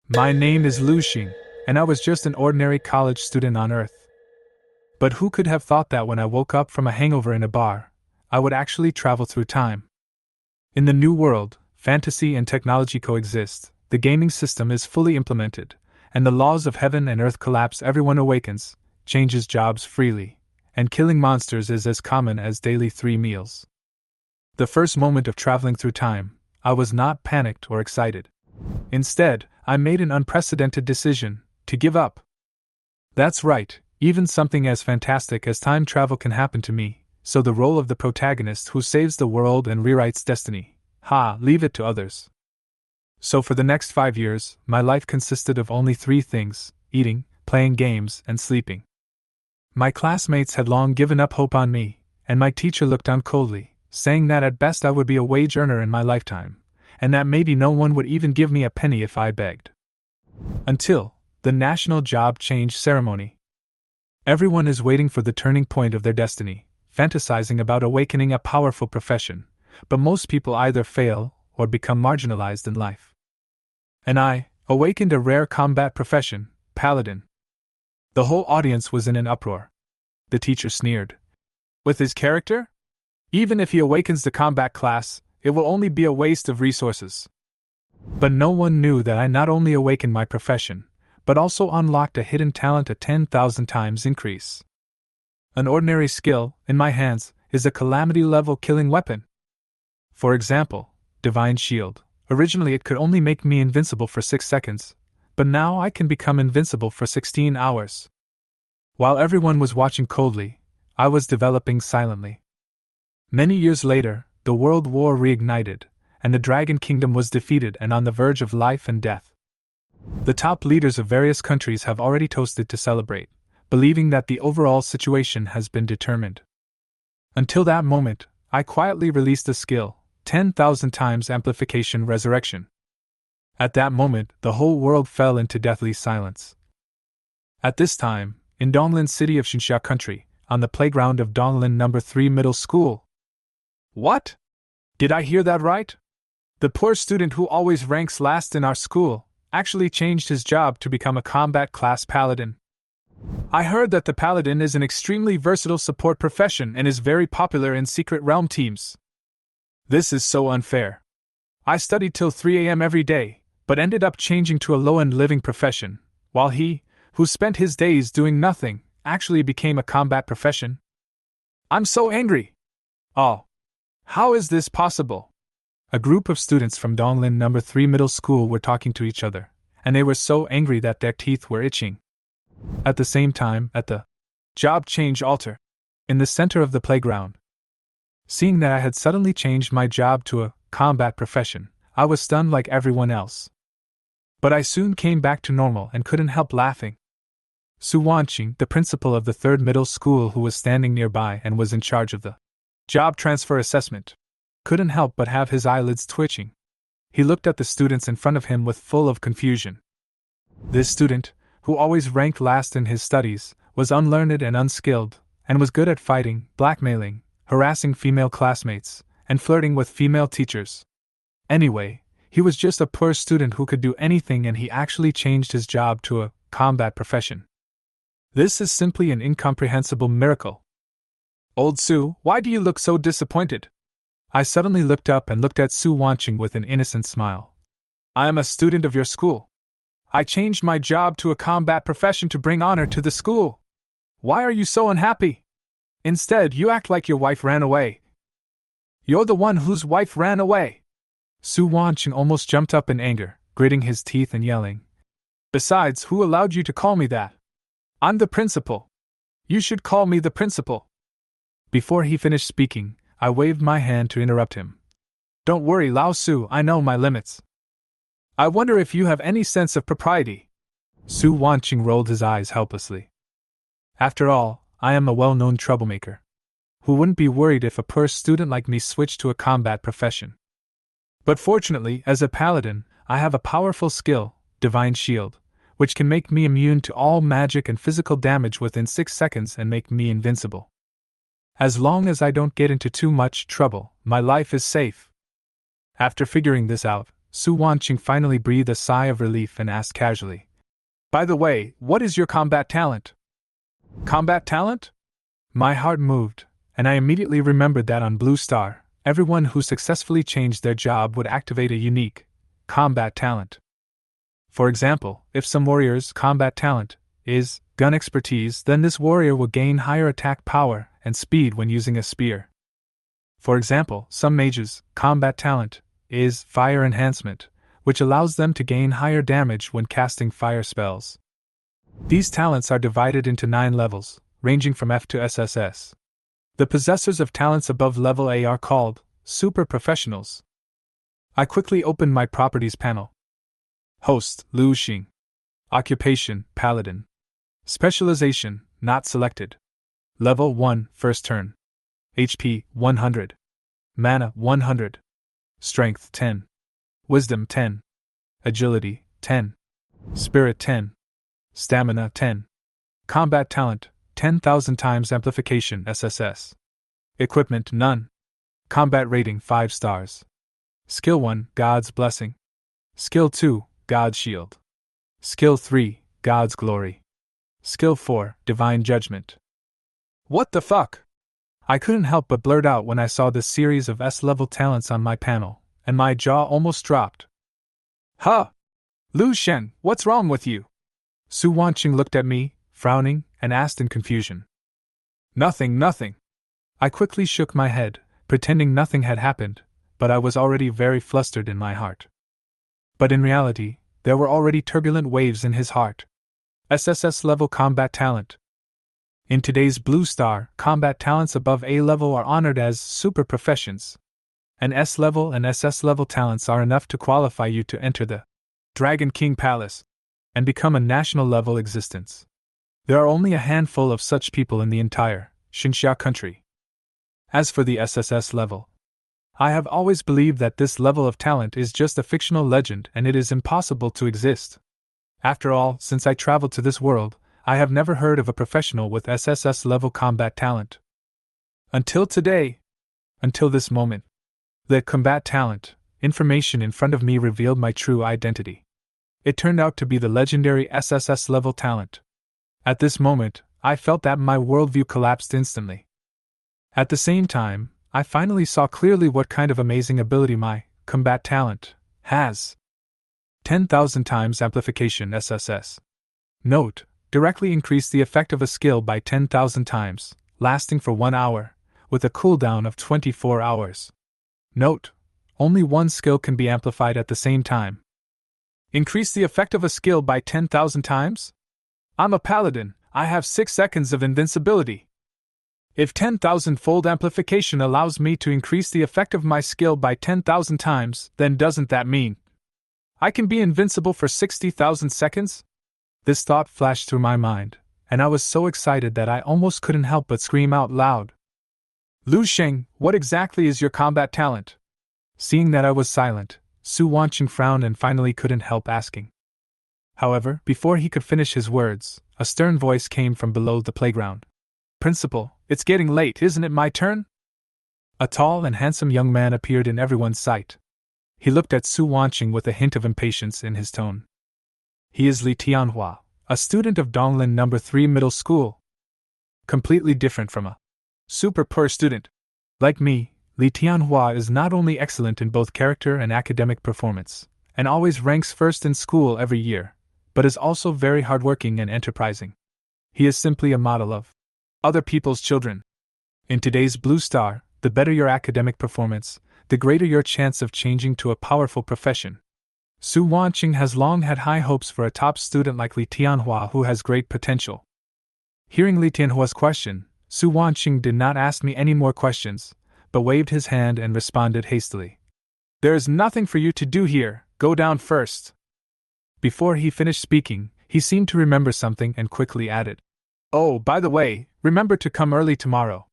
My name is Lu Sheng, and I was just an ordinary college student on Earth. But who could have thought that when I woke up from a hangover in a bar, I would actually travel through time? In the new world, fantasy and technology coexist, the gaming system is fully implemented, and the laws of heaven and earth collapse. Everyone awakens, changes jobs freely, and killing monsters is as common as daily 3 meals. The first moment of traveling through time, I was not panicked or excited. Instead, I made an unprecedented decision to give up. That's right, even something as fantastic as time travel can happen to me, so the role of the protagonist who saves the world and rewrites destiny, leave it to others. So for the next 5 years, my life consisted of only 3 things: eating, playing games, and sleeping. My classmates had long given up hope on me, and my teacher looked down coldly, saying that at best I would be a wage earner in my lifetime, and that maybe no one would even give me a penny if I begged. Until the National Job Change Ceremony. Everyone is waiting for the turning point of their destiny, fantasizing about awakening a powerful profession, but most people either fail or become marginalized in life. And I awakened a rare combat profession, Paladin. The whole audience was in an uproar. The teacher sneered. With his character? Even if he awakens the combat class, it will only be a waste of resources. But no one knew that I not only awakened my profession, but also unlocked a hidden talent, a 10,000 times increase. An ordinary skill, in my hands, is a calamity-level killing weapon. For example, Divine Shield. Originally it could only make me invincible for 6 seconds, but now I can become invincible for 16 hours. While everyone was watching coldly, I was developing silently. Many years later, the World War reignited, and the Dragon Kingdom was defeated and on the verge of life and death. The top leaders of various countries have already toasted to celebrate, believing that the overall situation has been determined. Until that moment, I quietly released a skill, 10,000 times amplification resurrection. At that moment, the whole world fell into deathly silence. At this time, in Donglan city of Xinxia country, on the playground of Donglan No. 3 Middle School. What? Did I hear that right? The poor student who always ranks last in our school actually changed his job to become a combat class paladin. I heard that the paladin is an extremely versatile support profession and is very popular in secret realm teams. This is so unfair. I studied till 3 a.m. every day, but ended up changing to a low-end living profession, while he, who spent his days doing nothing, actually became a combat profession. I'm so angry. Oh. How is this possible? A group of students from Donglan No. 3 Middle School were talking to each other, and they were so angry that their teeth were itching. At the same time, at the job change altar, in the center of the playground. Seeing that I had suddenly changed my job to a combat profession, I was stunned like everyone else. But I soon came back to normal and couldn't help laughing. Su Wanqing, the principal of the 3rd middle school who was standing nearby and was in charge of the job transfer assessment, couldn't help but have his eyelids twitching. He looked at the students in front of him with full of confusion. This student, who always ranked last in his studies, was unlearned and unskilled, and was good at fighting, blackmailing, harassing female classmates, and flirting with female teachers. Anyway, he was just a poor student who could do anything, and he actually changed his job to a combat profession. This is simply an incomprehensible miracle. Old Su, why do you look so disappointed? I suddenly looked up and looked at Su Wanqing with an innocent smile. I am a student of your school. I changed my job to a combat profession to bring honor to the school. Why are you so unhappy? Instead, you act like your wife ran away. You're the one whose wife ran away. Su Wanqing almost jumped up in anger, gritting his teeth and yelling. Besides, who allowed you to call me that? I'm the principal. You should call me the principal. Before he finished speaking, I waved my hand to interrupt him. Don't worry, Lao Su, I know my limits. I wonder if you have any sense of propriety. Su Wanqing rolled his eyes helplessly. After all, I am a well-known troublemaker. Who wouldn't be worried if a poor student like me switched to a combat profession? But fortunately, as a paladin, I have a powerful skill, Divine Shield, which can make me immune to all magic and physical damage within 6 seconds and make me invincible. As long as I don't get into too much trouble, my life is safe. After figuring this out, Su Wanqing finally breathed a sigh of relief and asked casually, "By the way, what is your combat talent?" "Combat talent?" My heart moved, and I immediately remembered that on Blue Star, everyone who successfully changed their job would activate a unique combat talent. For example, if some warrior's combat talent is gun expertise, then this warrior will gain higher attack power and speed when using a spear. For example, some mage's combat talent is fire enhancement, which allows them to gain higher damage when casting fire spells. These talents are divided into 9 levels, ranging from F to SSS. The possessors of talents above level A are called super professionals. I quickly opened my properties panel. Host, Lu Sheng. Occupation, Paladin. Specialization, not selected. Level 1, first turn. HP, 100. Mana, 100. Strength, 10. Wisdom, 10. Agility, 10. Spirit, 10. Stamina, 10. Combat talent, 10,000 times amplification SSS. Equipment, none. Combat rating, 5 stars. Skill 1, God's Blessing. Skill 2, God's Shield. Skill 3, God's Glory. Skill 4, Divine Judgment. What the fuck? I couldn't help but blurt out when I saw this series of S-level talents on my panel, and my jaw almost dropped. Huh! Lu Sheng, what's wrong with you? Su Wanqing looked at me, frowning, and asked in confusion. Nothing. I quickly shook my head, pretending nothing had happened, but I was already very flustered in my heart. But in reality, there were already turbulent waves in his heart. SSS level combat talent. In today's Blue Star, combat talents above A level are honored as super professions. And S level and SS level talents are enough to qualify you to enter the Dragon King Palace and become a national level existence. There are only a handful of such people in the entire Xinxia country. As for the SSS level, I have always believed that this level of talent is just a fictional legend and it is impossible to exist. After all, since I traveled to this world, I have never heard of a professional with SSS level combat talent. Until today. Until this moment. The combat talent information in front of me revealed my true identity. It turned out to be the legendary SSS level talent. At this moment, I felt that my worldview collapsed instantly. At the same time, I finally saw clearly what kind of amazing ability my combat talent has. 10,000 times amplification SSS. Note, directly increase the effect of a skill by 10,000 times, lasting for 1 hour, with a cooldown of 24 hours. Note, only one skill can be amplified at the same time. Increase the effect of a skill by 10,000 times? I'm a paladin, I have 6 seconds of invincibility. If 10,000-fold amplification allows me to increase the effect of my skill by 10,000 times, then doesn't that mean I can be invincible for 60,000 seconds? This thought flashed through my mind, and I was so excited that I almost couldn't help but scream out loud. Lu Sheng, what exactly is your combat talent? Seeing that I was silent, Su Wanqing frowned and finally couldn't help asking. However, before he could finish his words, a stern voice came from below the playground. Principal, it's getting late, isn't it my turn? A tall and handsome young man appeared in everyone's sight. He looked at Su Wanqing with a hint of impatience in his tone. He is Li Tian Hua, a student of Donglin No. 3 Middle School. Completely different from a super poor student. Like me, Li Tian Hua is not only excellent in both character and academic performance, and always ranks first in school every year, but is also very hardworking and enterprising. He is simply a model of other people's children. In today's Blue Star, the better your academic performance, the greater your chance of changing to a powerful profession. Su Wanqing has long had high hopes for a top student like Li Tian Hua who has great potential. Hearing Li Tian Hua's question, Su Wanqing did not ask me any more questions, but waved his hand and responded hastily. There is nothing for you to do here, go down first. Before he finished speaking, he seemed to remember something and quickly added. Oh, by the way, remember to come early tomorrow.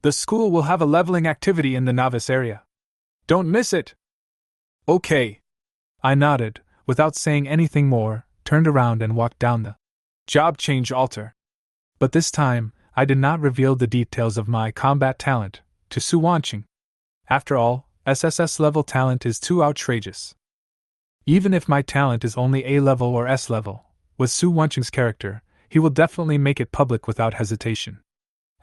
The school will have a leveling activity in the novice area. Don't miss it! Okay. I nodded, without saying anything more, turned around and walked down the job change altar. But this time, I did not reveal the details of my combat talent to Su Wanqing. After all, SSS level talent is too outrageous. Even if my talent is only A level or S level, with Su Wancheng's character, he will definitely make it public without hesitation.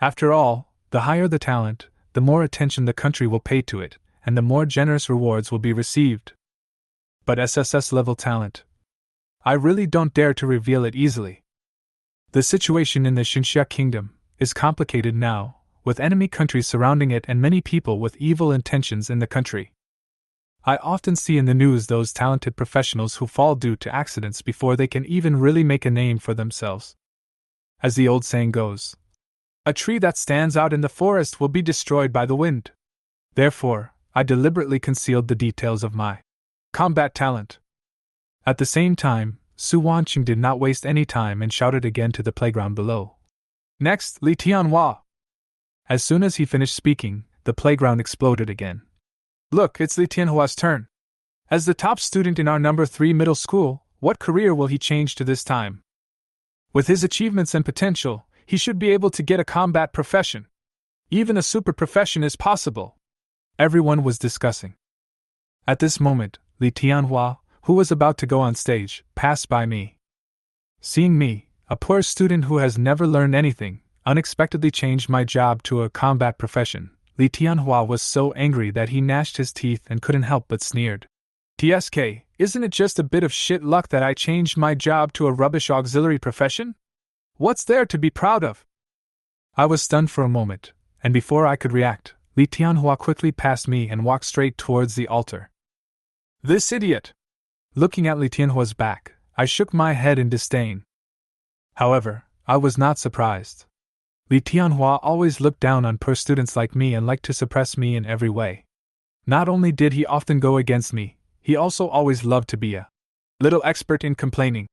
After all, the higher the talent, the more attention the country will pay to it, and the more generous rewards will be received. But SSS level talent. I really don't dare to reveal it easily. The situation in the Xinxia Kingdom is complicated now, with enemy countries surrounding it and many people with evil intentions in the country. I often see in the news those talented professionals who fall due to accidents before they can even really make a name for themselves. As the old saying goes, a tree that stands out in the forest will be destroyed by the wind. Therefore, I deliberately concealed the details of my combat talent. At the same time, Su Wancheng did not waste any time and shouted again to the playground below. Next, Li Tian Hua. As soon as he finished speaking, the playground exploded again. Look, it's Li Tian Hua's turn. As the top student in our number 3 middle school, what career will he change to this time? With his achievements and potential, he should be able to get a combat profession. Even a super profession is possible. Everyone was discussing. At this moment, Li Tian Hua, who was about to go on stage, passed by me. Seeing me, a poor student who has never learned anything, unexpectedly changed my job to a combat profession, Li Tian Hua was so angry that he gnashed his teeth and couldn't help but sneered. TSK, isn't it just a bit of shit luck that I changed my job to a rubbish auxiliary profession? What's there to be proud of? I was stunned for a moment, and before I could react, Li Tian Hua quickly passed me and walked straight towards the altar. This idiot! Looking at Li Tian Hua's back, I shook my head in disdain. However, I was not surprised. Li Tian Hua always looked down on poor students like me and liked to suppress me in every way. Not only did he often go against me, he also always loved to be a little expert in complaining.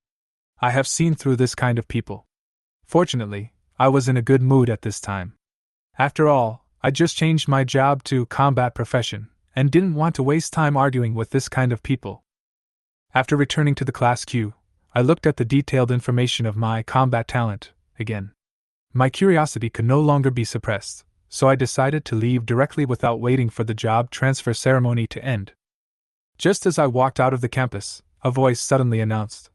I have seen through this kind of people. Fortunately, I was in a good mood at this time. After all, I just changed my job to combat profession, and didn't want to waste time arguing with this kind of people. After returning to the class queue, I looked at the detailed information of my combat talent again. My curiosity could no longer be suppressed, so I decided to leave directly without waiting for the job transfer ceremony to end. Just as I walked out of the campus, a voice suddenly announced,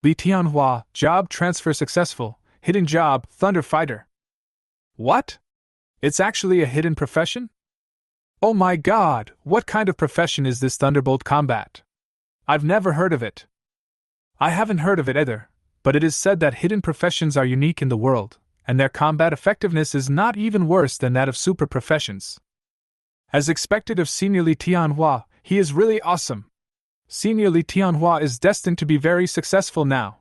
Li Tian Hua, job transfer successful, hidden job, Thunder Fighter. What? It's actually a hidden profession? Oh my god, what kind of profession is this Thunderbolt Combat? I've never heard of it. I haven't heard of it either, but it is said that hidden professions are unique in the world, and their combat effectiveness is not even worse than that of super professions. As expected of Senior Li Tian Hua, he is really awesome. Senior Li Tian Hua is destined to be very successful now.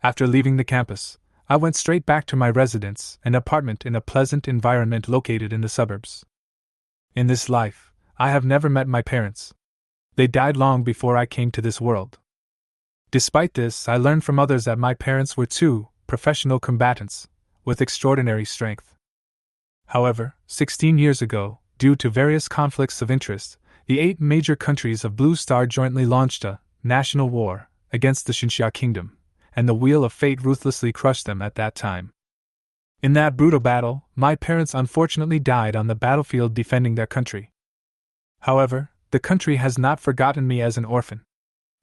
After leaving the campus, I went straight back to my residence, an apartment in a pleasant environment located in the suburbs. In this life, I have never met my parents. They died long before I came to this world. Despite this, I learned from others that my parents were two professional combatants, with extraordinary strength. However, 16 years ago, due to various conflicts of interest, the 8 major countries of Blue Star jointly launched a national war against the Xinxia Kingdom, and the Wheel of Fate ruthlessly crushed them at that time. In that brutal battle, my parents unfortunately died on the battlefield defending their country. However, the country has not forgotten me as an orphan.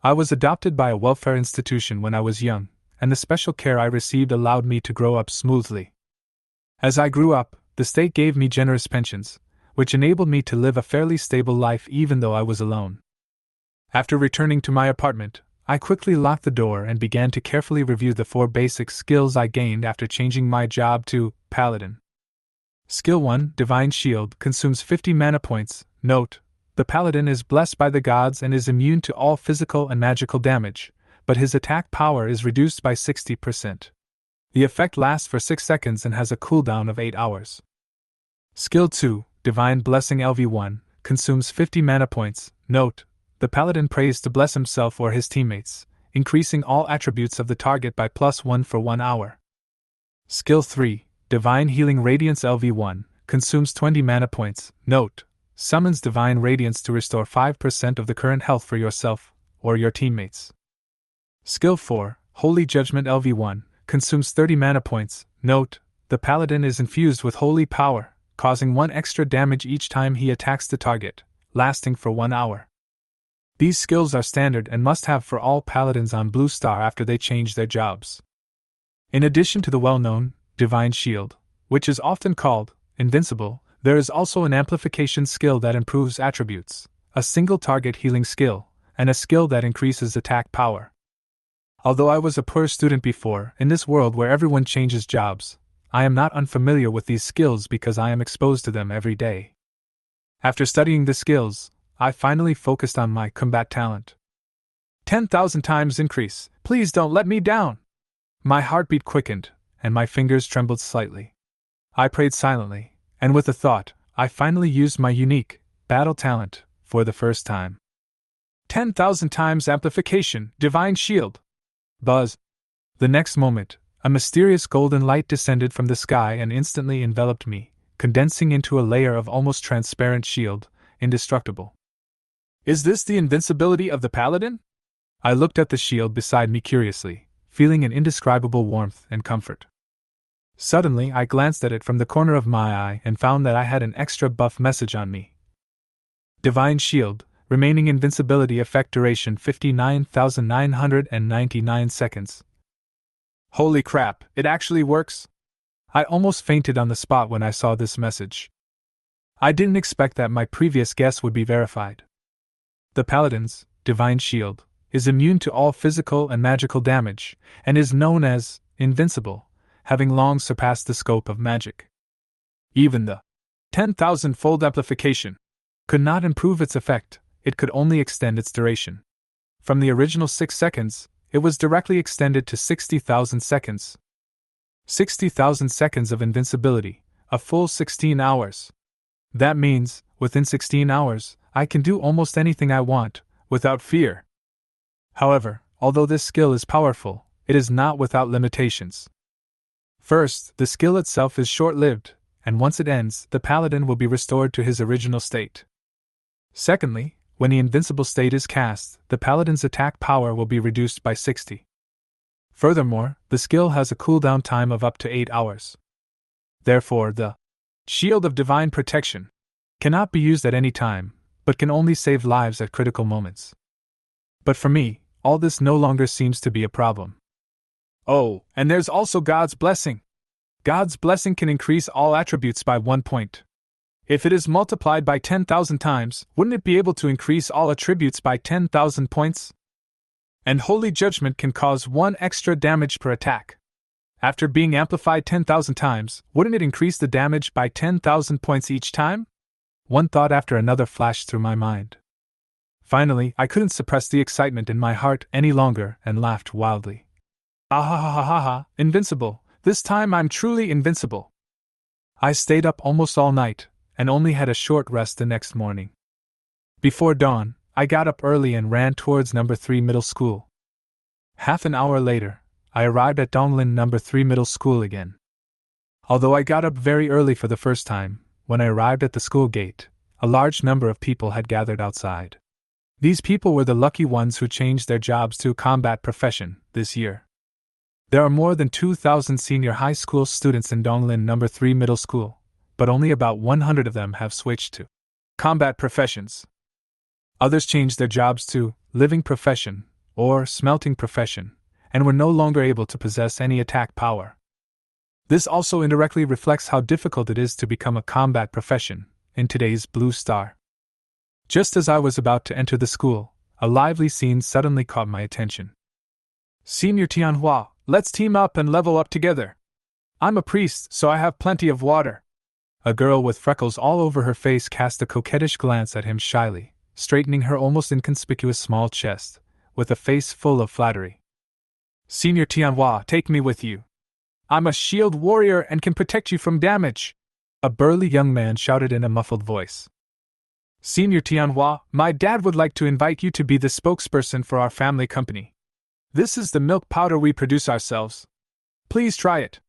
I was adopted by a welfare institution when I was young, and the special care I received allowed me to grow up smoothly. As I grew up, the state gave me generous pensions, which enabled me to live a fairly stable life even though I was alone. After returning to my apartment, I quickly locked the door and began to carefully review the 4 basic skills I gained after changing my job to Paladin. Skill 1, Divine Shield, consumes 50 mana points. Note: the Paladin is blessed by the gods and is immune to all physical and magical damage, but his attack power is reduced by 60%. The effect lasts for 6 seconds and has a cooldown of 8 hours. Skill 2, Divine Blessing LV1, consumes 50 mana points. Note: the Paladin prays to bless himself or his teammates, increasing all attributes of the target by +1 for 1 hour. Skill 3, Divine Healing Radiance LV1, consumes 20 mana points. Note: summons Divine Radiance to restore 5% of the current health for yourself or your teammates. Skill 4, Holy Judgment LV1, consumes 30 mana points. Note: the Paladin is infused with holy power, causing 1 extra damage each time he attacks the target, lasting for 1 hour. These skills are standard and must have for all paladins on Blue Star after they change their jobs. In addition to the well-known Divine Shield, which is often called Invincible, there is also an amplification skill that improves attributes, a single target healing skill, and a skill that increases attack power. Although I was a poor student before, in this world where everyone changes jobs, I am not unfamiliar with these skills because I am exposed to them every day. After studying the skills, I finally focused on my combat talent. 10,000 times increase, please don't let me down! My heartbeat quickened, and my fingers trembled slightly. I prayed silently, and with a thought, I finally used my unique battle talent for the first time. 10,000 times amplification, divine shield. Buzz. The next moment, a mysterious golden light descended from the sky and instantly enveloped me, condensing into a layer of almost transparent shield, indestructible. Is this the invincibility of the Paladin? I looked at the shield beside me curiously, feeling an indescribable warmth and comfort. Suddenly, I glanced at it from the corner of my eye and found that I had an extra buff message on me. Divine Shield, remaining invincibility effect duration 59,999 seconds. Holy crap, it actually works? I almost fainted on the spot when I saw this message. I didn't expect that my previous guess would be verified. The Paladin's Divine Shield is immune to all physical and magical damage, and is known as invincible, having long surpassed the scope of magic. Even the 10,000-fold amplification could not improve its effect, it could only extend its duration. From the original 6 seconds, it was directly extended to 60,000 seconds. 60,000 seconds of invincibility, a full 16 hours. That means, within 16 hours, I can do almost anything I want, without fear. However, although this skill is powerful, it is not without limitations. First, the skill itself is short-lived, and once it ends, the Paladin will be restored to his original state. Secondly, when the invincible state is cast, the Paladin's attack power will be reduced by 60. Furthermore, the skill has a cooldown time of up to 8 hours. Therefore, the Shield of Divine Protection cannot be used at any time, but can only save lives at critical moments. But for me, all this no longer seems to be a problem. Oh, and there's also God's Blessing. God's Blessing can increase all attributes by 1 point. If it is multiplied by 10,000 times, wouldn't it be able to increase all attributes by 10,000 points? And Holy Judgment can cause 1 extra damage per attack. After being amplified 10,000 times, wouldn't it increase the damage by 10,000 points each time? One thought after another flashed through my mind. Finally, I couldn't suppress the excitement in my heart any longer and laughed wildly. Ah ha ha ha ha ha, invincible, this time I'm truly invincible. I stayed up almost all night, and only had a short rest the next morning. Before dawn, I got up early and ran towards No. 3 Middle School. Half an hour later, I arrived at Donglin No. 3 Middle School again. Although I got up very early for the first time, when I arrived at the school gate, a large number of people had gathered outside. These people were the lucky ones who changed their jobs to a combat profession this year. There are more than 2,000 senior high school students in Donglin No. 3 Middle School, but only about 100 of them have switched to combat professions. Others changed their jobs to living profession or smelting profession, and were no longer able to possess any attack power. This also indirectly reflects how difficult it is to become a combat profession in today's Blue Star. Just as I was about to enter the school, a lively scene suddenly caught my attention. Senior Tian Hua, let's team up and level up together. I'm a priest, so I have plenty of water. A girl with freckles all over her face cast a coquettish glance at him shyly, straightening her almost inconspicuous small chest, with a face full of flattery. Senior Tian Hua, take me with you. I'm a shield warrior and can protect you from damage, a burly young man shouted in a muffled voice. Senior Tian Hua, my dad would like to invite you to be the spokesperson for our family company. This is the milk powder we produce ourselves. Please try it.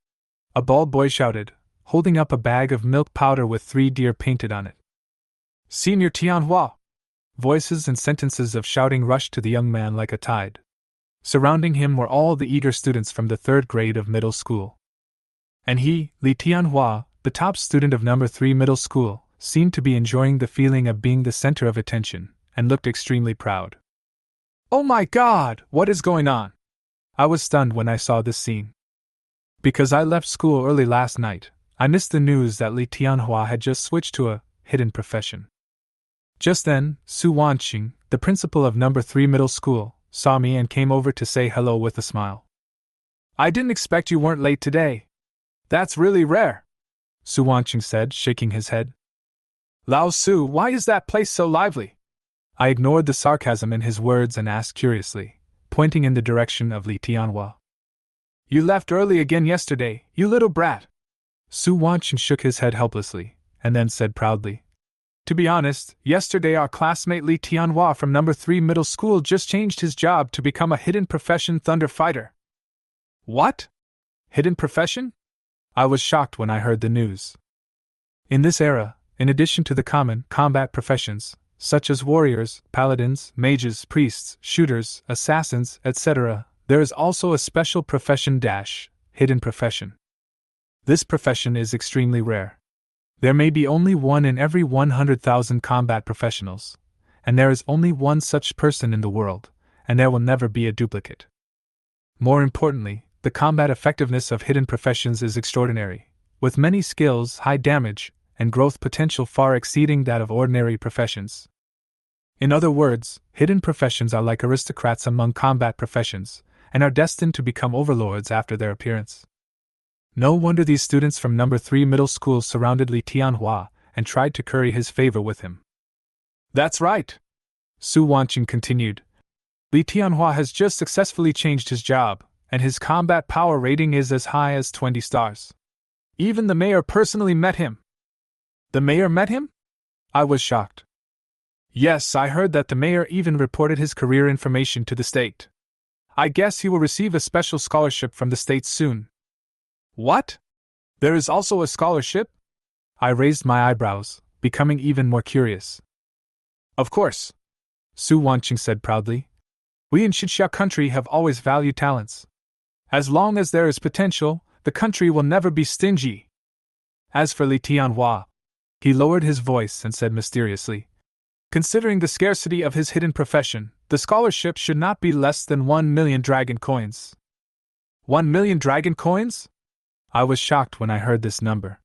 A bald boy shouted, holding up a bag of milk powder with 3 deer painted on it. Senior Tian Hua. Voices and sentences of shouting rushed to the young man like a tide. Surrounding him were all the eager students from the 3rd grade of middle school. And he, Li Tian Hua, the top student of No. 3 Middle School, seemed to be enjoying the feeling of being the center of attention, and looked extremely proud. "Oh my god, what is going on?" I was stunned when I saw this scene. Because I left school early last night, I missed the news that Li Tian Hua had just switched to a hidden profession. Just then, Su Wanqing, the principal of number 3 middle school, saw me and came over to say hello with a smile. "I didn't expect you weren't late today. That's really rare," Su Wanqing said, shaking his head. "Lao Su, why is that place so lively?" I ignored the sarcasm in his words and asked curiously, pointing in the direction of Li Tian Hua. "You left early again yesterday, you little brat." Su Wanqing shook his head helplessly, and then said proudly, "To be honest, yesterday our classmate Li Tian Hua from number 3 middle school just changed his job to become a hidden profession thunder fighter." "What? Hidden profession?" I was shocked when I heard the news. In this era, in addition to the common combat professions, such as warriors, paladins, mages, priests, shooters, assassins, etc., there is also a special profession hidden profession. This profession is extremely rare. There may be only one in every 100,000 combat professionals, and there is only one such person in the world, and there will never be a duplicate. More importantly, the combat effectiveness of hidden professions is extraordinary, with many skills, high damage, and growth potential far exceeding that of ordinary professions. In other words, hidden professions are like aristocrats among combat professions, and are destined to become overlords after their appearance. No wonder these students from number 3 middle school surrounded Li Tian Hua and tried to curry his favor with him. "That's right," Su Wanqing continued. "Li Tian Hua has just successfully changed his job, and his combat power rating is as high as 20 stars. Even the mayor personally met him." "The mayor met him?" I was shocked. "Yes, I heard that the mayor even reported his career information to the state. I guess he will receive a special scholarship from the state soon." "What? There is also a scholarship?" I raised my eyebrows, becoming even more curious. "Of course," Su Wanqing said proudly. "We in Xinxia country have always valued talents. As long as there is potential, the country will never be stingy." As for Li Tian Hua, he lowered his voice and said mysteriously, "Considering the scarcity of his hidden profession, the scholarship should not be less than 1 million dragon coins." 1 million dragon coins? I was shocked when I heard this number.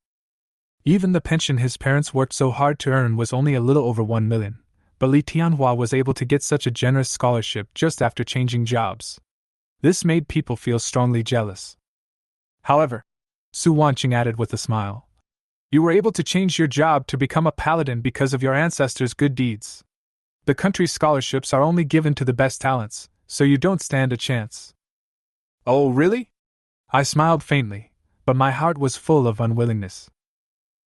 Even the pension his parents worked so hard to earn was only a little over 1 million, but Li Tian Hua was able to get such a generous scholarship just after changing jobs. This made people feel strongly jealous. However, Su Wanqing added with a smile, "You were able to change your job to become a paladin because of your ancestors' good deeds. The country's scholarships are only given to the best talents, so you don't stand a chance." "Oh, really?" I smiled faintly, but my heart was full of unwillingness.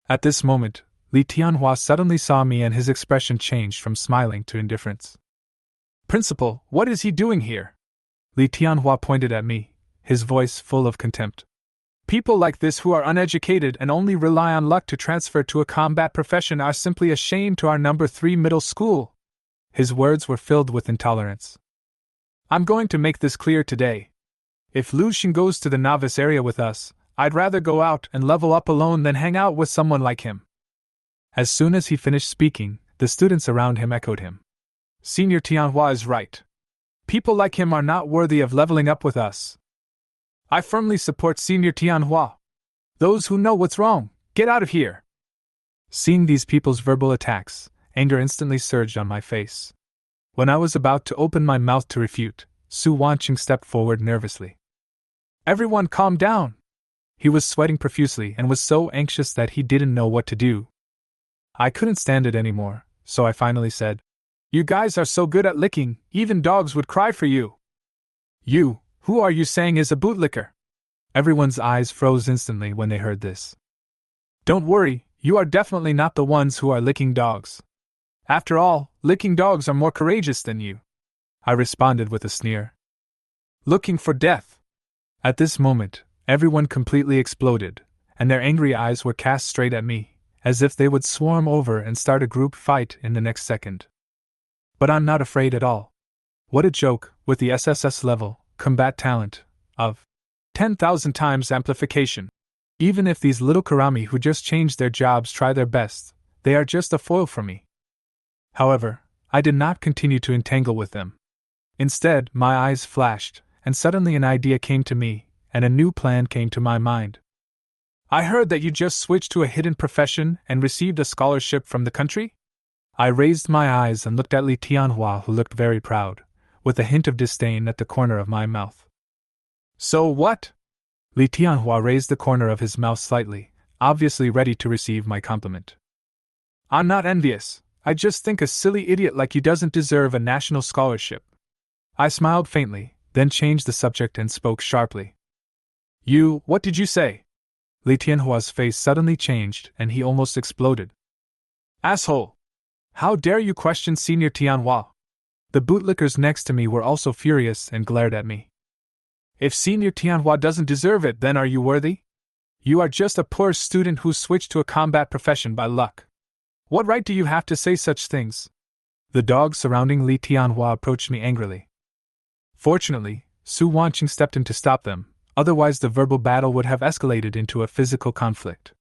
At this moment, Li Tian Hua suddenly saw me and his expression changed from smiling to indifference. "Principal, what is he doing here?" Li Tian Hua pointed at me, his voice full of contempt. "People like this who are uneducated and only rely on luck to transfer to a combat profession are simply a shame to our number 3 middle school." His words were filled with intolerance. "I'm going to make this clear today. If Lu Sheng goes to the novice area with us, I'd rather go out and level up alone than hang out with someone like him." As soon as he finished speaking, the students around him echoed him. "Senior Tian Hua is right. People like him are not worthy of leveling up with us. I firmly support Senior Tian Hua. Those who know what's wrong, get out of here." Seeing these people's verbal attacks, anger instantly surged on my face. When I was about to open my mouth to refute, Su Wanqing stepped forward nervously. "Everyone calm down." He was sweating profusely and was so anxious that he didn't know what to do. I couldn't stand it anymore, so I finally said, "You guys are so good at licking, even dogs would cry for you." "You, who are you saying is a bootlicker?" Everyone's eyes froze instantly when they heard this. "Don't worry, you are definitely not the ones who are licking dogs. After all, licking dogs are more courageous than you," I responded with a sneer. "Looking for death." At this moment, everyone completely exploded, and their angry eyes were cast straight at me, as if they would swarm over and start a group fight in the next second. But I'm not afraid at all. What a joke, with the SSS level, combat talent, of 10,000 times amplification. Even if these little karami who just changed their jobs try their best, they are just a foil for me. However, I did not continue to entangle with them. Instead, my eyes flashed, and suddenly an idea came to me, and a new plan came to my mind. I heard that you just switched to a hidden profession and received a scholarship from the country? I raised my eyes and looked at Li Tian Hua, who looked very proud, with a hint of disdain at the corner of my mouth. So what? Li Tian Hua raised the corner of his mouth slightly, obviously ready to receive my compliment. I'm not envious, I just think a silly idiot like you doesn't deserve a national scholarship. I smiled faintly, then changed the subject and spoke sharply. What did you say? Li Tian Hua's face suddenly changed and he almost exploded. Asshole! How dare you question Senior Tian Hua? The bootlickers next to me were also furious and glared at me. If Senior Tian Hua doesn't deserve it, then are you worthy? You are just a poor student who switched to a combat profession by luck. What right do you have to say such things? The dogs surrounding Li Tian Hua approached me angrily. Fortunately, Su Wanqing stepped in to stop them, otherwise the verbal battle would have escalated into a physical conflict.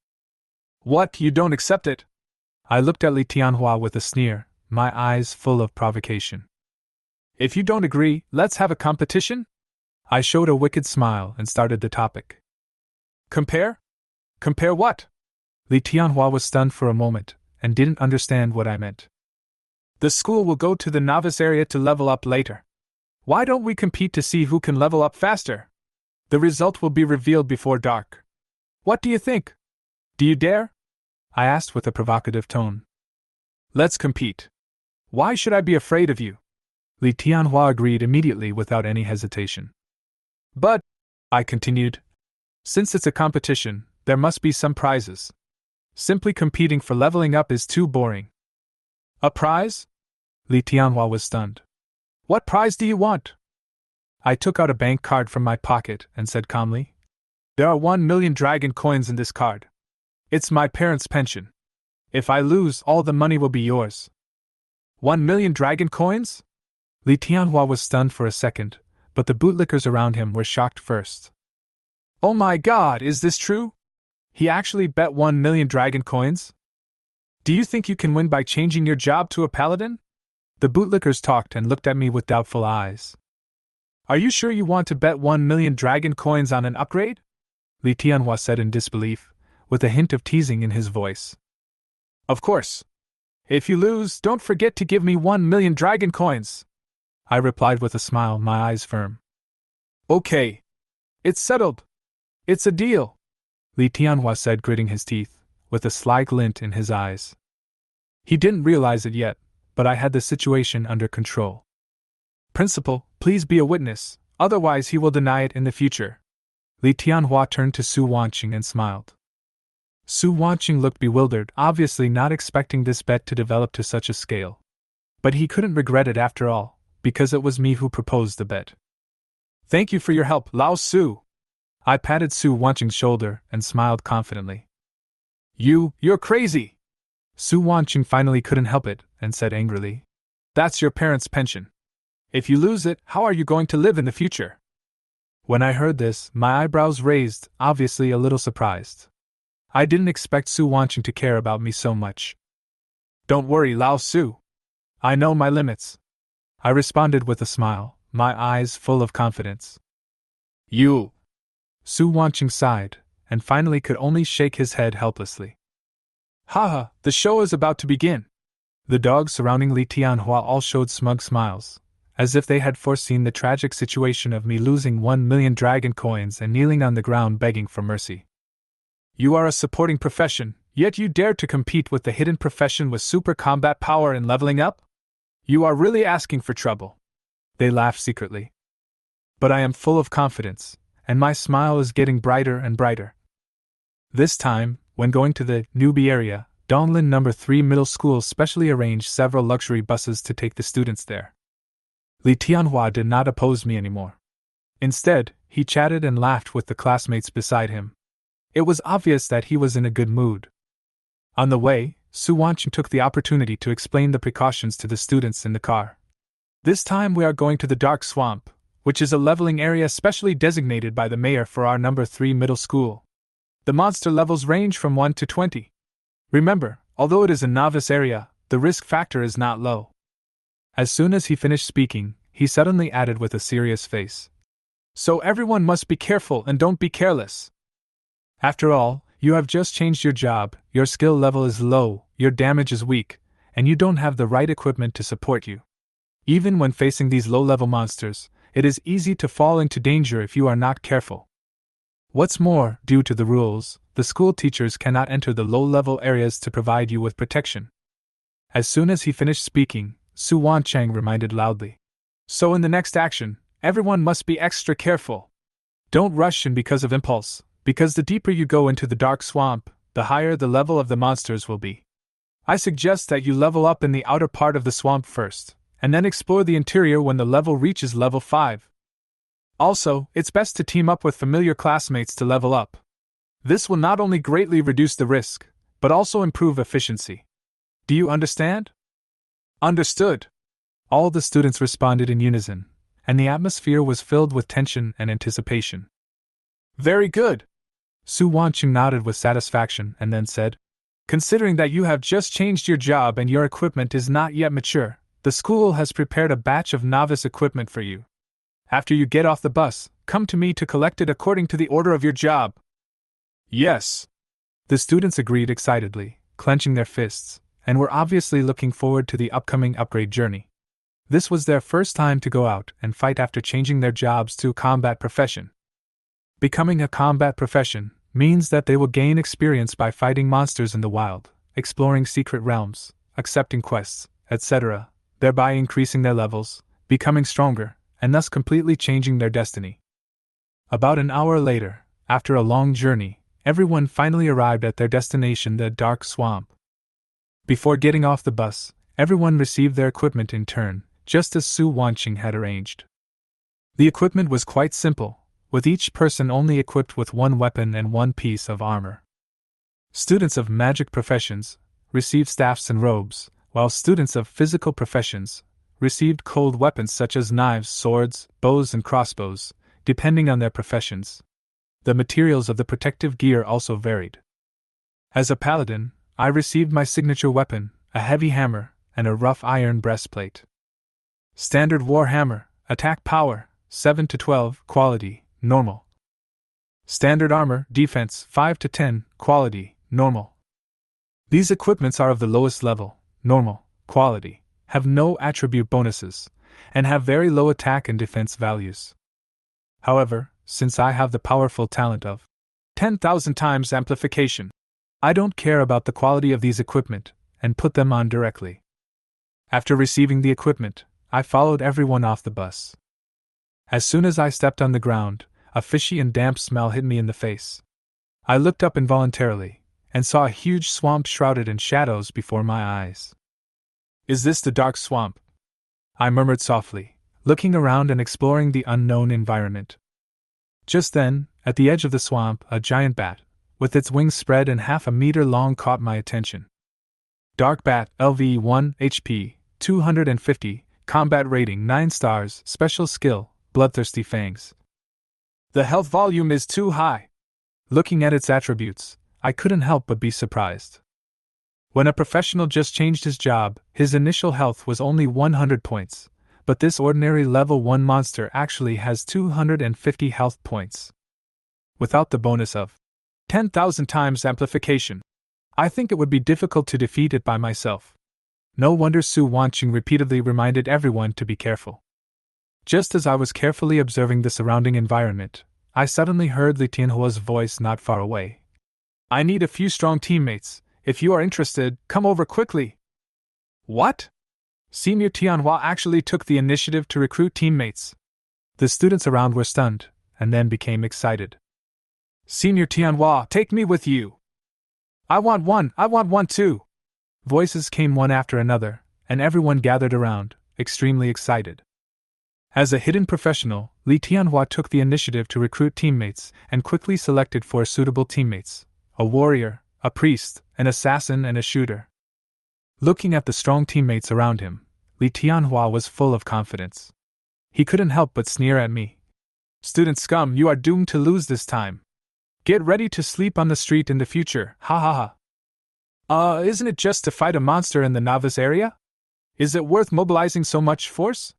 What, you don't accept it? I looked at Li Tian Hua with a sneer, my eyes full of provocation. If you don't agree, let's have a competition? I showed a wicked smile and started the topic. Compare? Compare what? Li Tian Hua was stunned for a moment, and didn't understand what I meant. The school will go to the novice area to level up later. Why don't we compete to see who can level up faster? The result will be revealed before dark. What do you think? Do you dare? I asked with a provocative tone. Let's compete. Why should I be afraid of you? Li Tian Hua agreed immediately without any hesitation. But, I continued, since it's a competition, there must be some prizes. Simply competing for leveling up is too boring. A prize? Li Tian Hua was stunned. What prize do you want? I took out a bank card from my pocket and said calmly, There are 1 million dragon coins in this card. It's my parents' pension. If I lose, all the money will be yours. 1 million dragon coins? Li Tian Hua was stunned for a second, but the bootlickers around him were shocked first. Oh my god, is this true? He actually bet 1 million dragon coins? Do you think you can win by changing your job to a paladin? The bootlickers talked and looked at me with doubtful eyes. Are you sure you want to bet 1 million dragon coins on an upgrade? Li Tian Hua said in disbelief, with a hint of teasing in his voice. Of course. If you lose, don't forget to give me 1 million dragon coins, I replied with a smile, my eyes firm. Okay. It's settled. It's a deal, Li Tian Hua said, gritting his teeth, with a sly glint in his eyes. He didn't realize it yet, but I had the situation under control. Principal, please be a witness, otherwise he will deny it in the future. Li Tian Hua turned to Su Wanqing and smiled. Su Wanqing looked bewildered, obviously not expecting this bet to develop to such a scale. But he couldn't regret it after all, because it was me who proposed the bet. Thank you for your help, Lao Su. I patted Su Wanqing's shoulder and smiled confidently. You're crazy! Su Wanqing finally couldn't help it and said angrily. That's your parents' pension. If you lose it, how are you going to live in the future? When I heard this, my eyebrows raised, obviously a little surprised. I didn't expect Su Wanqing to care about me so much. Don't worry, Lao Su. I know my limits, I responded with a smile, my eyes full of confidence. Su Wanqing sighed, and finally could only shake his head helplessly. Haha, the show is about to begin. The dogs surrounding Li Tian Hua all showed smug smiles, as if they had foreseen the tragic situation of me losing 1 million dragon coins and kneeling on the ground begging for mercy. You are a supporting profession, yet you dare to compete with the hidden profession with super combat power and leveling up? You are really asking for trouble. They laughed secretly. But I am full of confidence, and my smile is getting brighter and brighter. This time, when going to the newbie area, Donglin No. 3 Middle School specially arranged several luxury buses to take the students there. Li Tian Hua did not oppose me anymore. Instead, he chatted and laughed with the classmates beside him. It was obvious that he was in a good mood. On the way, Su Wanqing took the opportunity to explain the precautions to the students in the car. This time we are going to the Dark Swamp, which is a leveling area specially designated by the mayor for our No. 3 Middle School. The monster levels range from 1 to 20. Remember, although it is a novice area, the risk factor is not low. As soon as he finished speaking, he suddenly added with a serious face. So everyone must be careful and don't be careless. After all, you have just changed your job, your skill level is low, your damage is weak, and you don't have the right equipment to support you. Even when facing these low-level monsters, it is easy to fall into danger if you are not careful. What's more, due to the rules, the school teachers cannot enter the low-level areas to provide you with protection. As soon as he finished speaking, Su Wancheng reminded loudly. So in the next action, everyone must be extra careful. Don't rush in because of impulse, because the deeper you go into the dark swamp, the higher the level of the monsters will be. I suggest that you level up in the outer part of the swamp first, and then explore the interior when the level reaches level 5. Also, it's best to team up with familiar classmates to level up. This will not only greatly reduce the risk, but also improve efficiency. Do you understand? Understood. All the students responded in unison, and the atmosphere was filled with tension and anticipation. Very good. Su Wancheng nodded with satisfaction and then said, Considering that you have just changed your job and your equipment is not yet mature, the school has prepared a batch of novice equipment for you. After you get off the bus, come to me to collect it according to the order of your job. Yes. The students agreed excitedly, clenching their fists, and were obviously looking forward to the upcoming upgrade journey. This was their first time to go out and fight after changing their jobs to a combat profession. Becoming a combat profession means that they will gain experience by fighting monsters in the wild, exploring secret realms, accepting quests, etc., thereby increasing their levels, becoming stronger, and thus completely changing their destiny. About an hour later, after a long journey, everyone finally arrived at their destination, the dark swamp. Before getting off the bus, everyone received their equipment in turn, just as Su Wancheng had arranged. The equipment was quite simple, with each person only equipped with one weapon and one piece of armor. Students of magic professions received staffs and robes, while students of physical professions received cold weapons such as knives, swords, bows, and crossbows, depending on their professions. The materials of the protective gear also varied. As a paladin, I received my signature weapon, a heavy hammer, and a rough iron breastplate. Standard war hammer, attack power, 7 to 12, quality, normal. Standard armor, defense, 5 to 10, quality, normal. These equipments are of the lowest level, normal, quality, have no attribute bonuses, and have very low attack and defense values. However, since I have the powerful talent of 10,000 times amplification, I don't care about the quality of these equipment, and put them on directly. After receiving the equipment, I followed everyone off the bus. As soon as I stepped on the ground, a fishy and damp smell hit me in the face. I looked up involuntarily, and saw a huge swamp shrouded in shadows before my eyes. Is this the dark swamp? I murmured softly, looking around and exploring the unknown environment. Just then, at the edge of the swamp, a giant bat, with its wings spread and half a meter long, caught my attention. Dark Bat, LV 1, HP, 250, combat rating 9 stars, special skill, bloodthirsty fangs. The health volume is too high. Looking at its attributes, I couldn't help but be surprised. When a professional just changed his job, his initial health was only 100 points, but this ordinary level 1 monster actually has 250 health points. Without the bonus of 10,000 times amplification, I think it would be difficult to defeat it by myself. No wonder Su Wancheng repeatedly reminded everyone to be careful. Just as I was carefully observing the surrounding environment, I suddenly heard Li Tian Hua's voice not far away. I need a few strong teammates. If you are interested, come over quickly. What? Senior Tian Hua actually took the initiative to recruit teammates. The students around were stunned, and then became excited. Senior Tian Hua, take me with you. I want one too. Voices came one after another, and everyone gathered around, extremely excited. As a hidden professional, Li Tian Hua took the initiative to recruit teammates and quickly selected 4 suitable teammates: a warrior, a priest, an assassin, and a shooter. Looking at the strong teammates around him, Li Tian Hua was full of confidence. He couldn't help but sneer at me. Student scum, you are doomed to lose this time. Get ready to sleep on the street in the future, ha ha ha. Isn't it just to fight a monster in the novice area? Is it worth mobilizing so much force?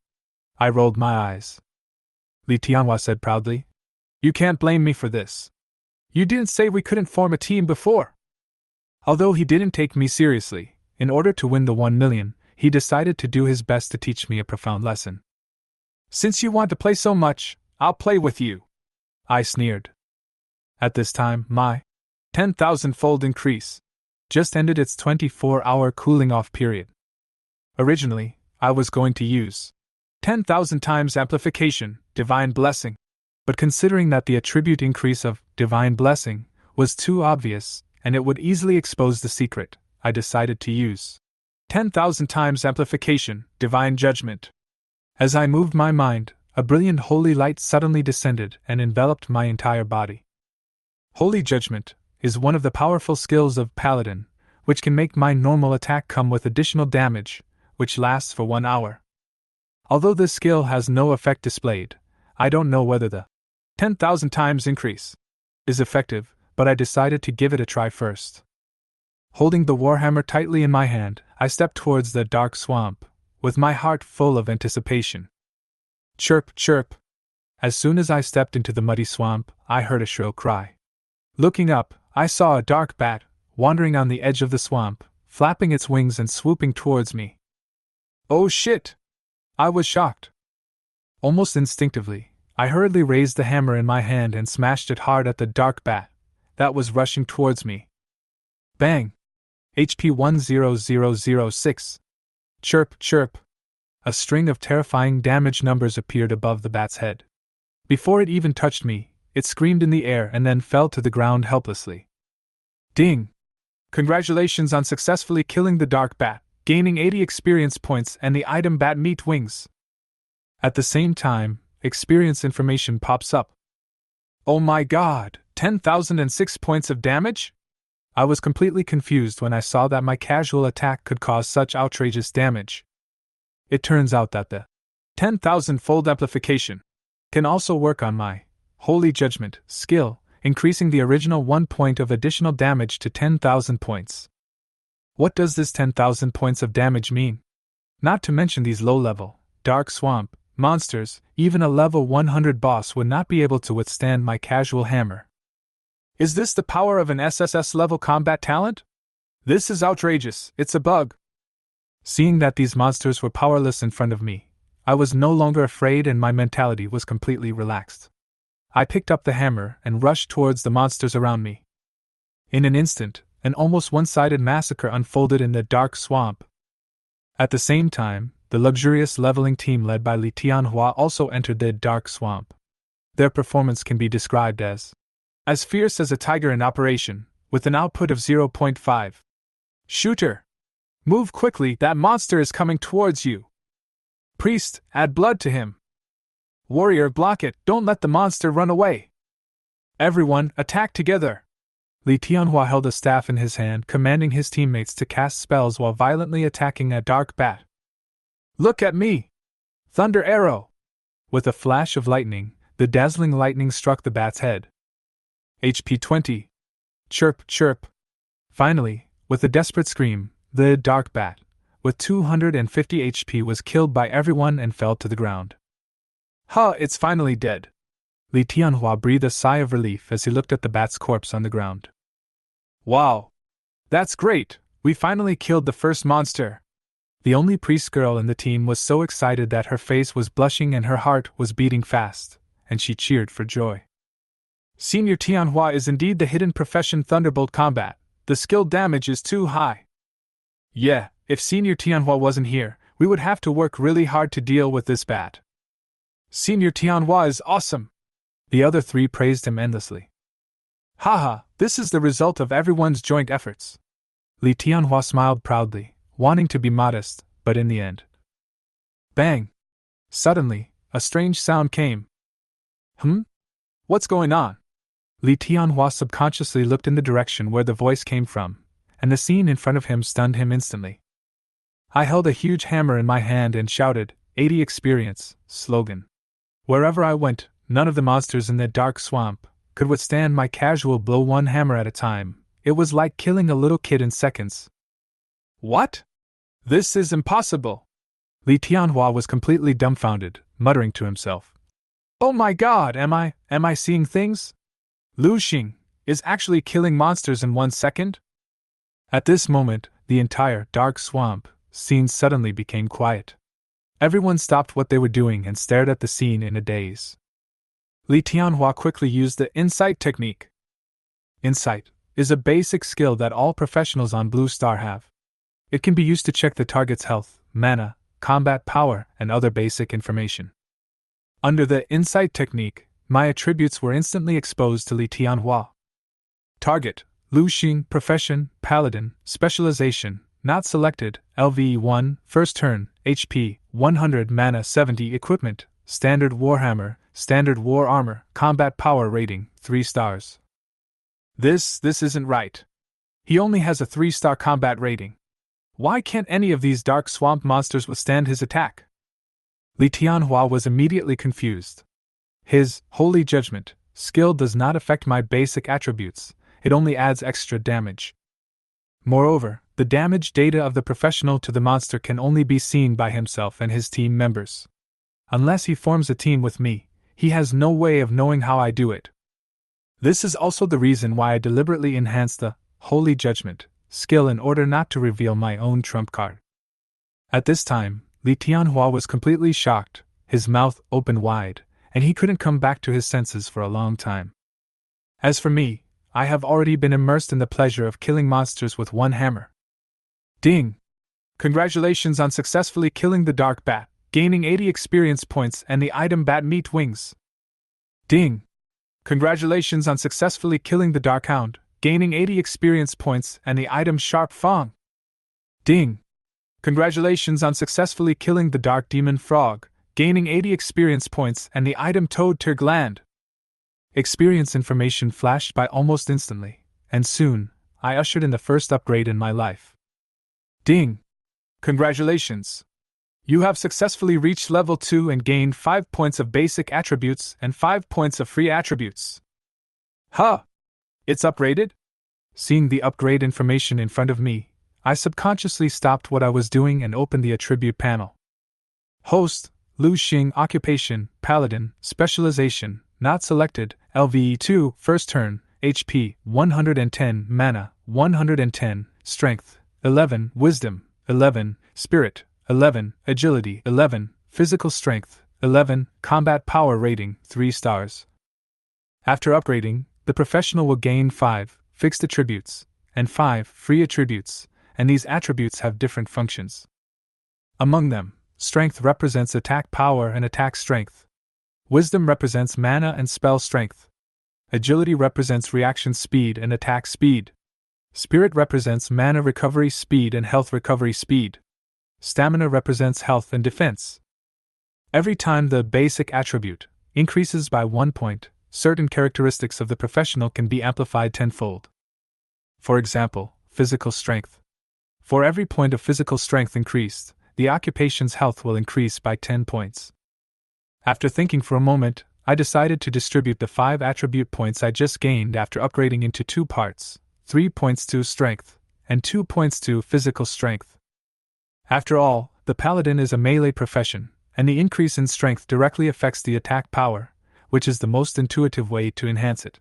I rolled my eyes. Li Tian Hua said proudly. You can't blame me for this. You didn't say we couldn't form a team before. Although he didn't take me seriously, in order to win the 1 million, he decided to do his best to teach me a profound lesson. Since you want to play so much, I'll play with you, I sneered. At this time, my 10,000-fold increase just ended its 24-hour cooling-off period. Originally, I was going to use 10,000 times amplification, divine blessing, but considering that the attribute increase of divine blessing was too obvious and it would easily expose the secret, I decided to use 10,000 times amplification, divine judgment. As I moved my mind, a brilliant holy light suddenly descended and enveloped my entire body. Holy judgment is one of the powerful skills of Paladin, which can make my normal attack come with additional damage, which lasts for 1 hour. Although this skill has no effect displayed, I don't know whether the 10,000 times increase is effective, but I decided to give it a try first. Holding the warhammer tightly in my hand, I stepped towards the dark swamp, with my heart full of anticipation. Chirp, chirp. As soon as I stepped into the muddy swamp, I heard a shrill cry. Looking up, I saw a dark bat, wandering on the edge of the swamp, flapping its wings and swooping towards me. Oh shit! I was shocked. Almost instinctively, I hurriedly raised the hammer in my hand and smashed it hard at the dark bat that was rushing towards me. Bang! HP 10006. Chirp, chirp. A string of terrifying damage numbers appeared above the bat's head. Before it even touched me, it screamed in the air and then fell to the ground helplessly. Ding! Congratulations on successfully killing the dark bat, gaining 80 experience points and the item bat meat wings. At the same time, experience information pops up. Oh my god, 10,006 points of damage? I was completely confused when I saw that my casual attack could cause such outrageous damage. It turns out that the 10,000-fold amplification can also work on my Holy Judgment skill, increasing the original 1 point of additional damage to 10,000 points. What does this 10,000 points of damage mean? Not to mention these low-level, dark swamp monsters, even a level 100 boss would not be able to withstand my casual hammer. Is this the power of an SSS level combat talent? This is outrageous, it's a bug. Seeing that these monsters were powerless in front of me, I was no longer afraid and my mentality was completely relaxed. I picked up the hammer and rushed towards the monsters around me. In an instant, an almost one-sided massacre unfolded in the dark swamp. At the same time, the luxurious leveling team led by Li Tian Hua also entered the dark swamp. Their performance can be described as fierce as a tiger in operation, with an output of 0.5. Shooter! Move quickly, that monster is coming towards you. Priest, add blood to him. Warrior, block it, don't let the monster run away. Everyone, attack together. Li Tian Hua held a staff in his hand, commanding his teammates to cast spells while violently attacking a dark bat. Look at me! Thunder arrow! With a flash of lightning, the dazzling lightning struck the bat's head. HP 20. Chirp, chirp. Finally, with a desperate scream, the dark bat, with 250 HP, was killed by everyone and fell to the ground. Ha, it's finally dead. Li Tian Hua breathed a sigh of relief as he looked at the bat's corpse on the ground. Wow! That's great, we finally killed the first monster. The only priest girl in the team was so excited that her face was blushing and her heart was beating fast, and she cheered for joy. Senior Tian Hua is indeed the hidden profession Thunderbolt Combat. The skill damage is too high. Yeah, if Senior Tian Hua wasn't here, we would have to work really hard to deal with this bat. Senior Tian Hua is awesome. The other three praised him endlessly. Haha, this is the result of everyone's joint efforts. Li Tian Hua smiled proudly, wanting to be modest, but in the end. Bang! Suddenly, a strange sound came. What's going on? Li Tian Hua subconsciously looked in the direction where the voice came from, and the scene in front of him stunned him instantly. I held a huge hammer in my hand and shouted, 80 experience, slogan. Wherever I went, none of the monsters in that dark swamp could withstand my casual blow, one hammer at a time. It was like killing a little kid in seconds. What? This is impossible! Li Tian Hua was completely dumbfounded, muttering to himself. Oh my god, am I seeing things? Lu Sheng is actually killing monsters in 1 second? At this moment, the entire dark swamp scene suddenly became quiet. Everyone stopped what they were doing and stared at the scene in a daze. Li Tian Hua quickly used the insight technique. Insight is a basic skill that all professionals on Blue Star have. It can be used to check the target's health, mana, combat power, and other basic information. Under the insight technique, my attributes were instantly exposed to Li Tian Hua. Target: Lu Sheng, profession, Paladin, specialization, not selected, LVE 1, first turn, HP, 100, mana 70, equipment, standard warhammer, standard war armor, combat power rating, 3 stars. This isn't right. He only has a 3-star combat rating. Why can't any of these dark swamp monsters withstand his attack? Li Tian Hua was immediately confused. His holy judgment skill does not affect my basic attributes, it only adds extra damage. Moreover, the damage data of the professional to the monster can only be seen by himself and his team members. Unless he forms a team with me, he has no way of knowing how I do it. This is also the reason why I deliberately enhanced the holy judgment skill in order not to reveal my own trump card. At this time, Li Tian Hua was completely shocked, his mouth open wide, and he couldn't come back to his senses for a long time. As for me, I have already been immersed in the pleasure of killing monsters with one hammer. Ding! Congratulations on successfully killing the dark bat, gaining 80 experience points and the item bat meat wings. Ding! Congratulations on successfully killing the dark hound, gaining 80 experience points and the item sharp fang. Ding! Congratulations on successfully killing the dark demon frog, gaining 80 experience points and the item toad tear gland. Experience information flashed by almost instantly, and soon, I ushered in the first upgrade in my life. Ding! Congratulations! You have successfully reached level 2 and gained 5 points of basic attributes and 5 points of free attributes. Huh! It's upgraded? Seeing the upgrade information in front of me, I subconsciously stopped what I was doing and opened the attribute panel. Host: Lu Sheng, occupation, Paladin, specialization, not selected, LVE 2, first turn, HP, 110, mana, 110, strength, 11, wisdom, 11, spirit, 11, agility, 11, physical strength, 11, combat power rating, 3 stars. After upgrading, the professional will gain 5 fixed attributes and 5 free attributes, and these attributes have different functions. Among them, strength represents attack power and attack strength. Wisdom represents mana and spell strength. Agility represents reaction speed and attack speed. Spirit represents mana recovery speed and health recovery speed. Stamina represents health and defense. Every time the basic attribute increases by 1 point, certain characteristics of the professional can be amplified tenfold. For example, physical strength. For every point of physical strength increased, the occupation's health will increase by 10 points. After thinking for a moment, I decided to distribute the 5 attribute points I just gained after upgrading into 2 parts, 3 points to strength, and 2 points to physical strength. After all, the Paladin is a melee profession, and the increase in strength directly affects the attack power, which is the most intuitive way to enhance it.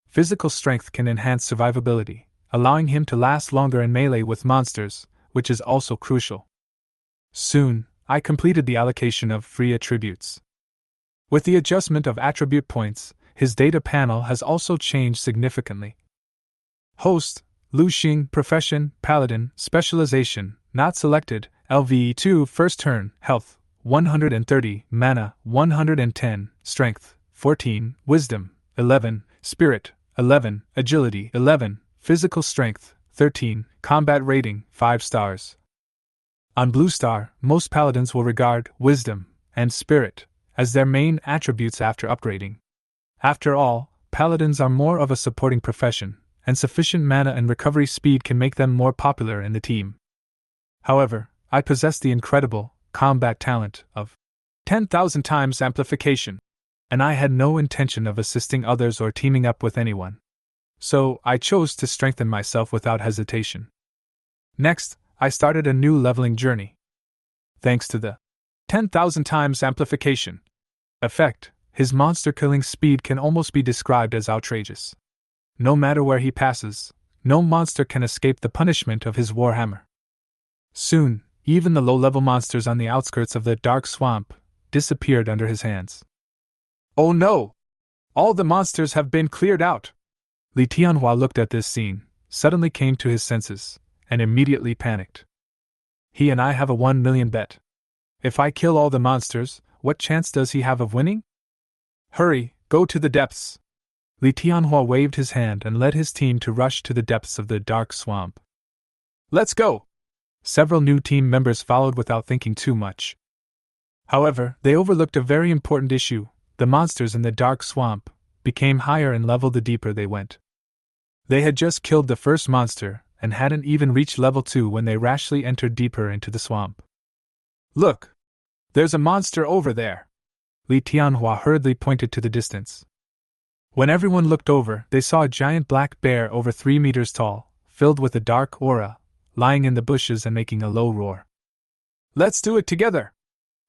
Physical strength can enhance survivability, allowing him to last longer in melee with monsters, which is also crucial. Soon, I completed the allocation of free attributes. With the adjustment of attribute points, his data panel has also changed significantly. Host: Lu Sheng, profession, Paladin, specialization, not selected, LVE 2, first turn, health, 130, mana, 110, strength, 14, wisdom, 11, spirit, 11, agility, 11, physical strength, 13, combat rating, 5 stars. On Blue Star, most paladins will regard wisdom and spirit as their main attributes after upgrading. After all, paladins are more of a supporting profession, and sufficient mana and recovery speed can make them more popular in the team. However, I possess the incredible combat talent of 10,000 times amplification, and I had no intention of assisting others or teaming up with anyone. So, I chose to strengthen myself without hesitation. Next, I started a new leveling journey. Thanks to the 10,000 times amplification. Effect: his monster killing speed can almost be described as outrageous. No matter where he passes, no monster can escape the punishment of his warhammer. Soon, even the low-level monsters on the outskirts of the dark swamp disappeared under his hands. Oh no! All the monsters have been cleared out! Li Tian Hua looked at this scene, suddenly came to his senses, and immediately panicked. He and I have a 1 million bet. If I kill all the monsters, what chance does he have of winning? Hurry, go to the depths! Li Tian Hua waved his hand and led his team to rush to the depths of the dark swamp. Let's go! Several new team members followed without thinking too much. However, they overlooked a very important issue: the monsters in the dark swamp became higher in level the deeper they went. They had just killed the first monster and hadn't even reached level 2 when they rashly entered deeper into the swamp. Look! There's a monster over there! Li Tian Hua hurriedly pointed to the distance. When everyone looked over, they saw a giant black bear over 3 meters tall, filled with a dark aura, lying in the bushes and making a low roar. Let's do it together!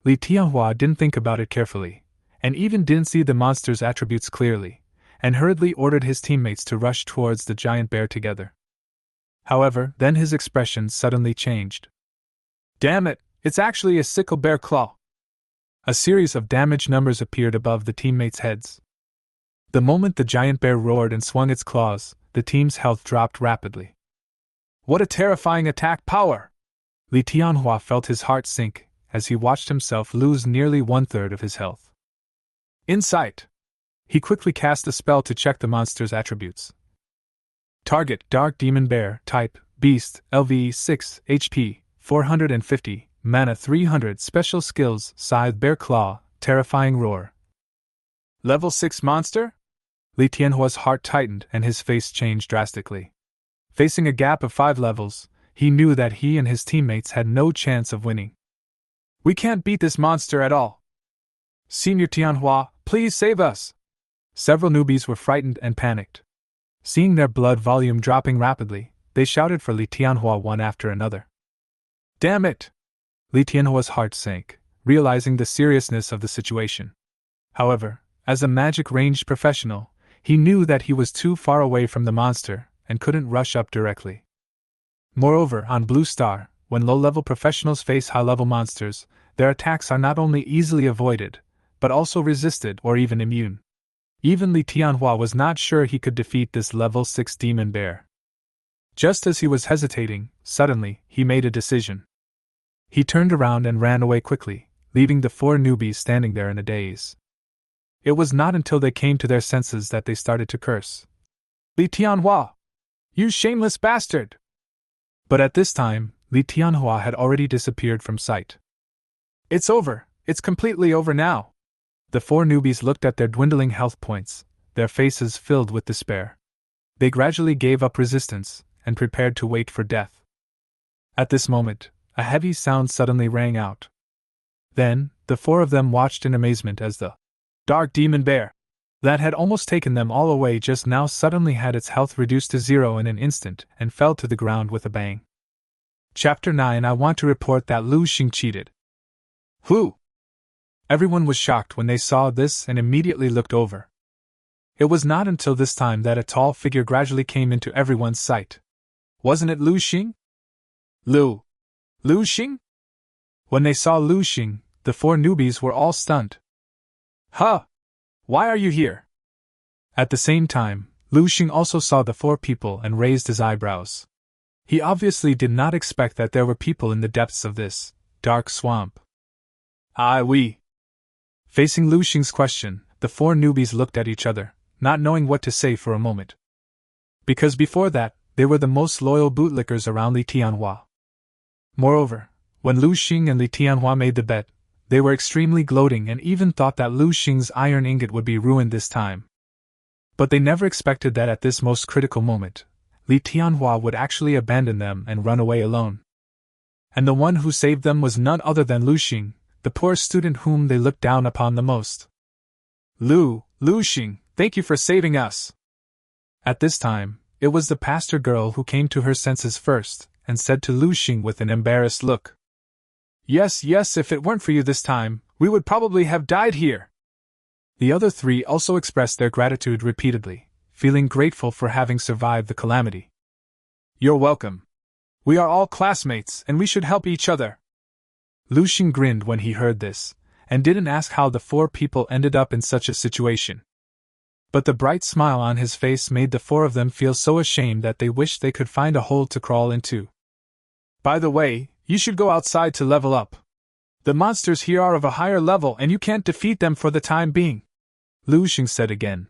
Li Tian Hua didn't think about it carefully, and even didn't see the monster's attributes clearly, and hurriedly ordered his teammates to rush towards the giant bear together. However, then his expression suddenly changed. Damn it, it's actually a sickle bear claw! A series of damage numbers appeared above the teammates' heads. The moment the giant bear roared and swung its claws, the team's health dropped rapidly. What a terrifying attack power! Li Tian Hua felt his heart sink as he watched himself lose nearly 1/3 of his health. Insight! He quickly cast a spell to check the monster's attributes. Target: Dark Demon Bear, Type: Beast, LV 6, HP 450, Mana 300, Special Skills: Scythe Bear Claw, Terrifying Roar. Level 6 monster? Li Tian Hua's heart tightened and his face changed drastically. Facing a gap of 5 levels, he knew that he and his teammates had no chance of winning. We can't beat this monster at all. Senior Tian Hua, please save us! Several newbies were frightened and panicked. Seeing their blood volume dropping rapidly, they shouted for Li Tian Hua one after another. Damn it! Li Tian Hua's heart sank, realizing the seriousness of the situation. However, as a magic-ranged professional, he knew that he was too far away from the monster and couldn't rush up directly. Moreover, on Blue Star, when low-level professionals face high-level monsters, their attacks are not only easily avoided, but also resisted or even immune. Even Li Tian Hua was not sure he could defeat this level 6 demon bear. Just as he was hesitating, suddenly, he made a decision. He turned around and ran away quickly, leaving the 4 newbies standing there in a daze. It was not until they came to their senses that they started to curse. Li Tian Hua! You shameless bastard! But at this time, Li Tian Hua had already disappeared from sight. It's over! It's completely over now! The 4 newbies looked at their dwindling health points, their faces filled with despair. They gradually gave up resistance and prepared to wait for death. At this moment, a heavy sound suddenly rang out. Then, the 4 of them watched in amazement as the dark demon bear that had almost taken them all away just now suddenly had its health reduced to 0 in an instant and fell to the ground with a bang. Chapter 9. I want to report that Lu Sheng cheated. Who? Everyone was shocked when they saw this and immediately looked over. It was not until this time that a tall figure gradually came into everyone's sight. Wasn't it Lu Sheng? Lu Sheng? When they saw Lu Sheng, the 4 newbies were all stunned. Huh! Why are you here? At the same time, Lu Sheng also saw the 4 people and raised his eyebrows. He obviously did not expect that there were people in the depths of this dark swamp. Oui. Facing Lu Sheng's question, the 4 newbies looked at each other, not knowing what to say for a moment. Because before that, they were the most loyal bootlickers around Li Tian Hua. Moreover, when Lu Sheng and Li Tian Hua made the bet, they were extremely gloating and even thought that Lu Sheng's iron ingot would be ruined this time. But they never expected that at this most critical moment, Li Tian Hua would actually abandon them and run away alone. And the one who saved them was none other than Lu Sheng, the poor student whom they looked down upon the most. Lu Sheng, thank you for saving us! At this time, it was the pastor girl who came to her senses first, and said to Lu Sheng with an embarrassed look. Yes, if it weren't for you this time, we would probably have died here. The other three also expressed their gratitude repeatedly, feeling grateful for having survived the calamity. You're welcome. We are all classmates and we should help each other. Lu Sheng grinned when he heard this, and didn't ask how the four people ended up in such a situation. But the bright smile on his face made the four of them feel so ashamed that they wished they could find a hole to crawl into. By the way, you should go outside to level up. The monsters here are of a higher level and you can't defeat them for the time being, Lu Sheng said again.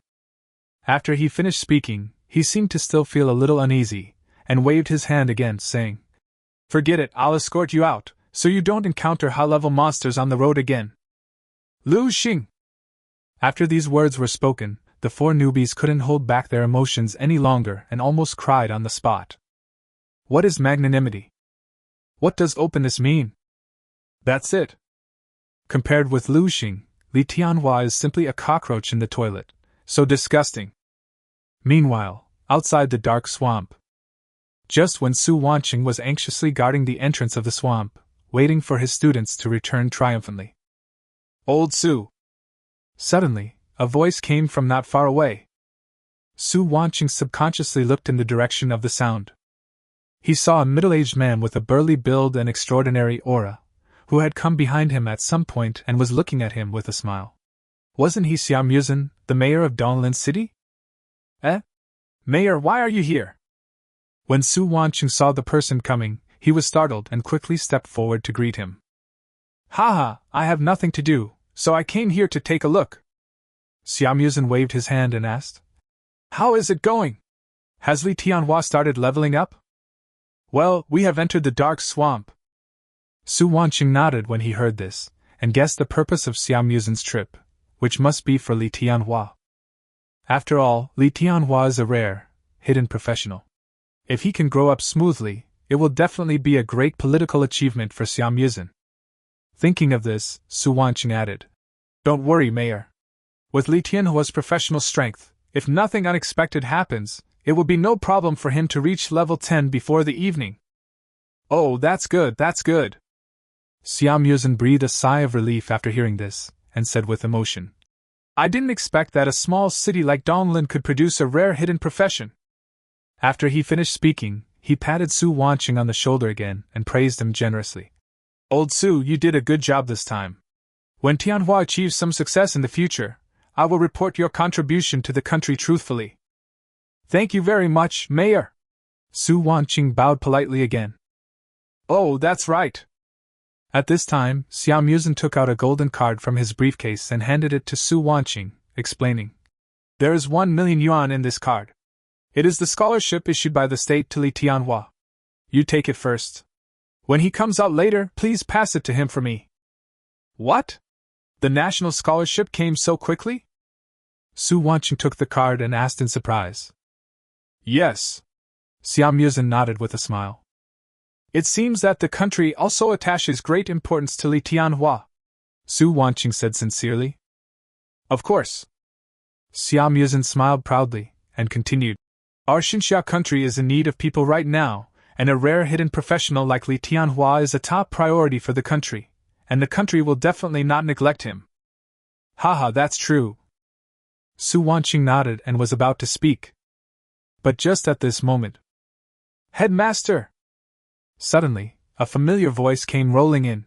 After he finished speaking, he seemed to still feel a little uneasy, and waved his hand again, saying, Forget it, I'll escort you out, so you don't encounter high-level monsters on the road again. Lu Sheng! After these words were spoken, the four newbies couldn't hold back their emotions any longer and almost cried on the spot. What is magnanimity? What does openness mean? That's it. Compared with Lu Sheng, Li Tian Hua is simply a cockroach in the toilet, so disgusting. Meanwhile, outside the dark swamp. Just when Su Wanqing was anxiously guarding the entrance of the swamp, waiting for his students to return triumphantly. Old Su! Suddenly, a voice came from not far away. Su Wanqing subconsciously looked in the direction of the sound. He saw a middle-aged man with a burly build and extraordinary aura, who had come behind him at some point and was looking at him with a smile. Wasn't he Xian, the mayor of Donglin City? Mayor, why are you here? When Su Wanqing saw the person coming, he was startled and quickly stepped forward to greet him. Haha, I have nothing to do, so I came here to take a look. Xian waved his hand and asked, How is it going? Has Li Tian Hua started leveling up? Well, we have entered the dark swamp. Su Wanqing nodded when he heard this, and guessed the purpose of Xian's trip, which must be for Li Tian Hua. After all, Li Tian Hua is a rare, hidden professional. If he can grow up smoothly, it will definitely be a great political achievement for Xian. Thinking of this, Su Wanqing added, Don't worry, Mayor. With Li Tian Hua's professional strength, if nothing unexpected happens, it will be no problem for him to reach level 10 before the evening. Oh, that's good, that's good. Xian breathed a sigh of relief after hearing this, and said with emotion, I didn't expect that a small city like Donglin could produce a rare hidden profession. After he finished speaking, he patted Su Wanqing on the shoulder again and praised him generously. Old Su, you did a good job this time. When Tianhua achieves some success in the future, I will report your contribution to the country truthfully. Thank you very much, Mayor. Su Wanqing bowed politely again. Oh, that's right. At this time, Xian took out a golden card from his briefcase and handed it to Su Wanqing, explaining, There is 1 million yuan in this card. It is the scholarship issued by the state to Li Tian Hua. You take it first. When he comes out later, please pass it to him for me. What? The national scholarship came so quickly? Su Wanqing took the card and asked in surprise. Yes. Xian nodded with a smile. It seems that the country also attaches great importance to Li Tian Hua, Su Wanqing said sincerely. Of course. Xian smiled proudly, and continued. Our Xinxia country is in need of people right now, and a rare hidden professional like Li Tian Hua is a top priority for the country, and the country will definitely not neglect him. Haha, that's true. Su Wanqing nodded and was about to speak. But just at this moment. Headmaster! Suddenly, a familiar voice came rolling in.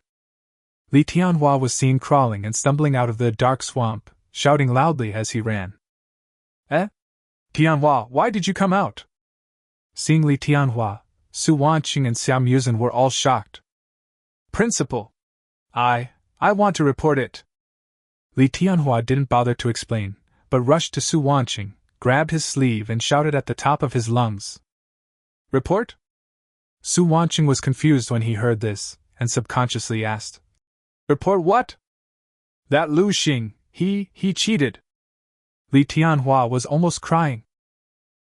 Li Tian Hua was seen crawling and stumbling out of the dark swamp, shouting loudly as he ran. Tian Hua, why did you come out? Seeing Li Tian Hua, Su Wanqing and Xian were all shocked. Principal! I want to report it. Li Tian Hua didn't bother to explain, but rushed to Su Wanqing, grabbed his sleeve and shouted at the top of his lungs. Report? Su Wanqing was confused when he heard this, and subconsciously asked. Report what? That Lu Sheng, he cheated. Li Tian Hua was almost crying.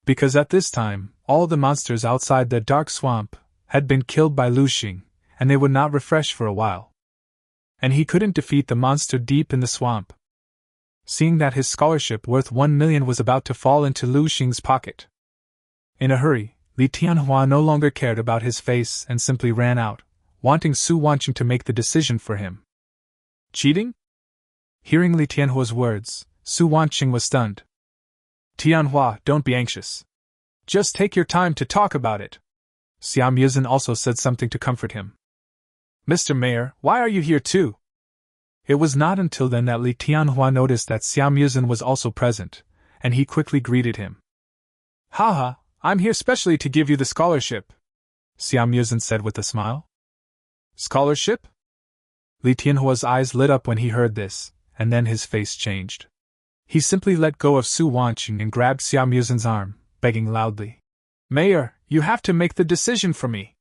Because at this time, all the monsters outside the dark swamp had been killed by Lu Sheng, and they would not refresh for a while. And he couldn't defeat the monster deep in the swamp. Seeing that his scholarship worth 1 million was about to fall into Lu Sheng's pocket. In a hurry, Li Tian Hua no longer cared about his face and simply ran out, wanting Su Wanqing to make the decision for him. Cheating? Hearing Li Tian Hua's words, Su Wanqing was stunned. Tian Hua, don't be anxious. Just take your time to talk about it. Xian also said something to comfort him. Mr. Mayor, why are you here too? It was not until then that Li Tian Hua noticed that Xian was also present, and he quickly greeted him. Haha, I'm here specially to give you the scholarship, Xian said with a smile. Scholarship? Li Tian Hua's eyes lit up when he heard this, and then his face changed. He simply let go of Su Wanqing and grabbed Xian arm, begging loudly. Mayor, you have to make the decision for me.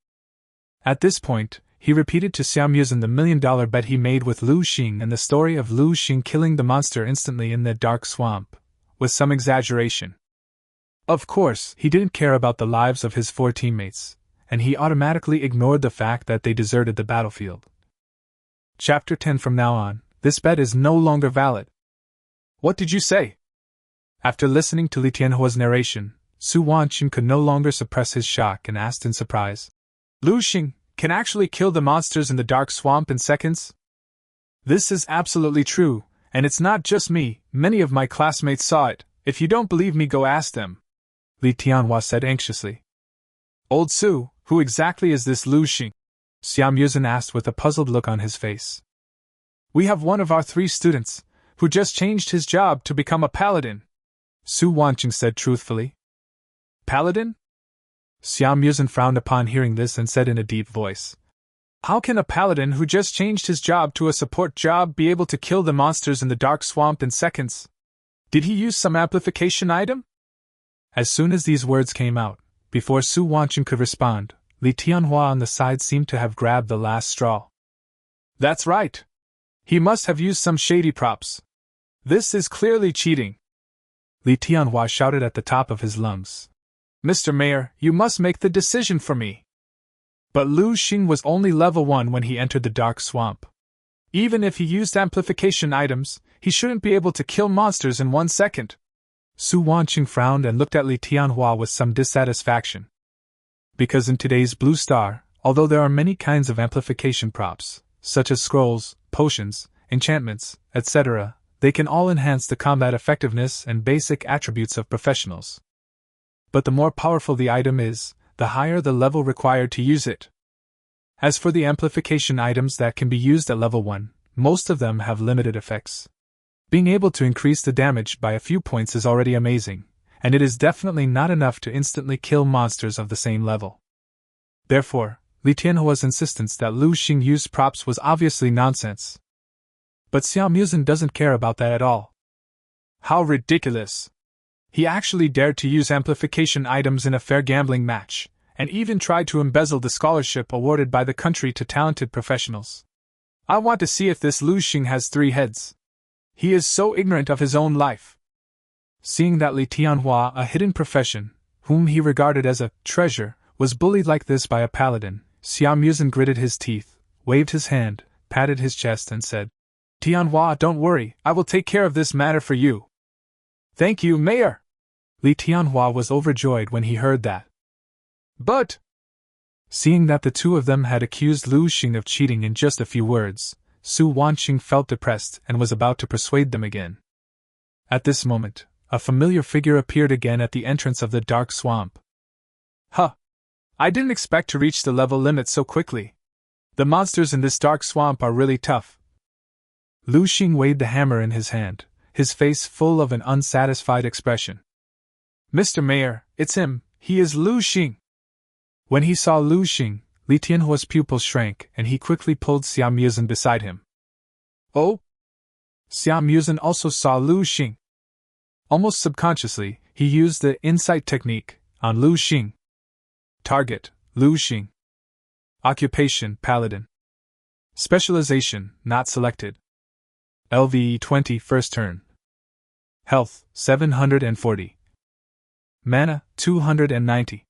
At this point, he repeated to Xian the $1 million bet he made with Lu Sheng and the story of Lu Sheng killing the monster instantly in the dark swamp, with some exaggeration. Of course, he didn't care about the lives of his 4 teammates, and he automatically ignored the fact that they deserted the battlefield. Chapter 10. From now on, this bet is no longer valid. What did you say? After listening to Li Tian Hua's narration, Su Wanqing could no longer suppress his shock and asked in surprise. Lu Sheng can actually kill the monsters in the dark swamp in seconds? This is absolutely true, and it's not just me, many of my classmates saw it. If you don't believe me, go ask them, Li Tian Hua said anxiously. Old Su, who exactly is this Lu Sheng? Xian asked with a puzzled look on his face. We have one of our 3 students, who just changed his job to become a paladin, Su Wanqing said truthfully. Paladin? Xian frowned upon hearing this and said in a deep voice. How can a paladin who just changed his job to a support job be able to kill the monsters in the dark swamp in seconds? Did he use some amplification item? As soon as these words came out, before Su Wanqing could respond, Li Tian Hua on the side seemed to have grabbed the last straw. That's right. He must have used some shady props. This is clearly cheating, Li Tian Hua shouted at the top of his lungs. Mr. Mayor, you must make the decision for me. But Lu Sheng was only level 1 when he entered the dark swamp. Even if he used amplification items, he shouldn't be able to kill monsters in 1 second. Su Wanqing frowned and looked at Li Tian Hua with some dissatisfaction. Because in today's Blue Star, although there are many kinds of amplification props, such as scrolls, potions, enchantments, etc., they can all enhance the combat effectiveness and basic attributes of professionals. But the more powerful the item is, the higher the level required to use it. As for the amplification items that can be used at level 1, most of them have limited effects. Being able to increase the damage by a few points is already amazing, and it is definitely not enough to instantly kill monsters of the same level. Therefore, Li Tian Hua's insistence that Lu Sheng used props was obviously nonsense. But Xian doesn't care about that at all. How ridiculous! He actually dared to use amplification items in a fair gambling match, and even tried to embezzle the scholarship awarded by the country to talented professionals. I want to see if this Lu Sheng has 3 heads. He is so ignorant of his own life. Seeing that Li Tian Hua, a hidden profession, whom he regarded as a treasure, was bullied like this by a paladin, Xian gritted his teeth, waved his hand, patted his chest and said, Tian Hua, don't worry, I will take care of this matter for you. Thank you, Mayor! Li Tian Hua was overjoyed when he heard that. But, seeing that the 2 of them had accused Lu Sheng of cheating in just a few words, Su Wanqing felt depressed and was about to persuade them again. At this moment, a familiar figure appeared again at the entrance of the dark swamp. Huh! I didn't expect to reach the level limit so quickly. The monsters in this dark swamp are really tough. Lu Sheng weighed the hammer in his hand, his face full of an unsatisfied expression. Mr. Mayor, it's him, he is Lu Sheng. When he saw Lu Sheng, Li Tian Hua's pupils shrank and he quickly pulled Xian beside him. Oh? Xian also saw Lu Sheng. Almost subconsciously, he used the insight technique on Lu Sheng. Target, Lu Sheng. Occupation, Paladin. Specialization, not selected. LVE 20 first turn. Health, 740. Mana, 290.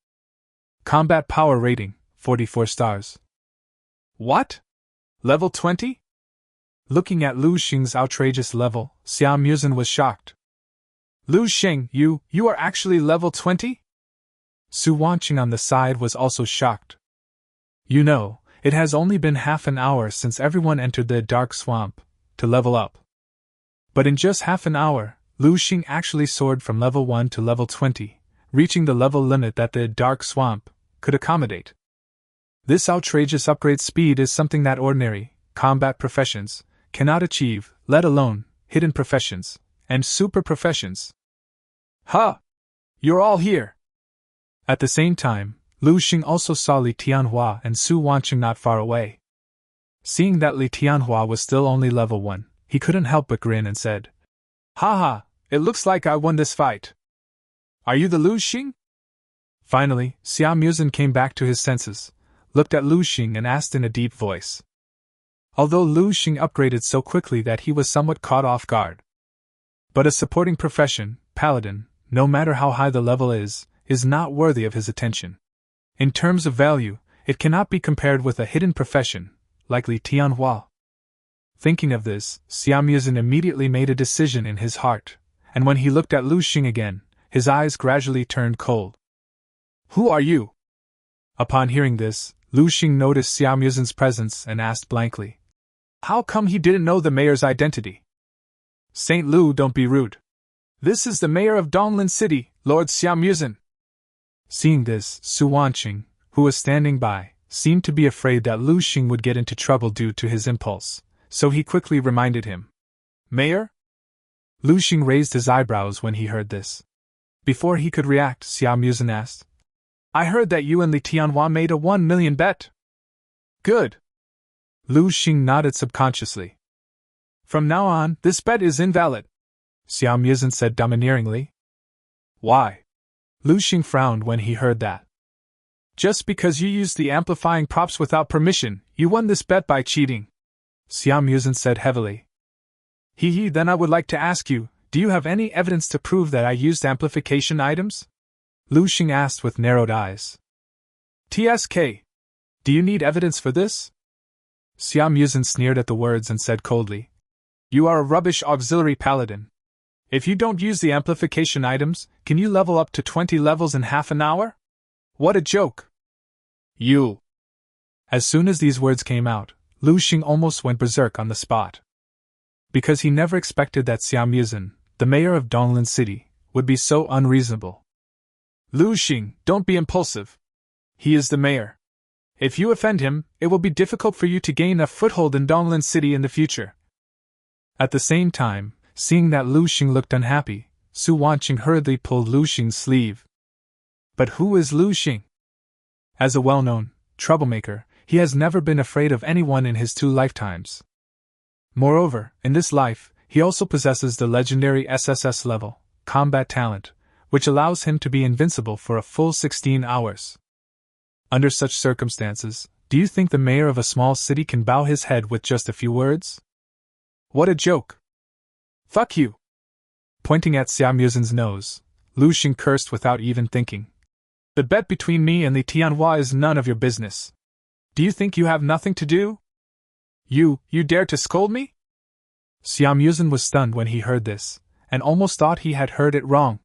Combat power rating, 44 stars. What? Level 20? Looking at Lu Sheng's outrageous level, Xian was shocked. Lu Sheng, you are actually level 20? Su Wanqing on the side was also shocked. You know, It has only been half an hour since everyone entered the dark swamp to level up. But in just half an hour, Lu Sheng actually soared from level 1 to level 20, reaching the level limit that the dark swamp could accommodate. This outrageous upgrade speed is something that ordinary combat professions cannot achieve, let alone hidden professions and super professions. Huh! You're all here! At the same time, Lu Sheng also saw Li Tian Hua and Su Wanqing not far away. Seeing that Li Tian Hua was still only level 1, he couldn't help but grin and said, "Haha, it looks like I won this fight. Are you the Lu Sheng?" Finally, Xian came back to his senses, looked at Lu Sheng and asked in a deep voice. Although Lu Sheng upgraded so quickly that he was somewhat caught off guard. But a supporting profession, Paladin, no matter how high the level is not worthy of his attention. In terms of value, it cannot be compared with a hidden profession, like Li Tian Hua. Thinking of this, Xian immediately made a decision in his heart, and when he looked at Lu Sheng again, his eyes gradually turned cold. "Who are you?" Upon hearing this, Lu Sheng noticed Xian's presence and asked blankly, "How come he didn't know the mayor's identity?" "Saint Lu, don't be rude. This is the mayor of Donglin City, Lord Xian." Seeing this, Su Wanqing, who was standing by, seemed to be afraid that Lu Sheng would get into trouble due to his impulse, so he quickly reminded him. "Mayor?" Lu Sheng raised his eyebrows when he heard this. Before he could react, Xian asked, "I heard that you and Li Tian Hua made a 1 million bet." "Good." Lu Sheng nodded subconsciously. "From now on, this bet is invalid," Xian said domineeringly. "Why?" Lu Sheng frowned when he heard that. "Just because you used the amplifying props without permission, you won this bet by cheating," Xian said heavily. Then I would like to ask you, do you have any evidence to prove that I used amplification items?" Lu Sheng asked with narrowed eyes. "TSK. Do you need evidence for this?" Xian sneered at the words and said coldly, "You are a rubbish auxiliary paladin. If you don't use the amplification items, can you level up to 20 levels in half an hour? What a joke!" "You!" As soon as these words came out, Lu Sheng almost went berserk on the spot. Because he never expected that Xian, the mayor of Donglin City, would be so unreasonable. "Lu Sheng, don't be impulsive. He is the mayor. If you offend him, it will be difficult for you to gain a foothold in Donglin City in the future." At the same time, seeing that Lu Sheng looked unhappy, Su Wanqing hurriedly pulled Lu Sheng's sleeve. But who is Lu Sheng? As a well-known troublemaker, he has never been afraid of anyone in his 2 lifetimes. Moreover, in this life, he also possesses the legendary SSS level, combat talent, which allows him to be invincible for a full 16 hours. Under such circumstances, do you think the mayor of a small city can bow his head with just a few words? What a joke! "Fuck you!" Pointing at Xian's nose, Lu Sheng cursed without even thinking. "The bet between me and Li Tian Hua is none of your business. Do you think you have nothing to do? You dare to scold me?" Xian was stunned when he heard this, and almost thought he had heard it wrong.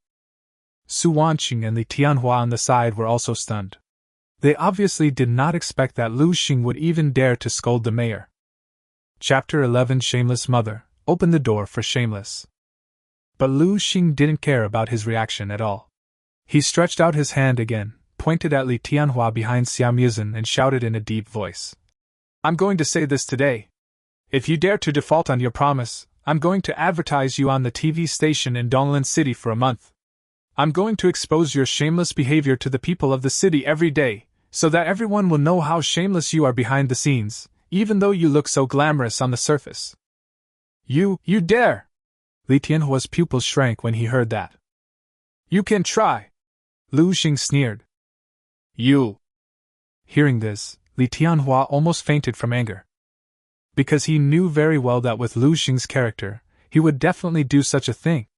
Su Wanqing and Li Tian Hua on the side were also stunned. They obviously did not expect that Lu Sheng would even dare to scold the mayor. Chapter 11 Shameless Mother opened the door for Shameless. But Lu Sheng didn't care about his reaction at all. He stretched out his hand again, pointed at Li Tian Hua behind Xian and shouted in a deep voice. "I'm going to say this today. If you dare to default on your promise, I'm going to advertise you on the TV station in Donglin City for a month. I'm going to expose your shameless behavior to the people of the city every day, so that everyone will know how shameless you are behind the scenes, even though you look so glamorous on the surface." You dare! Li Tian Hua's pupils shrank when he heard that. "You can try!" Lu Sheng sneered. "You!" Hearing this, Li Tian Hua almost fainted from anger. Because he knew very well that with Lu Sheng's character, he would definitely do such a thing.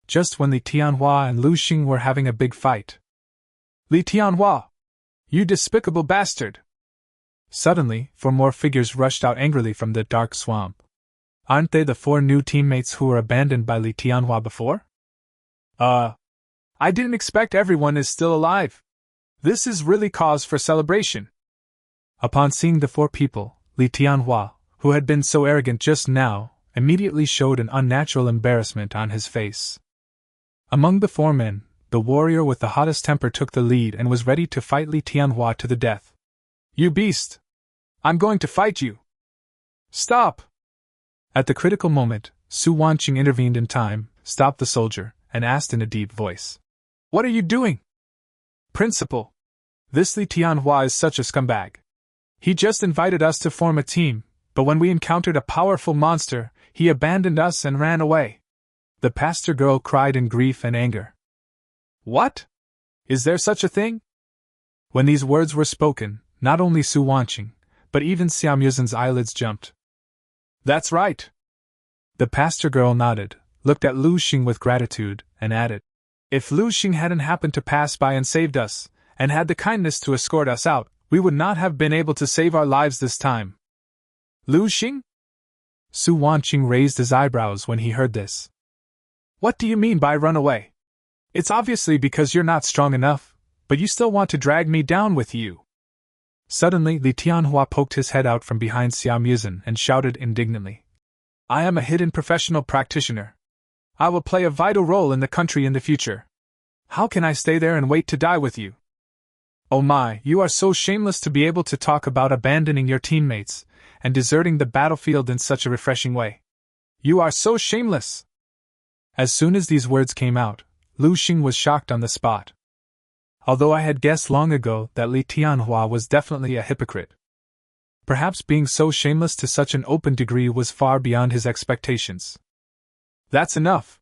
Just when Li Tian Hua and Lu Sheng were having a big fight. "Li Tian Hua! You despicable bastard!" Suddenly, 4 more figures rushed out angrily from the dark swamp. Aren't they the 4 new teammates who were abandoned by Li Tian Hua before? I didn't expect everyone is still alive. This is really cause for celebration." Upon seeing the four people, Li Tian Hua, who had been so arrogant just now, immediately showed an unnatural embarrassment on his face. Among the four men, the warrior with the hottest temper took the lead and was ready to fight Li Tian Hua to the death. "You beast! I'm going to fight you! Stop!" At the critical moment, Su Wanqing intervened in time, stopped the soldier, and asked in a deep voice, "What are you doing?" "Principal, this Li Tian Hua is such a scumbag. He just invited us to form a team, but when we encountered a powerful monster, he abandoned us and ran away." The pastor girl cried in grief and anger. "What? Is there such a thing?" When these words were spoken, not only Su Wanqing, but even Xiao Muzin's eyelids jumped. "That's right." The pastor girl nodded, looked at Lu Sheng with gratitude, and added, "If Lu Sheng hadn't happened to pass by and saved us, and had the kindness to escort us out, we would not have been able to save our lives this time." "Lu Sheng?" Su Wanqing raised his eyebrows when he heard this. "What do you mean by run away? It's obviously because you're not strong enough, but you still want to drag me down with you." Suddenly, Li Tian Hua poked his head out from behind Xiao Muzin and shouted indignantly, "I am a hidden professional practitioner. I will play a vital role in the country in the future. How can I stay there and wait to die with you? Oh my, you are so shameless to be able to talk about abandoning your teammates and deserting the battlefield in such a refreshing way. You are so shameless!" As soon as these words came out, Lu Sheng was shocked on the spot. Although I had guessed long ago that Li Tian Hua was definitely a hypocrite. Perhaps being so shameless to such an open degree was far beyond his expectations. "That's enough!"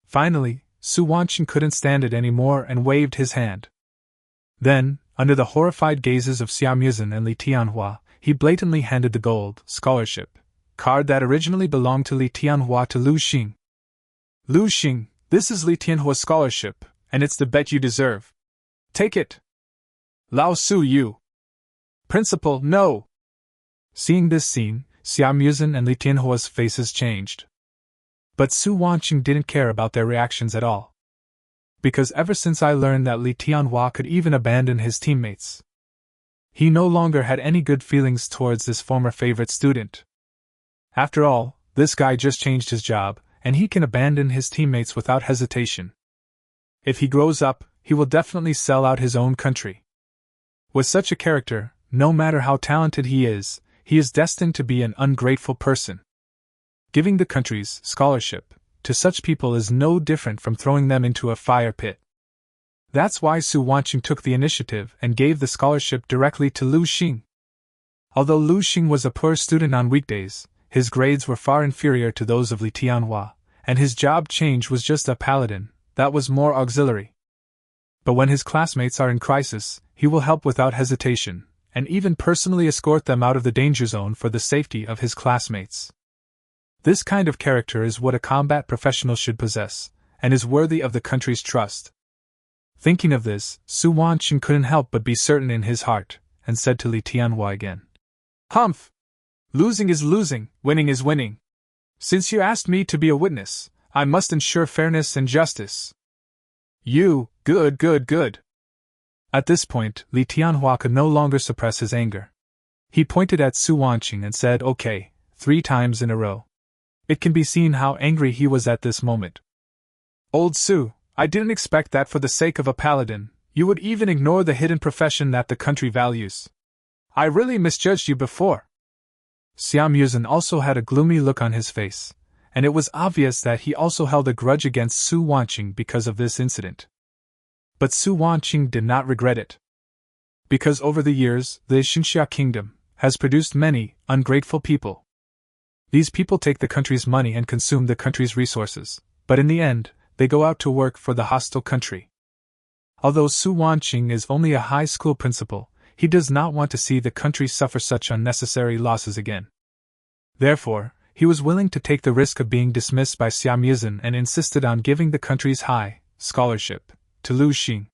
Finally, Su Wanqing couldn't stand it anymore and waved his hand. Then, under the horrified gazes of Xiao Muzin and Li Tian Hua, he blatantly handed the gold scholarship card that originally belonged to Li Tian Hua to Lu Sheng. "Lu Sheng, this is Li Tian Hua's scholarship, and it's the bet you deserve. Take it." "Lao Su, you!" "Principal, no!" Seeing this scene, Xiao Muzin and Li Tian Hua's faces changed. But Su Wanqing didn't care about their reactions at all. Because ever since I learned that Li Tian Hua could even abandon his teammates, he no longer had any good feelings towards this former favorite student. After all, this guy just changed his job, and he can abandon his teammates without hesitation. If he grows up, he will definitely sell out his own country. With such a character, no matter how talented he is destined to be an ungrateful person. Giving the country's scholarship to such people is no different from throwing them into a fire pit. That's why Su Wanqing took the initiative and gave the scholarship directly to Lu Sheng. Although Lu Sheng was a poor student on weekdays, his grades were far inferior to those of Li Tian Hua, and his job change was just a paladin, that was more auxiliary. But when his classmates are in crisis, he will help without hesitation, and even personally escort them out of the danger zone for the safety of his classmates. This kind of character is what a combat professional should possess, and is worthy of the country's trust. Thinking of this, Su Wanqing couldn't help but be certain in his heart, and said to Li Tian Hua again, "Humph! Losing is losing, winning is winning. Since you asked me to be a witness, I must ensure fairness and justice." "You, good. At this point, Li Tian Hua could no longer suppress his anger. He pointed at Su Wanqing and said "okay" 3 times in a row. It can be seen how angry he was at this moment. "Old Su, I didn't expect that for the sake of a paladin, you would even ignore the hidden profession that the country values. I really misjudged you before." Xiao Muzin also had a gloomy look on his face, and it was obvious that he also held a grudge against Su Wanqing because of this incident. But Su Wanqing did not regret it. Because over the years, the Xinxia kingdom has produced many ungrateful people. These people take the country's money and consume the country's resources, but in the end, they go out to work for the hostile country. Although Su Wanqing is only a high school principal, he does not want to see the country suffer such unnecessary losses again. Therefore, he was willing to take the risk of being dismissed by Xiao Muzin and insisted on giving the country's high scholarship to Lu Sheng.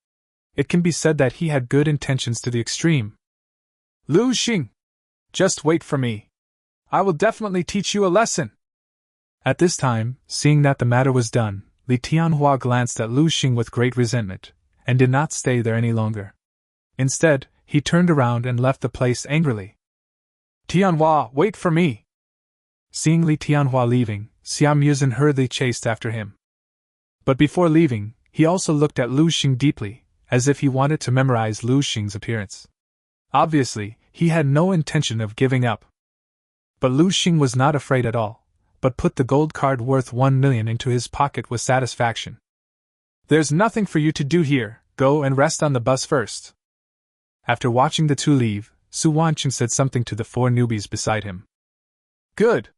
It can be said that he had good intentions to the extreme. "Lu Sheng! Just wait for me. I will definitely teach you a lesson." At this time, seeing that the matter was done, Li Tian Hua glanced at Lu Sheng with great resentment, and did not stay there any longer. Instead, he turned around and left the place angrily. Tian Hua, wait for me! Seeing Li Tian Hua leaving, Xian hurriedly chased after him. But before leaving, he also looked at Lu Sheng deeply, as if he wanted to memorize Lu Sheng's appearance. Obviously, he had no intention of giving up. But Lu Sheng was not afraid at all, but put the gold card worth 1 million into his pocket with satisfaction. There's nothing for you to do here, go and rest on the bus first. After watching the two leave, Su Wanqing said something to the 4 newbies beside him. Good.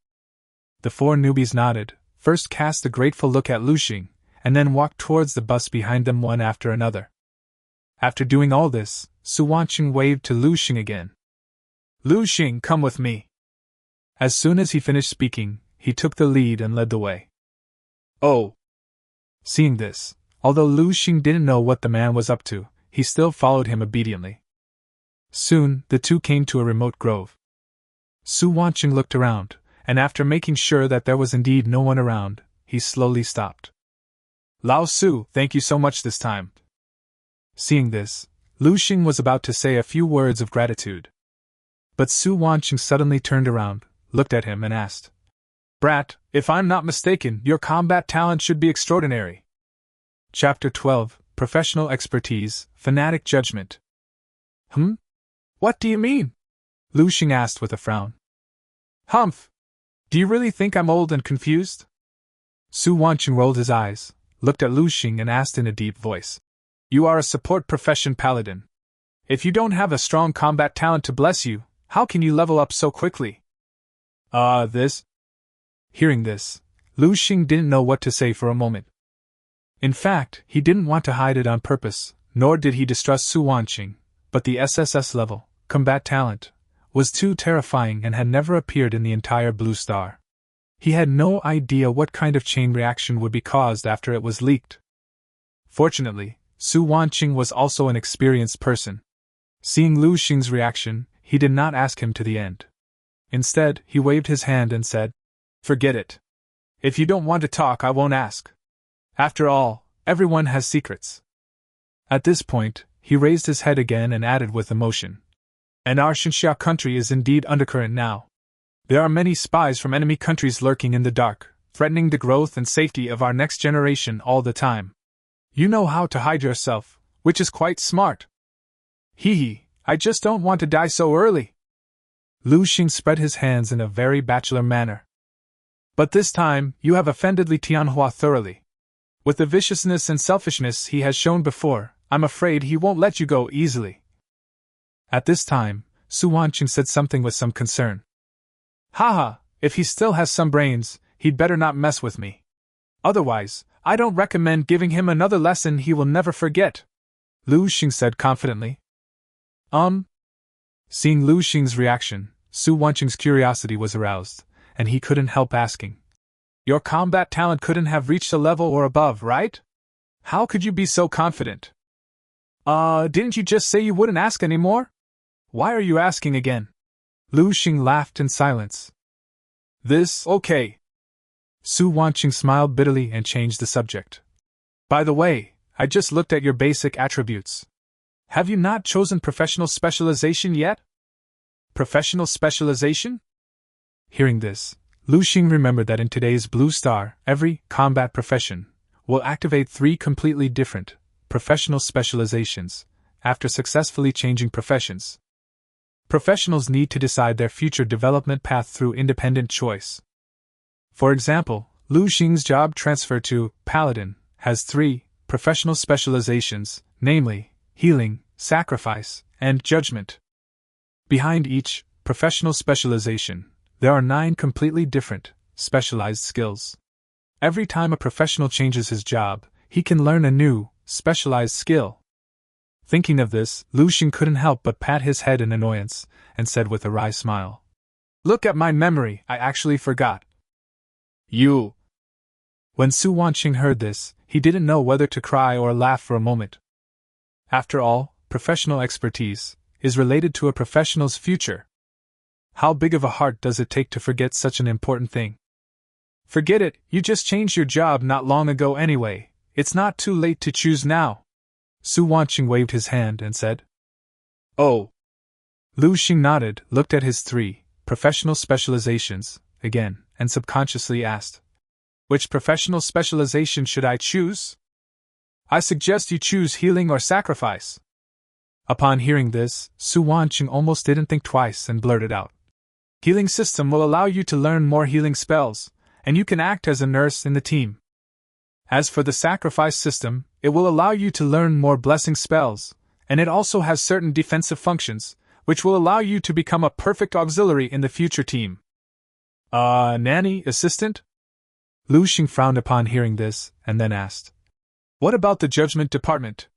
The 4 newbies nodded, first cast a grateful look at Lu Sheng, and then walked towards the bus behind them one after another. After doing all this, Su Wanqing waved to Lu Sheng again. Lu Sheng, come with me. As soon as he finished speaking, he took the lead and led the way. Oh! Seeing this, although Lu Sheng didn't know what the man was up to, he still followed him obediently. Soon, the two came to a remote grove. Su Wanqing looked around, and after making sure that there was indeed no one around, he slowly stopped. Lao Su, thank you so much this time. Seeing this, Lu Sheng was about to say a few words of gratitude. But Su Wanqing suddenly turned around, looked at him and asked, Brat, if I'm not mistaken, your combat talent should be extraordinary. Chapter 12, Professional Expertise, Fanatic Judgment. What do you mean? Lu Sheng asked with a frown. Humph! Do you really think I'm old and confused? Su Wanqing rolled his eyes, looked at Lu Sheng and asked in a deep voice. You are a support profession paladin. If you don't have a strong combat talent to bless you, how can you level up so quickly? This? Hearing this, Lu Sheng didn't know what to say for a moment. In fact, he didn't want to hide it on purpose, nor did he distrust Su Wanqing, but the SSS level, combat talent, was too terrifying and had never appeared in the entire Blue Star. He had no idea what kind of chain reaction would be caused after it was leaked. Fortunately, Su Wanqing was also an experienced person. Seeing Lu Sheng's reaction, he did not ask him to the end. Instead, he waved his hand and said, Forget it. If you don't want to talk, I won't ask. After all, everyone has secrets. At this point, he raised his head again and added with emotion. And our Xinxia country is indeed undercurrent now. There are many spies from enemy countries lurking in the dark, threatening the growth and safety of our next generation all the time. You know how to hide yourself, which is quite smart. Hee, I just don't want to die so early. Lu Sheng spread his hands in a very bachelor manner. But this time, you have offended Li Tian Hua thoroughly. With the viciousness and selfishness he has shown before, I'm afraid he won't let you go easily. At this time, Su Wanqing said something with some concern. Haha, if he still has some brains, he'd better not mess with me. Otherwise, I don't recommend giving him another lesson he will never forget, Lu Sheng said confidently. Seeing Lu Sheng's reaction, Su Wanqing's curiosity was aroused, and he couldn't help asking. Your combat talent couldn't have reached a level or above, right? How could you be so confident? Didn't you just say you wouldn't ask anymore? Why are you asking again? Lu Sheng laughed in silence. Okay. Su Wanqing smiled bitterly and changed the subject. By the way, I just looked at your basic attributes. Have you not chosen professional specialization yet? Professional specialization? Hearing this, Lu Sheng remembered that in today's Blue Star, every combat profession will activate 3 completely different professional specializations after successfully changing professions. Professionals need to decide their future development path through independent choice. For example, Lu Sheng's job transfer to Paladin has 3 professional specializations, namely healing, sacrifice, and judgment. Behind each professional specialization, there are 9 completely different, specialized skills. Every time a professional changes his job, he can learn a new, specialized skill. Thinking of this, Lu Sheng couldn't help but pat his head in annoyance, and said with a wry smile, Look at my memory, I actually forgot. You! When Su Wanqing heard this, he didn't know whether to cry or laugh for a moment. After all, professional expertise is related to a professional's future. How big of a heart does it take to forget such an important thing? Forget it, you just changed your job not long ago anyway, it's not too late to choose now. Su Wanqing waved his hand and said, Oh. Lu Sheng nodded, looked at his 3 professional specializations again, and subconsciously asked, "Which professional specialization should I choose?" "I suggest you choose healing or sacrifice." Upon hearing this, Su Wanqing almost didn't think twice and blurted out, "Healing system will allow you to learn more healing spells, and you can act as a nurse in the team. As for the sacrifice system, it will allow you to learn more blessing spells, and it also has certain defensive functions, which will allow you to become a perfect auxiliary in the future team." Nanny, assistant? Lu Sheng frowned upon hearing this, and then asked, "What about the judgment department?"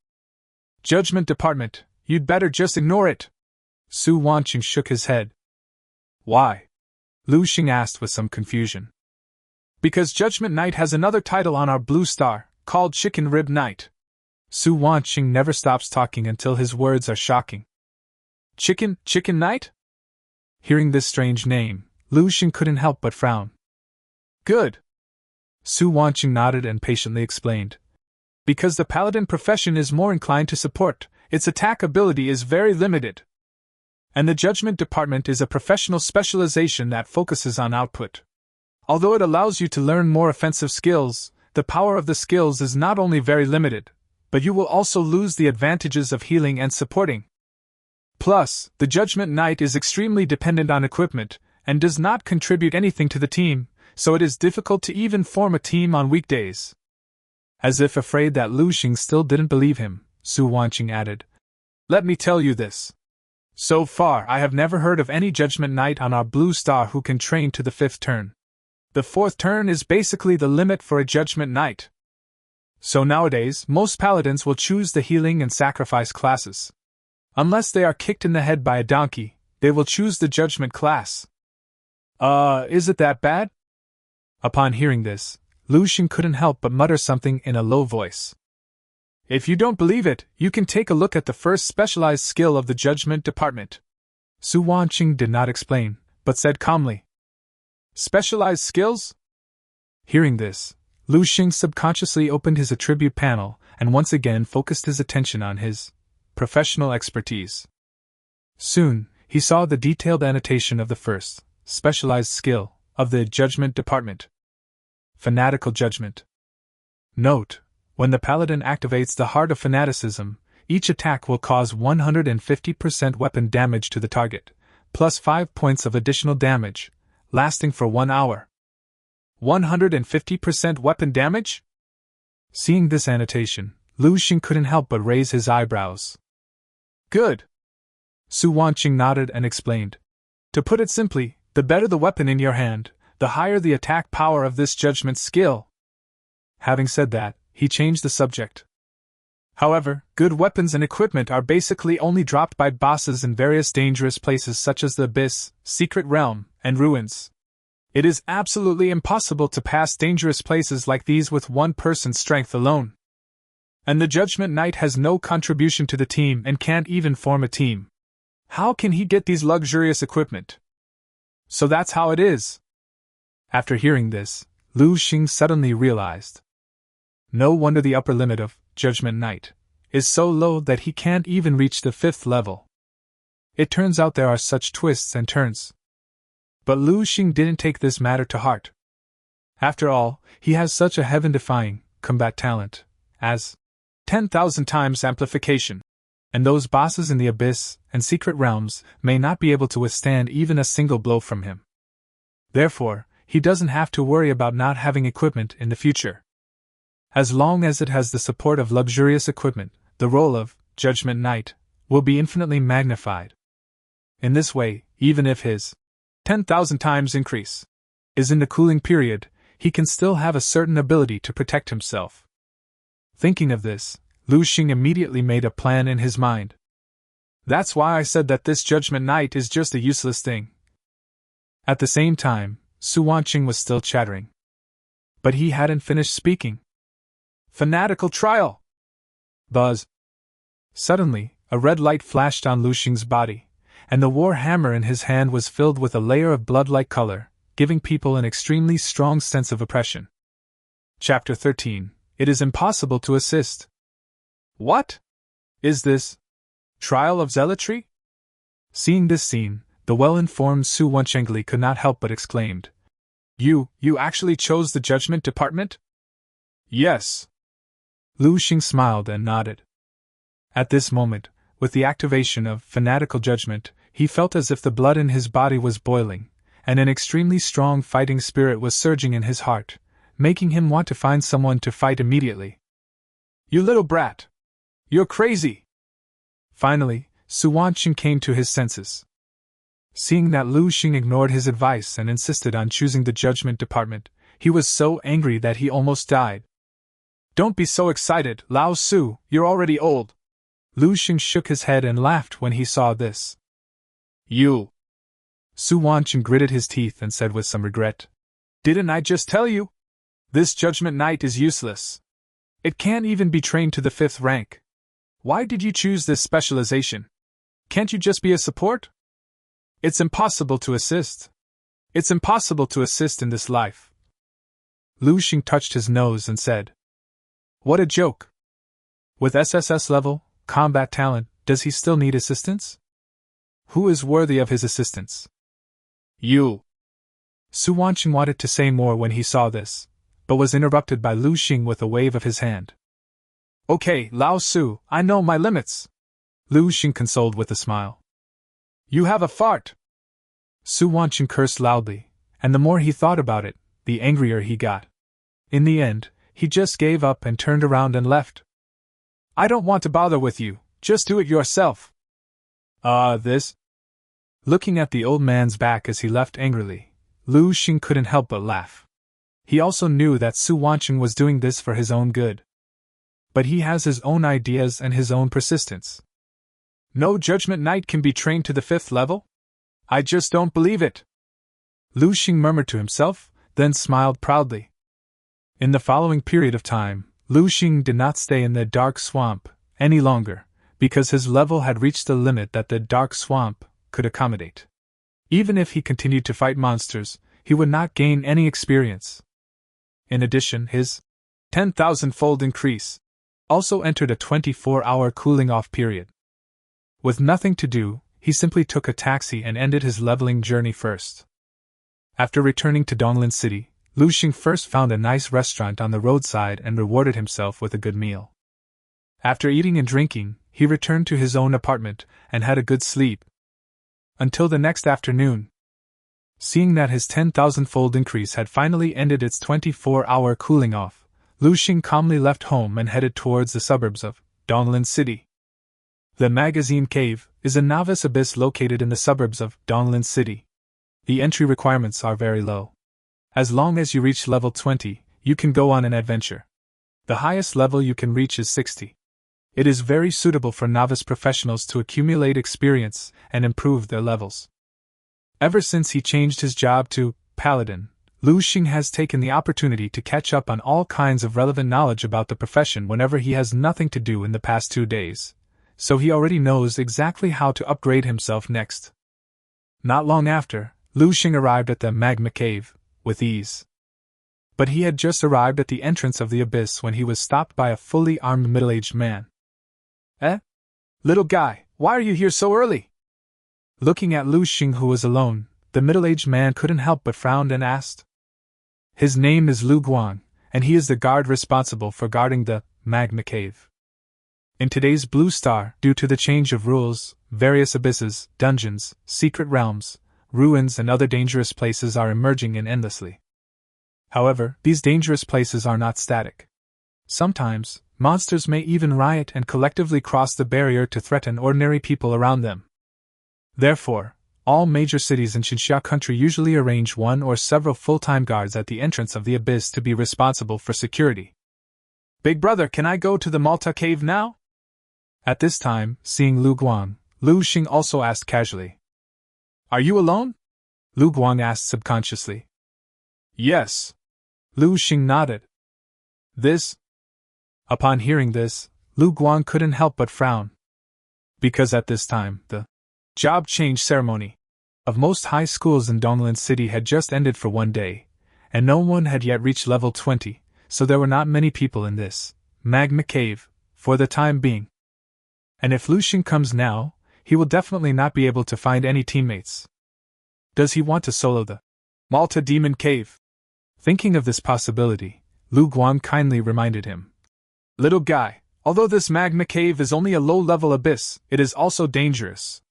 "Judgment department, you'd better just ignore it." Su Wanqing shook his head. "Why?" Lu Sheng asked with some confusion. "Because Judgment Knight has another title on our blue star, called Chicken Rib Knight." Su Wanqing never stops talking until his words are shocking. Chicken Knight? Hearing this strange name, Lu Sheng couldn't help but frown. "Good." Su Wanqing nodded and patiently explained. "Because the Paladin profession is more inclined to support, its attack ability is very limited. And the Judgment Department is a professional specialization that focuses on output. Although it allows you to learn more offensive skills, the power of the skills is not only very limited, but you will also lose the advantages of healing and supporting. Plus, the Judgment Knight is extremely dependent on equipment, and does not contribute anything to the team, so it is difficult to even form a team on weekdays." As if afraid that Lu Sheng still didn't believe him, Su Wanqing added, "Let me tell you this. So far I have never heard of any Judgment Knight on our blue star who can train to the 5th turn. The 4th turn is basically the limit for a Judgment Knight. So nowadays, most paladins will choose the healing and sacrifice classes. Unless they are kicked in the head by a donkey, they will choose the judgment class." Is it that bad?" Upon hearing this, Lu Sheng couldn't help but mutter something in a low voice. "If you don't believe it, you can take a look at the first specialized skill of the Judgment Department." Su Wanqing did not explain, but said calmly, "Specialized skills?" Hearing this, Lu Sheng subconsciously opened his attribute panel and once again focused his attention on his professional expertise. Soon, he saw the detailed annotation of the first specialized skill of the Judgment Department. Fanatical Judgment. Note: when the Paladin activates the Heart of Fanaticism, each attack will cause 150% weapon damage to the target, plus 5 points of additional damage, lasting for 1 hour. 150% weapon damage? Seeing this annotation, Lu Sheng couldn't help but raise his eyebrows. "Good." Su Wanqing nodded and explained. "To put it simply, the better the weapon in your hand, the higher the attack power of this judgment skill." Having said that, he changed the subject. "However, good weapons and equipment are basically only dropped by bosses in various dangerous places such as the Abyss, Secret Realm, and Ruins. It is absolutely impossible to pass dangerous places like these with one person's strength alone. And the Judgment Knight has no contribution to the team and can't even form a team. How can he get these luxurious equipment? So that's how it is." After hearing this, Lu Sheng suddenly realized. No wonder the upper limit of Judgment Knight is so low that he can't even reach the 5th level. It turns out there are such twists and turns. But Lu Sheng didn't take this matter to heart. After all, he has such a heaven-defying combat talent as 10,000 times amplification, and those bosses in the Abyss and Secret Realms may not be able to withstand even a single blow from him. Therefore, he doesn't have to worry about not having equipment in the future. As long as it has the support of luxurious equipment, the role of Judgment Knight will be infinitely magnified. In this way, even if his 10,000 times increase is in the cooling period, he can still have a certain ability to protect himself. Thinking of this, Lu Sheng immediately made a plan in his mind. "That's why I said that this Judgment Knight is just a useless thing." At the same time, Su Wanqing was still chattering. But he hadn't finished speaking. "Fanatical trial!" Buzz! Suddenly, a red light flashed on Lu Sheng's body, and the war hammer in his hand was filled with a layer of blood-like color, giving people an extremely strong sense of oppression. Chapter 13. It is impossible to assist. What? Is this trial of zealotry? Seeing this scene, the well-informed Su Wenchengli could not help but exclaimed, You actually chose the judgment department? Yes. Lu Sheng smiled and nodded. At this moment, with the activation of fanatical judgment, he felt as if the blood in his body was boiling, and an extremely strong fighting spirit was surging in his heart, making him want to find someone to fight immediately. You little brat! You're crazy! Finally, Su Wencheng came to his senses. Seeing that Lu Sheng ignored his advice and insisted on choosing the judgment department, he was so angry that he almost died. Don't be so excited, Lao Su, you're already old. Lu Sheng shook his head and laughed when he saw this. You! Su Wencheng gritted his teeth and said with some regret. Didn't I just tell you? This judgment knight is useless. It can't even be trained to the 5th rank. Why did you choose this specialization? Can't you just be a support? It's impossible to assist. It's impossible to assist in this life. Lu Sheng touched his nose and said, What a joke! With SSS level, combat talent, does he still need assistance? Who is worthy of his assistance? You! Su Wencheng wanted to say more when he saw this, but was interrupted by Lu Sheng with a wave of his hand. Okay, Lao Su, I know my limits. Lu Sheng consoled with a smile. You have a fart! Su Wencheng cursed loudly, and the more he thought about it, the angrier he got. In the end, he just gave up and turned around and left. I don't want to bother with you, just do it yourself. This? Looking at the old man's back as he left angrily, Lu Sheng couldn't help but laugh. He also knew that Su Wencheng was doing this for his own good. But he has his own ideas and his own persistence. No judgment knight can be trained to the 5th level? I just don't believe it. Lu Sheng murmured to himself, then smiled proudly. In the following period of time, Lu Sheng did not stay in the dark swamp any longer, because his level had reached the limit that the dark swamp could accommodate. Even if he continued to fight monsters, he would not gain any experience. In addition, his 10,000-fold increase also entered a 24-hour cooling-off period. With nothing to do, he simply took a taxi and ended his leveling journey first. After returning to Donglin City, Lu Sheng first found a nice restaurant on the roadside and rewarded himself with a good meal. After eating and drinking, he returned to his own apartment and had a good sleep. Until the next afternoon. Seeing that his 10,000-fold increase had finally ended its 24-hour cooling off, Lu Sheng calmly left home and headed towards the suburbs of Donglin City. The Magma Cave is a novice abyss located in the suburbs of Donglin City. The entry requirements are very low. As long as you reach level 20, you can go on an adventure. The highest level you can reach is 60. It is very suitable for novice professionals to accumulate experience and improve their levels. Ever since he changed his job to Paladin, Lu Sheng has taken the opportunity to catch up on all kinds of relevant knowledge about the profession whenever he has nothing to do in the past 2 days, so he already knows exactly how to upgrade himself next. Not long after, Lu Sheng arrived at the Magma Cave, with ease. But he had just arrived at the entrance of the abyss when he was stopped by a fully armed middle-aged man. Little guy, why are you here so early? Looking at Lu Sheng, who was alone, the middle-aged man couldn't help but frown and asked. His name is Lu Guang, and he is the guard responsible for guarding the Magma Cave. In today's Blue Star, due to the change of rules, various abysses, dungeons, secret realms, ruins and other dangerous places are emerging endlessly. However, these dangerous places are not static. Sometimes, monsters may even riot and collectively cross the barrier to threaten ordinary people around them. Therefore, all major cities in Xinxia country usually arrange one or several full-time guards at the entrance of the abyss to be responsible for security. Big brother, can I go to the Magma Cave now? At this time, seeing Lu Guang, Lu Sheng also asked casually. Are you alone? Lu Guang asked subconsciously. Yes. Lu Sheng nodded. This? Upon hearing this, Lu Guang couldn't help but frown. Because at this time, the job change ceremony of most high schools in Donglin City had just ended for 1 day, and no one had yet reached level 20, so there were not many people in this Magma Cave, for the time being. And if Lu Sheng comes now, he will definitely not be able to find any teammates. Does he want to solo the Malta Demon Cave? Thinking of this possibility, Lu Guang kindly reminded him. Little guy, although this Magma Cave is only a low-level abyss, it is also dangerous.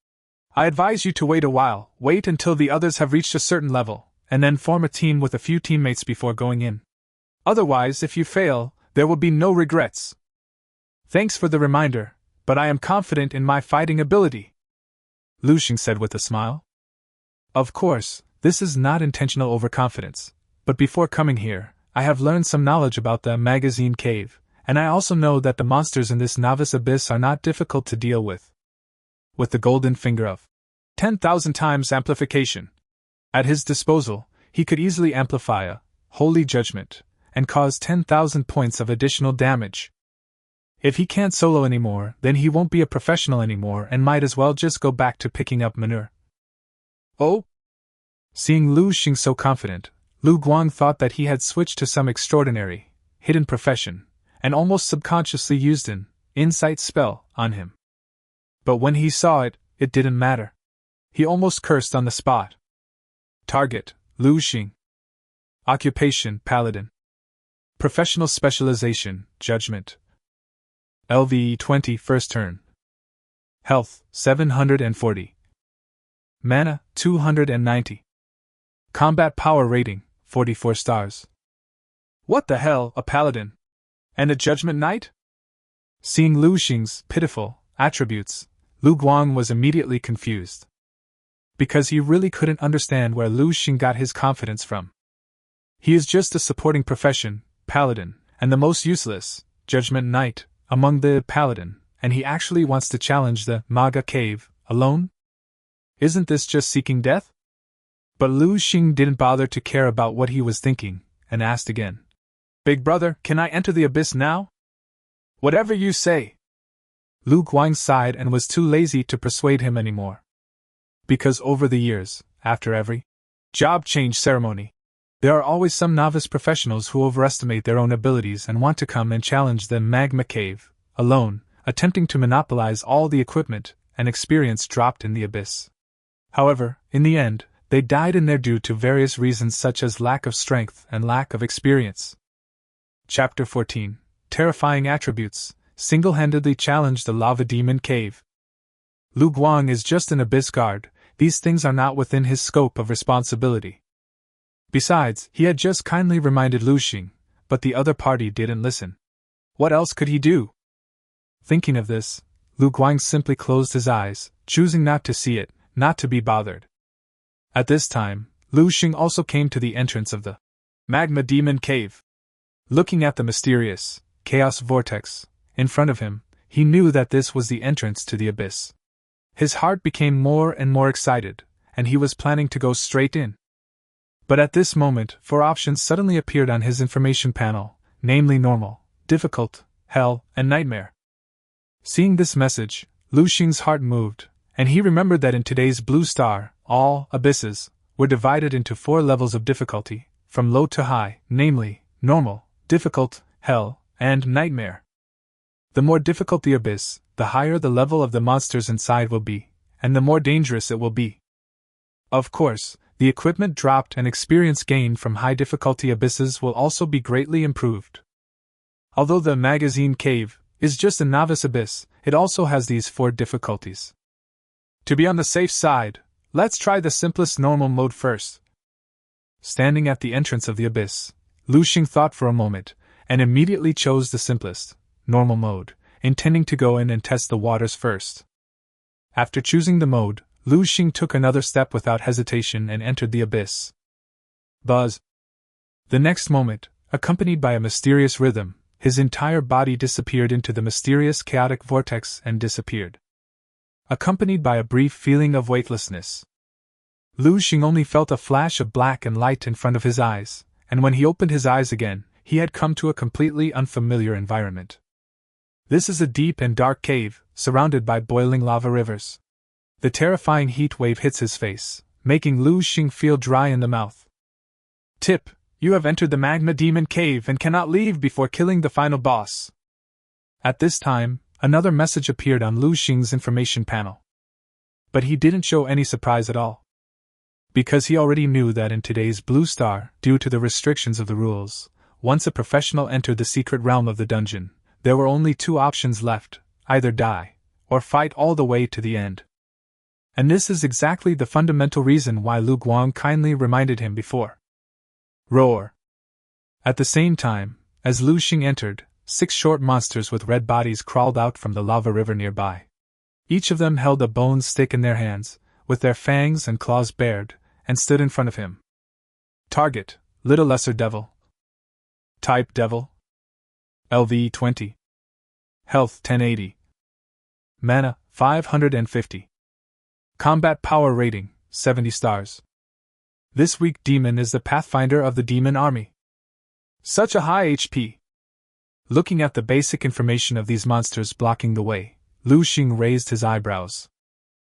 I advise you to wait a while, wait until the others have reached a certain level, and then form a team with a few teammates before going in. Otherwise, if you fail, there will be no regrets. Thanks for the reminder, but I am confident in my fighting ability, Lu Sheng said with a smile. Of course, this is not intentional overconfidence, but before coming here, I have learned some knowledge about the Magazine Cave, and I also know that the monsters in this novice abyss are not difficult to deal with. With the golden finger of 10,000 times amplification at his disposal, he could easily amplify a holy judgment and cause 10,000 points of additional damage. If he can't solo anymore, then he won't be a professional anymore and might as well just go back to picking up manure. Oh? Seeing Lu Sheng so confident, Lu Guang thought that he had switched to some extraordinary, hidden profession, and almost subconsciously used an insight spell on him. But when he saw it, it didn't matter. He almost cursed on the spot. Target, Lu Sheng. Occupation, Paladin. Professional specialization, Judgment. LVE 20 first turn. Health, 740. Mana, 290. Combat power rating, 44 stars. What the hell, a Paladin? And a Judgment Knight? Seeing Lu Sheng's pitiful attributes, Lu Guang was immediately confused. Because he really couldn't understand where Lu Sheng got his confidence from. He is just a supporting profession, Paladin, and the most useless, Judgment Knight, among the Paladin, and he actually wants to challenge the Magma Cave, alone? Isn't this just seeking death? But Lu Sheng didn't bother to care about what he was thinking, and asked again. Big brother, can I enter the abyss now? Whatever you say. Lu Guang sighed and was too lazy to persuade him anymore. Because over the years, after every job change ceremony, there are always some novice professionals who overestimate their own abilities and want to come and challenge the Magma Cave, alone, attempting to monopolize all the equipment and experience dropped in the abyss. However, in the end, they died in there due to various reasons such as lack of strength and lack of experience. Chapter 14. Terrifying Attributes, single-handedly challenge the Lava Demon Cave. Lu Guang is just an abyss guard, these things are not within his scope of responsibility. Besides, he had just kindly reminded Lu Sheng, but the other party didn't listen. What else could he do? Thinking of this, Lu Guang simply closed his eyes, choosing not to see it, not to be bothered. At this time, Lu Sheng also came to the entrance of the Magma Demon Cave. Looking at the mysterious chaos vortex in front of him, he knew that this was the entrance to the abyss. His heart became more and more excited, and he was planning to go straight in. But at this moment, 4 options suddenly appeared on his information panel, namely normal, difficult, hell, and nightmare. Seeing this message, Lu Sheng's heart moved, and he remembered that in today's Blue Star, all abysses were divided into 4 levels of difficulty, from low to high, namely, normal, difficult, hell, and nightmare. The more difficult the abyss, the higher the level of the monsters inside will be, and the more dangerous it will be. Of course, the equipment dropped and experience gained from high difficulty abysses will also be greatly improved. Although the Magazine Cave is just a novice abyss, it also has these 4 difficulties. To be on the safe side, let's try the simplest normal mode first. Standing at the entrance of the abyss, Lu Sheng thought for a moment, and immediately chose the simplest, normal mode, intending to go in and test the waters first. After choosing the mode, Lu Sheng took another step without hesitation and entered the abyss. Buzz! The next moment, accompanied by a mysterious rhythm, his entire body disappeared into the mysterious chaotic vortex and disappeared. Accompanied by a brief feeling of weightlessness. Lu Sheng only felt a flash of black and light in front of his eyes, and when he opened his eyes again, he had come to a completely unfamiliar environment. This is a deep and dark cave, surrounded by boiling lava rivers. The terrifying heat wave hits his face, making Lu Sheng feel dry in the mouth. Tip: you have entered the Magma Demon Cave and cannot leave before killing the final boss. At this time, another message appeared on Lu Sheng's information panel. But he didn't show any surprise at all. Because he already knew that in today's Blue Star, due to the restrictions of the rules, once a professional entered the secret realm of the dungeon, there were only two options left: either die, or fight all the way to the end. And this is exactly the fundamental reason why Lu Guang kindly reminded him before. Roar! At the same time, as Lu Sheng entered, 6 short monsters with red bodies crawled out from the lava river nearby. Each of them held a bone stick in their hands, with their fangs and claws bared, and stood in front of him. Target: Little Lesser Devil. Type: Devil. LV 20. Health 1080. Mana 550. Combat Power Rating 70 stars. This weak demon is the pathfinder of the demon army. Such a high HP. Looking at the basic information of these monsters blocking the way, Lu Sheng raised his eyebrows.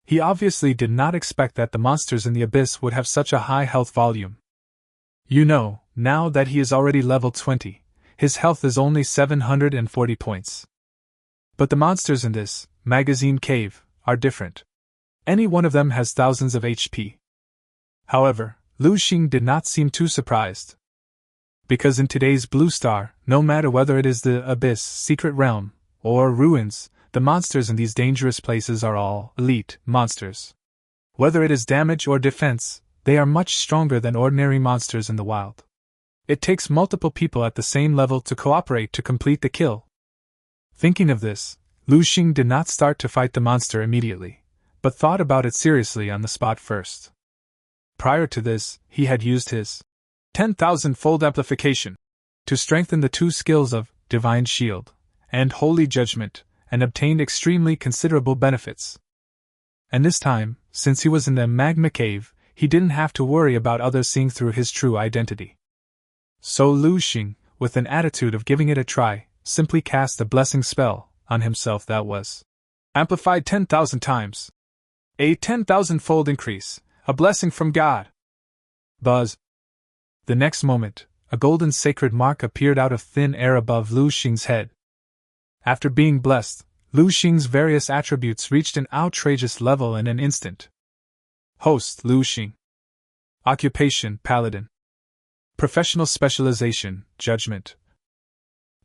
He obviously did not expect that the monsters in the abyss would have such a high health volume. You know, now that he is already level 20, his health is only 740 points. But the monsters in this Magma Cave are different. Any one of them has thousands of HP. However, Lu Sheng did not seem too surprised. Because in today's Blue Star, no matter whether it is the Abyss, Secret Realm, or Ruins, the monsters in these dangerous places are all elite monsters. Whether it is damage or defense, they are much stronger than ordinary monsters in the wild. It takes multiple people at the same level to cooperate to complete the kill. Thinking of this, Lu Sheng did not start to fight the monster immediately, but thought about it seriously on the spot first. Prior to this, he had used his 10,000-fold amplification to strengthen the 2 skills of Divine Shield and Holy Judgment, and obtained extremely considerable benefits. And this time, since he was in the Magma Cave, he didn't have to worry about others seeing through his true identity. So Lu Sheng, with an attitude of giving it a try, simply cast a blessing spell on himself that was amplified 10,000 times. A 10,000-fold increase, a blessing from God. Buzz. The next moment, a golden sacred mark appeared out of thin air above Lu Sheng's head. After being blessed, Lu Sheng's various attributes reached an outrageous level in an instant. Host: Lu Sheng. Occupation: Paladin. Professional specialization: Judgment.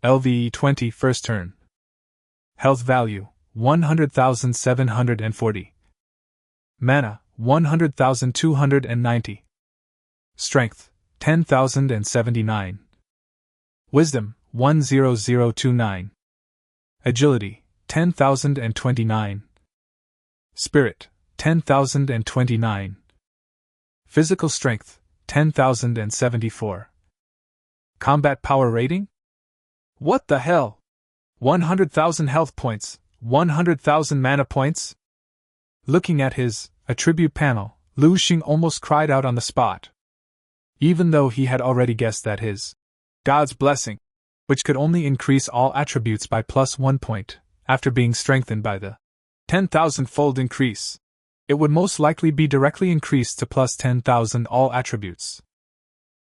LV 20 first turn. Health value: 100,740. Mana: 100,290. Strength: 10,079. Wisdom: 10029. Agility: 10,029. Spirit: 10,029. Physical strength: 10,074. Combat power rating? What the hell? 100,000 health points, 100,000 mana points? Looking at his attribute panel, Lu Sheng almost cried out on the spot. Even though he had already guessed that his God's Blessing, which could only increase all attributes by +1 point, after being strengthened by the 10,000-fold increase, it would most likely be directly increased to +10,000 all attributes.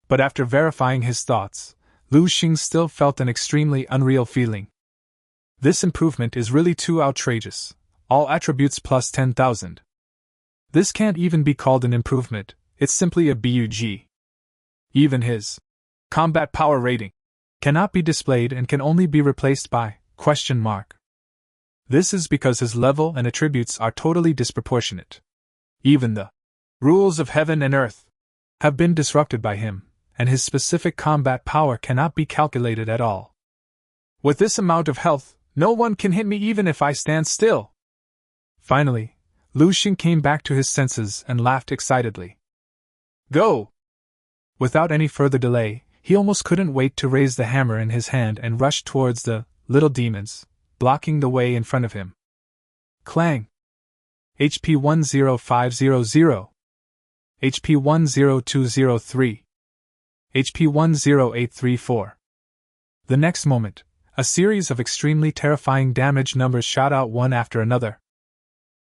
But after verifying his thoughts, Lu Sheng still felt an extremely unreal feeling. This improvement is really too outrageous. All attributes +10,000. This can't even be called an improvement, it's simply a bug. Even his combat power rating cannot be displayed and can only be replaced by ? This is because his level and attributes are totally disproportionate. Even the rules of heaven and earth have been disrupted by him, and his specific combat power cannot be calculated at all. With this amount of health, no one can hit me even if I stand still. Finally, Lu Sheng came back to his senses and laughed excitedly. Go! Without any further delay, he almost couldn't wait to raise the hammer in his hand and rush towards the little demons, blocking the way in front of him. Clang! HP 10500. HP 10203. HP 10834. The next moment, a series of extremely terrifying damage numbers shot out one after another.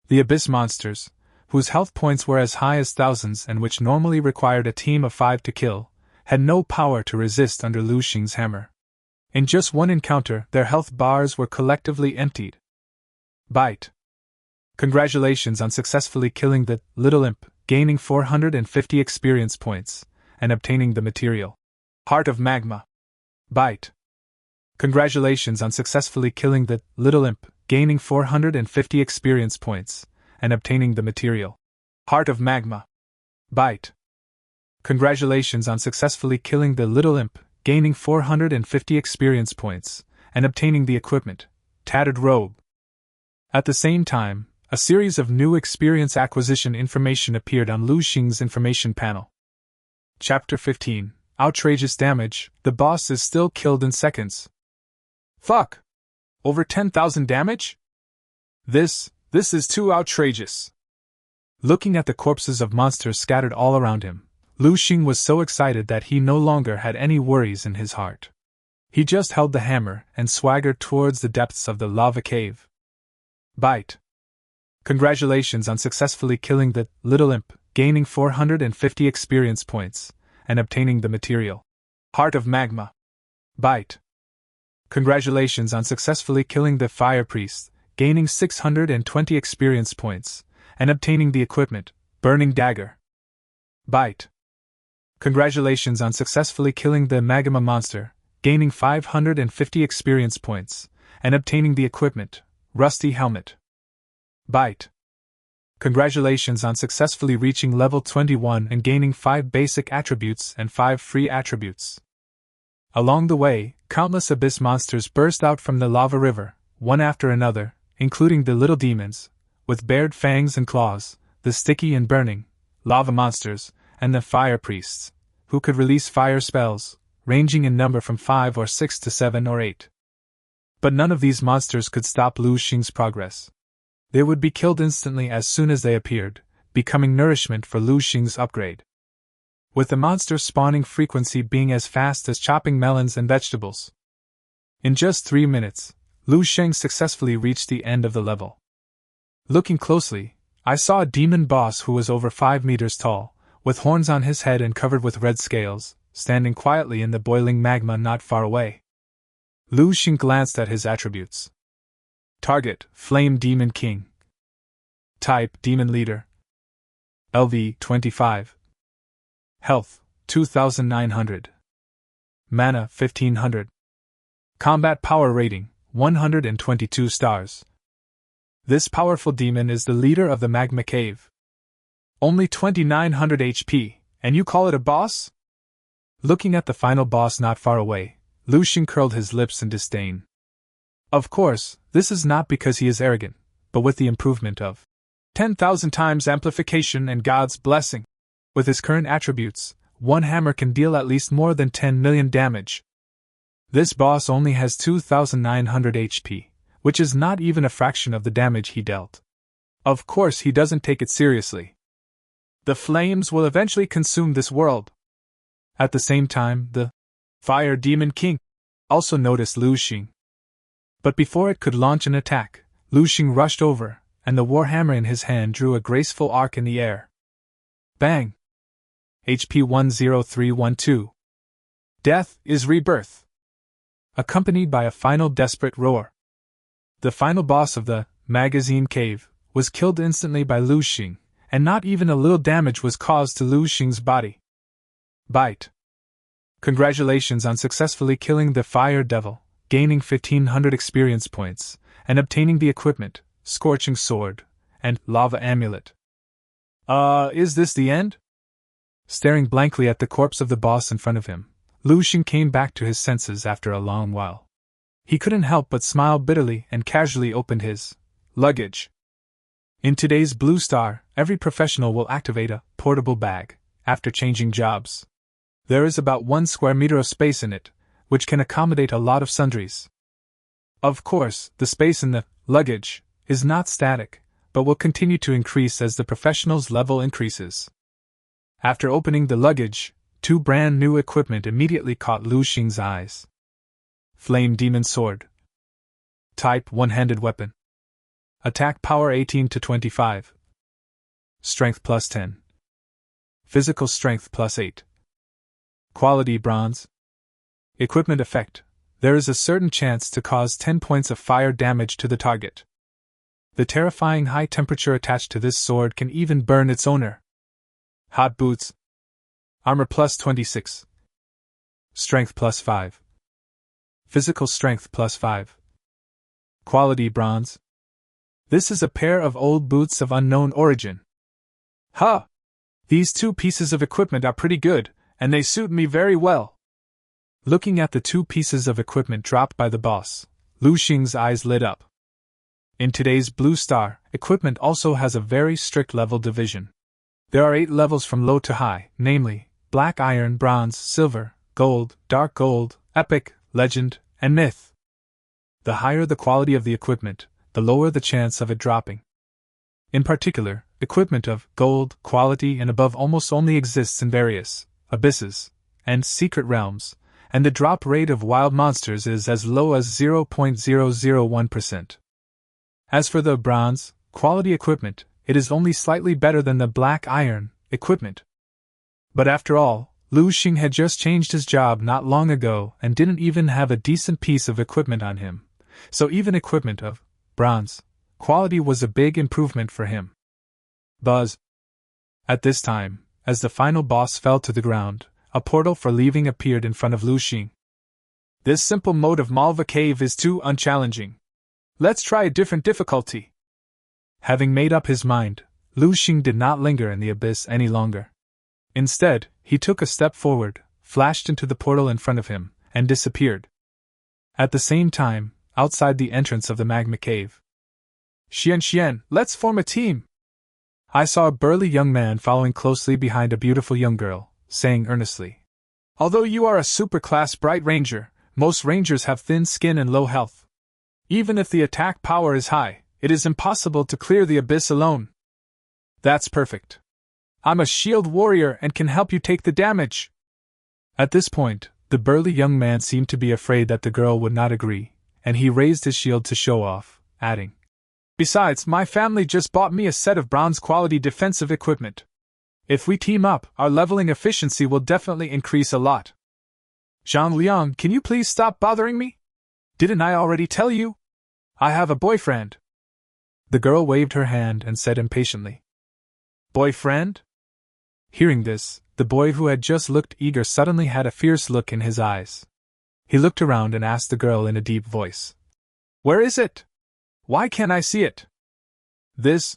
The Abyss monsters, whose health points were as high as thousands and which normally required a team of 5 to kill, had no power to resist under Lu Sheng's hammer. In just one encounter, their health bars were collectively emptied. Bite. Congratulations on successfully killing the little imp, gaining 450 experience points, and obtaining the material. Heart of Magma. Bite. Congratulations on successfully killing the little imp, gaining 450 experience points, and obtaining the material. Heart of Magma. Bite. Congratulations on successfully killing the little imp, gaining 450 experience points, and obtaining the equipment, Tattered Robe. At the same time, a series of new experience acquisition information appeared on Lu Sheng's information panel. Chapter 15. Outrageous damage. The boss is still killed in seconds. Fuck! Over 10,000 damage? This is too outrageous. Looking at the corpses of monsters scattered all around him, Lu Sheng was so excited that he no longer had any worries in his heart. He just held the hammer and swaggered towards the depths of the lava cave. Bite. Congratulations on successfully killing the little imp, gaining 450 experience points, and obtaining the material. Heart of Magma. Bite. Congratulations on successfully killing the fire priest, gaining 620 experience points, and obtaining the equipment, Burning Dagger. Bite. Congratulations on successfully killing the magma monster, gaining 550 experience points, and obtaining the equipment, Rusty Helmet. Bite. Congratulations on successfully reaching level 21 and gaining 5 basic attributes and 5 free attributes. Along the way, countless abyss monsters burst out from the lava river, one after another, including the little demons, with bared fangs and claws, the sticky and burning lava monsters, and the fire priests, who could release fire spells, ranging in number from 5 or 6 to 7 or 8. But none of these monsters could stop Lu Sheng's progress. They would be killed instantly as soon as they appeared, becoming nourishment for Lu Sheng's upgrade. With the monster spawning frequency being as fast as chopping melons and vegetables. In just 3 minutes, Lu Sheng successfully reached the end of the level. Looking closely, I saw a demon boss who was over 5 meters tall, with horns on his head and covered with red scales, standing quietly in the boiling magma not far away. Lu Sheng glanced at his attributes. Target, Flame Demon King. Type, Demon Leader. LV, 25. Health, 2,900. Mana, 1,500. Combat Power Rating, 122 stars. This powerful demon is the leader of the Magma Cave. Only 2,900 HP, and you call it a boss? Looking at the final boss not far away, Lu Sheng curled his lips in disdain. Of course, this is not because he is arrogant, but with the improvement of 10,000 times amplification and God's blessing. With his current attributes, one hammer can deal at least more than 10 million damage. This boss only has 2,900 HP, which is not even a fraction of the damage he dealt. Of course he doesn't take it seriously. The flames will eventually consume this world. At the same time, the Fire Demon King also noticed Lu Sheng. But before it could launch an attack, Lu Sheng rushed over, and the warhammer in his hand drew a graceful arc in the air. Bang! HP 10312. Death is rebirth. Accompanied by a final desperate roar. The final boss of the Magma Cave was killed instantly by Lu Sheng, and not even a little damage was caused to Lu Sheng's body. Bite. Congratulations on successfully killing the Fire Devil, gaining 1,500 experience points, and obtaining the equipment, Scorching Sword, and Lava Amulet. Is this the end? Staring blankly at the corpse of the boss in front of him, Lu Sheng came back to his senses after a long while. He couldn't help but smile bitterly and casually opened his luggage. In today's Blue Star, every professional will activate a portable bag after changing jobs. There is about 1 square meter of space in it, which can accommodate a lot of sundries. Of course, the space in the luggage is not static, but will continue to increase as the professional's level increases. After opening the luggage, 2 brand new equipment immediately caught Lu Sheng's eyes. Flame Demon Sword. Type one-handed weapon. Attack power 18 to 25. Strength plus 10. Physical strength plus 8. Quality bronze. Equipment effect. There is a certain chance to cause 10 points of fire damage to the target. The terrifying high temperature attached to this sword can even burn its owner. Hot boots. Armor plus 26. Strength plus 5. Physical strength plus 5. Quality bronze. This is a pair of old boots of unknown origin. Huh! These two pieces of equipment are pretty good, and they suit me very well. Looking at the two pieces of equipment dropped by the boss, Lu Sheng's eyes lit up. In today's Blue Star, equipment also has a very strict level division. There are 8 levels from low to high, namely, black iron, bronze, silver, gold, dark gold, epic, legend, and myth. The higher the quality of the equipment, the lower the chance of it dropping. In particular, equipment of gold quality and above almost only exists in various abysses and secret realms, and the drop rate of wild monsters is as low as 0.001%. As for the bronze quality equipment, it is only slightly better than the black iron equipment. But after all, Lu Sheng had just changed his job not long ago and didn't even have a decent piece of equipment on him, so even equipment of bronze quality was a big improvement for him. Buzz. At this time, as the final boss fell to the ground, a portal for leaving appeared in front of Lu Sheng. This simple mode of Magma Cave is too unchallenging. Let's try a different difficulty. Having made up his mind, Lu Sheng did not linger in the abyss any longer. Instead, he took a step forward, flashed into the portal in front of him, and disappeared. At the same time, outside the entrance of the Magma Cave. Xian, let's form a team! I saw a burly young man following closely behind a beautiful young girl, saying earnestly. Although you are a super-class Bright Ranger, most Rangers have thin skin and low health. Even if the attack power is high, it is impossible to clear the abyss alone. That's perfect. I'm a shield warrior and can help you take the damage. At this point, the burly young man seemed to be afraid that the girl would not agree, and he raised his shield to show off, adding, Besides, my family just bought me a set of bronze-quality defensive equipment. If we team up, our leveling efficiency will definitely increase a lot. Zhang Liang, can you please stop bothering me? Didn't I already tell you? I have a boyfriend. The girl waved her hand and said impatiently. Boyfriend? Hearing this, the boy who had just looked eager suddenly had a fierce look in his eyes. He looked around and asked the girl in a deep voice. Where is it? Why can't I see it? This.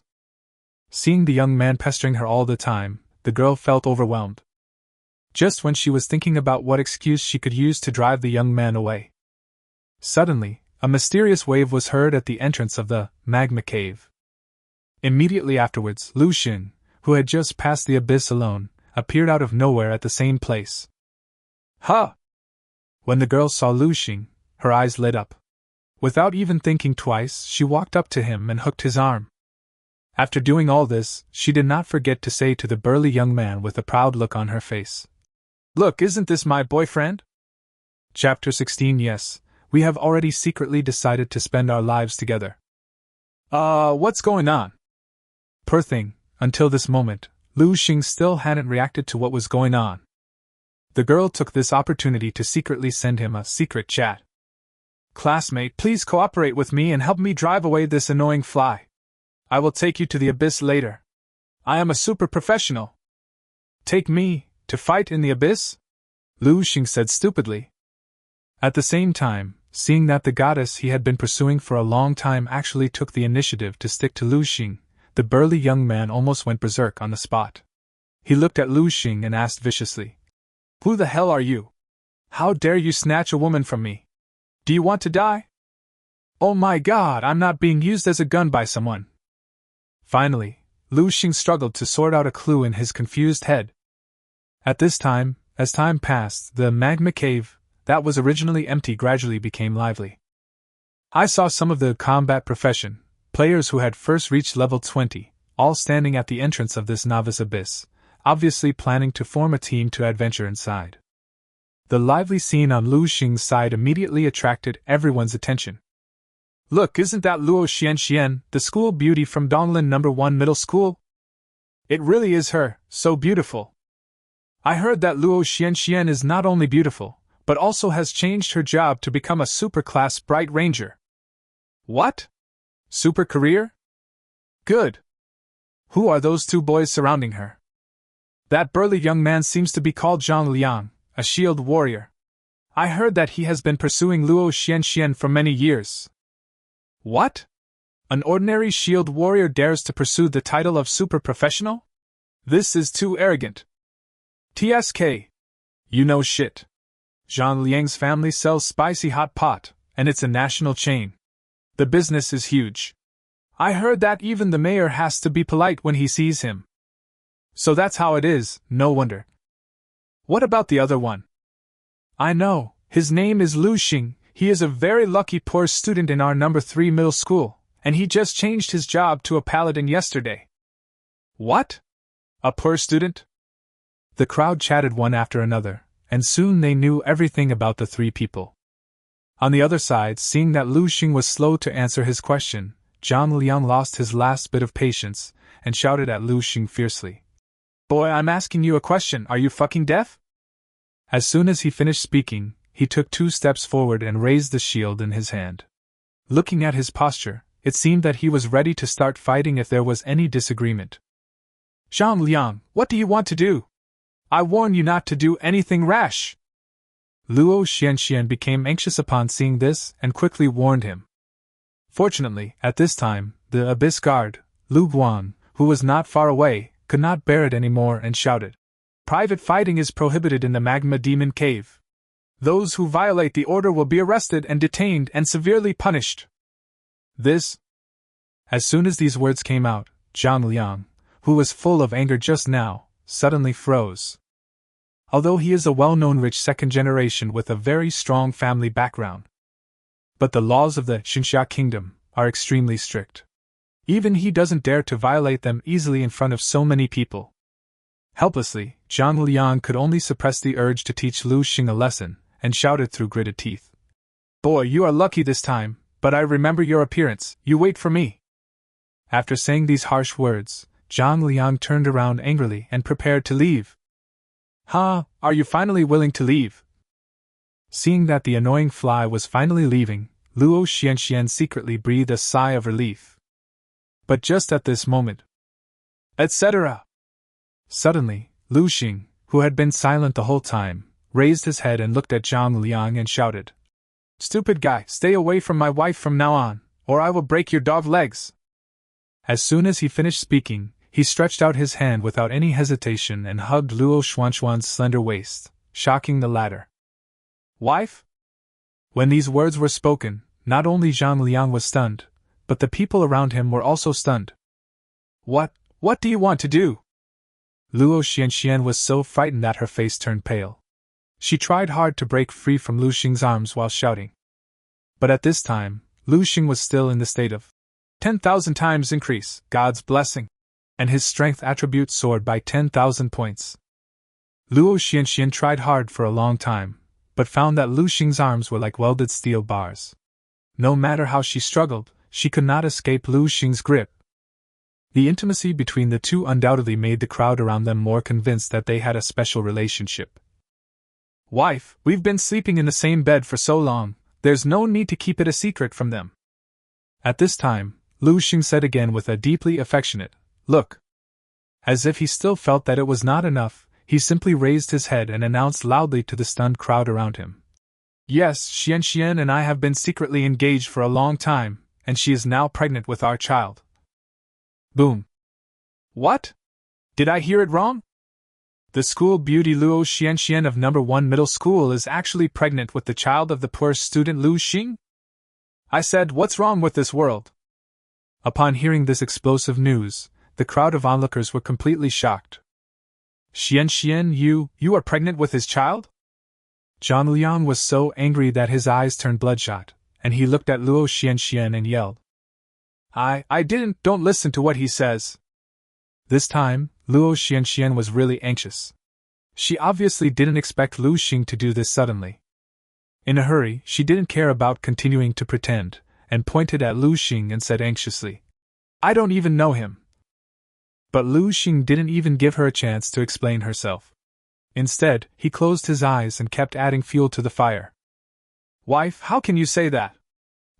Seeing the young man pestering her all the time, the girl felt overwhelmed. Just when she was thinking about what excuse she could use to drive the young man away. Suddenly, a mysterious wave was heard at the entrance of the Magma Cave. Immediately afterwards, Lu Sheng, who had just passed the abyss alone, appeared out of nowhere at the same place. Huh! When the girl saw Lu Sheng, her eyes lit up. Without even thinking twice, she walked up to him and hooked his arm. After doing all this, she did not forget to say to the burly young man with a proud look on her face, Look, isn't this my boyfriend? Chapter 16. Yes, we have already secretly decided to spend our lives together. What's going on? Poor thing, until this moment, Lu Sheng still hadn't reacted to what was going on. The girl took this opportunity to secretly send him a secret chat. Classmate, please cooperate with me and help me drive away this annoying fly. I will take you to the abyss later. I am a super professional. Take me, to fight in the abyss? Lu Sheng said stupidly. At the same time, seeing that the goddess he had been pursuing for a long time actually took the initiative to stick to Lu Sheng, the burly young man almost went berserk on the spot. He looked at Lu Sheng and asked viciously, Who the hell are you? How dare you snatch a woman from me? Do you want to die? Oh my god, I'm not being used as a gun by someone. Finally, Lu Sheng struggled to sort out a clue in his confused head. At this time, as time passed, the Magma Cave, that was originally empty, gradually became lively. I saw some of the combat profession, players who had first reached level 20, all standing at the entrance of this novice abyss, obviously planning to form a team to adventure inside. The lively scene on Lu Sheng's side immediately attracted everyone's attention. Look, isn't that Luo Xian, the school beauty from Donglin No. 1 Middle School? It really is her, so beautiful. I heard that Luo Xian is not only beautiful, but also has changed her job to become a super-class Bright Ranger. What? Super career? Good. Who are those two boys surrounding her? That burly young man seems to be called Zhang Liang, a shield warrior. I heard that he has been pursuing Luo Xian for many years. What? An ordinary shield warrior dares to pursue the title of super professional? This is too arrogant. TSK. You know shit. Zhang Liang's family sells spicy hot pot, and it's a national chain. The business is huge. I heard that even the mayor has to be polite when he sees him. So that's how it is, no wonder. What about the other one? I know, his name is Lu Sheng. He is a very lucky poor student in our number 3 middle school, and he just changed his job to a Paladin yesterday. What? A poor student? The crowd chatted one after another, and soon they knew everything about the 3 people. On the other side, seeing that Lu Sheng was slow to answer his question, Zhang Liang lost his last bit of patience, and shouted at Lu Sheng fiercely. Boy, I'm asking you a question, are you fucking deaf? As soon as he finished speaking, he took 2 steps forward and raised the shield in his hand. Looking at his posture, it seemed that he was ready to start fighting if there was any disagreement. Zhang Liang, what do you want to do? I warn you not to do anything rash. Luo Xian became anxious upon seeing this and quickly warned him. Fortunately, at this time, the Abyss Guard, Luan, who was not far away, could not bear it anymore and shouted. Private fighting is prohibited in the Magma Cave. Those who violate the order will be arrested and detained and severely punished. This. As soon as these words came out, Zhang Liang, who was full of anger just now, suddenly froze. Although he is a well-known rich second generation with a very strong family background. But the laws of the Xinxia kingdom are extremely strict. Even he doesn't dare to violate them easily in front of so many people. Helplessly, Zhang Liang could only suppress the urge to teach Lu Sheng a lesson, and shouted through gritted teeth. Boy, you are lucky this time, but I remember your appearance, you wait for me. After saying these harsh words, Zhang Liang turned around angrily and prepared to leave. Are you finally willing to leave? Seeing that the annoying fly was finally leaving, Luo Xian secretly breathed a sigh of relief. But just at this moment, etc. Suddenly, Lu Sheng, who had been silent the whole time, raised his head and looked at Zhang Liang and shouted. Stupid guy, stay away from my wife from now on, or I will break your dog legs. As soon as he finished speaking, he stretched out his hand without any hesitation and hugged Luo Xuanxuan's slender waist, shocking the latter. Wife? When these words were spoken, not only Zhang Liang was stunned, but the people around him were also stunned. What do you want to do? Luo Xian was so frightened that her face turned pale. She tried hard to break free from Lu Sheng's arms while shouting. But at this time, Lu Sheng was still in the state of 10,000 times increase, God's blessing, and his strength attribute soared by 10,000 points. Luo Xian tried hard for a long time, but found that Lu Sheng's arms were like welded steel bars. No matter how she struggled, she could not escape Lu Sheng's grip. The intimacy between the two undoubtedly made the crowd around them more convinced that they had a special relationship. Wife, we've been sleeping in the same bed for so long, there's no need to keep it a secret from them. At this time, Lu Sheng said again with a deeply affectionate look. As if he still felt that it was not enough, he simply raised his head and announced loudly to the stunned crowd around him. Yes, Xian and I have been secretly engaged for a long time, and she is now pregnant with our child. Boom. What? Did I hear it wrong? The school beauty Luo Xian of number 1 middle school is actually pregnant with the child of the poor student Lu Sheng? I said, what's wrong with this world? Upon hearing this explosive news, the crowd of onlookers were completely shocked. Xian, you are pregnant with his child? Zhang Liang was so angry that his eyes turned bloodshot, and he looked at Luo Xian and yelled. Don't listen to what he says. This time, Luo Xian was really anxious. She obviously didn't expect Lu Sheng to do this suddenly. In a hurry, she didn't care about continuing to pretend, and pointed at Lu Sheng and said anxiously, I don't even know him. But Lu Sheng didn't even give her a chance to explain herself. Instead, he closed his eyes and kept adding fuel to the fire. Wife, how can you say that?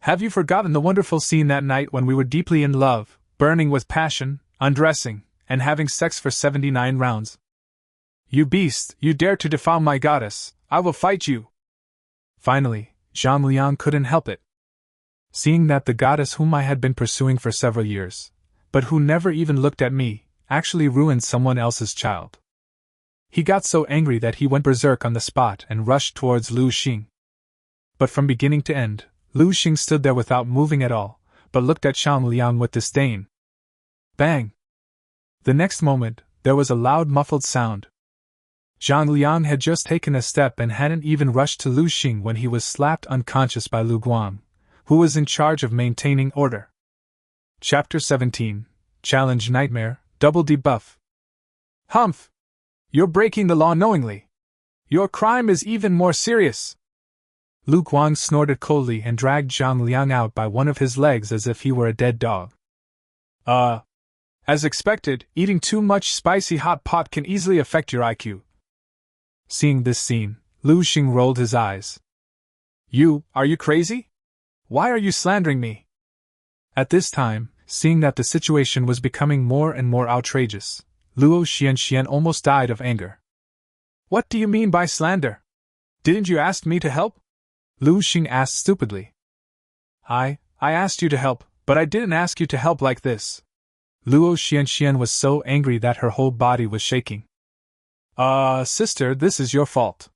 Have you forgotten the wonderful scene that night when we were deeply in love, burning with passion, undressing, and having sex for 79 rounds. You beast, you dare to defile my goddess, I will fight you! Finally, Zhang Liang couldn't help it. Seeing that the goddess whom I had been pursuing for several years, but who never even looked at me, actually ruined someone else's child. He got so angry that he went berserk on the spot and rushed towards Lu Sheng. But from beginning to end, Lu Sheng stood there without moving at all, but looked at Zhang Liang with disdain. Bang! The next moment, there was a loud muffled sound. Zhang Liang had just taken a step and hadn't even rushed to Lu Sheng when he was slapped unconscious by Lu Guang, who was in charge of maintaining order. Chapter 17. Challenge Nightmare, Double Debuff. Humph! You're breaking the law knowingly. Your crime is even more serious. Lu Guang snorted coldly and dragged Zhang Liang out by one of his legs as if he were a dead dog. As expected, eating too much spicy hot pot can easily affect your IQ. Seeing this scene, Lu Sheng rolled his eyes. Are you crazy? Why are you slandering me? At this time, seeing that the situation was becoming more and more outrageous, Luo Xian almost died of anger. What do you mean by slander? Didn't you ask me to help? Lu Sheng asked stupidly. I asked you to help, but I didn't ask you to help like this. Luo Xian was so angry that her whole body was shaking. Sister, this is your fault.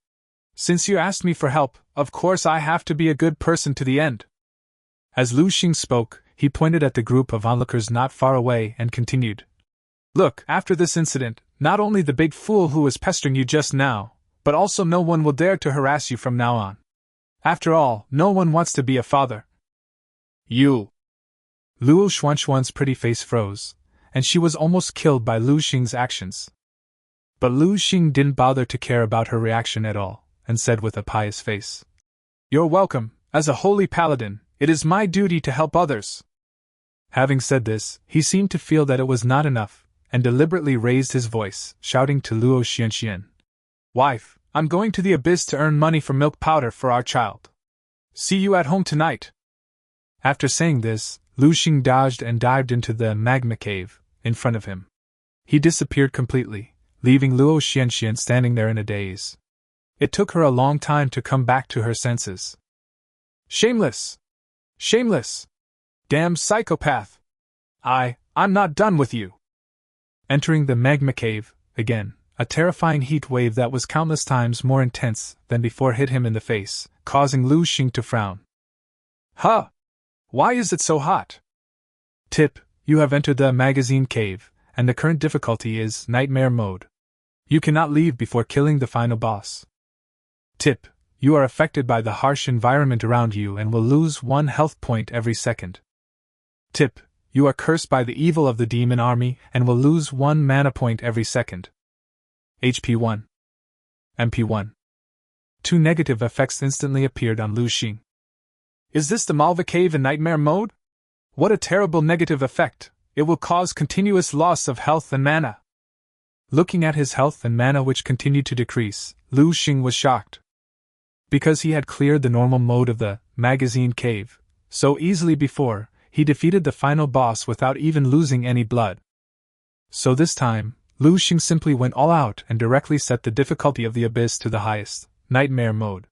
Since you asked me for help, of course I have to be a good person to the end. As Lu Sheng spoke, he pointed at the group of onlookers not far away and continued. Look, after this incident, not only the big fool who was pestering you just now, but also no one will dare to harass you from now on. After all, no one wants to be a father. You! Luo Xuan's pretty face froze, and she was almost killed by Lu Sheng's actions. But Lu Sheng didn't bother to care about her reaction at all, and said with a pious face, You're welcome. As a holy paladin, it is my duty to help others. Having said this, he seemed to feel that it was not enough, and deliberately raised his voice, shouting to Luo Xian. Wife, I'm going to the abyss to earn money for milk powder for our child. See you at home tonight. After saying this, Lu Sheng dodged and dived into the Magma Cave, in front of him. He disappeared completely, leaving Luo Xian standing there in a daze. It took her a long time to come back to her senses. Shameless! Shameless! Damn psychopath! I'm not done with you! Entering the Magma Cave, again, a terrifying heat wave that was countless times more intense than before hit him in the face, causing Lu Sheng to frown. Huh! Why is it so hot? Tip, you have entered the magazine cave, and the current difficulty is Nightmare Mode. You cannot leave before killing the final boss. Tip, you are affected by the harsh environment around you and will lose 1 health point every second. Tip, you are cursed by the evil of the demon army and will lose 1 mana point every second. HP 1. MP 1. 2 negative effects instantly appeared on Lu Sheng. Is this the Magma Cave in Nightmare Mode? What a terrible negative effect! It will cause continuous loss of health and mana. Looking at his health and mana which continued to decrease, Lu Sheng was shocked. Because he had cleared the normal mode of the magazine cave so easily before, he defeated the final boss without even losing any blood. So this time, Lu Sheng simply went all out and directly set the difficulty of the abyss to the highest, Nightmare Mode.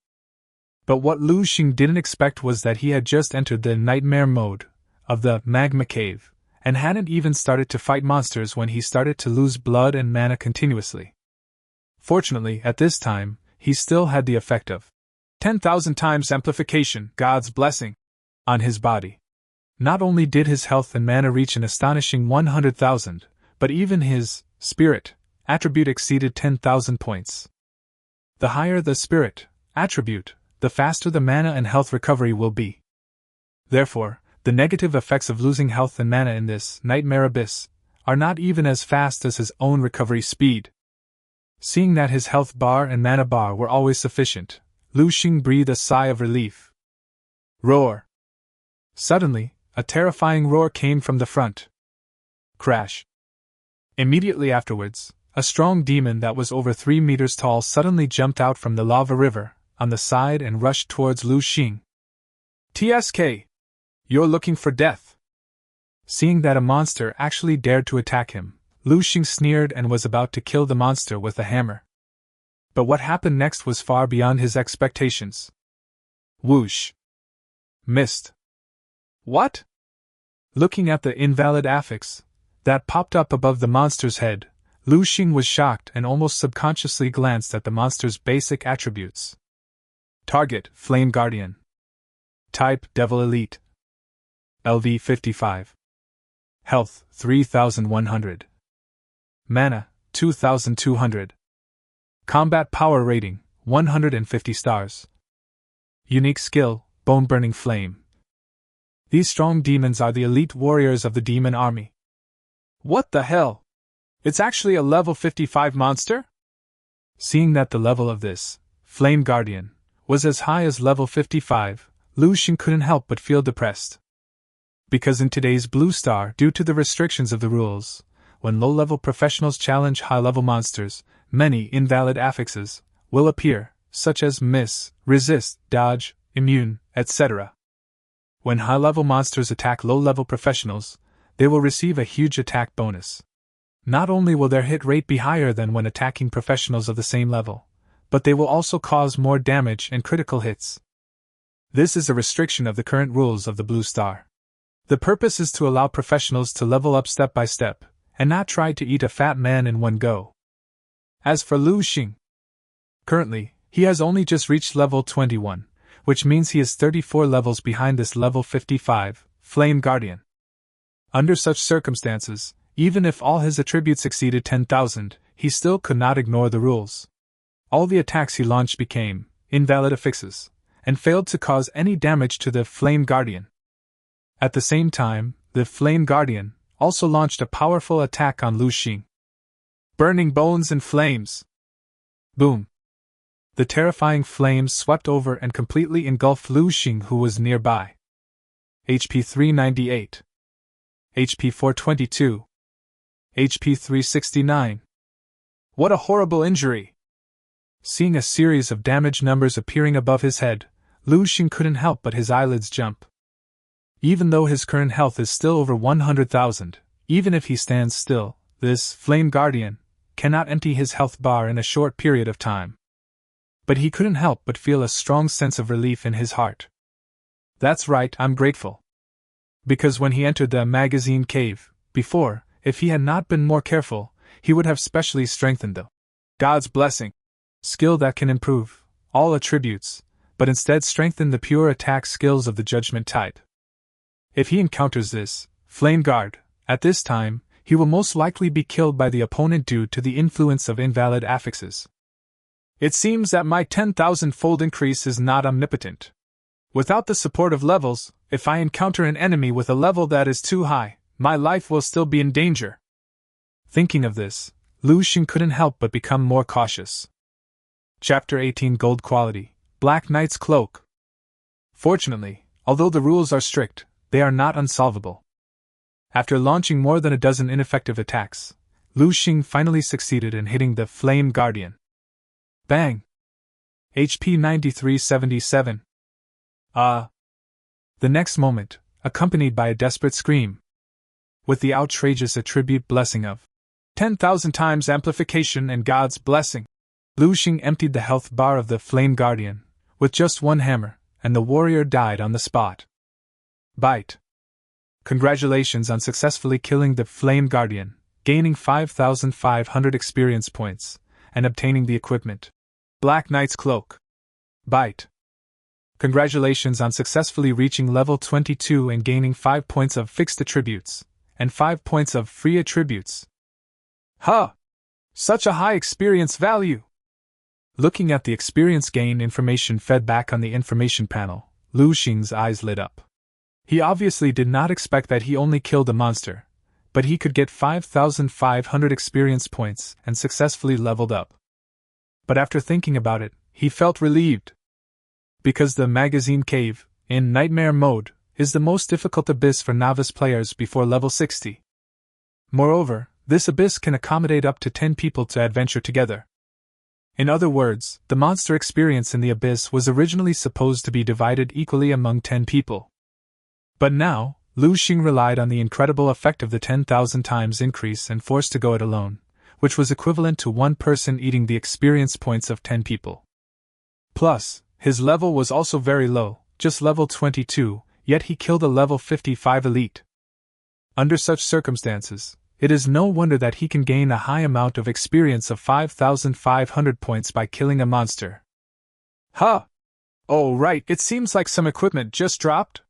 But what Lu Sheng didn't expect was that he had just entered the Nightmare Mode of the Magma Cave, and hadn't even started to fight monsters when he started to lose blood and mana continuously. Fortunately, at this time, he still had the effect of 10,000 times amplification, God's blessing, on his body. Not only did his health and mana reach an astonishing 100,000, but even his spirit attribute exceeded 10,000 points. The higher the spirit attribute, the faster the mana and health recovery will be. Therefore, the negative effects of losing health and mana in this Nightmare Abyss are not even as fast as his own recovery speed. Seeing that his health bar and mana bar were always sufficient, Lu Sheng breathed a sigh of relief. Roar! Suddenly, a terrifying roar came from the front. Crash! Immediately afterwards, a strong demon that was over 3 meters tall suddenly jumped out from the lava river on the side and rushed towards Lu Sheng. TSK! You're looking for death! Seeing that a monster actually dared to attack him, Lu Sheng sneered and was about to kill the monster with a hammer. But what happened next was far beyond his expectations. Whoosh! Missed. What? Looking at the invalid affix that popped up above the monster's head, Lu Sheng was shocked and almost subconsciously glanced at the monster's basic attributes. Target: Flame Guardian. Type: Devil Elite. LV 55. Health: 3100. Mana: 2200. Combat Power Rating: 150 stars. Unique Skill: Bone Burning Flame. These strong demons are the elite warriors of the demon army. What the hell? It's actually a level 55 monster? Seeing that the level of this Flame Guardian was as high as level 55, Lu Sheng couldn't help but feel depressed. Because in today's Blue Star, due to the restrictions of the rules, when low-level professionals challenge high-level monsters, many invalid affixes will appear, such as miss, resist, dodge, immune, etc. When high-level monsters attack low-level professionals, they will receive a huge attack bonus. Not only will their hit rate be higher than when attacking professionals of the same level, but they will also cause more damage and critical hits. This is a restriction of the current rules of the Blue Star. The purpose is to allow professionals to level up step by step, and not try to eat a fat man in one go. As for Lu Sheng, currently, he has only just reached level 21, which means he is 34 levels behind this level 55, Flame Guardian. Under such circumstances, even if all his attributes exceeded 10,000, he still could not ignore the rules. All the attacks he launched became invalid affixes, and failed to cause any damage to the Flame Guardian. At the same time, the Flame Guardian also launched a powerful attack on Lu Sheng. Burning Bones and Flames! Boom! The terrifying flames swept over and completely engulfed Lu Sheng, who was nearby. HP 398. HP 422. HP 369. What a horrible injury! Seeing a series of damage numbers appearing above his head, Lu Sheng couldn't help but his eyelids jump. Even though his current health is still over 100,000, even if he stands still, this Flame Guardian cannot empty his health bar in a short period of time. But he couldn't help but feel a strong sense of relief in his heart. That's right, I'm grateful. Because when he entered the Magma Cave, before, if he had not been more careful, he would have specially strengthened the God's Blessing skill that can improve all attributes, but instead strengthen the pure attack skills of the Judgment type. If he encounters this Flame Guard, at this time, he will most likely be killed by the opponent due to the influence of invalid affixes. It seems that my 10,000-fold increase is not omnipotent. Without the support of levels, if I encounter an enemy with a level that is too high, my life will still be in danger. Thinking of this, Lu Sheng couldn't help but become more cautious. Chapter 18 Gold Quality, Black Knight's Cloak. Fortunately, although the rules are strict, they are not unsolvable. After launching more than a dozen ineffective attacks, Lu Sheng finally succeeded in hitting the Flame Guardian. Bang! HP 9377. The next moment, accompanied by a desperate scream. With the outrageous attribute blessing of 10,000 times amplification and God's blessing, Lu Sheng emptied the health bar of the Flame Guardian with just one hammer, and the warrior died on the spot. Bite. Congratulations on successfully killing the Flame Guardian, gaining 5,500 experience points, and obtaining the equipment Black Knight's Cloak. Bite. Congratulations on successfully reaching level 22 and gaining 5 points of fixed attributes, and 5 points of free attributes. Huh! Such a high experience value! Looking at the experience gain information fed back on the information panel, Lu Sheng's eyes lit up. He obviously did not expect that he only killed a monster, but he could get 5,500 experience points and successfully leveled up. But after thinking about it, he felt relieved. Because the Magma Cave, in Nightmare mode, is the most difficult abyss for novice players before level 60. Moreover, this abyss can accommodate up to 10 people to adventure together. In other words, the monster experience in the abyss was originally supposed to be divided equally among 10 people. But now, Lu Sheng relied on the incredible effect of the 10,000 times increase and forced to go it alone, which was equivalent to one person eating the experience points of 10 people. Plus, his level was also very low, just level 22, yet he killed a level 55 elite. Under such circumstances, it is no wonder that he can gain a high amount of experience of 5,500 points by killing a monster. Huh! Oh right, it seems like some equipment just dropped.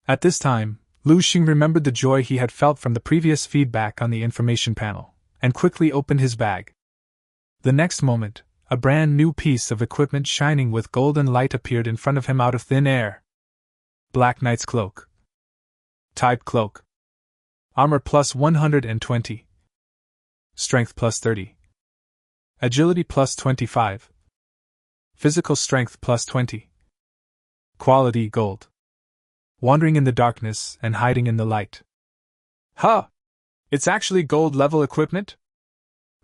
At this time, Lu Sheng remembered the joy he had felt from the previous feedback on the information panel, and quickly opened his bag. The next moment, a brand new piece of equipment shining with golden light appeared in front of him out of thin air. Black Knight's Cloak. Type Cloak. Armor plus 120. Strength plus 30. Agility plus 25. Physical strength plus 20. Quality Gold. Wandering in the darkness and hiding in the light. Huh! It's actually gold level equipment?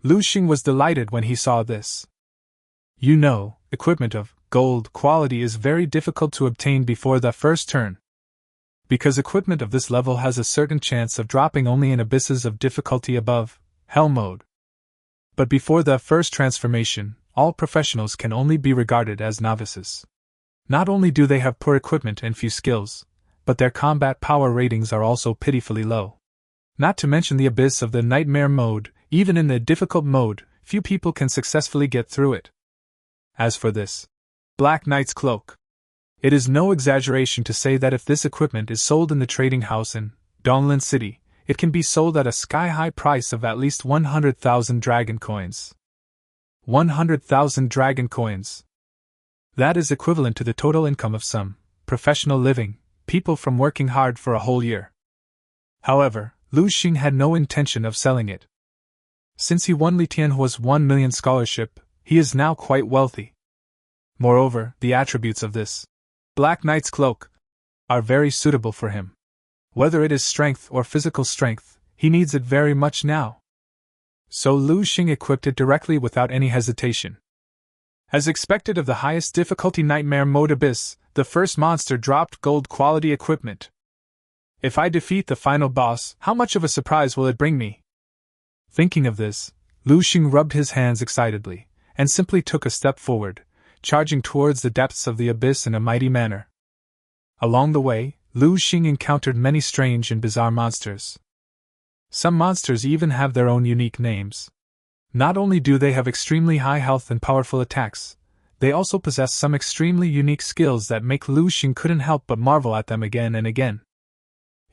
Lu Sheng was delighted when he saw this. You know, equipment of gold quality is very difficult to obtain before the first turn, because equipment of this level has a certain chance of dropping only in abysses of difficulty above Hell mode. But before the first transformation, all professionals can only be regarded as novices. Not only do they have poor equipment and few skills, but their combat power ratings are also pitifully low. Not to mention the abyss of the nightmare mode, even in the difficult mode, few people can successfully get through it. As for this Black Knight's Cloak, it is no exaggeration to say that if this equipment is sold in the trading house in Donglan City, it can be sold at a sky-high price of at least 100,000 dragon coins. 100,000 dragon coins. That is equivalent to the total income of some professional living people from working hard for a whole year. However, Lu Sheng had no intention of selling it. Since he won Li Tian Hua's 1 million scholarship, he is now quite wealthy. Moreover, the attributes of this Black Knight's Cloak are very suitable for him. Whether it is strength or physical strength, he needs it very much now. So Lu Sheng equipped it directly without any hesitation. As expected of the highest difficulty nightmare mode abyss, the first monster dropped gold quality equipment. If I defeat the final boss, how much of a surprise will it bring me? Thinking of this, Lu Sheng rubbed his hands excitedly, and simply took a step forward, charging towards the depths of the abyss in a mighty manner. Along the way, Lu Sheng encountered many strange and bizarre monsters. Some monsters even have their own unique names. Not only do they have extremely high health and powerful attacks, they also possess some extremely unique skills that make Lu Sheng couldn't help but marvel at them again and again.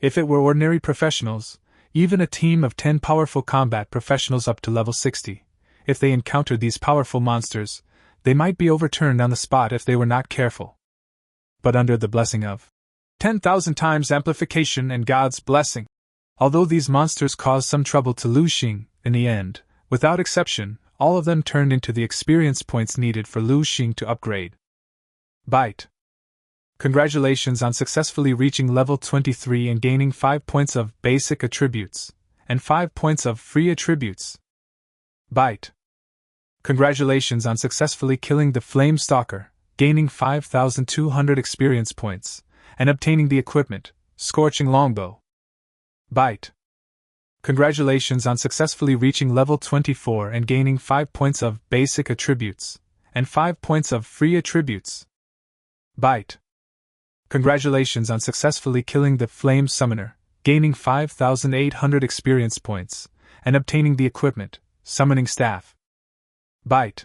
If it were ordinary professionals, even a team of 10 powerful combat professionals up to level 60, if they encountered these powerful monsters, they might be overturned on the spot if they were not careful. But under the blessing of 10,000 times amplification and God's blessing, although these monsters caused some trouble to Lu Sheng, in the end, without exception, all of them turned into the experience points needed for Lu Sheng to upgrade. Byte. Congratulations on successfully reaching level 23 and gaining 5 points of basic attributes, and 5 points of free attributes. Byte. Congratulations on successfully killing the Flame Stalker, gaining 5,200 experience points, and obtaining the equipment, Scorching Longbow. Byte. Congratulations on successfully reaching level 24 and gaining 5 points of basic attributes, and 5 points of free attributes. Byte. Congratulations on successfully killing the Flame Summoner, gaining 5,800 experience points, and obtaining the equipment, Summoning Staff. Byte.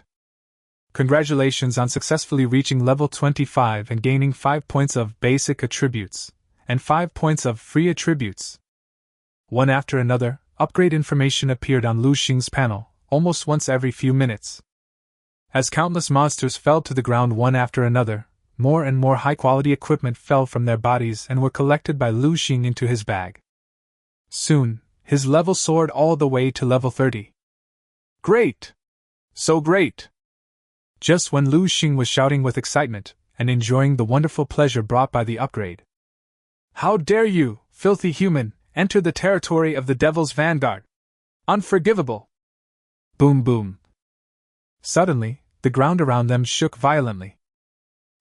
Congratulations on successfully reaching level 25 and gaining 5 points of basic attributes, and 5 points of free attributes. One after another, upgrade information appeared on Lu Sheng's panel, almost once every few minutes. As countless monsters fell to the ground one after another, more and more high-quality equipment fell from their bodies and were collected by Lu Sheng into his bag. Soon, his level soared all the way to level 30. Great! So great! Just when Lu Sheng was shouting with excitement and enjoying the wonderful pleasure brought by the upgrade. How dare you, filthy human, enter the territory of the Devil's Vanguard! Unforgivable! Boom boom. Suddenly, the ground around them shook violently.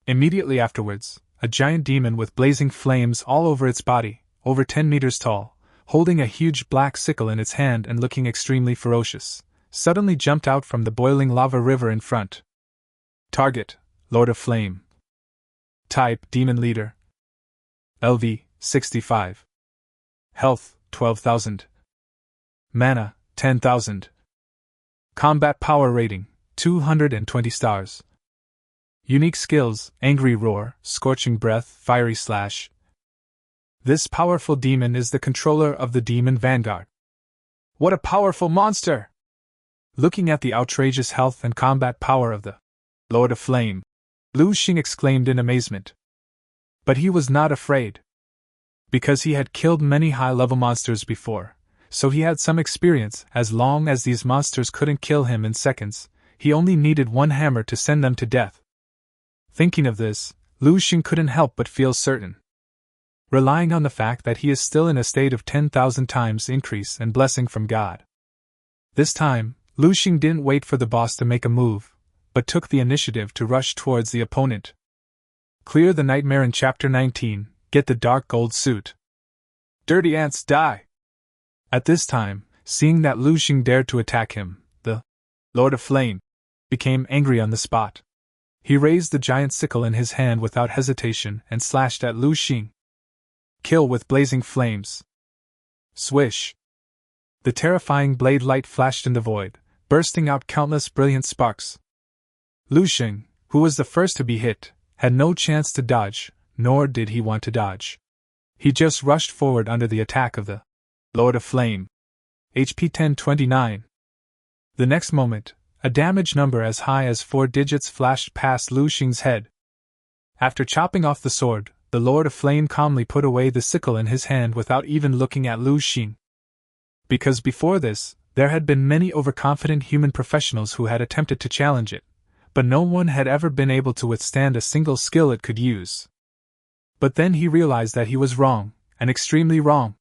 Immediately afterwards, a giant demon with blazing flames all over its body, over 10 meters tall, holding a huge black sickle in its hand and looking extremely ferocious, suddenly jumped out from the boiling lava river in front. Target: Lord of Flame. Type: Demon Leader. LV: 65. Health: 12,000. Mana: 10,000. Combat Power Rating: 220 stars. Unique skills: Angry Roar, Scorching Breath, Fiery Slash. This powerful demon is the controller of the Demon Vanguard. What a powerful monster! Looking at the outrageous health and combat power of the Lord of Flame, Lu Sheng exclaimed in amazement. But he was not afraid. Because he had killed many high-level monsters before, so he had some experience. As long as these monsters couldn't kill him in seconds, he only needed one hammer to send them to death. Thinking of this, Lu Sheng couldn't help but feel certain. Relying on the fact that he is still in a state of 10,000 times increase and blessing from God. This time, Lu Sheng didn't wait for the boss to make a move, but took the initiative to rush towards the opponent. Clear the nightmare in Chapter 19, get the dark gold suit. Dirty ants die! At this time, seeing that Lu Sheng dared to attack him, the Lord of Flame became angry on the spot. He raised the giant sickle in his hand without hesitation and slashed at Lu Sheng. Kill with blazing flames. Swish! The terrifying blade light flashed in the void, bursting out countless brilliant sparks. Lu Sheng, who was the first to be hit, had no chance to dodge, nor did he want to dodge. He just rushed forward under the attack of the Lord of Flame. HP 1029. The next moment, a damage number as high as 4 digits flashed past Lu Sheng's head. After chopping off the sword, the Lord of Flame calmly put away the sickle in his hand without even looking at Lu Sheng. Because before this, there had been many overconfident human professionals who had attempted to challenge it, but no one had ever been able to withstand a single skill it could use. But then he realized that he was wrong, and extremely wrong.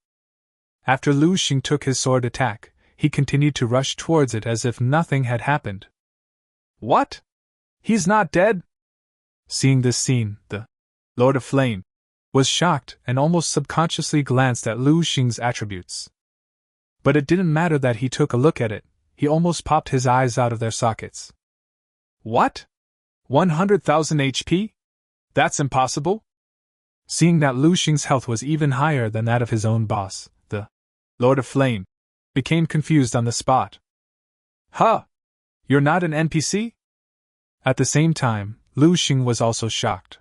After Lu Sheng took his sword attack, he continued to rush towards it as if nothing had happened. What? He's not dead? Seeing this scene, the Lord of Flame was shocked and almost subconsciously glanced at Lu Sheng's attributes. But it didn't matter that he took a look at it, he almost popped his eyes out of their sockets. What? 100,000 HP? That's impossible? Seeing that Lu Sheng's health was even higher than that of his own boss, the Lord of Flame became confused on the spot. Huh! You're not an NPC? At the same time, Lu Sheng was also shocked.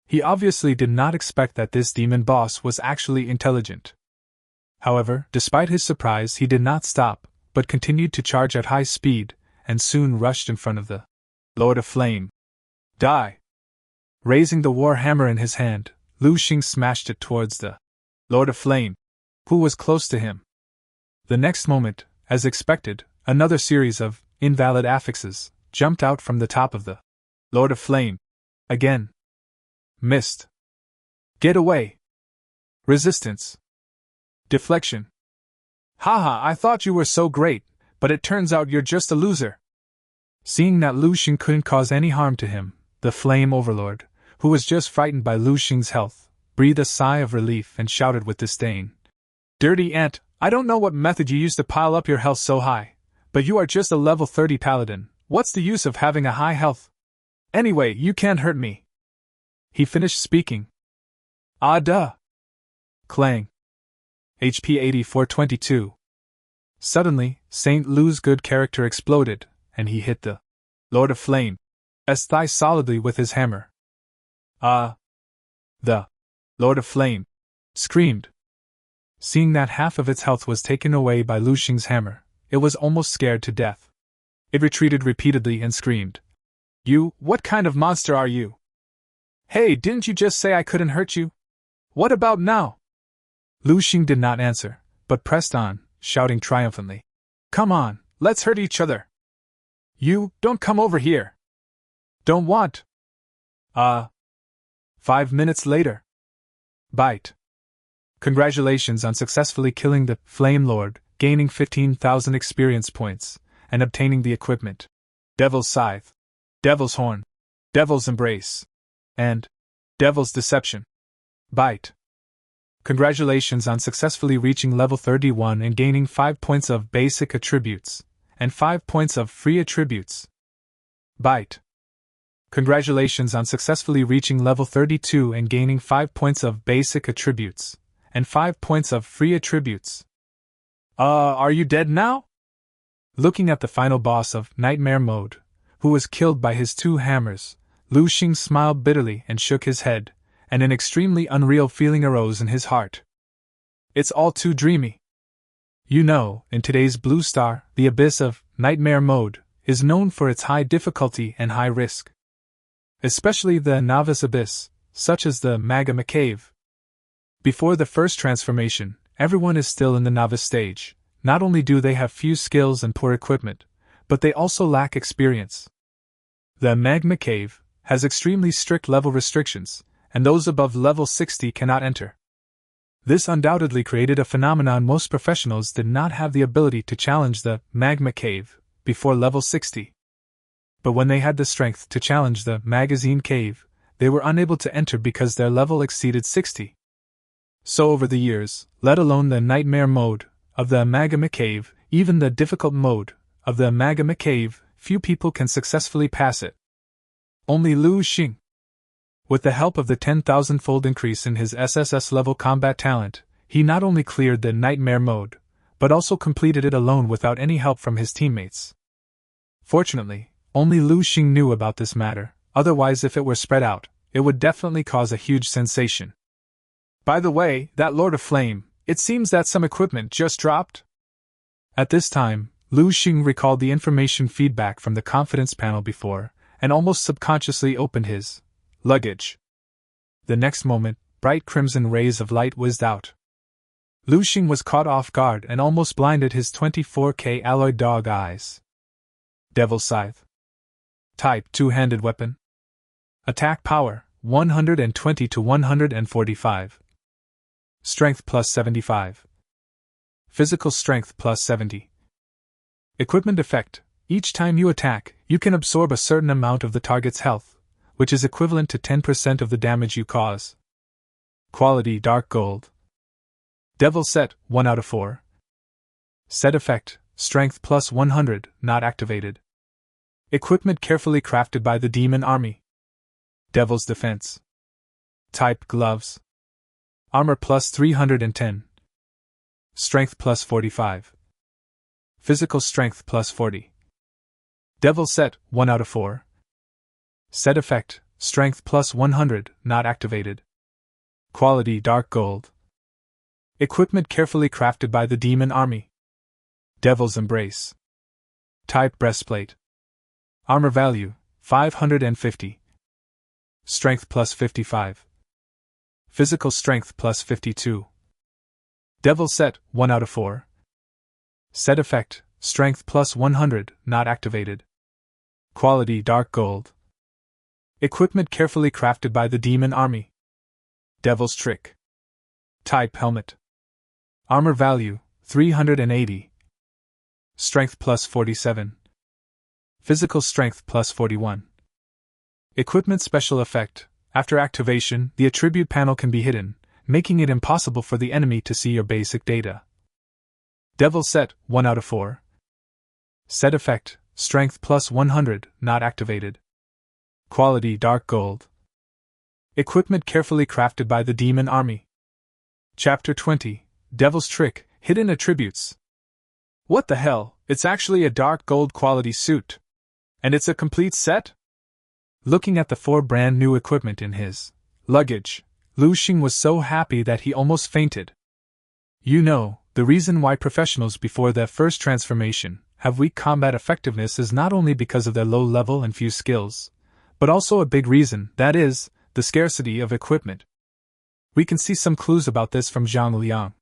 He obviously did not expect that this demon boss was actually intelligent. However, despite his surprise, he did not stop, but continued to charge at high speed, and soon rushed in front of the Lord of Flame. Die! Raising the war hammer in his hand, Lu Sheng smashed it towards the Lord of Flame, who was close to him. The next moment, as expected, another series of invalid affixes jumped out from the top of the Lord of Flame. Again. Missed. Get away. Resistance. Deflection. Haha, I thought you were so great, but it turns out you're just a loser. Seeing that Lu Sheng couldn't cause any harm to him, the Flame Overlord, who was just frightened by Lu Sheng's health, breathed a sigh of relief and shouted with disdain. Dirty ant, I don't know what method you use to pile up your health so high, but you are just a level 30 paladin. What's the use of having a high health? Anyway, you can't hurt me. He finished speaking. Ah duh. Clang. HP 8422. Suddenly, St. Lu's good character exploded, and he hit the Lord of Flame's thigh solidly with his hammer. The Lord of Flame screamed. Seeing that half of its health was taken away by Lu Sheng's hammer, it was almost scared to death. It retreated repeatedly and screamed. You, what kind of monster are you? Hey, didn't you just say I couldn't hurt you? What about now? Lu Sheng did not answer, but pressed on, shouting triumphantly. Come on, let's hurt each other. You, don't come over here. Don't want. 5 minutes later. Bite. Congratulations on successfully killing the Flame Lord, gaining 15,000 experience points, and obtaining the equipment. Devil's Scythe, Devil's Horn, Devil's Embrace, and Devil's Deception. Bite. Congratulations on successfully reaching level 31 and gaining 5 points of basic attributes, and 5 points of free attributes. Byte. Congratulations on successfully reaching level 32 and gaining 5 points of basic attributes, and 5 points of free attributes. Are you dead now? Looking at the final boss of Nightmare Mode, who was killed by his 2 hammers, Lu Sheng smiled bitterly and shook his head, and an extremely unreal feeling arose in his heart. It's all too dreamy. You know, in today's Blue Star, the abyss of Nightmare Mode is known for its high difficulty and high risk. Especially the novice abyss, such as the Magma Cave. Before the first transformation, everyone is still in the novice stage. Not only do they have few skills and poor equipment, but they also lack experience. The Magma Cave has extremely strict level restrictions, and those above level 60 cannot enter. This undoubtedly created a phenomenon most professionals did not have the ability to challenge the Magma Cave before level 60. But when they had the strength to challenge the Magazine Cave, they were unable to enter because their level exceeded 60. So over the years, let alone the Nightmare Mode of the Magma Cave, even the difficult mode of the Magma Cave, few people can successfully pass it. Only Lu Sheng. With the help of the 10,000-fold increase in his SSS level combat talent, he not only cleared the Nightmare Mode, but also completed it alone without any help from his teammates. Fortunately, only Lu Sheng knew about this matter, otherwise if it were spread out, it would definitely cause a huge sensation. By the way, that Lord of Flame, it seems that some equipment just dropped? At this time, Lu Sheng recalled the information feedback from the confidence panel before, and almost subconsciously opened his luggage. The next moment, bright crimson rays of light whizzed out. Lu Sheng was caught off guard and almost blinded his 24K alloy dog eyes. Devil Scythe. Type: two-handed weapon. Attack power: 120 to 145. Strength plus 75. Physical strength plus 70. Equipment effect: each time you attack, you can absorb a certain amount of the target's health, which is equivalent to 10% of the damage you cause. Quality: dark gold. Devil set: 1 out of 4. Set effect: strength plus 100, not activated. Equipment carefully crafted by the Demon Army. Devil's Defense. Type: gloves. Armor plus 310. Strength plus 45. Physical strength plus 40. Devil set: 1 out of 4. Set effect: strength plus 100, not activated. Quality: dark gold. Equipment carefully crafted by the Demon Army. Devil's Embrace. Type: breastplate. Armor value: 550. Strength plus 55. Physical strength plus 52. Devil set: 1 out of 4. Set effect: strength plus 100, not activated. Quality: dark gold. Equipment carefully crafted by the Demon Army. Devil's Trick. Type: helmet. Armor value: 380. Strength plus 47. Physical strength plus 41. Equipment special effect: after activation, the attribute panel can be hidden, making it impossible for the enemy to see your basic data. Devil set: 1 out of 4. Set effect: strength plus 100, not activated. Quality: dark gold. Equipment carefully crafted by the Demon Army. Chapter 20: Devil's Trick, Hidden Attributes. What the hell, it's actually a dark gold quality suit. And it's a complete set? Looking at the 4 brand new equipment in his luggage, Lu Sheng was so happy that he almost fainted. You know, the reason why professionals before their first transformation have weak combat effectiveness is not only because of their low level and few skills, but also a big reason, that is, the scarcity of equipment. We can see some clues about this from Zhang Liang.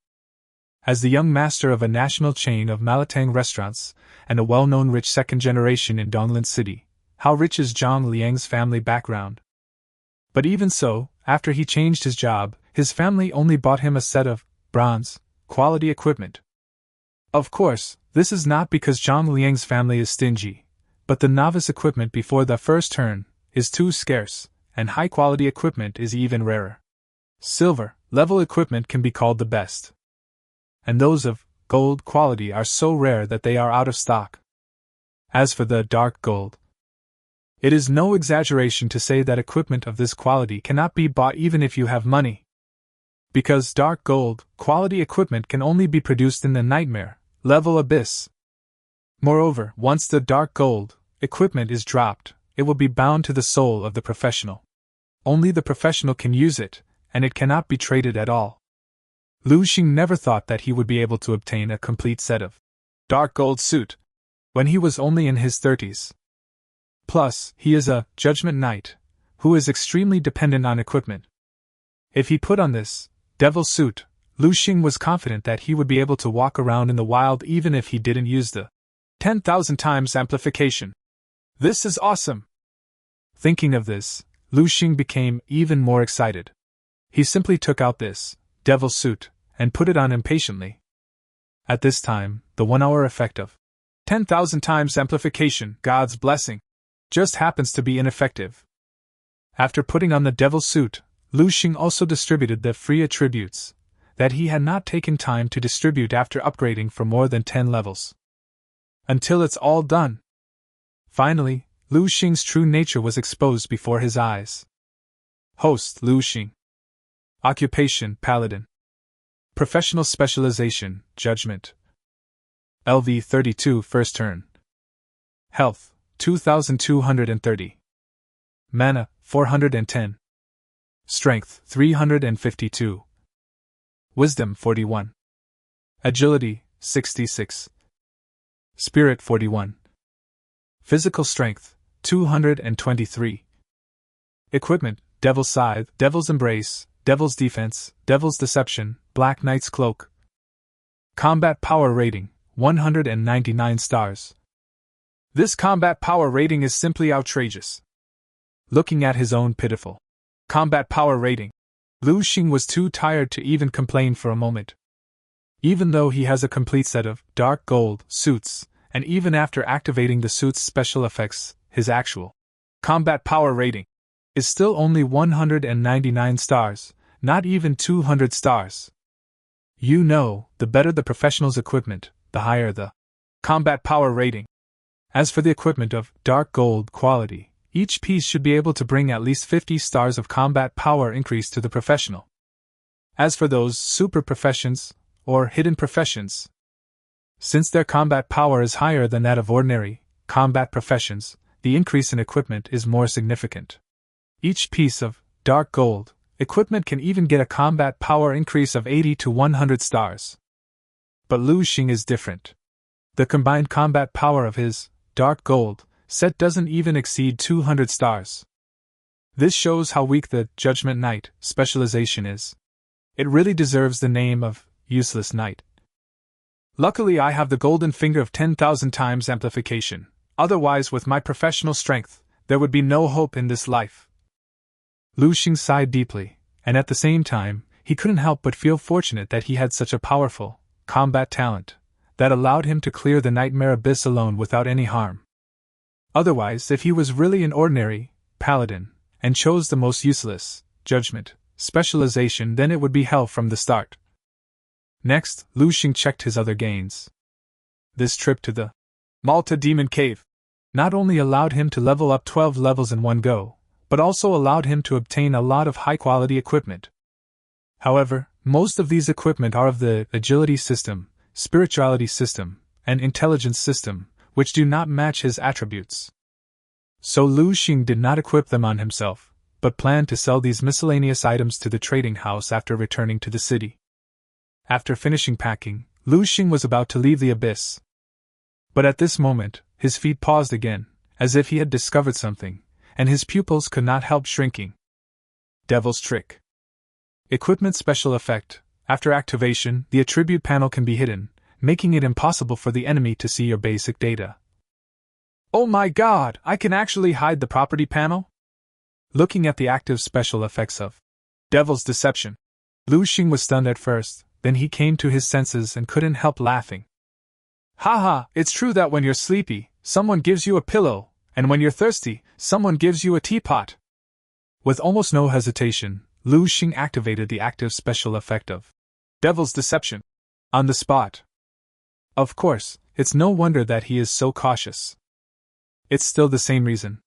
As the young master of a national chain of Malatang restaurants, and a well-known rich second generation in Donglin City, how rich is Zhang Liang's family background? But even so, after he changed his job, his family only bought him a set of bronze quality equipment. Of course, this is not because Zhang Liang's family is stingy, but the novice equipment before the first turn is too scarce, and high-quality equipment is even rarer. Silver, level equipment can be called the best. And those of gold quality are so rare that they are out of stock. As for the dark gold, it is no exaggeration to say that equipment of this quality cannot be bought even if you have money. Because dark gold quality equipment can only be produced in the nightmare level abyss. Moreover, once the dark gold equipment is dropped, it will be bound to the soul of the professional. Only the professional can use it, and it cannot be traded at all. Lu Sheng never thought that he would be able to obtain a complete set of dark gold suit when he was only in his 30s. Plus, he is a Judgment Knight who is extremely dependent on equipment. If he put on this devil suit, Lu Sheng was confident that he would be able to walk around in the wild even if he didn't use the 10,000 times amplification. This is awesome! Thinking of this, Lu Sheng became even more excited. He simply took out this devil suit and put it on impatiently. At this time, the 1 hour effect of 10,000 times amplification, God's blessing, just happens to be ineffective. After putting on the devil suit, Lu Sheng also distributed the free attributes that he had not taken time to distribute after upgrading for more than 10 levels. Until it's all done. Finally, Lu Sheng's true nature was exposed before his eyes. Host Lu Sheng. Occupation Paladin. Professional specialization Judgment. LV 32 first turn. Health 2230. Mana 410. Strength 352. Wisdom 41. Agility 66. Spirit 41. Physical strength 223. Equipment: Devil's Scythe, Devil's Embrace, Devil's Defense, Devil's Deception, Black Knight's Cloak. Combat Power Rating 199 stars. This combat power rating is simply outrageous. Looking at his own pitiful combat power rating, Lu Sheng was too tired to even complain for a moment. Even though he has a complete set of dark gold suits, and even after activating the suit's special effects, his actual combat power rating is still only 199 stars, not even 200 stars. You know, the better the professional's equipment, the higher the combat power rating. As for the equipment of dark gold quality, each piece should be able to bring at least 50 stars of combat power increase to the professional. As for those super professions, or hidden professions, since their combat power is higher than that of ordinary combat professions, the increase in equipment is more significant. Each piece of dark gold equipment can even get a combat power increase of 80 to 100 stars. But Lu Sheng is different. The combined combat power of his dark gold set doesn't even exceed 200 stars. This shows how weak the Judgment Knight specialization is. It really deserves the name of Useless Knight. Luckily, I have the golden finger of 10,000 times amplification. Otherwise, with my professional strength, there would be no hope in this life. Lu Sheng sighed deeply, and at the same time, he couldn't help but feel fortunate that he had such a powerful combat talent that allowed him to clear the nightmare abyss alone without any harm. Otherwise, if he was really an ordinary paladin and chose the most useless judgment specialization, then it would be hell from the start. Next, Lu Sheng checked his other gains. This trip to the Malta Demon Cave not only allowed him to level up 12 levels in one go, but also allowed him to obtain a lot of high-quality equipment. However, most of these equipment are of the agility system, spirituality system, and intelligence system, which do not match his attributes. So Lu Sheng did not equip them on himself, but planned to sell these miscellaneous items to the trading house after returning to the city. After finishing packing, Lu Sheng was about to leave the abyss. But at this moment, his feet paused again, as if he had discovered something, and his pupils could not help shrinking. Devil's Trick. Equipment Special Effect. After activation, the attribute panel can be hidden, making it impossible for the enemy to see your basic data. Oh my god, I can actually hide the property panel? Looking at the active special effects of Devil's Deception, Lu Sheng was stunned at first, then he came to his senses and couldn't help laughing. Haha, it's true that when you're sleepy, someone gives you a pillow, and when you're thirsty, someone gives you a teapot. With almost no hesitation, Lu Sheng activated the active special effect of Devil's Deception on the spot. Of course, it's no wonder that he is so cautious. It's still the same reason.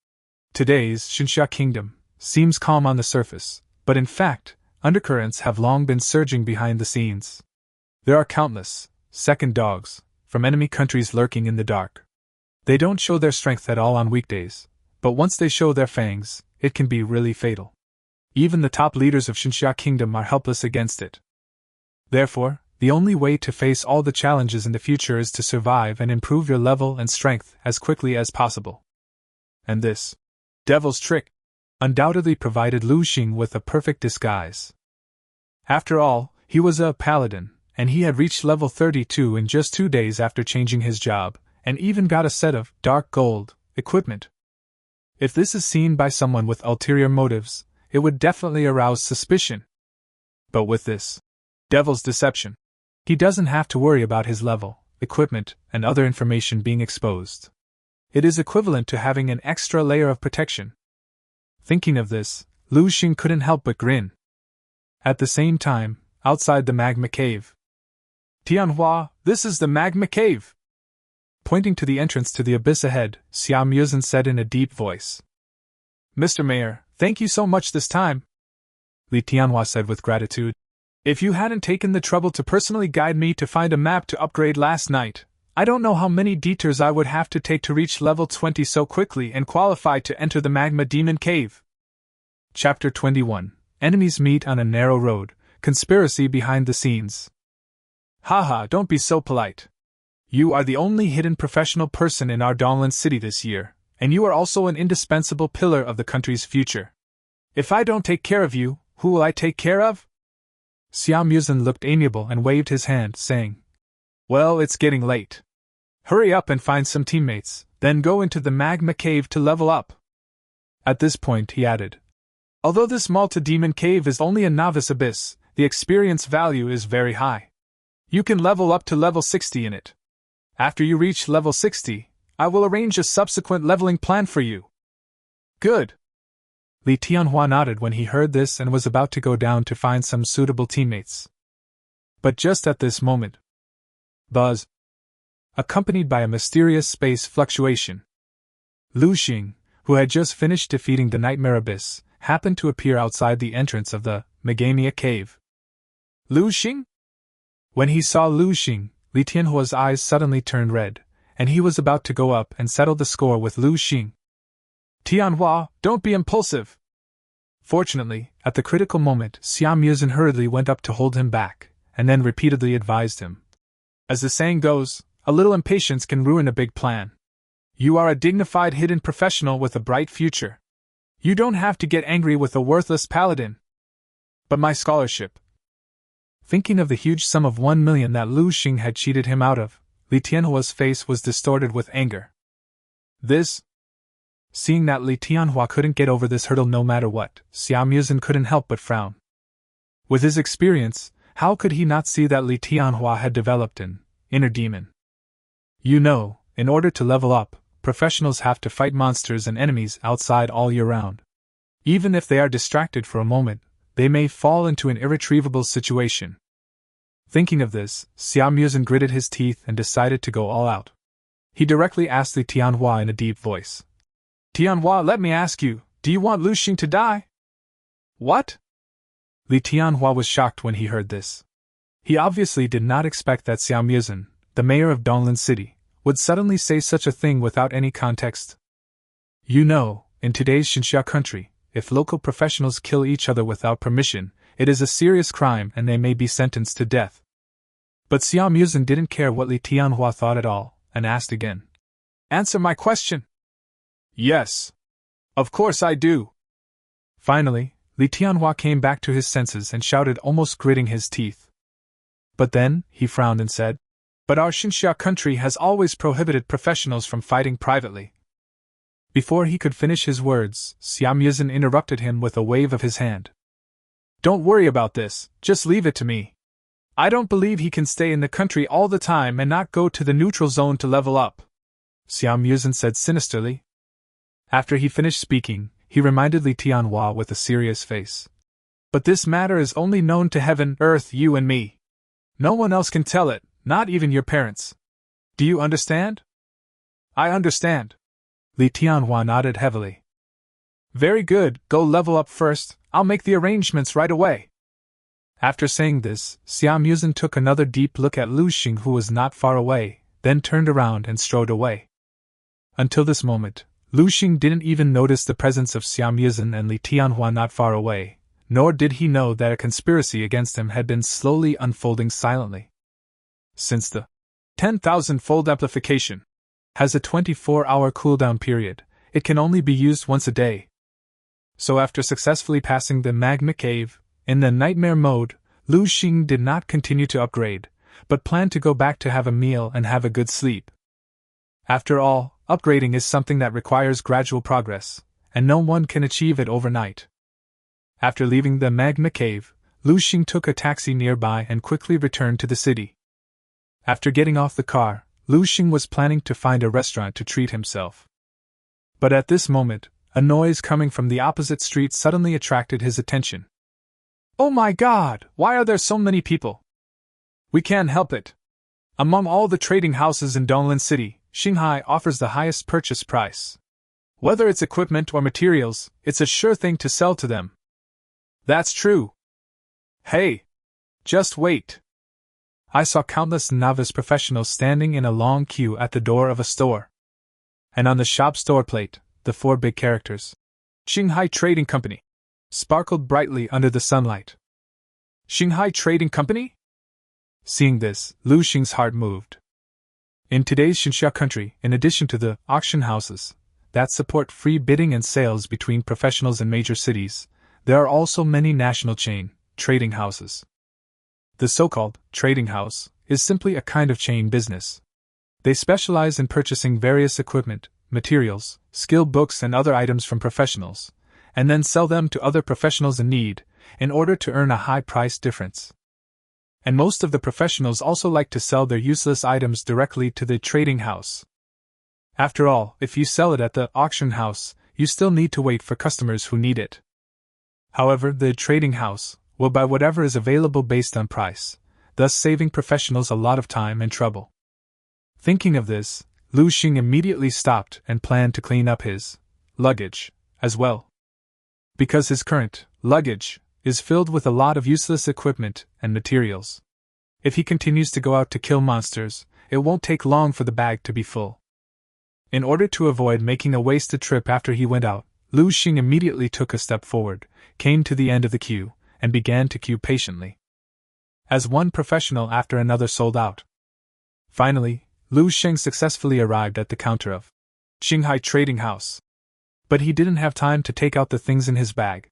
Today's Xianxia Kingdom seems calm on the surface, but in fact, undercurrents have long been surging behind the scenes. There are countless second dogs from enemy countries lurking in the dark. They don't show their strength at all on weekdays, but once they show their fangs, it can be really fatal. Even the top leaders of Xianxia Kingdom are helpless against it. Therefore, the only way to face all the challenges in the future is to survive and improve your level and strength as quickly as possible. And this devil's trick undoubtedly provided Lu Sheng with a perfect disguise. After all, he was a Paladin, and he had reached level 32 in just 2 days after changing his job, and even got a set of dark gold equipment. If this is seen by someone with ulterior motives, it would definitely arouse suspicion. But with this Devil's Deception, he doesn't have to worry about his level, equipment, and other information being exposed. It is equivalent to having an extra layer of protection. Thinking of this, Lu Sheng couldn't help but grin. At the same time, outside the Magma Cave. Tian Hua, this is the Magma Cave! Pointing to the entrance to the abyss ahead, Xian said in a deep voice. Mr. Mayor, thank you so much this time, Li Tian Hua said with gratitude. If you hadn't taken the trouble to personally guide me to find a map to upgrade last night, I don't know how many detours I would have to take to reach level 20 so quickly and qualify to enter the Magma Demon Cave. Chapter 21. Enemies meet on a narrow road, conspiracy behind the scenes. Haha, don't be so polite. You are the only hidden professional person in our Donglan city this year, and you are also an indispensable pillar of the country's future. If I don't take care of you, who will I take care of? Xian looked amiable and waved his hand, saying, Well, it's getting late. Hurry up and find some teammates, then go into the Magma Cave to level up. At this point, he added, Although this Malta Demon Cave is only a novice abyss, the experience value is very high. You can level up to level 60 in it. After you reach level 60, I will arrange a subsequent leveling plan for you. Good. Li Tian Hua nodded when he heard this and was about to go down to find some suitable teammates. But just at this moment, buzz, accompanied by a mysterious space fluctuation. Lu Sheng, who had just finished defeating the Nightmare Abyss, happened to appear outside the entrance of the Magma Cave. Lu Sheng? When he saw Lu Sheng, Li Tian Hua's eyes suddenly turned red, and he was about to go up and settle the score with Lu Sheng. Tian Hua, don't be impulsive! Fortunately, at the critical moment, Xian hurriedly went up to hold him back, and then repeatedly advised him. As the saying goes, a little impatience can ruin a big plan. You are a dignified hidden professional with a bright future. You don't have to get angry with a worthless paladin. But my scholarship. Thinking of the huge sum of 1 million that Lu Sheng had cheated him out of, Li Tian Hua's face was distorted with anger. This? Seeing that Li Tian Hua couldn't get over this hurdle no matter what, Xian couldn't help but frown. With his experience, how could he not see that Li Tian Hua had developed an inner demon? You know, in order to level up, professionals have to fight monsters and enemies outside all year round. Even if they are distracted for a moment, they may fall into an irretrievable situation. Thinking of this, Xian gritted his teeth and decided to go all out. He directly asked Li Tian Hua in a deep voice. Tian Hua, let me ask you, do you want Lu Sheng to die? What? Li Tian Hua was shocked when he heard this. He obviously did not expect that Xian, the mayor of Donglan City, would suddenly say such a thing without any context. You know, in today's Xianxia country, if local professionals kill each other without permission, it is a serious crime and they may be sentenced to death. But Xian didn't care what Li Tian Hua thought at all, and asked again. Answer my question. Yes. Of course I do. Finally, Li Tian Hua came back to his senses and shouted, almost gritting his teeth. But then, he frowned and said, But our Xianxia country has always prohibited professionals from fighting privately. Before he could finish his words, Xian interrupted him with a wave of his hand. Don't worry about this, just leave it to me. I don't believe he can stay in the country all the time and not go to the neutral zone to level up, Xian said sinisterly. After he finished speaking, he reminded Li Tian Hua with a serious face. But this matter is only known to heaven, earth, you and me. No one else can tell it, not even your parents. Do you understand? I understand. Li Tian Hua nodded heavily. Very good, go level up first, I'll make the arrangements right away. After saying this, Xian took another deep look at Lu Sheng, who was not far away, then turned around and strode away. Until this moment, Lu Sheng didn't even notice the presence of Xian and Li Tian Hua not far away, nor did he know that a conspiracy against him had been slowly unfolding silently. Since the 10,000-fold amplification has a 24-hour cooldown period, it can only be used once a day. So after successfully passing the Magma Cave, in the nightmare mode, Lu Sheng did not continue to upgrade, but planned to go back to have a meal and have a good sleep. After all, upgrading is something that requires gradual progress, and no one can achieve it overnight. After leaving the Magma Cave, Lu Sheng took a taxi nearby and quickly returned to the city. After getting off the car, Lu Sheng was planning to find a restaurant to treat himself. But at this moment, a noise coming from the opposite street suddenly attracted his attention. Oh my God, why are there so many people? We can't help it. Among all the trading houses in Donglan City, Xinghai offers the highest purchase price. Whether it's equipment or materials, it's a sure thing to sell to them. That's true. Hey! Just wait. I saw countless novice professionals standing in a long queue at the door of a store. And on the shop's door plate, the 4 big characters, Xinghai Trading Company, sparkled brightly under the sunlight. Xinghai Trading Company? Seeing this, Lu Sheng's heart moved. In today's Xinxia country, in addition to the auction houses that support free bidding and sales between professionals in major cities, there are also many national chain trading houses. The so-called trading house is simply a kind of chain business. They specialize in purchasing various equipment, materials, skill books and other items from professionals, and then sell them to other professionals in need, in order to earn a high price difference. And most of the professionals also like to sell their useless items directly to the trading house. After all, if you sell it at the auction house, you still need to wait for customers who need it. However, the trading house will buy whatever is available based on price, thus saving professionals a lot of time and trouble. Thinking of this, Lu Sheng immediately stopped and planned to clean up his luggage as well. Because his current luggage is filled with a lot of useless equipment and materials. If he continues to go out to kill monsters, it won't take long for the bag to be full. In order to avoid making a wasted trip after he went out, Lu Sheng immediately took a step forward, came to the end of the queue, and began to queue patiently. As one professional after another sold out. Finally, Lu Sheng successfully arrived at the counter of Xinghai Trading House. But he didn't have time to take out the things in his bag.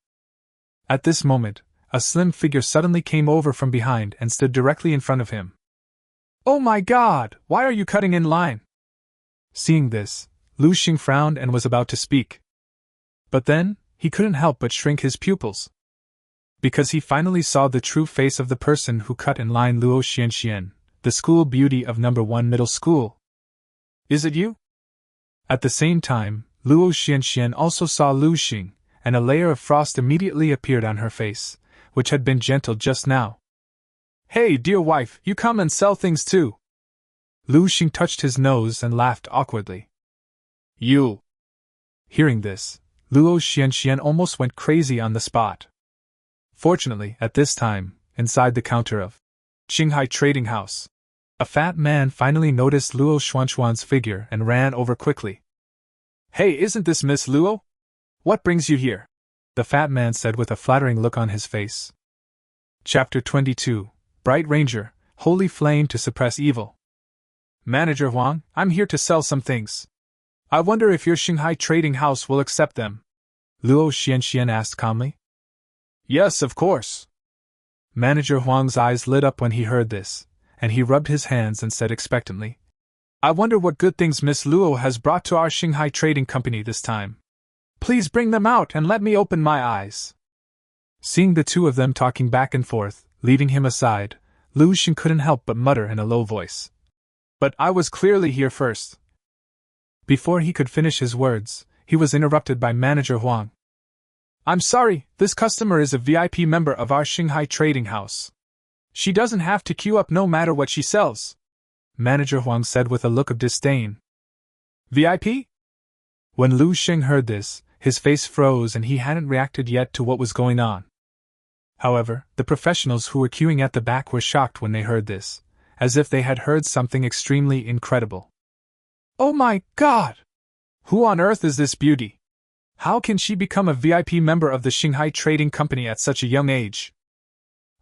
At this moment, a slim figure suddenly came over from behind and stood directly in front of him. Oh my God, why are you cutting in line? Seeing this, Lu Sheng frowned and was about to speak. But then, he couldn't help but shrink his pupils. Because he finally saw the true face of the person who cut in line. Luo Xian, the school beauty of number 1 middle school. Is it you? At the same time, Luo Xian also saw Lu Sheng, and a layer of frost immediately appeared on her face, which had been gentle just now. Hey, dear wife, you come and sell things too. Lu Sheng touched his nose and laughed awkwardly. You. Hearing this, Luo Xian almost went crazy on the spot. Fortunately, at this time, inside the counter of Xinghai Trading House, a fat man finally noticed Luo Xuan's figure and ran over quickly. Hey, isn't this Miss Luo? What brings you here? The fat man said with a flattering look on his face. Chapter 22, Bright Ranger, Holy Flame to Suppress Evil. Manager Huang, I'm here to sell some things. I wonder if your Xinghai Trading House will accept them. Luo Xian asked calmly. Yes, of course. Manager Huang's eyes lit up when he heard this, and he rubbed his hands and said expectantly, I wonder what good things Miss Luo has brought to our Xinghai Trading Company this time. Please bring them out and let me open my eyes. Seeing the two of them talking back and forth, leaving him aside, Lu Sheng couldn't help but mutter in a low voice. But I was clearly here first. Before he could finish his words, he was interrupted by Manager Huang. I'm sorry, this customer is a VIP member of our Shanghai trading house. She doesn't have to queue up no matter what she sells, Manager Huang said with a look of disdain. VIP? When Lu Sheng heard this, his face froze and he hadn't reacted yet to what was going on. However, the professionals who were queuing at the back were shocked when they heard this, as if they had heard something extremely incredible. Oh my God! Who on earth is this beauty? How can she become a VIP member of the Shanghai Trading Company at such a young age?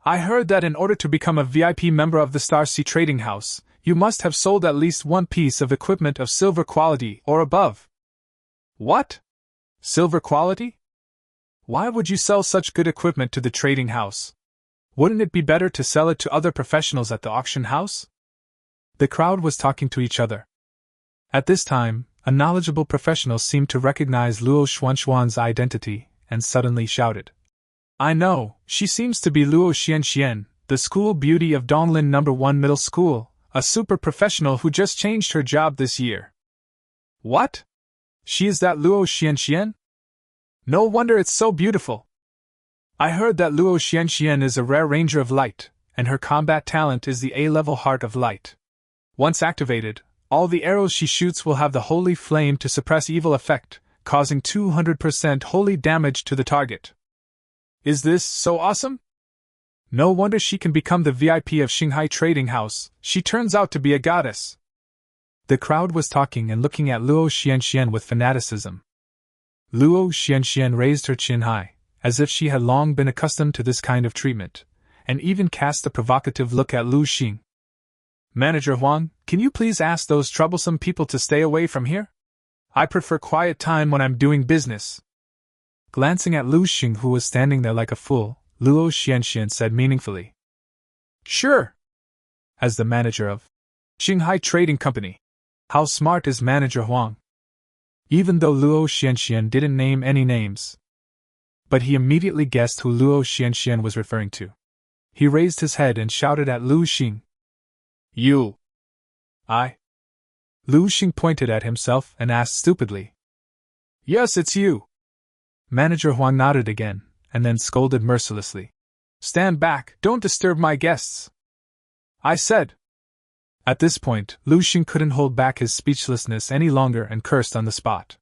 I heard that in order to become a VIP member of the Star Sea Trading House, you must have sold at least one piece of equipment of silver quality or above. What? Silver quality? Why would you sell such good equipment to the trading house? Wouldn't it be better to sell it to other professionals at the auction house? The crowd was talking to each other. At this time, a knowledgeable professional seemed to recognize Luo Xuanxuan's identity and suddenly shouted, I know, she seems to be Luo Xian, the school beauty of Donglin No. 1 Middle School, a super professional who just changed her job this year. What? She is that Luo Xian? No wonder it's so beautiful. I heard that Luo Xian is a rare ranger of light, and her combat talent is the A-level Heart of Light. Once activated, all the arrows she shoots will have the Holy Flame to suppress evil effect, causing 200% holy damage to the target. Is this so awesome? No wonder she can become the VIP of Shanghai Trading House, she turns out to be a goddess. The crowd was talking and looking at Luo Xian with fanaticism. Luo Xian raised her chin high, as if she had long been accustomed to this kind of treatment, and even cast a provocative look at Lu Sheng. Manager Huang, can you please ask those troublesome people to stay away from here? I prefer quiet time when I'm doing business. Glancing at Lu Sheng, who was standing there like a fool, Luo Xian said meaningfully, Sure. As the manager of Shanghai Trading Company. How smart is Manager Huang? Even though Luo Xian didn't name any names. But he immediately guessed who Luo Xian was referring to. He raised his head and shouted at Lu Sheng. You. I. Lu Sheng pointed at himself and asked stupidly. Yes, it's you. Manager Huang nodded again, and then scolded mercilessly. Stand back, don't disturb my guests. I said. At this point, Lu Sheng couldn't hold back his speechlessness any longer and cursed on the spot.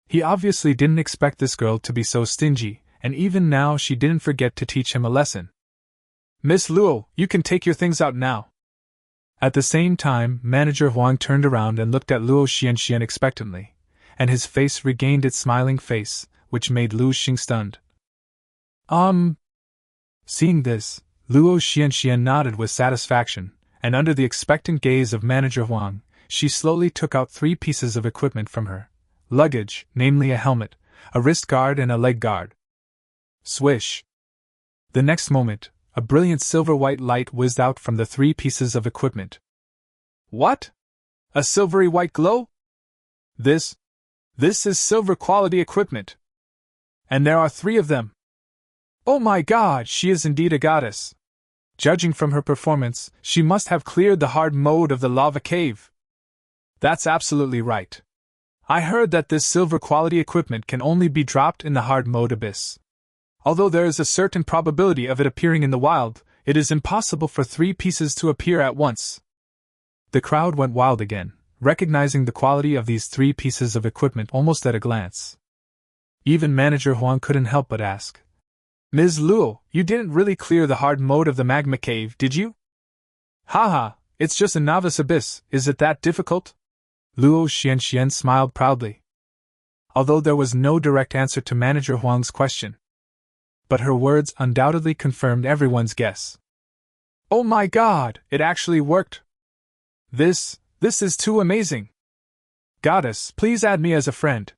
He obviously didn't expect this girl to be so stingy, and even now she didn't forget to teach him a lesson. Miss Luo, you can take your things out now. At the same time, Manager Huang turned around and looked at Luo Xian expectantly, and his face regained its smiling face, which made Lu Sheng stunned. Seeing this, Luo Xian nodded with satisfaction, and under the expectant gaze of Manager Huang, she slowly took out 3 pieces of equipment from her luggage, namely a helmet, a wrist guard, and a leg guard. Swish! The next moment, a brilliant silver-white light whizzed out from the 3 pieces of equipment. What? A silvery white glow? This is silver-quality equipment. And there are 3 of them. Oh my God, she is indeed a goddess. Judging from her performance, she must have cleared the hard mode of the lava cave. That's absolutely right. I heard that this silver-quality equipment can only be dropped in the hard mode abyss. Although there is a certain probability of it appearing in the wild, it is impossible for 3 pieces to appear at once. The crowd went wild again, recognizing the quality of these 3 pieces of equipment almost at a glance. Even Manager Huang couldn't help but ask, Ms. Luo, you didn't really clear the hard mode of the Magma Cave, did you? Haha, it's just a novice abyss, is it that difficult? Luo Xian smiled proudly. Although there was no direct answer to Manager Huang's question. But her words undoubtedly confirmed everyone's guess. Oh my God, it actually worked! This is too amazing! Goddess, please add me as a friend.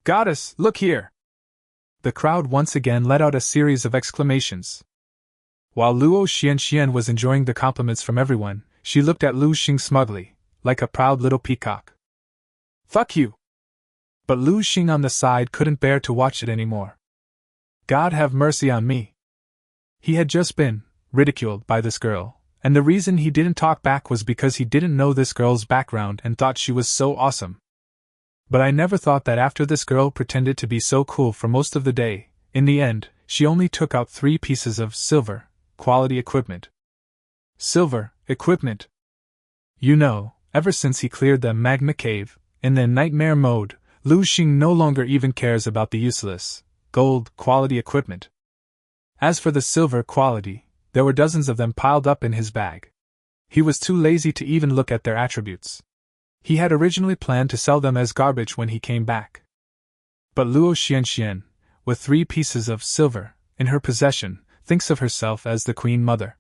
Goddess, look here! The crowd once again let out a series of exclamations. While Luo Xian was enjoying the compliments from everyone, she looked at Lu Sheng smugly, like a proud little peacock. Fuck you! But Lu Sheng on the side couldn't bear to watch it anymore. God have mercy on me. He had just been ridiculed by this girl, and the reason he didn't talk back was because he didn't know this girl's background and thought she was so awesome. But I never thought that after this girl pretended to be so cool for most of the day, In the end, she only took out 3 pieces of silver, quality equipment. Silver, equipment. You know, ever since he cleared the Magma Cave, in the nightmare mode, Lu Sheng no longer even cares about the useless, gold, quality equipment. As for the silver quality, there were dozens of them piled up in his bag. He was too lazy to even look at their attributes. He had originally planned to sell them as garbage when he came back. But Luo Xian, with 3 pieces of silver in her possession, thinks of herself as the Queen Mother.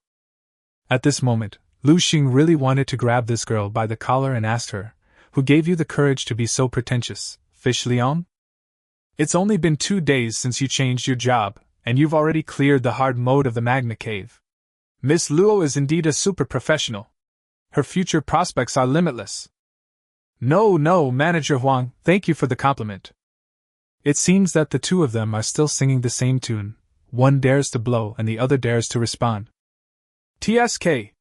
At this moment, Lu Sheng really wanted to grab this girl by the collar and ask her, "Who gave you the courage to be so pretentious, Fish Liang? It's only been 2 days since you changed your job, and you've already cleared the hard mode of the Magma Cave. Miss Luo is indeed a super professional. Her future prospects are limitless." No, Manager Huang, thank you for the compliment. It seems that the 2 of them are still singing the same tune. One dares to blow and the other dares to respond. TSK.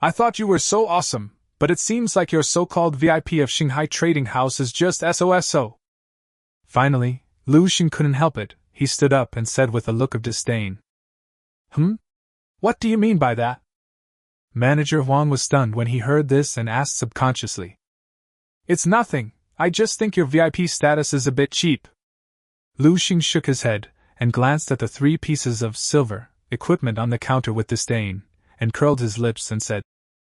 I thought you were so awesome, but it seems like your so-called VIP of Shanghai Trading House is just SOSO. Finally, Lu Sheng couldn't help it. He stood up and said with a look of disdain. What do you mean by that? Manager Huang was stunned when he heard this and asked subconsciously. It's nothing, I just think your VIP status is a bit cheap. Lu Sheng shook his head and glanced at the 3 pieces of silver equipment on the counter with disdain, and curled his lips and said,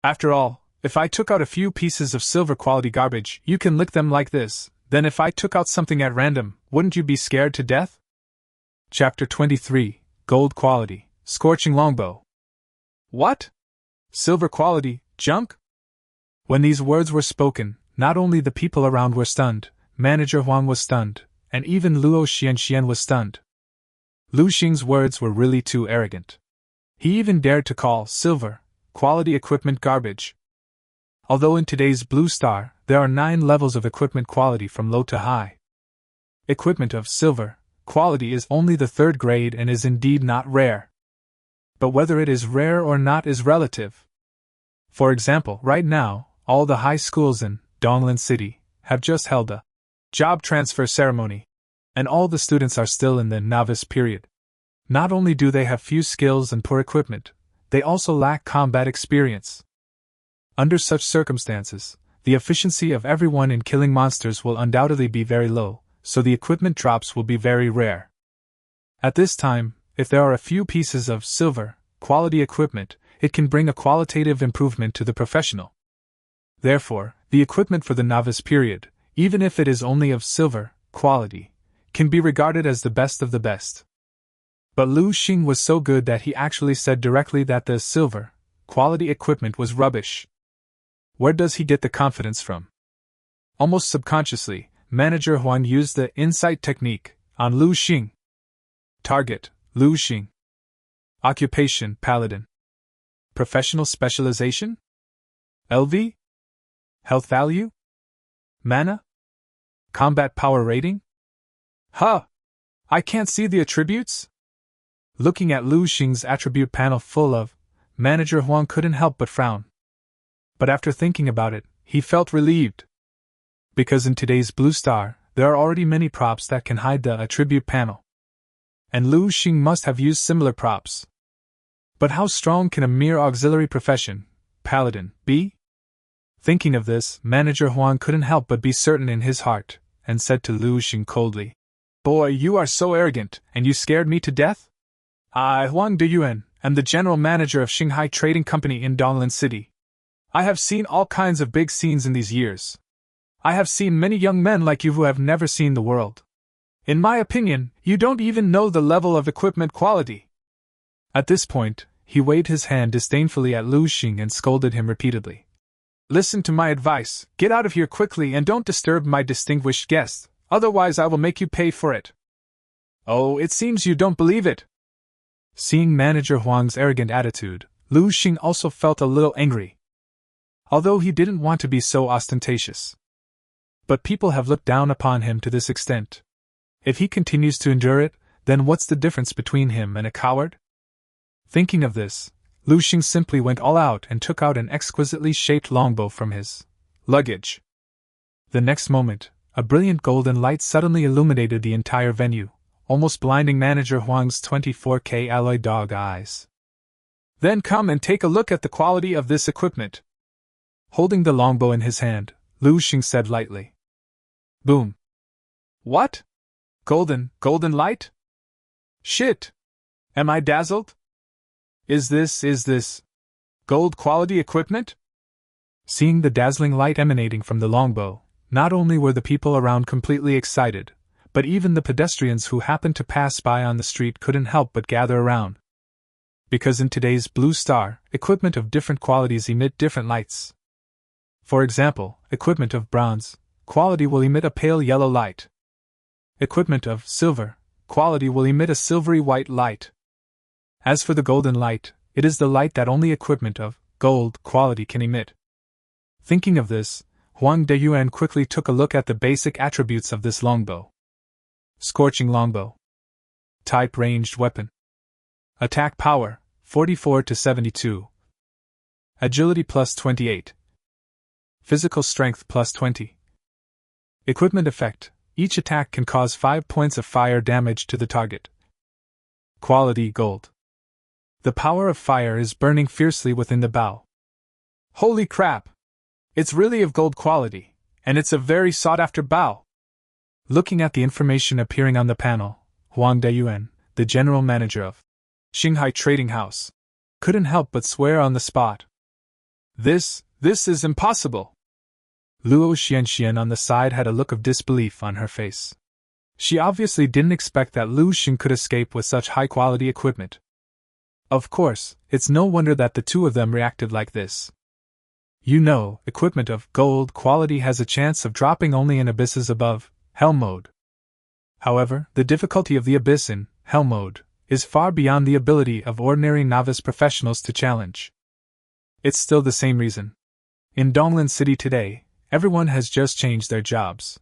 "After all, if I took out a few pieces of silver quality garbage, you can lick them like this, then if I took out something at random, wouldn't you be scared to death?" Chapter 23, Gold Quality, Scorching Longbow. What? Silver quality, junk? When these words were spoken, not only the people around were stunned, Manager Huang was stunned, and even Luo Xian was stunned. Lu Sheng's words were really too arrogant. He even dared to call silver quality equipment garbage. Although in today's Blue Star, there are 9 levels of equipment quality from low to high. Equipment of silver quality is only the 3rd grade and is indeed not rare. But whether it is rare or not is relative. For example, right now, all the high schools in Donglin City have just held a job transfer ceremony, and all the students are still in the novice period. Not only do they have few skills and poor equipment, they also lack combat experience. Under such circumstances, the efficiency of everyone in killing monsters will undoubtedly be very low, so the equipment drops will be very rare. At this time, if there are a few pieces of silver quality equipment, it can bring a qualitative improvement to the professional. Therefore, the equipment for the novice period, even if it is only of silver quality, can be regarded as the best of the best. But Lu Sheng was so good that he actually said directly that the silver quality equipment was rubbish. Where does he get the confidence from? Almost subconsciously, Manager Huang used the insight technique on Lu Sheng. Target, Lu Sheng. Occupation, Paladin. Professional specialization? LV? Health value? Mana? Combat power rating? I can't see the attributes? Looking at Lu Sheng's attribute panel full of, Manager Huang couldn't help but frown. But after thinking about it, he felt relieved. Because in today's Blue Star, there are already many props that can hide the attribute panel. And Lu Sheng must have used similar props. But how strong can a mere auxiliary profession, Paladin, be? Thinking of this, Manager Huang couldn't help but be certain in his heart, and said to Lu Sheng coldly, "Boy, you are so arrogant, and you scared me to death? I, Huang Deyuan, am the general manager of Shanghai Trading Company in Donglin City. I have seen all kinds of big scenes in these years. I have seen many young men like you who have never seen the world. In my opinion, you don't even know the level of equipment quality." At this point, he waved his hand disdainfully at Lu Sheng and scolded him repeatedly. "Listen to my advice, get out of here quickly and don't disturb my distinguished guest, otherwise I will make you pay for it." "Oh, it seems you don't believe it." Seeing Manager Huang's arrogant attitude, Lu Sheng also felt a little angry. Although he didn't want to be so ostentatious. But people have looked down upon him to this extent. If he continues to endure it, then what's the difference between him and a coward? Thinking of this, Lu Sheng simply went all out and took out an exquisitely shaped longbow from his luggage. The next moment, a brilliant golden light suddenly illuminated the entire venue, almost blinding Manager Huang's 24K alloy dog eyes. Then come and take a look at the quality of this equipment. Holding the longbow in his hand, Lu Sheng said lightly. Boom. What? Golden light? Shit! Am I dazzled? Is this gold quality equipment? Seeing the dazzling light emanating from the longbow, not only were the people around completely excited, but even the pedestrians who happened to pass by on the street couldn't help but gather around. Because in today's Blue Star, equipment of different qualities emit different lights. For example, equipment of bronze quality will emit a pale yellow light. Equipment of silver quality will emit a silvery white light. As for the golden light, it is the light that only equipment of gold quality can emit. Thinking of this, Huang Deyuan quickly took a look at the basic attributes of this longbow. Scorching longbow. Type ranged weapon. Attack power, 44 to 72. Agility plus 28. Physical strength plus 20. Equipment effect. Each attack can cause 5 points of fire damage to the target. Quality gold. The power of fire is burning fiercely within the bow. Holy crap! It's really of gold quality, and it's a very sought-after bow. Looking at the information appearing on the panel, Huang Deyuan, the general manager of Shanghai Trading House, couldn't help but swear on the spot. This is impossible. Luo Xian on the side had a look of disbelief on her face. She obviously didn't expect that Lu Sheng could escape with such high-quality equipment. Of course, it's no wonder that the two of them reacted like this. You know, equipment of gold quality has a chance of dropping only in abysses above Hell mode. However, the difficulty of the abyss in Hell mode is far beyond the ability of ordinary novice professionals to challenge. It's still the same reason. In Donglan City today, everyone has just changed their jobs.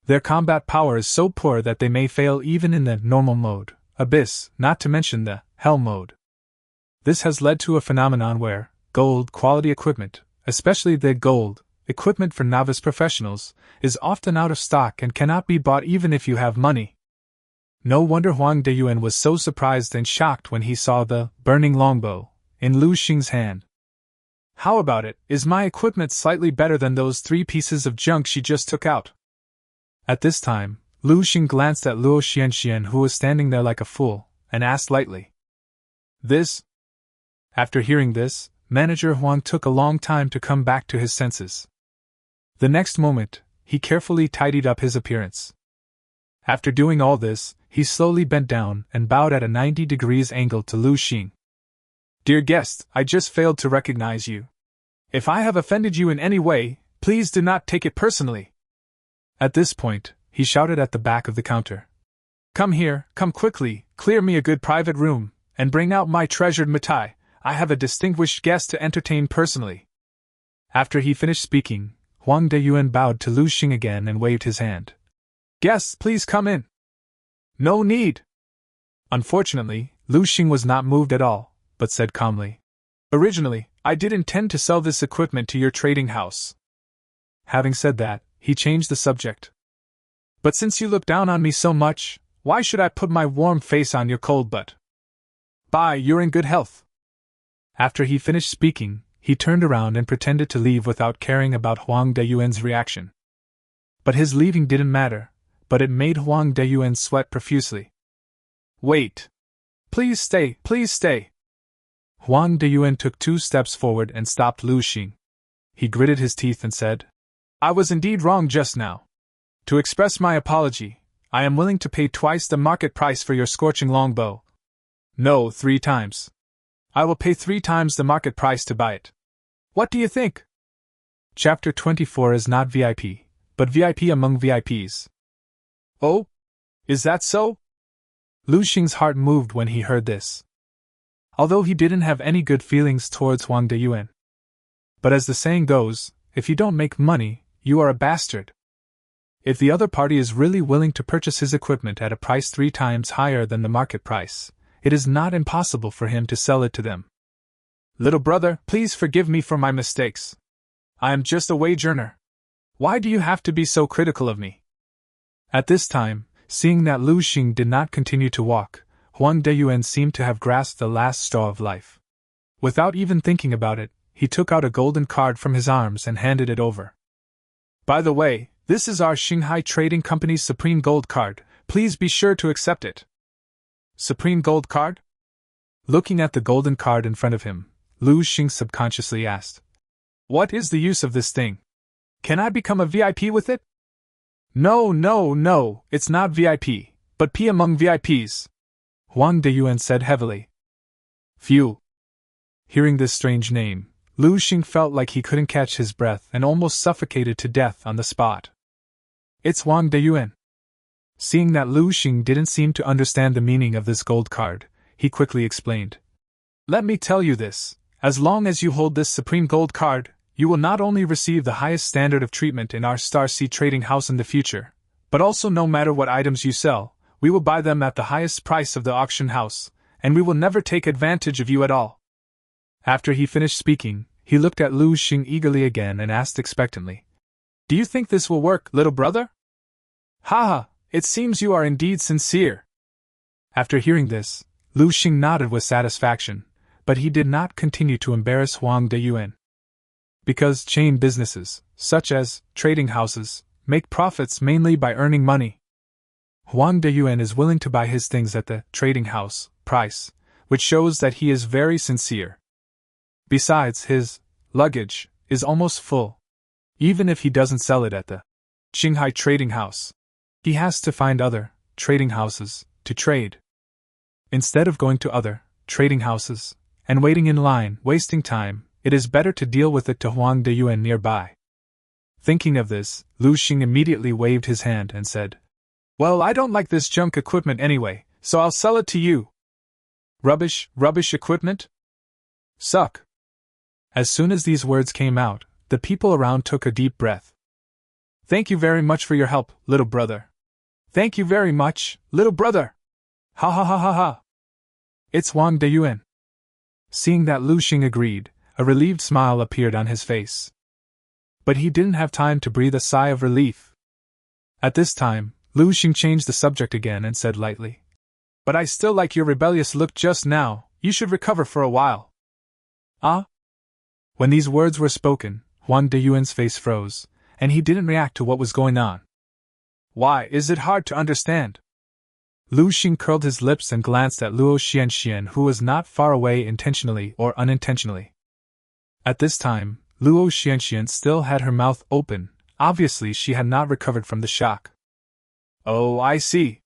Their combat power is so poor that they may fail even in the normal mode, abyss, not to mention the Hell mode. This has led to a phenomenon where gold quality equipment, especially the gold equipment for novice professionals, is often out of stock and cannot be bought even if you have money. No wonder Huang Deyuan was so surprised and shocked when he saw the burning longbow in Lu Sheng's hand. How about it, is my equipment slightly better than those 3 pieces of junk she just took out? At this time, Lu Sheng glanced at Luo Xian who was standing there like a fool, and asked lightly. This? After hearing this, Manager Huang took a long time to come back to his senses. The next moment, he carefully tidied up his appearance. After doing all this, he slowly bent down and bowed at a 90 degrees angle to Lu Sheng. Dear guest, I just failed to recognize you. If I have offended you in any way, please do not take it personally. At this point, he shouted at the back of the counter. Come here, come quickly, clear me a good private room, and bring out my treasured mitai. I have a distinguished guest to entertain personally. After he finished speaking, Huang Deyuan bowed to Lu Sheng again and waved his hand. Guests, please come in. No need. Unfortunately, Lu Sheng was not moved at all, but said calmly. Originally, I did intend to sell this equipment to your trading house. Having said that, he changed the subject. But since you look down on me so much, why should I put my warm face on your cold butt? Bye, you're in good health. After he finished speaking, he turned around and pretended to leave without caring about Huang Deyuan's reaction. But his leaving didn't matter, but it made Huang Deyuan sweat profusely. Wait. Please stay, please stay. Huang Deyuan took 2 steps forward and stopped Lu Sheng. He gritted his teeth and said, I was indeed wrong just now. To express my apology, I am willing to pay twice the market price for your scorching longbow. No, 3 times. I will pay 3 times the market price to buy it. What do you think? Chapter 24 is not VIP, but VIP among VIPs. Oh? Is that so? Lu Sheng's heart moved when he heard this. Although he didn't have any good feelings towards Huang Deyuan. But as the saying goes, if you don't make money, you are a bastard. If the other party is really willing to purchase his equipment at a price 3 times higher than the market price, it is not impossible for him to sell it to them. Little brother, please forgive me for my mistakes. I am just a wage earner. Why do you have to be so critical of me? At this time, Seeing that Lu Sheng did not continue to walk, Huang Deyuan seemed to have grasped the last straw of life. Without even thinking about it, he took out a golden card from his arms and handed it over. By the way, this is our Shanghai Trading Company's Supreme Gold Card. Please be sure to accept it. Supreme Gold Card? Looking at the golden card in front of him, Lu Sheng subconsciously asked, "What is the use of this thing? Can I become a VIP with it?" No, it's not VIP, but P among VIPs, Huang Deyuan said heavily. Phew. Hearing this strange name, Lu Sheng felt like he couldn't catch his breath and almost suffocated to death on the spot. It's Huang Deyuan. Seeing that Lu Sheng didn't seem to understand the meaning of this gold card, he quickly explained. Let me tell you this, as long as you hold this Supreme Gold Card, you will not only receive the highest standard of treatment in our Star Sea trading house in the future, but also no matter what items you sell, we will buy them at the highest price of the auction house, and we will never take advantage of you at all. After he finished speaking, he looked at Lu Sheng eagerly again and asked expectantly, Do you think this will work, little brother? Haha, it seems you are indeed sincere. After hearing this, Lu Sheng nodded with satisfaction, but he did not continue to embarrass Huang Deyuan. Because chain businesses, such as trading houses, make profits mainly by earning money. Huang Deyuan is willing to buy his things at the trading house price, which shows that he is very sincere. Besides, his luggage is almost full. Even if he doesn't sell it at the Shanghai trading house, he has to find other trading houses to trade. Instead of going to other trading houses and waiting in line, wasting time, it is better to deal with it to Huang Deyuan nearby. Thinking of this, Lu Sheng immediately waved his hand and said, Well, I don't like this junk equipment anyway, so I'll sell it to you. Rubbish equipment? Suck. As soon as these words came out, the people around took a deep breath. Thank you very much for your help, little brother. Thank you very much, little brother. Ha ha ha ha ha. It's Huang Deyuan. Seeing that Lu Sheng agreed, a relieved smile appeared on his face. But he didn't have time to breathe a sigh of relief. At this time, Lu Sheng changed the subject again and said lightly, But I still like your rebellious look just now, you should recover for a while. Ah? When these words were spoken, Huang Deyuan's face froze, and he didn't react to what was going on. Why is it hard to understand? Lu Sheng curled his lips and glanced at Luo Xian, who was not far away intentionally or unintentionally. At this time, Luo Xian still had her mouth open. Obviously she had not recovered from the shock. Oh, I see.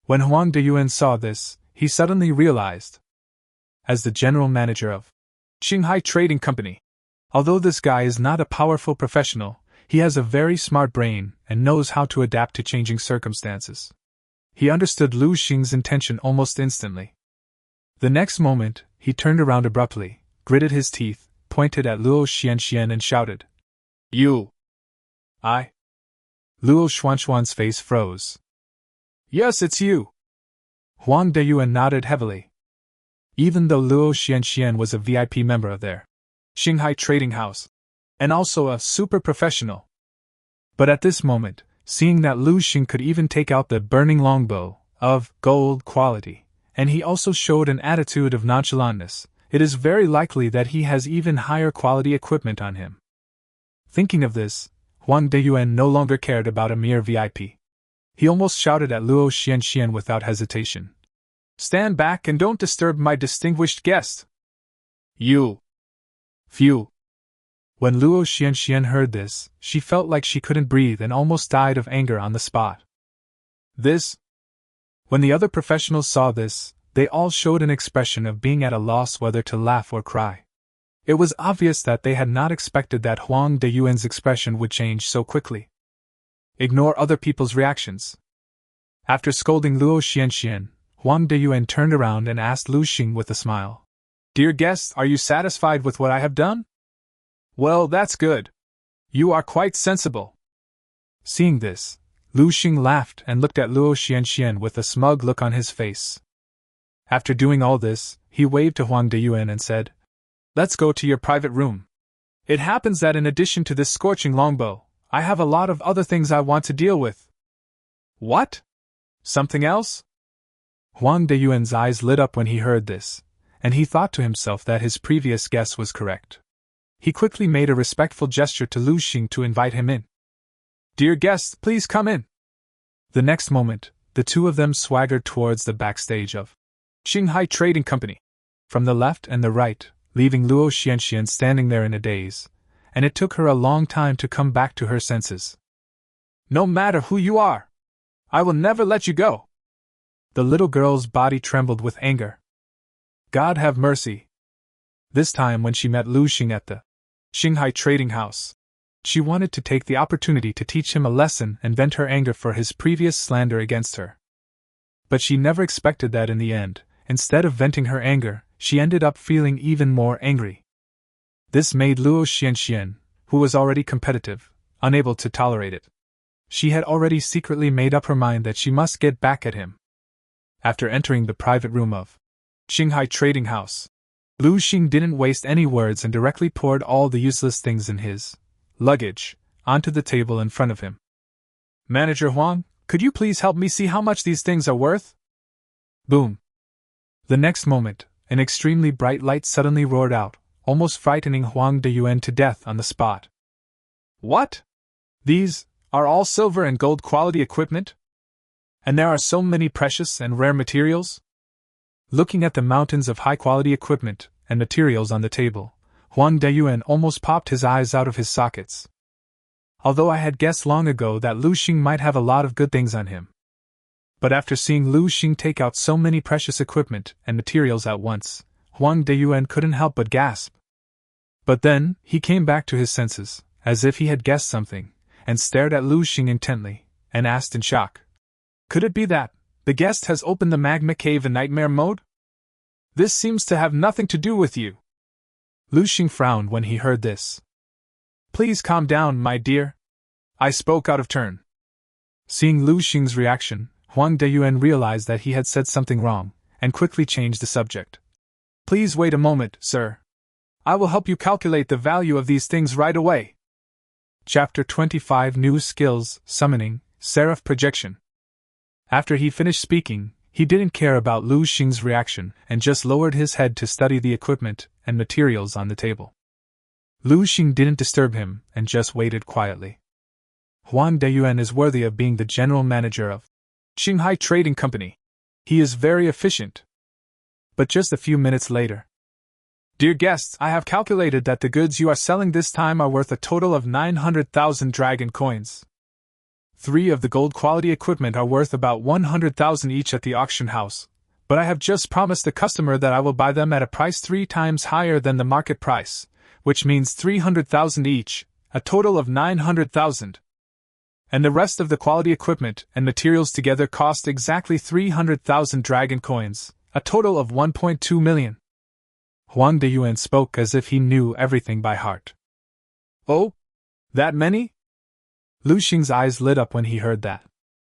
When Huang Deyuan saw this, he suddenly realized. As the general manager of Shanghai Trading Company, although this guy is not a powerful professional, he has a very smart brain and knows how to adapt to changing circumstances. He understood Lu Sheng's intention almost instantly. The next moment, he turned around abruptly, gritted his teeth, pointed at Luo Xian and shouted, You! I? Luo Xuan's face froze. Yes, it's you! Huang Deyuan nodded heavily. Even though Luo Xian was a VIP member of their Shanghai trading house, and also a super professional. But at this moment, seeing that Lu Sheng could even take out the burning longbow of gold quality, and he also showed an attitude of nonchalantness, it is very likely that he has even higher quality equipment on him. Thinking of this, Huang Deyuan no longer cared about a mere VIP. He almost shouted at Luo Xian without hesitation. Stand back and don't disturb my distinguished guest. You! Phew! When Luo Xian heard this, she felt like she couldn't breathe and almost died of anger on the spot. When the other professionals saw this, they all showed an expression of being at a loss whether to laugh or cry. It was obvious that they had not expected that Huang Deyuan's expression would change so quickly. Ignore other people's reactions. After scolding Luo Xian, Huang Deyuan turned around and asked Lu Sheng with a smile. Dear guest, are you satisfied with what I have done? Well, that's good. You are quite sensible. Seeing this, Lu Sheng laughed and looked at Luo Xian with a smug look on his face. After doing all this, he waved to Huang Deyuan and said, Let's go to your private room. It happens that in addition to this scorching longbow, I have a lot of other things I want to deal with. What? Something else? Huang Deyuan's eyes lit up when he heard this, and he thought to himself that his previous guess was correct. He quickly made a respectful gesture to Lu Sheng to invite him in. Dear guests, please come in. The next moment, the two of them swaggered towards the backstage of Shanghai Trading Company, from the left and the right, leaving Luo Xian standing there in a daze, and it took her a long time to come back to her senses. No matter who you are, I will never let you go. The little girl's body trembled with anger. God have mercy. This time when she met Lu Sheng at the Shanghai Trading House, she wanted to take the opportunity to teach him a lesson and vent her anger for his previous slander against her. But she never expected that in the end, instead of venting her anger, she ended up feeling even more angry. This made Luo Xian, who was already competitive, unable to tolerate it. She had already secretly made up her mind that she must get back at him. After entering the private room of Shanghai Trading House, Lu Sheng didn't waste any words and directly poured all the useless things in his luggage onto the table in front of him. Manager Huang, could you please help me see how much these things are worth? Boom. The next moment, an extremely bright light suddenly roared out, almost frightening Huang Deyuan to death on the spot. What? These are all silver and gold quality equipment? And there are so many precious and rare materials? Looking at the mountains of high-quality equipment and materials on the table, Huang Deyuan almost popped his eyes out of his sockets. Although I had guessed long ago that Lu Sheng might have a lot of good things on him. But after seeing Lu Sheng take out so many precious equipment and materials at once, Huang Deyuan couldn't help but gasp. But then, he came back to his senses, as if he had guessed something, and stared at Lu Sheng intently, and asked in shock. Could it be that the guest has opened the Magma Cave in nightmare mode? This seems to have nothing to do with you. Lu Sheng frowned when he heard this. Please calm down, my dear. I spoke out of turn. Seeing Lu Sheng's reaction, Huang Deyuan realized that he had said something wrong, and quickly changed the subject. Please wait a moment, sir. I will help you calculate the value of these things right away. Chapter 25 New Skills, Summoning, Seraph Projection. After he finished speaking, he didn't care about Lu Sheng's reaction and just lowered his head to study the equipment and materials on the table. Lu Sheng didn't disturb him and just waited quietly. Huang Deyuan is worthy of being the general manager of Shanghai Trading Company. He is very efficient. But just a few minutes later. Dear guests, I have calculated that the goods you are selling this time are worth a total of 900,000 dragon coins. 3 of the gold quality equipment are worth about 100,000 each at the auction house, but I have just promised the customer that I will buy them at a price 3 times higher than the market price, which means 300,000 each, a total of 900,000. And the rest of the quality equipment and materials together cost exactly 300,000 dragon coins, a total of 1.2 million. Huang Deyuan spoke as if he knew everything by heart. Oh? That many? Lu Sheng's eyes lit up when he heard that.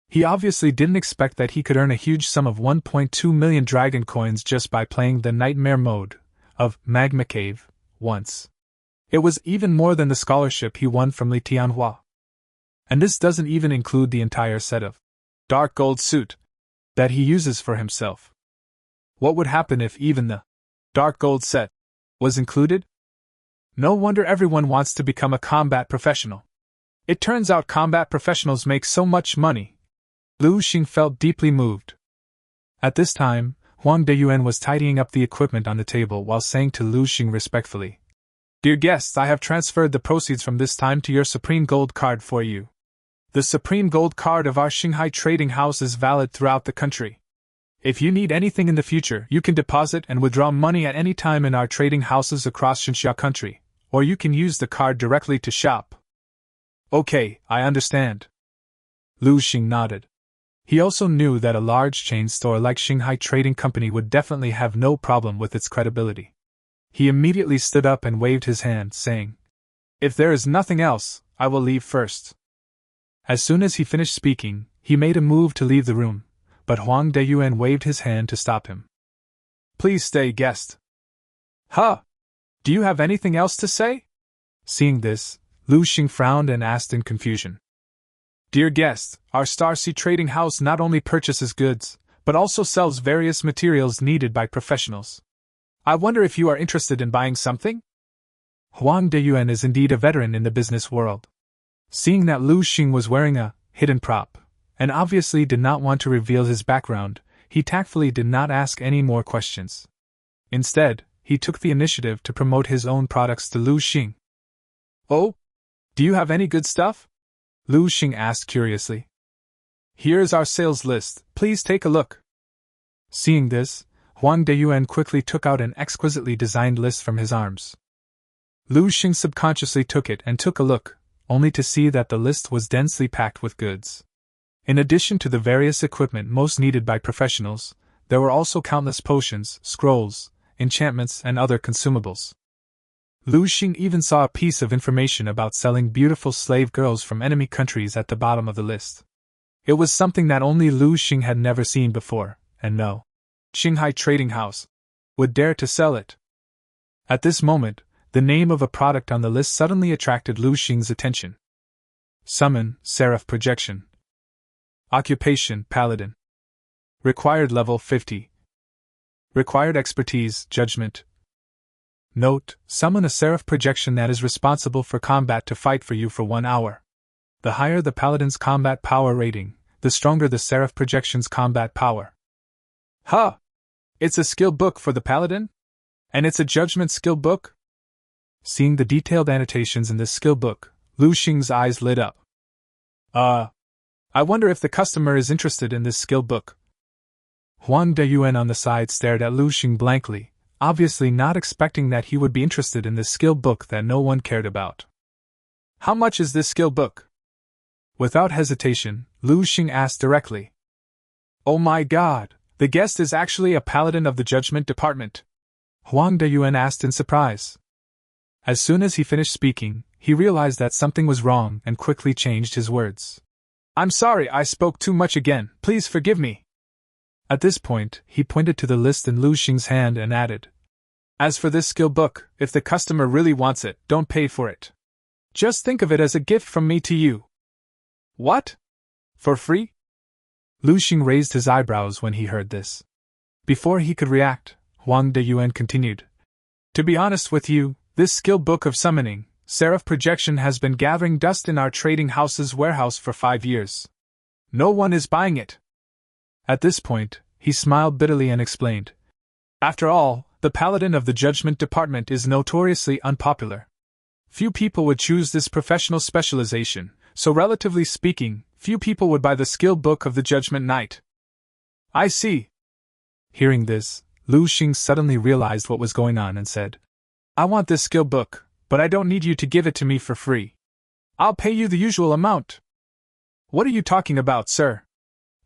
He obviously didn't expect that he could earn a huge sum of 1.2 million dragon coins just by playing the nightmare mode of Magma Cave once. It was even more than the scholarship he won from Li Tian Hua. And this doesn't even include the entire set of dark gold suit that he uses for himself. What would happen if even the dark gold set was included? No wonder everyone wants to become a combat professional. It turns out combat professionals make so much money. Lu Sheng felt deeply moved. At this time, Huang Deyuan was tidying up the equipment on the table while saying to Lu Sheng respectfully, Dear guests, I have transferred the proceeds from this time to your Supreme Gold card for you. The Supreme Gold card of our Shanghai Trading House is valid throughout the country. If you need anything in the future, you can deposit and withdraw money at any time in our trading houses across Xinxia country, or you can use the card directly to shop. Okay, I understand. Lu Sheng nodded. He also knew that a large chain store like Shanghai Trading Company would definitely have no problem with its credibility. He immediately stood up and waved his hand, saying, If there is nothing else, I will leave first. As soon as he finished speaking, he made a move to leave the room, but Huang Deyuan waved his hand to stop him. Please stay, guest. Huh? Do you have anything else to say? Seeing this, Lu Sheng frowned and asked in confusion. Dear guest, our Star Sea Trading House not only purchases goods, but also sells various materials needed by professionals. I wonder if you are interested in buying something? Huang Deyuan is indeed a veteran in the business world. Seeing that Lu Sheng was wearing a hidden prop, and obviously did not want to reveal his background, he tactfully did not ask any more questions. Instead, he took the initiative to promote his own products to Lu Sheng. Oh? Do you have any good stuff? Lu Sheng asked curiously. Here's our sales list, please take a look. Seeing this, Huang Deyuan quickly took out an exquisitely designed list from his arms. Lu Sheng subconsciously took it and took a look, only to see that the list was densely packed with goods. In addition to the various equipment most needed by professionals, there were also countless potions, scrolls, enchantments, and other consumables. Lu Sheng even saw a piece of information about selling beautiful slave girls from enemy countries at the bottom of the list. It was something that only Lu Sheng had never seen before, and no Shanghai trading house would dare to sell it. At this moment, the name of a product on the list suddenly attracted Lu Sheng's attention. Summon, Seraph Projection. Occupation, Paladin. Required level 50. Required expertise, Judgment. Note, summon a Seraph Projection that is responsible for combat to fight for you for 1 hour. The higher the Paladin's combat power rating, the stronger the Seraph Projection's combat power. Huh! It's a skill book for the Paladin? And it's a judgment skill book? Seeing the detailed annotations in this skill book, Lu Sheng's eyes lit up. I wonder if the customer is interested in this skill book. Huang Deyuan on the side stared at Lu Sheng blankly, obviously not expecting that he would be interested in this skill book that no one cared about. How much is this skill book? Without hesitation, Lu Sheng asked directly. Oh my god, the guest is actually a paladin of the Judgment Department. Huang Deyuan asked in surprise. As soon as he finished speaking, he realized that something was wrong and quickly changed his words. I'm sorry I spoke too much again, please forgive me. At this point, he pointed to the list in Lu Sheng's hand and added, As for this skill book, if the customer really wants it, don't pay for it. Just think of it as a gift from me to you. What? For free? Lu Sheng raised his eyebrows when he heard this. Before he could react, Huang Deyuan continued. To be honest with you, this skill book of summoning, Seraph Projection has been gathering dust in our trading house's warehouse for 5 years. No one is buying it. At this point, he smiled bitterly and explained. After all, the Paladin of the Judgment Department is notoriously unpopular. Few people would choose this professional specialization, so relatively speaking, few people would buy the skill book of the Judgment Knight. I see. Hearing this, Lu Sheng suddenly realized what was going on and said, I want this skill book, but I don't need you to give it to me for free. I'll pay you the usual amount. What are you talking about, sir?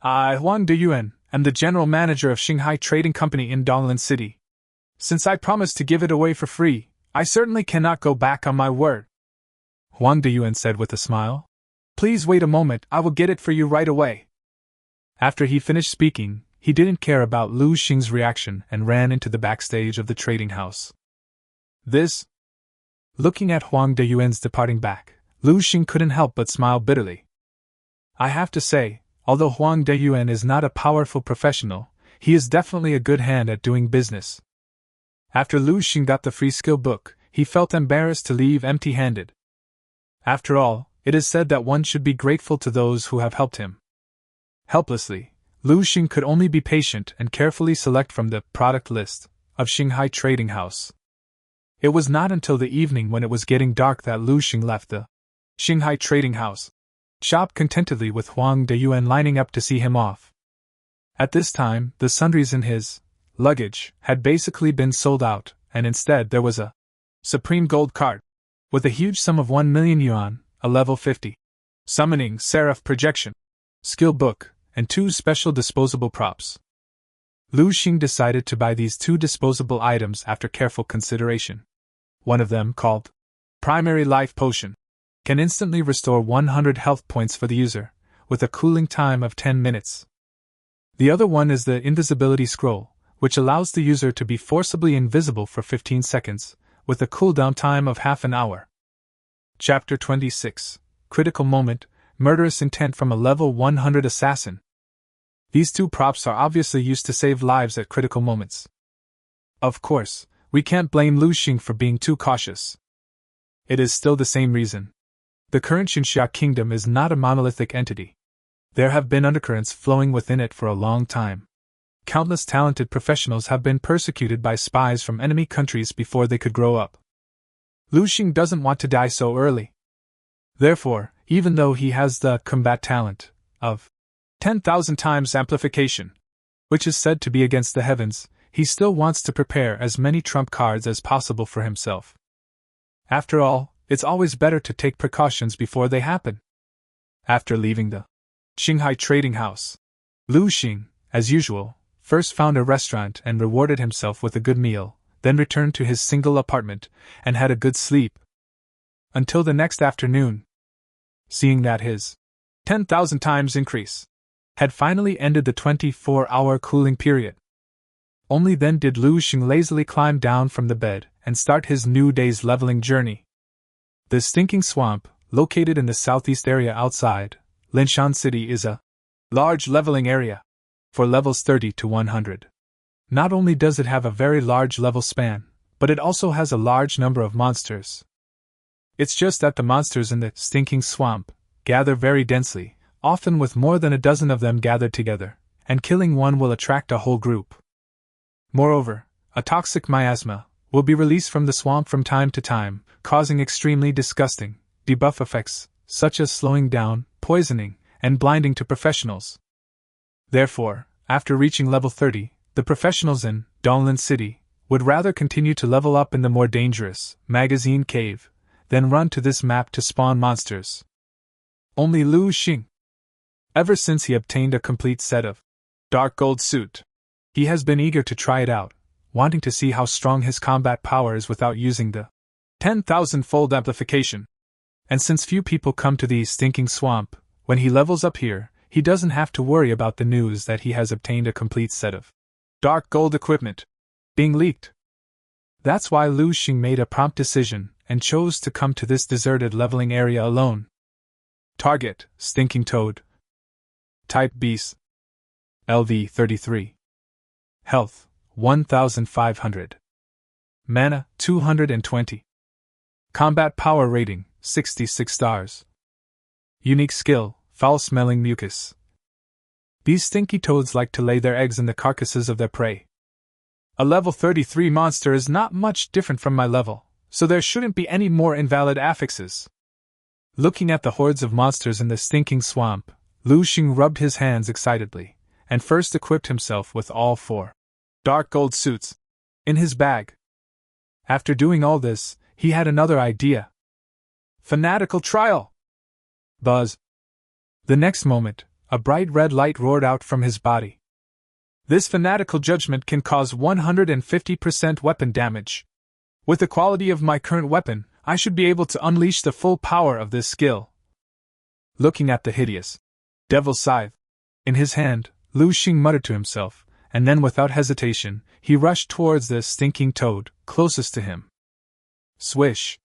I, Huang Deyuan, am the general manager of Shanghai Trading Company in Donglan City. Since I promised to give it away for free, I certainly cannot go back on my word. Huang Deyuan said with a smile. Please wait a moment, I will get it for you right away. After he finished speaking, he didn't care about Lu Sheng's reaction and ran into the backstage of the trading house. This? Looking at Huang Deyuan's departing back, Lu Sheng couldn't help but smile bitterly. I have to say, although Huang Deyuan is not a powerful professional, he is definitely a good hand at doing business. After Lu Sheng got the free skill book, he felt embarrassed to leave empty-handed. After all, it is said that one should be grateful to those who have helped him. Helplessly, Lu Sheng could only be patient and carefully select from the product list of Shanghai Trading House. It was not until the evening when it was getting dark that Lu Sheng left the Shanghai Trading House shop contentedly with Huang Deyuan lining up to see him off. At this time, the sundries in his luggage had basically been sold out, and instead there was a Supreme Gold card with a huge sum of 1 million yuan, a level 50 summoning Seraph Projection skill book, and 2 special disposable props. Lu Sheng decided to buy these 2 disposable items after careful consideration. One of them, called Primary Life Potion, can instantly restore 100 health points for the user, with a cooling time of 10 minutes. The other one is the Invisibility Scroll, which allows the user to be forcibly invisible for 15 seconds, with a cooldown time of half an hour. Chapter 26, Critical Moment. murderous intent from a level 100 assassin. These two props are obviously used to save lives at critical moments. Of course, we can't blame Lu Sheng for being too cautious. It is still the same reason. The current Xinxia kingdom is not a monolithic entity. There have been undercurrents flowing within it for a long time. Countless talented professionals have been persecuted by spies from enemy countries before they could grow up. Lu Sheng doesn't want to die so early. Therefore, even though he has the combat talent of 10,000 times amplification, which is said to be against the heavens, he still wants to prepare as many trump cards as possible for himself. After all, it's always better to take precautions before they happen. After leaving the Shanghai trading house, Lu Sheng, as usual, first found a restaurant and rewarded himself with a good meal, then returned to his single apartment and had a good sleep. Until the next afternoon. Seeing that his 10,000 times increase had finally ended the 24-hour cooling period. Only then did Lu Sheng lazily climb down from the bed and start his new day's leveling journey. The stinking swamp, located in the southeast area outside Linshan City, is a large leveling area for levels 30 to 100. Not only does it have a very large level span, but it also has a large number of monsters. It's just that the monsters in the stinking swamp gather very densely, often with more than a dozen of them gathered together, and killing one will attract a whole group. Moreover, a toxic miasma will be released from the swamp from time to time, causing extremely disgusting debuff effects, such as slowing down, poisoning, and blinding to professionals. Therefore, after reaching level 30, the professionals in Donglan City would rather continue to level up in the more dangerous Magazine Cave than run to this map to spawn monsters. Only Lu Sheng, ever since he obtained a complete set of dark gold suit, he has been eager to try it out, wanting to see how strong his combat power is without using the 10,000-fold amplification. And since few people come to the stinking swamp, when he levels up here, he doesn't have to worry about the news that he has obtained a complete set of dark gold equipment being leaked. That's why Lu Sheng made a prompt decision and chose to come to this deserted leveling area alone. Target: Stinking Toad. Type: Beast. LV 33. Health: 1500. Mana: 220. Combat Power Rating: 66 stars. Unique Skill: Foul-Smelling Mucus. These stinky toads like to lay their eggs in the carcasses of their prey. A level 33 monster is not much different from my level, so there shouldn't be any more invalid affixes. Looking at the hordes of monsters in the stinking swamp, Lu Sheng rubbed his hands excitedly, and first equipped himself with all 4 dark gold suits in his bag. After doing all this, he had another idea. Fanatical Trial! Buzz. The next moment, a bright red light roared out from his body. This fanatical judgment can cause 150% weapon damage. With the quality of my current weapon, I should be able to unleash the full power of this skill. Looking at the hideous Devil's Scythe in his hand, Lu Sheng muttered to himself, and then without hesitation, he rushed towards the stinking toad closest to him. Swish.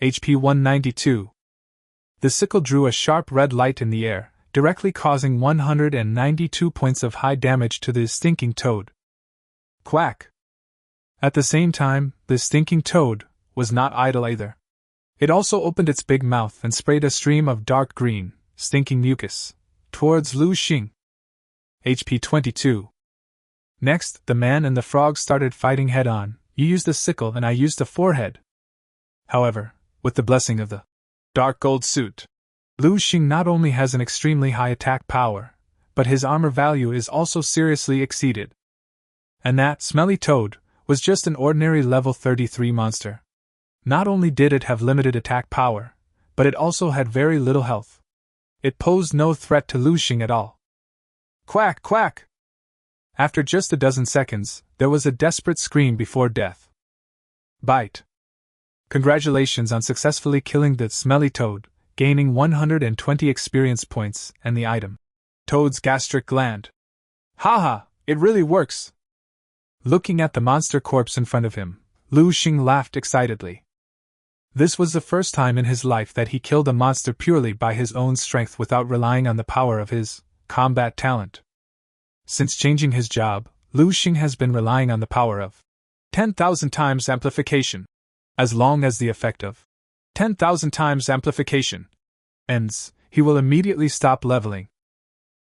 HP 192. The sickle drew a sharp red light in the air, directly causing 192 points of high damage to the stinking toad. Quack! At the same time, the stinking toad was not idle either. It also opened its big mouth and sprayed a stream of dark green, stinking mucus towards Lu Sheng. HP 22. Next, the man and the frog started fighting head-on. You used the sickle and I used the forehead. However, with the blessing of the dark gold suit, Lu Sheng not only has an extremely high attack power, but his armor value is also seriously exceeded. And that smelly toad was just an ordinary level 33 monster. Not only did it have limited attack power, but it also had very little health. It posed no threat to Lu Sheng at all. Quack, quack! After just a dozen seconds, there was a desperate scream before death. Bite. Congratulations on successfully killing the smelly toad, gaining 120 experience points and the item Toad's Gastric Gland. Haha, it really works! Looking at the monster corpse in front of him, Lu Sheng laughed excitedly. This was the first time in his life that he killed a monster purely by his own strength without relying on the power of his combat talent. Since changing his job, Lu Sheng has been relying on the power of 10,000 times amplification. As long as the effect of 10,000 times amplification ends, he will immediately stop leveling.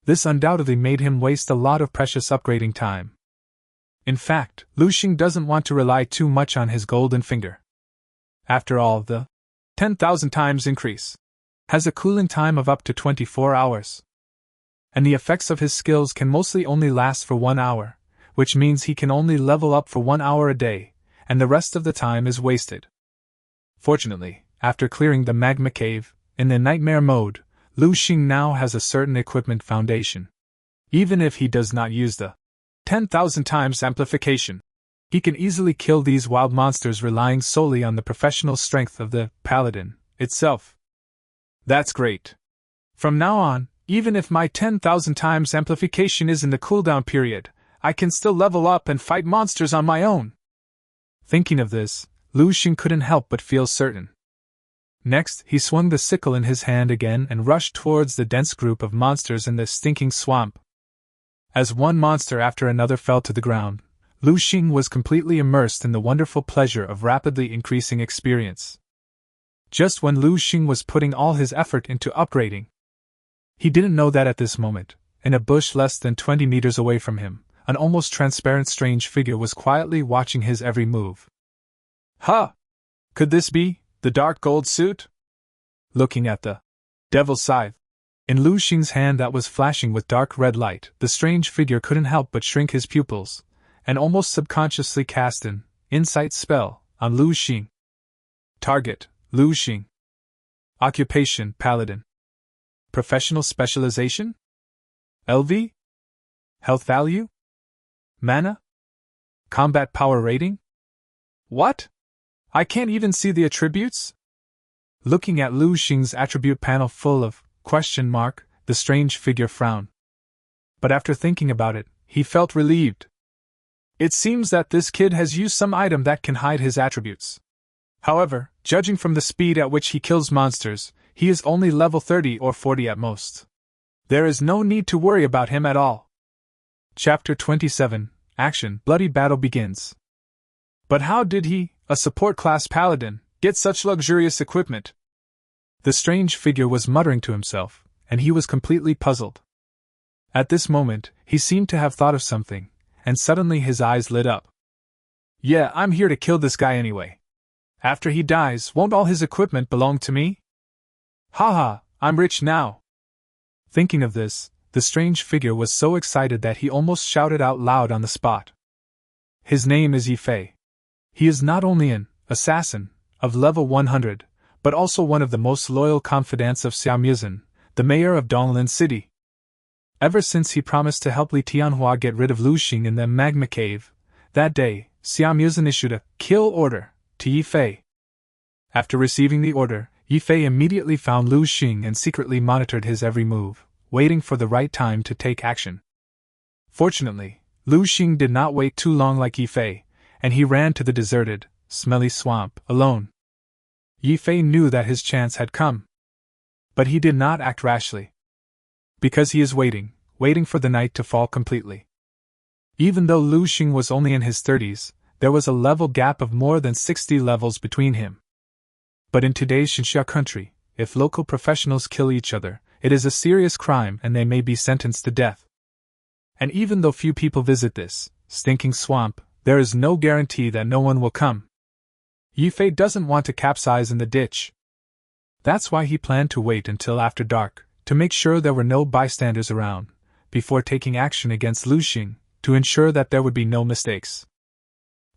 This undoubtedly made him waste a lot of precious upgrading time. In fact, Lu Sheng doesn't want to rely too much on his golden finger. After all, the 10,000 times increase has a cooling time of up to 24 hours. And the effects of his skills can mostly only last for 1 hour, which means he can only level up for 1 hour a day, and the rest of the time is wasted. Fortunately, after clearing the Magma Cave, in the nightmare mode, Lu Sheng now has a certain equipment foundation. Even if he does not use the 10,000 times amplification, he can easily kill these wild monsters relying solely on the professional strength of the Paladin itself. That's great. From now on, even if my 10,000 times amplification is in the cooldown period, I can still level up and fight monsters on my own. Thinking of this, Lu Sheng couldn't help but feel certain. Next, he swung the sickle in his hand again and rushed towards the dense group of monsters in the stinking swamp. As one monster after another fell to the ground, Lu Sheng was completely immersed in the wonderful pleasure of rapidly increasing experience. Just when Lu Sheng was putting all his effort into upgrading, he didn't know that at this moment, in a bush less than 20 meters away from him, an almost transparent strange figure was quietly watching his every move. Huh! Could this be the dark gold suit? Looking at the devil's scythe in Lu Sheng's hand that was flashing with dark red light, the strange figure couldn't help but shrink his pupils, and almost subconsciously cast an insight spell on Lu Sheng. Target: Lu Sheng. Occupation: Paladin. Professional specialization? LV? Health value? Mana? Combat power rating? What? I can't even see the attributes? Looking at Lu Sheng's attribute panel full of question mark, the strange figure frowned. But after thinking about it, he felt relieved. It seems that this kid has used some item that can hide his attributes. However, judging from the speed at which he kills monsters, he is only level 30 or 40 at most. There is no need to worry about him at all. Chapter 27, Action: Bloody Battle begins. But how did he, a support class paladin, get such luxurious equipment? The strange figure was muttering to himself, and he was completely puzzled. At this moment, he seemed to have thought of something, and suddenly his eyes lit up. Yeah, I'm here to kill this guy anyway. After he dies, won't all his equipment belong to me? Haha, I'm rich now. Thinking of this, the strange figure was so excited that he almost shouted out loud on the spot. His name is Yifei. He is not only an assassin of level 100, but also one of the most loyal confidants of Xian, the mayor of Donglin City. Ever since he promised to help Li Tian Hua get rid of Lu Sheng in the Magma Cave, that day, Xian issued a kill order to Yifei. After receiving the order, Yifei immediately found Lu Sheng and secretly monitored his every move, waiting for the right time to take action. Fortunately, Lu Sheng did not wait too long like Yifei, and he ran to the deserted, smelly swamp, alone. Yifei knew that his chance had come. But he did not act rashly. Because he is waiting for the night to fall completely. Even though Lu Sheng was only in his 30s, there was a level gap of more than 60 levels between him. But in today's Xinxia country, if local professionals kill each other, it is a serious crime and they may be sentenced to death. And even though few people visit this stinking swamp, there is no guarantee that no one will come. Yifei doesn't want to capsize in the ditch. That's why he planned to wait until after dark, to make sure there were no bystanders around, before taking action against Lu Sheng, to ensure that there would be no mistakes.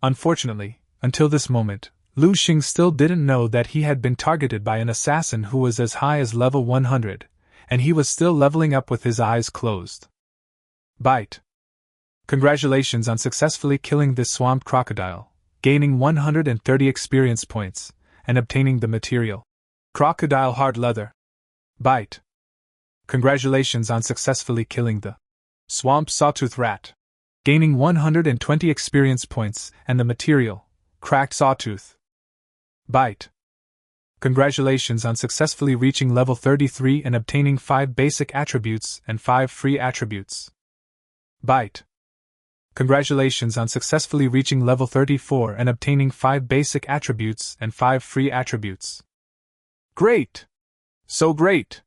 Unfortunately, until this moment, Lu Sheng still didn't know that he had been targeted by an assassin who was as high as level 100, and he was still leveling up with his eyes closed. Bite. Congratulations on successfully killing this swamp crocodile, gaining 130 experience points, and obtaining the material crocodile hard leather. Bite. Congratulations on successfully killing the swamp sawtooth rat, gaining 120 experience points and the material cracked sawtooth. Bite. Congratulations on successfully reaching level 33 and obtaining 5 basic attributes and 5 free attributes. Byte. Congratulations on successfully reaching level 34 and obtaining 5 basic attributes and 5 free attributes. Great! So great!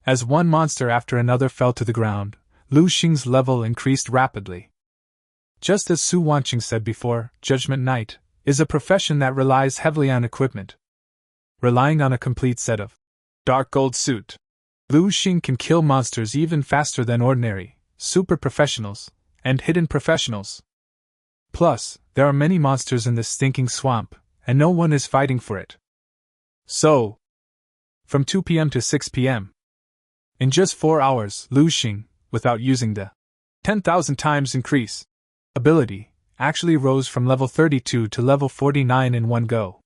As one monster after another fell to the ground, Lu Sheng's level increased rapidly. Just as Su Wanqing said before, Judgment Knight is a profession that relies heavily on equipment. Relying on a complete set of dark gold suit, Lu Sheng can kill monsters even faster than ordinary, super professionals, and hidden professionals. Plus, there are many monsters in this stinking swamp, and no one is fighting for it. So, from 2 p.m. to 6 p.m. in just 4 hours, Lu Sheng, without using the 10,000 times increase ability, actually rose from level 32 to level 49 in one go.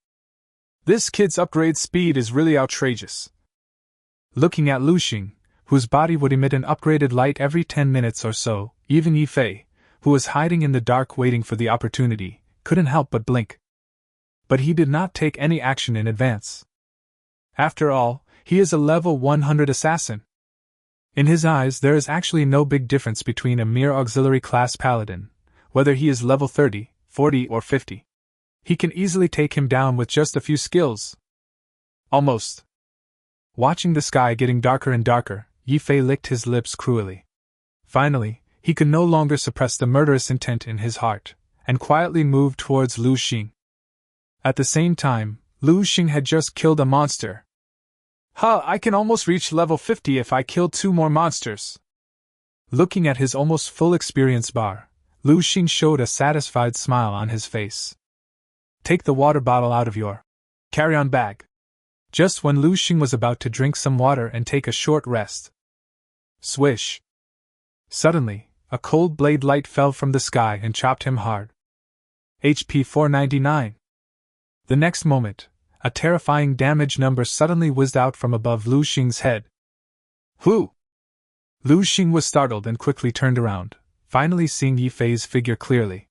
This kid's upgrade speed is really outrageous. Looking at Lu Sheng, whose body would emit an upgraded light every 10 minutes or so, even Yi Fei, who was hiding in the dark waiting for the opportunity, couldn't help but blink. But he did not take any action in advance. After all, he is a level 100 assassin. In his eyes, there is actually no big difference between a mere auxiliary class paladin, whether he is level 30, 40, or 50. He can easily take him down with just a few skills. Almost. Watching the sky getting darker and darker, Yi Fei licked his lips cruelly. Finally, he could no longer suppress the murderous intent in his heart, and quietly moved towards Lu Sheng. At the same time, Lu Sheng had just killed a monster. I can almost reach level 50 if I kill 2 more monsters. Looking at his almost full experience bar, Lu Sheng showed a satisfied smile on his face. Take the water bottle out of your carry-on bag. Just when Lu Sheng was about to drink some water and take a short rest. Swish. Suddenly, a cold blade light fell from the sky and chopped him hard. HP 499. The next moment, a terrifying damage number suddenly whizzed out from above Lu Sheng's head. Who? Lu Sheng was startled and quickly turned around, finally seeing Yi Fei's figure clearly.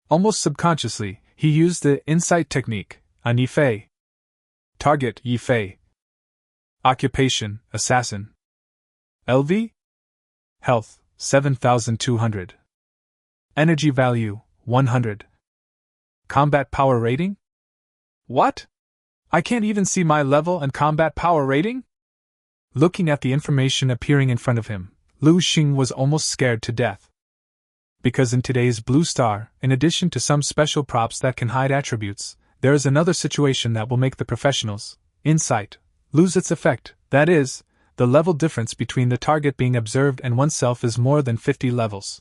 Almost subconsciously, he used the insight technique on Yi Fei. Target: Yi Fei. Occupation: assassin. LV? Health: 7,200. Energy value: 100. Combat power rating? What? I can't even see my level and combat power rating? Looking at the information appearing in front of him, Lu Sheng was almost scared to death. Because in today's Blue Star, in addition to some special props that can hide attributes, there is another situation that will make the professional's insight lose its effect. That is, the level difference between the target being observed and oneself is more than 50 levels.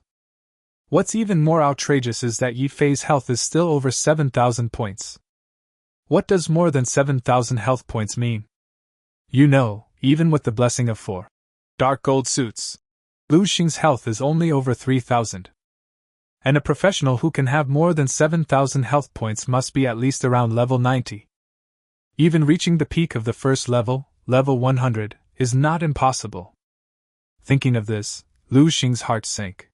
What's even more outrageous is that Yi Fei's health is still over 7,000 points. What does more than 7,000 health points mean? You know, even with the blessing of 4 dark gold suits, Lu Sheng's health is only over 3,000. And a professional who can have more than 7,000 health points must be at least around level 90. Even reaching the peak of the first level, level 100, is not impossible. Thinking of this, Lu Sheng's heart sank.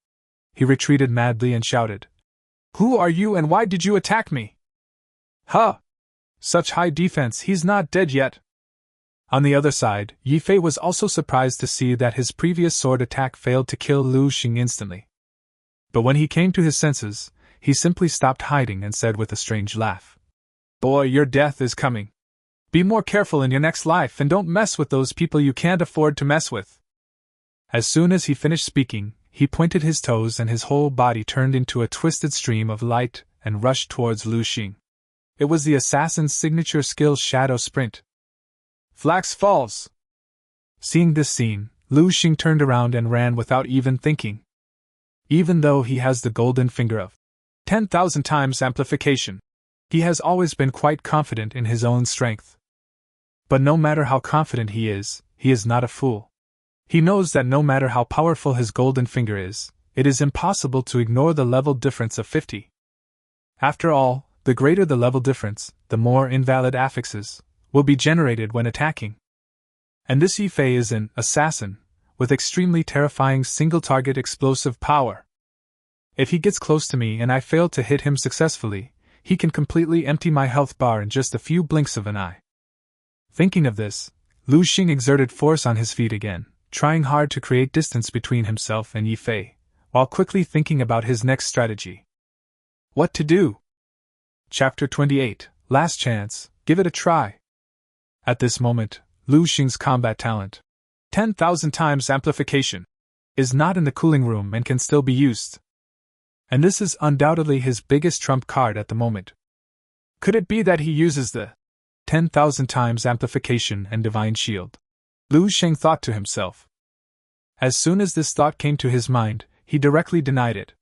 He retreated madly and shouted, "Who are you and why did you attack me?" "Huh! Such high defense, he's not dead yet." On the other side, Yi Fei was also surprised to see that his previous sword attack failed to kill Lu Sheng instantly. But when he came to his senses, he simply stopped hiding and said with a strange laugh, "Boy, your death is coming. Be more careful in your next life and don't mess with those people you can't afford to mess with." As soon as he finished speaking, he pointed his toes and his whole body turned into a twisted stream of light and rushed towards Lu Sheng. It was the assassin's signature skill Shadow Sprint. Flax Falls! Seeing this scene, Lu Sheng turned around and ran without even thinking. Even though he has the golden finger of 10,000 times amplification, he has always been quite confident in his own strength. But no matter how confident he is not a fool. He knows that no matter how powerful his golden finger is, it is impossible to ignore the level difference of 50. After all, the greater the level difference, the more invalid affixes will be generated when attacking. And this Yi Fei is an assassin, with extremely terrifying single-target explosive power. If he gets close to me and I fail to hit him successfully, he can completely empty my health bar in just a few blinks of an eye. Thinking of this, Lu Sheng exerted force on his feet again, trying hard to create distance between himself and Yi Fei, while quickly thinking about his next strategy. What to do? Chapter 28, Last Chance, Give it a try. At this moment, Lu Sheng's combat talent, 10,000 times amplification, is not in the cooling room and can still be used. And this is undoubtedly his biggest trump card at the moment. Could it be that he uses the 10,000 times amplification and divine shield? Lu Sheng thought to himself. As soon as this thought came to his mind, he directly denied it.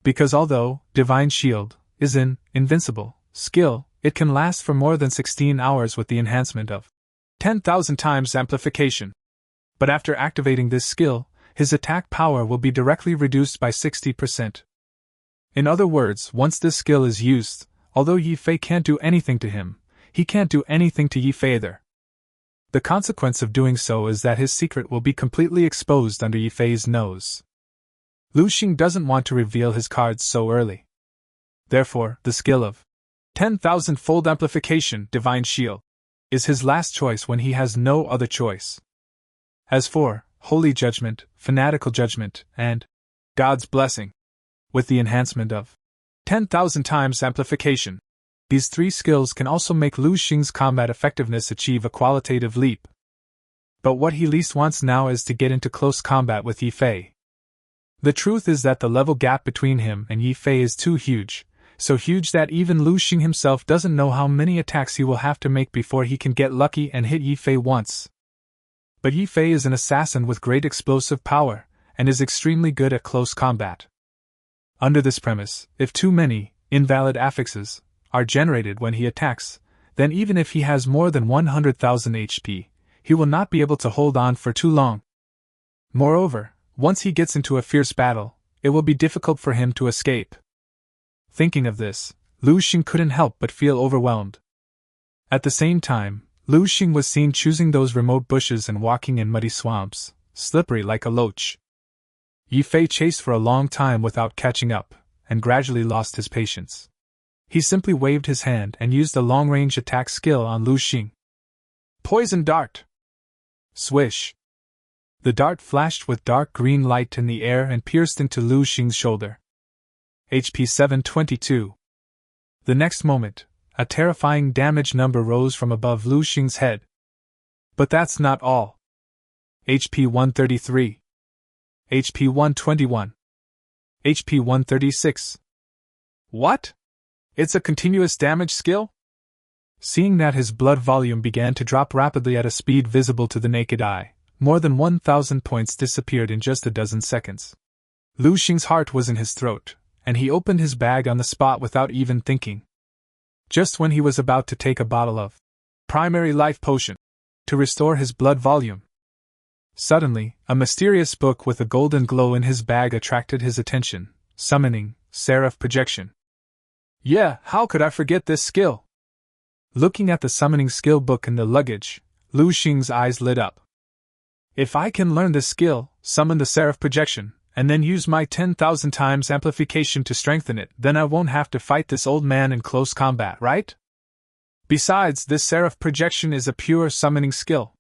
Because although divine shield is an invincible skill, it can last for more than 16 hours with the enhancement of 10,000 times amplification. But after activating this skill, his attack power will be directly reduced by 60%. In other words, once this skill is used, although Yi Fei can't do anything to him, he can't do anything to Yi Fei either. The consequence of doing so is that his secret will be completely exposed under Yi Fei's nose. Lu Sheng doesn't want to reveal his cards so early. Therefore, the skill of 10,000-fold amplification, divine shield, is his last choice when he has no other choice. As for holy judgment, fanatical judgment, and God's blessing, with the enhancement of 10,000 times amplification, these three skills can also make Lu Sheng's combat effectiveness achieve a qualitative leap. But what he least wants now is to get into close combat with Yi Fei. The truth is that the level gap between him and Yi Fei is too huge, so huge that even Lu Sheng himself doesn't know how many attacks he will have to make before he can get lucky and hit Yi Fei once. But Yi Fei is an assassin with great explosive power, and is extremely good at close combat. Under this premise, if too many invalid affixes are generated when he attacks, then even if he has more than 100,000 HP, he will not be able to hold on for too long. Moreover, once he gets into a fierce battle, it will be difficult for him to escape. Thinking of this, Lu Sheng couldn't help but feel overwhelmed. At the same time, Lu Sheng was seen choosing those remote bushes and walking in muddy swamps, slippery like a loach. Yi Fei chased for a long time without catching up, and gradually lost his patience. He simply waved his hand and used a long-range attack skill on Lu Sheng. Poison Dart! Swish! The dart flashed with dark green light in the air and pierced into Lu Sheng's shoulder. HP 722. The next moment, a terrifying damage number rose from above Lu Sheng's head. But that's not all. HP 133. HP 121. HP 136. What? It's a continuous damage skill? Seeing that his blood volume began to drop rapidly at a speed visible to the naked eye, more than 1,000 points disappeared in just a dozen seconds. Lu Sheng's heart was in his throat, and he opened his bag on the spot without even thinking. Just when he was about to take a bottle of primary life potion to restore his blood volume, suddenly, a mysterious book with a golden glow in his bag attracted his attention, summoning Seraph Projection. Yeah, how could I forget this skill? Looking at the summoning skill book in the luggage, Lu Sheng's eyes lit up. If I can learn this skill, summon the Seraph Projection, and then use my 10,000 times amplification to strengthen it, then I won't have to fight this old man in close combat, right? Besides, this Seraph Projection is a pure summoning skill.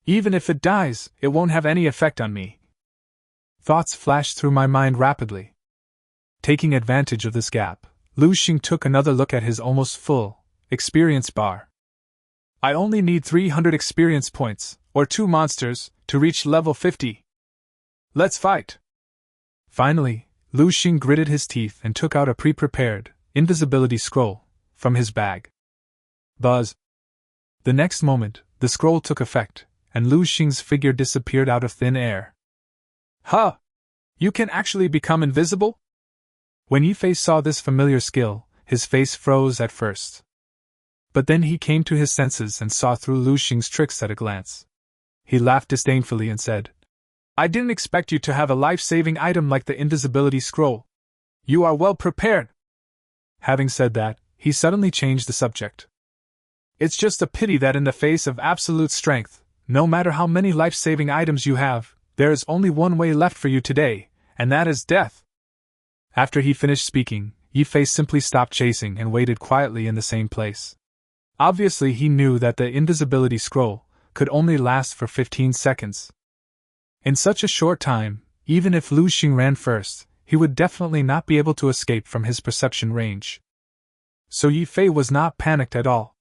Even if it dies, it won't have any effect on me. Thoughts flashed through my mind rapidly. Taking advantage of this gap, Lu Sheng took another look at his almost full experience bar. I only need 300 experience points, or 2 monsters, to reach level 50. Let's fight! Finally, Lu Sheng gritted his teeth and took out a pre-prepared invisibility scroll from his bag. Buzz! The next moment, the scroll took effect, and Lu Sheng's figure disappeared out of thin air. Huh! You can actually become invisible? When Yi Fei saw this familiar skill, his face froze at first. But then he came to his senses and saw through Lu Sheng's tricks at a glance. He laughed disdainfully and said, I didn't expect you to have a life-saving item like the invisibility scroll. You are well prepared. Having said that, he suddenly changed the subject. It's just a pity that in the face of absolute strength, no matter how many life-saving items you have, there is only one way left for you today, and that is death. After he finished speaking, Yi Fei simply stopped chasing and waited quietly in the same place. Obviously, he knew that the invisibility scroll could only last for 15 seconds. In such a short time, even if Lu Sheng ran first, he would definitely not be able to escape from his perception range. So Yi Fei was not panicked at all.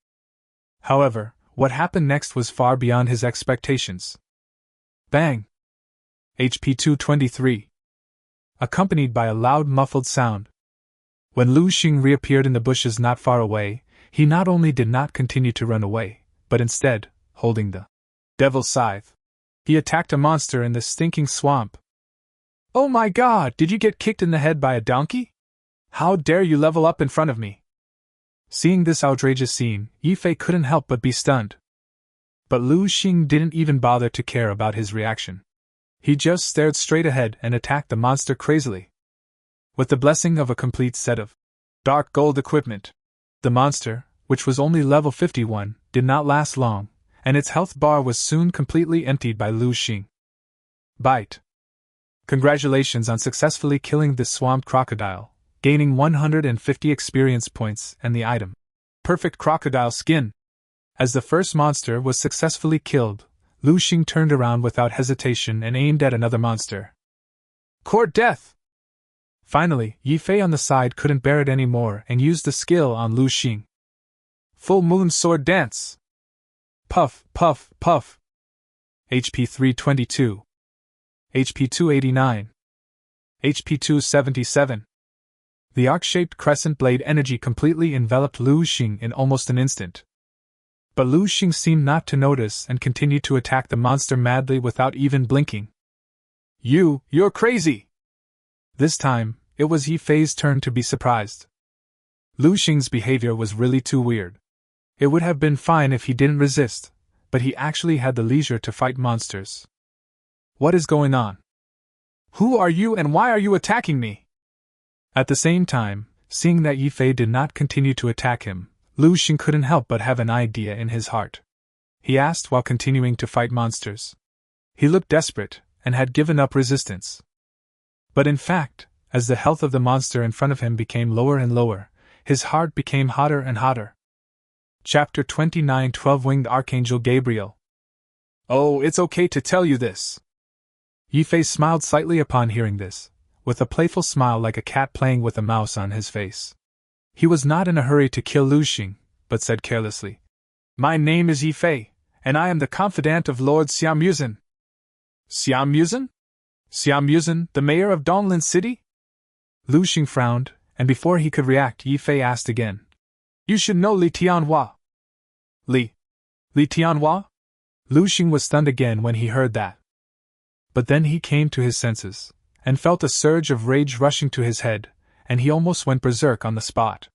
However, what happened next was far beyond his expectations. Bang! HP 223. Accompanied by a loud muffled sound. When Lu Sheng reappeared in the bushes not far away, he not only did not continue to run away, but instead, holding the Devil's Scythe, he attacked a monster in the stinking swamp. Oh my god, did you get kicked in the head by a donkey? How dare you level up in front of me? Seeing this outrageous scene, Yi Fei couldn't help but be stunned. But Lu Sheng didn't even bother to care about his reaction. He just stared straight ahead and attacked the monster crazily. With the blessing of a complete set of dark gold equipment, the monster, which was only level 51, did not last long, and its health bar was soon completely emptied by Lu Sheng. Bite. Congratulations on successfully killing this swamp crocodile, gaining 150 experience points and the item Perfect Crocodile Skin. As the first monster was successfully killed, Lu Sheng turned around without hesitation and aimed at another monster. Court Death! Finally, Yi Fei on the side couldn't bear it anymore and used the skill on Lu Sheng. Full Moon Sword Dance! Puff, puff, puff! HP 322. HP 289. HP 277. The arc-shaped crescent blade energy completely enveloped Lu Sheng in almost an instant. But Lu Sheng seemed not to notice and continued to attack the monster madly without even blinking. You're crazy! This time, it was Yi Fei's turn to be surprised. Lu Sheng's behavior was really too weird. It would have been fine if he didn't resist, but he actually had the leisure to fight monsters. What is going on? Who are you and why are you attacking me? At the same time, seeing that Yi Fei did not continue to attack him, Lu Sheng couldn't help but have an idea in his heart. He asked while continuing to fight monsters. He looked desperate, and had given up resistance. But in fact, as the health of the monster in front of him became lower and lower, his heart became hotter and hotter. Chapter 29 12-Winged Archangel Gabriel. Oh, it's okay to tell you this. Yi Fei smiled slightly upon hearing this, with a playful smile like a cat playing with a mouse on his face. He was not in a hurry to kill Lu Sheng, but said carelessly, My name is Yi Fei, and I am the confidant of Lord Xian. Xian? Xian, the mayor of Donglin City? Lu Sheng frowned, and before he could react, Yi Fei asked again. You should know Li Tian Hua. Li Tian Hua? Lu Sheng was stunned again when he heard that. But then he came to his senses, and felt a surge of rage rushing to his head, and he almost went berserk on the spot.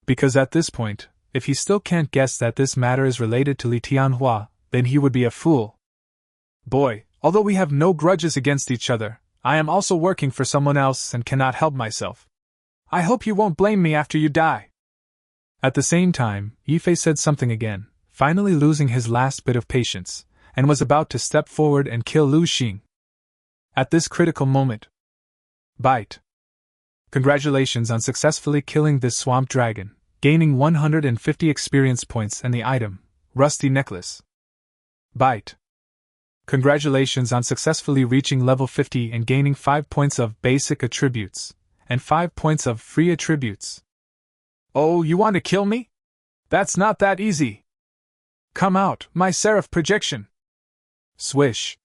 Because at this point, if he still can't guess that this matter is related to Li Tian Hua, then he would be a fool. Boy, although we have no grudges against each other, I am also working for someone else and cannot help myself. I hope you won't blame me after you die. At the same time, Yi Fei said something again, finally losing his last bit of patience, and was about to step forward and kill Lu Sheng. At this critical moment. Bite. Congratulations on successfully killing this swamp dragon, gaining 150 experience points and the item, Rusty Necklace. Bite. Congratulations on successfully reaching level 50 and gaining 5 points of basic attributes, and 5 points of free attributes. Oh, you want to kill me? That's not that easy. Come out, my seraph projection. Swish.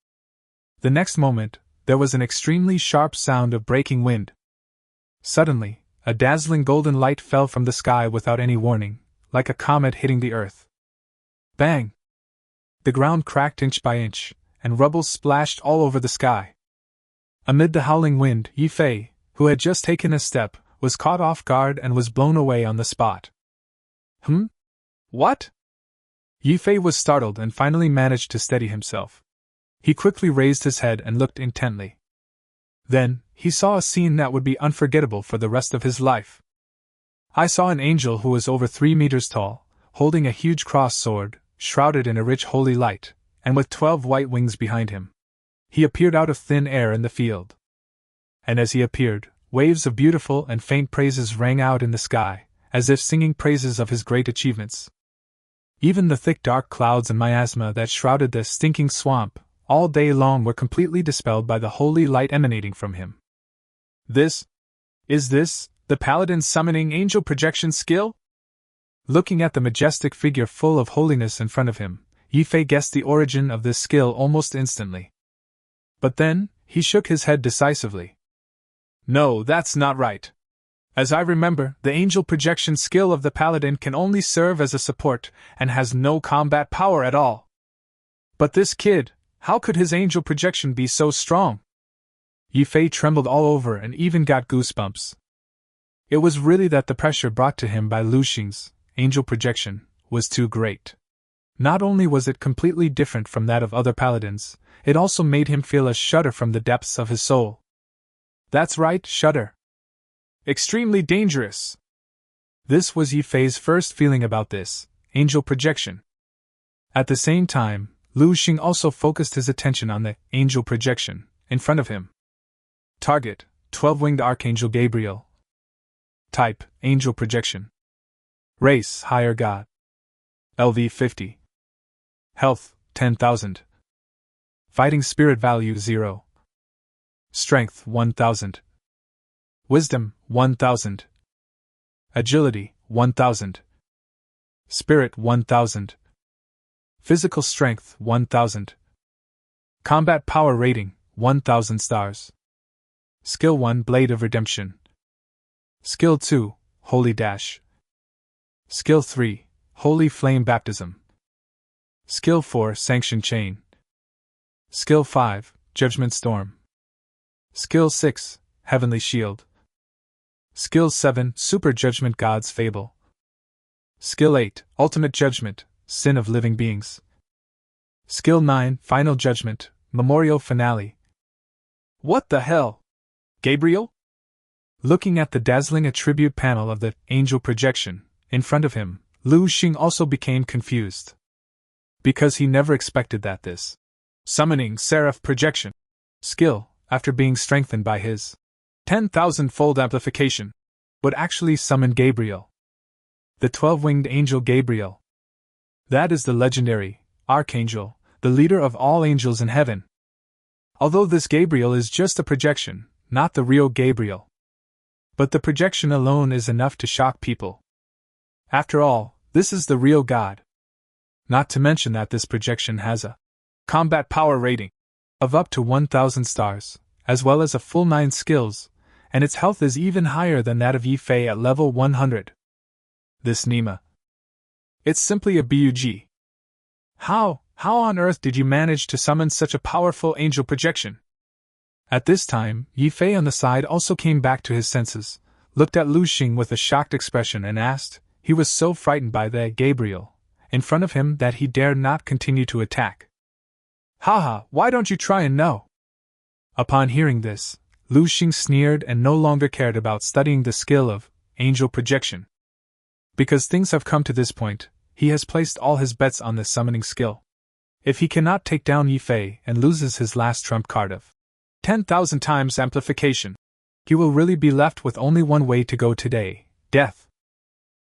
The next moment, there was an extremely sharp sound of breaking wind. Suddenly, a dazzling golden light fell from the sky without any warning, like a comet hitting the earth. Bang! The ground cracked inch by inch, and rubble splashed all over the sky. Amid the howling wind, Yi Fei, who had just taken a step, was caught off guard and was blown away on the spot. What? Yi Fei was startled and finally managed to steady himself. He quickly raised his head and looked intently. Then, he saw a scene that would be unforgettable for the rest of his life. I saw an angel who was over 3 meters tall, holding a huge cross sword, shrouded in a rich holy light, and with 12 white wings behind him. He appeared out of thin air in the field. And as he appeared, waves of beautiful and faint praises rang out in the sky, as if singing praises of his great achievements. Even the thick dark clouds and miasma that shrouded the stinking swamp all day long were completely dispelled by the holy light emanating from him. Is this the Paladin's summoning angel projection skill? Looking at the majestic figure full of holiness in front of him, Yi Fei guessed the origin of this skill almost instantly. But then, he shook his head decisively. No, that's not right. As I remember, the angel projection skill of the Paladin can only serve as a support and has no combat power at all. But this kid, how could his angel projection be so strong? Yi Fei trembled all over and even got goosebumps. It was really that the pressure brought to him by Lu Sheng's angel projection was too great. Not only was it completely different from that of other paladins, it also made him feel a shudder from the depths of his soul. That's right, shudder. Extremely dangerous. This was Yi Fei's first feeling about this angel projection. At the same time, Lu Sheng also focused his attention on the angel projection in front of him. Target: 12-winged Archangel Gabriel. Type: Angel projection. Race: Higher God. LV 50. Health: 10,000. Fighting Spirit value 0. Strength: 1,000. Wisdom: 1,000. Agility: 1,000. Spirit: 1,000. Physical strength: 1,000. Combat power rating: 1,000 stars. Skill 1: Blade of Redemption. Skill 2: Holy Dash. Skill 3: Holy Flame Baptism. Skill 4: Sanction Chain. Skill 5: Judgment Storm. Skill 6: Heavenly Shield. Skill 7: Super Judgment God's Fable. Skill 8: Ultimate Judgment, Sin of Living Beings. Skill 9: Final Judgment, Memorial Finale. What the hell? Gabriel? Looking at the dazzling attribute panel of the angel projection in front of him, Lu Sheng also became confused. Because he never expected that this summoning seraph projection skill, after being strengthened by his 10,000-fold amplification, would actually summon Gabriel. The 12-winged angel Gabriel. That is the legendary archangel, the leader of all angels in heaven. Although this Gabriel is just a projection, not the real Gabriel. But the projection alone is enough to shock people. After all, this is the real God. Not to mention that this projection has a combat power rating of up to 1,000 stars, as well as a full 9 skills, and its health is even higher than that of Yi Fei at level 100. This Nima. It's simply a bug. How on earth did you manage to summon such a powerful angel projection? At this time, Yi Fei on the side also came back to his senses, looked at Lu Sheng with a shocked expression and asked. He was so frightened by the Gabriel in front of him that he dared not continue to attack. Haha, why don't you try and know? Upon hearing this, Lu Sheng sneered and no longer cared about studying the skill of angel projection. Because things have come to this point, he has placed all his bets on this summoning skill. If he cannot take down Yi Fei and loses his last trump card of 10,000 times amplification, he will really be left with only one way to go today: death.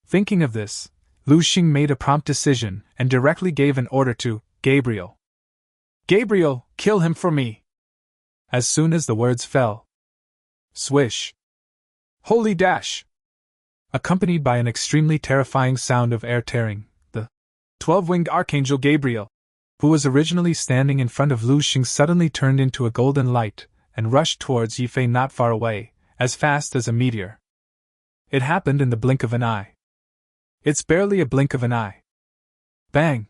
Thinking of this, Lu Sheng made a prompt decision and directly gave an order to Gabriel. Gabriel, kill him for me! As soon as the words fell. Swish! Holy dash! Accompanied by an extremely terrifying sound of air tearing, the 12-winged Archangel Gabriel, who was originally standing in front of Lu Sheng, suddenly turned into a golden light and rushed towards Yi Fei not far away, as fast as a meteor. It happened in the blink of an eye. It's barely a blink of an eye. Bang!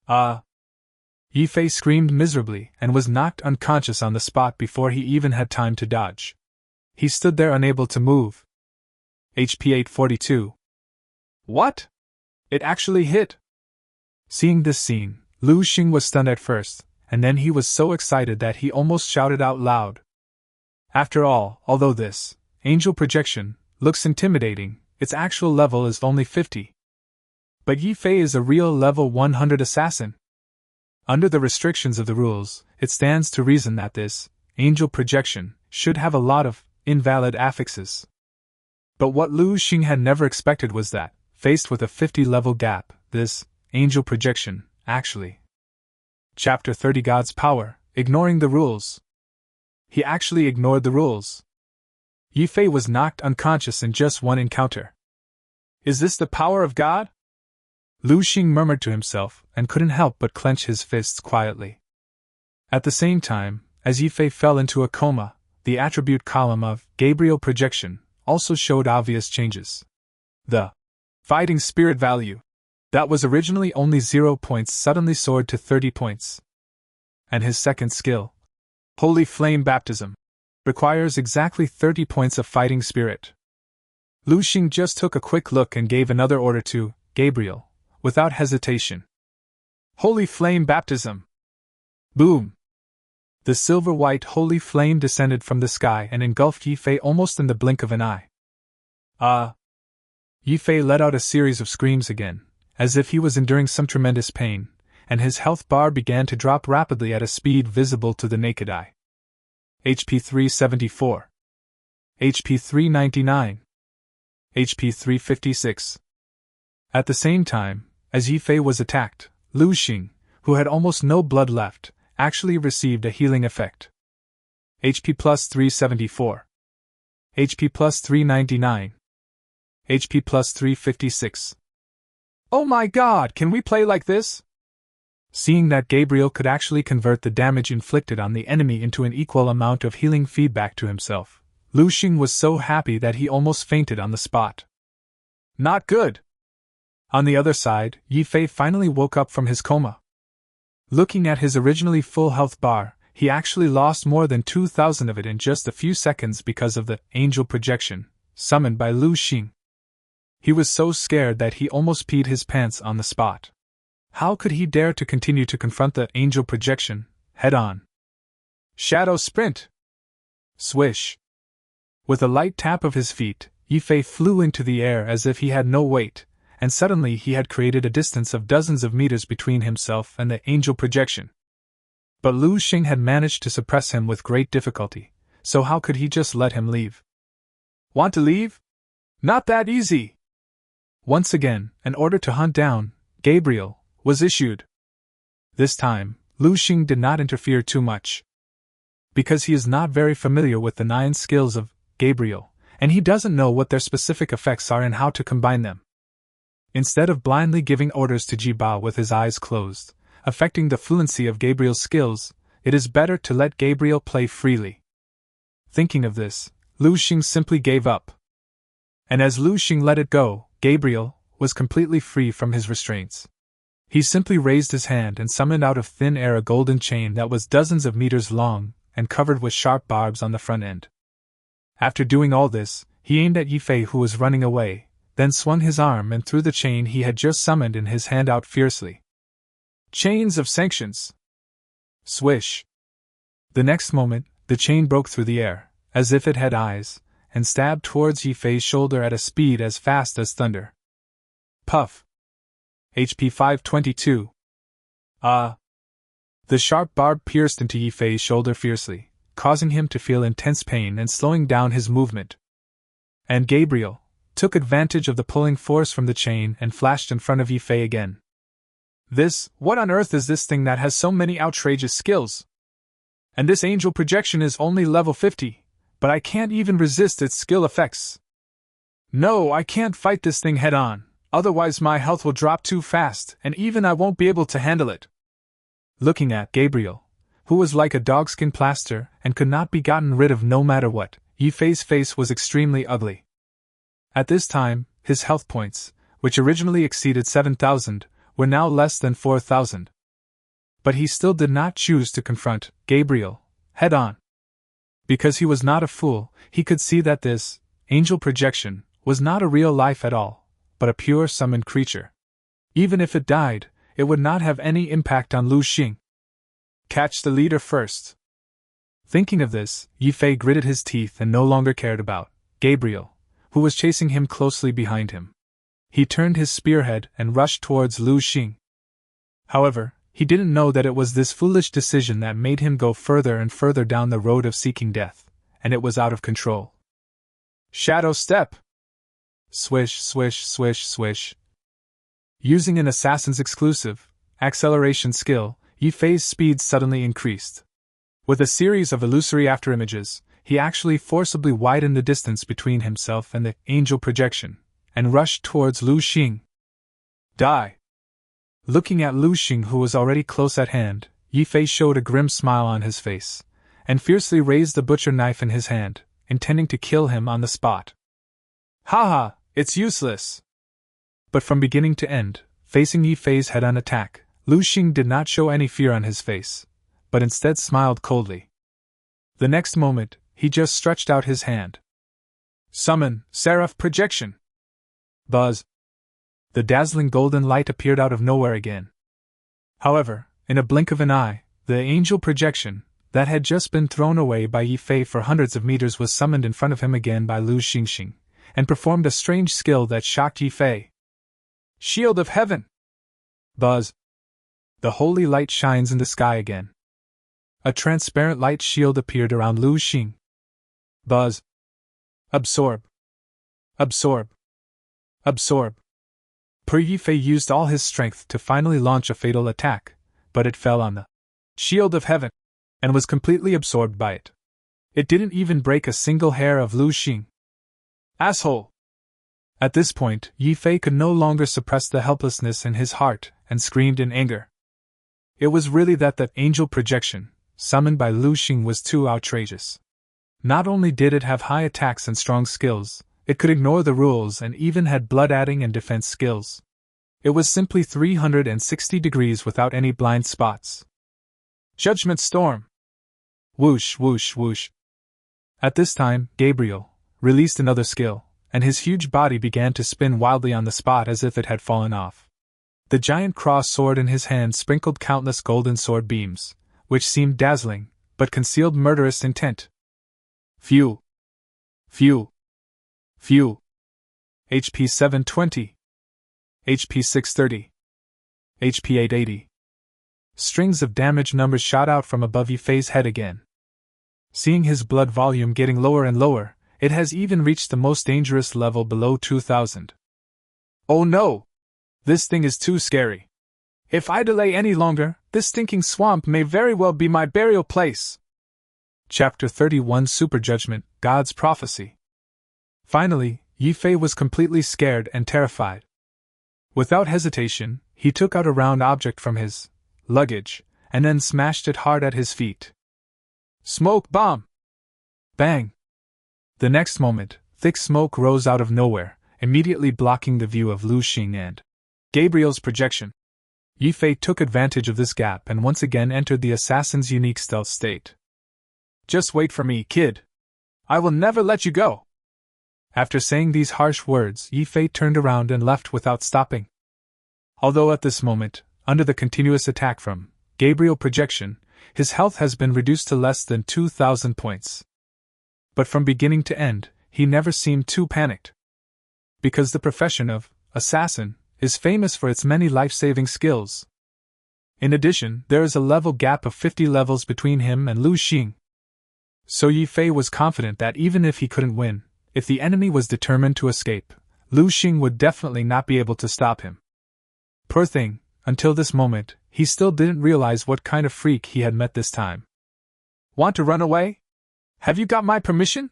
Yi Fei screamed miserably and was knocked unconscious on the spot before he even had time to dodge. He stood there unable to move. HP 842. What? It actually hit! Seeing this scene, Lu Sheng was stunned at first, and then he was so excited that he almost shouted out loud. After all, although this angel projection looks intimidating, its actual level is only 50. But Yi Fei is a real level 100 assassin. Under the restrictions of the rules, it stands to reason that this angel projection should have a lot of invalid affixes. But what Lu Sheng had never expected was that, faced with a 50-level gap, this angel projection, actually. Chapter 30 God's Power, Ignoring the Rules. He actually ignored the rules. Yi Fei was knocked unconscious in just one encounter. Is this the power of God? Lu Sheng murmured to himself and couldn't help but clench his fists quietly. At the same time, as Yi Fei fell into a coma, the attribute column of Gabriel projection also showed obvious changes. The fighting spirit value that was originally only 0 points suddenly soared to 30 points. And his second skill, Holy Flame Baptism, requires exactly 30 points of fighting spirit. Lu Sheng just took a quick look and gave another order to Gabriel, without hesitation. Holy Flame Baptism! Boom! The silver-white holy flame descended from the sky and engulfed Yi Fei almost in the blink of an eye. Yi Fei let out a series of screams again, as if he was enduring some tremendous pain, and his health bar began to drop rapidly at a speed visible to the naked eye. HP 374. HP 399. HP 356. At the same time, as Yi Fei was attacked, Lu Sheng, who had almost no blood left, actually received a healing effect. HP plus 374. HP plus 399. HP plus 356. Oh my god, can we play like this? Seeing that Gabriel could actually convert the damage inflicted on the enemy into an equal amount of healing feedback to himself, Lu Sheng was so happy that he almost fainted on the spot. Not good! On the other side, Yi Fei finally woke up from his coma. Looking at his originally full health bar, he actually lost more than 2,000 of it in just a few seconds because of the angel projection, summoned by Lu Sheng. He was so scared that he almost peed his pants on the spot. How could he dare to continue to confront the angel projection, head-on? Shadow Sprint! Swish! With a light tap of his feet, Yi Fei flew into the air as if he had no weight, and suddenly he had created a distance of dozens of meters between himself and the angel projection. But Lu Sheng had managed to suppress him with great difficulty, so how could he just let him leave? Want to leave? Not that easy! Once again, an order to hunt down Gabriel was issued. This time, Lu Sheng did not interfere too much. Because he is not very familiar with the 9 skills of Gabriel, and he doesn't know what their specific effects are and how to combine them. Instead of blindly giving orders to Jibao with his eyes closed, affecting the fluency of Gabriel's skills, it is better to let Gabriel play freely. Thinking of this, Lu Sheng simply gave up. And as Lu Sheng let it go, Gabriel was completely free from his restraints. He simply raised his hand and summoned out of thin air a golden chain that was dozens of meters long and covered with sharp barbs on the front end. After doing all this, he aimed at Yi Fei, who was running away, then swung his arm and threw the chain he had just summoned in his hand out fiercely. Chains of Sanctions! Swish! The next moment, the chain broke through the air, as if it had eyes, and stabbed towards Yi Fei's shoulder at a speed as fast as thunder. Puff! HP 522. The sharp barb pierced into Yi Fei's shoulder fiercely, causing him to feel intense pain and slowing down his movement. And Gabriel took advantage of the pulling force from the chain and flashed in front of Yi Fei again. What on earth is this thing that has so many outrageous skills? And this angel projection is only level 50, but I can't even resist its skill effects. No, I can't fight this thing head on. Otherwise my health will drop too fast, and even I won't be able to handle it. Looking at Gabriel, who was like a dogskin plaster and could not be gotten rid of no matter what, Yi Fei's face was extremely ugly. At this time, his health points, which originally exceeded 7,000, were now less than 4,000. But he still did not choose to confront Gabriel head on. Because he was not a fool, he could see that this angel projection was not a real life at all, but a pure summoned creature. Even if it died, it would not have any impact on Lu Sheng. Catch the leader first. Thinking of this, Yi Fei gritted his teeth and no longer cared about Gabriel, who was chasing him closely behind him. He turned his spearhead and rushed towards Lu Sheng. However, he didn't know that it was this foolish decision that made him go further and further down the road of seeking death, and it was out of control. Shadow Step! Swish, swish, swish, swish. Using an assassin's exclusive acceleration skill, Yi Fei's speed suddenly increased. With a series of illusory afterimages, he actually forcibly widened the distance between himself and the angel projection, and rushed towards Lu Sheng. Die! Looking at Lu Sheng, who was already close at hand, Yi Fei showed a grim smile on his face, and fiercely raised the butcher knife in his hand, intending to kill him on the spot. Haha, it's useless! But from beginning to end, facing Yi Fei's head-on attack, Lu Sheng did not show any fear on his face, but instead smiled coldly. The next moment, he just stretched out his hand. Summon, Seraph Projection! Buzz! The dazzling golden light appeared out of nowhere again. However, in a blink of an eye, the angel projection, that had just been thrown away by Yi Fei for hundreds of meters, was summoned in front of him again by Lu Sheng, and performed a strange skill that shocked Yi Fei. Shield of Heaven! Buzz! The holy light shines in the sky again. A transparent light shield appeared around Lu Sheng. Buzz! Absorb! Absorb! Absorb! Yi Fei used all his strength to finally launch a fatal attack, but it fell on the Shield of Heaven, and was completely absorbed by it. It didn't even break a single hair of Lu Sheng. Asshole! At this point, Yi Fei could no longer suppress the helplessness in his heart, and screamed in anger. It was really that angel projection, summoned by Lu Sheng, was too outrageous. Not only did it have high attacks and strong skills, it could ignore the rules and even had blood-adding and defense skills. It was simply 360 degrees without any blind spots. Judgment Storm! Whoosh, whoosh, whoosh. At this time, Gabriel released another skill, and his huge body began to spin wildly on the spot as if it had fallen off. The giant cross sword in his hand sprinkled countless golden sword beams, which seemed dazzling, but concealed murderous intent. Phew! Phew! Phew! HP 720. HP 630. HP 880. Strings of damage numbers shot out from above Yi Fei's head again. Seeing his blood volume getting lower and lower, it has even reached the most dangerous level below 2000. Oh no! This thing is too scary. If I delay any longer, this stinking swamp may very well be my burial place. Chapter 31 Super Judgment, God's Prophecy. Finally, Yi Fei was completely scared and terrified. Without hesitation, he took out a round object from his luggage, and then smashed it hard at his feet. Smoke bomb! Bang! The next moment, thick smoke rose out of nowhere, immediately blocking the view of Lu Sheng and Gabriel's projection. Yi Fei took advantage of this gap and once again entered the assassin's unique stealth state. Just wait for me, kid. I will never let you go. After saying these harsh words, Yi Fei turned around and left without stopping. Although at this moment, under the continuous attack from Gabriel projection, his health has been reduced to less than 2,000 points. But from beginning to end, he never seemed too panicked. Because the profession of assassin is famous for its many life-saving skills. In addition, there is a level gap of 50 levels between him and Lu Sheng. So Yi Fei was confident that even if he couldn't win, if the enemy was determined to escape, Lu Sheng would definitely not be able to stop him. Poor thing, until this moment, he still didn't realize what kind of freak he had met this time. Want to run away? Have you got my permission?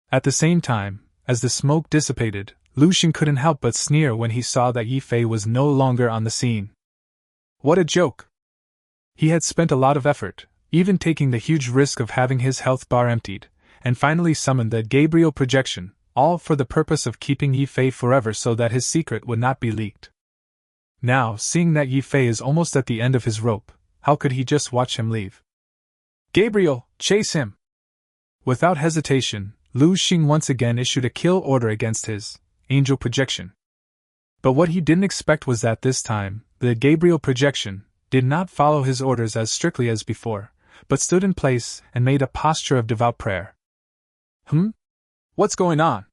At the same time, as the smoke dissipated, Lu Sheng couldn't help but sneer when he saw that Yi Fei was no longer on the scene. What a joke! He had spent a lot of effort, even taking the huge risk of having his health bar emptied, and finally summoned the Gabriel projection, all for the purpose of keeping Yi Fei forever so that his secret would not be leaked. Now, seeing that Yi Fei is almost at the end of his rope, how could he just watch him leave? Gabriel, chase him! Without hesitation, Lu Sheng once again issued a kill order against his angel projection. But what he didn't expect was that this time, the Gabriel projection did not follow his orders as strictly as before, but stood in place and made a posture of devout prayer. What's going on?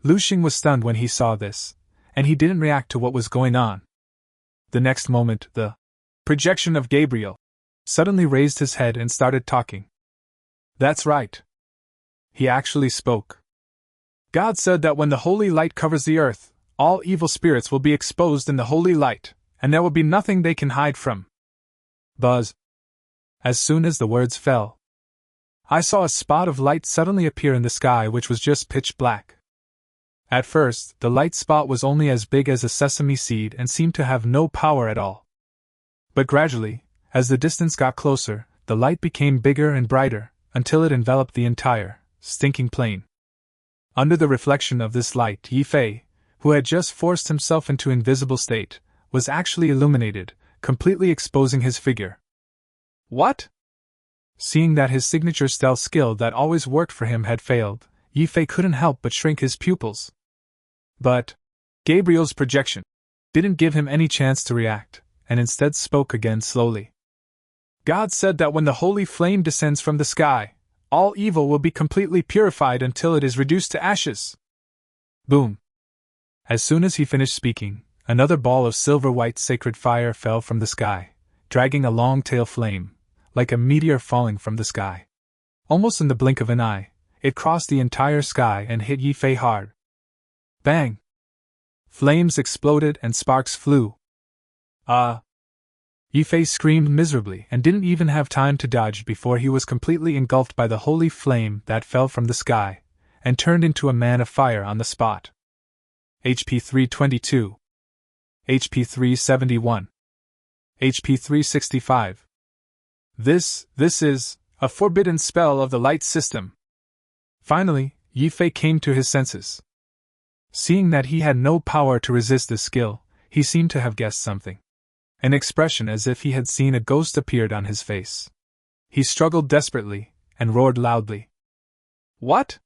Lu Sheng was stunned when he saw this, and he didn't react to what was going on. The next moment, the projection of Gabriel suddenly raised his head and started talking. That's right. He actually spoke. God said that when the holy light covers the earth, all evil spirits will be exposed in the holy light, and there will be nothing they can hide from. Buzz. As soon as the words fell, I saw a spot of light suddenly appear in the sky, which was just pitch black. At first, the light spot was only as big as a sesame seed and seemed to have no power at all. But gradually, as the distance got closer, the light became bigger and brighter, until it enveloped the entire, stinking plain. Under the reflection of this light, Yi Fei, who had just forced himself into invisible state, was actually illuminated, completely exposing his figure. What? Seeing that his signature stealth skill that always worked for him had failed, Yi Fei couldn't help but shrink his pupils. But Gabriel's projection didn't give him any chance to react, and instead spoke again slowly. God said that when the holy flame descends from the sky, all evil will be completely purified until it is reduced to ashes. Boom. As soon as he finished speaking, another ball of silver-white sacred fire fell from the sky, dragging a long tail flame, like a meteor falling from the sky. Almost in the blink of an eye, it crossed the entire sky and hit Yi Fei hard. Bang! Flames exploded and sparks flew. Yi Fei screamed miserably and didn't even have time to dodge before he was completely engulfed by the holy flame that fell from the sky, and turned into a man of fire on the spot. HP 322. HP 371. HP 365. This is a forbidden spell of the light system. Finally, Yi Fei came to his senses. Seeing that he had no power to resist this skill, he seemed to have guessed something. An expression as if he had seen a ghost appeared on his face. He struggled desperately, and roared loudly. What?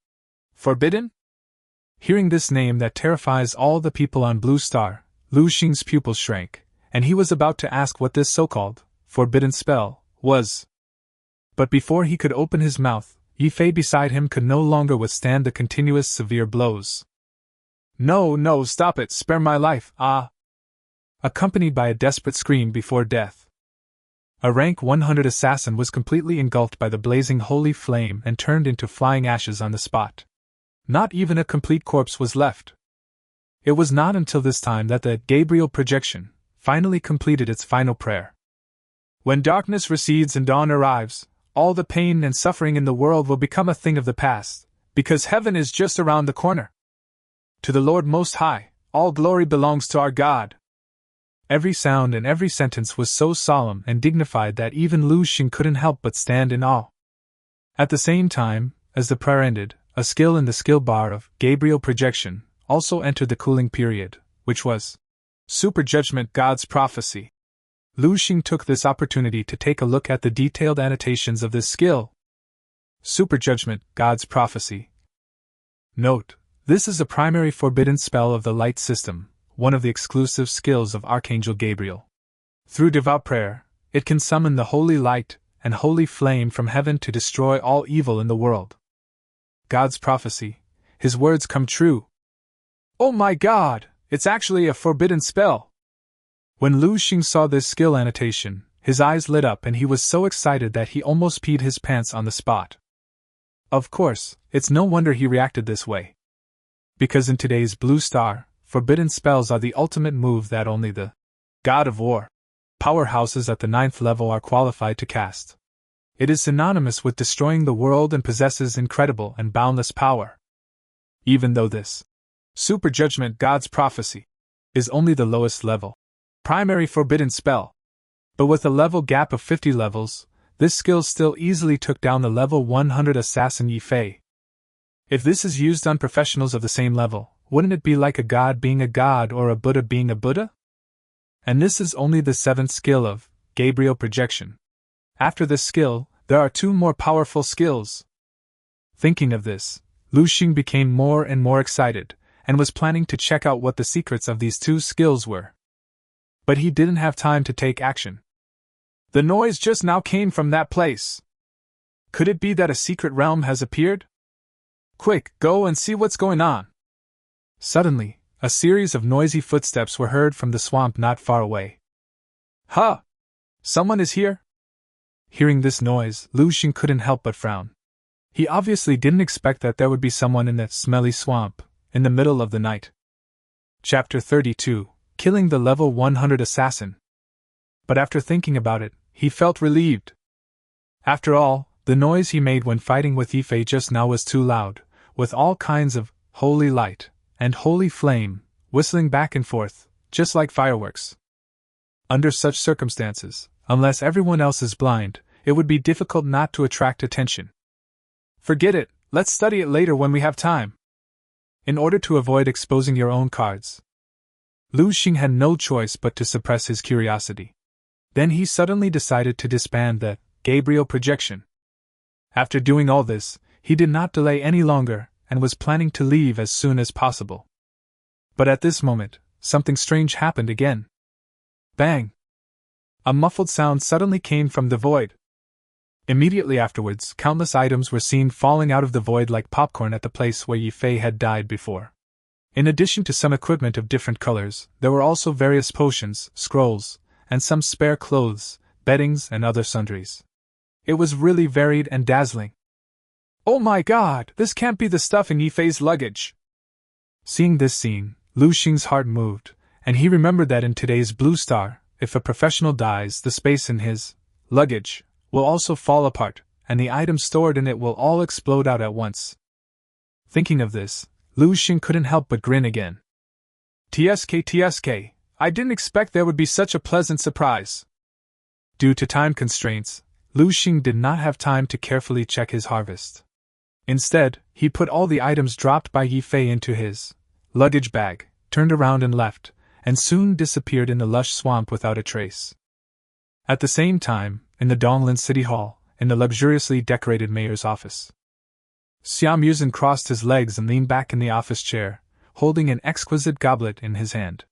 Forbidden? Hearing this name that terrifies all the people on Blue Star, Lu Sheng's pupils shrank, and he was about to ask what this so-called forbidden spell was. But before he could open his mouth, Yi Fei beside him could no longer withstand the continuous severe blows. No, stop it, spare my life, accompanied by a desperate scream before death. A rank 100 assassin was completely engulfed by the blazing holy flame and turned into flying ashes on the spot. Not even a complete corpse was left. It was not until this time that the Gabriel projection finally completed its final prayer. When darkness recedes and dawn arrives, all the pain and suffering in the world will become a thing of the past, because heaven is just around the corner. To the Lord Most High, all glory belongs to our God. Every sound and every sentence was so solemn and dignified that even Lu Sheng couldn't help but stand in awe. At the same time, as the prayer ended, a skill in the skill bar of Gabriel projection also entered the cooling period, which was Super Judgment God's Prophecy. Lu Sheng took this opportunity to take a look at the detailed annotations of this skill. Super Judgment God's Prophecy. Note: this is a primary forbidden spell of the light system, one of the exclusive skills of Archangel Gabriel. Through devout prayer, it can summon the holy light and holy flame from heaven to destroy all evil in the world. God's prophecy, his words come true. Oh my God, it's actually a forbidden spell! When Lu Sheng saw this skill annotation, his eyes lit up and he was so excited that he almost peed his pants on the spot. Of course, it's no wonder he reacted this way. Because in today's Blue Star, forbidden spells are the ultimate move that only the God of War powerhouses at the 9th level are qualified to cast. It is synonymous with destroying the world and possesses incredible and boundless power. Even though this Super Judgment God's Prophecy is only the lowest level primary forbidden spell, but with a level gap of 50 levels, this skill still easily took down the level 100 assassin Yi Fei. If this is used on professionals of the same level, wouldn't it be like a god being a god or a Buddha being a Buddha? And this is only the 7th skill of Gabriel projection. After this skill, there are 2 more powerful skills. Thinking of this, Lu Sheng became more and more excited, and was planning to check out what the secrets of these 2 skills were. But he didn't have time to take action. The noise just now came from that place. Could it be that a secret realm has appeared? Quick, go and see what's going on. Suddenly, a series of noisy footsteps were heard from the swamp not far away. Ha! Someone is here? Hearing this noise, Lu Sheng couldn't help but frown. He obviously didn't expect that there would be someone in that smelly swamp, in the middle of the night. Chapter 32, Killing the Level 100 Assassin. But after thinking about it, he felt relieved. After all, the noise he made when fighting with Yifei just now was too loud, with all kinds of holy light and holy flame whistling back and forth, just like fireworks. Under such circumstances, unless everyone else is blind, it would be difficult not to attract attention. Forget it, let's study it later when we have time. In order to avoid exposing your own cards, Lu Sheng had no choice but to suppress his curiosity. Then he suddenly decided to disband the Gabriel projection. After doing all this, he did not delay any longer and was planning to leave as soon as possible. But at this moment, something strange happened again. Bang! A muffled sound suddenly came from the void. Immediately afterwards, countless items were seen falling out of the void like popcorn at the place where Yifei had died before. In addition to some equipment of different colors, there were also various potions, scrolls, and some spare clothes, beddings, and other sundries. It was really varied and dazzling. Oh my god, this can't be the stuff in Yifei's luggage! Seeing this scene, Lu Sheng's heart moved, and he remembered that in today's Blue Star, if a professional dies, the space in his luggage will also fall apart, and the items stored in it will all explode out at once. Thinking of this, Lu Sheng couldn't help but grin again. TSK, I didn't expect there would be such a pleasant surprise. Due to time constraints, Lu Sheng did not have time to carefully check his harvest. Instead, he put all the items dropped by Yifei into his luggage bag, turned around and left, and soon disappeared in the lush swamp without a trace. At the same time, in the Donglin City Hall, in the luxuriously decorated mayor's office, Xian crossed his legs and leaned back in the office chair, holding an exquisite goblet in his hand.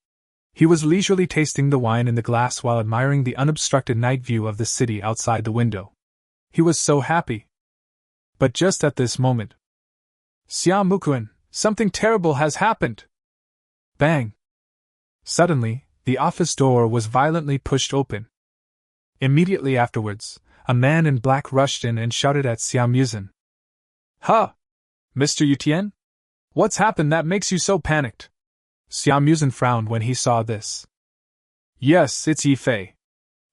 He was leisurely tasting the wine in the glass while admiring the unobstructed night view of the city outside the window. He was so happy. But just at this moment, Xian, something terrible has happened! Bang! Suddenly, the office door was violently pushed open. Immediately afterwards, a man in black rushed in and shouted at Xian. Huh! Mr. Yu Tian? What's happened that makes you so panicked? Xian frowned when he saw this. Yes, it's Yifei.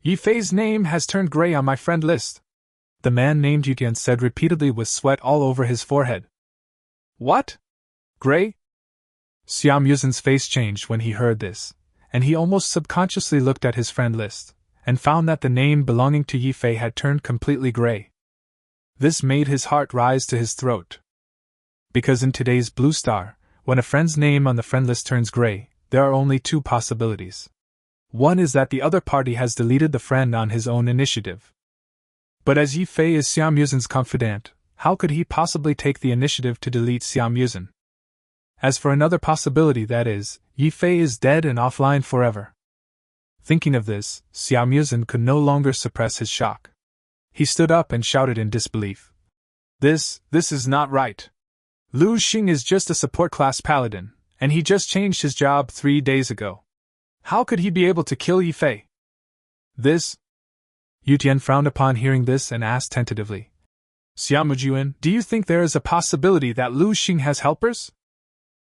Yifei's name has turned gray on my friend list. The man named Yu Tian said repeatedly with sweat all over his forehead. What? Gray? Xian face changed when he heard this, and he almost subconsciously looked at his friend list, and found that the name belonging to Yifei had turned completely gray. This made his heart rise to his throat. Because in today's Blue Star, when a friend's name on the friend list turns gray, there are only two possibilities. One is that the other party has deleted the friend on his own initiative. But as Yifei is Xian confidant, how could he possibly take the initiative to delete Xian? As for another possibility, that is, Yifei is dead and offline forever. Thinking of this, Xian could no longer suppress his shock. He stood up and shouted in disbelief. This is not right. Lu Sheng is just a support class paladin, and he just changed his job 3 days ago. How could he be able to kill Yifei? This? Yu Tian frowned upon hearing this and asked tentatively. Xian, do you think there is a possibility that Lu Sheng has helpers?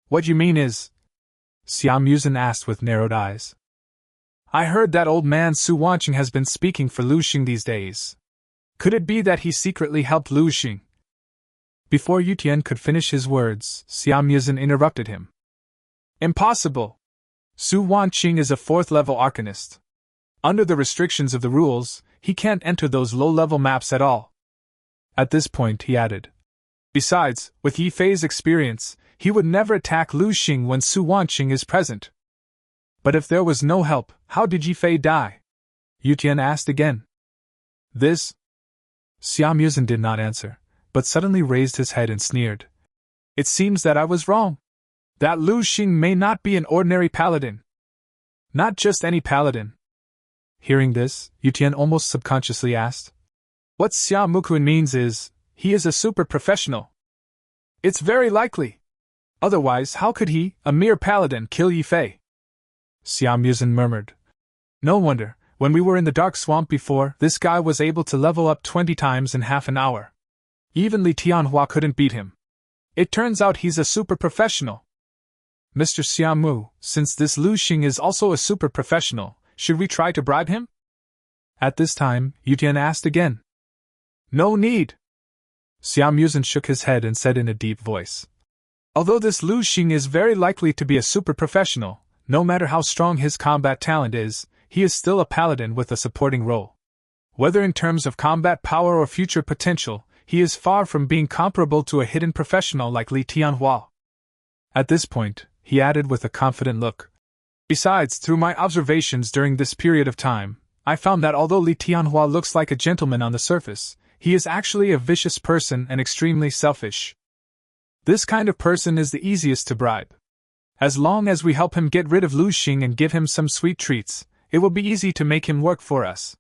What you mean is? Xian asked with narrowed eyes. I heard that old man Su Wanqing has been speaking for Lu Sheng these days. Could it be that he secretly helped Lu Sheng? Before Yu Tian could finish his words, Xian interrupted him. Impossible! Su Wanqing is a 4th-level arcanist. Under the restrictions of the rules, he can't enter those low-level maps at all. At this point, he added. Besides, with Yifei's experience, he would never attack Lu Sheng when Su Wanqing is present. But if there was no help, how did Yifei die? Yu Tian asked again. This? Xian did not answer, but suddenly raised his head and sneered. It seems that I was wrong. That Lu Sheng may not be an ordinary paladin. Not just any paladin. Hearing this, Yu Tian almost subconsciously asked. What Xian means is, he is a super professional. It's very likely. Otherwise, how could he, a mere paladin, kill Yifei? Xian murmured. No wonder, when we were in the dark swamp before, this guy was able to level up 20 times in half an hour. Even Li Tian Hua couldn't beat him. It turns out he's a super professional. Mr. Xiamu, since this Lu Sheng is also a super professional, should we try to bribe him? At this time, Li Tian asked again. No need. Xiamu shook his head and said in a deep voice. Although this Lu Sheng is very likely to be a super professional, no matter how strong his combat talent is, he is still a paladin with a supporting role. Whether in terms of combat power or future potential, he is far from being comparable to a hidden professional like Li Tian Hua. At this point, he added with a confident look. Besides, through my observations during this period of time, I found that although Li Tian Hua looks like a gentleman on the surface, he is actually a vicious person and extremely selfish. This kind of person is the easiest to bribe. As long as we help him get rid of Lu Sheng and give him some sweet treats, it will be easy to make him work for us.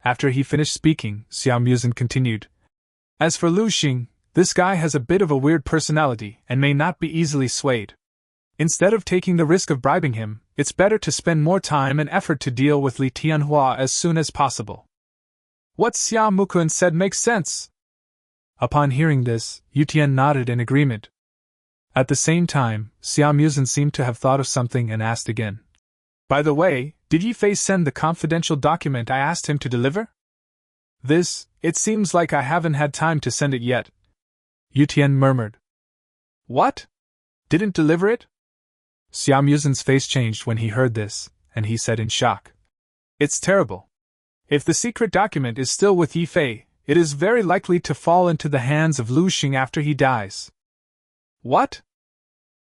After he finished speaking, Xiamu continued. As for Lu Sheng, this guy has a bit of a weird personality and may not be easily swayed. Instead of taking the risk of bribing him, it's better to spend more time and effort to deal with Li Tian Hua as soon as possible. What Xiamu said makes sense. Upon hearing this, Li Tian nodded in agreement. At the same time, Xiamu seemed to have thought of something and asked again. By the way, did Yi Fei send the confidential document I asked him to deliver? It seems like I haven't had time to send it yet. Li Tian murmured. What? Didn't deliver it? Xiamu's face changed when he heard this, and he said in shock. It's terrible. If the secret document is still with Yi Fei, it is very likely to fall into the hands of Lu Sheng after he dies. What?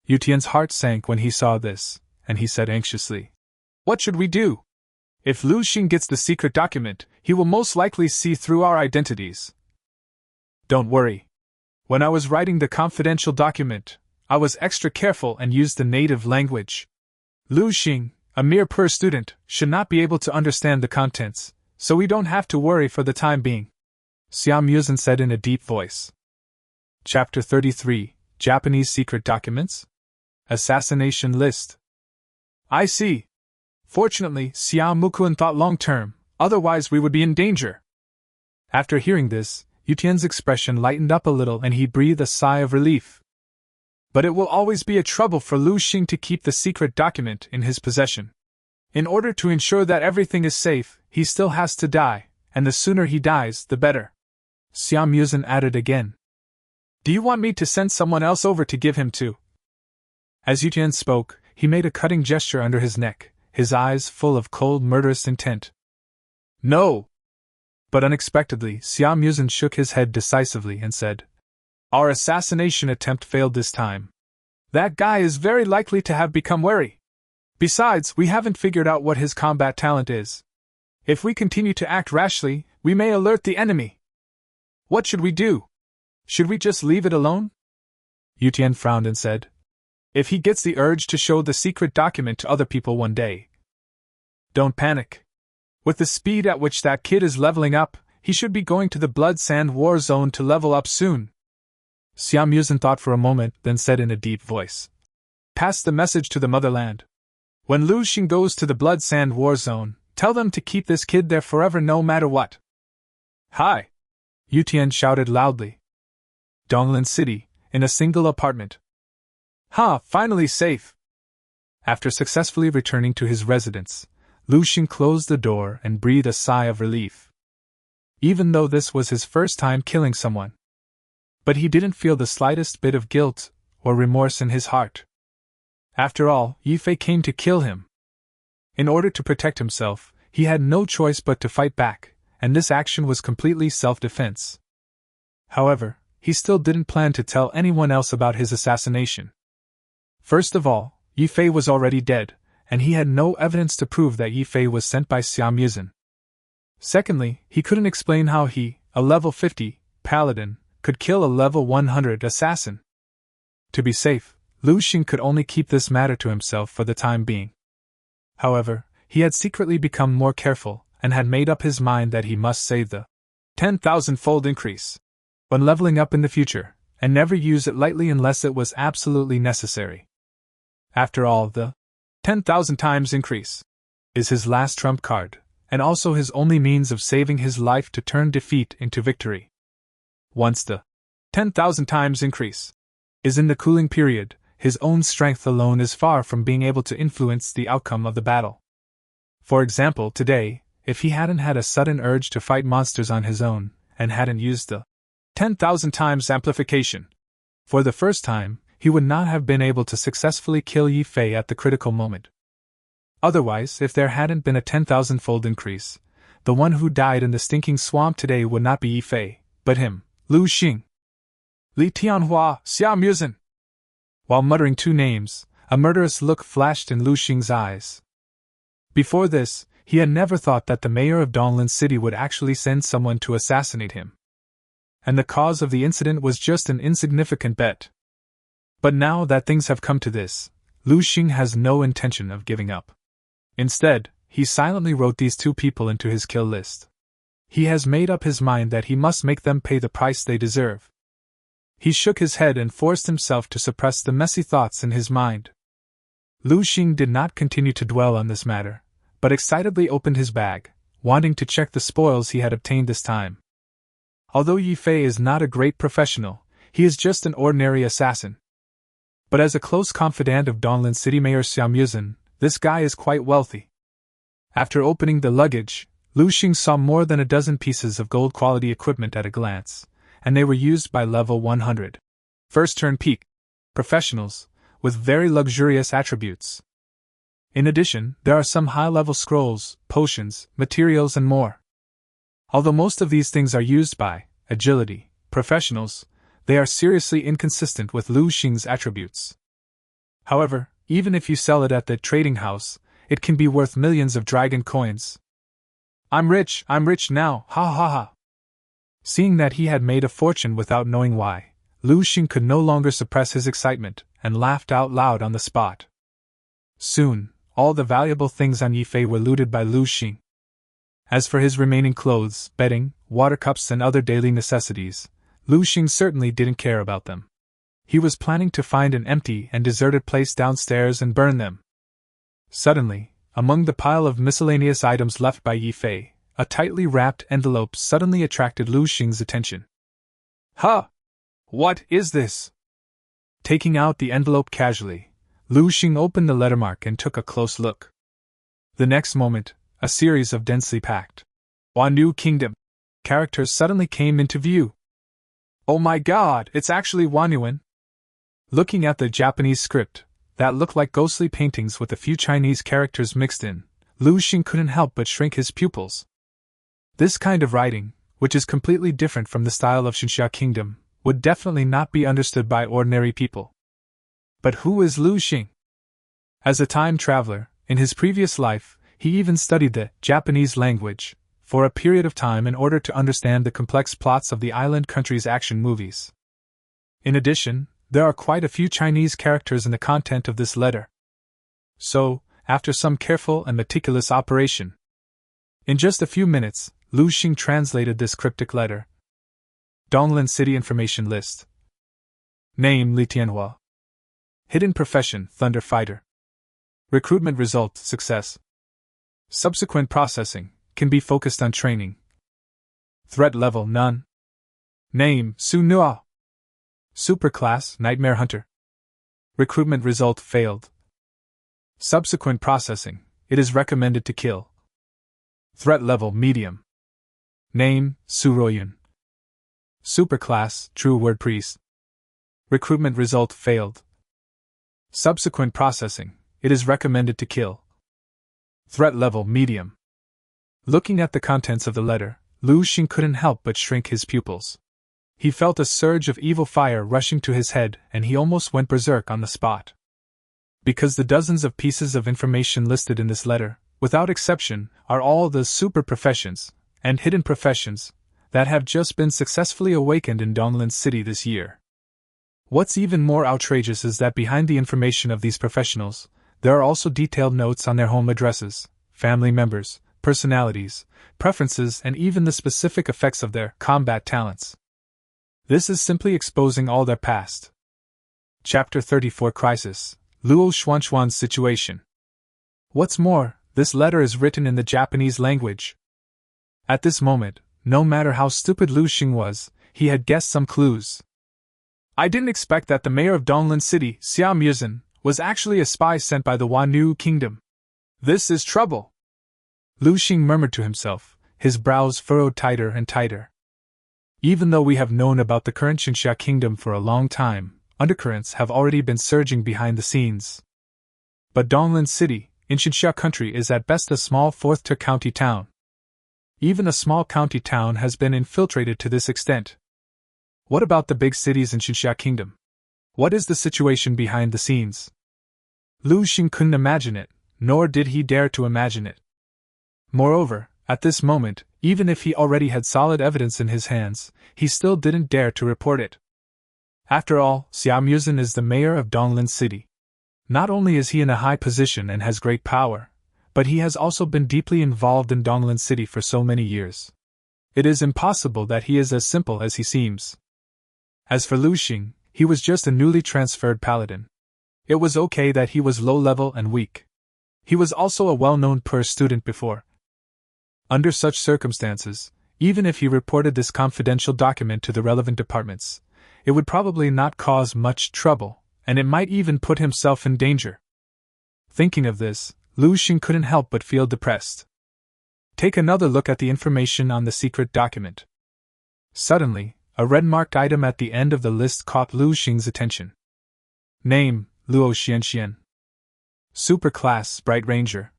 Li Tian's heart sank when he saw this, and he said anxiously. What should we do? If Lu Sheng gets the secret document, he will most likely see through our identities. Don't worry. When I was writing the confidential document, I was extra careful and used the native language. Lu Sheng, a mere student, should not be able to understand the contents, so we don't have to worry for the time being. Xiamu said in a deep voice. Chapter 33, Japanese Secret Documents? Assassination List. I see. Fortunately, Xiamu thought long-term, otherwise we would be in danger. After hearing this, Li Tian's expression lightened up a little and he breathed a sigh of relief. But it will always be a trouble for Lu Sheng to keep the secret document in his possession. In order to ensure that everything is safe, he still has to die, and the sooner he dies, the better. Xiamu added again. Do you want me to send someone else over to give him to? As Li Tian spoke, he made a cutting gesture under his neck, his eyes full of cold, murderous intent. No! But unexpectedly, Xiamu shook his head decisively and said, Our assassination attempt failed this time. That guy is very likely to have become wary. Besides, we haven't figured out what his combat talent is. If we continue to act rashly, we may alert the enemy. What should we do? Should we just leave it alone? Li Tian frowned and said, If he gets the urge to show the secret document to other people one day. Don't panic. With the speed at which that kid is leveling up, he should be going to the Blood Sand War Zone to level up soon. Xiamu thought for a moment, then said in a deep voice. Pass the message to the motherland. When Lu Sheng goes to the Blood Sand War Zone, tell them to keep this kid there forever no matter what. Hi! Li Tian shouted loudly. Donglan City, in a single apartment. Finally safe! After successfully returning to his residence, Lu Sheng closed the door and breathed a sigh of relief. Even though this was his first time killing someone. But he didn't feel the slightest bit of guilt or remorse in his heart. After all, Yi Fei came to kill him. In order to protect himself, he had no choice but to fight back, and this action was completely self-defense. However, he still didn't plan to tell anyone else about his assassination. First of all, Yi Fei was already dead, and he had no evidence to prove that Yi Fei was sent by Xiamu. Secondly, he couldn't explain how he, a level 50 Paladin, could kill a level 100 assassin. To be safe, Lu Sheng could only keep this matter to himself for the time being. However, he had secretly become more careful, and had made up his mind that he must save the 10,000-fold increase when leveling up in the future, and never use it lightly unless it was absolutely necessary. After all, the 10,000 times increase is his last trump card, and also his only means of saving his life to turn defeat into victory. Once the 10,000 times increase is in the cooling period, his own strength alone is far from being able to influence the outcome of the battle. For example, today, if he hadn't had a sudden urge to fight monsters on his own, and hadn't used the 10,000 times amplification for the first time, he would not have been able to successfully kill Yi Fei at the critical moment. Otherwise, if there hadn't been a 10,000-fold increase, the one who died in the stinking swamp today would not be Yi Fei, but him, Lu Sheng. Li Tian Hua, Xian. While muttering two names, a murderous look flashed in Lu Sheng's eyes. Before this, he had never thought that the mayor of Donglan City would actually send someone to assassinate him. And the cause of the incident was just an insignificant bet. But now that things have come to this, Lu Sheng has no intention of giving up. Instead, he silently wrote these two people into his kill list. He has made up his mind that he must make them pay the price they deserve. He shook his head and forced himself to suppress the messy thoughts in his mind. Lu Sheng did not continue to dwell on this matter, but excitedly opened his bag, wanting to check the spoils he had obtained this time. Although Yi Fei is not a great professional, he is just an ordinary assassin. But as a close confidant of Donglan City Mayor Xian, this guy is quite wealthy. After opening the luggage, Lu Sheng saw more than a dozen pieces of gold-quality equipment at a glance, and they were used by level 100. First-turn peak professionals, with very luxurious attributes. In addition, there are some high-level scrolls, potions, materials and more. Although most of these things are used by agility professionals, they are seriously inconsistent with Lu Sheng's attributes. However, even if you sell it at the trading house, it can be worth millions of dragon coins. I'm rich now, ha ha ha. Seeing that he had made a fortune without knowing why, Lu Sheng could no longer suppress his excitement, and laughed out loud on the spot. Soon, all the valuable things on Yi Fei were looted by Lu Sheng. As for his remaining clothes, bedding, water cups and other daily necessities, Lu Sheng certainly didn't care about them. He was planning to find an empty and deserted place downstairs and burn them. Suddenly, among the pile of miscellaneous items left by Yi Fei, a tightly wrapped envelope suddenly attracted Lu Sheng's attention. Huh! What is this? Taking out the envelope casually, Lu Sheng opened the lettermark and took a close look. The next moment, a series of densely packed Wanyu Kingdom characters suddenly came into view. Oh my god, it's actually Wanyuan! Looking at the Japanese script, that looked like ghostly paintings with a few Chinese characters mixed in, Lu Sheng couldn't help but shrink his pupils. This kind of writing, which is completely different from the style of Xinxia Kingdom, would definitely not be understood by ordinary people. But who is Lu Sheng? As a time traveler, in his previous life, he even studied the Japanese language for a period of time in order to understand the complex plots of the island country's action movies. In addition, there are quite a few Chinese characters in the content of this letter. So, after some careful and meticulous operation, in just a few minutes, Lu Sheng translated this cryptic letter. Donglan City Information List. Name Li Tian Hua. Hidden profession Thunder Fighter. Recruitment result Success. Subsequent processing can be focused on training. Threat level None. Name Su Nua. Superclass Nightmare Hunter. Recruitment result failed. Subsequent processing, it is recommended to kill. Threat level Medium. Name Su Royun. Superclass True Word Priest. Recruitment result failed. Subsequent processing, it is recommended to kill. Threat level Medium. Looking at the contents of the letter, Lu Sheng couldn't help but shrink his pupils. He felt a surge of evil fire rushing to his head and he almost went berserk on the spot. Because the dozens of pieces of information listed in this letter, without exception, are all the super professions and hidden professions that have just been successfully awakened in Donglan City this year. What's even more outrageous is that behind the information of these professionals, there are also detailed notes on their home addresses, family members, personalities, preferences, and even the specific effects of their combat talents. This is simply exposing all their past. Chapter 34 Crisis, Luo Xuanchuan's Situation. What's more, this letter is written in the Japanese language. At this moment, no matter how stupid Lu Sheng was, he had guessed some clues. I didn't expect that the mayor of Donglan City, Xian, was actually a spy sent by the Wanyu Kingdom. This is trouble. Lu Sheng murmured to himself, his brows furrowed tighter and tighter. Even though we have known about the current Xinxia Kingdom for a long time, undercurrents have already been surging behind the scenes. But Donglan City, in Xinxia country, is at best a small fourth-tier county town. Even a small county town has been infiltrated to this extent. What about the big cities in Xinxia Kingdom? What is the situation behind the scenes? Lu Sheng couldn't imagine it, nor did he dare to imagine it. Moreover, at this moment, even if he already had solid evidence in his hands, he still didn't dare to report it. After all, Xian is the mayor of Donglan City. Not only is he in a high position and has great power, but he has also been deeply involved in Donglan City for so many years. It is impossible that he is as simple as he seems. As for Lu Sheng, he was just a newly transferred Paladin. It was okay that he was low-level and weak. He was also a well-known student before. Under such circumstances, even if he reported this confidential document to the relevant departments, it would probably not cause much trouble, and it might even put himself in danger. Thinking of this, Lu Sheng couldn't help but feel depressed. Take another look at the information on the secret document. Suddenly, a red-marked item at the end of the list caught Lu Sheng's attention. Name, Luo Xian. Superclass, Bright Ranger.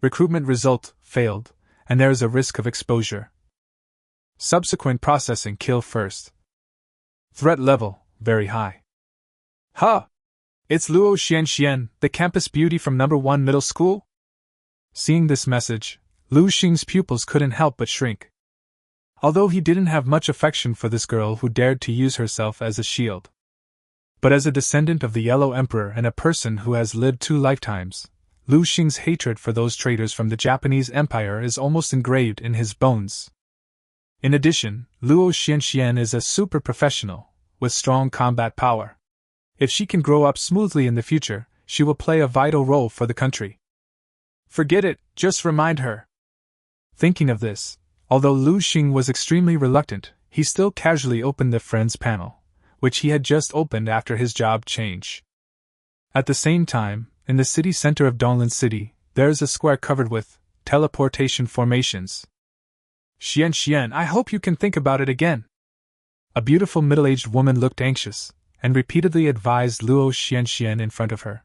Recruitment result, failed, and there is a risk of exposure. Subsequent processing, kill first. Threat level, very high. Huh! It's Luo Xian, the campus beauty from No. 1 middle school? Seeing this message, Lu Sheng's pupils couldn't help but shrink. Although he didn't have much affection for this girl who dared to use herself as a shield. But as a descendant of the Yellow Emperor and a person who has lived 2 lifetimes, Lu Sheng's hatred for those traitors from the Japanese Empire is almost engraved in his bones. In addition, Luo Xian is a super professional, with strong combat power. If she can grow up smoothly in the future, she will play a vital role for the country. Forget it, just remind her. Thinking of this, although Lu Sheng was extremely reluctant, he still casually opened the Friends panel, which he had just opened after his job change. At the same time, in the city center of Donglan City, there is a square covered with teleportation formations. Xian, I hope you can think about it again. A beautiful middle-aged woman looked anxious, and repeatedly advised Luo Xian in front of her.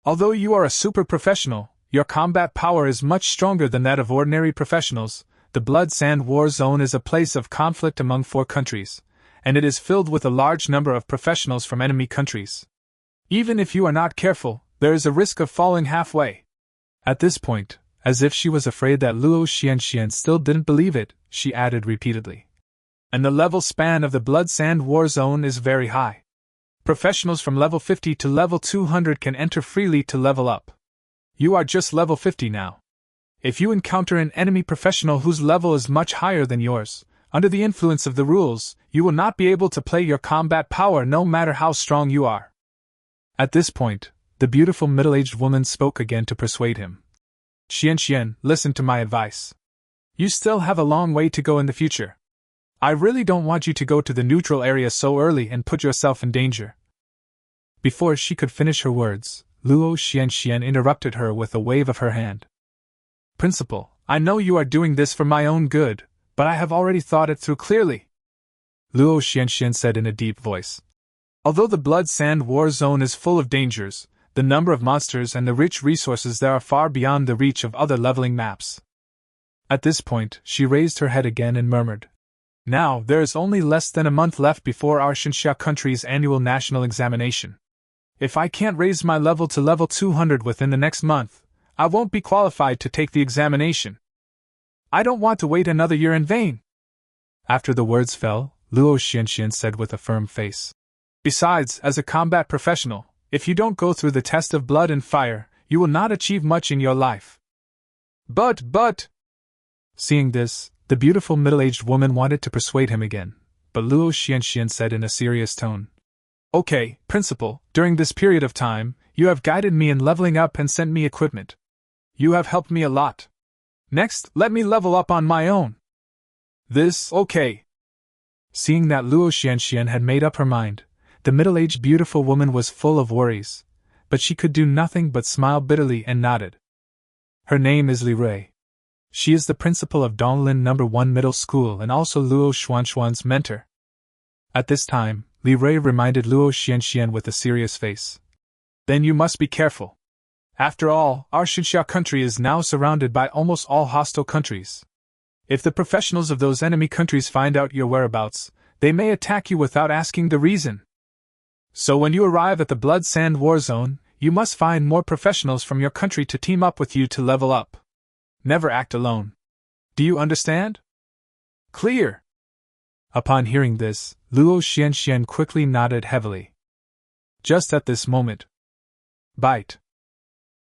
Although you are a super professional, your combat power is much stronger than that of ordinary professionals. The Blood Sand War Zone is a place of conflict among 4 countries, and it is filled with a large number of professionals from enemy countries. Even if you are not careful, there is a risk of falling halfway. At this point, as if she was afraid that Luo Xian still didn't believe it, she added repeatedly. And the level span of the Blood Sand War Zone is very high. Professionals from level 50 to level 200 can enter freely to level up. You are just level 50 now. If you encounter an enemy professional whose level is much higher than yours, under the influence of the rules, you will not be able to play your combat power no matter how strong you are. At this point, the beautiful middle-aged woman spoke again to persuade him. Xian, listen to my advice. You still have a long way to go in the future. I really don't want you to go to the neutral area so early and put yourself in danger. Before she could finish her words, Luo Xian interrupted her with a wave of her hand. Principal, I know you are doing this for my own good, but I have already thought it through clearly. Luo Xian said in a deep voice. Although the Blood Sand War Zone is full of dangers, the number of monsters and the rich resources there are far beyond the reach of other leveling maps. At this point, she raised her head again and murmured. Now, there is only less than a month left before our Xinxia country's annual national examination. If I can't raise my level to level 200 within the next month, I won't be qualified to take the examination. I don't want to wait another year in vain. After the words fell, Luo Xian said with a firm face. Besides, as a combat professional, if you don't go through the test of blood and fire, you will not achieve much in your life. But... Seeing this, the beautiful middle-aged woman wanted to persuade him again, but Luo Xian said in a serious tone. Okay, Principal, during this period of time, you have guided me in leveling up and sent me equipment. You have helped me a lot. Next, let me level up on my own. Okay. Seeing that Luo Xian had made up her mind, The middle-aged beautiful woman was full of worries, but she could do nothing but smile bitterly and nodded. Her name is Li Rui. She is the principal of Donglin No. 1 Middle School and also Luo Xuanxuan's mentor. At this time, Li Rui reminded Luo Xian with a serious face. Then you must be careful. After all, our Xinxia country is now surrounded by almost all hostile countries. If the professionals of those enemy countries find out your whereabouts, they may attack you without asking the reason. So when you arrive at the Blood Sand War Zone, you must find more professionals from your country to team up with you to level up. Never act alone. Do you understand? Clear. Upon hearing this, Luo Xian quickly nodded heavily. Just at this moment. Bite.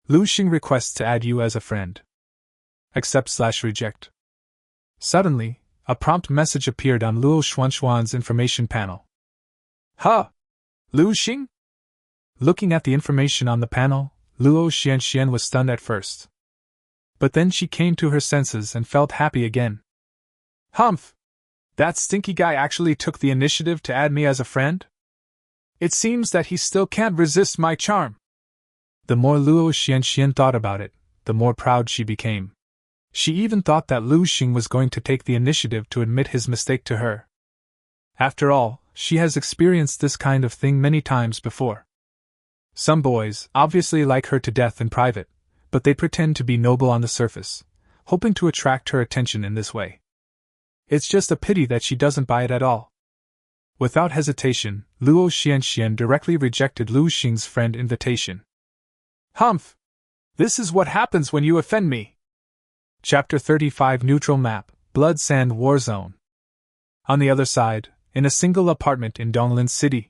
Lu Sheng requests to add you as a friend. Accept/reject. Suddenly, a prompt message appeared on Luo Xuanxuan's information panel. Huh? Lu Sheng? Looking at the information on the panel, Luo Xian was stunned at first. But then she came to her senses and felt happy again. Humph! That stinky guy actually took the initiative to add me as a friend? It seems that he still can't resist my charm. The more Luo Xian thought about it, the more proud she became. She even thought that Lu Sheng was going to take the initiative to admit his mistake to her. After all, she has experienced this kind of thing many times before. Some boys obviously like her to death in private, but they pretend to be noble on the surface, hoping to attract her attention in this way. It's just a pity that she doesn't buy it at all. Without hesitation, Luo Xian directly rejected Lu Sheng's friend invitation. Humph! This is what happens when you offend me! Chapter 35 Neutral Map, Blood Sand War Zone. On the other side, in a single apartment in Donglin City.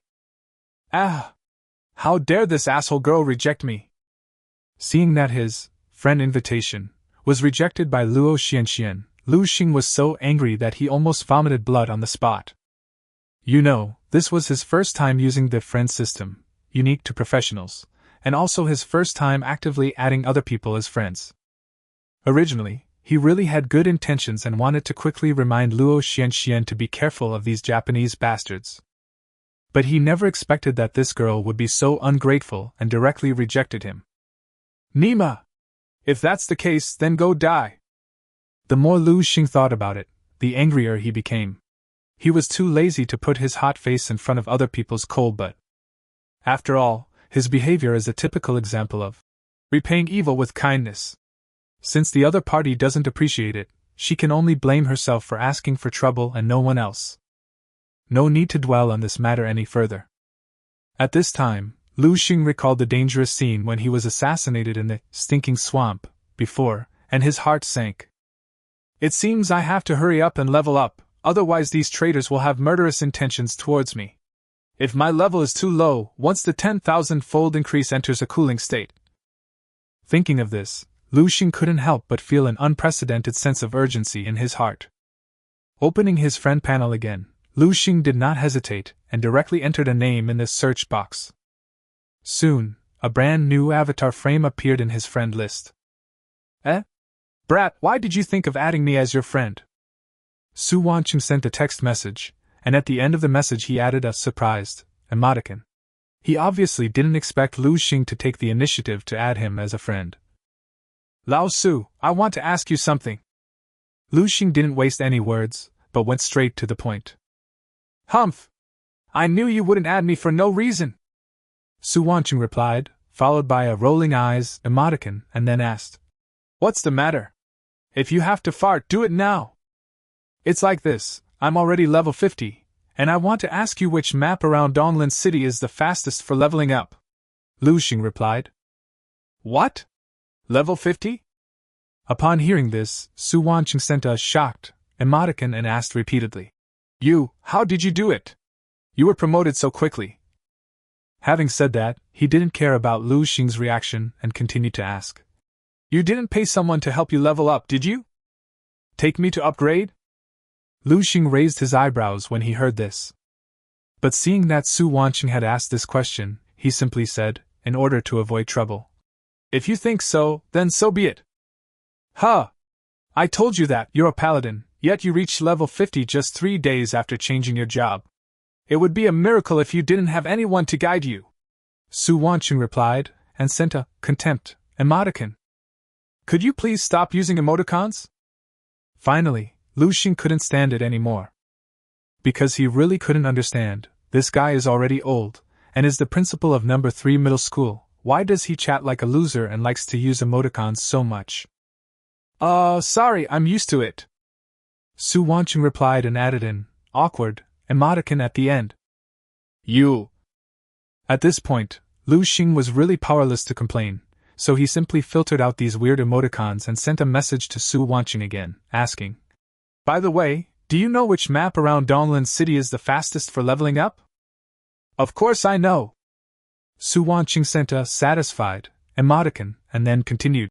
Ah! How dare this asshole girl reject me! Seeing that his friend invitation was rejected by Luo Xian, Lu Sheng was so angry that he almost vomited blood on the spot. You know, this was his first time using the friend system, unique to professionals, and also his first time actively adding other people as friends. Originally, he really had good intentions and wanted to quickly remind Luo Xian to be careful of these Japanese bastards. But he never expected that this girl would be so ungrateful and directly rejected him. Nima! If that's the case, then go die! The more Lu Sheng thought about it, the angrier he became. He was too lazy to put his hot face in front of other people's cold butt. After all, his behavior is a typical example of repaying evil with kindness. Since the other party doesn't appreciate it, she can only blame herself for asking for trouble and no one else. No need to dwell on this matter any further. At this time, Lu Sheng recalled the dangerous scene when he was assassinated in the stinking swamp before, and his heart sank. It seems I have to hurry up and level up, otherwise these traitors will have murderous intentions towards me. If my level is too low, once the 10,000-fold increase enters a cooling state. Thinking of this, Lu Sheng couldn't help but feel an unprecedented sense of urgency in his heart. Opening his friend panel again, Lu Sheng did not hesitate and directly entered a name in the search box. Soon, a brand new avatar frame appeared in his friend list. Brat, why did you think of adding me as your friend? Su Wancheng sent a text message, and at the end of the message he added a surprised emoticon. He obviously didn't expect Lu Sheng to take the initiative to add him as a friend. Lao Su, I want to ask you something. Lu Sheng didn't waste any words, but went straight to the point. Humph! I knew you wouldn't add me for no reason. Su Wancheng replied, followed by a rolling eyes emoticon, and then asked, What's the matter? If you have to fart, do it now. It's like this, I'm already level 50, and I want to ask you which map around Donglin City is the fastest for leveling up. Lu Sheng replied. What? Level 50? Upon hearing this, Su Wancheng sent a shocked emoticon and asked repeatedly. How did you do it? You were promoted so quickly. Having said that, he didn't care about Lu Sheng's reaction and continued to ask. You didn't pay someone to help you level up, did you? Take me to upgrade? Lu Sheng raised his eyebrows when he heard this. But seeing that Su Wancheng had asked this question, he simply said, in order to avoid trouble. If you think so, then so be it. Huh! I told you that you're a paladin, yet you reached level 50 just 3 days after changing your job. It would be a miracle if you didn't have anyone to guide you. Su Wanqing replied, and sent a contempt emoticon. Could you please stop using emoticons? Finally, Lu Sheng couldn't stand it anymore. Because he really couldn't understand, this guy is already old, and is the principal of number 3 middle school. Why does he chat like a loser and likes to use emoticons so much? Sorry, I'm used to it. Su Wanqing replied and added an awkward emoticon at the end. You. At this point, Lu Sheng was really powerless to complain, so he simply filtered out these weird emoticons and sent a message to Su Wanqing again, asking, By the way, do you know which map around Donglan City is the fastest for leveling up? Of course I know. Su Wanqing sent a satisfied emoticon and then continued.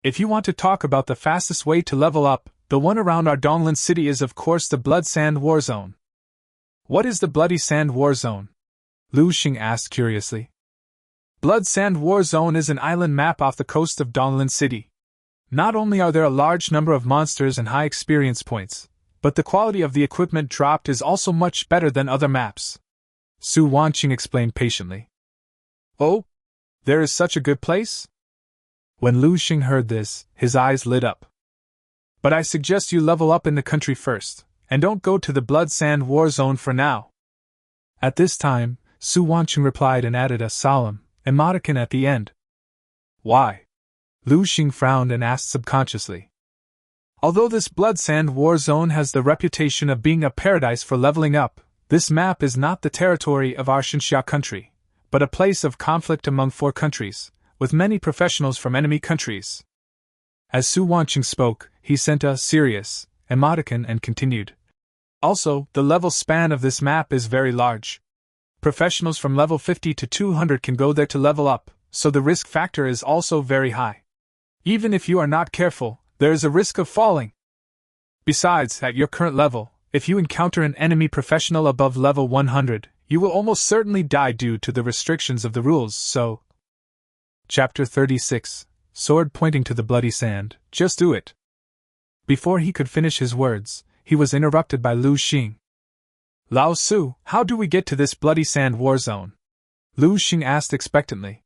If you want to talk about the fastest way to level up, the one around our Donglan City is of course the Blood Sand War Zone. What is the Bloody Sand War Zone? Lu Sheng asked curiously. Blood Sand War Zone is an island map off the coast of Donglan City. Not only are there a large number of monsters and high experience points, but the quality of the equipment dropped is also much better than other maps. Su Wanqing explained patiently. Oh? There is such a good place? When Lu Sheng heard this, his eyes lit up. But I suggest you level up in the country first, and don't go to the Blood Sand War Zone for now. At this time, Su Wanqing replied and added a solemn emoticon at the end. Why? Lu Sheng frowned and asked subconsciously. Although this Blood Sand War Zone has the reputation of being a paradise for leveling up, this map is not the territory of our Xinxia country, but a place of conflict among 4 countries, with many professionals from enemy countries. As Su Wanqing spoke, he sent a serious emoticon and continued. Also, the level span of this map is very large. Professionals from level 50 to 200 can go there to level up, so the risk factor is also very high. Even if you are not careful, there is a risk of falling. Besides, at your current level, if you encounter an enemy professional above level 100, you will almost certainly die due to the restrictions of the rules, so... Chapter 36, Sword pointing to the bloody sand, just do it. Before he could finish his words, he was interrupted by Lu Sheng. Lao Su, how do we get to this bloody sand war zone? Lu Sheng asked expectantly.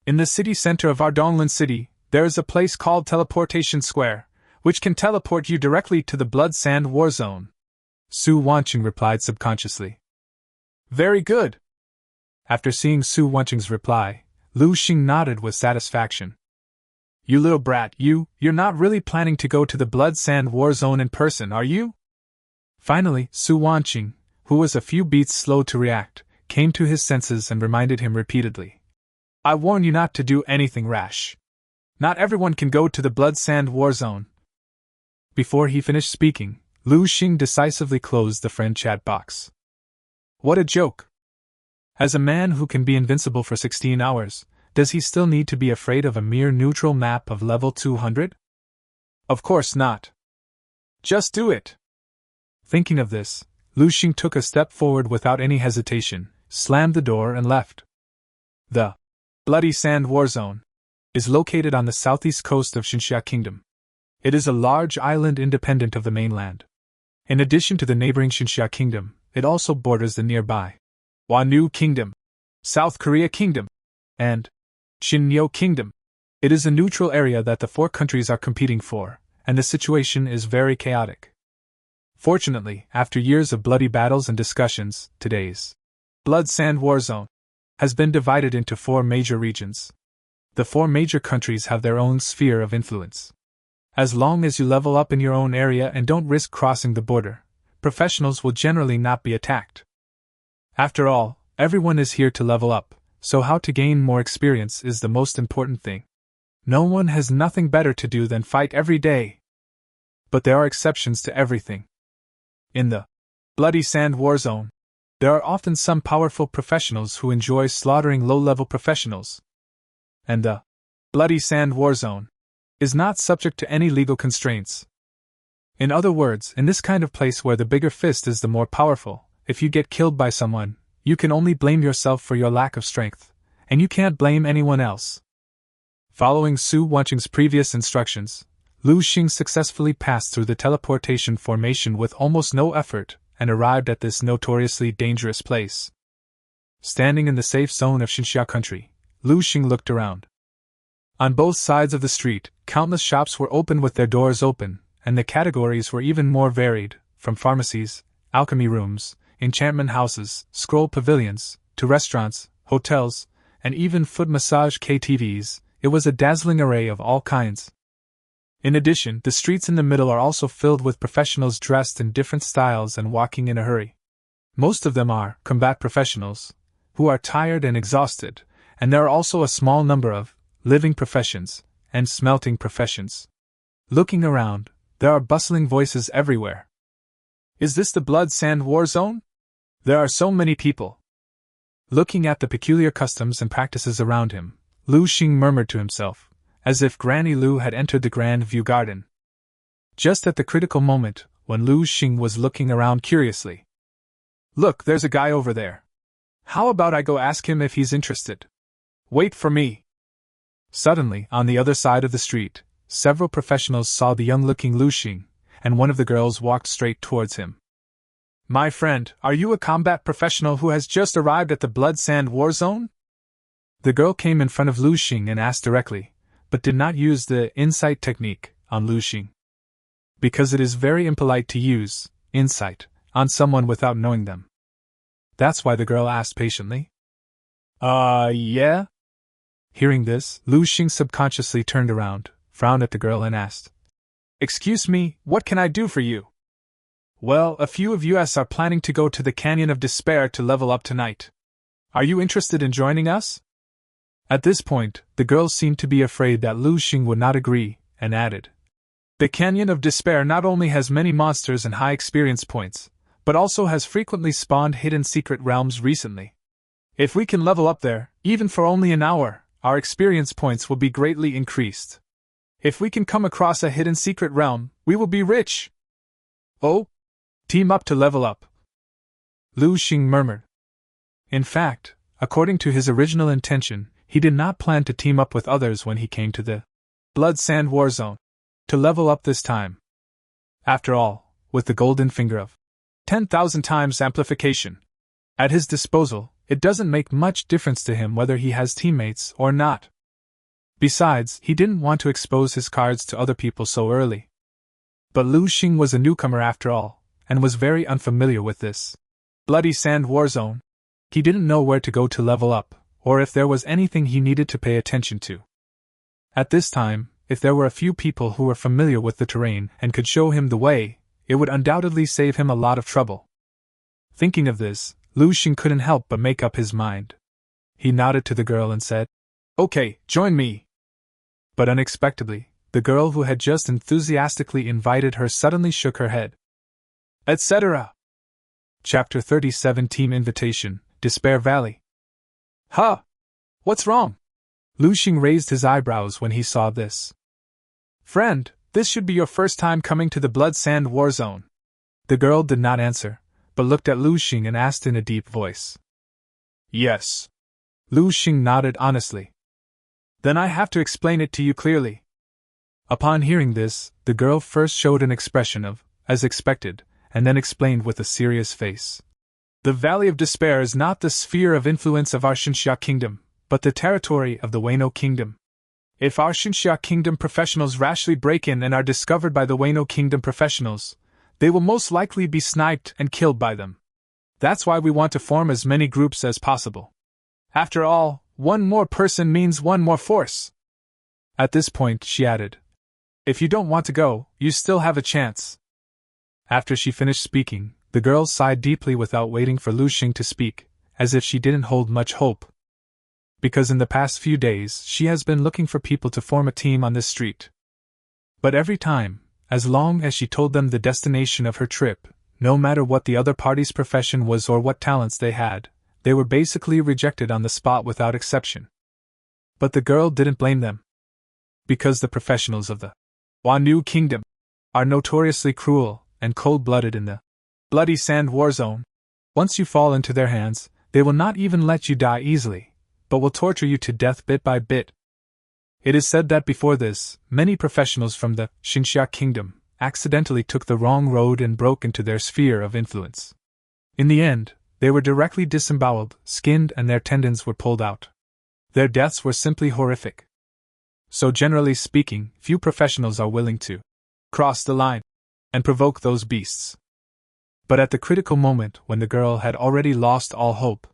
In the city center of our Donglan City, there is a place called Teleportation Square, which can teleport you directly to the Blood Sand War Zone. Su Wanqing replied subconsciously. Very good. After seeing Su Wanqing's reply, Lu Sheng nodded with satisfaction. You little brat, you're not really planning to go to the Blood Sand War Zone in person, are you? Finally, Su Wanqing, who was a few beats slow to react, came to his senses and reminded him repeatedly. I warn you not to do anything rash. Not everyone can go to the Blood Sand War Zone. Before he finished speaking, Lu Sheng decisively closed the friend chat box. What a joke! As a man who can be invincible for 16 hours, does he still need to be afraid of a mere neutral map of level 200? Of course not. Just do it! Thinking of this, Lu Sheng took a step forward without any hesitation, slammed the door and left. The Bloody Sand War Zone is located on the southeast coast of Xinxia Kingdom. It is a large island independent of the mainland. In addition to the neighboring Xinxia Kingdom, it also borders the nearby Wanu Kingdom, South Korea Kingdom, and Xinyo Kingdom. It is a neutral area that the 4 countries are competing for, and the situation is very chaotic. Fortunately, after years of bloody battles and discussions, today's Blood Sand War Zone has been divided into 4 major regions. The 4 major countries have their own sphere of influence. As long as you level up in your own area and don't risk crossing the border, professionals will generally not be attacked. After all, everyone is here to level up, so how to gain more experience is the most important thing. No one has nothing better to do than fight every day. But there are exceptions to everything. In the Bloody Sand War Zone, there are often some powerful professionals who enjoy slaughtering low-level professionals. And the Bloody Sand War Zone is not subject to any legal constraints. In other words, in this kind of place where the bigger fist is the more powerful, if you get killed by someone, you can only blame yourself for your lack of strength, and you can't blame anyone else. Following Su Wanqing's previous instructions, Lu Sheng successfully passed through the teleportation formation with almost no effort, and arrived at this notoriously dangerous place. Standing in the safe zone of Xinxia country, Lu Sheng looked around. On both sides of the street, countless shops were open with their doors open, and the categories were even more varied, from pharmacies, alchemy rooms, enchantment houses, scroll pavilions, to restaurants, hotels, and even foot massage KTVs. It was a dazzling array of all kinds. In addition, the streets in the middle are also filled with professionals dressed in different styles and walking in a hurry. Most of them are combat professionals, who are tired and exhausted, and there are also a small number of living professions and smelting professions. Looking around, there are bustling voices everywhere. Is this the Blood Sand War Zone? There are so many people. Looking at the peculiar customs and practices around him, Lu Sheng murmured to himself, as if Granny Lu had entered the Grand View Garden. Just at the critical moment, when Lu Sheng was looking around curiously. Look, there's a guy over there. How about I go ask him if he's interested? Wait for me. Suddenly, on the other side of the street, several professionals saw the young-looking Lu Sheng, and one of the girls walked straight towards him. My friend, are you a combat professional who has just arrived at the Blood Sand War Zone? The girl came in front of Lu Sheng and asked directly, but did not use the insight technique on Lu Sheng. Because it is very impolite to use insight on someone without knowing them. That's why the girl asked patiently. Yeah? Hearing this, Lu Sheng subconsciously turned around, frowned at the girl and asked, Excuse me, what can I do for you? Well, a few of us are planning to go to the Canyon of Despair to level up tonight. Are you interested in joining us? At this point, the girl seemed to be afraid that Lu Sheng would not agree, and added, The Canyon of Despair not only has many monsters and high experience points, but also has frequently spawned hidden secret realms recently. If we can level up there, even for only an hour, our experience points will be greatly increased. If we can come across a hidden secret realm, we will be rich. Oh? Team up to level up. Lu Sheng murmured. In fact, according to his original intention, he did not plan to team up with others when he came to the Blood Sand War Zone to level up this time. After all, with the golden finger of 10,000 times amplification at his disposal, it doesn't make much difference to him whether he has teammates or not. Besides, he didn't want to expose his cards to other people so early. But Lu Sheng was a newcomer after all, and was very unfamiliar with this Bloody Sand War Zone. He didn't know where to go to level up, or if there was anything he needed to pay attention to. At this time, if there were a few people who were familiar with the terrain and could show him the way, it would undoubtedly save him a lot of trouble. Thinking of this, Lu Sheng couldn't help but make up his mind. He nodded to the girl and said, Okay, join me. But unexpectedly, the girl who had just enthusiastically invited her suddenly shook her head. Etc. Chapter 37 Team Invitation, Despair Valley. Huh? What's wrong? Lu Sheng raised his eyebrows when he saw this. Friend, this should be your first time coming to the Blood Sand War Zone. The girl did not answer, but looked at Lu Sheng and asked in a deep voice. Yes. Lu Sheng nodded honestly. Then I have to explain it to you clearly. Upon hearing this, the girl first showed an expression of, as expected, and then explained with a serious face. The Valley of Despair is not the sphere of influence of our Xinxia Kingdom, but the territory of the Wano Kingdom. If our Xinxia Kingdom professionals rashly break in and are discovered by the Wano Kingdom professionals, they will most likely be sniped and killed by them. That's why we want to form as many groups as possible. After all, one more person means one more force. At this point, she added, If you don't want to go, you still have a chance. After she finished speaking, the girl sighed deeply without waiting for Lu Sheng to speak, as if she didn't hold much hope. Because in the past few days she has been looking for people to form a team on this street. But every time, as long as she told them the destination of her trip, no matter what the other party's profession was or what talents they had, they were basically rejected on the spot without exception. But the girl didn't blame them. Because the professionals of the Wanu Kingdom are notoriously cruel and cold-blooded in the Bloody Sand War Zone. Once you fall into their hands, they will not even let you die easily, but will torture you to death bit by bit. It is said that before this, many professionals from the Xinxia Kingdom accidentally took the wrong road and broke into their sphere of influence. In the end, they were directly disemboweled, skinned, and their tendons were pulled out. Their deaths were simply horrific. So generally speaking, few professionals are willing to cross the line and provoke those beasts. But at the critical moment when the girl had already lost all hope.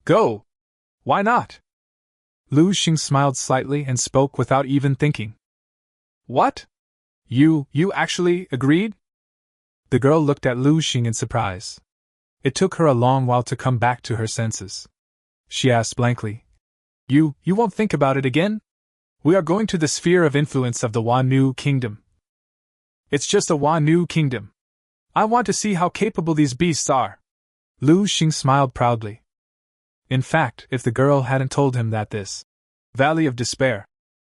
Go! Why not? Lu Sheng smiled slightly and spoke without even thinking. What? You actually agreed? The girl looked at Lu Sheng in surprise. It took her a long while to come back to her senses. She asked blankly, You won't think about it again? We are going to the sphere of influence of the Wanu kingdom. It's just a Wanu kingdom. I want to see how capable these beasts are. Lu Sheng smiled proudly. In fact, if the girl hadn't told him that this Valley of Despair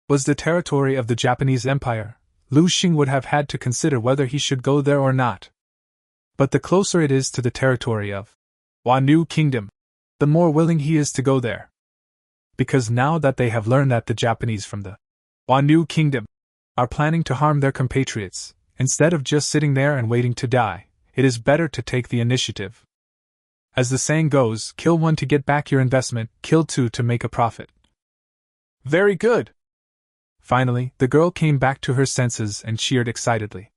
was the territory of the Japanese Empire, Lu Sheng would have had to consider whether he should go there or not. But the closer it is to the territory of Wanu Kingdom, the more willing he is to go there. Because now that they have learned that the Japanese from the Wanu Kingdom are planning to harm their compatriots, instead of just sitting there and waiting to die, it is better to take the initiative. As the saying goes, kill one to get back your investment, kill two to make a profit. Very good! Finally, the girl came back to her senses and cheered excitedly.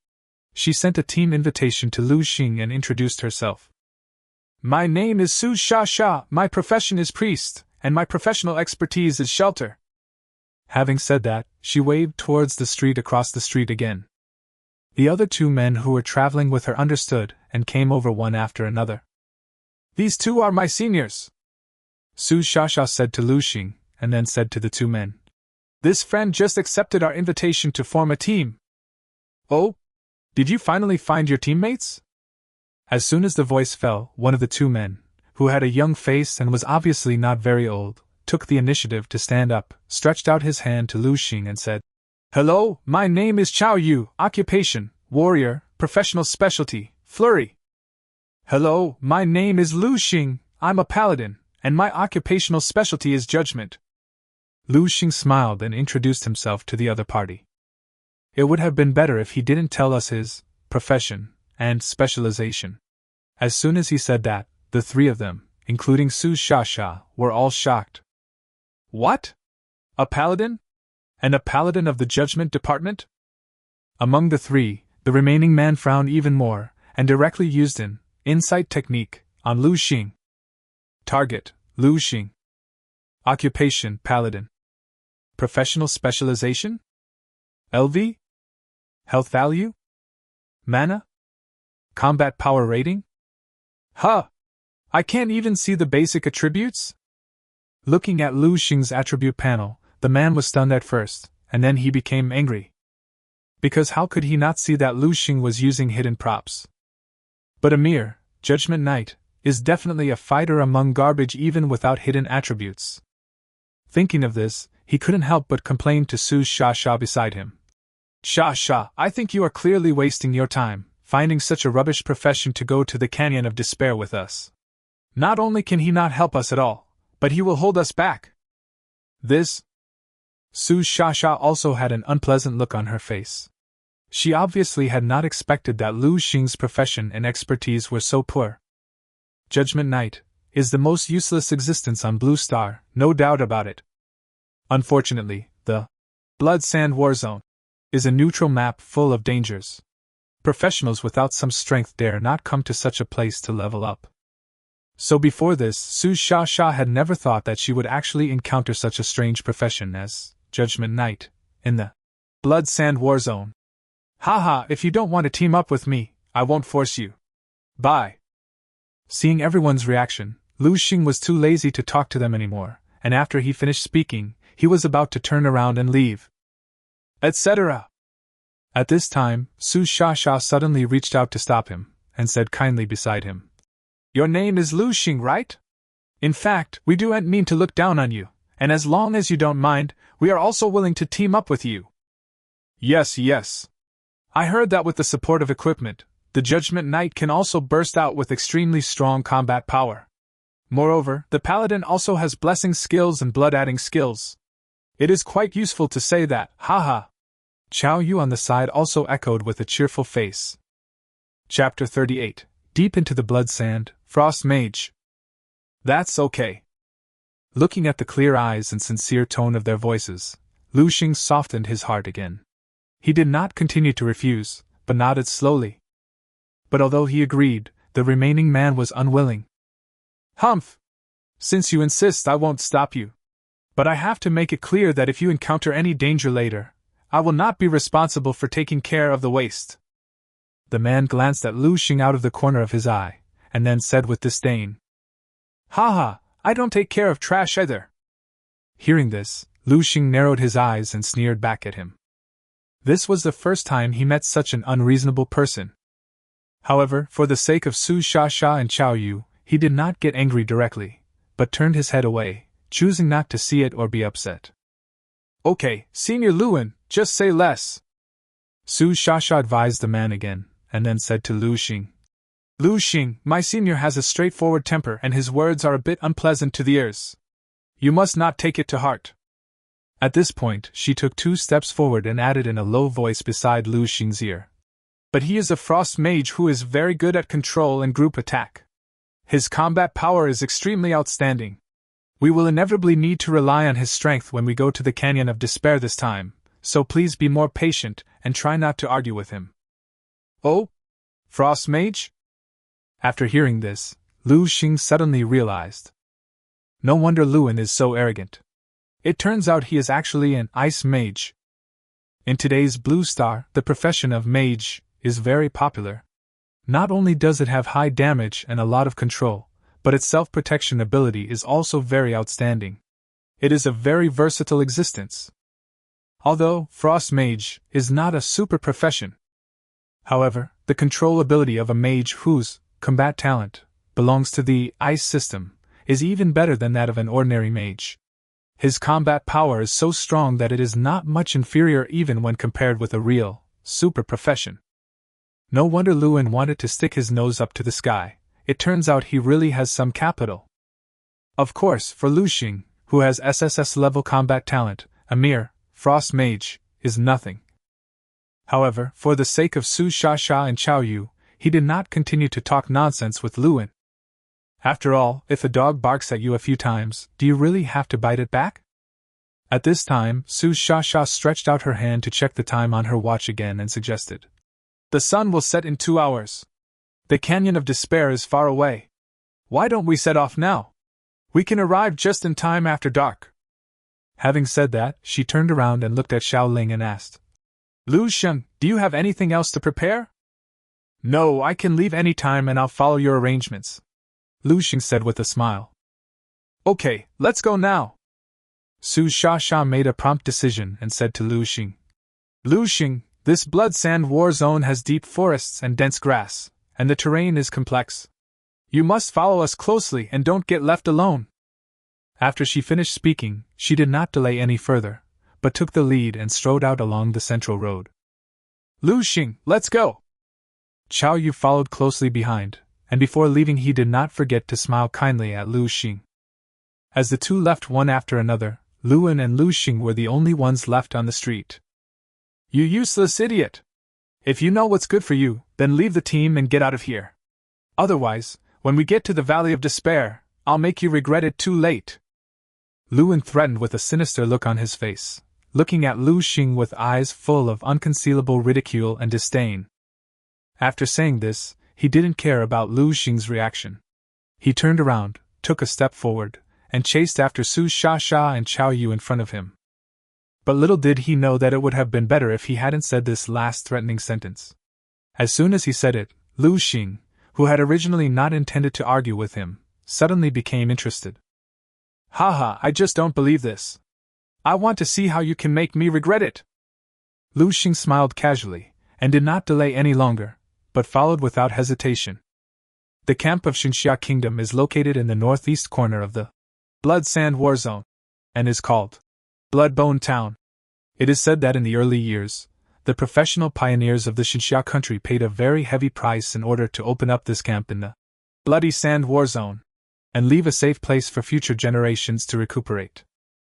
She sent a team invitation to Lu Sheng and introduced herself. My name is Su Sha Sha, my profession is priest, and my professional expertise is shelter. Having said that, she waved towards the street across the street again. The other two men who were traveling with her understood and came over one after another. These two are my seniors, Su Sha Sha said to Lu Sheng, and then said to the two men. This friend just accepted our invitation to form a team. Oh? Did you finally find your teammates? As soon as the voice fell, one of the two men, who had a young face and was obviously not very old, took the initiative to stand up, stretched out his hand to Lu Sheng and said, Hello, my name is Chao Yu, occupation, warrior, professional specialty, flurry. Hello, my name is Lu Sheng, I'm a paladin, and my occupational specialty is judgment. Lu Sheng smiled and introduced himself to the other party. It would have been better if he didn't tell us his profession and specialization. As soon as he said that, the three of them, including Su Sha Sha, were all shocked. What? A paladin? And a paladin of the judgment department? Among the three, the remaining man frowned even more, and directly used an insight technique on Lu Sheng. Target, Lu Sheng. Occupation, paladin. Professional specialization? LV? Health value? Mana? Combat power rating? Huh! I can't even see the basic attributes? Looking at Lu Sheng's attribute panel, the man was stunned at first, and then he became angry. Because how could he not see that Lu Sheng was using hidden props? But a mere Judgment Knight is definitely a fighter among garbage even without hidden attributes. Thinking of this, he couldn't help but complain to Su Sha Sha beside him. Sha Sha, I think you are clearly wasting your time, finding such a rubbish profession to go to the Canyon of Despair with us. Not only can he not help us at all, but he will hold us back. This? Su Sha Sha also had an unpleasant look on her face. She obviously had not expected that Lu Sheng's profession and expertise were so poor. Judgment Knight is the most useless existence on Blue Star, no doubt about it. Unfortunately, the Blood Sand War Zone is a neutral map full of dangers. Professionals without some strength dare not come to such a place to level up. So before this, Su Sha Sha had never thought that she would actually encounter such a strange profession as Judgment Knight in the Blood Sand War Zone. Haha, if you don't want to team up with me, I won't force you. Bye. Seeing everyone's reaction, Lu Sheng was too lazy to talk to them anymore, and after he finished speaking, he was about to turn around and leave. Etc. At this time, Su Sha Sha suddenly reached out to stop him, and said kindly beside him. Your name is Lu Sheng, right? In fact, we don't mean to look down on you, and as long as you don't mind, we are also willing to team up with you. Yes. I heard that with the support of equipment, the Judgment Knight can also burst out with extremely strong combat power. Moreover, the Paladin also has blessing skills and blood-adding skills. It is quite useful to say that, haha. Xiao Yu on the side also echoed with a cheerful face. Chapter 38. Deep into the Blood Sand, Frost Mage. That's okay. Looking at the clear eyes and sincere tone of their voices, Lu Sheng softened his heart again. He did not continue to refuse, but nodded slowly. But although he agreed, the remaining man was unwilling. Humph! Since you insist, I won't stop you. But I have to make it clear that if you encounter any danger later, I will not be responsible for taking care of the waste. The man glanced at Lu Sheng out of the corner of his eye, and then said with disdain, Haha, I don't take care of trash either. Hearing this, Lu Sheng narrowed his eyes and sneered back at him. This was the first time he met such an unreasonable person. However, for the sake of Su Shasha and Xiao Yu, he did not get angry directly, but turned his head away, choosing not to see it or be upset. Okay, Senior Luan, just say less. Su Shasha advised the man again, and then said to Lu Sheng, Lu Sheng, my senior has a straightforward temper and his words are a bit unpleasant to the ears. You must not take it to heart. At this point, she took 2 steps forward and added in a low voice beside Lu Sheng's ear. But he is a frost mage who is very good at control and group attack. His combat power is extremely outstanding. We will inevitably need to rely on his strength when we go to the Canyon of Despair this time, so please be more patient and try not to argue with him. Oh? Frost mage? After hearing this, Lu Sheng suddenly realized. No wonder Luan is so arrogant. It turns out he is actually an ice mage. In today's Blue Star, the profession of mage is very popular. Not only does it have high damage and a lot of control, but its self-protection ability is also very outstanding. It is a very versatile existence. Although Frost Mage is not a super profession. However, the control ability of a mage whose combat talent belongs to the ice system is even better than that of an ordinary mage. His combat power is so strong that it is not much inferior even when compared with a real super profession. No wonder Luan wanted to stick his nose up to the sky. It turns out he really has some capital. Of course, for Lu Sheng, who has SSS level combat talent, a mere Frost Mage is nothing. However, for the sake of Su Shasha and Xiao Yu, he did not continue to talk nonsense with Luan. After all, if a dog barks at you a few times, do you really have to bite it back? At this time, Su Shasha stretched out her hand to check the time on her watch again and suggested, The sun will set in 2 hours. The Canyon of Despair is far away. Why don't we set off now? We can arrive just in time after dark. Having said that, she turned around and looked at Xiaoling and asked, Lu Sheng, do you have anything else to prepare? No, I can leave any time and I'll follow your arrangements, Lu Sheng said with a smile. Okay, let's go now. Su Shasha made a prompt decision and said to Lu Sheng, Lu Sheng, this Blood Sand War Zone has deep forests and dense grass, and the terrain is complex. You must follow us closely and don't get left alone. After she finished speaking, she did not delay any further, but took the lead and strode out along the central road. Lu Sheng, let's go! Xiao Yu followed closely behind, and before leaving he did not forget to smile kindly at Lu Sheng. As the two left one after another, Luan and Lu Sheng were the only ones left on the street. You useless idiot! If you know what's good for you, then leave the team and get out of here. Otherwise, when we get to the Valley of Despair, I'll make you regret it too late. Luan threatened with a sinister look on his face, looking at Lu Sheng with eyes full of unconcealable ridicule and disdain. After saying this, he didn't care about Lu Sheng's reaction. He turned around, took a step forward, and chased after Su Shasha and Xiao Yu in front of him. But little did he know that it would have been better if he hadn't said this last threatening sentence. As soon as he said it, Lu Sheng, who had originally not intended to argue with him, suddenly became interested. Haha, I just don't believe this. I want to see how you can make me regret it. Lu Sheng smiled casually, and did not delay any longer, but followed without hesitation. The camp of Xinxia Kingdom is located in the northeast corner of the Blood Sand War Zone, and is called Bloodbone Town. It is said that in the early years, the professional pioneers of the Xinxia country paid a very heavy price in order to open up this camp in the Bloody Sand War Zone, and leave a safe place for future generations to recuperate.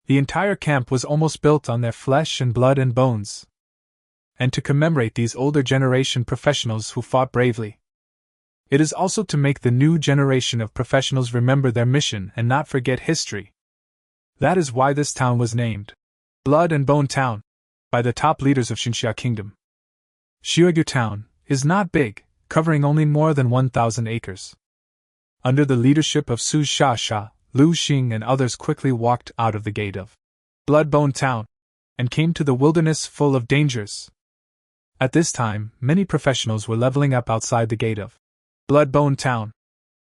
The entire camp was almost built on their flesh and blood and bones. and to commemorate these older generation professionals who fought bravely. It is also to make the new generation of professionals remember their mission and not forget history. That is why this town was named Blood and Bone Town, by the top leaders of Xinxia Kingdom. Xiegu Town is not big, covering only more than 1,000 acres. Under the leadership of Su Shasha, Lu Sheng and others quickly walked out of the gate of Bloodbone Town and came to the wilderness full of dangers. At this time, many professionals were leveling up outside the gate of Bloodbone Town.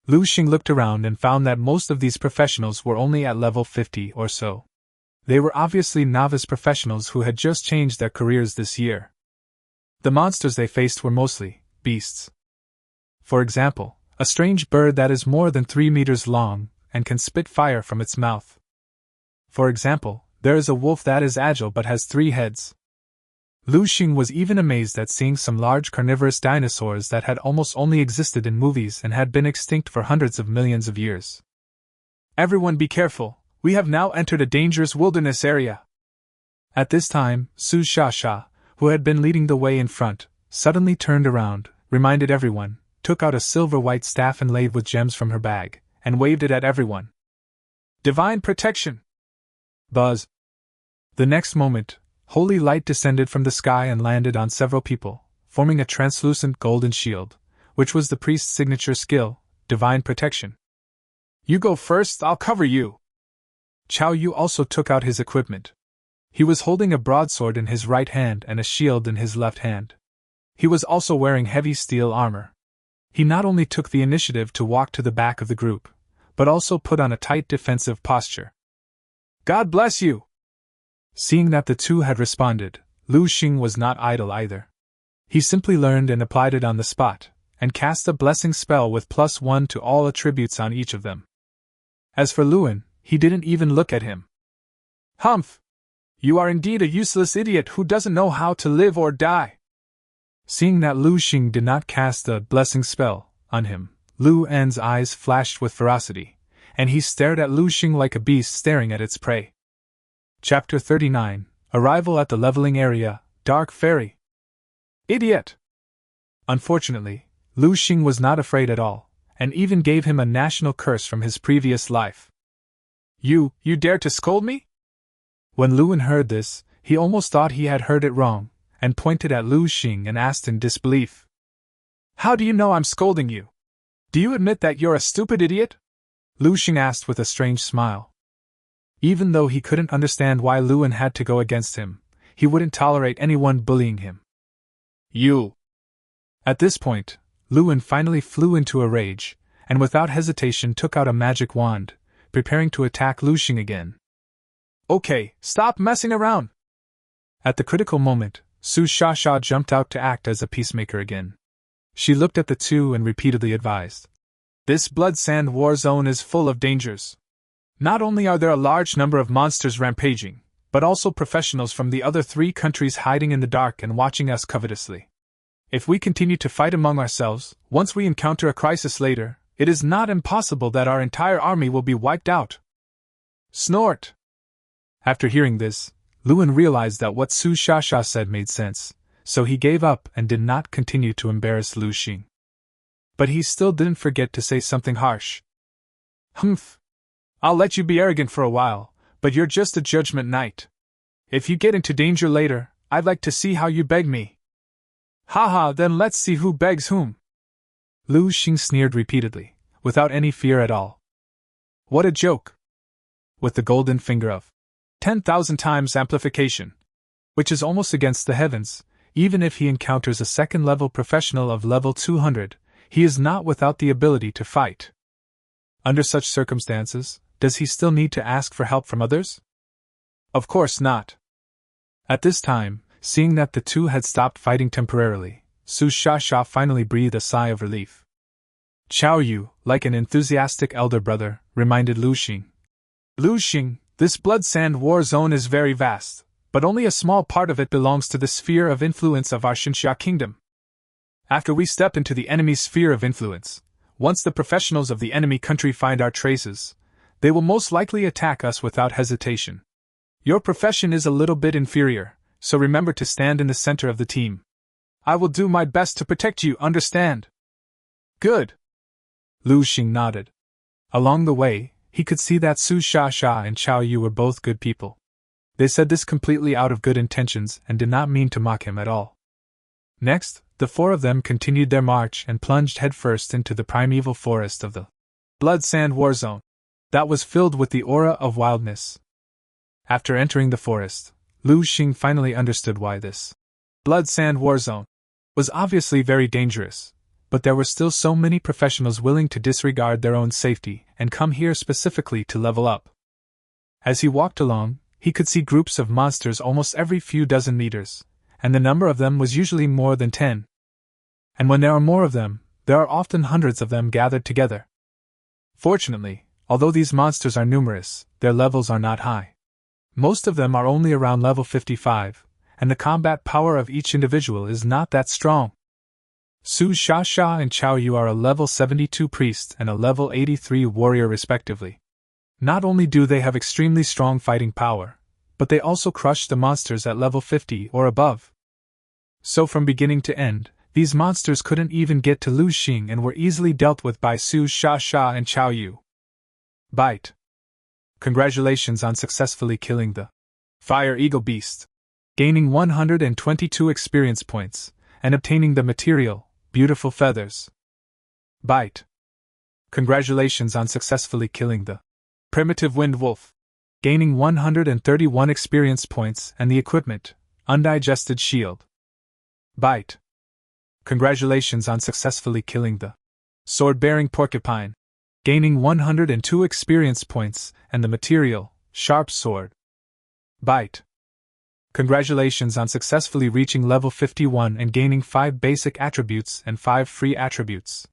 Lu Sheng looked around and found that most of these professionals were only at level 50 or so. They were obviously novice professionals who had just changed their careers this year. The monsters they faced were mostly beasts. For example, a strange bird that is more than 3 meters long and can spit fire from its mouth. For example, there is a wolf that is agile but has 3 heads. Lu Sheng was even amazed at seeing some large carnivorous dinosaurs that had almost only existed in movies and had been extinct for hundreds of millions of years. Everyone be careful, we have now entered a dangerous wilderness area. At this time, Su Shasha, who had been leading the way in front, suddenly turned around, reminded everyone, took out a silver-white staff inlaid with gems from her bag, and waved it at everyone. Divine protection! Buzz! The next moment, holy light descended from the sky and landed on several people, forming a translucent golden shield, which was the priest's signature skill, divine protection. You go first, I'll cover you. Qiao Yu also took out his equipment. He was holding a broadsword in his right hand and a shield in his left hand. He was also wearing heavy steel armor. He not only took the initiative to walk to the back of the group, but also put on a tight defensive posture. God bless you! Seeing that the two had responded, Lu Sheng was not idle either. He simply learned and applied it on the spot, and cast a blessing spell with +1 to all attributes on each of them. As for Luan, he didn't even look at him. Humph! You are indeed a useless idiot who doesn't know how to live or die. Seeing that Lu Sheng did not cast the blessing spell on him, Luan's eyes flashed with ferocity, and he stared at Lu Sheng like a beast staring at its prey. Chapter 39, Arrival at the Leveling Area, Dark Fairy. Idiot! Unfortunately, Lu Sheng was not afraid at all, and even gave him a national curse from his previous life. You dare to scold me? When Luan heard this, he almost thought he had heard it wrong, and pointed at Lu Sheng and asked in disbelief. How do you know I'm scolding you? Do you admit that you're a stupid idiot? Lu Sheng asked with a strange smile. Even though he couldn't understand why Luan had to go against him, he wouldn't tolerate anyone bullying him. You! At this point, Luan finally flew into a rage, and without hesitation took out a magic wand, preparing to attack Lu Sheng again. Okay, stop messing around! At the critical moment, Su Shasha jumped out to act as a peacemaker again. She looked at the two and repeatedly advised. This blood sand war zone is full of dangers. Not only are there a large number of monsters rampaging, but also professionals from the other 3 countries hiding in the dark and watching us covetously. If we continue to fight among ourselves, once we encounter a crisis later, it is not impossible that our entire army will be wiped out. Snort! After hearing this, Luan realized that what Su Shasha said made sense, so he gave up and did not continue to embarrass Lu Sheng. But he still didn't forget to say something harsh. Humph! I'll let you be arrogant for a while, but you're just a judgment knight. If you get into danger later, I'd like to see how you beg me. Haha, then let's see who begs whom. Lu Sheng sneered repeatedly, without any fear at all. What a joke! With the golden finger of 10,000 times amplification, which is almost against the heavens, even if he encounters a second-level professional of level 200, he is not without the ability to fight. Under such circumstances, does he still need to ask for help from others? Of course not. At this time, seeing that the two had stopped fighting temporarily, Su Shasha finally breathed a sigh of relief. Qiao Yu, like an enthusiastic elder brother, reminded Lu Sheng. Lu Sheng, this blood sand war zone is very vast, but only a small part of it belongs to the sphere of influence of our Xinxia kingdom. After we step into the enemy's sphere of influence, once the professionals of the enemy country find our traces, they will most likely attack us without hesitation. Your profession is a little bit inferior, So remember to stand in the center of the team. I will do my best to protect you, understand? Good. Lu Sheng nodded. Along the way, he could see that Su Sha and Qiao Yu were both good people. They said this completely out of good intentions and did not mean to mock him at all. Next, the four of them continued their march and plunged headfirst into the primeval forest of the Blood Sand War Zone that was filled with the aura of wildness. After entering the forest, Lu Sheng finally understood why this Blood Sand War Zone was obviously very dangerous, but there were still so many professionals willing to disregard their own safety and come here specifically to level up. As he walked along, he could see groups of monsters almost every few dozen meters, and the number of them was usually more than 10. And when there are more of them, there are often hundreds of them gathered together. Fortunately, although these monsters are numerous, their levels are not high. Most of them are only around level 55, and the combat power of each individual is not that strong. Su Sha and Qiao Yu are a level 72 priest and a level 83 warrior respectively. Not only do they have extremely strong fighting power, but they also crush the monsters at level 50 or above. So from beginning to end, these monsters couldn't even get to Lu Sheng and were easily dealt with by Su Sha and Qiao Yu. Bite. Congratulations on successfully killing the Fire Eagle Beast, gaining 122 experience points, and obtaining the material, Beautiful Feathers. Bite. Congratulations on successfully killing the Primitive Wind Wolf, gaining 131 experience points and the equipment, Undigested Shield. Bite. Congratulations on successfully killing the Sword-Bearing Porcupine, gaining 102 experience points and the material, Sharp Sword. Bite. Congratulations on successfully reaching level 51 and gaining 5 basic attributes and 5 free attributes.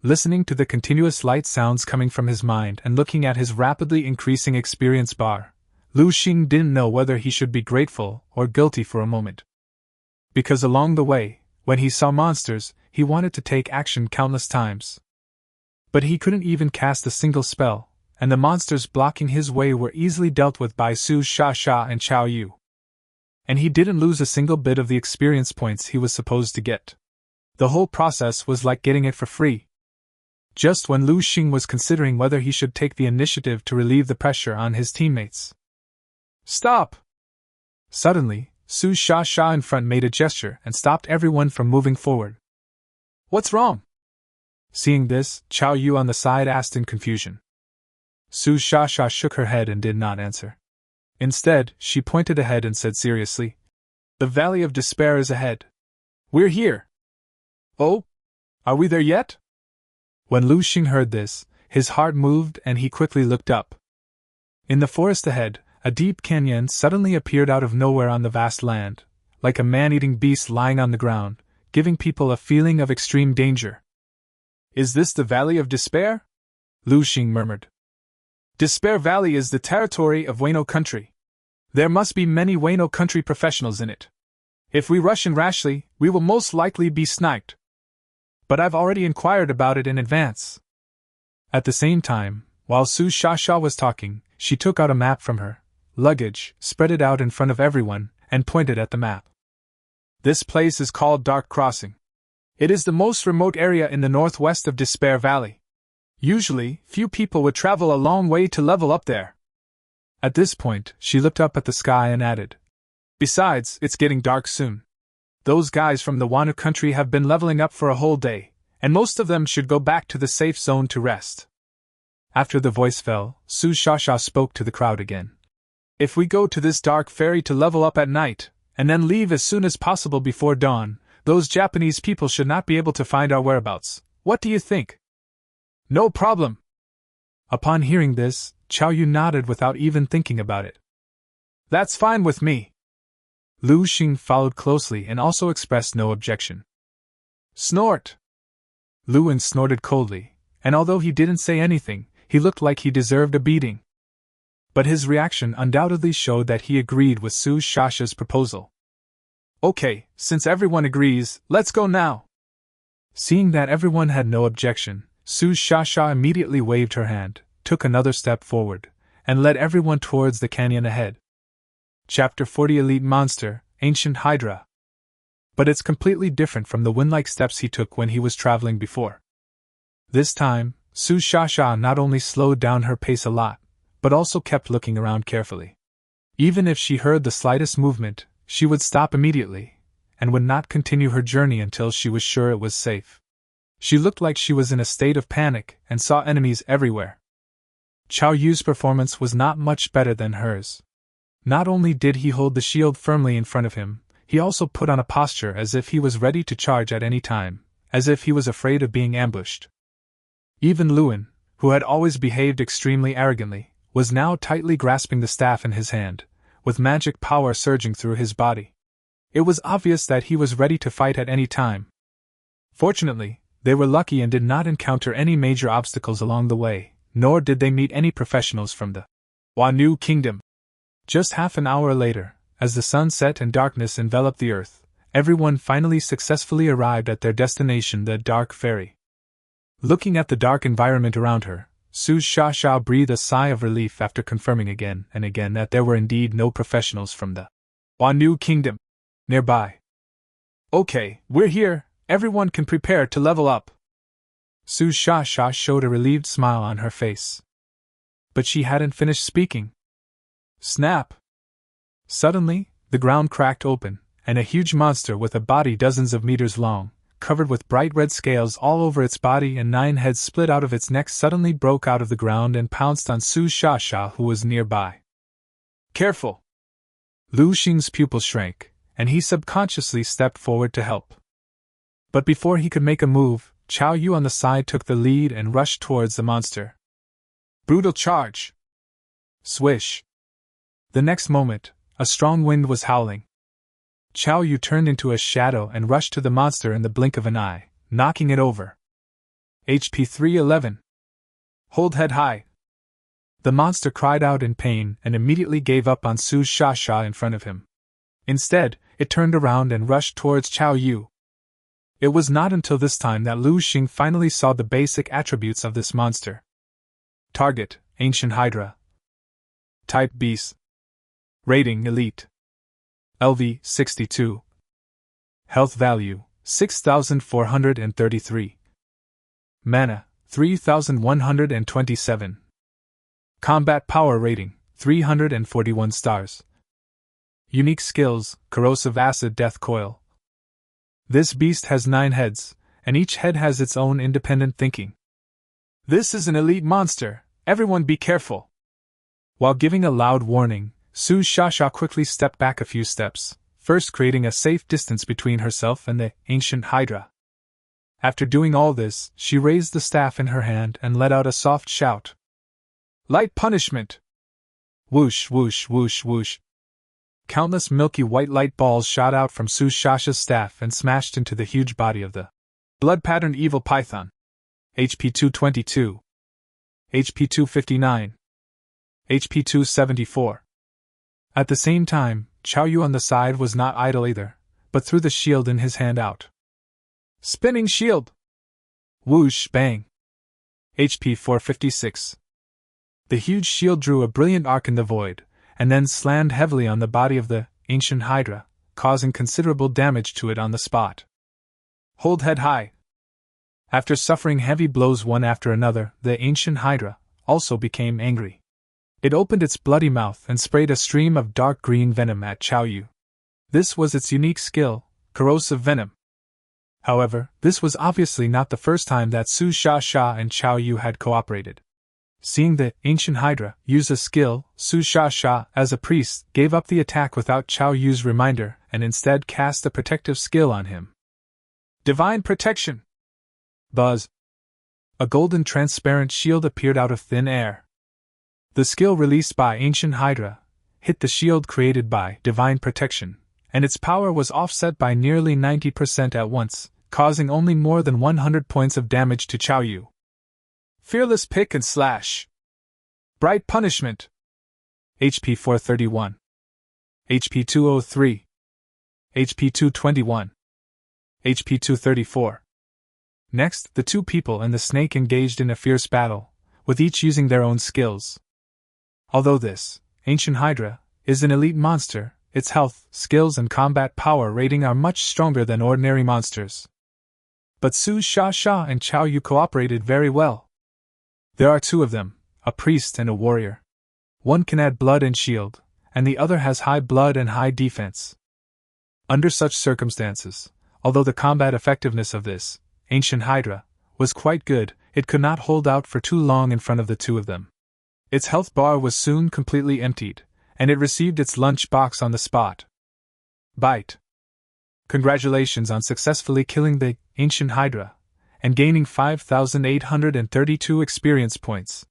Listening to the continuous light sounds coming from his mind and looking at his rapidly increasing experience bar, Lu Sheng didn't know whether he should be grateful or guilty for a moment. Because along the way, when he saw monsters, he wanted to take action countless times. But he couldn't even cast a single spell, and the monsters blocking his way were easily dealt with by Su Sha and Qiao Yu. And he didn't lose a single bit of the experience points he was supposed to get. The whole process was like getting it for free. Just when Lu Sheng was considering whether he should take the initiative to relieve the pressure on his teammates. Stop! Suddenly, Su Sha in front made a gesture and stopped everyone from moving forward. What's wrong? Seeing this, Qiao Yu on the side asked in confusion. Su Sha shook her head and did not answer. Instead, she pointed ahead and said seriously, "The Valley of Despair is ahead. We're here." "Oh? Are we there yet?" When Lu Sheng heard this, his heart moved and he quickly looked up. In the forest ahead, a deep canyon suddenly appeared out of nowhere on the vast land, like a man-eating beast lying on the ground, giving people a feeling of extreme danger. "Is this the Valley of Despair?" Lu Sheng murmured. "Despair Valley is the territory of Wano country. There must be many Wano country professionals in it. If we rush in rashly, we will most likely be sniped. But I've already inquired about it in advance." At the same time, while Su Sha was talking, she took out a map from her luggage, spread it out in front of everyone, and pointed at the map. "This place is called Dark Crossing. It is the most remote area in the northwest of Despair Valley. Usually, few people would travel a long way to level up there." At this point, she looked up at the sky and added, "Besides, it's getting dark soon. Those guys from the Wano country have been leveling up for a whole day, and most of them should go back to the safe zone to rest." After the voice fell, Su Sha spoke to the crowd again. "If we go to this dark ferry to level up at night, and then leave as soon as possible before dawn, those Japanese people should not be able to find our whereabouts. What do you think?" "No problem." Upon hearing this, Qiao Yu nodded without even thinking about it. "That's fine with me." Lu Sheng followed closely and also expressed no objection. "Snort!" Luan snorted coldly, and although he didn't say anything, he looked like he deserved a beating. But his reaction undoubtedly showed that he agreed with Su Sha's proposal. "Okay, since everyone agrees, let's go now." Seeing that everyone had no objection, Su Sha immediately waved her hand, took another step forward, and led everyone towards the canyon ahead. Chapter 40 Elite Monster, Ancient Hydra. But it's completely different from the wind-like steps he took when he was traveling before. This time, Su Shasha not only slowed down her pace a lot, but also kept looking around carefully. Even if she heard the slightest movement, she would stop immediately, and would not continue her journey until she was sure it was safe. She looked like she was in a state of panic and saw enemies everywhere. Chao Yu's performance was not much better than hers. Not only did he hold the shield firmly in front of him, he also put on a posture as if he was ready to charge at any time, as if he was afraid of being ambushed. Even Luan, who had always behaved extremely arrogantly, was now tightly grasping the staff in his hand, with magic power surging through his body. It was obvious that he was ready to fight at any time. Fortunately, they were lucky and did not encounter any major obstacles along the way, nor did they meet any professionals from the Wanu Kingdom. Just half an hour later, as the sun set and darkness enveloped the earth, everyone finally successfully arrived at their destination, the Dark Ferry. Looking at the dark environment around her, Su Shasha breathed a sigh of relief after confirming again and again that there were indeed no professionals from the Wanu Kingdom nearby. Okay, we're here, everyone can prepare to level up. Su Shasha showed a relieved smile on her face. But she hadn't finished speaking. Snap! Suddenly, the ground cracked open, and a huge monster with a body dozens of meters long, covered with bright red scales all over its body and 9 heads split out of its neck, suddenly broke out of the ground and pounced on Su Shasha, who was nearby. Careful! Lu Sheng's pupil shrank, and he subconsciously stepped forward to help. But before he could make a move, Chao Yu on the side took the lead and rushed towards the monster. Brutal charge! Swish! The next moment, a strong wind was howling. Chao Yu turned into a shadow and rushed to the monster in the blink of an eye, knocking it over. HP 311. Hold head high. The monster cried out in pain and immediately gave up on Su Shasha in front of him. Instead, it turned around and rushed towards Chao Yu. It was not until this time that Lu Sheng finally saw the basic attributes of this monster. Target, Ancient Hydra. Type Beast. Rating Elite. LV 62. Health value 6,433. Mana 3,127. Combat power rating 341 stars. Unique skills, Corrosive Acid Death Coil. This beast has 9 heads, and each head has its own independent thinking. This is an elite monster, everyone be careful. While giving a loud warning, Su Shasha quickly stepped back a few steps, first creating a safe distance between herself and the Ancient Hydra. After doing all this, she raised the staff in her hand and let out a soft shout. Light punishment! Whoosh, whoosh, whoosh, whoosh. Countless milky white light balls shot out from Su Shasha's staff and smashed into the huge body of the blood-patterned evil python. HP 222. HP 259. HP 274. At the same time, Chao Yu on the side was not idle either, but threw the shield in his hand out. Spinning shield! Whoosh, bang! HP 456. The huge shield drew a brilliant arc in the void, and then slammed heavily on the body of the Ancient Hydra, causing considerable damage to it on the spot. Hold head high! After suffering heavy blows one after another, the Ancient Hydra also became angry. It opened its bloody mouth and sprayed a stream of dark green venom at Chao Yu. This was its unique skill, Corrosive Venom. However, this was obviously not the first time that Su Shasha and Chao Yu had cooperated. Seeing the Ancient Hydra use a skill, Su Shasha, as a priest, gave up the attack without Chao Yu's reminder and instead cast a protective skill on him. Divine Protection! Buzz! A golden transparent shield appeared out of thin air. The skill released by Ancient Hydra hit the shield created by Divine Protection, and its power was offset by nearly 90% at once, causing only more than 100 points of damage to Chao Yu. Fearless Pick and Slash. Bright Punishment. HP 431. HP 203. HP 221. HP 234. Next, the two people and the snake engaged in a fierce battle, with each using their own skills. Although this Ancient Hydra is an elite monster. Its health, skills, and combat power rating are much stronger than ordinary monsters. But Su Sha and Chao Yu cooperated very well. There are two of them, a priest and a warrior. One can add blood and shield, and the other has high blood and high defense. Under such circumstances, although the combat effectiveness of this ancient Hydra was quite good, it could not hold out for too long in front of the two of them. Its health bar was soon completely emptied, and it received its lunch box on the spot. Bite. Congratulations on successfully killing the ancient Hydra, and gaining 5,832 experience points.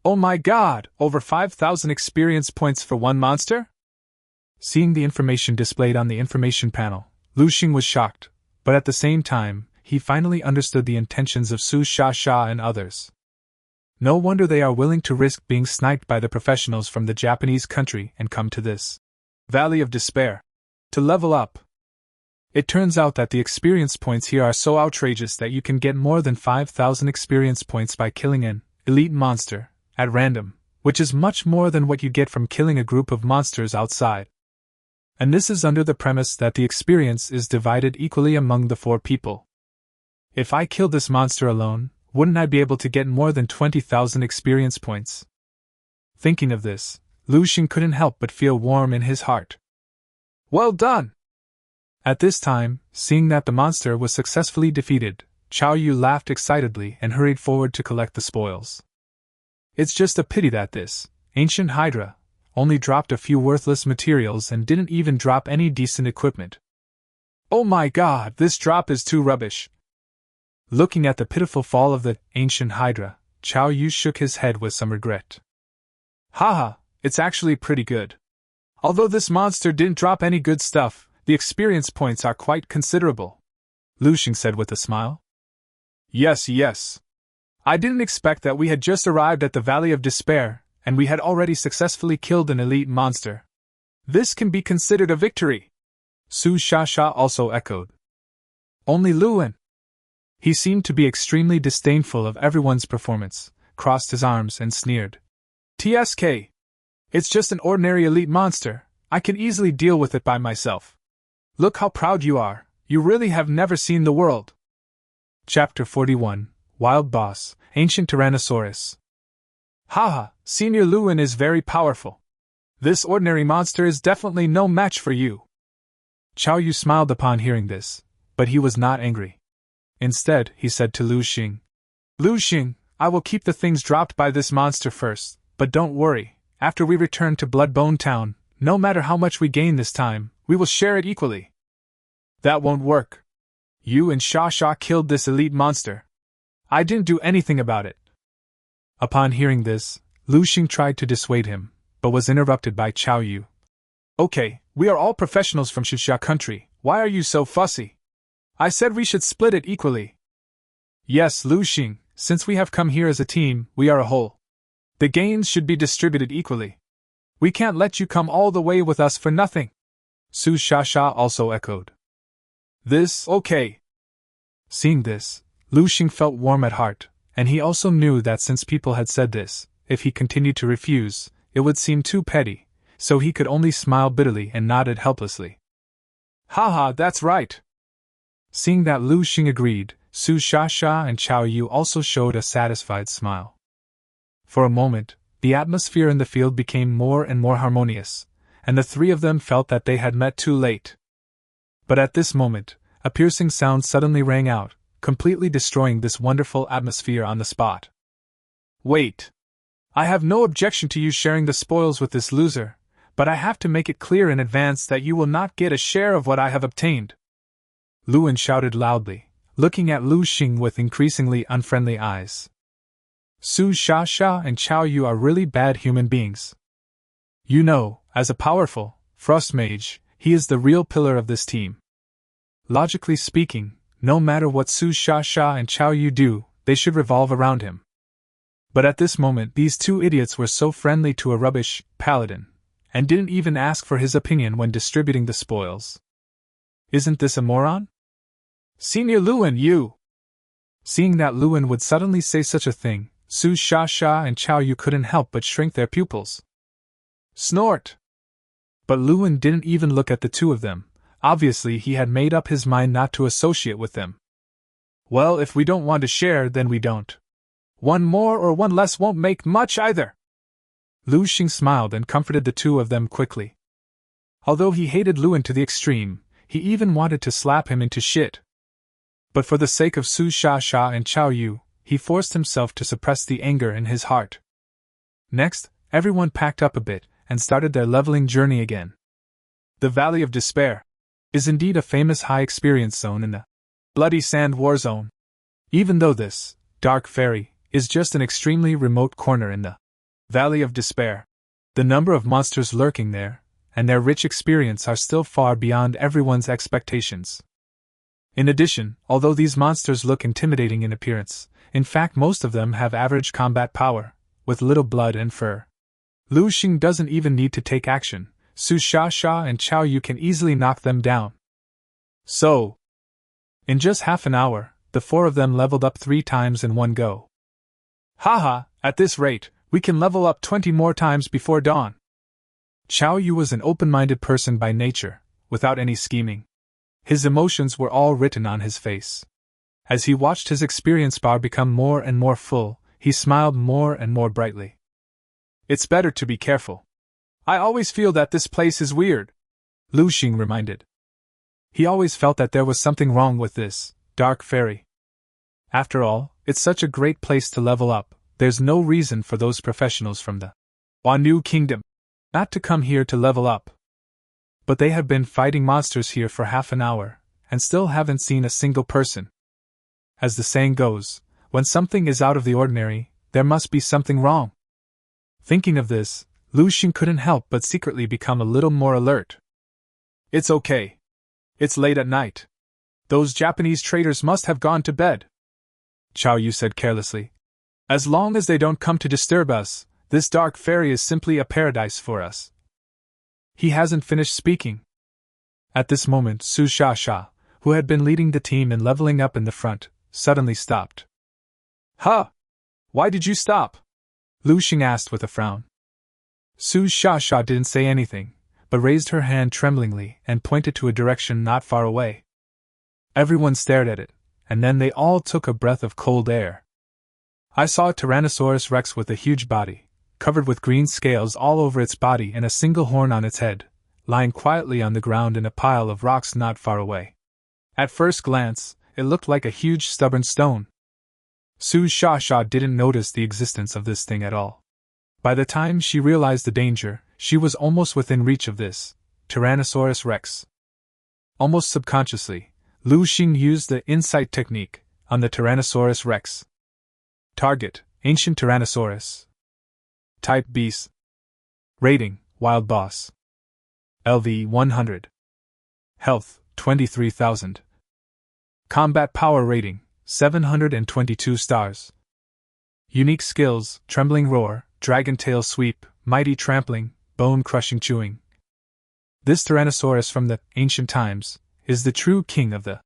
Oh my god, over 5,000 experience points for one monster? Seeing the information displayed on the information panel, Lu Sheng was shocked, but at the same time, he finally understood the intentions of Su Sha and others. No wonder they are willing to risk being sniped by the professionals from the Japanese country and come to this Valley of Despair to level up. It turns out that the experience points here are so outrageous that you can get more than 5,000 experience points by killing an elite monster at random, which is much more than what you get from killing a group of monsters outside. And this is under the premise that the experience is divided equally among the 4 people. If I killed this monster alone, wouldn't I be able to get more than 20,000 experience points? Thinking of this, Lu Sheng couldn't help but feel warm in his heart. Well done! At this time, seeing that the monster was successfully defeated, Chao Yu laughed excitedly and hurried forward to collect the spoils. It's just a pity that this ancient Hydra only dropped a few worthless materials and didn't even drop any decent equipment. Oh my god, this drop is too rubbish! Looking at the pitiful fall of the ancient Hydra, Chao Yu shook his head with some regret. Haha, it's actually pretty good. Although this monster didn't drop any good stuff, the experience points are quite considerable, Lu Sheng said with a smile. Yes. I didn't expect that we had just arrived at the Valley of Despair, and we had already successfully killed an elite monster. This can be considered a victory, Su Sha also echoed. Only Luan. He seemed to be extremely disdainful of everyone's performance, crossed his arms and sneered. TSK. It's just an ordinary elite monster, I can easily deal with it by myself. Look how proud you are, you really have never seen the world. Chapter 41, Wild Boss, Ancient Tyrannosaurus. Haha, Senior Luan is very powerful. This ordinary monster is definitely no match for you. Chao Yu smiled upon hearing this, but he was not angry. Instead, he said to Lu Sheng, Lu Sheng, I will keep the things dropped by this monster first, but don't worry, after we return to Bloodbone Town, no matter how much we gain this time, we will share it equally. That won't work. You and Sha killed this elite monster. I didn't do anything about it. Upon hearing this, Lu Sheng tried to dissuade him, but was interrupted by Chao Yu. Okay, we are all professionals from Shusha country, why are you so fussy? I said we should split it equally. Yes, Lu Sheng, since we have come here as a team, we are a whole. The gains should be distributed equally. We can't let you come all the way with us for nothing. Su Sha also echoed. This, okay. Seeing this, Lu Sheng felt warm at heart, and he also knew that since people had said this, if he continued to refuse, it would seem too petty, so he could only smile bitterly and nodded helplessly. Haha, that's right. Seeing that Lu Sheng agreed, Su Sha and Chao Yu also showed a satisfied smile. For a moment, the atmosphere in the field became more and more harmonious, and the 3 of them felt that they had met too late. But at this moment, a piercing sound suddenly rang out, completely destroying this wonderful atmosphere on the spot. Wait! I have no objection to you sharing the spoils with this loser, but I have to make it clear in advance that you will not get a share of what I have obtained. Luan shouted loudly, looking at Lu Sheng with increasingly unfriendly eyes. Su Sha and Chao Yu are really bad human beings. You know, as a powerful Frost Mage, he is the real pillar of this team. Logically speaking, no matter what Su Sha and Chao Yu do, they should revolve around him. But at this moment these 2 idiots were so friendly to a rubbish Paladin, and didn't even ask for his opinion when distributing the spoils. Isn't this a moron? Senior Luan, you! Seeing that Luan would suddenly say such a thing, Su Sha and Chao Yu couldn't help but shrink their pupils. Snort! But Luan didn't even look at the two of them. Obviously, he had made up his mind not to associate with them. Well, if we don't want to share, then we don't. One more or one less won't make much either. Lu Sheng smiled and comforted the two of them quickly. Although he hated Luan to the extreme, he even wanted to slap him into shit. But for the sake of Su Sha and Chao Yu, he forced himself to suppress the anger in his heart. Next, everyone packed up a bit and started their leveling journey again. The Valley of Despair is indeed a famous high experience zone in the Bloody Sand War Zone. Even though this dark fairy is just an extremely remote corner in the Valley of Despair, the number of monsters lurking there and their rich experience are still far beyond everyone's expectations. In addition, although these monsters look intimidating in appearance, in fact most of them have average combat power, with little blood and fur. Lu Sheng doesn't even need to take action. Su Sha and Chao Yu can easily knock them down. So, in just half an hour, the four of them leveled up 3 times in one go. Haha, at this rate, we can level up 20 more times before dawn. Chao Yu was an open-minded person by nature, without any scheming. His emotions were all written on his face. As he watched his experience bar become more and more full, he smiled more and more brightly. It's better to be careful. I always feel that this place is weird, Lu Sheng reminded. He always felt that there was something wrong with this dark fairy. After all, it's such a great place to level up, there's no reason for those professionals from the Wanu Kingdom not to come here to level up. But they have been fighting monsters here for half an hour, and still haven't seen a single person. As the saying goes, when something is out of the ordinary, there must be something wrong. Thinking of this, Lu Sheng couldn't help but secretly become a little more alert. It's okay. It's late at night. Those Japanese traitors must have gone to bed, Chao Yu said carelessly. As long as they don't come to disturb us, this dark fairy is simply a paradise for us. He hasn't finished speaking. At this moment, Su Sha, who had been leading the team in leveling up in the front, suddenly stopped. Huh? Why did you stop? Lu Sheng asked with a frown. Su Sha didn't say anything, but raised her hand tremblingly and pointed to a direction not far away. Everyone stared at it, and then they all took a breath of cold air. I saw a Tyrannosaurus Rex with a huge body, covered with green scales all over its body and a single horn on its head, lying quietly on the ground in a pile of rocks not far away. At first glance, it looked like a huge stubborn stone. Su Sha didn't notice the existence of this thing at all. By the time she realized the danger, she was almost within reach of this Tyrannosaurus Rex. Almost subconsciously, Lu Sheng used the insight technique on the Tyrannosaurus Rex. Target: Ancient Tyrannosaurus. Type: Beast. Rating: Wild Boss. LV 100. Health: 23,000. Combat Power Rating: 722 stars. Unique Skills: Trembling Roar, Dragon Tail Sweep, Mighty Trampling, Bone Crushing Chewing. This Tyrannosaurus from the ancient times is the true king of the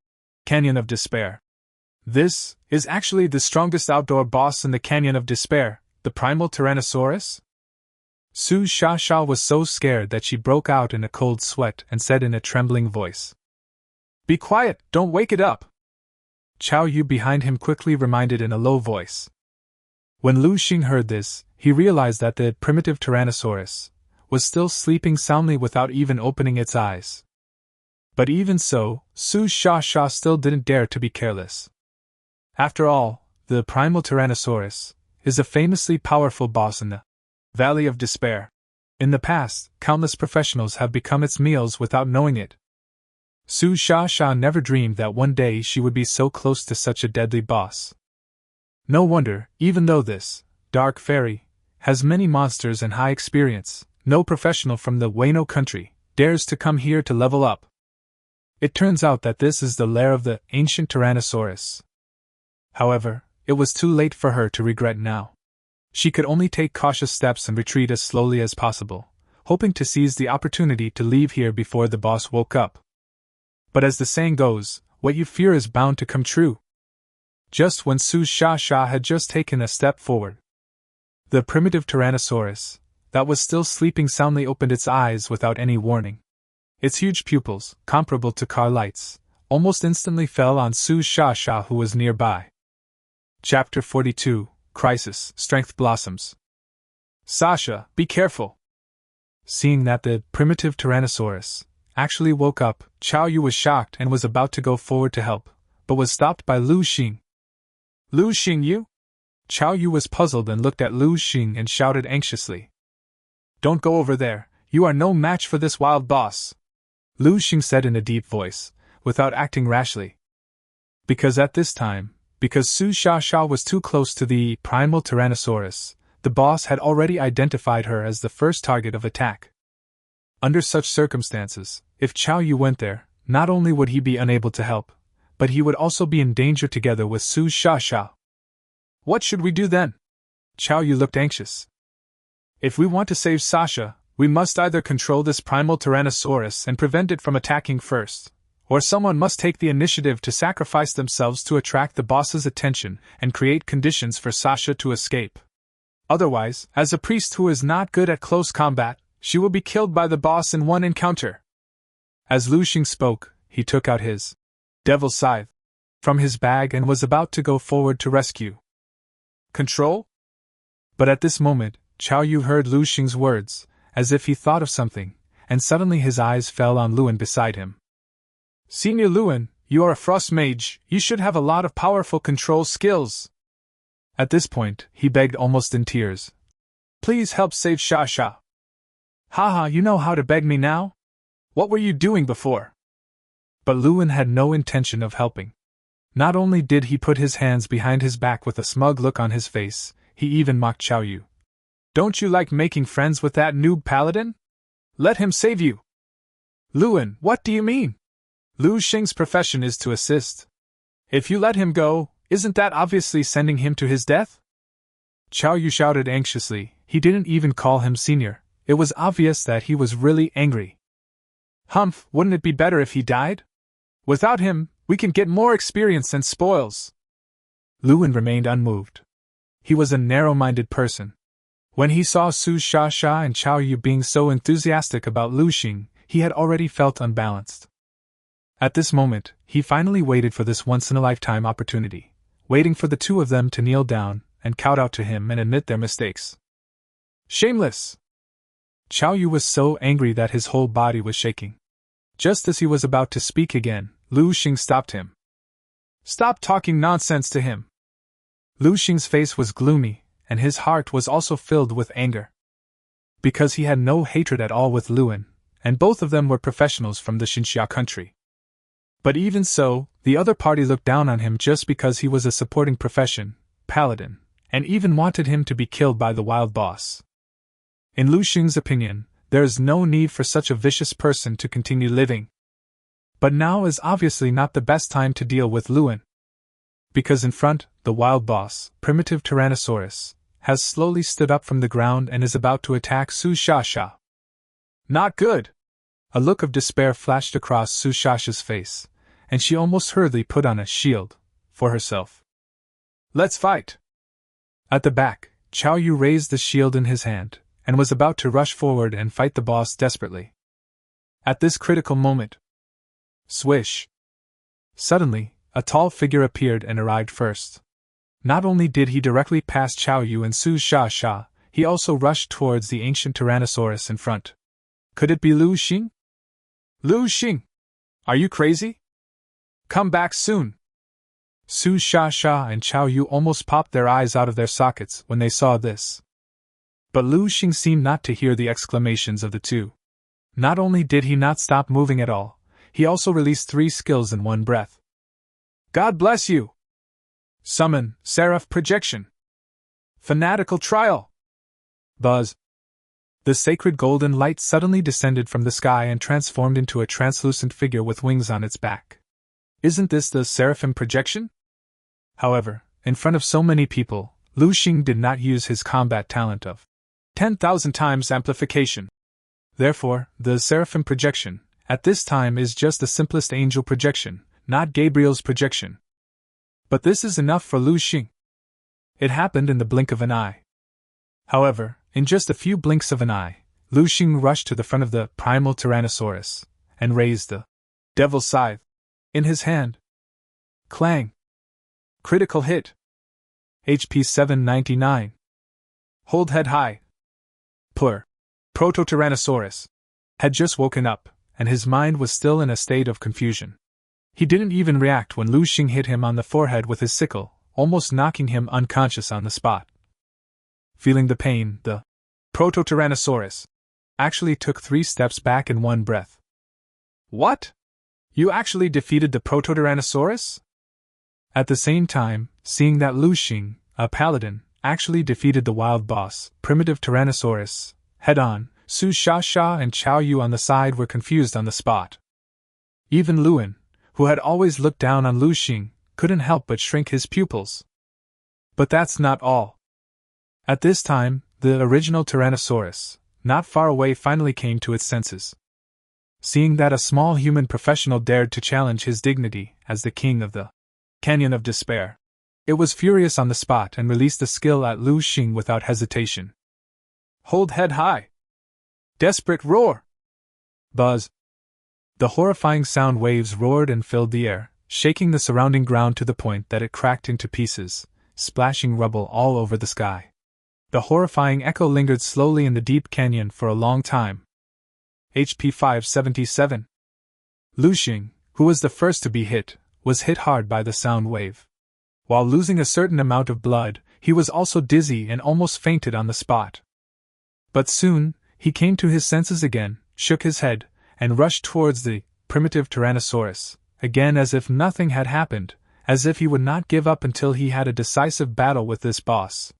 Canyon of Despair. This is actually the strongest outdoor boss in the Canyon of Despair, the primal Tyrannosaurus? Su Sha was so scared that she broke out in a cold sweat and said in a trembling voice, "Be quiet, don't wake it up." Chao Yu behind him quickly reminded in a low voice. When Lu Sheng heard this, he realized that the primitive Tyrannosaurus was still sleeping soundly without even opening its eyes. But even so, Su Sha still didn't dare to be careless. After all, the primal Tyrannosaurus is a famously powerful boss in the Valley of Despair. In the past, countless professionals have become its meals without knowing it. Su Sha never dreamed that one day she would be so close to such a deadly boss. No wonder, even though this dark fairy has many monsters and high experience, no professional from the Wano country dares to come here to level up. It turns out that this is the lair of the ancient Tyrannosaurus. However, it was too late for her to regret now. She could only take cautious steps and retreat as slowly as possible, hoping to seize the opportunity to leave here before the boss woke up. But as the saying goes, what you fear is bound to come true. Just when Su Sha had just taken a step forward, the primitive Tyrannosaurus that was still sleeping soundly opened its eyes without any warning. Its huge pupils, comparable to car lights, almost instantly fell on Su Sha, who was nearby. Chapter 42, Crisis, Strength Blossoms. Sasha, be careful! Seeing that the primitive Tyrannosaurus actually woke up, Qiao Yu was shocked and was about to go forward to help, but was stopped by Lu Sheng. Lu Sheng, you? Qiao Yu was puzzled and looked at Lu Sheng and shouted anxiously. Don't go over there, you are no match for this wild boss, Lu Sheng said in a deep voice, without acting rashly. Because Su Sha was too close to the primal Tyrannosaurus, the boss had already identified her as the first target of attack. Under such circumstances, if Qiao Yu went there, not only would he be unable to help, but he would also be in danger together with Su Sha. What should we do then? Qiao Yu looked anxious. If we want to save Sasha, we must either control this primal Tyrannosaurus and prevent it from attacking first, or someone must take the initiative to sacrifice themselves to attract the boss's attention and create conditions for Sasha to escape. Otherwise, as a priest who is not good at close combat, she will be killed by the boss in one encounter. As Lu Sheng spoke, he took out his devil's scythe from his bag and was about to go forward to rescue. Control? But at this moment, Qiao Yu heard Lu Sheng's words, as if he thought of something, and suddenly his eyes fell on Luan beside him. Senior Luan, you are a frost mage, you should have a lot of powerful control skills. At this point, he begged almost in tears. Please help save Sha. Haha, you know how to beg me now? What were you doing before? But Luan had no intention of helping. Not only did he put his hands behind his back with a smug look on his face, he even mocked Qiao Yu. Don't you like making friends with that noob paladin? Let him save you. Luan, what do you mean? Lu Sheng's profession is to assist. If you let him go, isn't that obviously sending him to his death? Qiao Yu shouted anxiously. He didn't even call him senior. It was obvious that he was really angry. Humph, wouldn't it be better if he died? Without him, we can get more experience and spoils. Luan remained unmoved. He was a narrow-minded person. When he saw Su Sha and Qiao Yu being so enthusiastic about Lu Sheng, he had already felt unbalanced. At this moment, he finally waited for this once-in-a-lifetime opportunity, waiting for the two of them to kneel down and kowtow to him and admit their mistakes. Shameless! Qiao Yu was so angry that his whole body was shaking. Just as he was about to speak again, Lu Sheng stopped him. Stop talking nonsense to him! Lu Sheng's face was gloomy, and his heart was also filled with anger. Because he had no hatred at all with Luan, and both of them were professionals from the Xinxia country. But even so, the other party looked down on him just because he was a supporting profession, Paladin, and even wanted him to be killed by the wild boss. In Lu Sheng's opinion, there is no need for such a vicious person to continue living. But now is obviously not the best time to deal with Luan. Because in front, the wild boss, primitive Tyrannosaurus, has slowly stood up from the ground and is about to attack Su Sha. Not good! A look of despair flashed across Su Sha's face, and she almost hurriedly put on a shield for herself. Let's fight! At the back, Qiao Yu raised the shield in his hand, and was about to rush forward and fight the boss desperately. At this critical moment, swish! Suddenly, a tall figure appeared and arrived first. Not only did he directly pass Qiao Yu and Su Sha, he also rushed towards the ancient Tyrannosaurus in front. Could it be Lu Sheng? Lu Sheng! Are you crazy? Come back soon! Su Sha and Qiao Yu almost popped their eyes out of their sockets when they saw this. But Lu Sheng seemed not to hear the exclamations of the two. Not only did he not stop moving at all, he also released 3 skills in one breath. God bless you! Summon, Seraph Projection! Fanatical Trial! Buzz! The sacred golden light suddenly descended from the sky and transformed into a translucent figure with wings on its back. Isn't this the Seraphim Projection? However, in front of so many people, Lu Sheng did not use his combat talent of 10,000 times amplification. Therefore, the Seraphim Projection, at this time, is just the simplest angel projection, not Gabriel's projection. But this is enough for Lu Sheng. It happened in the blink of an eye. However, In just a few blinks of an eye, Lu Sheng rushed to the front of the primal Tyrannosaurus and raised the Devil's Scythe in his hand. Clang! Critical hit! HP 799. Hold head high. Poor Proto-Tyrannosaurus had just woken up, and his mind was still in a state of confusion. He didn't even react when Lu Sheng hit him on the forehead with his sickle, almost knocking him unconscious on the spot. Feeling the pain, the Proto-Tyrannosaurus actually took 3 steps back in one breath. What? You actually defeated the Proto-Tyrannosaurus? At the same time, seeing that Lu Sheng, a paladin, actually defeated the wild boss, primitive Tyrannosaurus, head-on, Su Sha and Chao Yu on the side were confused on the spot. Even Luan, who had always looked down on Lu Sheng, couldn't help but shrink his pupils. But that's not all. At this time, the original Tyrannosaurus, not far away, finally came to its senses. Seeing that a small human professional dared to challenge his dignity as the king of the Canyon of Despair, it was furious on the spot and released a skill at Lu Sheng without hesitation. Hold head high! Desperate roar! Buzz! The horrifying sound waves roared and filled the air, shaking the surrounding ground to the point that it cracked into pieces, splashing rubble all over the sky. The horrifying echo lingered slowly in the deep canyon for a long time. HP 577. Lu Sheng, who was the first to be hit, was hit hard by the sound wave. While losing a certain amount of blood, he was also dizzy and almost fainted on the spot. But soon, he came to his senses again, shook his head, and rushed towards the primitive Tyrannosaurus, again as if nothing had happened, as if he would not give up until he had a decisive battle with this boss.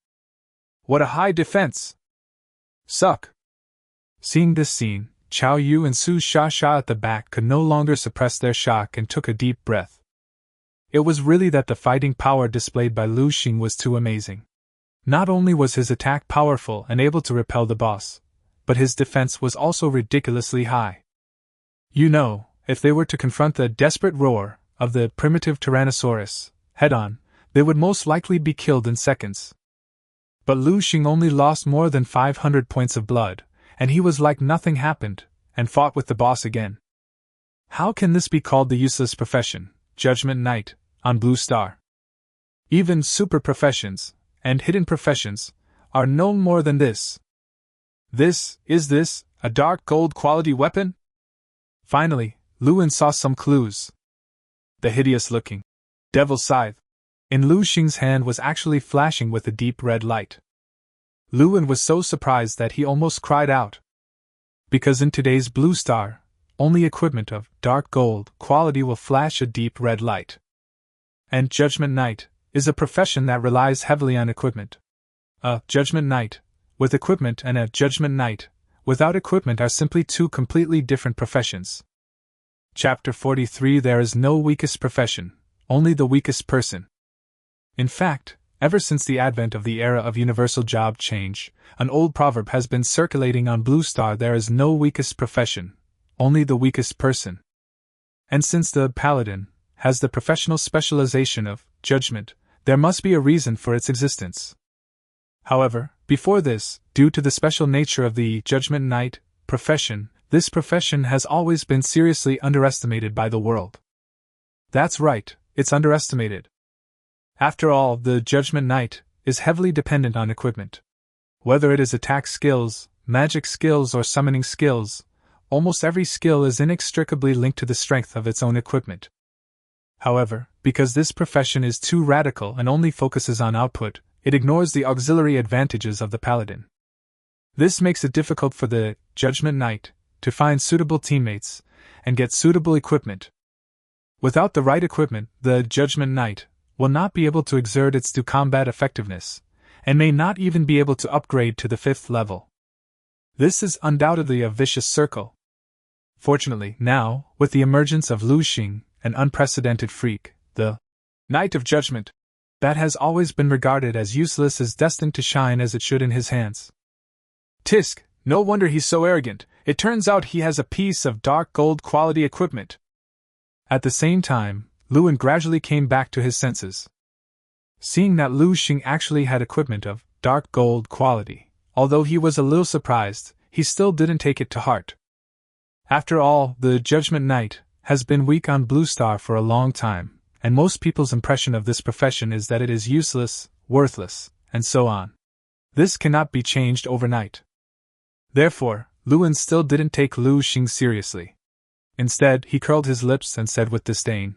What a high defense! Suck! Seeing this scene, Chao Yu and Su Sha at the back could no longer suppress their shock and took a deep breath. It was really that the fighting power displayed by Lu Sheng was too amazing. Not only was his attack powerful and able to repel the boss, but his defense was also ridiculously high. You know, if they were to confront the desperate roar of the primitive Tyrannosaurus head-on, they would most likely be killed in seconds. But Lu Sheng only lost more than 500 points of blood, and he was like nothing happened, and fought with the boss again. How can this be called the useless profession, Judgment Knight, on Blue Star? Even super professions, and hidden professions, are no more than this. Is this, a dark gold quality weapon? Finally, Luan saw some clues. The hideous-looking Devil's Scythe in Lu Sheng's hand was actually flashing with a deep red light. Luan was so surprised that he almost cried out. Because in today's Blue Star, only equipment of dark gold quality will flash a deep red light. And Judgment Knight is a profession that relies heavily on equipment. A Judgment Knight with equipment and a Judgment Knight without equipment are simply two completely different professions. Chapter 43. There is no weakest profession, only the weakest person. In fact, ever since the advent of the era of universal job change, an old proverb has been circulating on Blue Star: there is no weakest profession, only the weakest person. And since the Paladin has the professional specialization of judgment, there must be a reason for its existence. However, before this, due to the special nature of the Judgment Knight profession, this profession has always been seriously underestimated by the world. That's right, it's underestimated. After all, the Judgment Knight is heavily dependent on equipment. Whether it is attack skills, magic skills, or summoning skills, almost every skill is inextricably linked to the strength of its own equipment. However, because this profession is too radical and only focuses on output, it ignores the auxiliary advantages of the Paladin. This makes it difficult for the Judgment Knight to find suitable teammates and get suitable equipment. Without the right equipment, the Judgment Knight will not be able to exert its due combat effectiveness, and may not even be able to upgrade to the 5th level. This is undoubtedly a vicious circle. Fortunately, now, with the emergence of Lu Sheng, an unprecedented freak, the Knight of Judgment, that has always been regarded as useless, is destined to shine as it should in his hands. Tisk, no wonder he's so arrogant. It turns out he has a piece of dark gold quality equipment. At the same time, Luan gradually came back to his senses. Seeing that Lu Sheng actually had equipment of dark gold quality, although he was a little surprised, he still didn't take it to heart. After all, the Judgment Knight has been weak on Blue Star for a long time, and most people's impression of this profession is that it is useless, worthless, and so on. This cannot be changed overnight. Therefore, Luan still didn't take Lu Sheng seriously. Instead, he curled his lips and said with disdain,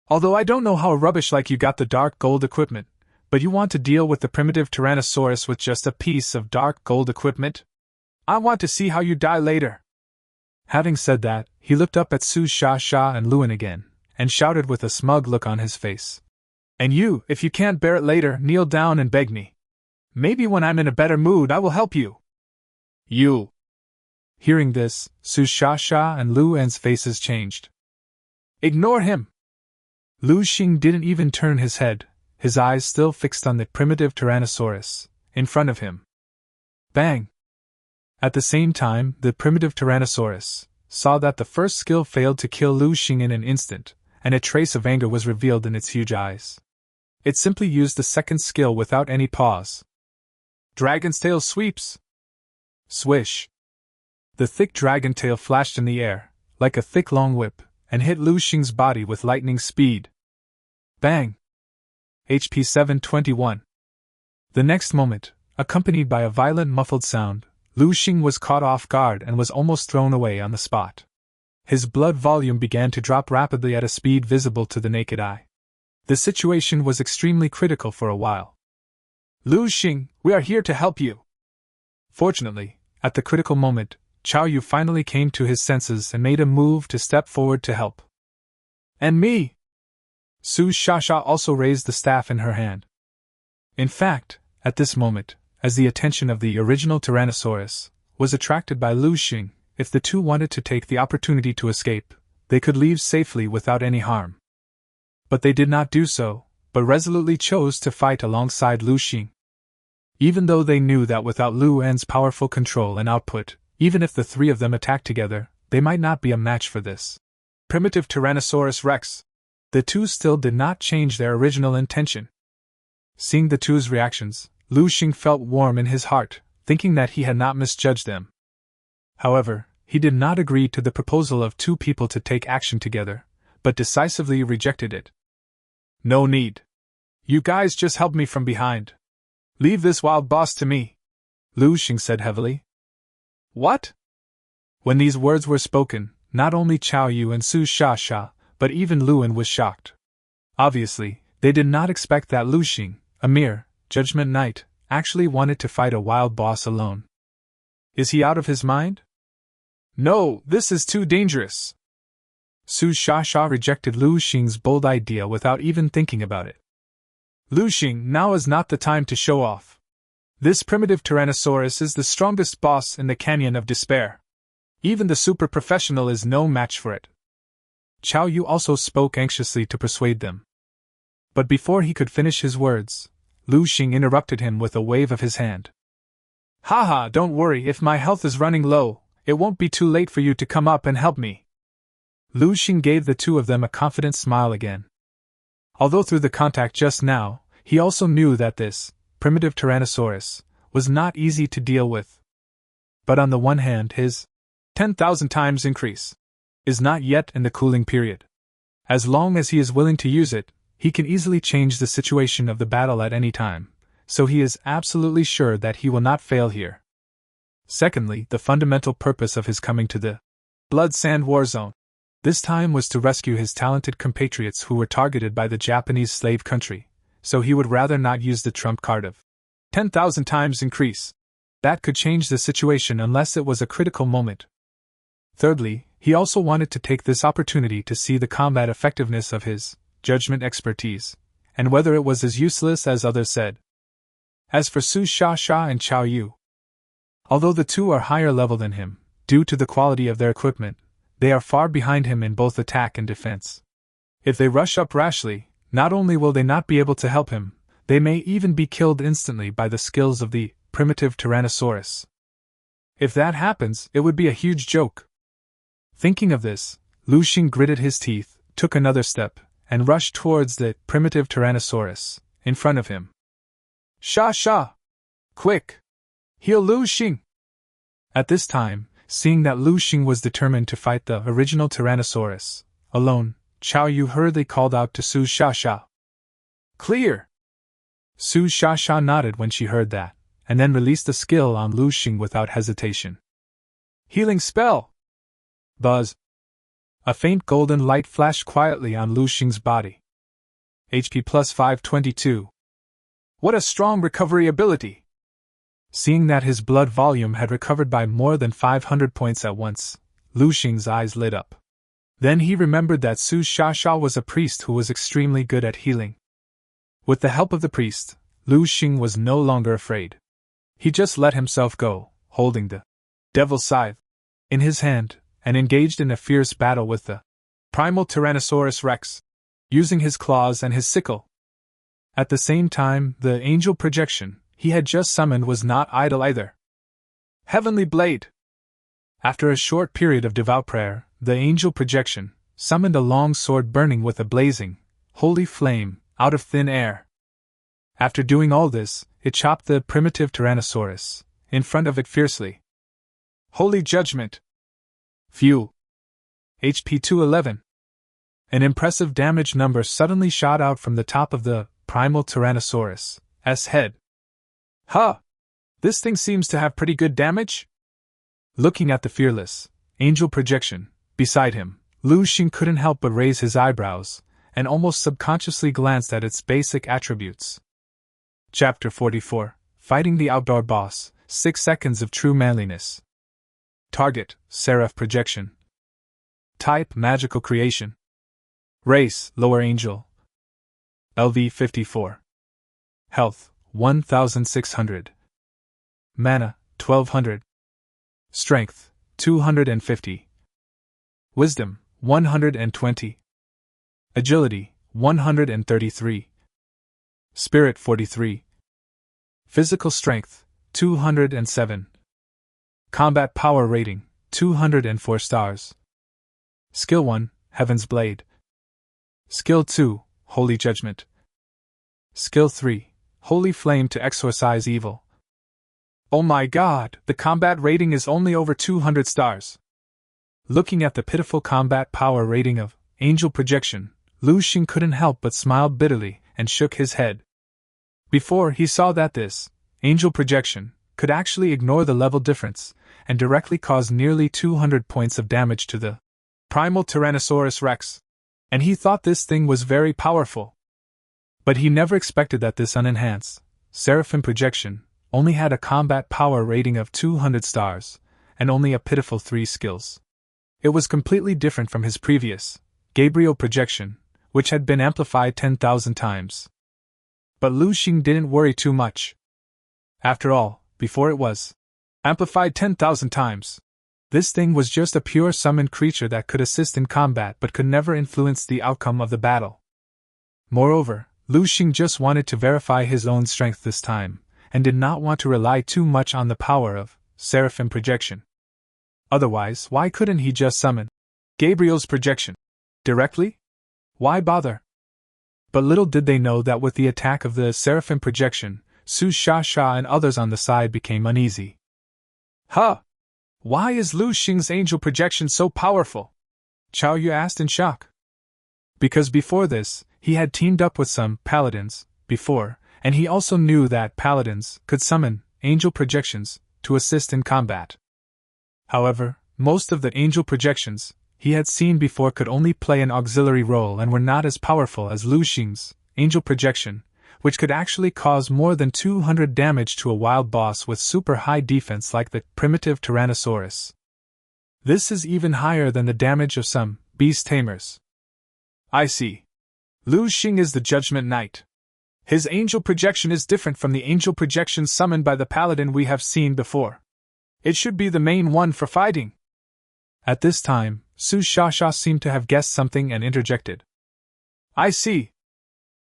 "Although I don't know how a rubbish like you got the dark gold equipment, but you want to deal with the primitive Tyrannosaurus with just a piece of dark gold equipment? I want to see how you die later." Having said that, he looked up at Su Sha and Luan again, and shouted with a smug look on his face, "And you, if you can't bear it later, kneel down and beg me. Maybe when I'm in a better mood I will help you." "You!" Hearing this, Su Sha and Luan's faces changed. "Ignore him!" Lu Sheng didn't even turn his head, his eyes still fixed on the primitive Tyrannosaurus in front of him. Bang! At the same time, the primitive Tyrannosaurus saw that the first skill failed to kill Lu Sheng in an instant, and a trace of anger was revealed in its huge eyes. It simply used the second skill without any pause. Dragon's Tail Sweeps! Swish! The thick dragon tail flashed in the air, like a thick long whip, and hit Lu Sheng's body with lightning speed. Bang! HP 721. The next moment, accompanied by a violent muffled sound, Lu Sheng was caught off guard and was almost thrown away on the spot. His blood volume began to drop rapidly at a speed visible to the naked eye. The situation was extremely critical for a while. "Lu Sheng, we are here to help you." Fortunately, at the critical moment, Chao Yu finally came to his senses and made a move to step forward to help. "And me!" Su Sha also raised the staff in her hand. In fact, at this moment, as the attention of the original Tyrannosaurus was attracted by Lu Sheng, if the two wanted to take the opportunity to escape, they could leave safely without any harm. But they did not do so, but resolutely chose to fight alongside Lu Sheng. Even though they knew that without Luan's powerful control and output, even if the three of them attacked together, they might not be a match for this primitive Tyrannosaurus Rex, the two still did not change their original intention. Seeing the two's reactions, Lu Sheng felt warm in his heart, thinking that he had not misjudged them. However, he did not agree to the proposal of two people to take action together, but decisively rejected it. "No need. You guys just help me from behind. Leave this wild boss to me," Lu Sheng said heavily. "What?" When these words were spoken, not only Chao Yu and Su Sha, but even Luan was shocked. Obviously, they did not expect that Lu Sheng, a mere Judgment Knight, actually wanted to fight a wild boss alone. Is he out of his mind? "No, this is too dangerous." Su Sha rejected Lu Sheng's bold idea without even thinking about it. "Lu Sheng, now is not the time to show off. This primitive Tyrannosaurus is the strongest boss in the Canyon of Despair. Even the super professional is no match for it." Chao Yu also spoke anxiously to persuade them. But before he could finish his words, Lu Sheng interrupted him with a wave of his hand. "Haha, don't worry, if my health is running low, it won't be too late for you to come up and help me." Lu Sheng gave the two of them a confident smile again. Although through the contact just now, he also knew that this primitive Tyrannosaurus was not easy to deal with. But on the one hand, his 10,000 times increase is not yet in the cooling period. As long as he is willing to use it, he can easily change the situation of the battle at any time, so he is absolutely sure that he will not fail here. Secondly, the fundamental purpose of his coming to the Blood Sand War Zone this time was to rescue his talented compatriots who were targeted by the Japanese slave country, so he would rather not use the trump card of 10,000 times increase. That could change the situation unless it was a critical moment. Thirdly, he also wanted to take this opportunity to see the combat effectiveness of his judgment expertise, and whether it was as useless as others said. As for Su Sha and Chao Yu, although the two are higher level than him, due to the quality of their equipment, they are far behind him in both attack and defense. If they rush up rashly, not only will they not be able to help him, they may even be killed instantly by the skills of the primitive Tyrannosaurus. If that happens, it would be a huge joke. Thinking of this, Lu Sheng gritted his teeth, took another step, and rushed towards the primitive Tyrannosaurus in front of him. "Sha! Quick! Heal Lu Sheng! At this time, seeing that Lu Sheng was determined to fight the original Tyrannosaurus alone, Qiao Yu hurriedly called out to Su Xiaxia. Clear! Su Xiaxia nodded when she heard that, and then released a skill on Lu Sheng without hesitation. Healing spell! Buzz! A faint golden light flashed quietly on Lu Sheng's body. HP plus 522. What a strong recovery ability! Seeing that his blood volume had recovered by more than 500 points at once, Lu Sheng's eyes lit up. Then he remembered that Su Xiaxia was a priest who was extremely good at healing. With the help of the priest, Lu Sheng was no longer afraid. He just let himself go, holding the Devil's Scythe in his hand, and engaged in a fierce battle with the primal Tyrannosaurus Rex, using his claws and his sickle. At the same time, the angel projection he had just summoned was not idle either. Heavenly Blade! After a short period of devout prayer, the angel projection summoned a long sword burning with a blazing, holy flame out of thin air. After doing all this, it chopped the primitive Tyrannosaurus in front of it fiercely. Holy Judgment! Phew! HP 211. An impressive damage number suddenly shot out from the top of the primal Tyrannosaurus' head. Huh! This thing seems to have pretty good damage? Looking at the fearless angel projection beside him, Lu Sheng couldn't help but raise his eyebrows, and almost subconsciously glanced at its basic attributes. Chapter 44, Fighting the Outdoor Boss, 6 Seconds of True Manliness. Target, Seraph Projection. Type, Magical Creation. Race, Lower Angel. LV 54. Health, 1600. Mana, 1200. Strength, 250. Wisdom, 120. Agility, 133. Spirit, 43. Physical Strength, 207. Combat Power Rating, 204 stars. Skill 1, Heaven's Blade. Skill 2, Holy Judgment. Skill 3, Holy Flame to exorcise evil. Oh my god, the combat rating is only over 200 stars. Looking at the pitiful combat power rating of Angel Projection, Lu Sheng couldn't help but smile bitterly and shook his head. Before he saw that this Angel Projection could actually ignore the level difference and directly cause nearly 200 points of damage to the primal Tyrannosaurus Rex, and he thought this thing was very powerful. But he never expected that this unenhanced Seraphim Projection only had a combat power rating of 200 stars and only a pitiful 3 skills. It was completely different from his previous Gabriel Projection, which had been amplified 10,000 times. But Lu Sheng didn't worry too much. After all, before it was amplified 10,000 times, this thing was just a pure summoned creature that could assist in combat but could never influence the outcome of the battle. Moreover, Lu Sheng just wanted to verify his own strength this time, and did not want to rely too much on the power of Seraphim Projection. Otherwise, why couldn't he just summon Gabriel's Projection directly? Why bother? But little did they know that with the attack of the Seraphim Projection, Su Xiaxia and others on the side became uneasy. Huh! Why is Lu Sheng's Angel Projection so powerful? Qiao Yu asked in shock. Because before this, he had teamed up with some Paladins before, and he also knew that Paladins could summon Angel Projections to assist in combat. However, most of the Angel Projections he had seen before could only play an auxiliary role and were not as powerful as Lu Sheng's Angel Projection, which could actually cause more than 200 damage to a wild boss with super high defense like the primitive Tyrannosaurus. This is even higher than the damage of some beast tamers. I see. Lu Sheng is the Judgment Knight. His Angel Projection is different from the Angel Projection summoned by the Paladin we have seen before. It should be the main one for fighting. At this time, Su Xiaxia seemed to have guessed something and interjected. I see.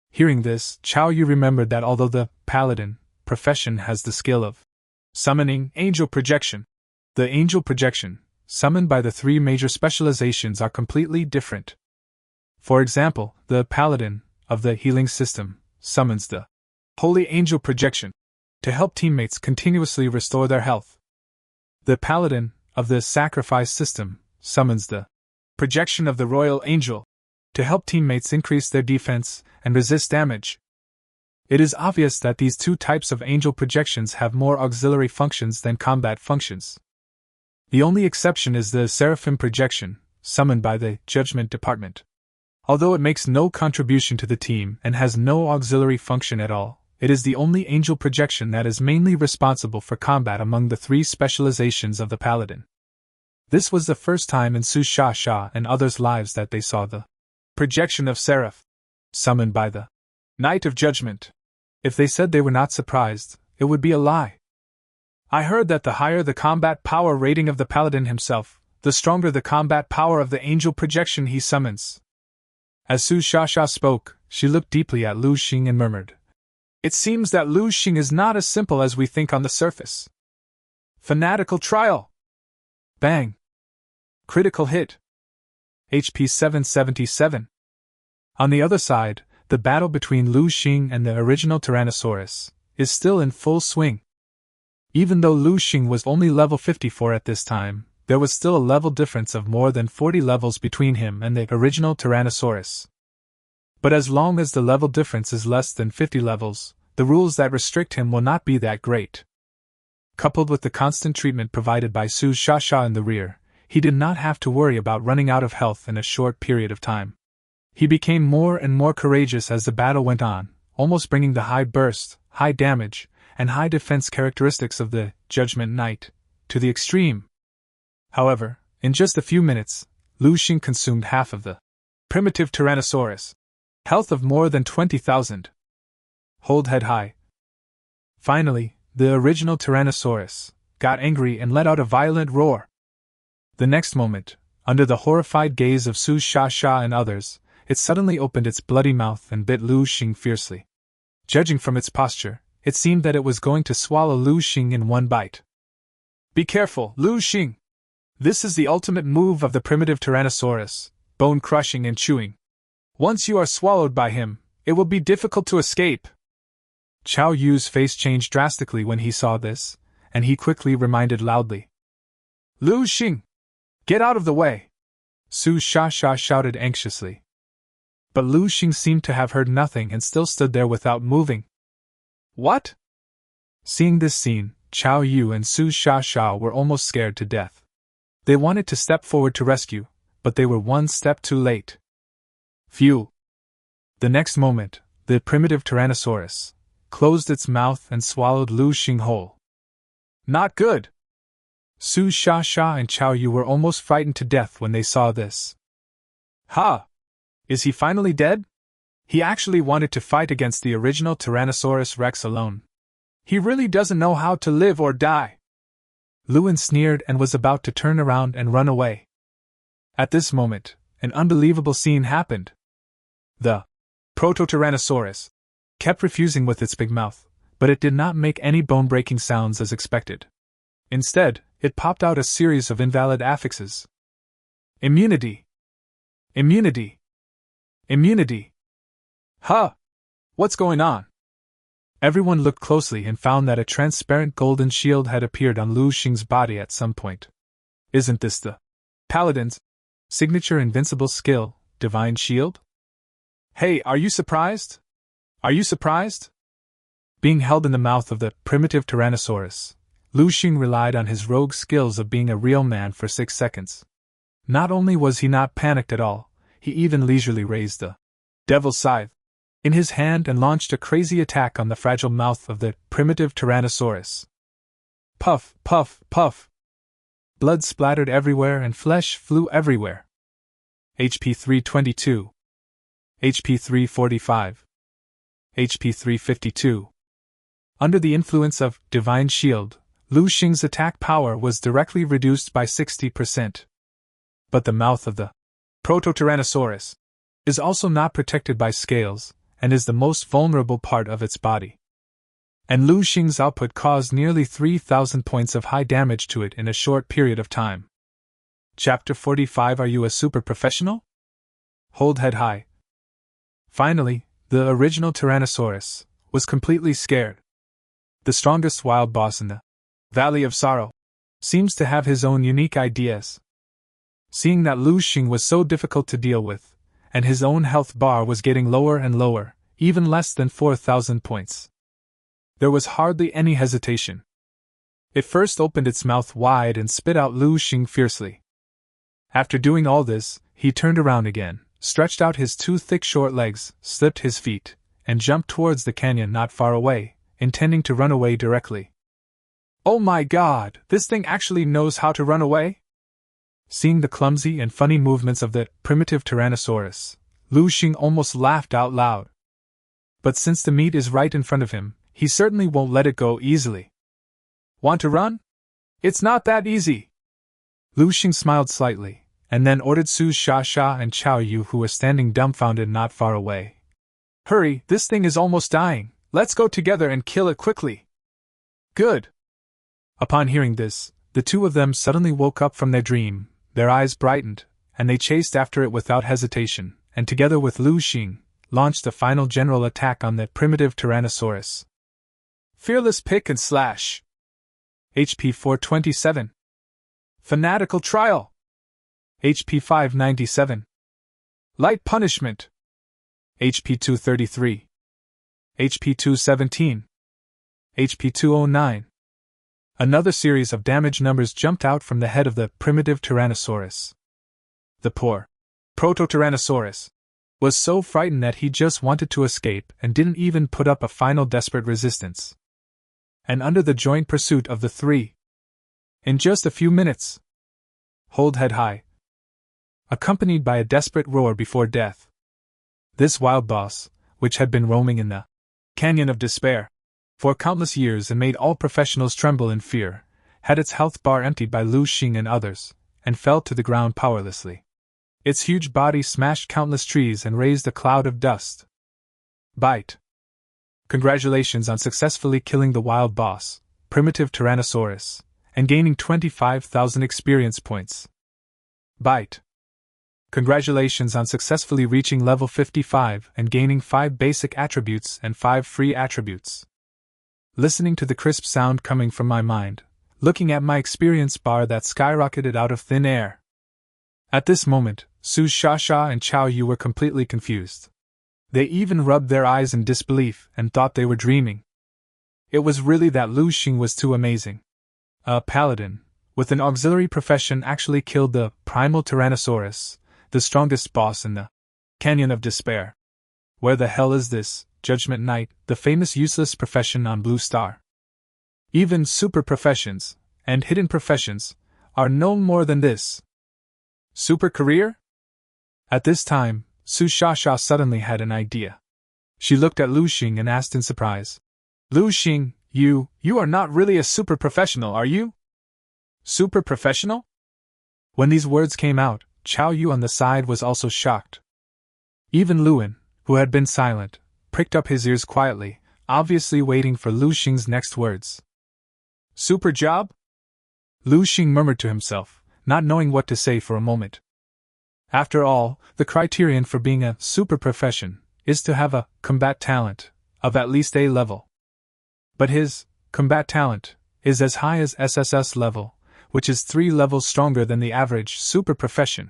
Hearing this, Qiao Yu remembered that although the Paladin profession has the skill of summoning Angel Projection, the Angel Projection summoned by the 3 major specializations are completely different. For example, the Paladin of the healing system summons the Holy Angel Projection, to help teammates continuously restore their health. The Paladin, of the sacrifice system, summons the projection of the Royal Angel, to help teammates increase their defense and resist damage. It is obvious that these two types of angel projections have more auxiliary functions than combat functions. The only exception is the Seraphim projection, summoned by the Judgment Department. Although it makes no contribution to the team and has no auxiliary function at all, it is the only angel projection that is mainly responsible for combat among the three specializations of the Paladin. This was the first time in Su Sha and others' lives that they saw the projection of Seraph, summoned by the Knight of Judgment. If they said they were not surprised, it would be a lie. I heard that the higher the combat power rating of the Paladin himself, the stronger the combat power of the angel projection he summons. As Su Sha spoke, she looked deeply at Lu Sheng and murmured, "It seems that Lu Sheng is not as simple as we think on the surface." Fanatical trial! Bang! Critical hit! HP 777. On the other side, the battle between Lu Sheng and the original Tyrannosaurus is still in full swing. Even though Lu Sheng was only level 54 at this time, there was still a level difference of more than 40 levels between him and the original Tyrannosaurus. But as long as the level difference is less than 50 levels, the rules that restrict him will not be that great. Coupled with the constant treatment provided by Su Sha in the rear, he did not have to worry about running out of health in a short period of time. He became more and more courageous as the battle went on, almost bringing the high burst, high damage, and high defense characteristics of the Judgment Knight to the extreme. However, in just a few minutes, Lu Sheng consumed half of the primitive Tyrannosaurus. Health of more than 20,000. Hold head high. Finally, the original Tyrannosaurus got angry and let out a violent roar. The next moment, under the horrified gaze of Su Sha and others, it suddenly opened its bloody mouth and bit Lu Sheng fiercely. Judging from its posture, it seemed that it was going to swallow Lu Sheng in one bite. "Be careful, Lu Sheng! This is the ultimate move of the primitive Tyrannosaurus, bone-crushing and chewing. Once you are swallowed by him, it will be difficult to escape." Chao Yu's face changed drastically when he saw this, and he quickly reminded loudly, "Lu Sheng! Get out of the way!" Su Sha shouted anxiously. But Lu Sheng seemed to have heard nothing and still stood there without moving. "What?" Seeing this scene, Chao Yu and Su Sha were almost scared to death. They wanted to step forward to rescue, but they were one step too late. Phew! The next moment, the primitive Tyrannosaurus closed its mouth and swallowed Lu Sheng whole. "Not good!" Su Sha and Chao Yu were almost frightened to death when they saw this. "Ha! Is he finally dead? He actually wanted to fight against the original Tyrannosaurus Rex alone. He really doesn't know how to live or die." Luan sneered and was about to turn around and run away. At this moment, an unbelievable scene happened. The Proto-Tyrannosaurus kept refusing with its big mouth, but it did not make any bone-breaking sounds as expected. Instead, it popped out a series of invalid affixes. "Immunity! Immunity! Immunity! Huh! What's going on?" Everyone looked closely and found that a transparent golden shield had appeared on Lu Sheng's body at some point. "Isn't this the Paladin's signature invincible skill, Divine Shield? Hey, are you surprised? Are you surprised?" Being held in the mouth of the primitive Tyrannosaurus, Lu Sheng relied on his rogue skills of being a real man for 6 seconds. Not only was he not panicked at all, he even leisurely raised the Devil's Scythe in his hand and launched a crazy attack on the fragile mouth of the primitive Tyrannosaurus. Puff, puff, puff! Blood splattered everywhere and flesh flew everywhere. HP 322. HP 345. HP 352. Under the influence of Divine Shield, Lu Sheng's attack power was directly reduced by 60%. But the mouth of the Proto-Tyrannosaurus is also not protected by scales, and is the most vulnerable part of its body. And Lu Sheng's output caused nearly 3,000 points of high damage to it in a short period of time. Chapter 45. Are you a super professional? Hold head high. Finally, the original Tyrannosaurus was completely scared. the strongest wild boss in the Valley of Sorrow, seems to have his own unique ideas. Seeing that Lu Sheng was so difficult to deal with, and his own health bar was getting lower and lower, even less than 4,000 points, there was hardly any hesitation. It first opened its mouth wide and spit out Lu Sheng fiercely. After doing all this, he turned around again, stretched out his two thick short legs, slipped his feet, and jumped towards the canyon not far away, intending to run away directly. Oh my god, this thing actually knows how to run away? Seeing the clumsy and funny movements of the primitive Tyrannosaurus, Lu Sheng almost laughed out loud. But since the meat is right in front of him, he certainly won't let it go easily. Want to run? It's not that easy. Lu Sheng smiled slightly, and then ordered Su Shasha and Chao Yu, who were standing dumbfounded not far away. Hurry, this thing is almost dying. Let's go together and kill it quickly. Good. Upon hearing this, the two of them suddenly woke up from their dream, their eyes brightened, and they chased after it without hesitation, and together with Lu Sheng, launched a final general attack on the primitive Tyrannosaurus. Fearless Pick and Slash. HP 427. Fanatical Trial. HP 597. Light Punishment. HP 233. HP 217. HP 209. Another series of damage numbers jumped out from the head of the primitive Tyrannosaurus. The poor Proto-Tyrannosaurus was so frightened that he just wanted to escape and didn't even put up a final desperate resistance. And under the joint pursuit of the three, in just a few minutes, hold head high, accompanied by a desperate roar before death, this wild boss, which had been roaming in the Canyon of Despair for countless years and made all professionals tremble in fear, had its health bar emptied by Lu Sheng and others, and fell to the ground powerlessly. Its huge body smashed countless trees and raised a cloud of dust. Bite. Congratulations on successfully killing the wild boss, primitive Tyrannosaurus, and gaining 25,000 experience points. Bite. Congratulations on successfully reaching level 55 and gaining 5 basic attributes and 5 free attributes. Listening to the crisp sound coming from my mind, looking at my experience bar that skyrocketed out of thin air. At this moment, Su Shasha and Chao Yu were completely confused. They even rubbed their eyes in disbelief and thought they were dreaming. It was really that Lu Sheng was too amazing. A Paladin, with an auxiliary profession, actually killed the primal Tyrannosaurus, the strongest boss in the Canyon of Despair. Where the hell is this Judgment Knight, the famous useless profession on Blue Star? Even super professions, and hidden professions, are no more than this. Super career? At this time, Su Shasha suddenly had an idea. She looked at Lu Sheng and asked in surprise, Lu Sheng, you are not really a super professional, are you? Super professional? When these words came out, Chao Yu on the side was also shocked. Even Luan, who had been silent, pricked up his ears quietly, obviously waiting for Lu Sheng's next words. Super job? Lu Sheng murmured to himself, not knowing what to say for a moment. After all, the criterion for being a super profession is to have a combat talent of at least A level. But his combat talent is as high as SSS level, which is 3 levels stronger than the average super profession.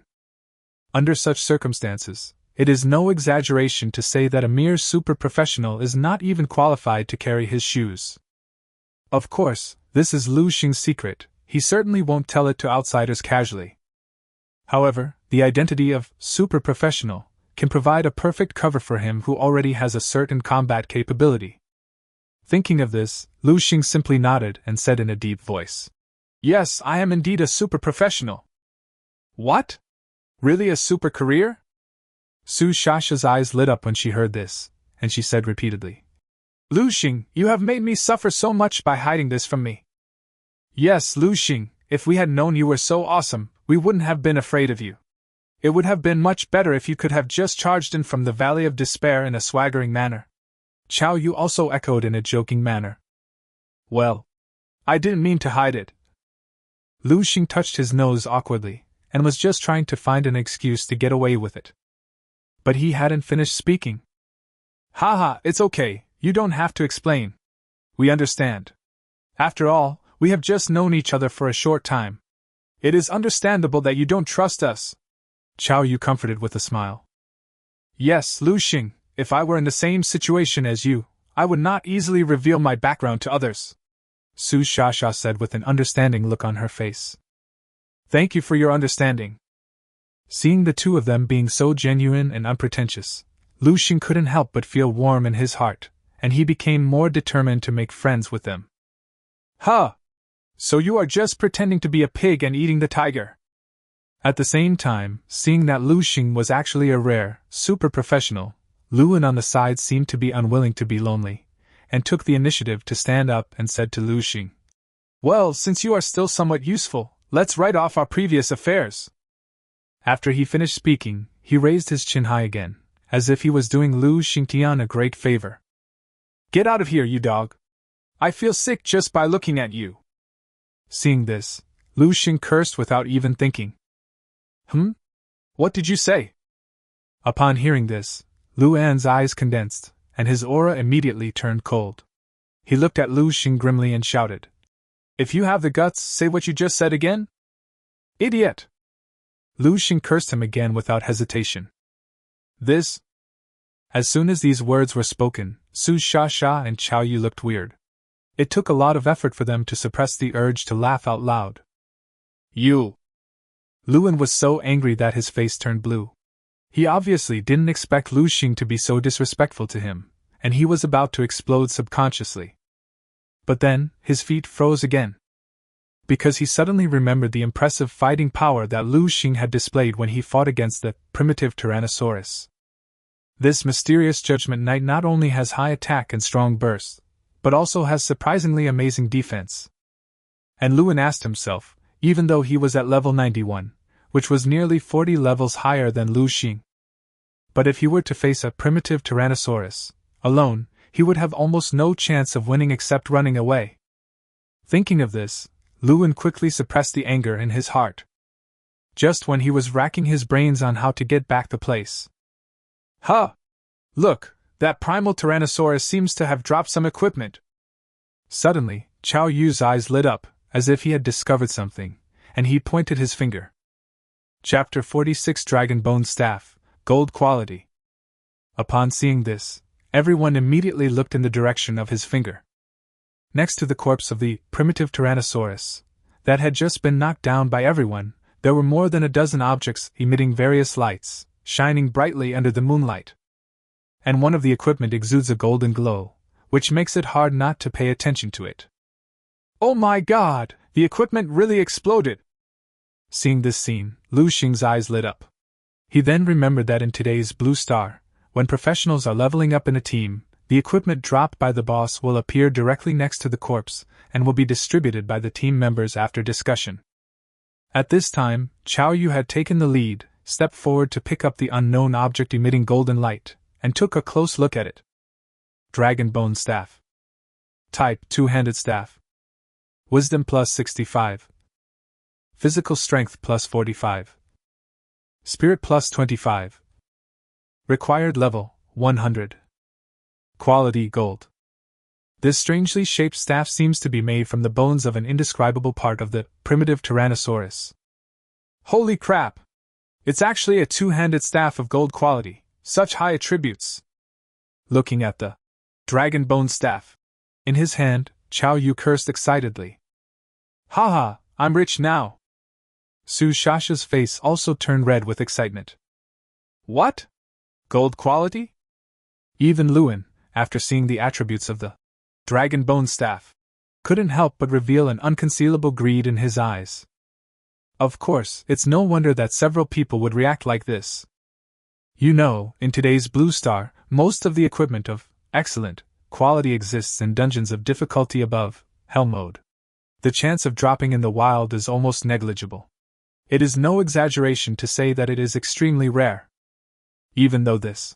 Under such circumstances, it is no exaggeration to say that a mere super professional is not even qualified to carry his shoes. Of course, this is Lu Sheng's secret. He certainly won't tell it to outsiders casually. However, the identity of super professional can provide a perfect cover for him who already has a certain combat capability. Thinking of this, Lu Sheng simply nodded and said in a deep voice, Yes, I am indeed a super professional. What? Really a super career? Su Shasha's eyes lit up when she heard this, and she said repeatedly, Lu Sheng, you have made me suffer so much by hiding this from me. Yes, Lu Sheng, if we had known you were so awesome, we wouldn't have been afraid of you. It would have been much better if you could have just charged in from the Valley of Despair in a swaggering manner. Chao Yu also echoed in a joking manner. Well, I didn't mean to hide it. Lu Sheng touched his nose awkwardly, and was just trying to find an excuse to get away with it. But he hadn't finished speaking. Haha, it's okay, you don't have to explain. We understand. After all, we have just known each other for a short time. It is understandable that you don't trust us. Xiao Yu comforted with a smile. Yes, Lu Sheng, if I were in the same situation as you, I would not easily reveal my background to others. Su Shasha said with an understanding look on her face. Thank you for your understanding. Seeing the two of them being so genuine and unpretentious, Lu Sheng couldn't help but feel warm in his heart, and he became more determined to make friends with them. Huh! So you are just pretending to be a pig and eating the tiger. At the same time, seeing that Lu Sheng was actually a rare, super professional, Luan on the side seemed to be unwilling to be lonely, and took the initiative to stand up and said to Lu Sheng, Well, since you are still somewhat useful, let's write off our previous affairs. After he finished speaking, he raised his chin high again, as if he was doing Lu Shengtian a great favor. Get out of here, you dog! I feel sick just by looking at you. Seeing this, Lu Sheng cursed without even thinking. What did you say? Upon hearing this, Luan's eyes condensed, and his aura immediately turned cold. He looked at Lu Sheng grimly and shouted, If you have the guts, say what you just said again? Idiot! Lu Sheng cursed him again without hesitation. This? As soon as these words were spoken, Su Shasha and Xiao Yu looked weird. It took a lot of effort for them to suppress the urge to laugh out loud. You! Luan was so angry that his face turned blue. He obviously didn't expect Lu Sheng to be so disrespectful to him, and he was about to explode subconsciously. But then, his feet froze again. Because he suddenly remembered the impressive fighting power that Lu Sheng had displayed when he fought against the primitive Tyrannosaurus. This mysterious Judgment Knight not only has high attack and strong bursts, but also has surprisingly amazing defense. And Luan asked himself, even though he was at level 91, which was nearly 40 levels higher than Lu Sheng. But if he were to face a primitive Tyrannosaurus, alone, he would have almost no chance of winning except running away. Thinking of this, Luan quickly suppressed the anger in his heart. Just when he was racking his brains on how to get back the place. Look, that primal Tyrannosaurus seems to have dropped some equipment. Suddenly, Xiao Yu's eyes lit up, as if he had discovered something, and he pointed his finger. Chapter 46 Dragon Bone Staff, Gold Quality. Upon seeing this, everyone immediately looked in the direction of his finger. Next to the corpse of the primitive Tyrannosaurus, that had just been knocked down by everyone, there were more than a dozen objects emitting various lights, shining brightly under the moonlight. And one of the equipment exudes a golden glow, which makes it hard not to pay attention to it. Oh my god, the equipment really exploded! Seeing this scene, Lu Sheng's eyes lit up. He then remembered that in today's Blue Star, when professionals are leveling up in a team, the equipment dropped by the boss will appear directly next to the corpse and will be distributed by the team members after discussion. At this time, Xiao Yu had taken the lead, stepped forward to pick up the unknown object emitting golden light, and took a close look at it. Dragon Bone Staff. Type: Two-handed staff. Wisdom plus 65. Physical strength plus 45. Spirit plus 25. Required level, 100. Quality gold. This strangely shaped staff seems to be made from the bones of an indescribable part of the primitive Tyrannosaurus. Holy crap! It's actually a two-handed staff of gold quality, such high attributes. Looking at the Dragon Bone Staff in his hand, Xiao Yu cursed excitedly. Haha, I'm rich now! Su Shasha's face also turned red with excitement. What? Gold quality? Even Luan, after seeing the attributes of the Dragon Bone Staff, couldn't help but reveal an unconcealable greed in his eyes. Of course, it's no wonder that several people would react like this. You know, in today's Blue Star, most of the equipment of excellent quality exists in dungeons of difficulty above Hell mode. The chance of dropping in the wild is almost negligible. It is no exaggeration to say that it is extremely rare. Even though this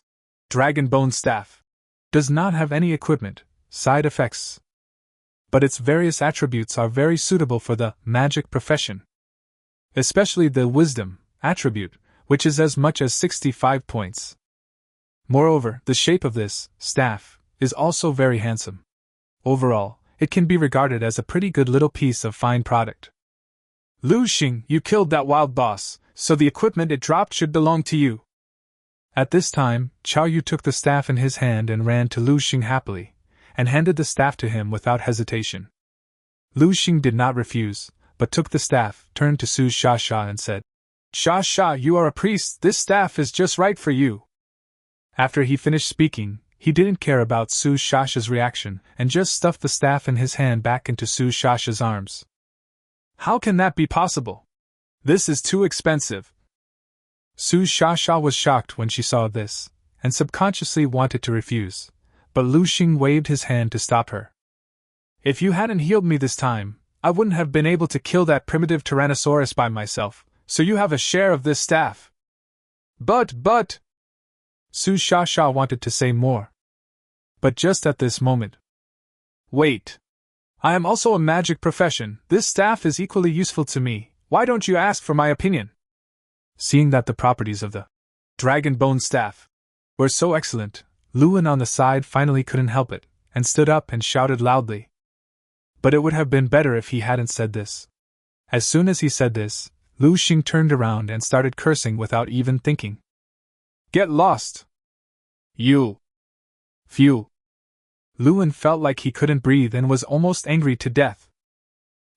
Dragon Bone Staff does not have any equipment, side effects, but its various attributes are very suitable for the magic profession. Especially the Wisdom attribute, which is as much as 65 points. Moreover, the shape of this staff is also very handsome. overall, it can be regarded as a pretty good little piece of fine product. Lu Sheng, you killed that wild boss, so the equipment it dropped should belong to you. At this time, Xiao Yu took the staff in his hand and ran to Lu Sheng happily, and handed the staff to him without hesitation. Lu Sheng did not refuse, but took the staff, turned to Su Shasha and said, Shasha, you are a priest, this staff is just right for you. After he finished speaking, he didn't care about Su Shasha's reaction and just stuffed the staff in his hand back into Su Shasha's arms. How can that be possible? This is too expensive. Su Shasha was shocked when she saw this, and subconsciously wanted to refuse, but Lu Sheng waved his hand to stop her. If you hadn't healed me this time, I wouldn't have been able to kill that primitive Tyrannosaurus by myself, so you have a share of this staff. But... Su Shasha wanted to say more. But just at this moment. Wait. I am also a magic profession, this staff is equally useful to me, why don't you ask for my opinion? Seeing that the properties of the Dragon Bone staff were so excellent, Luan on the side finally couldn't help it, and stood up and shouted loudly. But it would have been better if he hadn't said this. As soon as he said this, Lu Sheng turned around and started cursing without even thinking. Get lost! You! Phew! Luan felt like he couldn't breathe and was almost angry to death.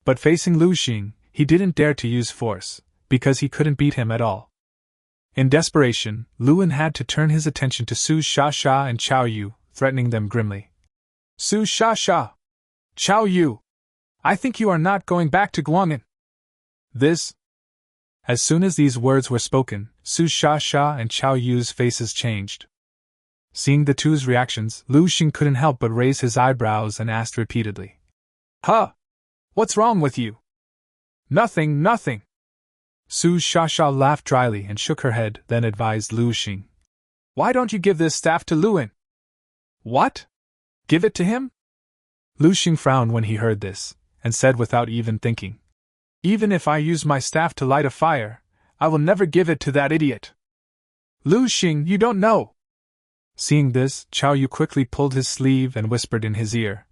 But facing Lu Sheng, he didn't dare to use force, because he couldn't beat him at all. In desperation, Luan had to turn his attention to Su Shasha and Xiao Yu, threatening them grimly. Su Shasha! Xiao Yu! I think you are not going back to Guang'an. This? As soon as these words were spoken, Su Shasha and Xiao Yu's faces changed. Seeing the two's reactions, Lu Sheng couldn't help but raise his eyebrows and asked repeatedly. Huh? What's wrong with you? Nothing. Su Shasha laughed dryly and shook her head, then advised Lu Sheng. Why don't you give this staff to Luan? What? Give it to him? Lu Sheng frowned when he heard this, and said without even thinking. Even if I use my staff to light a fire, I will never give it to that idiot. Lu Sheng, you don't know. Seeing this, Xiao Yu quickly pulled his sleeve and whispered in his ear.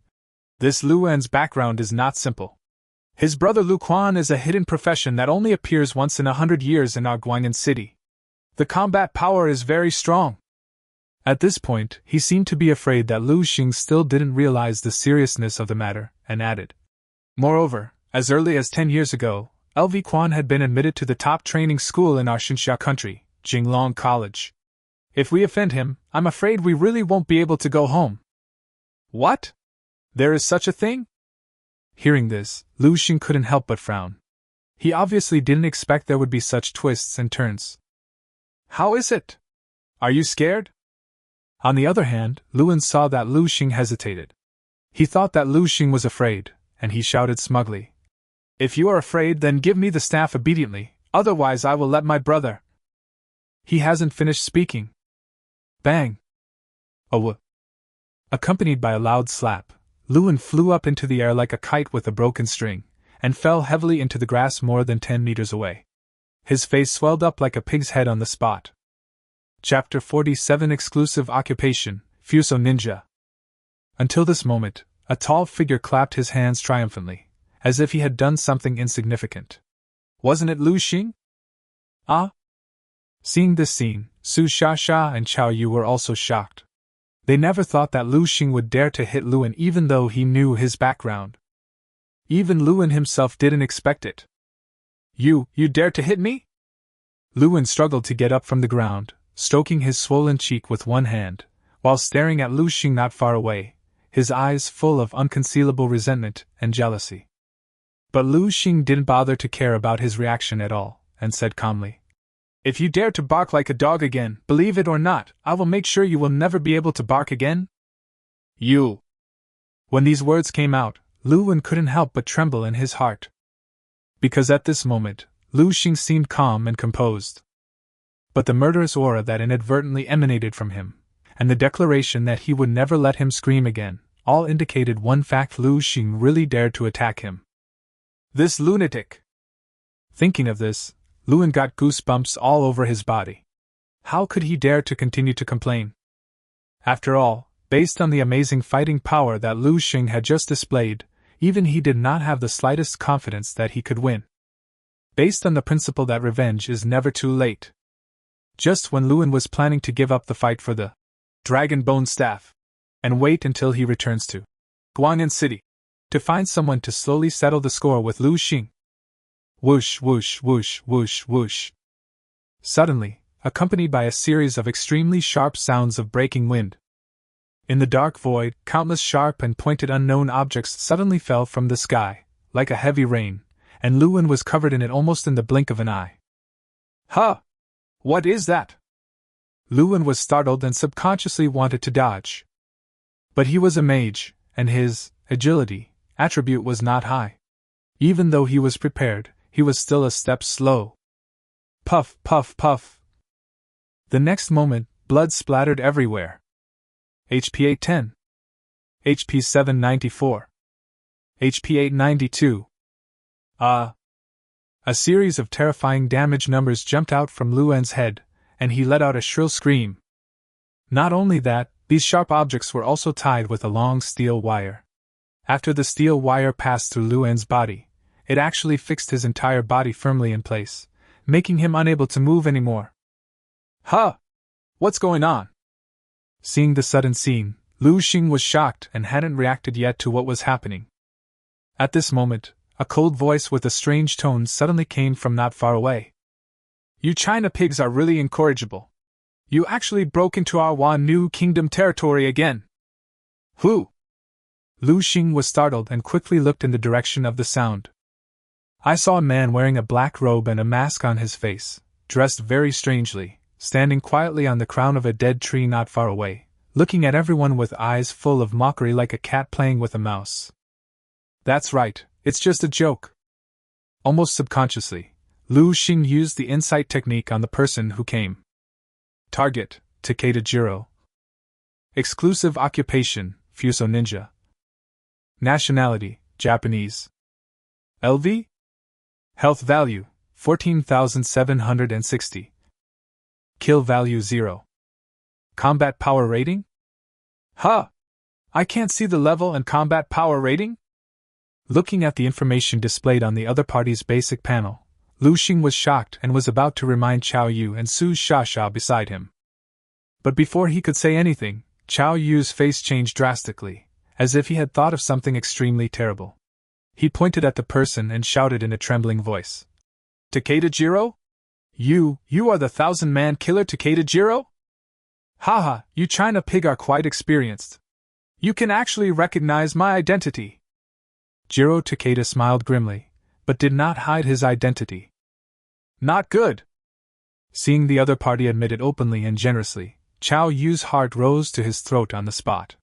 This Luan's background is not simple. His brother Lu Quan is a hidden profession that only appears once in 100 years in our Guang'an city. The combat power is very strong. At this point, he seemed to be afraid that Lu Sheng still didn't realize the seriousness of the matter, and added. Moreover, as early as 10 years ago, LV Quan had been admitted to the top training school in our Xinxia country, Jinglong College. If we offend him, I'm afraid we really won't be able to go home. What? There is such a thing? Hearing this, Lu Sheng couldn't help but frown. He obviously didn't expect there would be such twists and turns. How is it? Are you scared? On the other hand, Luan saw that Lu Sheng hesitated. He thought that Lu Sheng was afraid, and he shouted smugly. If you are afraid, then give me the staff obediently, otherwise I will let my brother. He hasn't finished speaking. Bang! Accompanied by a loud slap, Luan flew up into the air like a kite with a broken string, and fell heavily into the grass more than 10 meters away. His face swelled up like a pig's head on the spot. Chapter 47 Exclusive Occupation, Fuso Ninja. Until this moment, a tall figure clapped his hands triumphantly, as if he had done something insignificant. Wasn't it Lu Sheng? Ah? Seeing this scene, Su Shasha and Xiao Yu were also shocked. They never thought that Lu Sheng would dare to hit Luan even though he knew his background. Even Luan himself didn't expect it. You dare to hit me? Luan struggled to get up from the ground, stroking his swollen cheek with one hand, while staring at Lu Sheng not far away, his eyes full of unconcealable resentment and jealousy. But Lu Sheng didn't bother to care about his reaction at all, and said calmly, If you dare to bark like a dog again, believe it or not, I will make sure you will never be able to bark again. You. When these words came out, Luan couldn't help but tremble in his heart. Because at this moment, Lu Sheng seemed calm and composed. But the murderous aura that inadvertently emanated from him, and the declaration that he would never let him scream again, all indicated one fact: Lu Sheng really dared to attack him. This lunatic! Thinking of this, Luan got goosebumps all over his body. How could he dare to continue to complain? After all, Based on the amazing fighting power that Lu Sheng had just displayed, even he did not have the slightest confidence that he could win. Based on the principle that revenge is never too late. Just when Luan was planning to give up the fight for the Dragon Bone Staff, and wait until he returns to Guanyin City, to find someone to slowly settle the score with Lu Sheng. Whoosh, whoosh, whoosh, whoosh, whoosh. Suddenly, accompanied by a series of extremely sharp sounds of breaking wind. In the dark void, countless sharp and pointed unknown objects suddenly fell from the sky, like a heavy rain, and Luan was covered in it almost in the blink of an eye. Huh! What is that? Luan was startled and subconsciously wanted to dodge. But he was a mage, and his agility attribute was not high. Even though he was prepared, he was still a step slow. Puff, puff, puff. The next moment, blood splattered everywhere. HP 810. HP 794. HP 892. A series of terrifying damage numbers jumped out from Luan's head, and he let out a shrill scream. Not only that, these sharp objects were also tied with a long steel wire. After the steel wire passed through Luan's body, it actually fixed his entire body firmly in place, making him unable to move anymore. Huh! What's going on? Seeing the sudden scene, Lu Sheng was shocked and hadn't reacted yet to what was happening. At this moment, a cold voice with a strange tone suddenly came from not far away. You China pigs are really incorrigible. You actually broke into our Wan New Kingdom territory again. Who? Lu Sheng was startled and quickly looked in the direction of the sound. I saw a man wearing a black robe and a mask on his face, dressed very strangely, standing quietly on the crown of a dead tree not far away, looking at everyone with eyes full of mockery like a cat playing with a mouse. That's right, it's just a joke. Almost subconsciously, Lu Sheng used the insight technique on the person who came. Target, Takeda Jiro. Exclusive occupation, Fuso Ninja. Nationality, Japanese. LV? Health value, 14,760. Kill value 0. Combat power rating? Huh! I can't see the level and combat power rating? Looking at the information displayed on the other party's basic panel, Lu Sheng was shocked and was about to remind Chao Yu and Su Sha beside him. But before he could say anything, Chao Yu's face changed drastically, as if he had thought of something extremely terrible. He pointed at the person and shouted in a trembling voice. Takeda Jiro? You are the 1,000-man killer Takeda Jiro? Haha, you China pig are quite experienced. You can actually recognize my identity. Jiro Takeda smiled grimly, but did not hide his identity. Not good. Seeing the other party admit it openly and generously, Chao Yu's heart rose to his throat on the spot.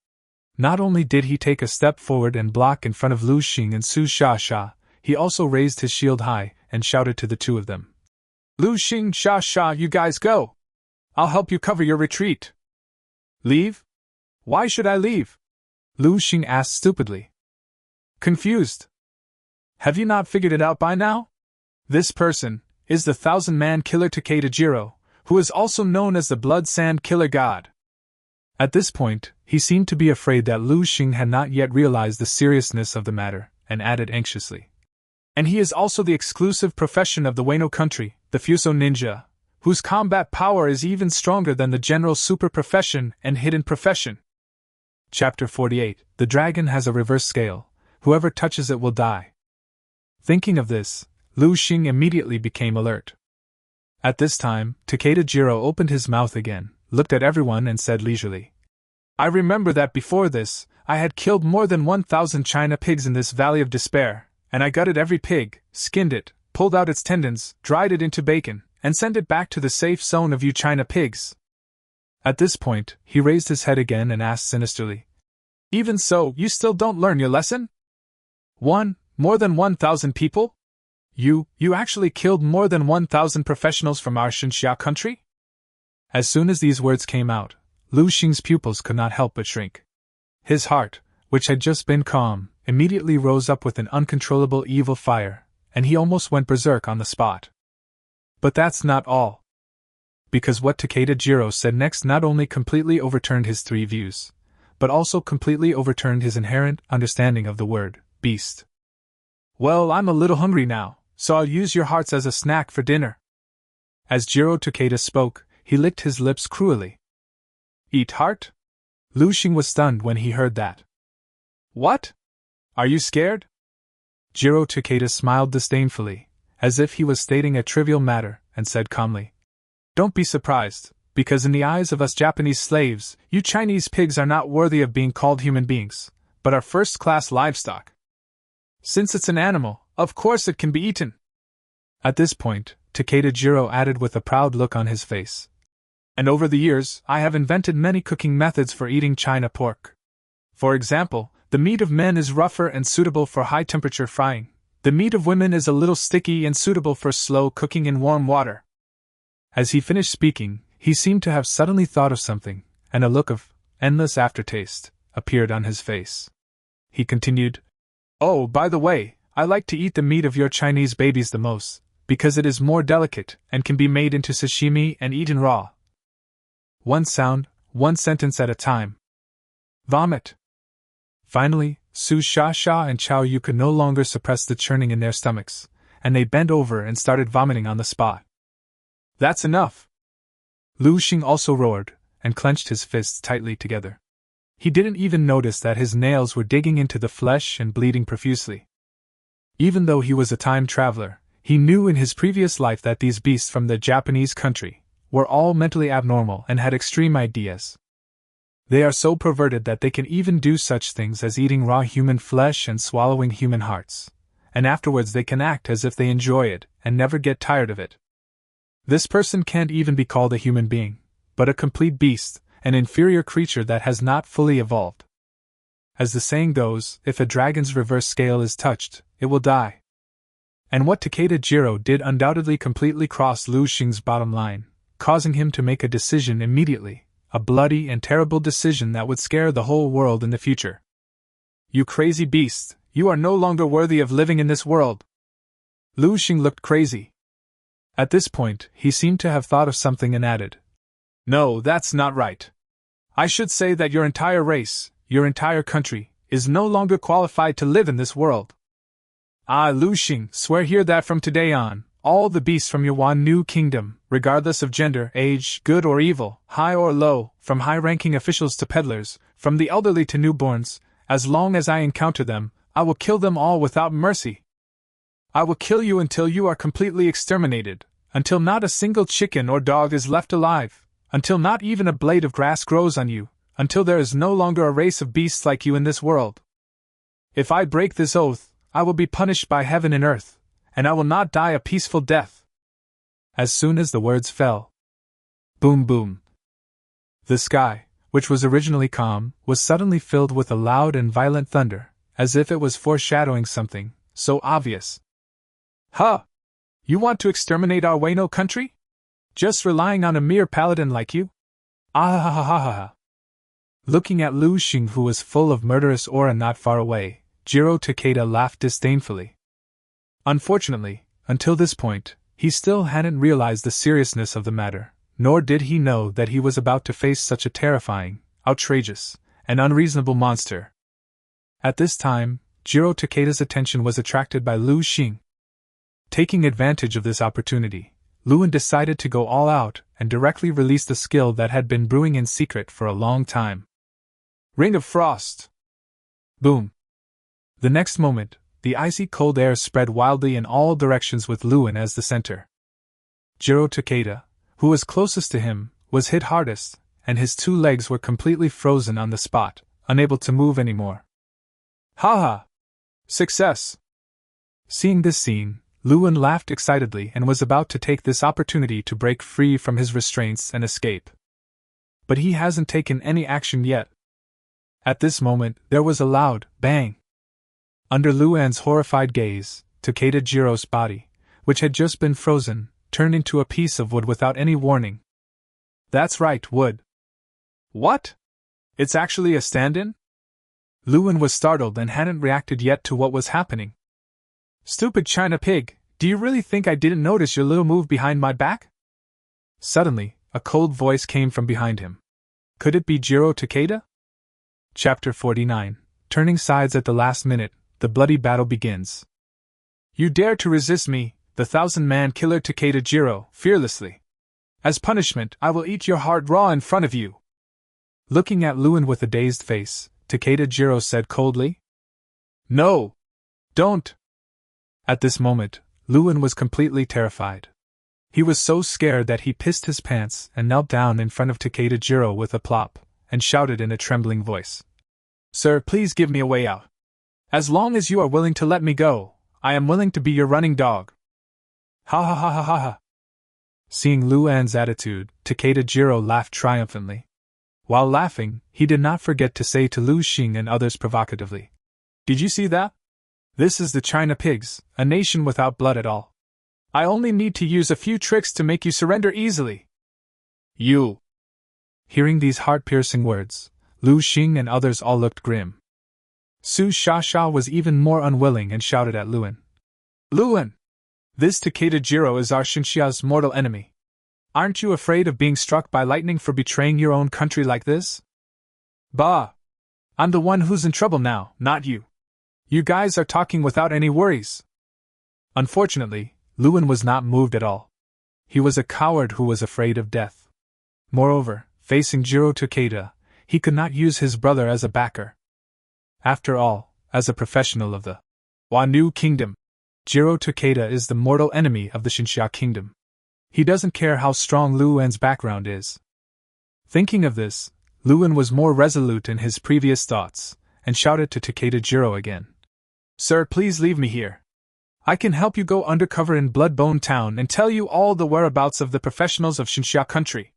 Not only did he take a step forward and block in front of Lu Sheng and Su Sha, he also raised his shield high and shouted to the two of them. Lu Sheng, Sha, you guys go. I'll help you cover your retreat. Leave? Why should I leave? Lu Sheng asked stupidly. Confused. Have you not figured it out by now? This person is the 1,000-man killer Takeda Jiro, who is also known as the Blood Sand Killer God. At this point, he seemed to be afraid that Lu Sheng had not yet realized the seriousness of the matter, and added anxiously. And he is also the exclusive profession of the Wano country, the Fuso Ninja, whose combat power is even stronger than the general super profession and hidden profession. Chapter 48. The dragon has a reverse scale. Whoever touches it will die. Thinking of this, Lu Sheng immediately became alert. At this time, Takeda Jiro opened his mouth again, looked at everyone and said leisurely. I remember that before this, I had killed more than 1,000 China pigs in this Valley of Despair, and I gutted every pig, skinned it, pulled out its tendons, dried it into bacon, and sent it back to the safe zone of you China pigs. At this point, he raised his head again and asked sinisterly. Even so, you still don't learn your lesson? More than 1,000 people? You actually killed more than 1,000 professionals from our Xinxia country? As soon as these words came out, Lu Sheng's pupils could not help but shrink. His heart, which had just been calm, immediately rose up with an uncontrollable evil fire, and he almost went berserk on the spot. But that's not all. Because what Takeda Jiro said next not only completely overturned his three views, but also completely overturned his inherent understanding of the word beast. Well, I'm a little hungry now, so I'll use your hearts as a snack for dinner. As Jiro Takeda spoke, he licked his lips cruelly. Eat heart? Lu Sheng was stunned when he heard that. What? Are you scared? Jiro Takeda smiled disdainfully, as if he was stating a trivial matter, and said calmly, Don't be surprised, because in the eyes of us Japanese slaves, you Chinese pigs are not worthy of being called human beings, but are first-class livestock. Since it's an animal, of course it can be eaten. At this point, Takeda Jiro added with a proud look on his face. And over the years, I have invented many cooking methods for eating China pork. For example, the meat of men is rougher and suitable for high-temperature frying. The meat of women is a little sticky and suitable for slow cooking in warm water. As he finished speaking, he seemed to have suddenly thought of something, and a look of endless aftertaste appeared on his face. He continued, Oh, by the way, I like to eat the meat of your Chinese babies the most, because it is more delicate and can be made into sashimi and eaten raw. One sound, one sentence at a time. Vomit. Finally, Su Sha Sha and Chao Yu could no longer suppress the churning in their stomachs, and they bent over and started vomiting on the spot. That's enough! Lu Sheng also roared, and clenched his fists tightly together. He didn't even notice that his nails were digging into the flesh and bleeding profusely. Even though he was a time traveler, he knew in his previous life that these beasts from the Japanese country were all mentally abnormal and had extreme ideas. They are so perverted that they can even do such things as eating raw human flesh and swallowing human hearts, and afterwards they can act as if they enjoy it and never get tired of it. This person can't even be called a human being, but a complete beast, an inferior creature that has not fully evolved. As the saying goes, if a dragon's reverse scale is touched, it will die. And what Takeda Jiro did undoubtedly completely crossed Lu Sheng's bottom line, causing him to make a decision immediately, a bloody and terrible decision that would scare the whole world in the future. You crazy beast, you are no longer worthy of living in this world. Lu Sheng looked crazy. At this point, he seemed to have thought of something and added, No, that's not right. I should say that your entire race, your entire country, is no longer qualified to live in this world. Ah, Lu Sheng, swear here that from today on, all the beasts from your Wan New Kingdom, regardless of gender, age, good or evil, high or low, from high-ranking officials to peddlers, from the elderly to newborns, as long as I encounter them, I will kill them all without mercy. I will kill you until you are completely exterminated, until not a single chicken or dog is left alive, until not even a blade of grass grows on you, until there is no longer a race of beasts like you in this world. If I break this oath, I will be punished by heaven and earth, and I will not die a peaceful death. As soon as the words fell, boom boom, the sky, which was originally calm, was suddenly filled with a loud and violent thunder, as if it was foreshadowing something so obvious. Huh! You want to exterminate our Wano country? Just relying on a mere paladin like you? Ah ha ha ha ha ha. Looking at Lu Sheng, who was full of murderous aura not far away, Jiro Takeda laughed disdainfully. Unfortunately, until this point, he still hadn't realized the seriousness of the matter, nor did he know that he was about to face such a terrifying, outrageous, and unreasonable monster. At this time, Jiro Takeda's attention was attracted by Lu Sheng. Taking advantage of this opportunity, Luan decided to go all out and directly release the skill that had been brewing in secret for a long time. Ring of Frost! Boom! The next moment, the icy cold air spread wildly in all directions with Luan as the center. Jiro Takeda, who was closest to him, was hit hardest, and his two legs were completely frozen on the spot, unable to move anymore. Ha ha! Success! Seeing this scene, Luan laughed excitedly and was about to take this opportunity to break free from his restraints and escape. But he hasn't taken any action yet. At this moment, there was a loud bang. Under Luan's horrified gaze, Takeda Jiro's body, which had just been frozen, turned into a piece of wood without any warning. That's right, wood. What? It's actually a stand-in? Luan was startled and hadn't reacted yet to what was happening. Stupid China pig, do you really think I didn't notice your little move behind my back? Suddenly, a cold voice came from behind him. Could it be Jiro Takeda? Chapter 49. Turning sides at the last minute, the bloody battle begins. You dare to resist me, the 1,000-man killer Takeda Jiro, fearlessly. As punishment, I will eat your heart raw in front of you. Looking at Luan with a dazed face, Takeda Jiro said coldly. No! Don't! At this moment, Luan was completely terrified. He was so scared that he pissed his pants and knelt down in front of Takeda Jiro with a plop, and shouted in a trembling voice. Sir, please give me a way out. As long as you are willing to let me go, I am willing to be your running dog. Ha ha ha ha ha ha. Seeing Luan's attitude, Takeda Jiro laughed triumphantly. While laughing, he did not forget to say to Lu Sheng and others provocatively. Did you see that? This is the China pigs, a nation without blood at all. I only need to use a few tricks to make you surrender easily. You. Hearing these heart-piercing words, Lu Sheng and others all looked grim. Su Shasha was even more unwilling and shouted at Luan. Luan! This Takeda Jiro is our Xinxia's mortal enemy. Aren't you afraid of being struck by lightning for betraying your own country like this? Bah! I'm the one who's in trouble now, not you. You guys are talking without any worries. Unfortunately, Luan was not moved at all. He was a coward who was afraid of death. Moreover, facing Jiro Takeda, he could not use his brother as a backer. After all, as a professional of the Wanu Kingdom, Jiro Takeda is the mortal enemy of the Xinxia Kingdom. He doesn't care how strong Luan's background is. Thinking of this, Luan was more resolute in his previous thoughts, and shouted to Takeda Jiro again. Sir, please leave me here. I can help you go undercover in Bloodbone Town and tell you all the whereabouts of the professionals of Xinxia country.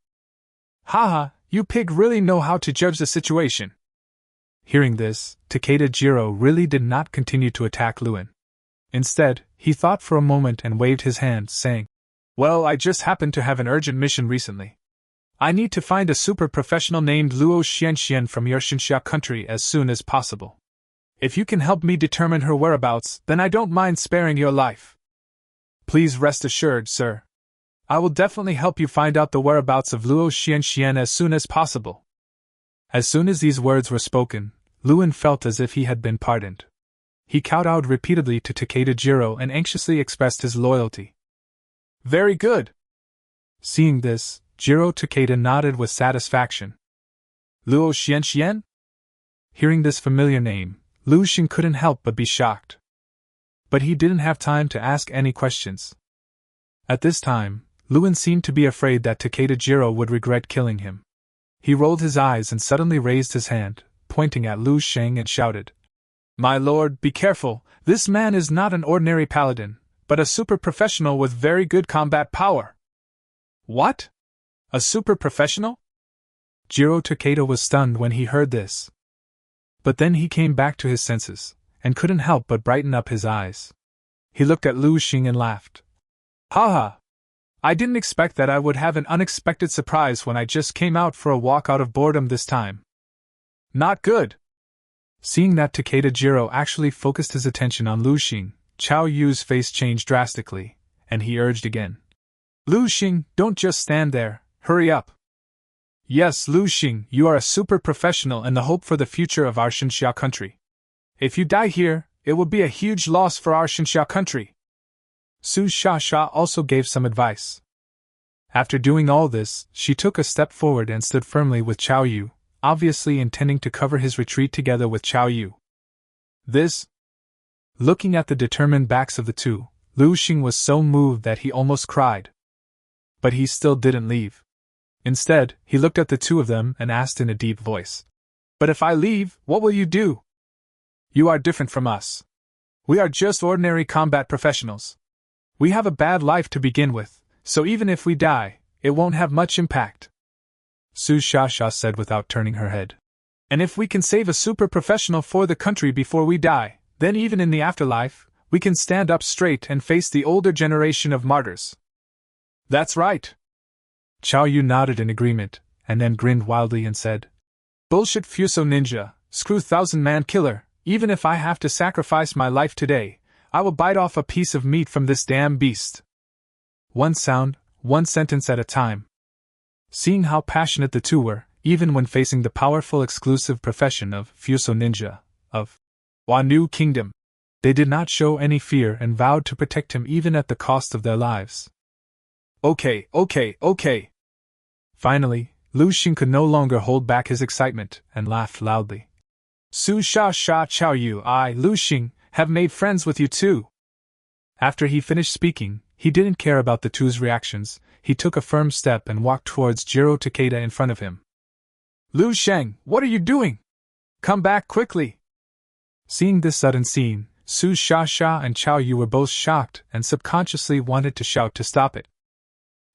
Haha, you pig really know how to judge the situation. Hearing this, Takeda Jiro really did not continue to attack Luan. Instead, he thought for a moment and waved his hand, saying, Well, I just happened to have an urgent mission recently. I need to find a super professional named Luo Xian from your Xinxia country as soon as possible. If you can help me determine her whereabouts, then I don't mind sparing your life. Please rest assured, sir. I will definitely help you find out the whereabouts of Luo Xian as soon as possible. As soon as these words were spoken, Luan felt as if he had been pardoned. He kowtowed repeatedly to Takeda Jiro and anxiously expressed his loyalty. Very good. Seeing this, Jiro Takeda nodded with satisfaction. Luo Xian? Hearing this familiar name, Lu Sheng couldn't help but be shocked. But he didn't have time to ask any questions. At this time, Luan seemed to be afraid that Takeda Jiro would regret killing him. He rolled his eyes and suddenly raised his hand, pointing at Lu Sheng, and shouted, My lord, be careful, this man is not an ordinary paladin, but a super professional with very good combat power. What? A super professional? Jiro Takeda was stunned when he heard this. But then he came back to his senses, and couldn't help but brighten up his eyes. He looked at Lu Sheng and laughed. Haha! I didn't expect that I would have an unexpected surprise when I just came out for a walk out of boredom this time. Not good! Seeing that Takeda Jiro actually focused his attention on Lu Sheng, Chao Yu's face changed drastically, and he urged again. Lu Sheng, don't just stand there, hurry up. Yes, Lu Sheng, you are a super professional and the hope for the future of our Xinxia country. If you die here, it will be a huge loss for our Xinxia country. Su Shasha also gave some advice. After doing all this, she took a step forward and stood firmly with Chao Yu, obviously intending to cover his retreat together with Chao Yu. This? Looking at the determined backs of the two, Lu Sheng was so moved that he almost cried. But he still didn't leave. Instead, he looked at the two of them and asked in a deep voice, But if I leave, what will you do? You are different from us. We are just ordinary combat professionals. We have a bad life to begin with, so even if we die, it won't have much impact. Su Shasha said without turning her head. And if we can save a super professional for the country before we die, then even in the afterlife, we can stand up straight and face the older generation of martyrs. That's right. Chao Yu nodded in agreement, and then grinned wildly and said, Bullshit Fuso Ninja, screw 1,000-man killer, even if I have to sacrifice my life today, I will bite off a piece of meat from this damn beast. One sound, one sentence at a time. Seeing how passionate the two were, even when facing the powerful exclusive profession of Fuso Ninja, of Wanu Kingdom. They did not show any fear and vowed to protect him even at the cost of their lives. Okay. Finally, Lu Sheng could no longer hold back his excitement and laughed loudly. Su sha sha chao yu, I, Lu Sheng, have made friends with you too. After he finished speaking, he didn't care about the two's reactions. He took a firm step and walked towards Jiro Takeda in front of him. Lu Sheng, what are you doing? Come back quickly! Seeing this sudden scene, Su Sha Sha and Chao Yu were both shocked and subconsciously wanted to shout to stop it.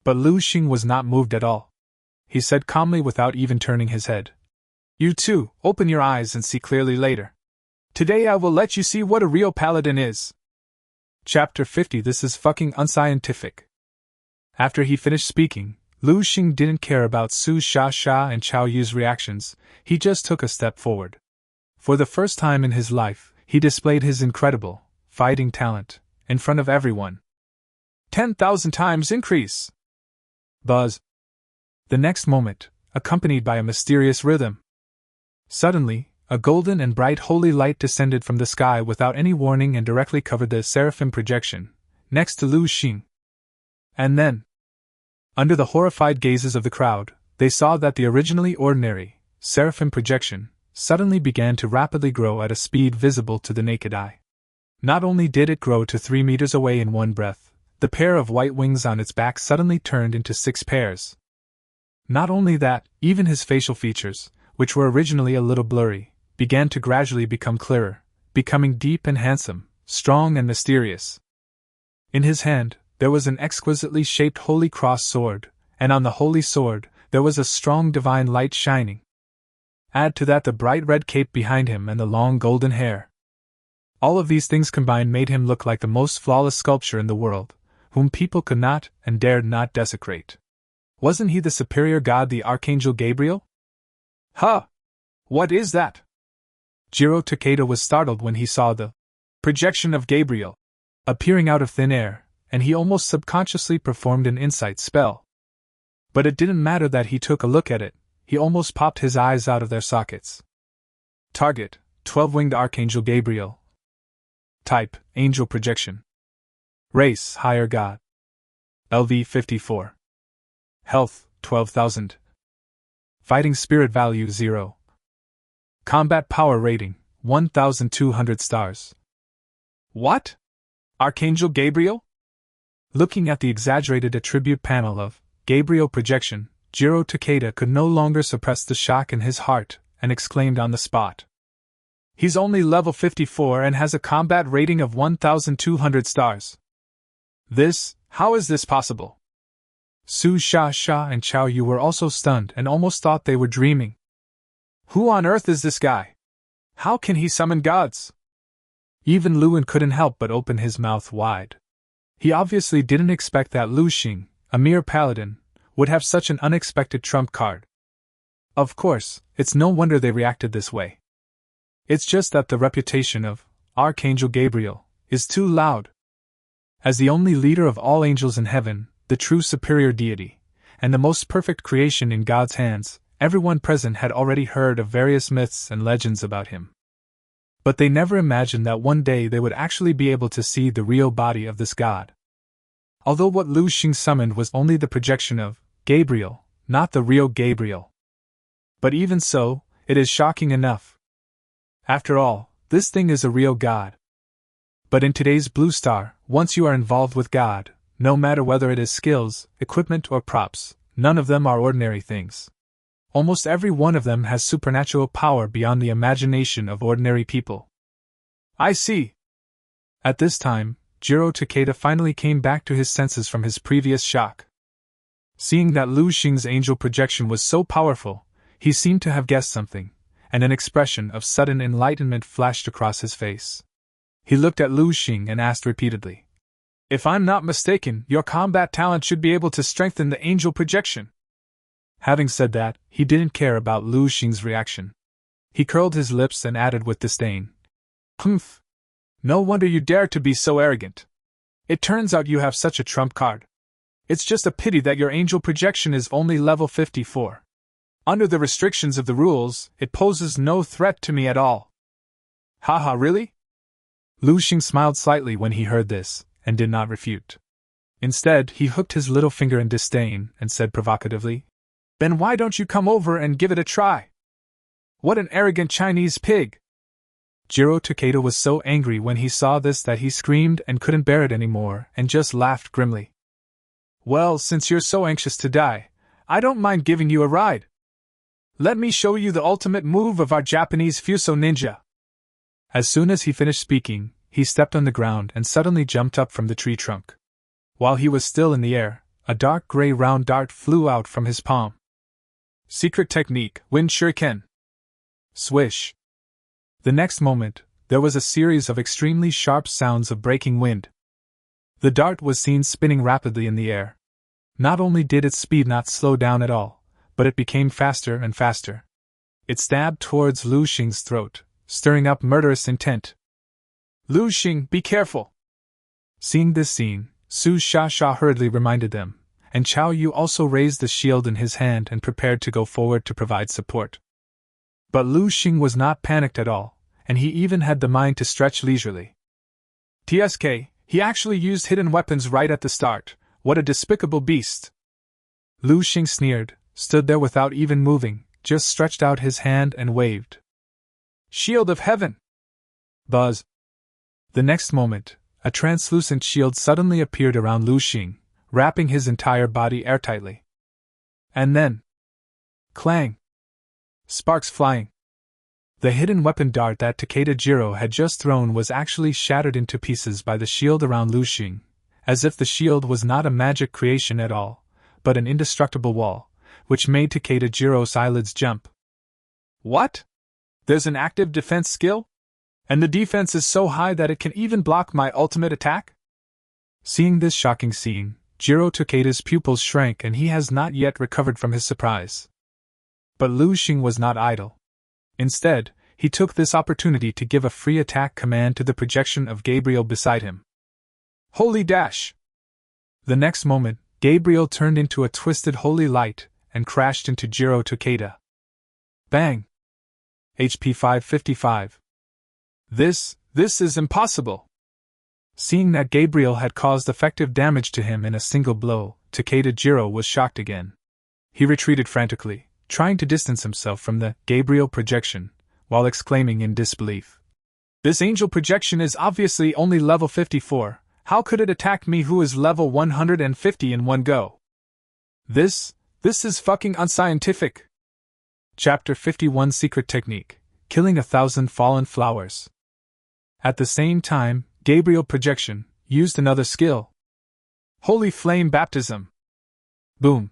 But Lu Sheng was not moved at all. He said calmly without even turning his head. You two, open your eyes and see clearly later. Today I will let you see what a real paladin is. Chapter 50. This is fucking unscientific. After he finished speaking, Lu Sheng didn't care about Su Sha Sha and Chao Yu's reactions. He just took a step forward. For the first time in his life, he displayed his incredible fighting talent in front of everyone. 10,000 times increase! Buzz. The next moment, accompanied by a mysterious rhythm. Suddenly, a golden and bright holy light descended from the sky without any warning and directly covered the seraphim projection, next to Lu Sheng. And then, under the horrified gazes of the crowd, they saw that the originally ordinary seraphim projection suddenly began to rapidly grow at a speed visible to the naked eye. Not only did it grow to 3 meters away in one breath, the pair of white wings on its back suddenly turned into 6 pairs. Not only that, even his facial features, which were originally a little blurry, began to gradually become clearer, becoming deep and handsome, strong and mysterious. In his hand, there was an exquisitely shaped holy cross sword, and on the holy sword, there was a strong divine light shining. Add to that the bright red cape behind him and the long golden hair. All of these things combined made him look like the most flawless sculpture in the world, whom people could not and dared not desecrate. Wasn't he the superior god, the Archangel Gabriel? Huh! What is that? Jiro Takeda was startled when he saw the projection of Gabriel appearing out of thin air, and he almost subconsciously performed an insight spell. But it didn't matter that he took a look at it. He almost popped his eyes out of their sockets. Target, 12-winged Archangel Gabriel. Type, Angel Projection. Race, Higher God. LV 54. Health, 12,000. Fighting Spirit Value 0. Combat Power Rating, 1,200 stars. What? Archangel Gabriel? Looking at the exaggerated attribute panel of Gabriel Projection, Jiro Takeda could no longer suppress the shock in his heart, and exclaimed on the spot. He's only level 54 and has a combat rating of 1,200 stars. How is this possible? Su Sha Sha and Chao Yu were also stunned and almost thought they were dreaming. Who on earth is this guy? How can he summon gods? Even Luan couldn't help but open his mouth wide. He obviously didn't expect that Lu Sheng, a mere paladin, would have such an unexpected trump card. Of course, it's no wonder they reacted this way. It's just that the reputation of Archangel Gabriel is too loud. As the only leader of all angels in heaven, the true superior deity, and the most perfect creation in God's hands, everyone present had already heard of various myths and legends about him. But they never imagined that one day they would actually be able to see the real body of this god. Although what Lu Sheng summoned was only the projection of Gabriel, not the real Gabriel. But even so, it is shocking enough. After all, this thing is a real god. But in today's Blue Star, once you are involved with God, no matter whether it is skills, equipment or props, none of them are ordinary things. Almost every one of them has supernatural power beyond the imagination of ordinary people. I see. At this time, Jiro Takeda finally came back to his senses from his previous shock. Seeing that Lu Sheng's angel projection was so powerful, he seemed to have guessed something, and an expression of sudden enlightenment flashed across his face. He looked at Lu Sheng and asked repeatedly, If I'm not mistaken, your combat talent should be able to strengthen the angel projection. Having said that, he didn't care about Lu Sheng's reaction. He curled his lips and added with disdain, Humph! No wonder you dare to be so arrogant. It turns out you have such a trump card. It's just a pity that your angel projection is only level 54. Under the restrictions of the rules, it poses no threat to me at all. Haha, really? Lu Sheng smiled slightly when he heard this, and did not refute. Instead, he hooked his little finger in disdain and said provocatively, "Then why don't you come over and give it a try? What an arrogant Chinese pig!" Jiro Takeda was so angry when he saw this that he screamed and couldn't bear it anymore and just laughed grimly. "Well, since you're so anxious to die, I don't mind giving you a ride. Let me show you the ultimate move of our Japanese Fuso ninja." As soon as he finished speaking, he stepped on the ground and suddenly jumped up from the tree trunk. While he was still in the air, a dark gray round dart flew out from his palm. Secret technique, Wind Shuriken. Swish. The next moment, there was a series of extremely sharp sounds of breaking wind. The dart was seen spinning rapidly in the air. Not only did its speed not slow down at all, but it became faster and faster. It stabbed towards Lu Sheng's throat, stirring up murderous intent. "Lu Sheng, be careful!" Seeing this scene, Su Sha hurriedly reminded them, and Chao Yu also raised the shield in his hand and prepared to go forward to provide support. But Lu Sheng was not panicked at all, and he even had the mind to stretch leisurely. "TSK, he actually used hidden weapons right at the start. What a despicable beast!" Lu Sheng sneered, stood there without even moving, just stretched out his hand and waved. "Shield of Heaven!" Buzz. The next moment, a translucent shield suddenly appeared around Lu Sheng, wrapping his entire body airtightly. And then, clang! Sparks flying. The hidden weapon dart that Takeda Jiro had just thrown was actually shattered into pieces by the shield around Lu Sheng, as if the shield was not a magic creation at all, but an indestructible wall, which made Takeda Jiro's eyelids jump. "What? There's an active defense skill? And the defense is so high that it can even block my ultimate attack?" Seeing this shocking scene, Jiro Takeda's pupils shrank and he has not yet recovered from his surprise. But Lu Sheng was not idle. Instead, he took this opportunity to give a free attack command to the projection of Gabriel beside him. Holy dash! The next moment, Gabriel turned into a twisted holy light and crashed into Jiro Takeda. Bang! HP 555. This is impossible! Seeing that Gabriel had caused effective damage to him in a single blow, Takeda Jiro was shocked again. He retreated frantically, trying to distance himself from the Gabriel projection, while exclaiming in disbelief. "This angel projection is obviously only level 54, how could it attack me who is level 150 in one go? This is fucking unscientific!" Chapter 51 Secret Technique, Killing 1,000 Fallen Flowers. At the same time, Gabriel projection used another skill. Holy Flame Baptism. Boom.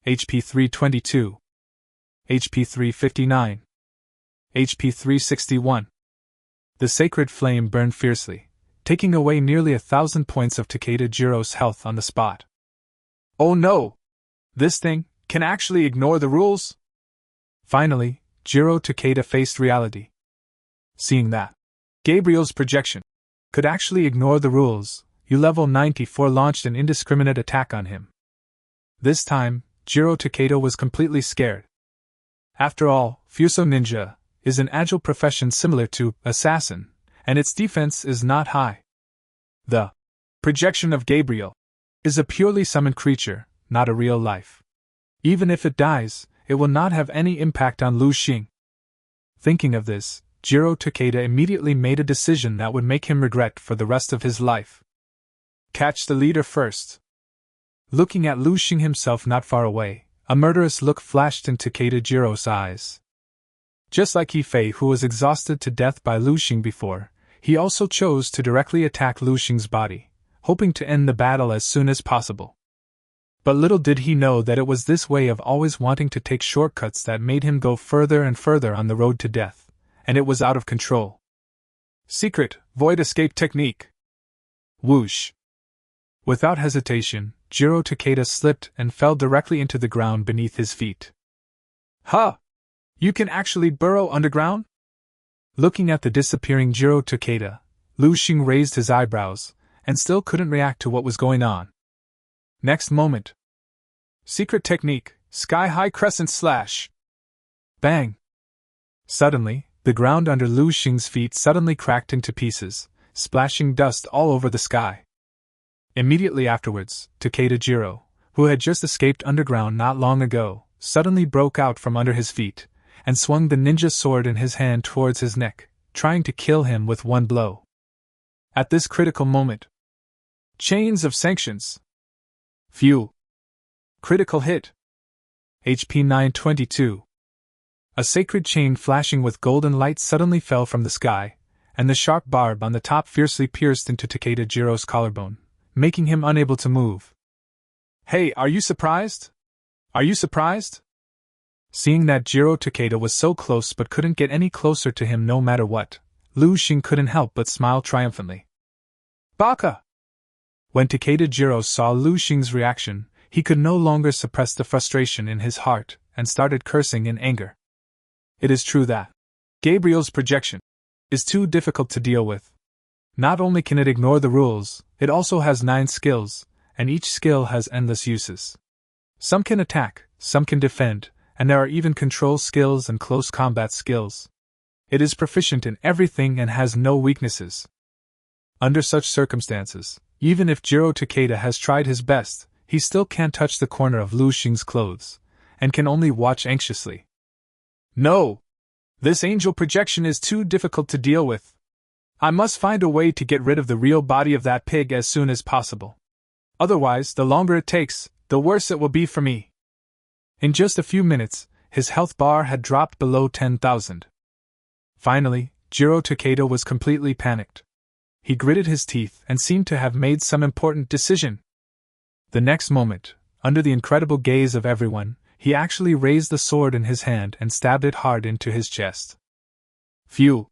HP 322. HP 359. HP 361. The sacred flame burned fiercely, taking away nearly 1,000 points of Takeda Jiro's health on the spot. "Oh no! This thing can actually ignore the rules?" Finally, Jiro Takeda faced reality. Seeing that Gabriel's projection could actually ignore the rules, U-level 94 launched an indiscriminate attack on him. This time, Jiro Takeda was completely scared. After all, Fuso Ninja is an agile profession similar to assassin, and its defense is not high. The projection of Gabriel is a purely summoned creature, not a real life. Even if it dies, it will not have any impact on Lu Sheng. Thinking of this, Jiro Takeda immediately made a decision that would make him regret for the rest of his life. Catch the leader first. Looking at Lu Sheng himself not far away, a murderous look flashed in Takeda Jiro's eyes. Just like He-Fei, who was exhausted to death by Lu Sheng before, he also chose to directly attack Lu Sheng's body, hoping to end the battle as soon as possible. But little did he know that it was this way of always wanting to take shortcuts that made him go further and further on the road to death. And it was out of control. Secret, Void Escape Technique. Whoosh. Without hesitation, Jiro Takeda slipped and fell directly into the ground beneath his feet. Huh! You can actually burrow underground? Looking at the disappearing Jiro Takeda, Lu Sheng raised his eyebrows, and still couldn't react to what was going on. Next moment. Secret technique, Sky-high crescent slash! Bang! Suddenly, the ground under Lu Sheng's feet suddenly cracked into pieces, splashing dust all over the sky. Immediately afterwards, Takeda Jiro, who had just escaped underground not long ago, suddenly broke out from under his feet, and swung the ninja sword in his hand towards his neck, trying to kill him with one blow. At this critical moment, chains of sanctions. Phew. Critical hit. HP 922. A sacred chain flashing with golden light suddenly fell from the sky, and the sharp barb on the top fiercely pierced into Takeda Jiro's collarbone, making him unable to move. Hey, are you surprised? Are you surprised? Seeing that Jiro Takeda was so close but couldn't get any closer to him no matter what, Lu Sheng couldn't help but smile triumphantly. Baka! When Takeda Jiro saw Lu Sheng's reaction, he could no longer suppress the frustration in his heart and started cursing in anger. It is true that Gabriel's projection is too difficult to deal with. Not only can it ignore the rules, it also has 9 skills, and each skill has endless uses. Some can attack, some can defend, and there are even control skills and close combat skills. It is proficient in everything and has no weaknesses. Under such circumstances, even if Jiro Takeda has tried his best, he still can't touch the corner of Lu Sheng's clothes, and can only watch anxiously. No! This angel projection is too difficult to deal with. I must find a way to get rid of the real body of that pig as soon as possible. Otherwise, the longer it takes, the worse it will be for me. In just a few minutes, his health bar had dropped below 10,000. Finally, Jiro Takeda was completely panicked. He gritted his teeth and seemed to have made some important decision. The next moment, under the incredible gaze of everyone, he actually raised the sword in his hand and stabbed it hard into his chest. Phew!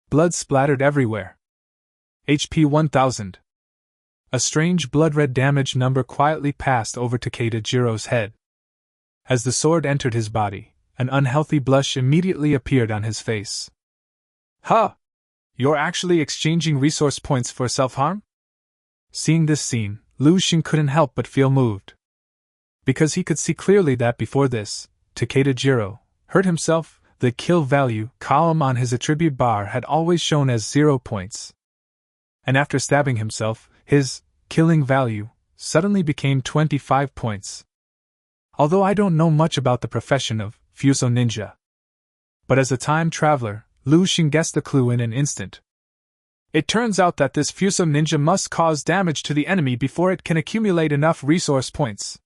Blood splattered everywhere. HP 1000. A strange blood-red damage number quietly passed over Takeda Jiro's head. As the sword entered his body, an unhealthy blush immediately appeared on his face. Huh! You're actually exchanging resource points for self-harm? Seeing this scene, Lu Sheng couldn't help but feel moved. Because he could see clearly that before this, Takeda Jiro hurt himself, the kill value column on his attribute bar had always shown as 0 points. And after stabbing himself, his killing value suddenly became 25 points. Although I don't know much about the profession of Fuso Ninja, but as a time traveler, Lu Sheng guessed the clue in an instant. It turns out that this Fuso Ninja must cause damage to the enemy before it can accumulate enough resource points.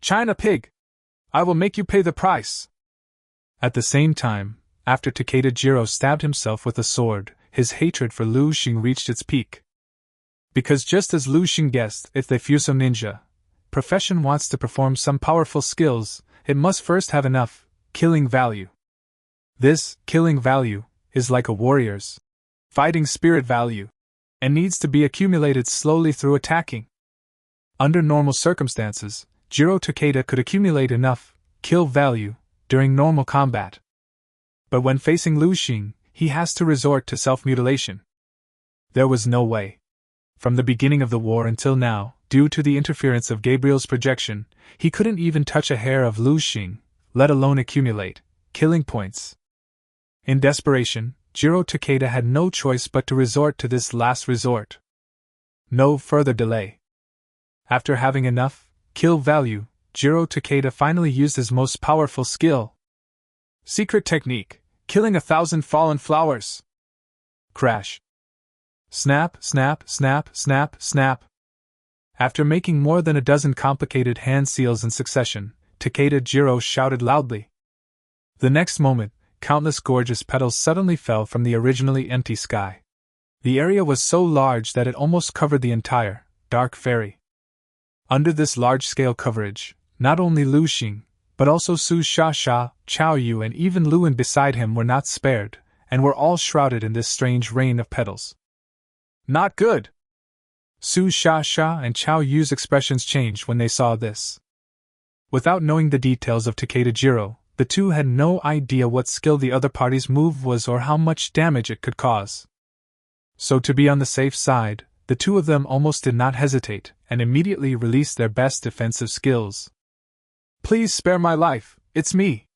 China Pig! I will make you pay the price! At the same time, after Takeda Jiro stabbed himself with a sword, his hatred for Lu Sheng reached its peak. Because just as Lu Sheng guessed, if the Fuso Ninja profession wants to perform some powerful skills, it must first have enough killing value. This killing value is like a warrior's fighting spirit value, and needs to be accumulated slowly through attacking. Under normal circumstances, Jiro Takeda could accumulate enough kill value during normal combat. But when facing Lu Sheng, he has to resort to self-mutilation. There was no way. From the beginning of the war until now, due to the interference of Gabriel's projection, he couldn't even touch a hair of Lu Sheng, let alone accumulate killing points. In desperation, Jiro Takeda had no choice but to resort to this last resort. No further delay. After having enough kill value, Jiro Takeda finally used his most powerful skill. Secret technique, killing 1,000 fallen flowers. Crash. Snap, snap, snap, snap, snap. After making more than a dozen complicated hand seals in succession, Takeda Jiro shouted loudly. The next moment, countless gorgeous petals suddenly fell from the originally empty sky. The area was so large that it almost covered the entire dark fairy. Under this large-scale coverage, not only Lu Sheng, but also Su Sha, Chao Yu and even Luan beside him were not spared, and were all shrouded in this strange rain of petals. Not good! Su Sha and Chao Yu's expressions changed when they saw this. Without knowing the details of Takeda Jiro, the two had no idea what skill the other party's move was or how much damage it could cause. So to be on the safe side, the two of them almost did not hesitate, and immediately released their best defensive skills. Please spare my life, it's me.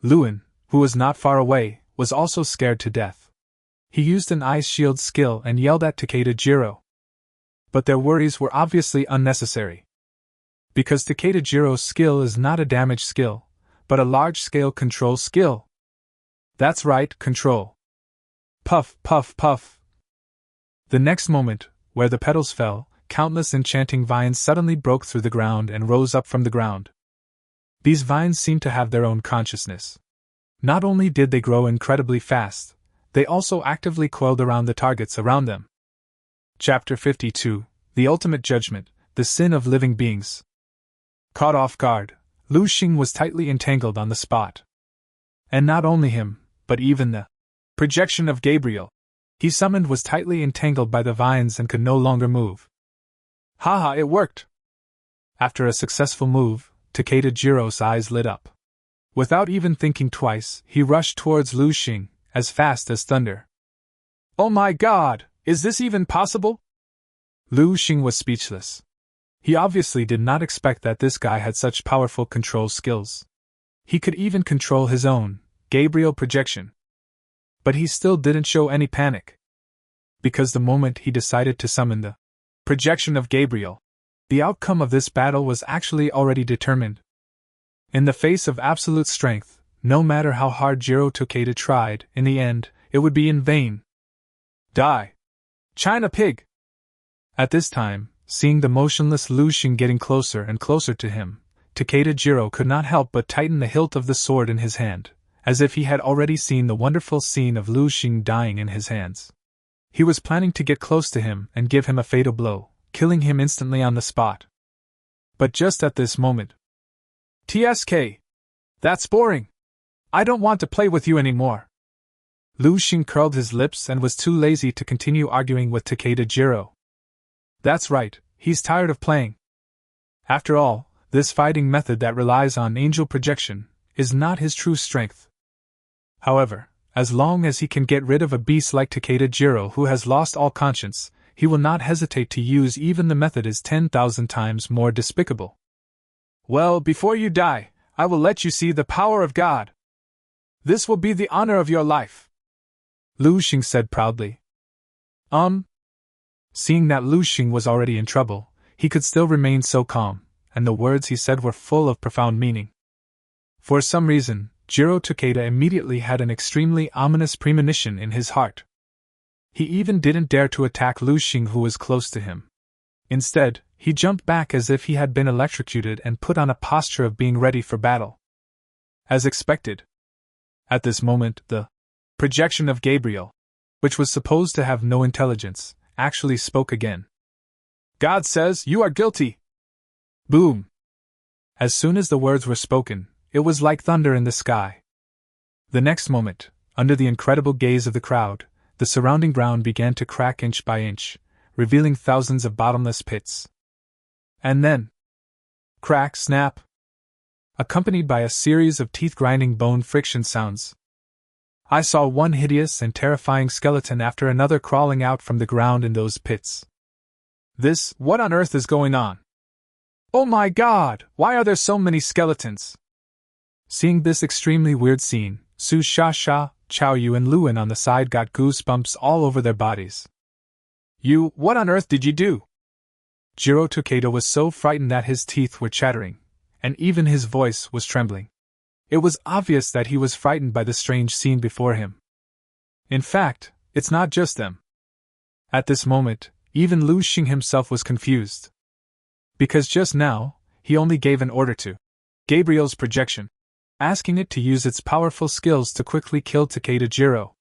Luan, who was not far away, was also scared to death. He used an ice shield skill and yelled at Takeda Jiro. But their worries were obviously unnecessary. Because Takeda Jiro's skill is not a damage skill, but a large-scale control skill. That's right, control. Puff, puff, puff. The next moment, where the petals fell, countless enchanting vines suddenly broke through the ground and rose up from the ground. These vines seemed to have their own consciousness. Not only did they grow incredibly fast, they also actively coiled around the targets around them. Chapter 52, The Ultimate Judgment, The Sin of Living Beings. Caught off guard, Lu Sheng was tightly entangled on the spot. And not only him, but even the projection of Gabriel he summoned was tightly entangled by the vines and could no longer move. Haha, it worked! After a successful move, Takeda Jiro's eyes lit up. Without even thinking twice, he rushed towards Lu Sheng, as fast as thunder. Oh my god, is this even possible? Lu Sheng was speechless. He obviously did not expect that this guy had such powerful control skills. He could even control his own Gabriel projection. But he still didn't show any panic. Because the moment he decided to summon the projection of Gabriel, the outcome of this battle was actually already determined. In the face of absolute strength, no matter how hard Jiro Takeda tried, in the end, it would be in vain. Die! China pig! At this time, seeing the motionless Lu Sheng getting closer and closer to him, Takeda Jiro could not help but tighten the hilt of the sword in his hand, as if he had already seen the wonderful scene of Lu Sheng dying in his hands. He was planning to get close to him and give him a fatal blow, killing him instantly on the spot. But just at this moment, TSK! That's boring! I don't want to play with you anymore! Lu Sheng curled his lips and was too lazy to continue arguing with Takeda Jiro. That's right, he's tired of playing. After all, this fighting method that relies on angel projection is not his true strength. However, as long as he can get rid of a beast like Takeda Jiro who has lost all conscience, he will not hesitate to use even the method is 10,000 times more despicable. Well, before you die, I will let you see the power of God. This will be the honor of your life. Lu Sheng said proudly. Seeing that Lu Sheng was already in trouble, he could still remain so calm, and the words he said were full of profound meaning. For some reason, Jiro Takeda immediately had an extremely ominous premonition in his heart. He even didn't dare to attack Lu Sheng who was close to him. Instead, he jumped back as if he had been electrocuted and put on a posture of being ready for battle. As expected. At this moment, the projection of Gabriel, which was supposed to have no intelligence, actually spoke again. God says you are guilty! Boom! As soon as the words were spoken, it was like thunder in the sky. The next moment, under the incredible gaze of the crowd, the surrounding ground began to crack inch by inch, revealing thousands of bottomless pits. And then, crack, snap, accompanied by a series of teeth-grinding bone friction sounds. I saw one hideous and terrifying skeleton after another crawling out from the ground in those pits. What on earth is going on? Oh my god, why are there so many skeletons? Seeing this extremely weird scene, Su Sha, Chao Yu and Luan on the side got goosebumps all over their bodies. What on earth did you do? Jiro Takeda was so frightened that his teeth were chattering, and even his voice was trembling. It was obvious that he was frightened by the strange scene before him. In fact, it's not just them. At this moment, even Lu Sheng himself was confused. Because just now, he only gave an order to Gabriel's projection, asking it to use its powerful skills to quickly kill Takeda Jiro.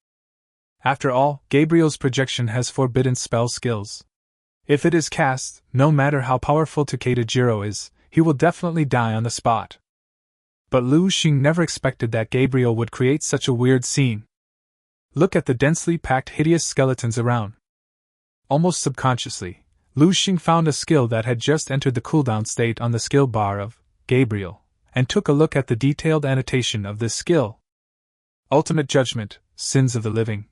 After all, Gabriel's projection has forbidden spell skills. If it is cast, no matter how powerful Takeda Jiro is, he will definitely die on the spot. But Lu Sheng never expected that Gabriel would create such a weird scene. Look at the densely packed hideous skeletons around. Almost subconsciously, Lu Sheng found a skill that had just entered the cooldown state on the skill bar of Gabriel, and took a look at the detailed annotation of this skill. Ultimate Judgment, Sins of the Living.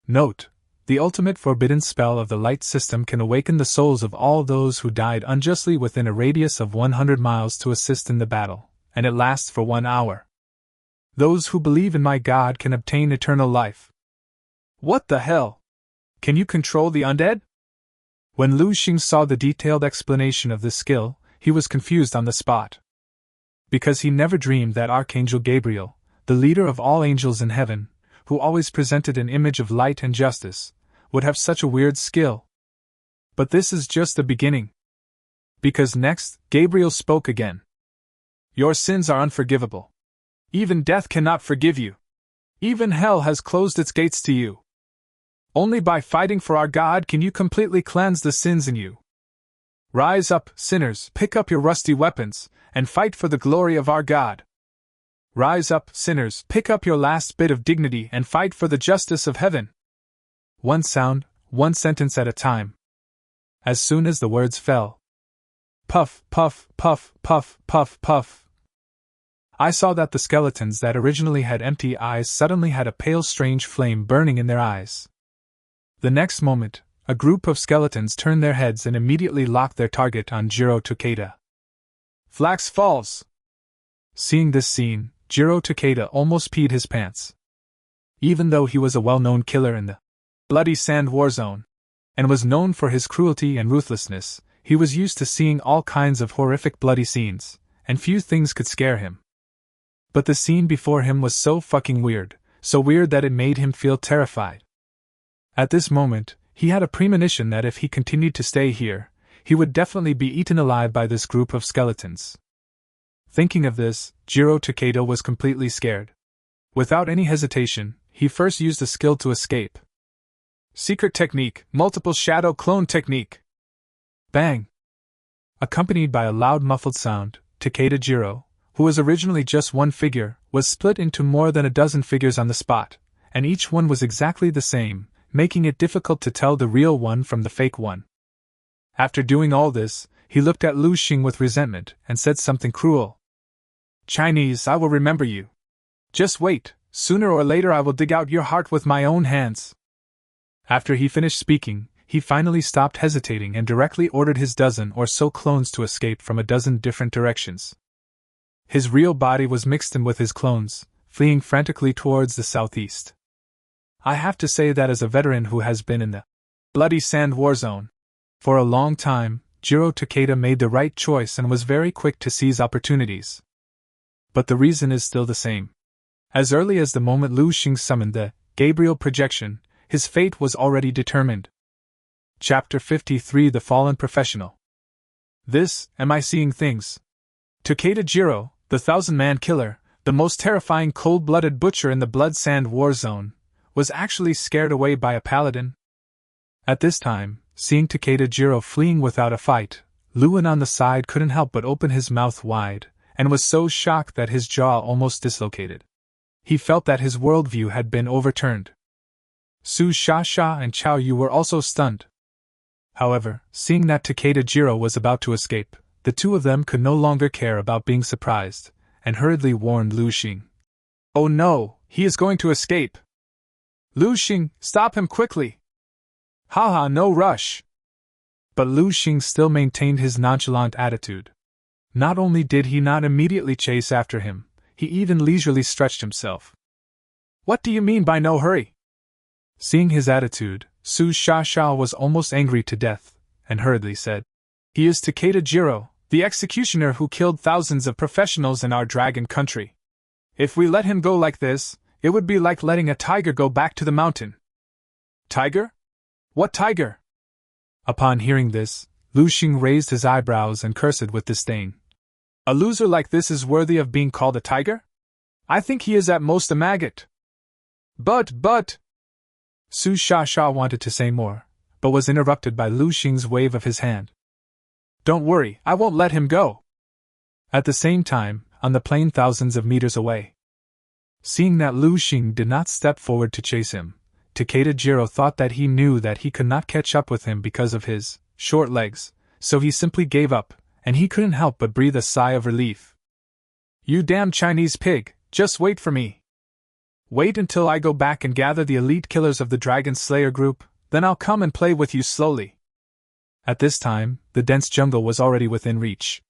Note: The ultimate forbidden spell of the light system can awaken the souls of all those who died unjustly within a radius of 100 miles to assist in the battle, and it lasts for 1 hour. Those who believe in my God can obtain eternal life. What the hell? Can you control the undead? When Lu Sheng saw the detailed explanation of this skill, he was confused on the spot. Because he never dreamed that Archangel Gabriel, the leader of all angels in heaven, who always presented an image of light and justice, would have such a weird skill. But this is just the beginning. Because next, Gabriel spoke again. Your sins are unforgivable. Even death cannot forgive you. Even hell has closed its gates to you. Only by fighting for our God can you completely cleanse the sins in you. Rise up, sinners, pick up your rusty weapons, and fight for the glory of our God. Rise up, sinners, pick up your last bit of dignity and fight for the justice of heaven. One sound, one sentence at a time. As soon as the words fell. Puff, puff, puff, puff, puff, puff. I saw that the skeletons that originally had empty eyes suddenly had a pale strange flame burning in their eyes. The next moment, a group of skeletons turned their heads and immediately locked their target on Jiro Takeda. Flax falls! Seeing this scene, Jiro Takeda almost peed his pants. Even though he was a well-known killer in the bloody sand war zone, and was known for his cruelty and ruthlessness, he was used to seeing all kinds of horrific bloody scenes, and few things could scare him. But the scene before him was so fucking weird, so weird that it made him feel terrified. At this moment, he had a premonition that if he continued to stay here, he would definitely be eaten alive by this group of skeletons. Thinking of this, Jiro Takeda was completely scared. Without any hesitation, he first used a skill to escape. Secret technique, multiple shadow clone technique. Bang! Accompanied by a loud muffled sound, Takeda Jiro, who was originally just one figure, was split into more than a dozen figures on the spot, and each one was exactly the same, making it difficult to tell the real one from the fake one. After doing all this, he looked at Lu Sheng with resentment and said something cruel. Chinese, I will remember you. Just wait, sooner or later I will dig out your heart with my own hands. After he finished speaking, he finally stopped hesitating and directly ordered his dozen or so clones to escape from a dozen different directions. His real body was mixed in with his clones, fleeing frantically towards the southeast. I have to say that as a veteran who has been in the bloody sand war zone for a long time, Jiro Takeda made the right choice and was very quick to seize opportunities. But the reason is still the same. As early as the moment Lu Sheng summoned the Gabriel projection, his fate was already determined. Chapter 53: The Fallen Professional. This, am I seeing things? Takeda Jiro, the 1,000-man killer, the most terrifying cold-blooded butcher in the blood sand war zone, was actually scared away by a paladin? At this time, seeing Takeda Jiro fleeing without a fight, Luan on the side couldn't help but open his mouth wide, and was so shocked that his jaw almost dislocated. He felt that his worldview had been overturned. Su Sha and Chao Yu were also stunned. However, seeing that Takeda Jiro was about to escape, the two of them could no longer care about being surprised, and hurriedly warned Lu Sheng. Oh no, he is going to escape! Lu Sheng, stop him quickly! Haha, no rush! But Lu Sheng still maintained his nonchalant attitude. Not only did he not immediately chase after him, he even leisurely stretched himself. What do you mean by no hurry? Seeing his attitude, Su Sha was almost angry to death, and hurriedly said, He is Takeda Jiro, the executioner who killed thousands of professionals in our dragon country. If we let him go like this, it would be like letting a tiger go back to the mountain. Tiger? What tiger? Upon hearing this, Lu Sheng raised his eyebrows and cursed with disdain. A loser like this is worthy of being called a tiger? I think he is at most a maggot. But... Su Sha wanted to say more, but was interrupted by Lu Sheng's wave of his hand. Don't worry, I won't let him go. At the same time, on the plain thousands of meters away. Seeing that Lu Sheng did not step forward to chase him, Takeda Jiro thought that he knew that he could not catch up with him because of his short legs, so he simply gave up, and he couldn't help but breathe a sigh of relief. You damn Chinese pig, just wait for me. Wait until I go back and gather the elite killers of the Dragon Slayer group, Then I'll come and play with you slowly. At this time, the dense jungle was already within reach.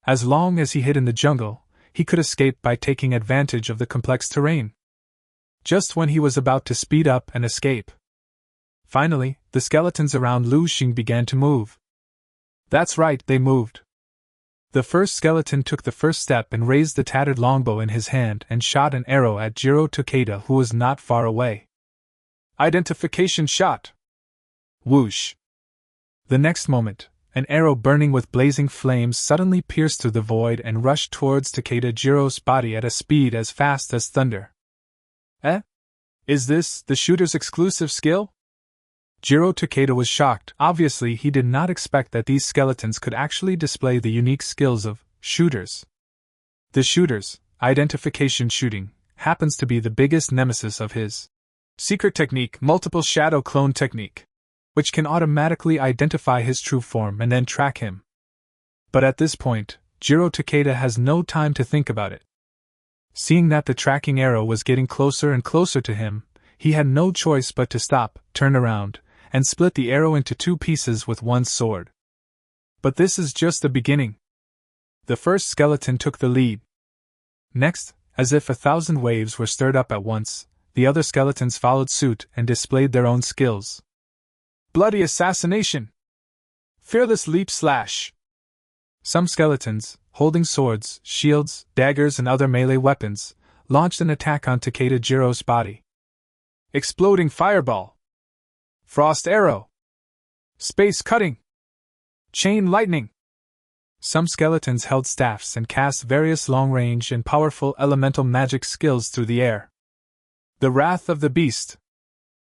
As long as he hid in the jungle, he could escape by taking advantage of the complex terrain. Just when he was about to speed up and escape, finally, the skeletons around Lu Sheng began to move. That's right, they moved. The first skeleton took the first step and raised the tattered longbow in his hand and shot an arrow at Jiro Takeda, who was not far away. Identification shot! Whoosh! The next moment, an arrow burning with blazing flames suddenly pierced through the void and rushed towards Takeda Jiro's body at a speed as fast as thunder. Eh? Is this the shooter's exclusive skill? Jiro Takeda was shocked. Obviously, he did not expect that these skeletons could actually display the unique skills of shooters. The shooter's identification shooting happens to be the biggest nemesis of his secret technique, multiple shadow clone technique, which can automatically identify his true form and then track him. But at this point, Jiro Takeda has no time to think about it. Seeing that the tracking arrow was getting closer and closer to him, he had no choice but to stop, turn around, and split the arrow into two pieces with one sword. But this is just the beginning. The first skeleton took the lead. Next, as if 1,000 waves were stirred up at once, the other skeletons followed suit and displayed their own skills. Bloody assassination! Fearless leap slash! Some skeletons, holding swords, shields, daggers and other melee weapons, launched an attack on Takeda Jiro's body. Exploding fireball! Frost arrow! Space cutting! Chain lightning! Some skeletons held staffs and cast various long-range and powerful elemental magic skills through the air. The wrath of the beast!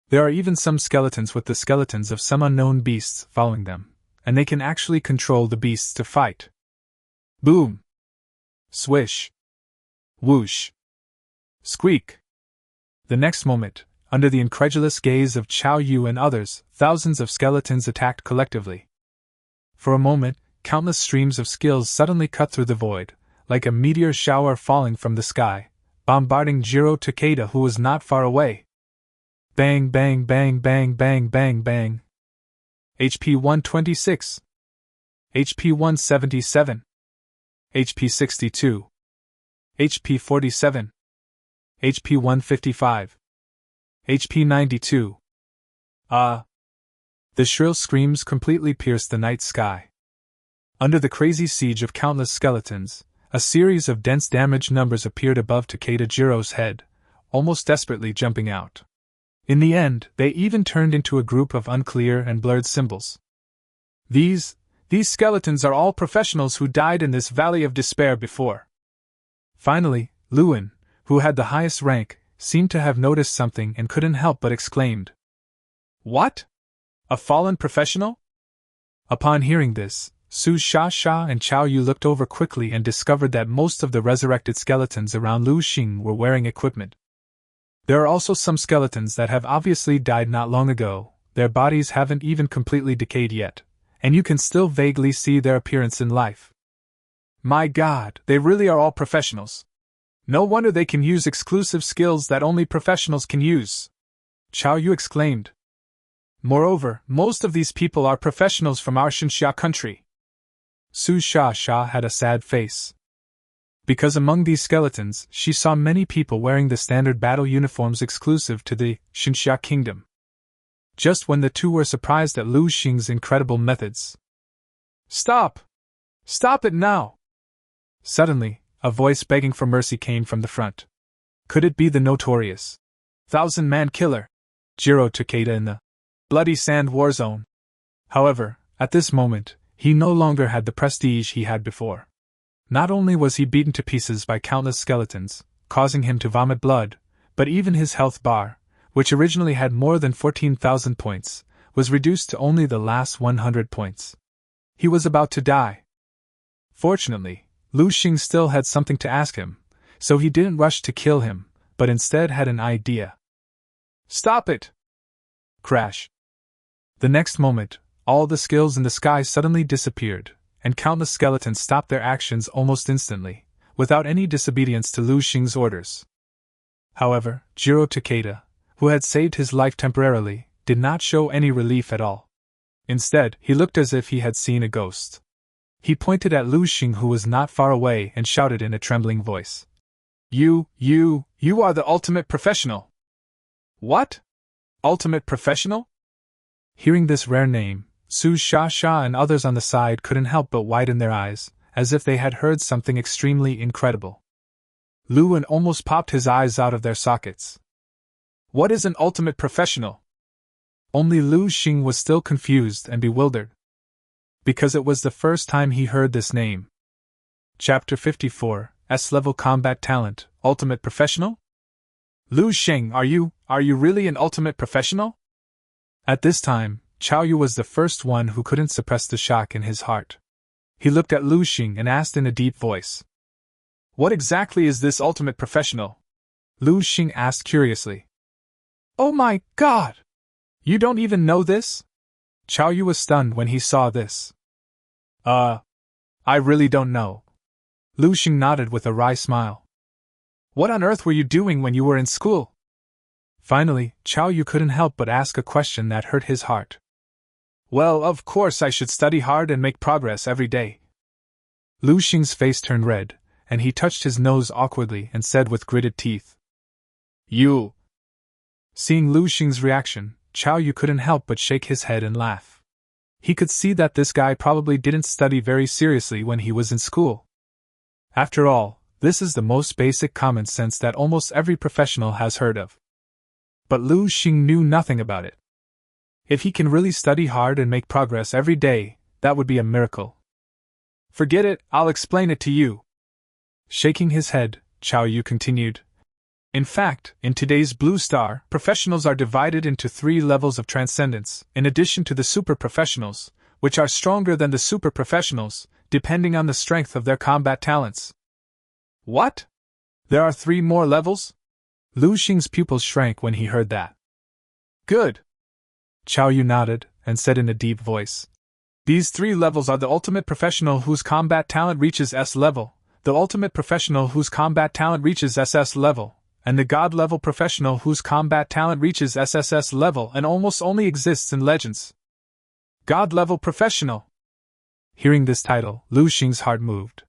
There are even some skeletons with the skeletons of some unknown beasts following them, and they can actually control the beasts to fight. Boom! Swish! Whoosh! Squeak! The next moment, under the incredulous gaze of Chao Yu and others, thousands of skeletons attacked collectively. For a moment, countless streams of skills suddenly cut through the void, like a meteor shower falling from the sky, bombarding Jiro Takeda, who was not far away. Bang bang bang bang bang bang bang. HP 126. HP 177. HP 62. HP 47. HP 155. HP 92. The shrill screams completely pierced the night sky. Under the crazy siege of countless skeletons, a series of dense damage numbers appeared above Takeda Jiro's head, almost desperately jumping out. In the end, they even turned into a group of unclear and blurred symbols. These skeletons are all professionals who died in this valley of despair before. Finally, Luan, who had the highest rank, seemed to have noticed something and couldn't help but exclaimed. What? A fallen professional? Upon hearing this, Su Sha and Chao Yu looked over quickly and discovered that most of the resurrected skeletons around Lu Sheng were wearing equipment. There are also some skeletons that have obviously died not long ago, their bodies haven't even completely decayed yet, and you can still vaguely see their appearance in life. My God, they really are all professionals. No wonder they can use exclusive skills that only professionals can use. Chao Yu exclaimed. Moreover, most of these people are professionals from our Xinxia country. Su Sha had a sad face. Because among these skeletons, she saw many people wearing the standard battle uniforms exclusive to the Xinxia kingdom. Just when the two were surprised at Lu Sheng's incredible methods. Stop! Stop it now! Suddenly, a voice begging for mercy came from the front. Could it be the notorious 1,000-man killer, Jiro Takeda in the bloody sand war zone? However, at this moment, he no longer had the prestige he had before. Not only was he beaten to pieces by countless skeletons, causing him to vomit blood, but even his health bar, which originally had more than 14,000 points, was reduced to only the last 100 points. He was about to die. Fortunately, Lu Sheng still had something to ask him, so he didn't rush to kill him, but instead had an idea. Stop it! Crash. The next moment, all the skills in the sky suddenly disappeared, and countless skeletons stopped their actions almost instantly, without any disobedience to Lu Sheng's orders. However, Jiro Takeda, who had saved his life temporarily, did not show any relief at all. Instead, he looked as if he had seen a ghost. He pointed at Lu Sheng, who was not far away, and shouted in a trembling voice. You are the ultimate professional! What? Ultimate professional? Hearing this rare name, Su Sha and others on the side couldn't help but widen their eyes, as if they had heard something extremely incredible. Luan almost popped his eyes out of their sockets. What is an ultimate professional? Only Lu Sheng was still confused and bewildered, because it was the first time he heard this name. Chapter 54, S-Level Combat Talent, Ultimate Professional? Lu Sheng, are you really an ultimate professional? At this time, Qiao Yu was the first one who couldn't suppress the shock in his heart. He looked at Lu Sheng and asked in a deep voice. What exactly is this ultimate professional? Lu Sheng asked curiously. Oh my god! You don't even know this? Qiao Yu was stunned when he saw this. I really don't know. Lu Sheng nodded with a wry smile. What on earth were you doing when you were in school? Finally, Qiao Yu couldn't help but ask a question that hurt his heart. Well, of course I should study hard and make progress every day. Lu Sheng's face turned red, and he touched his nose awkwardly and said with gritted teeth. You. Seeing Lu Sheng's reaction, Qiao Yu couldn't help but shake his head and laugh. He could see that this guy probably didn't study very seriously when he was in school. After all, this is the most basic common sense that almost every professional has heard of. But Lu Sheng knew nothing about it. If he can really study hard and make progress every day, that would be a miracle. Forget it, I'll explain it to you. Shaking his head, Qiao Yu continued. In fact, in today's Blue Star, professionals are divided into 3 levels of transcendence, in addition to the super professionals, which are stronger than the super professionals, depending on the strength of their combat talents. What? There are 3 more levels? Lu Sheng's pupils shrank when he heard that. Good. Qiao Yu nodded, and said in a deep voice. These 3 levels are the ultimate professional whose combat talent reaches S level, the ultimate professional whose combat talent reaches SS level, and the God-level professional whose combat talent reaches SSS level and almost only exists in legends. God-level professional! Hearing this title, Lu Sheng's heart moved.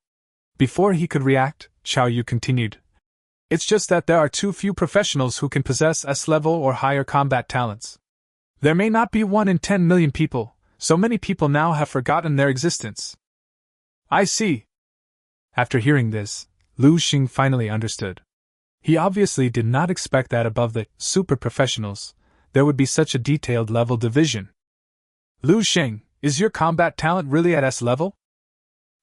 Before he could react, Qiao Yu continued. It's just that there are too few professionals who can possess S-level or higher combat talents. There may not be 1 in 10 million people, so many people now have forgotten their existence. I see. After hearing this, Lu Sheng finally understood. He obviously did not expect that above the super professionals, there would be such a detailed level division. Lu Sheng, is your combat talent really at S level?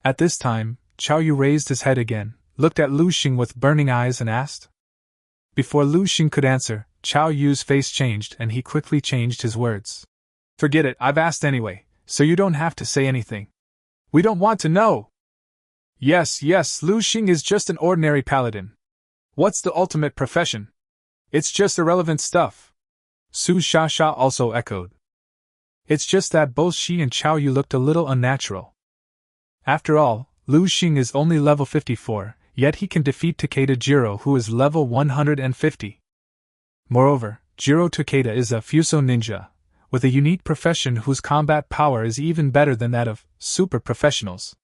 At this time, Qiao Yu raised his head again, looked at Lu Sheng with burning eyes and asked. Before Lu Sheng could answer, Qiao Yu's face changed and he quickly changed his words. Forget it, I've asked anyway, so you don't have to say anything. We don't want to know. Yes, Lu Sheng is just an ordinary paladin. What's the ultimate profession? It's just irrelevant stuff. Su Sha also echoed. It's just that both she and Qiao Yu looked a little unnatural. After all, Lu Sheng is only level 54, yet he can defeat Takeda Jiro, who is level 150. Moreover, Jiro Takeda is a Fuso ninja, with a unique profession whose combat power is even better than that of super professionals.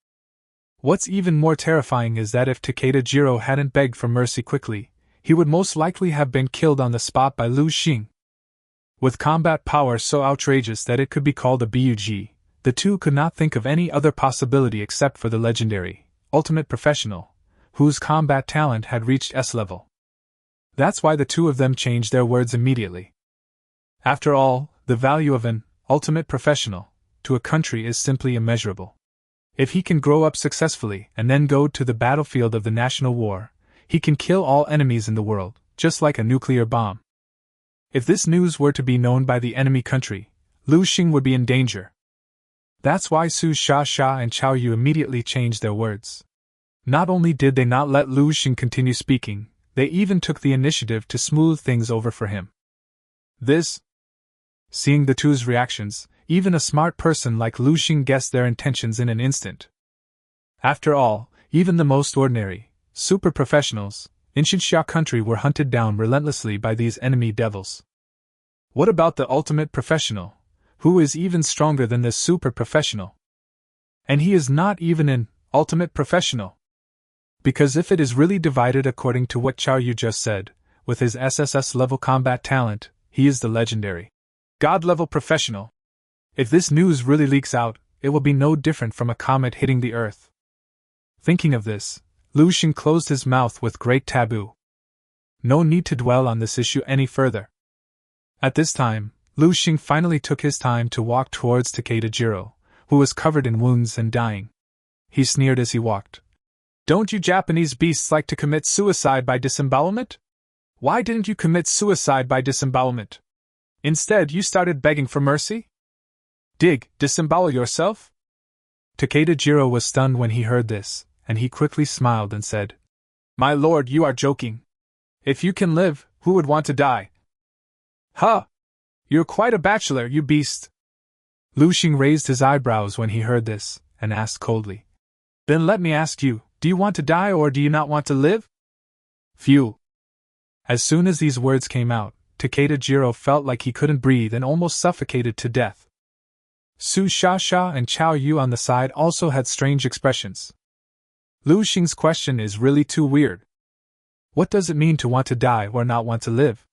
What's even more terrifying is that if Takeda Jiro hadn't begged for mercy quickly, he would most likely have been killed on the spot by Lu Sheng. With combat power so outrageous that it could be called a BUG, the two could not think of any other possibility except for the legendary, ultimate professional, whose combat talent had reached S level. That's why the two of them changed their words immediately. After all, the value of an ultimate professional to a country is simply immeasurable. If he can grow up successfully and then go to the battlefield of the national war, he can kill all enemies in the world, just like a nuclear bomb. If this news were to be known by the enemy country, Lu Sheng would be in danger. That's why Su Sha and Qiao Yu immediately changed their words. Not only did they not let Lu Sheng continue speaking, they even took the initiative to smooth things over for him. Seeing the two's reactions, even a smart person like Lu Sheng guessed their intentions in an instant. After all, even the most ordinary, super professionals, in Xinxia country were hunted down relentlessly by these enemy devils. What about the ultimate professional, who is even stronger than the super professional? And he is not even an ultimate professional. Because if it is really divided according to what Xiao Yu just said, with his SSS level combat talent, he is the legendary God level professional. If this news really leaks out, it will be no different from a comet hitting the earth. Thinking of this, Lu Sheng closed his mouth with great taboo. No need to dwell on this issue any further. At this time, Lu Sheng finally took his time to walk towards Takeda Jiro, who was covered in wounds and dying. He sneered as he walked. Don't you Japanese beasts like to commit suicide by disembowelment? Why didn't you commit suicide by disembowelment? Instead, you started begging for mercy? Disembowel yourself? Takeda Jiro was stunned when he heard this, and he quickly smiled and said, My lord, you are joking. If you can live, who would want to die? Huh! You're quite a bachelor, you beast! Lu Sheng raised his eyebrows when he heard this, and asked coldly, Then let me ask you, do you want to die or do you not want to live? Phew! As soon as these words came out, Takeda Jiro felt like he couldn't breathe and almost suffocated to death. Su Sha and Xiao Yu on the side also had strange expressions. Lu Sheng's question is really too weird. What does it mean to want to die or not want to live?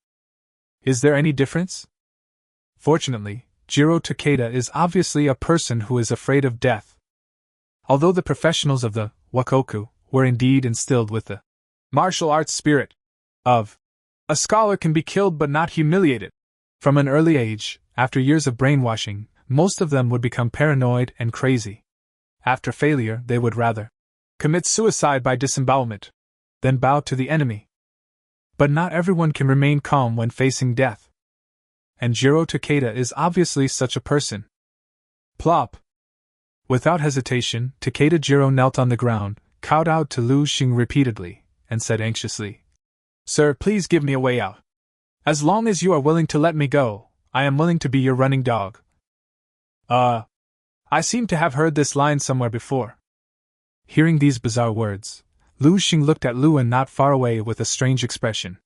Is there any difference? Fortunately, Jiro Takeda is obviously a person who is afraid of death. Although the professionals of the Wakoku were indeed instilled with the martial arts spirit of a scholar can be killed but not humiliated. From an early age, after years of brainwashing, most of them would become paranoid and crazy. After failure, they would rather commit suicide by disembowelment than bow to the enemy. But not everyone can remain calm when facing death. And Jiro Takeda is obviously such a person. Plop! Without hesitation, Takeda Jiro knelt on the ground, cowed out to Lu Sheng repeatedly, and said anxiously, Sir, please give me a way out. As long as you are willing to let me go, I am willing to be your running dog. I seem to have heard this line somewhere before. Hearing these bizarre words, Lu Sheng looked at Luan not far away with a strange expression.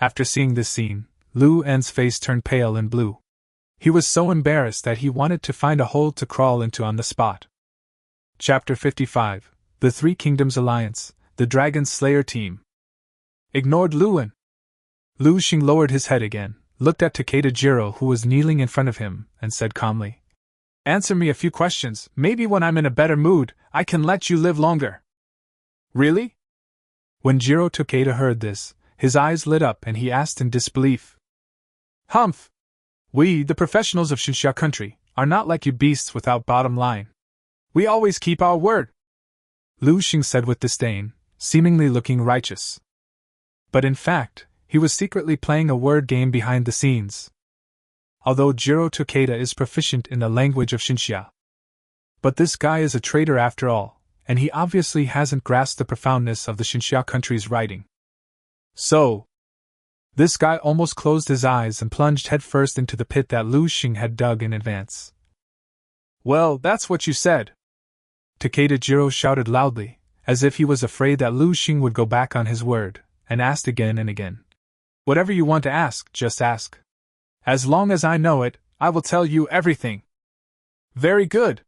After seeing this scene, Luan's face turned pale and blue. He was so embarrassed that he wanted to find a hole to crawl into on the spot. Chapter 55, The Three Kingdoms Alliance, The Dragon Slayer Team. Ignored Luan. Lu Sheng lowered his head again, looked at Takeda Jiro who was kneeling in front of him, and said calmly, Answer me a few questions, maybe when I'm in a better mood, I can let you live longer. Really? When Jiro Takeda heard this, his eyes lit up and he asked in disbelief. Humph! We, the professionals of Xinxia country, are not like you beasts without bottom line. We always keep our word. Lu Sheng said with disdain, seemingly looking righteous. But in fact, he was secretly playing a word game behind the scenes. Although Jiro Takeda is proficient in the language of Xinxia. But this guy is a traitor after all, and he obviously hasn't grasped the profoundness of the Xinxia country's writing. So, this guy almost closed his eyes and plunged headfirst into the pit that Lu Sheng had dug in advance. Well, that's what you said. Takeda Jiro shouted loudly, as if he was afraid that Lu Sheng would go back on his word, and asked again and again. Whatever you want to ask, just ask. As long as I know it, I will tell you everything. Very good.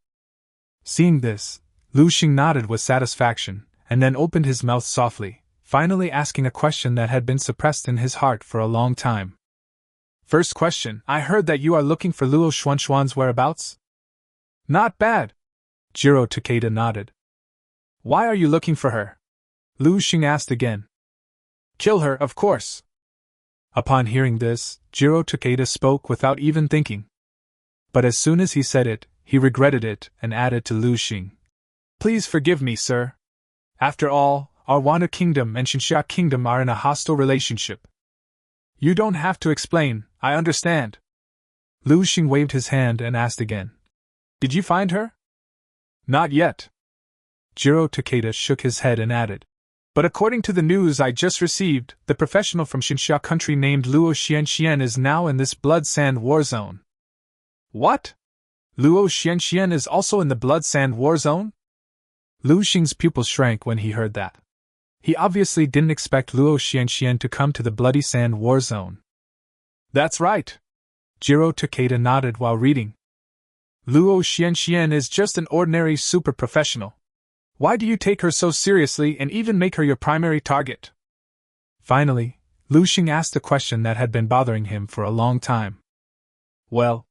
Seeing this, Lu Sheng nodded with satisfaction, and then opened his mouth softly, finally asking a question that had been suppressed in his heart for a long time. First question, I heard that you are looking for Luo Xuanxuan's whereabouts? Not bad. Jiro Takeda nodded. Why are you looking for her? Lu Sheng asked again. Kill her, of course. Upon hearing this, Jiro Takeda spoke without even thinking. But as soon as he said it, he regretted it and added to Lu Sheng. Please forgive me, sir. After all, our Wanda Kingdom and Xinxia Kingdom are in a hostile relationship. You don't have to explain, I understand. Lu Sheng waved his hand and asked again. Did you find her? Not yet. Jiro Takeda shook his head and added. But according to the news I just received, the professional from Xinxia country named Luo Xian is now in this Blood Sand War Zone. What? Luo Xian is also in the Blood Sand War Zone? Lu Sheng's pupils shrank when he heard that. He obviously didn't expect Luo Xian to come to the Bloody Sand War Zone. That's right. Jiro Takeda nodded while reading. Luo Xian is just an ordinary super professional. Why do you take her so seriously and even make her your primary target? Finally, Lu Sheng asked a question that had been bothering him for a long time. Well.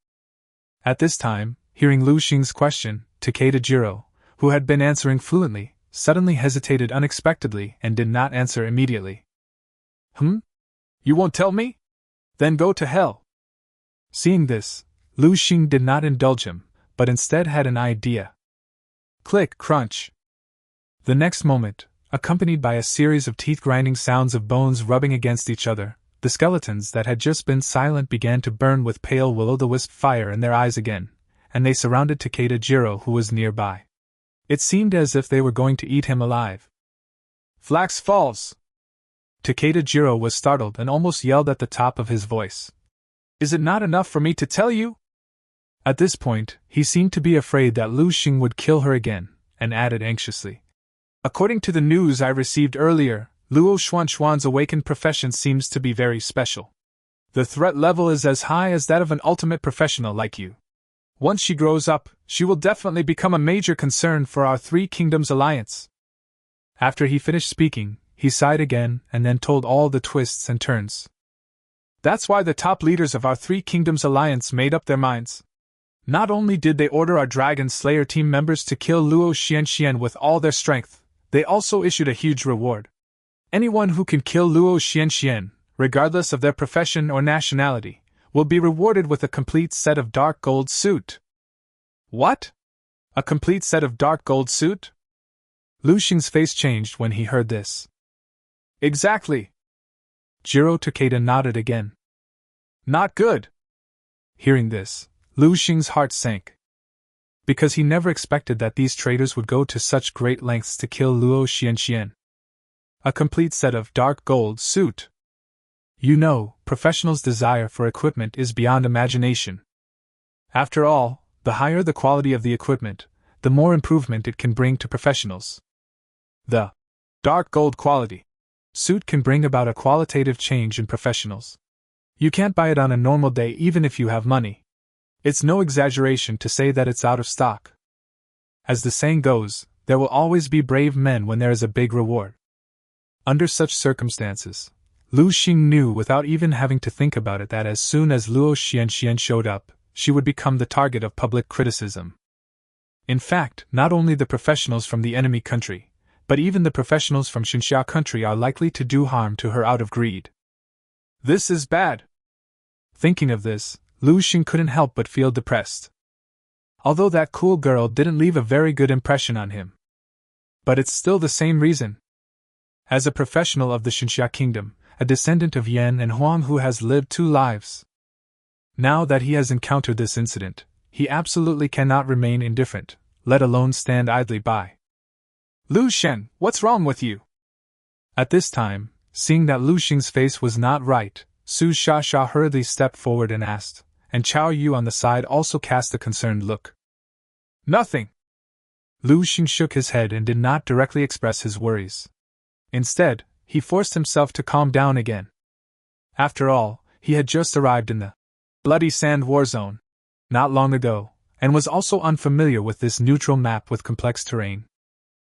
At this time, hearing Lu Sheng's question, Takeda Jiro, who had been answering fluently, suddenly hesitated unexpectedly and did not answer immediately. You won't tell me? Then go to hell. Seeing this, Lu Sheng did not indulge him, but instead had an idea. Click, crunch. The next moment, accompanied by a series of teeth-grinding sounds of bones rubbing against each other, the skeletons that had just been silent began to burn with pale will-o'-the-wisp fire in their eyes again, and they surrounded Takeda Jiro, who was nearby. It seemed as if they were going to eat him alive. Flax falls! Takeda Jiro was startled and almost yelled at the top of his voice. Is it not enough for me to tell you? At this point, he seemed to be afraid that Lu Sheng would kill her again, and added anxiously. According to the news I received earlier, Luo Xuan's awakened profession seems to be very special. The threat level is as high as that of an ultimate professional like you. Once she grows up, she will definitely become a major concern for our Three Kingdoms alliance. After he finished speaking, he sighed again and then told all the twists and turns. That's why the top leaders of our Three Kingdoms alliance made up their minds. Not only did they order our Dragon Slayer team members to kill Luo Xian with all their strength, they also issued a huge reward. Anyone who can kill Luo Xian, regardless of their profession or nationality, will be rewarded with a complete set of dark gold suit. What? A complete set of dark gold suit? Lu Sheng's face changed when he heard this. Exactly. Jiro Takeda nodded again. Not good. Hearing this, Lu Sheng's heart sank. Because he never expected that these traitors would go to such great lengths to kill Luo Xian. A complete set of dark gold suit. You know, professionals' desire for equipment is beyond imagination. After all, the higher the quality of the equipment, the more improvement it can bring to professionals. The dark gold quality suit can bring about a qualitative change in professionals. You can't buy it on a normal day even if you have money. It's no exaggeration to say that it's out of stock. As the saying goes, there will always be brave men when there is a big reward. Under such circumstances, Lu Sheng knew without even having to think about it that as soon as Luo Xian showed up, she would become the target of public criticism. In fact, not only the professionals from the enemy country, but even the professionals from Xinxia country are likely to do harm to her out of greed. This is bad. Thinking of this, Lu Sheng couldn't help but feel depressed. Although that cool girl didn't leave a very good impression on him. But it's still the same reason. As a professional of the Xinxia kingdom, a descendant of Yan and Huang who has lived 2 lives. Now that he has encountered this incident, he absolutely cannot remain indifferent, let alone stand idly by. Lu Sheng, what's wrong with you? At this time, seeing that Lu Sheng's face was not right, Su Sha hurriedly stepped forward and asked, and Chao Yu on the side also cast a concerned look. Nothing. Lu Sheng shook his head and did not directly express his worries. Instead, he forced himself to calm down again. After all, he had just arrived in the bloody sand war zone not long ago, and was also unfamiliar with this neutral map with complex terrain.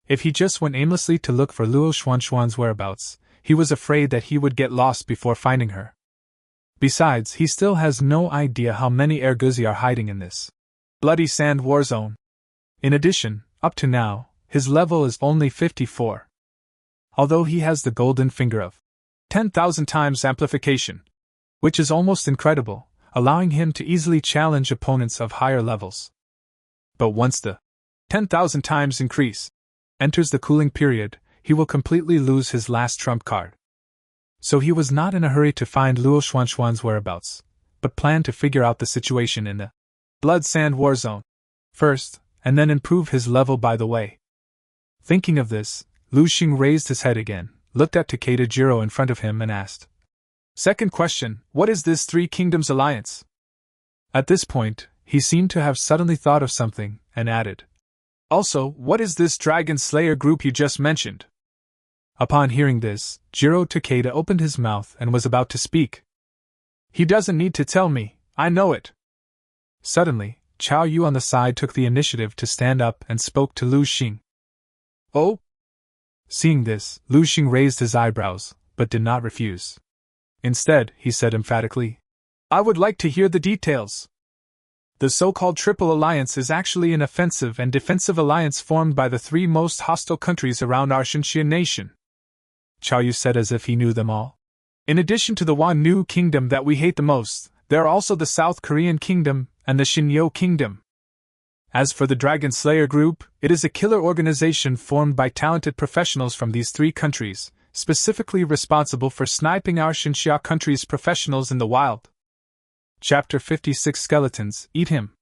If he just went aimlessly to look for Luo Xuan's whereabouts, he was afraid that he would get lost before finding her. Besides, he still has no idea how many Erguzi are hiding in this bloody sand war zone. In addition, up to now, his level is only 54. Although he has the golden finger of 10,000 times amplification, which is almost incredible, allowing him to easily challenge opponents of higher levels. But once the 10,000 times increase enters the cooling period, he will completely lose his last trump card. So he was not in a hurry to find Luo Xuan's whereabouts, but planned to figure out the situation in the blood sand war zone first, and then improve his level by the way. Thinking of this, Lu Sheng raised his head again, looked at Takeda Jiro in front of him and asked, Second question, what is this Three Kingdoms alliance? At this point, he seemed to have suddenly thought of something, and added, Also, what is this Dragon Slayer group you just mentioned? Upon hearing this, Jiro Takeda opened his mouth and was about to speak. He doesn't need to tell me, I know it. Suddenly, Qiao Yu on the side took the initiative to stand up and spoke to Lu Sheng. Oh? Seeing this, Lu Sheng raised his eyebrows, but did not refuse. Instead, he said emphatically, I would like to hear the details. The so-called Triple Alliance is actually an offensive and defensive alliance formed by the three most hostile countries around our Xian nation. Qiao Yu said as if he knew them all. In addition to the Wan-Nu kingdom that we hate the most, there are also the South Korean kingdom and the Xinyo kingdom. As for the Dragon Slayer group, it is a killer organization formed by talented professionals from these three countries, specifically responsible for sniping our Xinxia country's professionals in the wild. Chapter 56 Skeletons, Eat Him.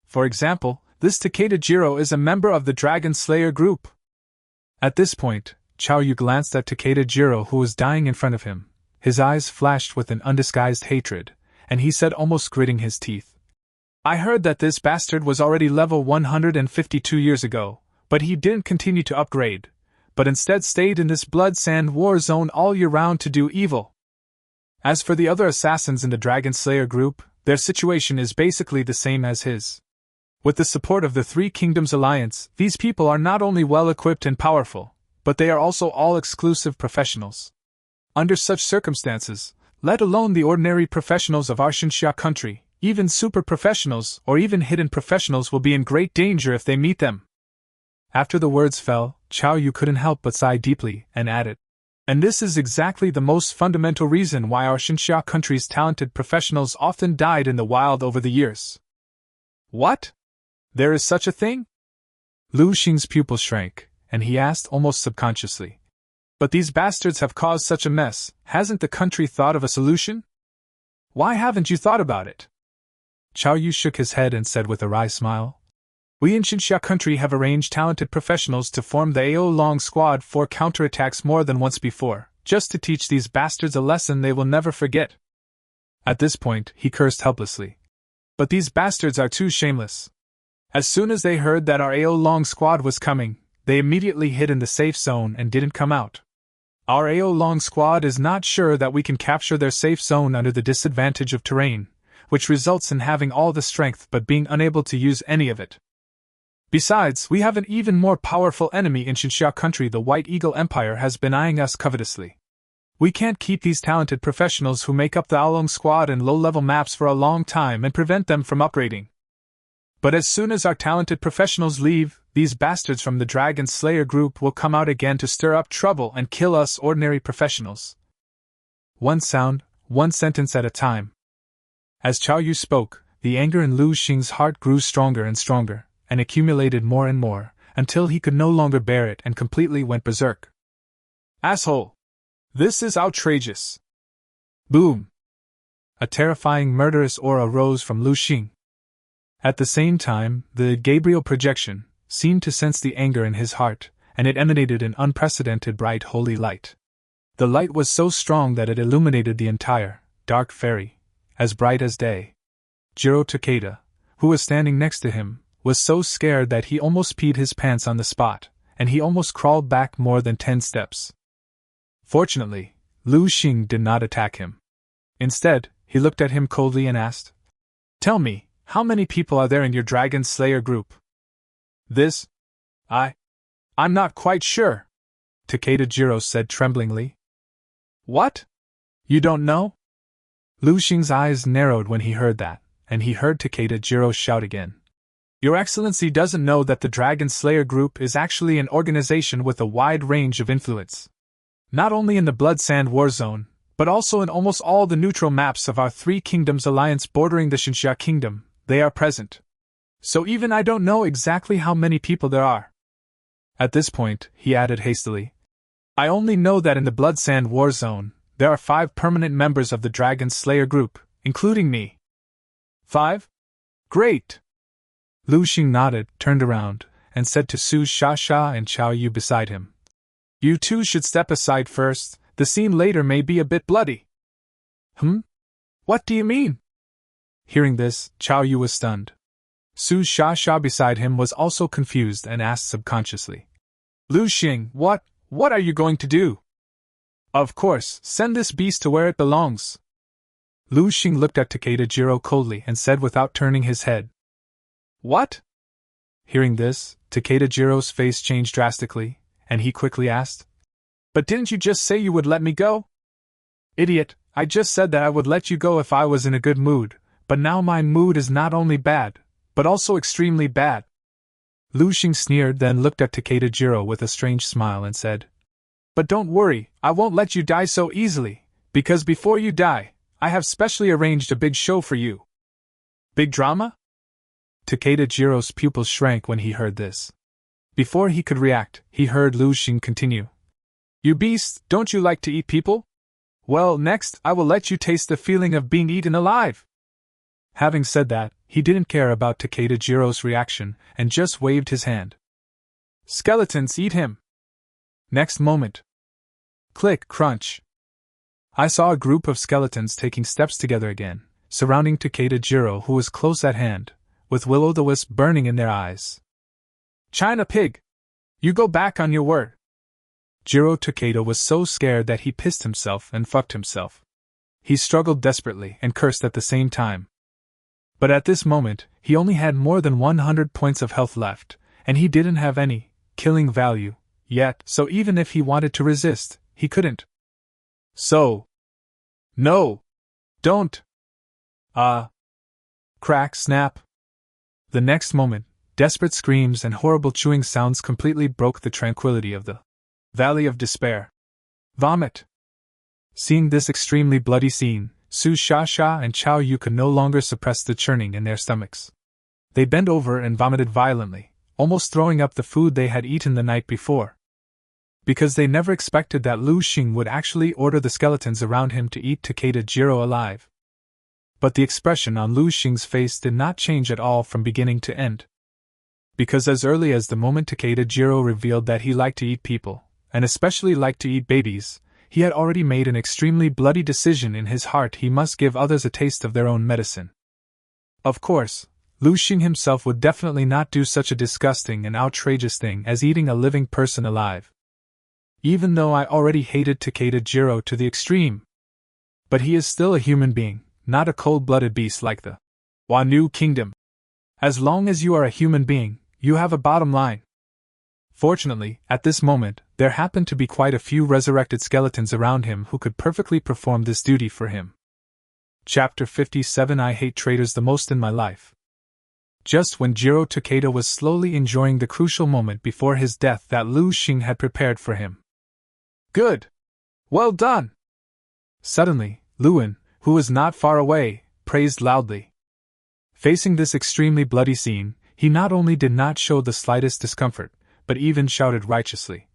For example, this Takeda Jiro is a member of the Dragon Slayer group. At this point, Qiao Yu glanced at Takeda Jiro, who was dying in front of him. His eyes flashed with an undisguised hatred, and he said, almost gritting his teeth, I heard that this bastard was already level 152 years ago, but he didn't continue to upgrade, but instead stayed in this blood sand war zone all year round to do evil. As for the other assassins in the Dragon Slayer group, their situation is basically the same as his. With the support of the Three Kingdoms Alliance, these people are not only well-equipped and powerful, but they are also all exclusive professionals. Under such circumstances, let alone the ordinary professionals of our Xinxia country, even super professionals or even hidden professionals will be in great danger if they meet them. After the words fell, Qiao Yu couldn't help but sigh deeply and added, and this is exactly the most fundamental reason why our Xinxia country's talented professionals often died in the wild over the years. What? There is such a thing? Lu Sheng's pupil shrank, and he asked almost subconsciously. But these bastards have caused such a mess, hasn't the country thought of a solution? Why haven't you thought about it? Qiao Yu shook his head and said with a wry smile, We in Xinxia country have arranged talented professionals to form the AO Long Squad for counterattacks more than once before, just to teach these bastards a lesson they will never forget. At this point, he cursed helplessly. But these bastards are too shameless. As soon as they heard that our AO Long Squad was coming, they immediately hid in the safe zone and didn't come out. Our AO Long Squad is not sure that we can capture their safe zone under the disadvantage of terrain, which results in having all the strength but being unable to use any of it. Besides, we have an even more powerful enemy in Xinxia country. The White Eagle Empire has been eyeing us covetously. We can't keep these talented professionals who make up the Along Squad in low-level maps for a long time and prevent them from upgrading. But as soon as our talented professionals leave, these bastards from the Dragon Slayer group will come out again to stir up trouble and kill us ordinary professionals. One sound, one sentence at a time. As Qiao Yu spoke, the anger in Lu Sheng's heart grew stronger and stronger, and accumulated more and more, until he could no longer bear it and completely went berserk. Asshole! This is outrageous! Boom! A terrifying murderous aura rose from Lu Sheng. At the same time, the Gabriel projection seemed to sense the anger in his heart, and it emanated an unprecedented bright holy light. The light was so strong that it illuminated the entire dark fairy, as bright as day. Jiro Takeda, who was standing next to him, was so scared that he almost peed his pants on the spot, and he almost crawled back more than 10 steps. Fortunately, Lu Sheng did not attack him. Instead, he looked at him coldly and asked, Tell me, how many people are there in your Dragon Slayer group? I'm not quite sure, Takeda Jiro said tremblingly. What? You don't know? Lu Sheng's eyes narrowed when he heard that, and he heard Takeda Jiro shout again. Your Excellency doesn't know that the Dragon Slayer group is actually an organization with a wide range of influence. Not only in the Blood Sand War Zone, but also in almost all the neutral maps of our Three Kingdoms Alliance bordering the Xinxia Kingdom, they are present. So even I don't know exactly how many people there are. At this point, he added hastily, I only know that in the Blood Sand War Zone, there are 5 permanent members of the Dragon Slayer group, including me. 5? Great! Lu Sheng nodded, turned around, and said to Su Shasha and Qiao Yu beside him. You two should step aside first, the scene later may be a bit bloody. What do you mean? Hearing this, Qiao Yu was stunned. Su Shasha beside him was also confused and asked subconsciously. Lu Sheng, what are you going to do? Of course, send this beast to where it belongs. Lu Sheng looked at Takeda Jiro coldly and said without turning his head. What? Hearing this, Takeda Jiro's face changed drastically, and he quickly asked, But didn't you just say you would let me go? Idiot, I just said that I would let you go if I was in a good mood, but now my mood is not only bad, but also extremely bad. Lu Sheng sneered, then looked at Takeda Jiro with a strange smile and said, But don't worry, I won't let you die so easily, because before you die, I have specially arranged a big show for you. Big drama? Takeda Jiro's pupils shrank when he heard this. Before he could react, he heard Lu Sheng continue. You beast, don't you like to eat people? Well, next, I will let you taste the feeling of being eaten alive. Having said that, he didn't care about Takeda Jiro's reaction and just waved his hand. Skeletons, eat him! Next moment. Click, crunch. I saw a group of skeletons taking steps together again, surrounding Takeda Jiro, who was close at hand, with will-o'-the-wisp burning in their eyes. China pig! You go back on your word! Jiro Takeda was so scared that he pissed himself and fucked himself. He struggled desperately and cursed at the same time. But at this moment, he only had more than 100 points of health left, and he didn't have any killing value yet, so even if he wanted to resist, he couldn't. So. No! Don't! Crack, snap. The next moment, desperate screams and horrible chewing sounds completely broke the tranquility of the Valley of Despair. Vomit! Seeing this extremely bloody scene, Su Shasha and Chao Yu could no longer suppress the churning in their stomachs. They bent over and vomited violently, almost throwing up the food they had eaten the night before. Because they never expected that Lu Sheng would actually order the skeletons around him to eat Takeda Jiro alive. But the expression on Lu Sheng's face did not change at all from beginning to end. Because as early as the moment Takeda Jiro revealed that he liked to eat people, and especially liked to eat babies, he had already made an extremely bloody decision in his heart: he must give others a taste of their own medicine. Of course, Lu Sheng himself would definitely not do such a disgusting and outrageous thing as eating a living person alive. Even though I already hated Takeda Jiro to the extreme. But he is still a human being, not a cold-blooded beast like the Wanu Kingdom. As long as you are a human being, you have a bottom line. Fortunately, at this moment, there happened to be quite a few resurrected skeletons around him who could perfectly perform this duty for him. Chapter 57. I hate traitors the most in my life. Just when Jiro Takeda was slowly enjoying the crucial moment before his death that Lu Sheng had prepared for him. Good! Well done! Suddenly, Luan, who was not far away, praised loudly. Facing this extremely bloody scene, he not only did not show the slightest discomfort, but even shouted righteously.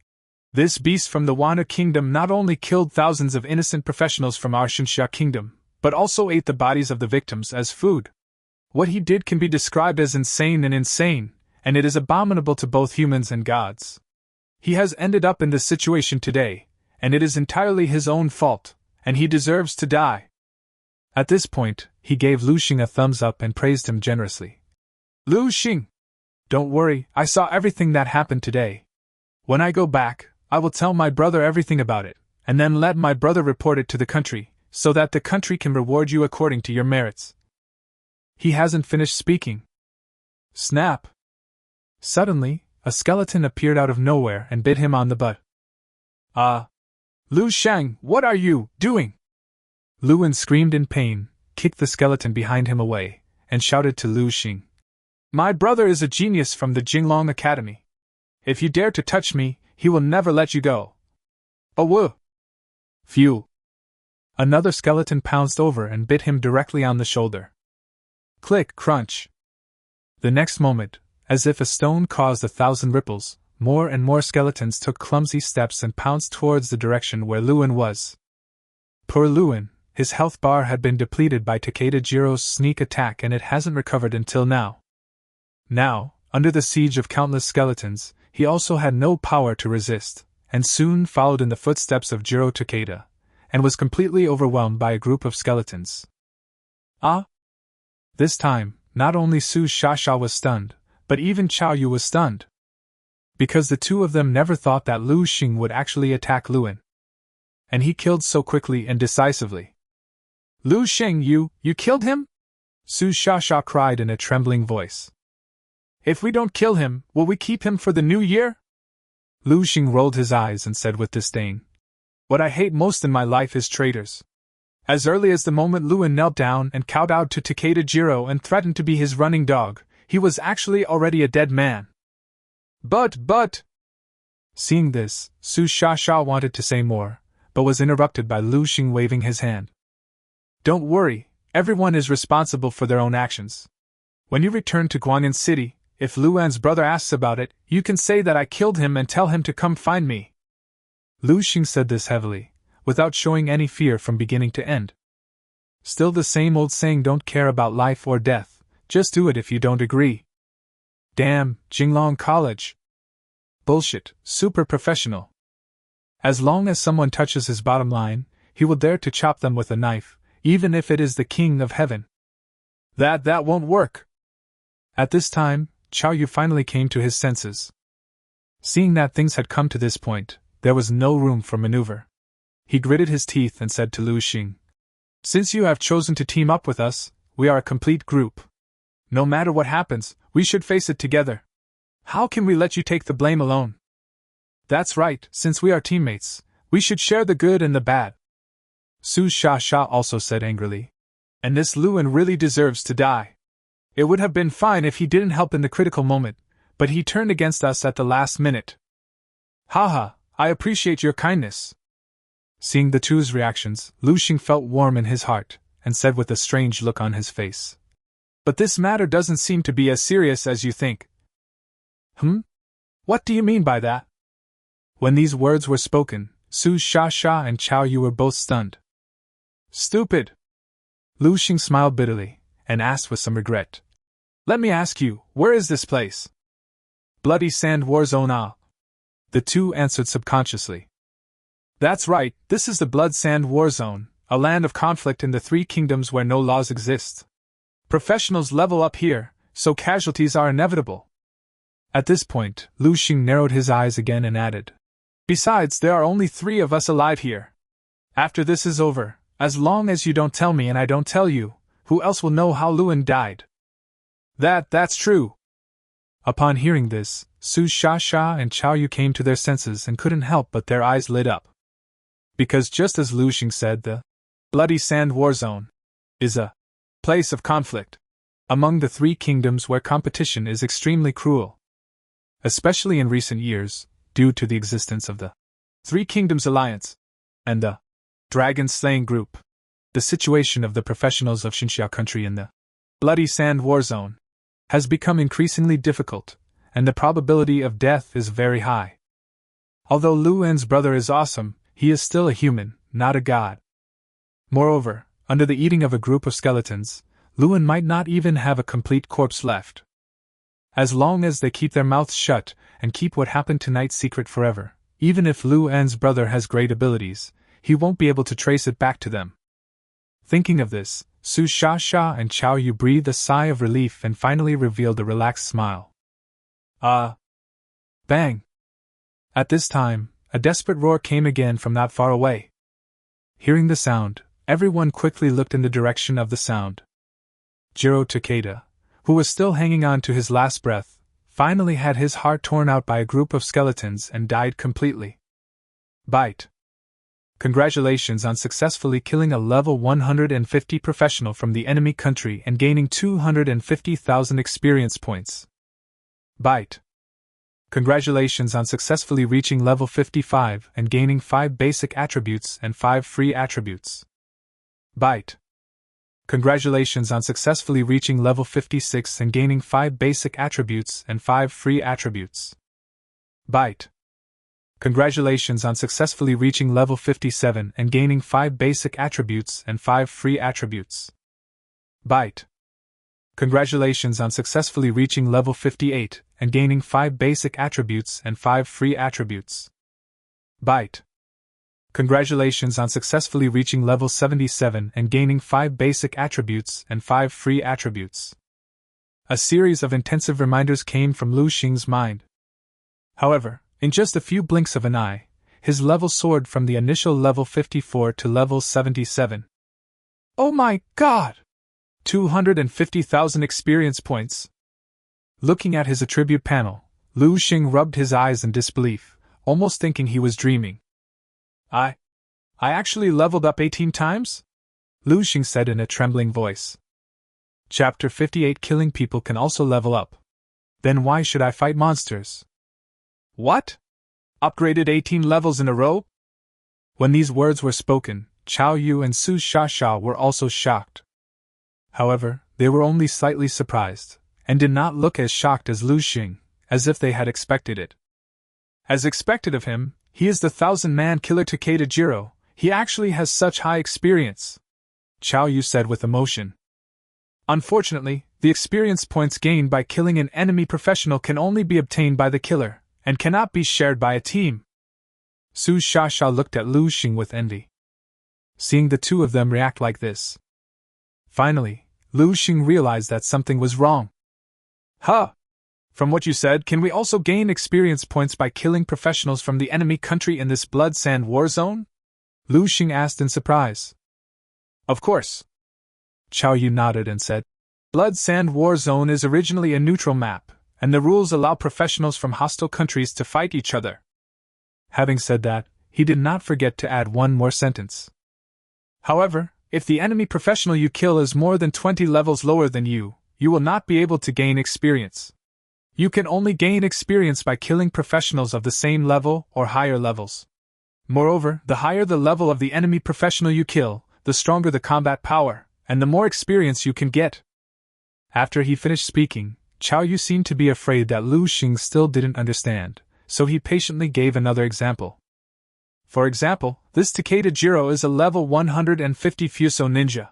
This beast from the Wana Kingdom not only killed thousands of innocent professionals from our Shinsha Kingdom, but also ate the bodies of the victims as food. What he did can be described as insane, and it is abominable to both humans and gods. He has ended up in this situation today, and it is entirely his own fault, and he deserves to die. At this point, he gave Lu Sheng a thumbs up and praised him generously. Lu Sheng! Don't worry, I saw everything that happened today. When I go back, I will tell my brother everything about it, and then let my brother report it to the country, so that the country can reward you according to your merits. He hasn't finished speaking. Snap! Suddenly, a skeleton appeared out of nowhere and bit him on the butt. Lu Sheng, what are you doing? Luan screamed in pain, kicked the skeleton behind him away, and shouted to Lu Sheng. My brother is a genius from the Jinglong Academy. If you dare to touch me, he will never let you go. Oh woo! Phew! Another skeleton pounced over and bit him directly on the shoulder. Click, crunch! The next moment, as if a stone caused 1,000 ripples, more and more skeletons took clumsy steps and pounced towards the direction where Luan was. Poor Luan, his health bar had been depleted by Takeda Jiro's sneak attack and it hasn't recovered until now. Now, under the siege of countless skeletons, he also had no power to resist, and soon followed in the footsteps of Jiro Takeda, and was completely overwhelmed by a group of skeletons. This time, not only Su Shasha was stunned, but even Chao Yu was stunned. Because the two of them never thought that Lu Sheng would actually attack Luan. And he killed so quickly and decisively. Lu Sheng, you killed him? Su Shasha cried in a trembling voice. If we don't kill him, will we keep him for the new year? Lu Sheng rolled his eyes and said with disdain, What I hate most in my life is traitors. As early as the moment Luan knelt down and kowtowed to Takeda Jiro and threatened to be his running dog, he was actually already a dead man. But... Seeing this, Su Shasha wanted to say more, but was interrupted by Lu Sheng waving his hand. Don't worry, everyone is responsible for their own actions. When you return to Guanyin City, if Luan's brother asks about it, you can say that I killed him and tell him to come find me. Lu Sheng said this heavily, without showing any fear from beginning to end. Still the same old saying, don't care about life or death, just do it if you don't agree. Damn, Jinglong College. Bullshit, super professional. As long as someone touches his bottom line, he will dare to chop them with a knife, even if it is the king of heaven. That won't work. At this time, Chao Yu finally came to his senses. Seeing that things had come to this point, there was no room for maneuver. He gritted his teeth and said to Lu Sheng, Since you have chosen to team up with us, we are a complete group. No matter what happens, we should face it together. How can we let you take the blame alone? That's right, since we are teammates, we should share the good and the bad. Su Shasha also said angrily. And this Luan really deserves to die. It would have been fine if he didn't help in the critical moment, but he turned against us at the last minute. Haha, I appreciate your kindness. Seeing the two's reactions, Lu Sheng felt warm in his heart, and said with a strange look on his face. But this matter doesn't seem to be as serious as you think. What do you mean by that? When these words were spoken, Su Shasha and Chao Yu were both stunned. Stupid! Lu Sheng smiled bitterly, and asked with some regret. Let me ask you, where is this place? Bloody Sand War Zone. Ah. The two answered subconsciously. That's right, this is the Blood Sand War Zone, a land of conflict in the Three Kingdoms where no laws exist. Professionals level up here, so casualties are inevitable. At this point, Lu Sheng narrowed his eyes again and added, Besides, there are only 3 of us alive here. After this is over, as long as you don't tell me and I don't tell you, who else will know how Luan died? That's true. Upon hearing this, Su Shasha and Chao Yu came to their senses and couldn't help but their eyes lit up. Because just as Lu Sheng said, the Bloody Sand War Zone is a place of conflict among the 3 kingdoms where competition is extremely cruel. Especially in recent years, due to the existence of the 3 Kingdoms Alliance and the Dragon Slaying Group, the situation of the professionals of Xinxia country in the Bloody Sand War Zone has become increasingly difficult, and the probability of death is very high. Although Luan's brother is awesome, he is still a human, not a god. Moreover, under the eating of a group of skeletons, Luan might not even have a complete corpse left. As long as they keep their mouths shut and keep what happened tonight secret forever, even if Luan's brother has great abilities, he won't be able to trace it back to them. Thinking of this, Su Shasha and Chao Yu breathed a sigh of relief and finally revealed a relaxed smile. Bang! At this time, a desperate roar came again from not far away. Hearing the sound, everyone quickly looked in the direction of the sound. Jiro Takeda, who was still hanging on to his last breath, finally had his heart torn out by a group of skeletons and died completely. Bite. Congratulations on successfully killing a level 150 professional from the enemy country and gaining 250,000 experience points. Bite. Congratulations on successfully reaching level 55 and gaining 5 basic attributes and 5 free attributes. Bite. Congratulations on successfully reaching level 56 and gaining 5 basic attributes and 5 free attributes. Bite. Congratulations on successfully reaching level 57 and gaining 5 basic attributes and 5 free attributes. Bite. Congratulations on successfully reaching level 58 and gaining 5 basic attributes and 5 free attributes. Bite. Congratulations on successfully reaching level 77 and gaining 5 basic attributes and 5 free attributes. A series of intensive reminders came from Lu Sheng's mind. However, in just a few blinks of an eye, his level soared from the initial level 54 to level 77. Oh my god! 250,000 experience points. Looking at his attribute panel, Lu Sheng rubbed his eyes in disbelief, almost thinking he was dreaming. I actually leveled up 18 times? Lu Sheng said in a trembling voice. Chapter 58 Killing people can also level up. Then why should I fight monsters? What? Upgraded 18 levels in a row? When these words were spoken, Chao Yu and Su Shasha were also shocked. However, they were only slightly surprised, and did not look as shocked as Lu Sheng, as if they had expected it. As expected of him, he is the 1,000-man killer Takeda Jiro. He actually has such high experience, Chao Yu said with emotion. Unfortunately, the experience points gained by killing an enemy professional can only be obtained by the killer, and cannot be shared by a team. Su Shasha looked at Lu Sheng with envy. Seeing the two of them react like this. Finally, Lu Sheng realized that something was wrong. Huh! From what you said, can we also gain experience points by killing professionals from the enemy country in this Blood Sand war zone? Lu Sheng asked in surprise. Of course. Chao Yu nodded and said, Blood Sand war zone is originally a neutral map, and the rules allow professionals from hostile countries to fight each other. Having said that, he did not forget to add one more sentence. However, if the enemy professional you kill is more than 20 levels lower than you will not be able to gain experience. You can only gain experience by killing professionals of the same level or higher levels. Moreover, the higher the level of the enemy professional you kill, the stronger the combat power, and the more experience you can get. After he finished speaking, Chao Yu seemed to be afraid that Lu Sheng still didn't understand, so he patiently gave another example. For example, this Takeda Jiro is a level 150 Fuso ninja.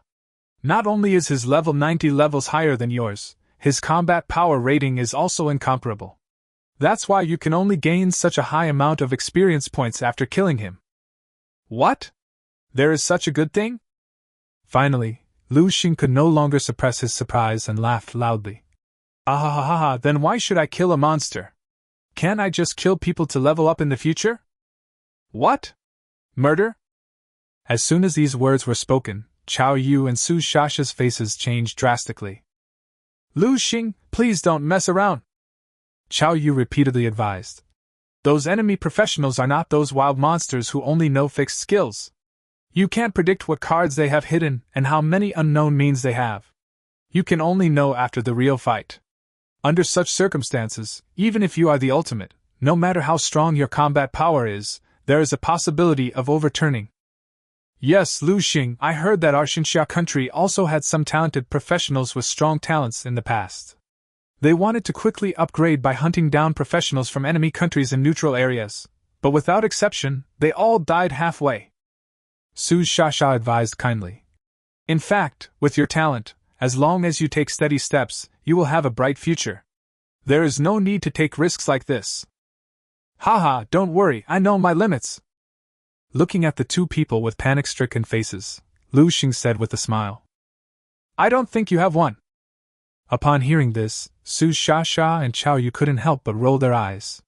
Not only is his level 90 levels higher than yours, his combat power rating is also incomparable. That's why you can only gain such a high amount of experience points after killing him. What? There is such a good thing? Finally, Lu Sheng could no longer suppress his surprise and laughed loudly. Ah, then why should I kill a monster? Can't I just kill people to level up in the future? What? Murder? As soon as these words were spoken, Chao Yu and Su Shasha's faces changed drastically. Lu Sheng, please don't mess around, Chao Yu repeatedly advised. Those enemy professionals are not those wild monsters who only know fixed skills. You can't predict what cards they have hidden and how many unknown means they have. You can only know after the real fight. Under such circumstances, even if you are the ultimate, no matter how strong your combat power is, there is a possibility of overturning. Yes, Lu Sheng, I heard that our Xinxia country also had some talented professionals with strong talents in the past. They wanted to quickly upgrade by hunting down professionals from enemy countries in neutral areas, but without exception, they all died halfway. Su Shasha advised kindly. In fact, with your talent, as long as you take steady steps, you will have a bright future. There is no need to take risks like this. Haha, don't worry, I know my limits. Looking at the two people with panic-stricken faces, Lu Sheng said with a smile. I don't think you have one. Upon hearing this, Su Shasha and Chao Yu couldn't help but roll their eyes.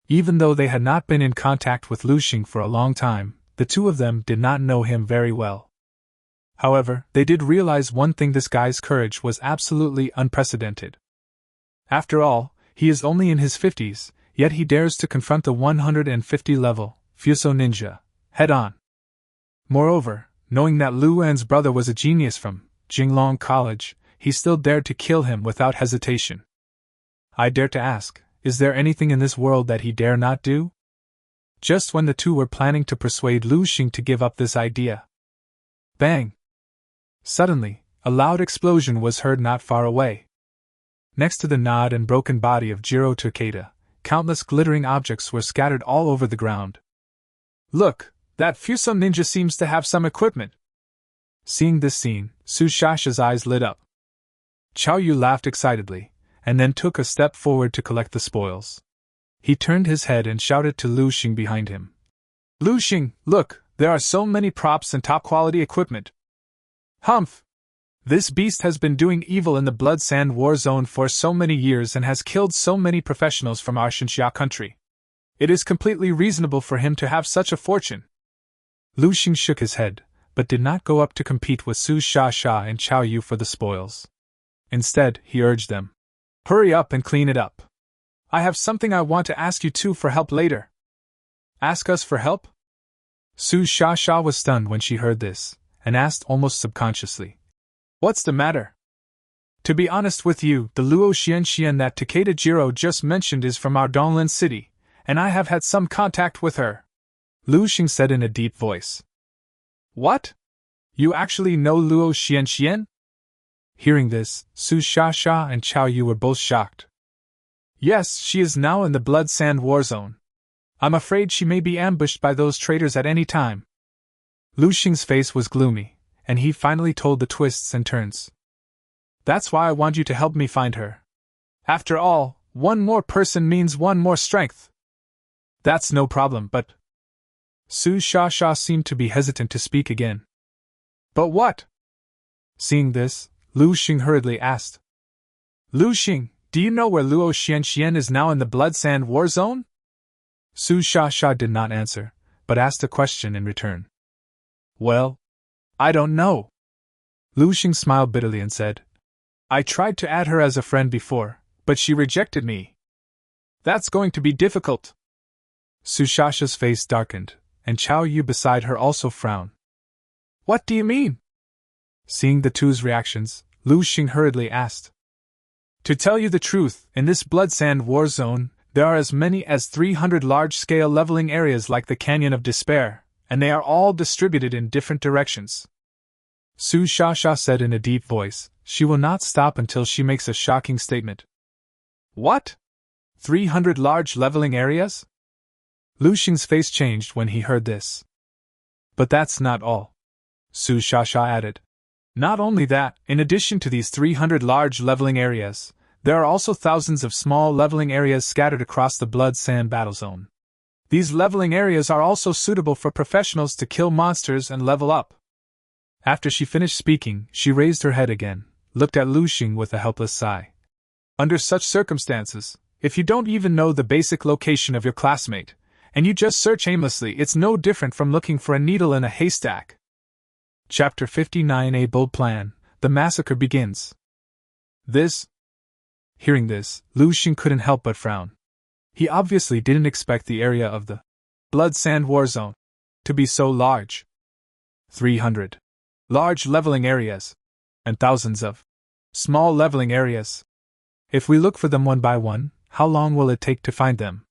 Even though they had not been in contact with Lu Sheng for a long time, the two of them did not know him very well. However, they did realize one thing: this guy's courage was absolutely unprecedented. After all, he is only in his 50s, yet he dares to confront the 150-level Fuso ninja head-on. Moreover, knowing that Luan's brother was a genius from Jinglong College, he still dared to kill him without hesitation. I dare to ask, is there anything in this world that he dare not do? Just when the two were planning to persuade Lu Sheng to give up this idea. Bang! Suddenly, a loud explosion was heard not far away. Next to the gnawed and broken body of Jiro Takeda, countless glittering objects were scattered all over the ground. Look, that Fuso ninja seems to have some equipment. Seeing this scene, Su Shasha's eyes lit up. Chao Yu laughed excitedly, and then took a step forward to collect the spoils. He turned his head and shouted to Lu Sheng behind him. Lu Sheng, look, there are so many props and top-quality equipment. Humph! This beast has been doing evil in the Blood Sand war zone for so many years and has killed so many professionals from our Xinxia country. It is completely reasonable for him to have such a fortune. Lu Sheng shook his head, but did not go up to compete with Su Sha and Chao Yu for the spoils. Instead, he urged them, "Hurry up and clean it up. I have something I want to ask you two for help later." "Ask us for help?" Su Sha was stunned when she heard this, and asked almost subconsciously, "What's the matter?" "To be honest with you, the Luo Xian that Takeda Jiro just mentioned is from our Donglan city, and I have had some contact with her," Lu Sheng said in a deep voice. "What? You actually know Luo Xian? Hearing this, Su Sha and Chao Yu were both shocked. "Yes, she is now in the Blood Sand War Zone. I'm afraid she may be ambushed by those traitors at any time." Lu Sheng's face was gloomy, and he finally told the twists and turns. "That's why I want you to help me find her. After all, one more person means one more strength." "That's no problem, but..." Su Sha seemed to be hesitant to speak again. "But what?" Seeing this, Lu Sheng hurriedly asked. "Lu Sheng, do you know where Luo Xian is now in the Blood Sand War Zone?" Su Sha did not answer, but asked a question in return. "Well, I don't know." Lu Sheng smiled bitterly and said, "I tried to add her as a friend before, but she rejected me. That's going to be difficult." Su Sha's face darkened, and Chao Yu beside her also frowned. "What do you mean?" Seeing the two's reactions, Lu Sheng hurriedly asked. "To tell you the truth, in this Blood Sand War Zone, there are as many as 300 large-scale leveling areas like the Canyon of Despair, and they are all distributed in different directions." Su Sha said in a deep voice, "She will not stop until she makes a shocking statement." "What? 300 large leveling areas?" Lu Sheng's face changed when he heard this. "But that's not all," Su Sha added. "Not only that, in addition to these 300 large leveling areas, there are also thousands of small leveling areas scattered across the Blood Sand Battle Zone. These leveling areas are also suitable for professionals to kill monsters and level up." After she finished speaking, she raised her head again, looked at Lu Sheng with a helpless sigh. "Under such circumstances, if you don't even know the basic location of your classmate, and you just search aimlessly, it's no different from looking for a needle in a haystack." Chapter 59. A Bold Plan. The Massacre begins. Hearing this, Lu Sheng couldn't help but frown. He obviously didn't expect the area of the Blood Sand War Zone to be so large. 300 large leveling areas, and thousands of small leveling areas. If we look for them one by one, how long will it take to find them?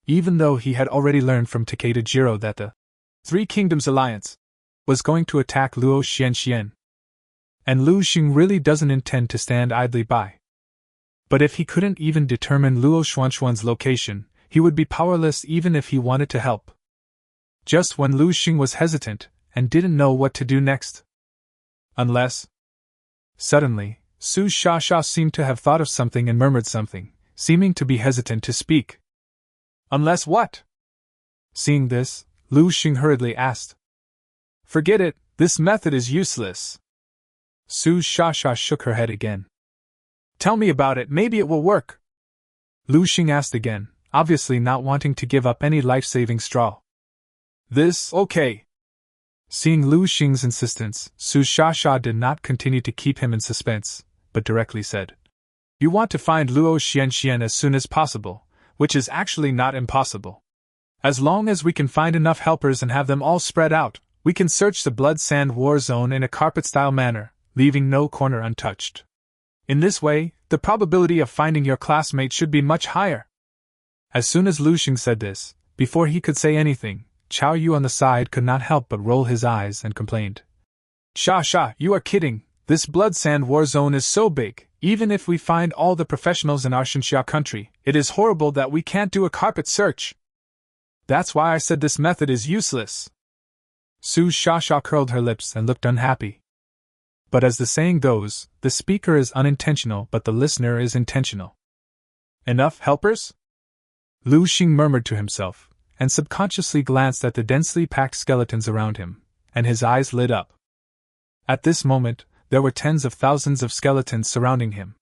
Even though he had already learned from Takeda Jiro that the Three Kingdoms Alliance was going to attack Luo Xian. And Lu Sheng really doesn't intend to stand idly by. But if he couldn't even determine Luo Xuan's location, he would be powerless even if he wanted to help. Just when Lu Sheng was hesitant, and didn't know what to do next. Unless... Suddenly, Su Sha seemed to have thought of something and murmured something, seeming to be hesitant to speak. "Unless what?" Seeing this, Lu Sheng hurriedly asked. "Forget it, this method is useless." Su Sha shook her head again. "Tell me about it, maybe it will work." Lu Sheng asked again, obviously not wanting to give up any life-saving straw. Okay." Seeing Lu Sheng's insistence, Su Sha did not continue to keep him in suspense, but directly said, "You want to find Luo Xian as soon as possible, which is actually not impossible. As long as we can find enough helpers and have them all spread out, we can search the Blood Sand War Zone in a carpet-style manner, leaving no corner untouched. In this way, the probability of finding your classmate should be much higher." As soon as Lu Sheng said this, before he could say anything, Chao Yu on the side could not help but roll his eyes and complained. Sha, you are kidding, this Blood Sand War Zone is so big, even if we find all the professionals in our Xinxia country, it is horrible that we can't do a carpet search. That's why I said this method is useless." Su Sha curled her lips and looked unhappy. But as the saying goes, the speaker is unintentional but the listener is intentional. "Enough helpers?" Lu Sheng murmured to himself, and subconsciously glanced at the densely packed skeletons around him, and his eyes lit up. At this moment, there were tens of thousands of skeletons surrounding him.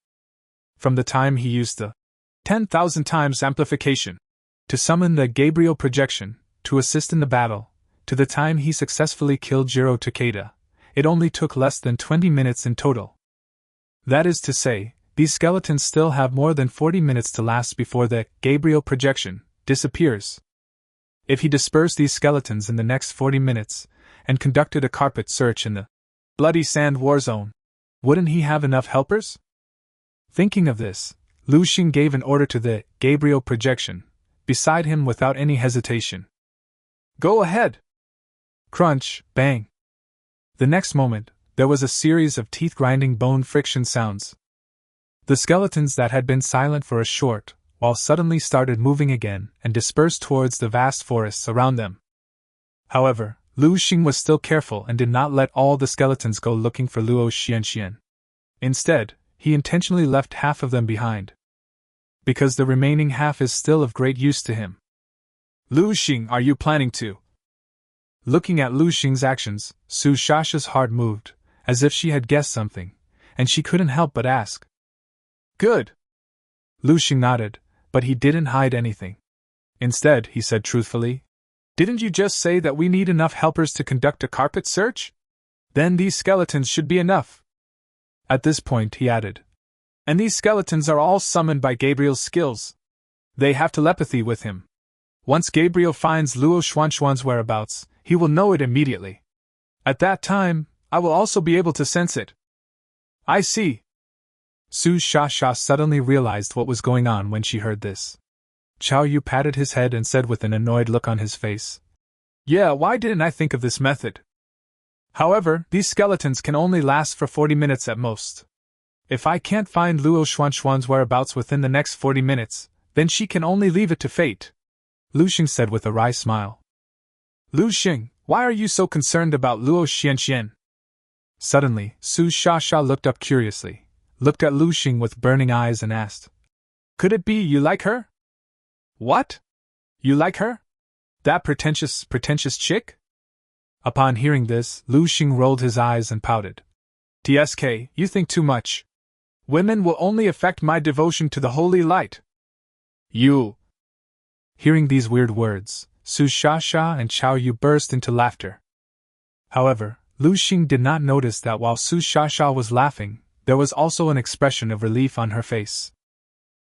From the time he used the 10,000 times amplification to summon the Gabriel projection, to assist in the battle, to the time he successfully killed Jiro Takeda, it only took less than 20 minutes in total. That is to say, these skeletons still have more than 40 minutes to last before the Gabriel projection disappears. If he dispersed these skeletons in the next 40 minutes, and conducted a carpet search in the bloody sand war zone, wouldn't he have enough helpers? Thinking of this, Lu Sheng gave an order to the Gabriel projection, beside him without any hesitation. Go ahead! Crunch, bang. The next moment, there was a series of teeth-grinding bone friction sounds. The skeletons that had been silent for a short while suddenly started moving again and dispersed towards the vast forests around them. However, Lu Sheng was still careful and did not let all the skeletons go looking for Luo Xian. Instead, he intentionally left half of them behind, because the remaining half is still of great use to him. Lu Sheng, are you planning to? Looking at Lu Sheng's actions, Su Shasha's heart moved, as if she had guessed something, and she couldn't help but ask. Good. Lu Sheng nodded, but he didn't hide anything. Instead, he said truthfully, didn't you just say that we need enough helpers to conduct a carpet search? Then these skeletons should be enough. At this point, he added, and these skeletons are all summoned by Gabriel's skills. They have telepathy with him. Once Gabriel finds Luo Xuanxuan's whereabouts, he will know it immediately. At that time, I will also be able to sense it. I see. Su Shasha suddenly realized what was going on when she heard this. Chao Yu patted his head and said with an annoyed look on his face, yeah, why didn't I think of this method? However, these skeletons can only last for 40 minutes at most. If I can't find Luo Xuanxuan's whereabouts within the next 40 minutes, then she can only leave it to fate, Lu Sheng said with a wry smile. Lu Sheng, why are you so concerned about Luo Xian? Suddenly, Su Shasha looked up curiously, looked at Lu Sheng with burning eyes and asked, could it be you like her? What? You like her? That pretentious chick? Upon hearing this, Lu Sheng rolled his eyes and pouted. TSK, you think too much. Women will only affect my devotion to the holy light. You. Hearing these weird words, Su Shasha and Chao Yu burst into laughter. However, Lu Sheng did not notice that while Su Shasha was laughing, there was also an expression of relief on her face.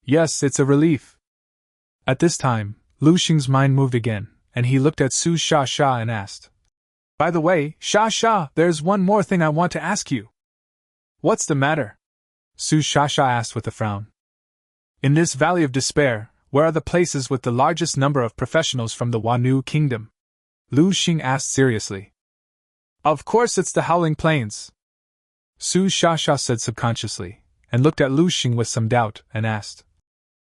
Yes, it's a relief. At this time, Lu Sheng's mind moved again, and he looked at Su Shasha and asked, by the way, Shasha, there's one more thing I want to ask you. What's the matter? Su Shasha asked with a frown. In this Valley of Despair, where are the places with the largest number of professionals from the Wanu Kingdom? Lu Sheng asked seriously. Of course it's the Howling Plains. Su Shasha said subconsciously, and looked at Lu Sheng with some doubt, and asked,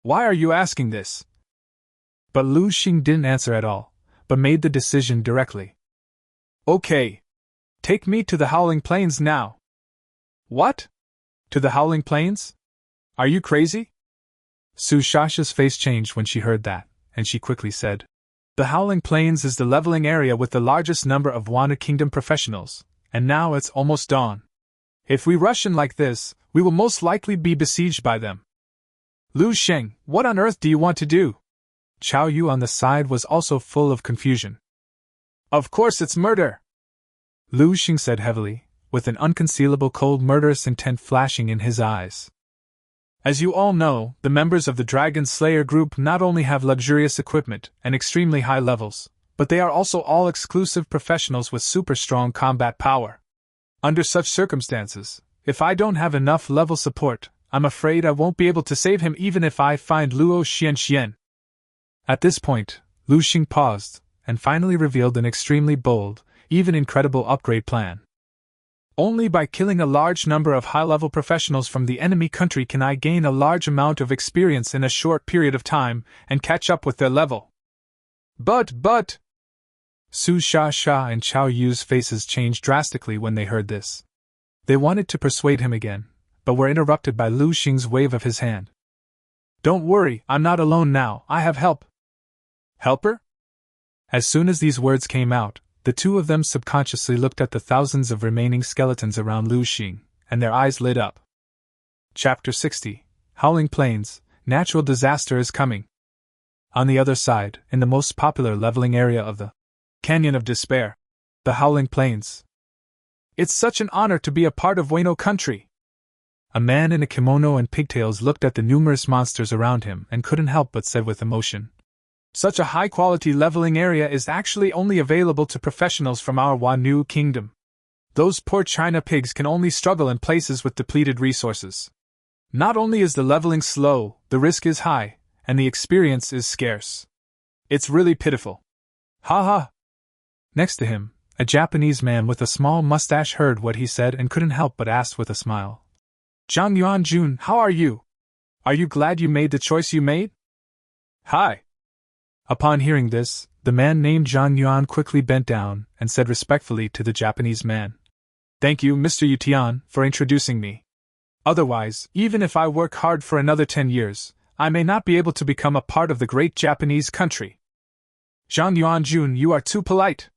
why are you asking this? But Lu Sheng didn't answer at all, but made the decision directly. Okay. Take me to the Howling Plains now. What? To the Howling Plains? Are you crazy? Su Shasha's face changed when she heard that, and she quickly said, the Howling Plains is the leveling area with the largest number of Wanu Kingdom professionals, and now it's almost dawn. If we rush in like this, we will most likely be besieged by them. Lu Sheng, what on earth do you want to do? Chao Yu on the side was also full of confusion. Of course it's murder! Lu Sheng said heavily, with an unconcealable cold murderous intent flashing in his eyes. As you all know, the members of the Dragon Slayer group not only have luxurious equipment and extremely high levels, but they are also all exclusive professionals with super strong combat power. Under such circumstances, if I don't have enough level support, I'm afraid I won't be able to save him even if I find Luo Xian. At this point, Lu Sheng paused, and finally revealed an extremely bold, even incredible upgrade plan. Only by killing a large number of high-level professionals from the enemy country can I gain a large amount of experience in a short period of time and catch up with their level. But... Su Shasha and Chao Yu's faces changed drastically when they heard this. They wanted to persuade him again, but were interrupted by Lu Sheng's wave of his hand. Don't worry, I'm not alone now, I have help. Helper? As soon as these words came out, the two of them subconsciously looked at the thousands of remaining skeletons around Lu Sheng, and their eyes lit up. Chapter 60. Howling Plains, Natural Disaster is Coming. On the other side, in the most popular leveling area of the Canyon of Despair. The Howling Plains. It's such an honor to be a part of Wano country. A man in a kimono and pigtails looked at the numerous monsters around him and couldn't help but said with emotion, "Such a high-quality leveling area is actually only available to professionals from our Wanu kingdom. Those poor China pigs can only struggle in places with depleted resources. Not only is the leveling slow, the risk is high, and the experience is scarce. It's really pitiful. Ha ha." Next to him, a Japanese man with a small mustache heard what he said and couldn't help but ask with a smile, "Zhang Yuan Jun, how are you? Are you glad you made the choice you made?" "Hi." Upon hearing this, the man named Zhang Yuan quickly bent down and said respectfully to the Japanese man, "Thank you, Mr. Yu Tian, for introducing me. Otherwise, even if I work hard for another 10 years, I may not be able to become a part of the great Japanese country." "Zhang Yuan Jun, you are too polite.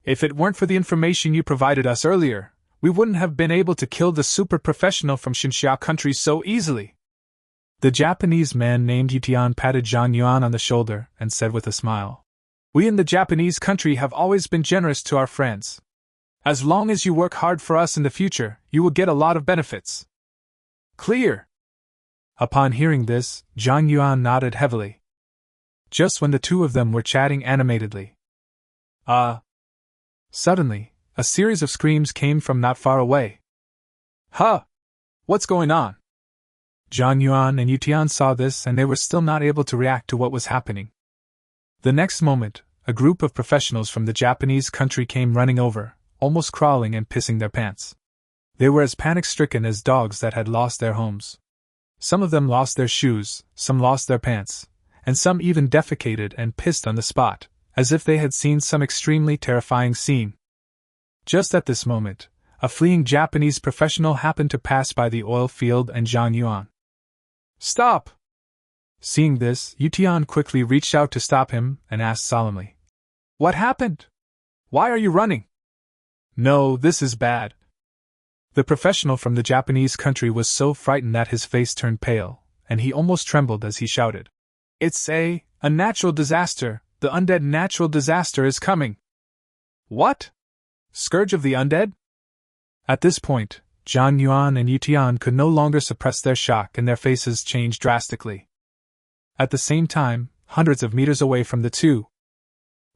If it weren't for the information you provided us earlier, we wouldn't have been able to kill the super professional from Xinxia country so easily." The Japanese man named Yu Tian patted Zhang Yuan on the shoulder and said with a smile, "We in the Japanese country have always been generous to our friends. As long as you work hard for us in the future, you will get a lot of benefits." "Clear." Upon hearing this, Zhang Yuan nodded heavily. Just when the two of them were chatting animatedly, suddenly, a series of screams came from not far away. "Huh! What's going on?" Zhang Yuan and Yu Tian saw this and they were still not able to react to what was happening. The next moment, a group of professionals from the Japanese country came running over, almost crawling and pissing their pants. They were as panic-stricken as dogs that had lost their homes. Some of them lost their shoes, some lost their pants, and some even defecated and pissed on the spot, as if they had seen some extremely terrifying scene. Just at this moment, a fleeing Japanese professional happened to pass by the oil field and Zhang Yuan. "Stop!" Seeing this, Yu Tian quickly reached out to stop him and asked solemnly, "What happened? Why are you running?" "No, this is bad." The professional from the Japanese country was so frightened that his face turned pale, and he almost trembled as he shouted, "It's a natural disaster. The undead natural disaster is coming." "What? Scourge of the undead?" At this point, Zhang Yuan and Yu Tian could no longer suppress their shock and their faces changed drastically. At the same time, hundreds of meters away from the two.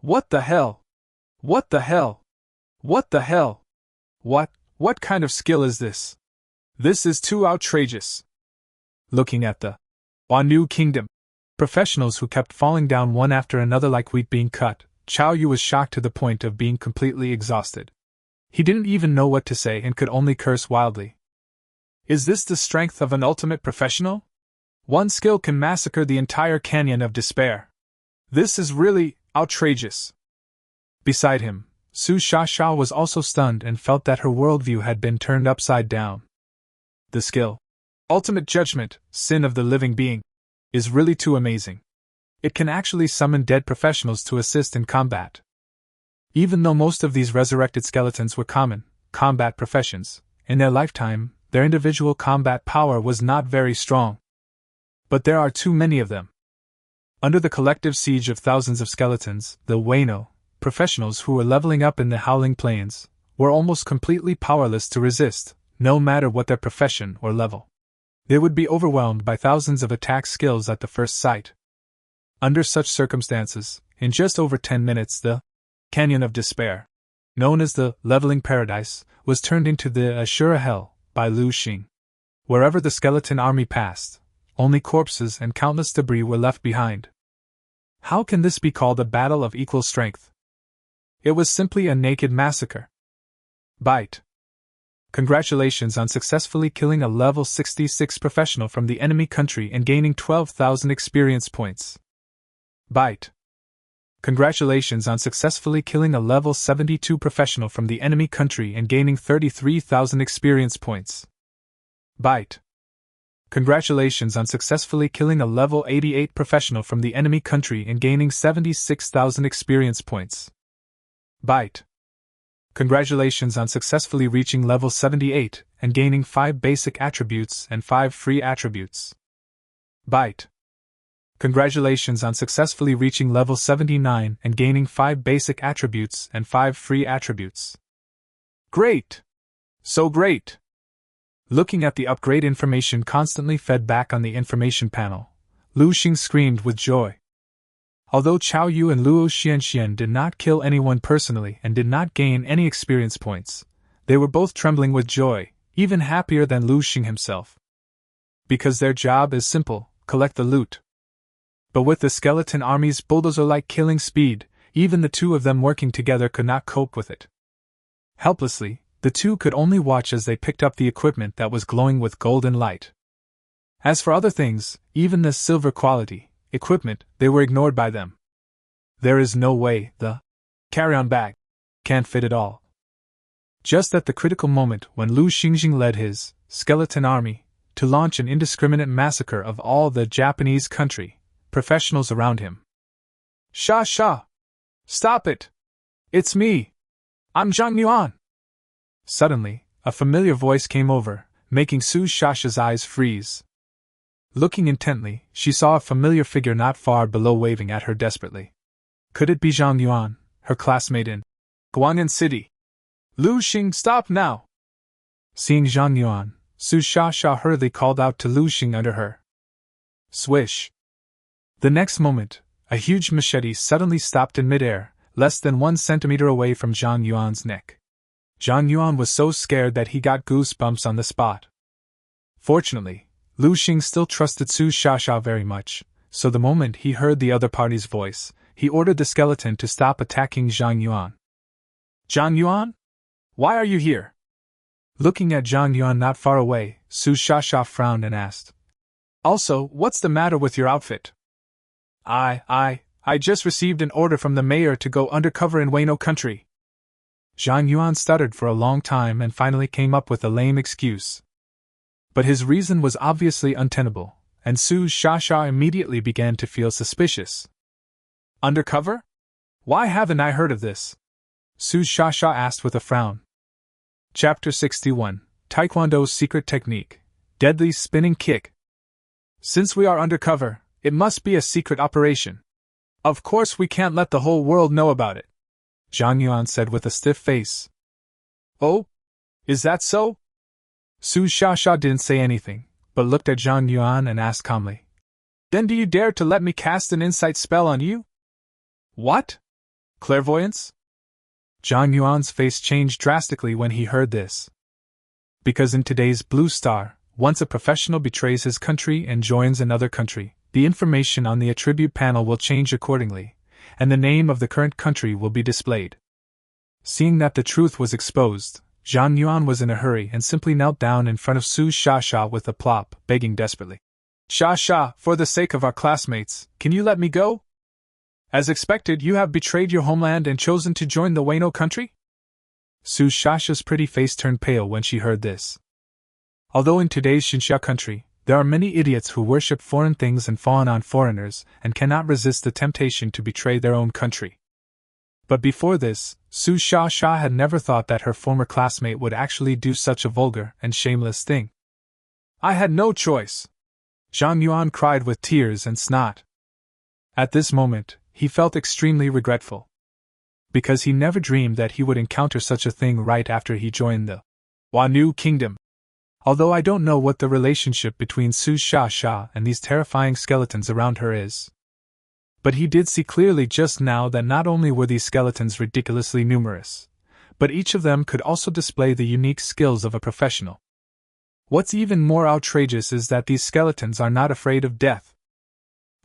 "What the hell? What the hell? What the hell? What kind of skill is this? This is too outrageous." Looking at the Wanu Kingdom professionals who kept falling down one after another like wheat being cut, Chao Yu was shocked to the point of being completely exhausted. He didn't even know what to say and could only curse wildly. Is this the strength of an ultimate professional? One skill can massacre the entire Canyon of Despair. This is really outrageous. Beside him, Su Shasha was also stunned and felt that her worldview had been turned upside down. The skill, Ultimate Judgment, Sin of the Living Being, is really too amazing. It can actually summon dead professionals to assist in combat. Even though most of these resurrected skeletons were common, combat professions, in their lifetime, their individual combat power was not very strong. But there are too many of them. Under the collective siege of thousands of skeletons, the Wano professionals who were leveling up in the Howling Plains were almost completely powerless to resist, no matter what their profession or level. They would be overwhelmed by thousands of attack skills at the first sight. Under such circumstances, in just over 10 minutes the Canyon of Despair, known as the Leveling Paradise, was turned into the Ashura Hell by Lu Sheng. Wherever the skeleton army passed, only corpses and countless debris were left behind. How can this be called a battle of equal strength? It was simply a naked massacre. Bite. Congratulations on successfully killing a level 66 professional from the enemy country and gaining 12,000 experience points. Bite. Congratulations on successfully killing a level 72 professional from the enemy country and gaining 33,000 experience points. Bite. Congratulations on successfully killing a level 88 professional from the enemy country and gaining 76,000 experience points. Bite. Congratulations on successfully reaching level 78 and gaining 5 basic attributes and 5 free attributes. Bite. Congratulations on successfully reaching level 79 and gaining 5 basic attributes and 5 free attributes. Great! So great! Looking at the upgrade information constantly fed back on the information panel, Lu Sheng screamed with joy. Although Chao Yu and Luo Xian did not kill anyone personally and did not gain any experience points, they were both trembling with joy, even happier than Lu Sheng himself. Because their job is simple: collect the loot. But with the skeleton army's bulldozer-like killing speed, even the two of them working together could not cope with it. Helplessly, the two could only watch as they picked up the equipment that was glowing with golden light. As for other things, even the silver quality equipment, they were ignored by them. There is no way the carry-on bag can't fit it all. Just at the critical moment when Lu Xingjing led his skeleton army to launch an indiscriminate massacre of all the Japanese country professionals around him. Sha! Stop it! It's me! I'm Zhang Yuan! Suddenly, a familiar voice came over, making Su Shasha's eyes freeze. Looking intently, she saw a familiar figure not far below waving at her desperately. Could it be Zhang Yuan, her classmate in Guang'an City? Lu Sheng, stop now! Seeing Zhang Yuan, Su Shasha hurriedly called out to Lu Sheng under her. Swish! The next moment, a huge machete suddenly stopped in midair, less than 1 centimeter away from Zhang Yuan's neck. Zhang Yuan was so scared that he got goosebumps on the spot. Fortunately, Lu Sheng still trusted Su Shasha very much, so the moment he heard the other party's voice, he ordered the skeleton to stop attacking Zhang Yuan. Zhang Yuan? Why are you here? Looking at Zhang Yuan not far away, Su Shasha frowned and asked. Also, what's the matter with your outfit? I just received an order from the mayor to go undercover in Wano country. Zhang Yuan stuttered for a long time and finally came up with a lame excuse. But his reason was obviously untenable, and Su Shasha immediately began to feel suspicious. Undercover? Why haven't I heard of this? Su Shasha asked with a frown. Chapter 61, Taekwondo's Secret Technique, Deadly Spinning Kick. Since we are undercover, it must be a secret operation. Of course we can't let the whole world know about it, Zhang Yuan said with a stiff face. Oh? Is that so? Su Shasha didn't say anything, but looked at Zhang Yuan and asked calmly. Then do you dare to let me cast an insight spell on you? What? Clairvoyance? Zhang Yuan's face changed drastically when he heard this. Because in today's Blue Star, once a professional betrays his country and joins another country, the information on the attribute panel will change accordingly, and the name of the current country will be displayed. Seeing that the truth was exposed, Zhang Yuan was in a hurry and simply knelt down in front of Su Shasha with a plop, begging desperately. Shasha, for the sake of our classmates, can you let me go? As expected, you have betrayed your homeland and chosen to join the Wano country? Su Shasha's pretty face turned pale when she heard this. Although in today's Xinxia country, there are many idiots who worship foreign things and fawn on foreigners and cannot resist the temptation to betray their own country. But before this, Su Shasha had never thought that her former classmate would actually do such a vulgar and shameless thing. I had no choice, Zhang Yuan cried with tears and snot. At this moment, he felt extremely regretful. Because he never dreamed that he would encounter such a thing right after he joined the Wanu Kingdom. Although I don't know what the relationship between Su Shasha and these terrifying skeletons around her is. But he did see clearly just now that not only were these skeletons ridiculously numerous, but each of them could also display the unique skills of a professional. What's even more outrageous is that these skeletons are not afraid of death.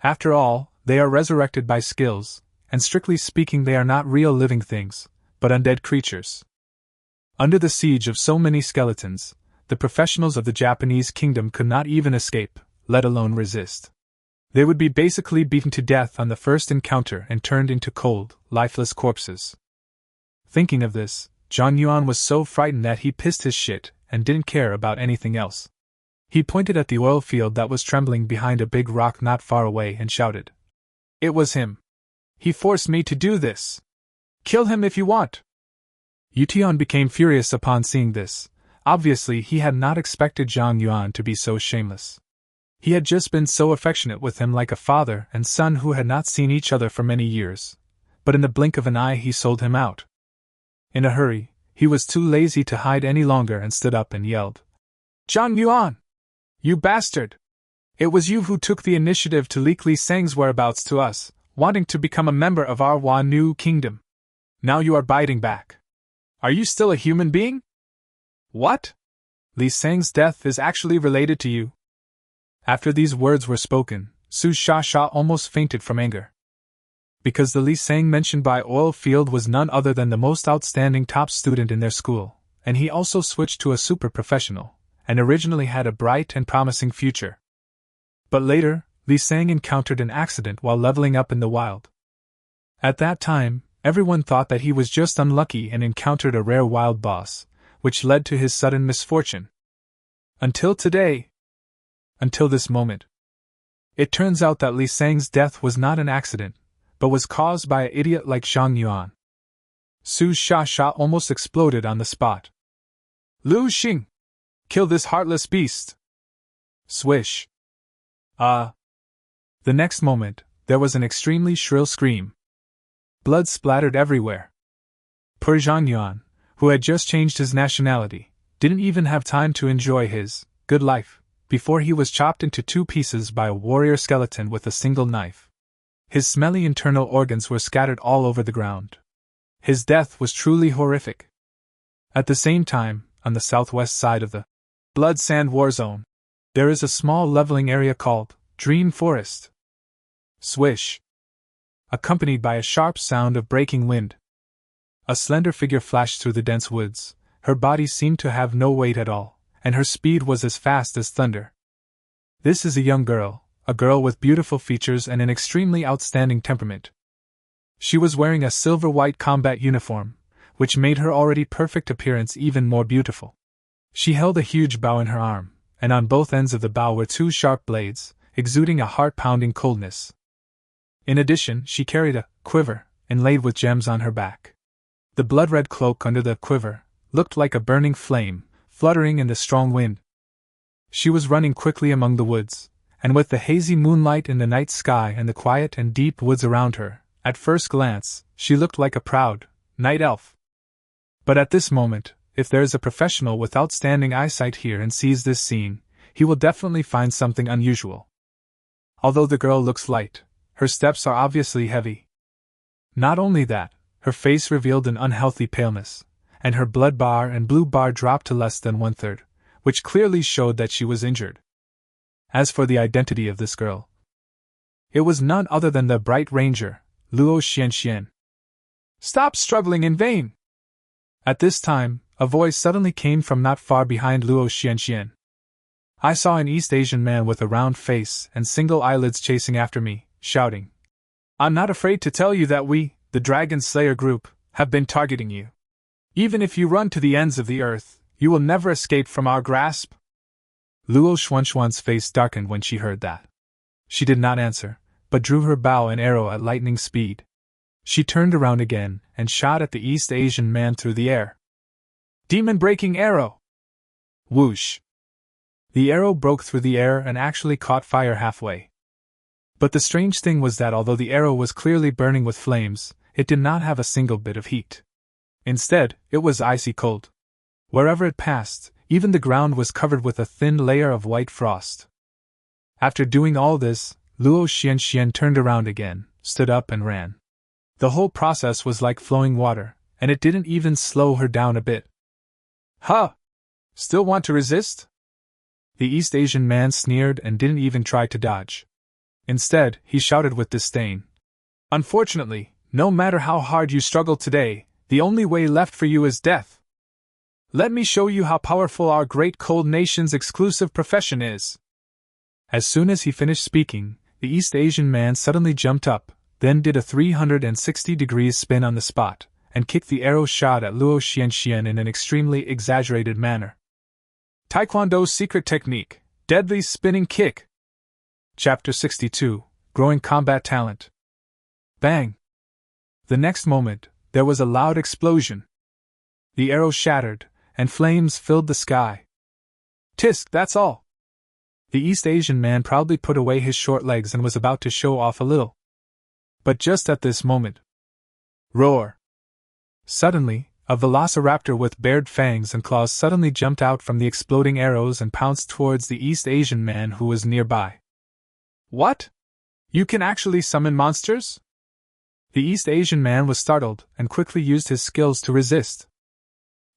After all, they are resurrected by skills, and strictly speaking they are not real living things, but undead creatures. Under the siege of so many skeletons, the professionals of the Japanese kingdom could not even escape, let alone resist. They would be basically beaten to death on the first encounter and turned into cold, lifeless corpses. Thinking of this, Zhang Yuan was so frightened that he pissed his shit and didn't care about anything else. He pointed at the oil field that was trembling behind a big rock not far away and shouted. It was him. He forced me to do this. Kill him if you want. Yu Tian became furious upon seeing this. Obviously he had not expected Zhang Yuan to be so shameless. He had just been so affectionate with him, like a father and son who had not seen each other for many years, but in the blink of an eye he sold him out. In a hurry, he was too lazy to hide any longer and stood up and yelled, "Zhang Yuan! You bastard! It was you who took the initiative to leak Li Sheng's whereabouts to us, wanting to become a member of our Wan kingdom. Now you are biting back. Are you still a human being? What? Li Sheng's death is actually related to you?" After these words were spoken, Su Sha almost fainted from anger. Because the Li Sheng mentioned by Oilfield was none other than the most outstanding top student in their school, and he also switched to a super professional, and originally had a bright and promising future. But later, Li Sheng encountered an accident while leveling up in the wild. At that time, everyone thought that he was just unlucky and encountered a rare wild boss, which led to his sudden misfortune. Until today. Until this moment. It turns out that Li Sheng's death was not an accident, but was caused by an idiot like Zhang Yuan. Su Sha almost exploded on the spot. "Lu Sheng! Kill this heartless beast!" Swish. The next moment, there was an extremely shrill scream. Blood splattered everywhere. Poor Zhang Yuan, who had just changed his nationality, didn't even have time to enjoy his good life before he was chopped into 2 pieces by a warrior skeleton with a single knife. His smelly internal organs were scattered all over the ground. His death was truly horrific. At the same time, on the southwest side of the Blood Sand War Zone, there is a small leveling area called Dream Forest. Swish. Accompanied by a sharp sound of breaking wind. A slender figure flashed through the dense woods. Her body seemed to have no weight at all, and her speed was as fast as thunder. This is a young girl, a girl with beautiful features and an extremely outstanding temperament. She was wearing a silver-white combat uniform, which made her already perfect appearance even more beautiful. She held a huge bow in her arm, and on both ends of the bow were 2 sharp blades, exuding a heart-pounding coldness. In addition, she carried a quiver, inlaid with gems on her back. The blood-red cloak under the quiver looked like a burning flame, fluttering in the strong wind. She was running quickly among the woods, and with the hazy moonlight in the night sky and the quiet and deep woods around her, at first glance, she looked like a proud night elf. But at this moment, if there is a professional with outstanding eyesight here and sees this scene, he will definitely find something unusual. Although the girl looks light, her steps are obviously heavy. Not only that, her face revealed an unhealthy paleness, and her blood bar and blue bar dropped to less than 1/3, which clearly showed that she was injured. As for the identity of this girl, it was none other than the bright ranger, Luo Xian. "Stop struggling in vain!" At this time, a voice suddenly came from not far behind Luo Xian. I saw an East Asian man with a round face and single eyelids chasing after me, shouting, "I'm not afraid to tell you that we, the Dragon Slayer group, have been targeting you. Even if you run to the ends of the earth, you will never escape from our grasp." Luo Xuan's face darkened when she heard that. She did not answer, but drew her bow and arrow at lightning speed. She turned around again and shot at the East Asian man through the air. Demon-breaking arrow! Whoosh! The arrow broke through the air and actually caught fire halfway. But the strange thing was that although the arrow was clearly burning with flames, it did not have a single bit of heat. Instead, it was icy cold. Wherever it passed, even the ground was covered with a thin layer of white frost. After doing all this, Luo Xian turned around again, stood up and ran. The whole process was like flowing water, and it didn't even slow her down a bit. "Huh! Still want to resist?" The East Asian man sneered and didn't even try to dodge. Instead, he shouted with disdain, "Unfortunately, no matter how hard you struggle today, the only way left for you is death. Let me show you how powerful our great cold nation's exclusive profession is." As soon as he finished speaking, the East Asian man suddenly jumped up, then did a 360-degree spin on the spot, and kicked the arrow shot at Luo Xian in an extremely exaggerated manner. Taekwondo's secret technique, deadly spinning kick. Chapter 62, Growing Combat Talent. Bang! The next moment, there was a loud explosion. The arrow shattered, and flames filled the sky. "Tisk, that's all!" The East Asian man proudly put away his short legs and was about to show off a little. But just at this moment, roar! Suddenly, a velociraptor with bared fangs and claws suddenly jumped out from the exploding arrows and pounced towards the East Asian man who was nearby. What? You can actually summon monsters? The East Asian man was startled and quickly used his skills to resist.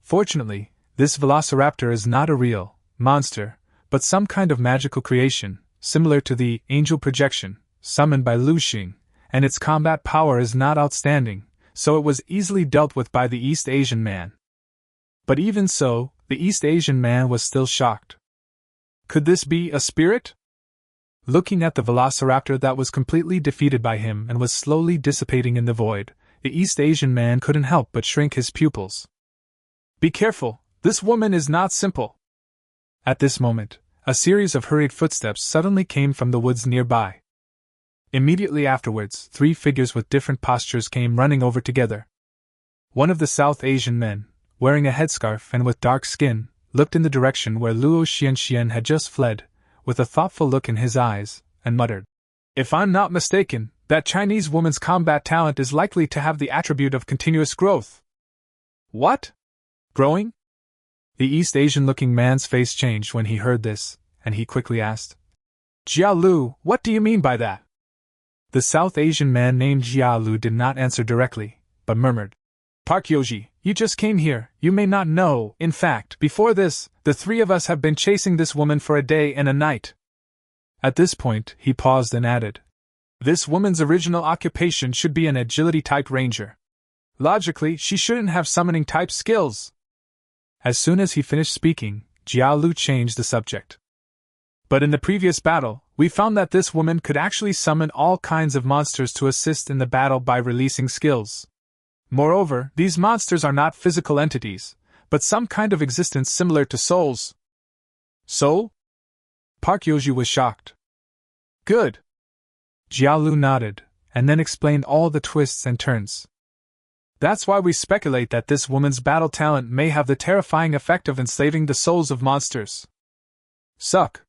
Fortunately, this velociraptor is not a real monster, but some kind of magical creation, similar to the angel projection, summoned by Lu Sheng, and its combat power is not outstanding, so it was easily dealt with by the East Asian man. But even so, the East Asian man was still shocked. Could this be a spirit? Looking at the velociraptor that was completely defeated by him and was slowly dissipating in the void, the East Asian man couldn't help but shrink his pupils. Be careful, this woman is not simple. At this moment, a series of hurried footsteps suddenly came from the woods nearby. Immediately afterwards, 3 figures with different postures came running over together. One of the South Asian men, wearing a headscarf and with dark skin, looked in the direction where Luo Xian had just fled, with a thoughtful look in his eyes, and muttered, "If I'm not mistaken, that Chinese woman's combat talent is likely to have the attribute of continuous growth." What? Growing? The East Asian-looking man's face changed when he heard this, and he quickly asked, "Jia Lu, what do you mean by that?" The South Asian man named Jia Lu did not answer directly, but murmured, "Park Yoji, you just came here, you may not know, in fact, before this, the 3 of us have been chasing this woman for a day and a night." At this point, he paused and added, "This woman's original occupation should be an agility-type ranger. Logically, she shouldn't have summoning-type skills." As soon as he finished speaking, Jia Lu changed the subject. "But in the previous battle, we found that this woman could actually summon all kinds of monsters to assist in the battle by releasing skills. Moreover, these monsters are not physical entities, but some kind of existence similar to souls." "Soul?" Park Yoji was shocked. "Good." Jia Lu nodded, and then explained all the twists and turns. "That's why we speculate that this woman's battle talent may have the terrifying effect of enslaving the souls of monsters." Suck.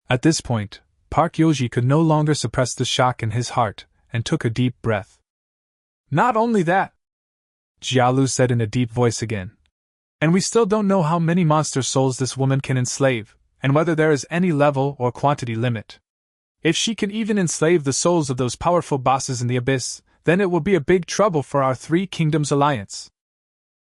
At this point, Park Yoji could no longer suppress the shock in his heart, and took a deep breath. "Not only that," Jia Lu said in a deep voice again, "and we still don't know how many monster souls this woman can enslave, and whether there is any level or quantity limit. If she can even enslave the souls of those powerful bosses in the abyss, then it will be a big trouble for our 3 Kingdoms alliance.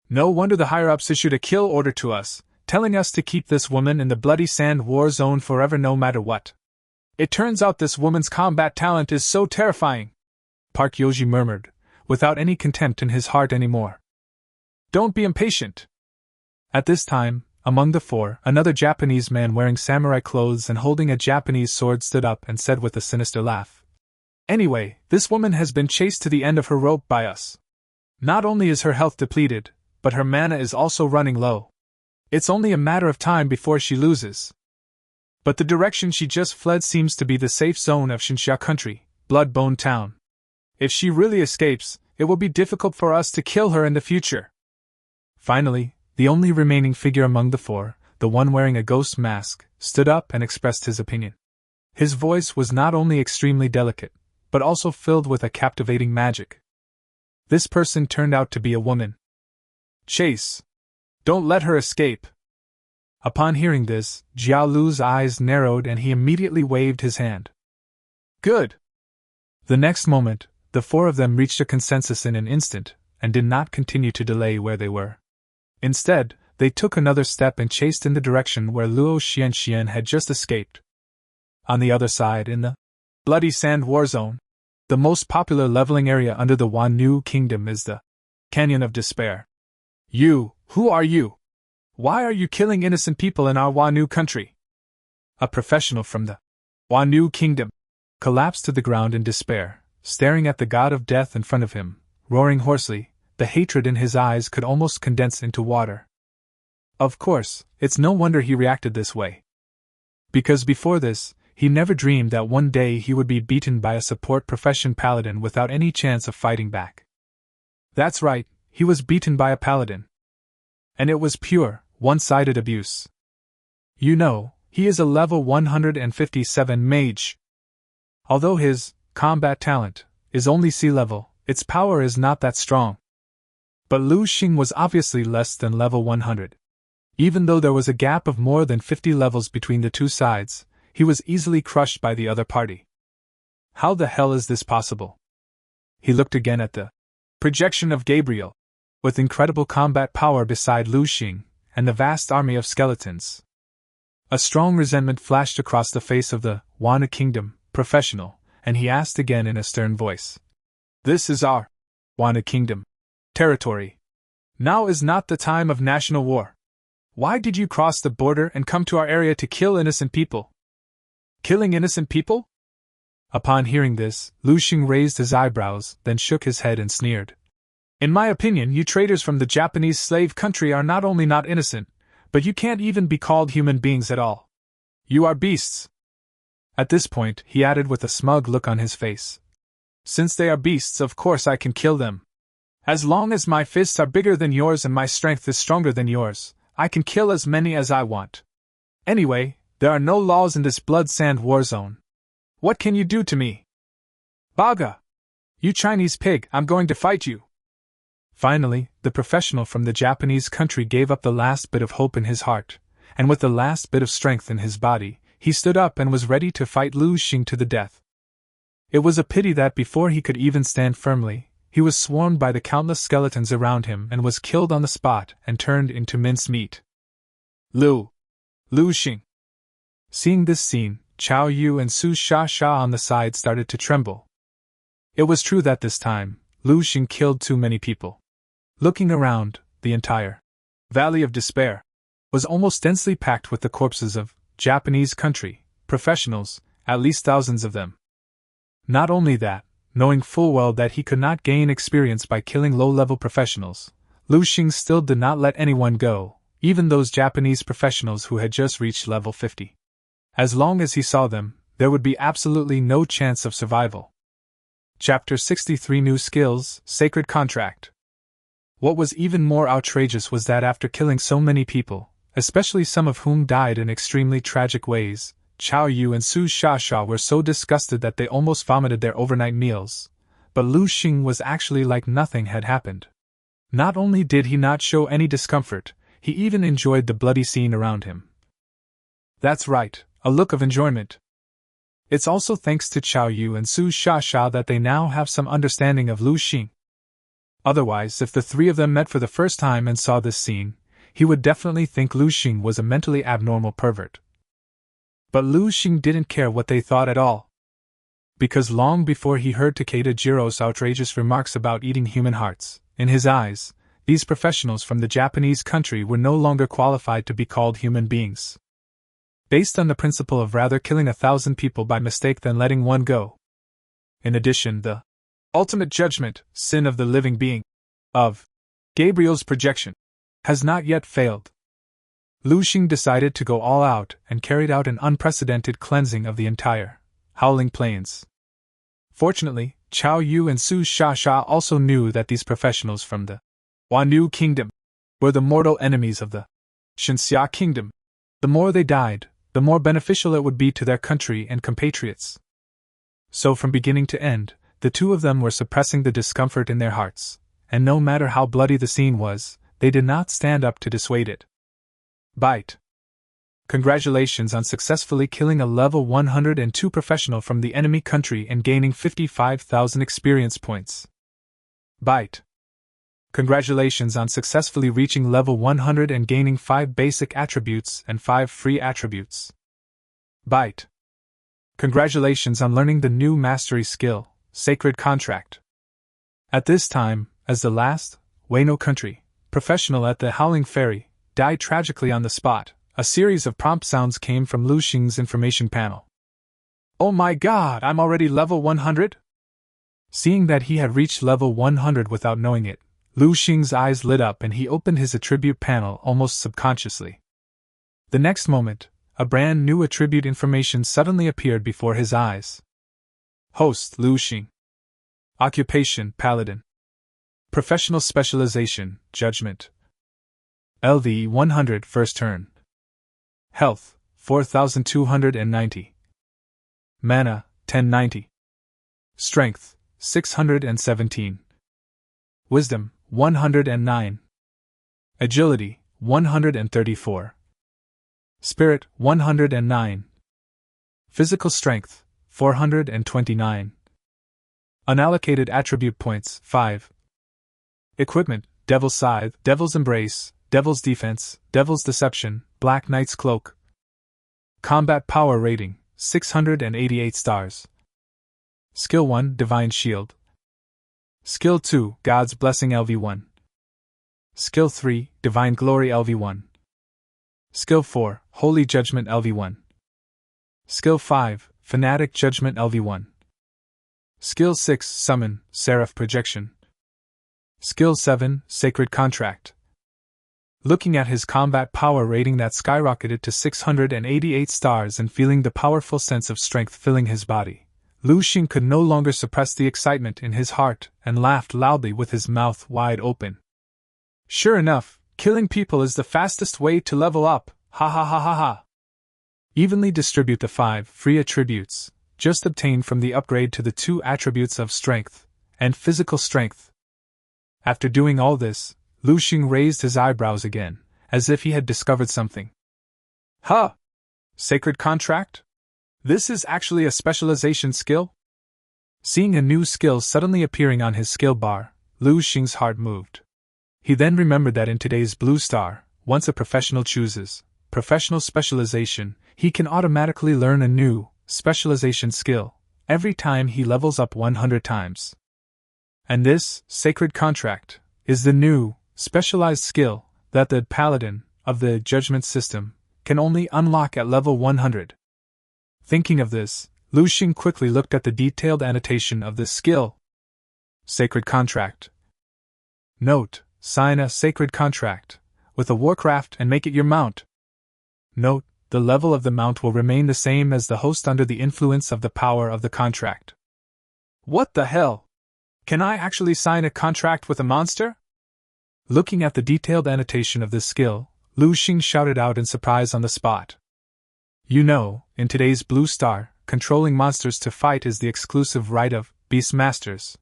No wonder the higher-ups issued a kill order to us, telling us to keep this woman in the bloody sand war zone forever no matter what. It turns out this woman's combat talent is so terrifying," Park Yoji murmured, without any contempt in his heart anymore. "Don't be impatient." At this time, among the 4, another Japanese man wearing samurai clothes and holding a Japanese sword stood up and said with a sinister laugh, "Anyway, this woman has been chased to the end of her rope by us. Not only is her health depleted, but her mana is also running low. It's only a matter of time before she loses. But the direction she just fled seems to be the safe zone of Xinxia country, Bloodbone Town. If she really escapes, it will be difficult for us to kill her in the future." Finally, the only remaining figure among the 4, the one wearing a ghost mask, stood up and expressed his opinion. His voice was not only extremely delicate, but also filled with a captivating magic. This person turned out to be a woman. "Chase! Don't let her escape!" Upon hearing this, Jia Lu's eyes narrowed and he immediately waved his hand. "Good!" The next moment, the 4 of them reached a consensus in an instant, and did not continue to delay where they were. Instead, they took another step and chased in the direction where Luo Xian had just escaped. On the other side, in the Bloody Sand War Zone, the most popular leveling area under the Wanyu Kingdom is the Canyon of Despair. "You, who are you? Why are you killing innocent people in our Wanyu country?" A professional from the Wanyu Kingdom collapsed to the ground in despair, staring at the god of death in front of him, roaring hoarsely. The hatred in his eyes could almost condense into water. Of course, it's no wonder he reacted this way. Because before this, he never dreamed that one day he would be beaten by a support profession paladin without any chance of fighting back. That's right, he was beaten by a paladin. And it was pure, one-sided abuse. You know, He is a level 157 mage. Although his combat talent is only C level, its power is not that strong. But Lu Sheng was obviously less than level 100. Even though there was a gap of more than 50 levels between the two sides, he was easily crushed by the other party. How the hell is this possible? He looked again at the projection of Gabriel, with incredible combat power beside Lu Sheng and the vast army of skeletons. A strong resentment flashed across the face of the Wana Kingdom professional, and he asked again in a stern voice. This is our Wana Kingdom territory. Now is not the time of national war. Why did you cross the border and come to our area to kill innocent people? Killing innocent people? Upon hearing this, Lu Sheng raised his eyebrows, then shook his head and sneered. In my opinion, you traitors from the Japanese slave country are not only not innocent, but you can't even be called human beings at all. You are beasts. At this point, he added with a smug look on his face. Since they are beasts, of course I can kill them. As long as my fists are bigger than yours and my strength is stronger than yours, I can kill as many as I want. Anyway, there are no laws in this blood-sand war zone. What can you do to me? Baga! You Chinese pig, I'm going to fight you! Finally, the professional from the Japanese country gave up the last bit of hope in his heart, and with the last bit of strength in his body, he stood up and was ready to fight Lu Sheng to the death. It was a pity that before he could even stand firmly, he was swarmed by the countless skeletons around him and was killed on the spot and turned into mincemeat. Lu Sheng. Seeing this scene, Chao Yu and Su Sha Sha on the side started to tremble. It was true that this time, Lu Sheng killed too many people. Looking around, the entire Valley of Despair was almost densely packed with the corpses of Japanese country professionals, at least thousands of them. Not only that, knowing full well that he could not gain experience by killing low-level professionals, Lu Sheng still did not let anyone go, even those Japanese professionals who had just reached level 50. As long as he saw them, there would be absolutely no chance of survival. Chapter 63 New Skills, Sacred Contract. What was even more outrageous was that after killing so many people, especially some of whom died in extremely tragic ways, Chao Yu and Su Sha Sha were so disgusted that they almost vomited their overnight meals. But Lu Sheng was actually like nothing had happened. Not only did he not show any discomfort, he even enjoyed the bloody scene around him. That's right, a look of enjoyment. It's also thanks to Chao Yu and Su Sha Sha that they now have some understanding of Lu Sheng. Otherwise, if the three of them met for the first time and saw this scene, he would definitely think Lu Sheng was a mentally abnormal pervert. But Lu Sheng didn't care what they thought at all. Because long before he heard Takeda Jiro's outrageous remarks about eating human hearts, in his eyes, these professionals from the Japanese country were no longer qualified to be called human beings. Based on the principle of rather killing 1,000 people by mistake than letting one go. In addition, the ultimate judgment, sin of the living being, of Gabriel's projection, has not yet failed. Lu Sheng decided to go all out and carried out an unprecedented cleansing of the entire Howling Plains. Fortunately, Chao Yu and Su Sha Sha also knew that these professionals from the Wanu Kingdom were the mortal enemies of the Xinxia Kingdom. The more they died, the more beneficial it would be to their country and compatriots. So from beginning to end, the two of them were suppressing the discomfort in their hearts, and no matter how bloody the scene was, they did not stand up to dissuade it. Bite. Congratulations on successfully killing a level 102 professional from the enemy country and gaining 55,000 experience points. Bite. Congratulations on successfully reaching level 100 and gaining 5 basic attributes and 5 free attributes. Bite. Congratulations on learning the new mastery skill, Sacred Contract. At this time, as the last Wano country professional at the Howling Ferry died tragically on the spot, a series of prompt sounds came from Lu Sheng's information panel. Oh my god, I'm already level 100? Seeing that he had reached level 100 without knowing it, Lu Sheng's eyes lit up and he opened his attribute panel almost subconsciously. The next moment, a brand new attribute information suddenly appeared before his eyes. Host Lu Sheng. Occupation Paladin. Professional Specialization Judgment. LV 100 First Turn. Health 4290. Mana, 1090. Strength, 617. Wisdom, 109. Agility, 134. Spirit, 109. Physical strength, 429. Unallocated attribute points, 5. Equipment, Devil's Scythe, Devil's Embrace, Devil's Defense, Devil's Deception, Black Knight's Cloak. Combat Power Rating, 688 stars. Skill 1, Divine Shield. Skill 2, God's Blessing LV1. Skill 3, Divine Glory LV1. Skill 4, Holy Judgment LV1. Skill 5, Fanatic Judgment LV1. Skill 6, Summon, Seraph Projection. Skill 7, Sacred Contract. Looking at his combat power rating that skyrocketed to 688 stars and feeling the powerful sense of strength filling his body, Lu Sheng could no longer suppress the excitement in his heart and laughed loudly with his mouth wide open. Sure enough, killing people is the fastest way to level up, ha ha ha ha ha. Evenly distribute the 5 free attributes, just obtained from the upgrade to the 2 attributes of strength and physical strength. After doing all this, Lu Sheng raised his eyebrows again, as if he had discovered something. Huh! Sacred Contract? This is actually a specialization skill? Seeing a new skill suddenly appearing on his skill bar, Lu Sheng's heart moved. He then remembered that in today's Blue Star, once a professional chooses professional specialization, he can automatically learn a new specialization skill every time he levels up 100 times. And this Sacred Contract is the new specialized skill that the Paladin of the Judgment System can only unlock at level 100. Thinking of this, Lu Sheng quickly looked at the detailed annotation of this skill. Sacred Contract. Note: sign a sacred contract with a warcraft and make it your mount. Note: the level of the mount will remain the same as the host under the influence of the power of the contract. What the hell? Can I actually sign a contract with a monster? Looking at the detailed annotation of this skill, Lu Sheng shouted out in surprise on the spot. You know, in today's Blue Star, controlling monsters to fight is the exclusive right of Beastmasters.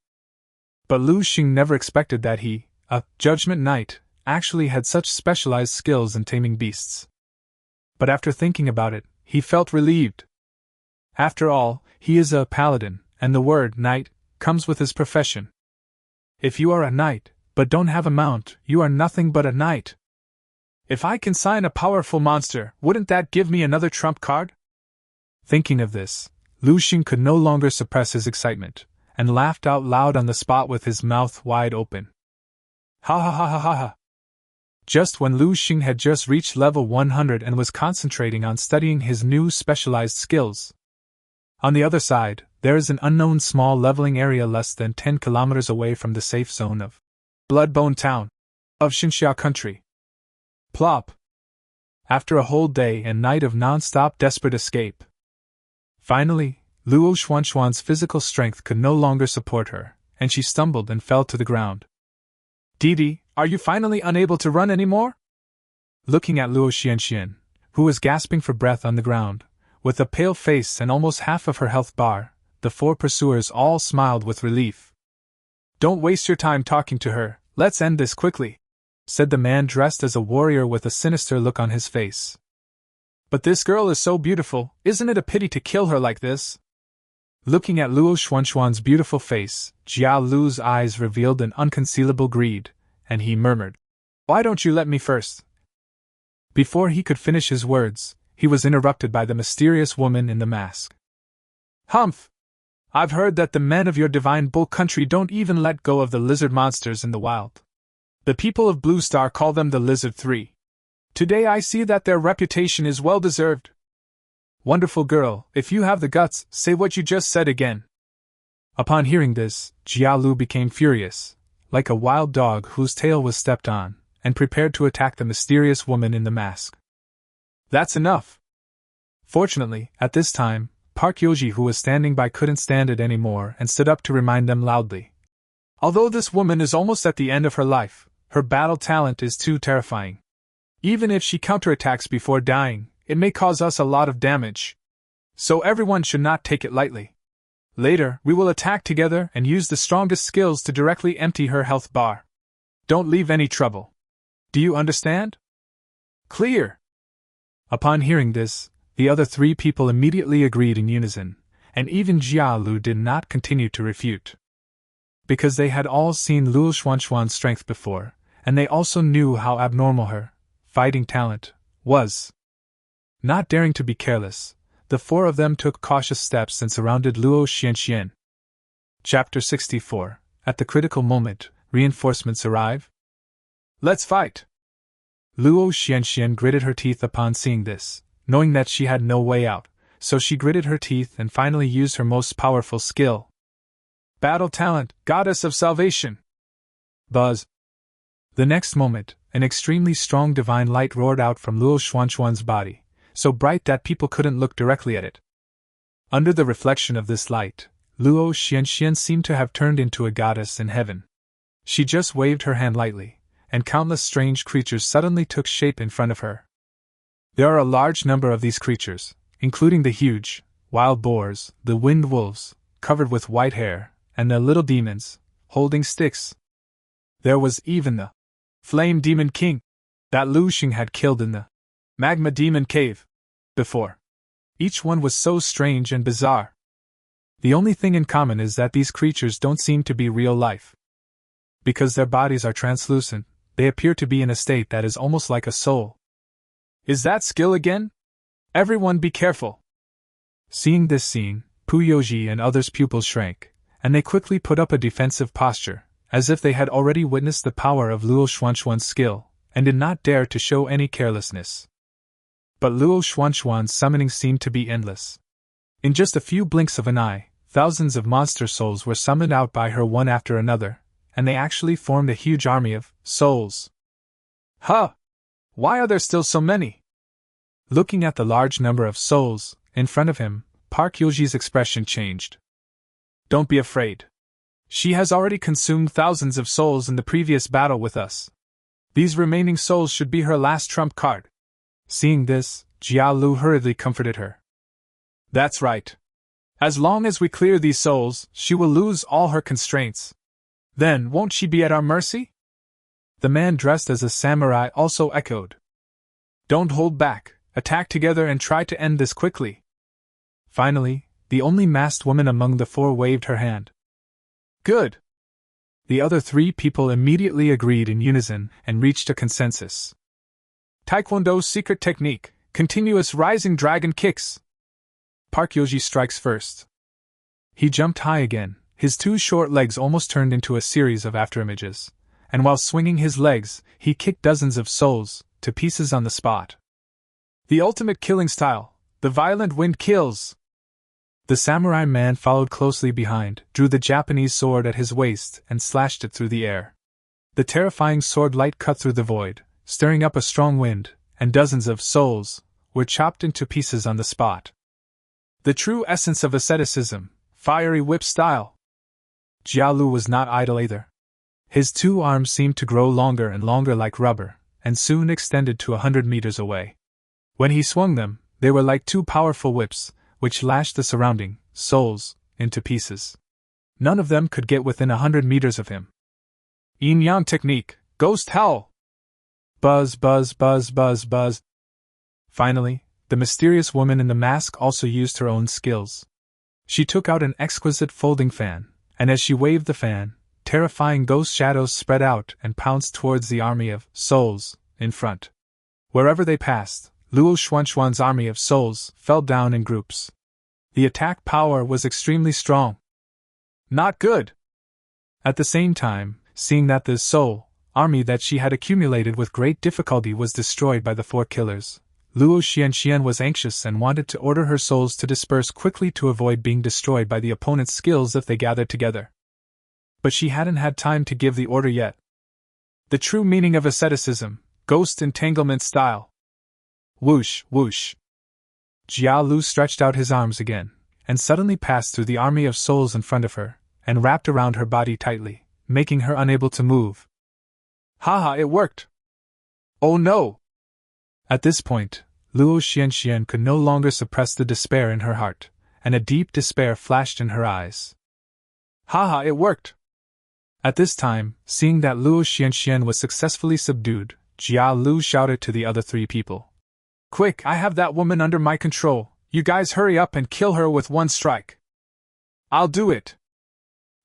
But Lu Sheng never expected that he, a Judgment Knight, actually had such specialized skills in taming beasts. But after thinking about it, he felt relieved. After all, he is a paladin, and the word knight comes with his profession. If you are a knight, but don't have a mount, you are nothing but a knight. If I can sign a powerful monster, wouldn't that give me another trump card? Thinking of this, Lu Sheng could no longer suppress his excitement, and laughed out loud on the spot with his mouth wide open. Ha ha ha ha ha ha. Just when Lu Sheng had just reached level 100 and was concentrating on studying his new specialized skills. On the other side, there is an unknown small leveling area less than 10 kilometers away from the safe zone of Bloodbone Town of Xinxia Country. Plop. After a whole day and night of non-stop desperate escape. Finally, Luo Xuanxuan's physical strength could no longer support her, and she stumbled and fell to the ground. Didi, are you finally unable to run anymore? Looking at Luo Xian, who was gasping for breath on the ground, with a pale face and almost half of her health bar, the 4 pursuers all smiled with relief. Don't waste your time talking to her, let's end this quickly, said the man dressed as a warrior with a sinister look on his face. But this girl is so beautiful, isn't it a pity to kill her like this? Looking at Luo Xuanxuan's beautiful face, Jia Lu's eyes revealed an unconcealable greed, and he murmured, Why don't you let me first? Before he could finish his words, he was interrupted by the mysterious woman in the mask. Humph! I've heard that the men of your divine bull country don't even let go of the lizard monsters in the wild. The people of Blue Star call them the Lizard 3. Today I see that their reputation is well deserved. Wonderful girl, if you have the guts, say what you just said again. Upon hearing this, Jia Lu became furious, like a wild dog whose tail was stepped on, and prepared to attack the mysterious woman in the mask. That's enough. Fortunately, at this time, Park Yoji, who was standing by, couldn't stand it anymore and stood up to remind them loudly. Although this woman is almost at the end of her life, her battle talent is too terrifying. Even if she counterattacks before dying, it may cause us a lot of damage. So everyone should not take it lightly. Later, we will attack together and use the strongest skills to directly empty her health bar. Don't leave any trouble. Do you understand? Clear. Upon hearing this, the other three people immediately agreed in unison, and even Jia Lu did not continue to refute. Because they had all seen Lu Xuanxuan's strength before, and they also knew how abnormal her fighting talent was. Not daring to be careless, the four of them took cautious steps and surrounded Luo Xian. Chapter 64. At the critical moment, reinforcements arrive. Let's fight! Luo Xian gritted her teeth upon seeing this, knowing that she had no way out, so she gritted her teeth and finally used her most powerful skill. Battle talent, Goddess of Salvation! Buzz! The next moment, an extremely strong divine light roared out from Luo Xuanxuan's body, so bright that people couldn't look directly at it. Under the reflection of this light, Luo Xian seemed to have turned into a goddess in heaven. She just waved her hand lightly, and countless strange creatures suddenly took shape in front of her. There are a large number of these creatures, including the huge, wild boars, the wind wolves, covered with white hair, and the little demons, holding sticks. There was even the Flame Demon King that Lu Sheng had killed in the Magma Cave before. Each one was so strange and bizarre. The only thing in common is that these creatures don't seem to be real life. Because their bodies are translucent, they appear to be in a state that is almost like a soul. Is that skill again? Everyone be careful! Seeing this scene, Puyoji and others' pupils shrank, and they quickly put up a defensive posture, as if they had already witnessed the power of Luo Xuanxuan's skill, and did not dare to show any carelessness. But Luo Xuanxuan's summoning seemed to be endless. In just a few blinks of an eye, thousands of monster souls were summoned out by her one after another, and they actually formed a huge army of souls. Huh! Why are there still so many? Looking at the large number of souls in front of him, Park Yoji's expression changed. Don't be afraid. She has already consumed thousands of souls in the previous battle with us. These remaining souls should be her last trump card. Seeing this, Jia Lu hurriedly comforted her. That's right. As long as we clear these souls, she will lose all her constraints. Then won't she be at our mercy? The man dressed as a samurai also echoed. Don't hold back, attack together and try to end this quickly. Finally, the only masked woman among the four waved her hand. Good! The other three people immediately agreed in unison and reached a consensus. Taekwondo's secret technique, continuous rising dragon kicks. Park Yoji strikes first. He jumped high again, his two short legs almost turned into a series of afterimages, and while swinging his legs, he kicked dozens of souls to pieces on the spot. The ultimate killing style, the violent wind kills. The samurai man followed closely behind, drew the Japanese sword at his waist and slashed it through the air. The terrifying sword light cut through the void, stirring up a strong wind, and dozens of souls were chopped into pieces on the spot. The true essence of asceticism, fiery whip style. Jialu was not idle either. His two arms seemed to grow longer and longer like rubber, and soon extended to 100 meters away. When he swung them, they were like two powerful whips, which lashed the surrounding souls into pieces. None of them could get within 100 meters of him. Yin-yang technique, ghost howl! Buzz, buzz, buzz, buzz, buzz. Finally, the mysterious woman in the mask also used her own skills. She took out an exquisite folding fan, and as she waved the fan, terrifying ghost shadows spread out and pounced towards the army of souls in front. Wherever they passed, Luo Xuanxuan's army of souls fell down in groups. The attack power was extremely strong. Not good! At the same time, seeing that the soul army that she had accumulated with great difficulty was destroyed by the four killers, Luo Xian was anxious and wanted to order her souls to disperse quickly to avoid being destroyed by the opponent's skills if they gathered together. But she hadn't had time to give the order yet. The true meaning of asceticism, ghost entanglement style. Whoosh, whoosh. Jia Lu stretched out his arms again, and suddenly passed through the army of souls in front of her, and wrapped around her body tightly, making her unable to move. Haha, it worked! Oh no! At this point, Lu Sheng could no longer suppress the despair in her heart, and a deep despair flashed in her eyes. Haha, it worked! At this time, seeing that Lu Sheng was successfully subdued, Jia Lu shouted to the other three people. Quick, I have that woman under my control, you guys hurry up and kill her with one strike. I'll do it!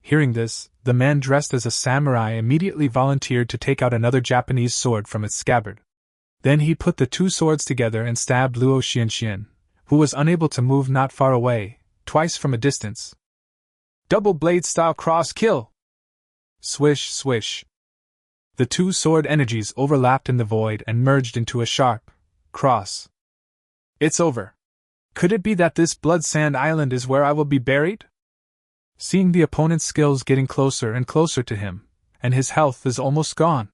Hearing this, the man dressed as a samurai immediately volunteered to take out another Japanese sword from its scabbard. Then he put the two swords together and stabbed Luo Xianxian, who was unable to move not far away, twice from a distance. Double blade style cross kill! Swish, swish. The two sword energies overlapped in the void and merged into a sharp cross. It's over. Could it be that this Blood Sand Island is where I will be buried? Seeing the opponent's skills getting closer and closer to him, and his health is almost gone.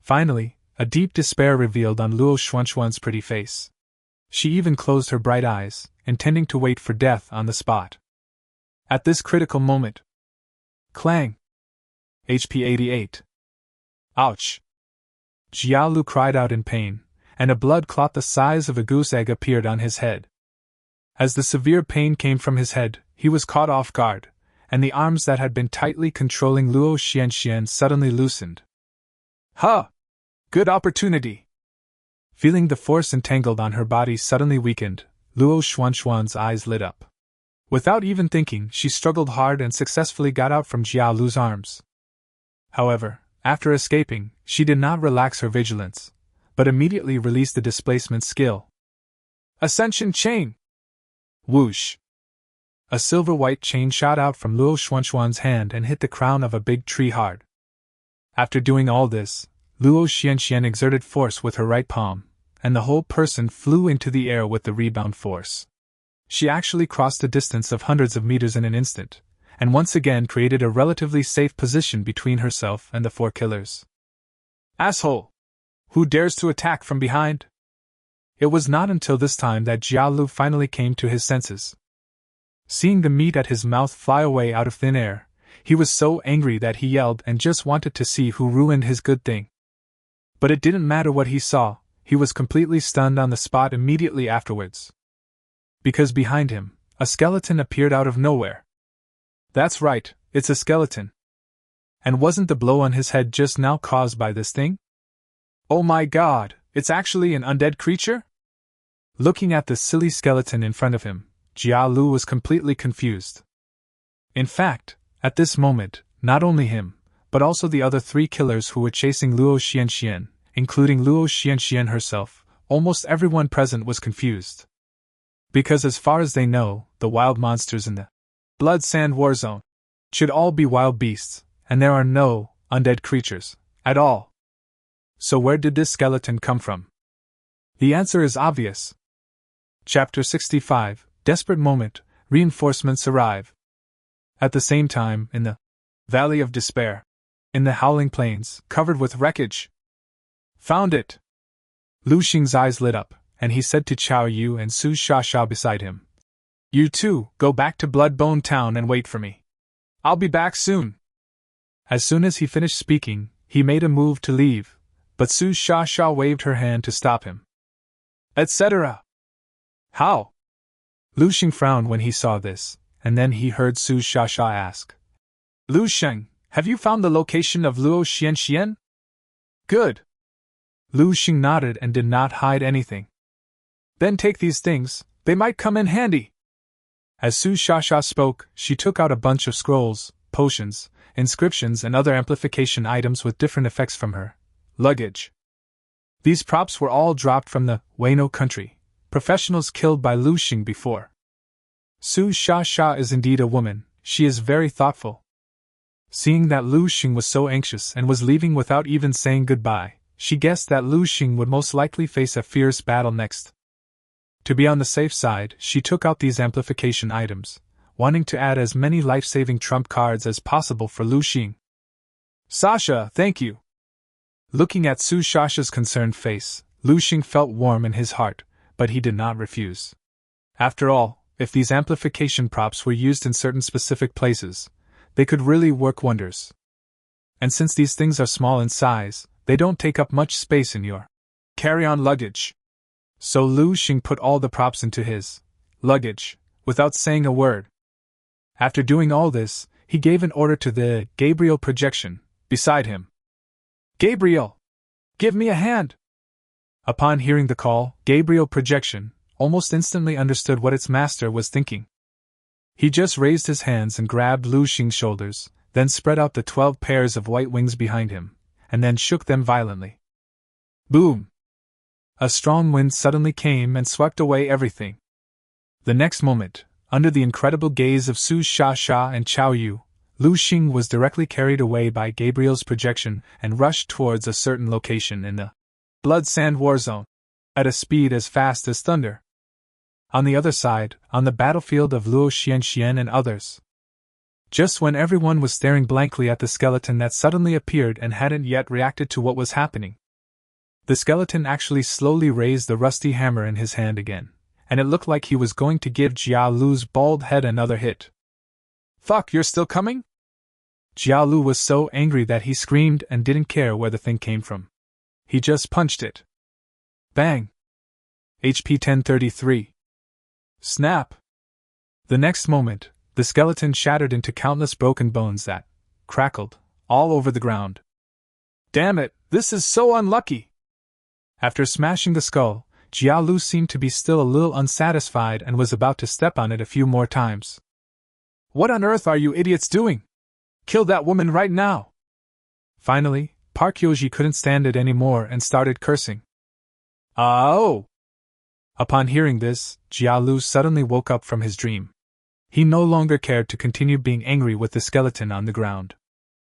Finally, a deep despair revealed on Luo Xuanxuan's pretty face. She even closed her bright eyes, intending to wait for death on the spot. At this critical moment, clang! HP 88. Ouch! Jialu cried out in pain, and a blood clot the size of a goose egg appeared on his head. As the severe pain came from his head, he was caught off guard, and the arms that had been tightly controlling Luo Xianxian suddenly loosened. Huh! Good opportunity! Feeling the force entangled on her body suddenly weakened, Luo Xuanxuan's eyes lit up. Without even thinking, she struggled hard and successfully got out from Jia Lu's arms. However, after escaping, she did not relax her vigilance, but immediately released the displacement skill. Ascension Chain! Whoosh! A silver-white chain shot out from Luo Xuanxuan's hand and hit the crown of a big tree hard. After doing all this, Luo Xianxian exerted force with her right palm, and the whole person flew into the air with the rebound force. She actually crossed a distance of hundreds of meters in an instant, and once again created a relatively safe position between herself and the four killers. Asshole! Who dares to attack from behind? It was not until this time that Jia Lu finally came to his senses. Seeing the meat at his mouth fly away out of thin air, he was so angry that he yelled and just wanted to see who ruined his good thing. But it didn't matter what he saw, he was completely stunned on the spot immediately afterwards. Because behind him, a skeleton appeared out of nowhere. That's right, it's a skeleton. And wasn't the blow on his head just now caused by this thing? Oh my god, it's actually an undead creature? Looking at the silly skeleton in front of him, Jia Lu was completely confused. In fact, at this moment, not only him, but also the other three killers who were chasing Luo Xianxian, including Luo Xianxian herself, almost everyone present was confused. Because as far as they know, the wild monsters in the Blood Sand War Zone should all be wild beasts, and there are no undead creatures at all. So where did this skeleton come from? The answer is obvious. Chapter 65, Desperate Moment, Reinforcements Arrive. At the same time, in the Valley of Despair, in the howling plains, covered with wreckage. Found it! Lu Sheng's eyes lit up, and he said to Chao Yu and Su Sha beside him, You two, go back to Bloodbone Town and wait for me. I'll be back soon. As soon as he finished speaking, he made a move to leave, but Su Sha waved her hand to stop him. Etc. How? Lu Sheng frowned when he saw this, and then he heard Su Sha ask, Lu Sheng, have you found the location of Luo Xianxian? Good. Lu Sheng nodded and did not hide anything. Then take these things, they might come in handy. As Su Sha spoke, she took out a bunch of scrolls, potions, inscriptions and other amplification items with different effects from her luggage. These props were all dropped from the Wano country, professionals killed by Lu Sheng before. Su Sha is indeed a woman, she is very thoughtful. Seeing that Lu Sheng was so anxious and was leaving without even saying goodbye, she guessed that Lu Sheng would most likely face a fierce battle next. To be on the safe side, she took out these amplification items, wanting to add as many life-saving trump cards as possible for Lu Sheng. Sasha, thank you. Looking at Su Sha's concerned face, Lu Sheng felt warm in his heart, but he did not refuse. After all, if these amplification props were used in certain specific places, they could really work wonders. And since these things are small in size, they don't take up much space in your carry-on luggage. So Lu Sheng put all the props into his luggage, without saying a word. After doing all this, he gave an order to the Gabriel projection beside him. Gabriel! Give me a hand! Upon hearing the call, Gabriel projection almost instantly understood what its master was thinking. He just raised his hands and grabbed Lu Sheng's shoulders, then spread out the 12 pairs of white wings behind him, and then shook them violently. Boom! A strong wind suddenly came and swept away everything. The next moment, under the incredible gaze of Su Sha and Chao Yu, Lu Sheng was directly carried away by Gabriel's projection and rushed towards a certain location in the Blood Sand War Zone, at a speed as fast as thunder. On the other side, on the battlefield of Luo Xian and others. Just when everyone was staring blankly at the skeleton that suddenly appeared and hadn't yet reacted to what was happening, the skeleton actually slowly raised the rusty hammer in his hand again, and it looked like he was going to give Jia Lu's bald head another hit. Fuck, you're still coming? Jia Lu was so angry that he screamed and didn't care where the thing came from. He just punched it. Bang! HP 1033. Snap! The next moment, the skeleton shattered into countless broken bones that crackled all over the ground. Damn it, this is so unlucky! After smashing the skull, Jia Lu seemed to be still a little unsatisfied and was about to step on it a few more times. What on earth are you idiots doing? Kill that woman right now! Finally, Park Yoji couldn't stand it anymore and started cursing. Oh! Upon hearing this, Jia Lu suddenly woke up from his dream. He no longer cared to continue being angry with the skeleton on the ground.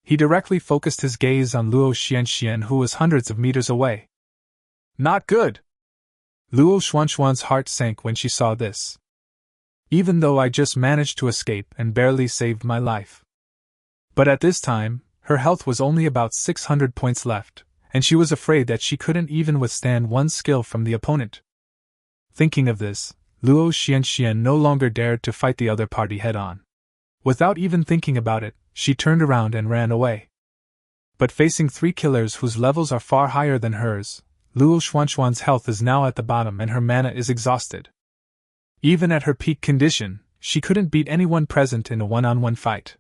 He directly focused his gaze on Luo Xian who was hundreds of meters away. Not good! Luo Xuan's heart sank when she saw this. Even though I just managed to escape and barely saved my life. But at this time, her health was only about 600 points left, and she was afraid that she couldn't even withstand one skill from the opponent. Thinking of this, Luo Xian no longer dared to fight the other party head-on. Without even thinking about it, she turned around and ran away. But facing 3 killers whose levels are far higher than hers, Luo Xuan's health is now at the bottom and her mana is exhausted. Even at her peak condition, she couldn't beat anyone present in a one-on-one fight.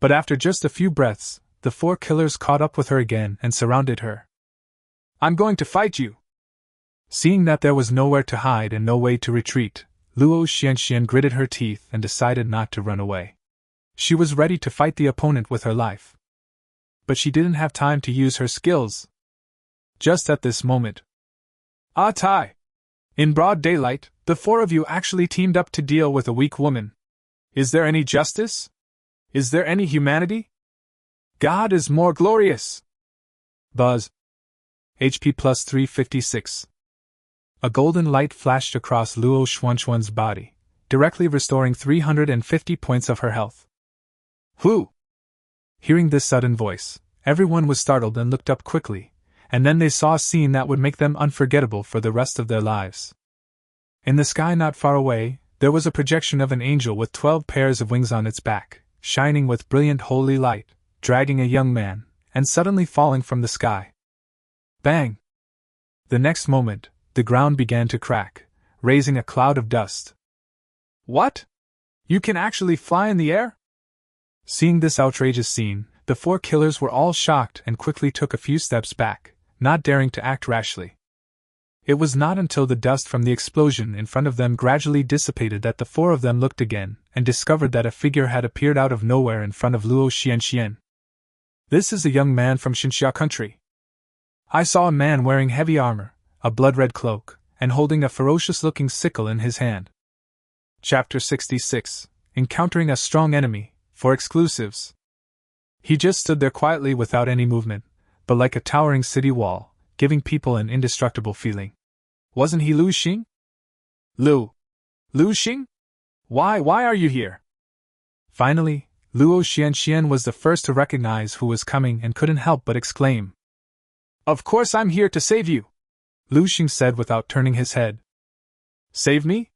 But after just a few breaths, the 4 killers caught up with her again and surrounded her. I'm going to fight you! Seeing that there was nowhere to hide and no way to retreat, Luo Xian gritted her teeth and decided not to run away. She was ready to fight the opponent with her life. But she didn't have time to use her skills. Just at this moment. Ah Tai! In broad daylight, the 4 of you actually teamed up to deal with a weak woman. Is there any justice? Is there any humanity? God is more glorious! Buzz. HP plus 356. A golden light flashed across Luo Xuan's body, directly restoring 350 points of her health. Who? Hearing this sudden voice, everyone was startled and looked up quickly, and then they saw a scene that would make them unforgettable for the rest of their lives. In the sky not far away, there was a projection of an angel with 12 pairs of wings on its back, shining with brilliant holy light, dragging a young man, and suddenly falling from the sky. Bang! The next moment, the ground began to crack, raising a cloud of dust. What? You can actually fly in the air? Seeing this outrageous scene, the 4 killers were all shocked and quickly took a few steps back, not daring to act rashly. It was not until the dust from the explosion in front of them gradually dissipated that the 4 of them looked again and discovered that a figure had appeared out of nowhere in front of Luo Xian. This is a young man from Xinxia country. I saw a man wearing heavy armor, a blood-red cloak, and holding a ferocious-looking sickle in his hand. Chapter 66. Encountering a strong enemy, for exclusives. He just stood there quietly without any movement, but like a towering city wall, giving people an indestructible feeling. Wasn't he Lu Sheng? Lu Sheng? Why are you here? Finally, Luo Xian was the first to recognize who was coming and couldn't help but exclaim. Of course I'm here to save you! Lu Sheng said without turning his head. Save me?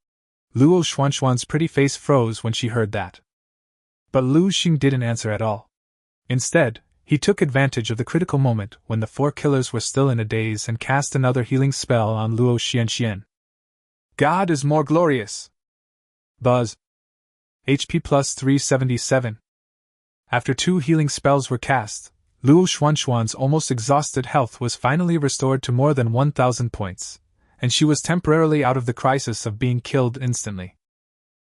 Luo Xuan's pretty face froze when she heard that. But Lu Sheng didn't answer at all. Instead, He took advantage of the critical moment when the 4 killers were still in a daze and cast another healing spell on Luo Xian. God is more glorious! Buzz. HP plus 377. After 2 healing spells were cast, Luo Xuan's almost exhausted health was finally restored to more than 1,000 points, and she was temporarily out of the crisis of being killed instantly.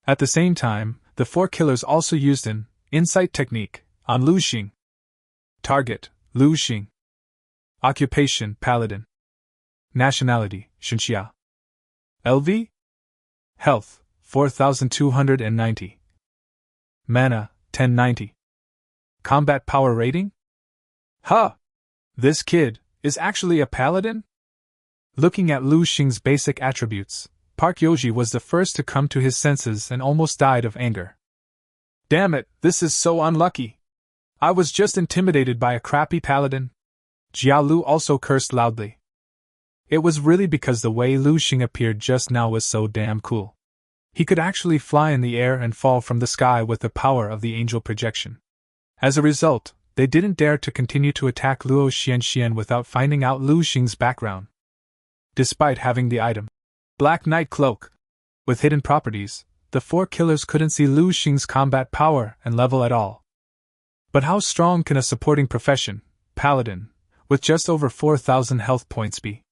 At the same time, the 4 killers also used an insight technique on Lu Sheng. Target: Lu Sheng. Occupation: Paladin. Nationality: Xinxia. LV? Health: 4,290. Mana: 1090. Combat power rating? Huh! This kid is actually a paladin? Looking at Lu Sheng's basic attributes, Park Yoji was the first to come to his senses and almost died of anger. Damn it, this is so unlucky! I was just intimidated by a crappy paladin. Jia Lu also cursed loudly. It was really because the way Lu Sheng appeared just now was so damn cool. He could actually fly in the air and fall from the sky with the power of the angel projection. As a result, they didn't dare to continue to attack Luo Xian without finding out Lu Sheng's background. Despite having the item Black Knight Cloak with hidden properties, the 4 killers couldn't see Lu Sheng's combat power and level at all. But how strong can a supporting profession, Paladin, with just over 4,000 health points be?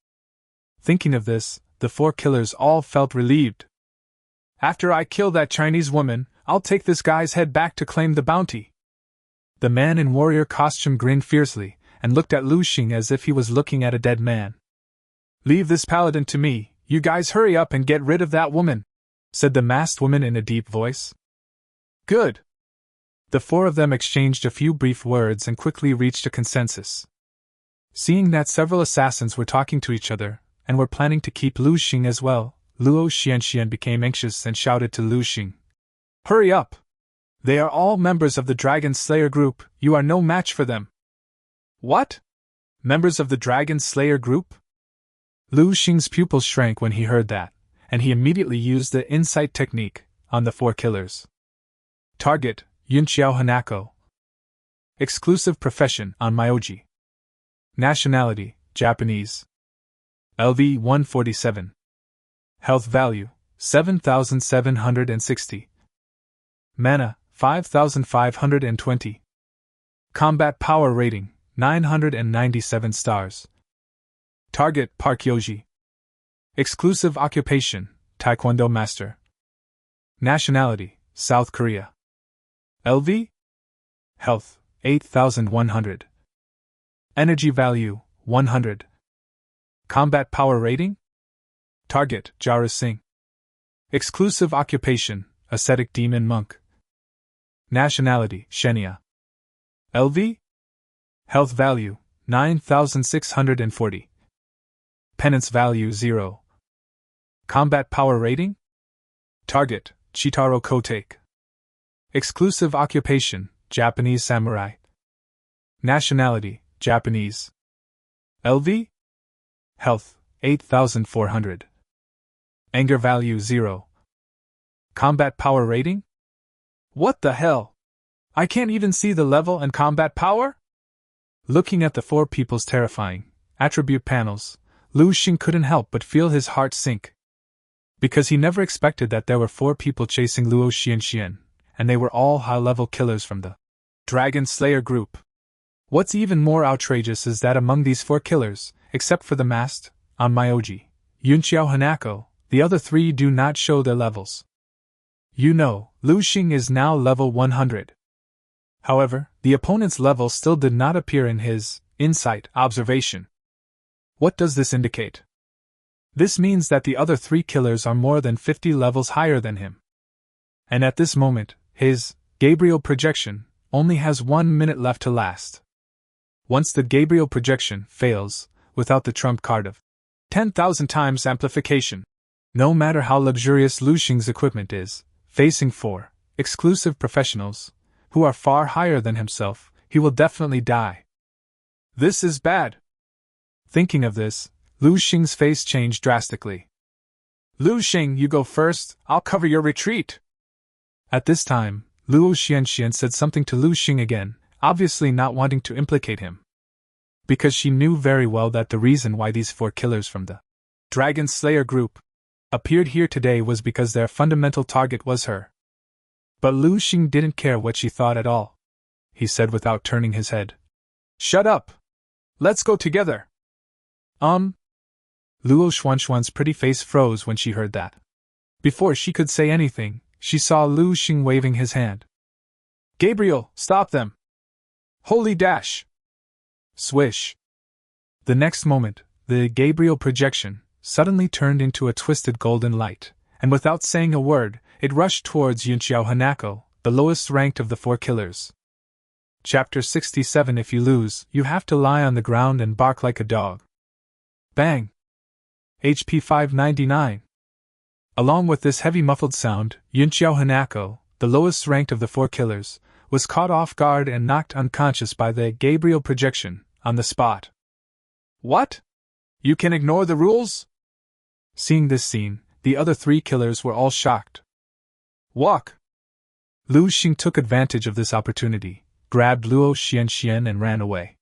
Thinking of this, the 4 killers all felt relieved. After I kill that Chinese woman, I'll take this guy's head back to claim the bounty. The man in warrior costume grinned fiercely and looked at Lu Sheng as if he was looking at a dead man. Leave this paladin to me, you guys hurry up and get rid of that woman, said the masked woman in a deep voice. Good. The 4 of them exchanged a few brief words and quickly reached a consensus. Seeing that several assassins were talking to each other, and were planning to keep Lu Sheng as well, Luo Xian became anxious and shouted to Lu Sheng. Hurry up! They are all members of the Dragon Slayer group, you are no match for them. What? Members of the Dragon Slayer group? Lu Sheng's pupils shrank when he heard that, and he immediately used the insight technique on the 4 killers. Target: Yunqiao Hanako. Exclusive profession on Myoji. Nationality: Japanese. LV 147. Health value: 7,760. Mana: 5,520. Combat power rating: 997 stars. Target: Park Yoji. Exclusive occupation: Taekwondo Master. Nationality: South Korea. LV? Health: 8,100. Energy value: 100. Combat power rating? Target: Jara Singh. Exclusive occupation: Ascetic Demon Monk. Nationality: Xenia. LV? Health value: 9,640. Penance value: 0. Combat power rating? Target: Chitaro Kotake. Exclusive occupation: Japanese Samurai. Nationality: Japanese. LV? Health: 8,400. Anger value: 0. Combat power rating? What the hell? I can't even see the level and combat power? Looking at the 4 people's terrifying attribute panels, Lu Sheng couldn't help but feel his heart sink. Because he never expected that there were 4 people chasing Luo Xian, and they were all high-level killers from the Dragon Slayer group. What's even more outrageous is that among these 4 killers, except for the masked, on Myoji, Yunqiao Hanako, the other 3 do not show their levels. You know, Lu Sheng is now level 100. However, the opponent's level still did not appear in his insight observation. What does this indicate? This means that the other 3 killers are more than 50 levels higher than him. And at this moment, his Gabriel projection only has 1 minute left to last. Once the Gabriel projection fails, without the trump card of 10,000 times amplification, no matter how luxurious Lu Sheng's equipment is, facing 4 exclusive professionals, who are far higher than himself, he will definitely die. This is bad. Thinking of this, Lu Sheng's face changed drastically. Lu Sheng, you go first, I'll cover your retreat. At this time, Luo Xian said something to Lu Sheng again, obviously not wanting to implicate him. Because she knew very well that the reason why these 4 killers from the Dragon Slayer group appeared here today was because their fundamental target was her. But Lu Sheng didn't care what she thought at all. He said without turning his head. "Shut up! Let's go together!" Luo Xuanxuan's pretty face froze when she heard that. Before she could say anything, she saw Lu Sheng waving his hand. "Gabriel, stop them! Holy dash!" Swish! The next moment, the Gabriel projection suddenly turned into a twisted golden light, and without saying a word, it rushed towards Yunqiao Hanako, the lowest ranked of the 4 killers. Chapter 67. If you lose, you have to lie on the ground and bark like a dog. Bang! HP 599. Along with this heavy muffled sound, Yunqiao Hanako, the lowest ranked of the 4 killers, was caught off guard and knocked unconscious by the Gabriel projection, on the spot. "What? You can ignore the rules?" Seeing this scene, the other 3 killers were all shocked. "Walk!" Lu Sheng took advantage of this opportunity, grabbed Luo Xian and ran away.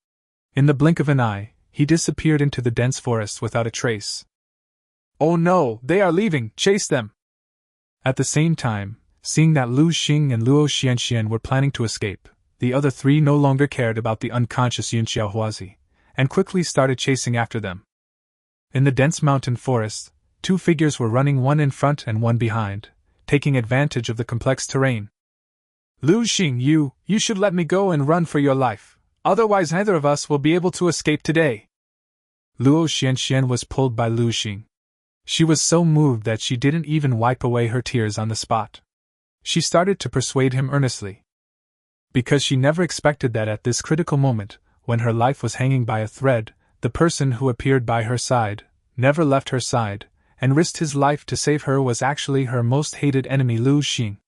In the blink of an eye, he disappeared into the dense forest without a trace. "Oh no, they are leaving, chase them!" At the same time, seeing that Lu Sheng and Luo Xian were planning to escape, the other 3 no longer cared about the unconscious Yunqiao Huazi, and quickly started chasing after them. In the dense mountain forest, 2 figures were running, one in front and one behind, taking advantage of the complex terrain. "Lu Sheng, you should let me go and run for your life, otherwise neither of us will be able to escape today." Luo Xian was pulled by Lu Sheng. She was so moved that she didn't even wipe away her tears on the spot. She started to persuade him earnestly. Because she never expected that at this critical moment, when her life was hanging by a thread, the person who appeared by her side, never left her side, and risked his life to save her was actually her most hated enemy, Lu Sheng.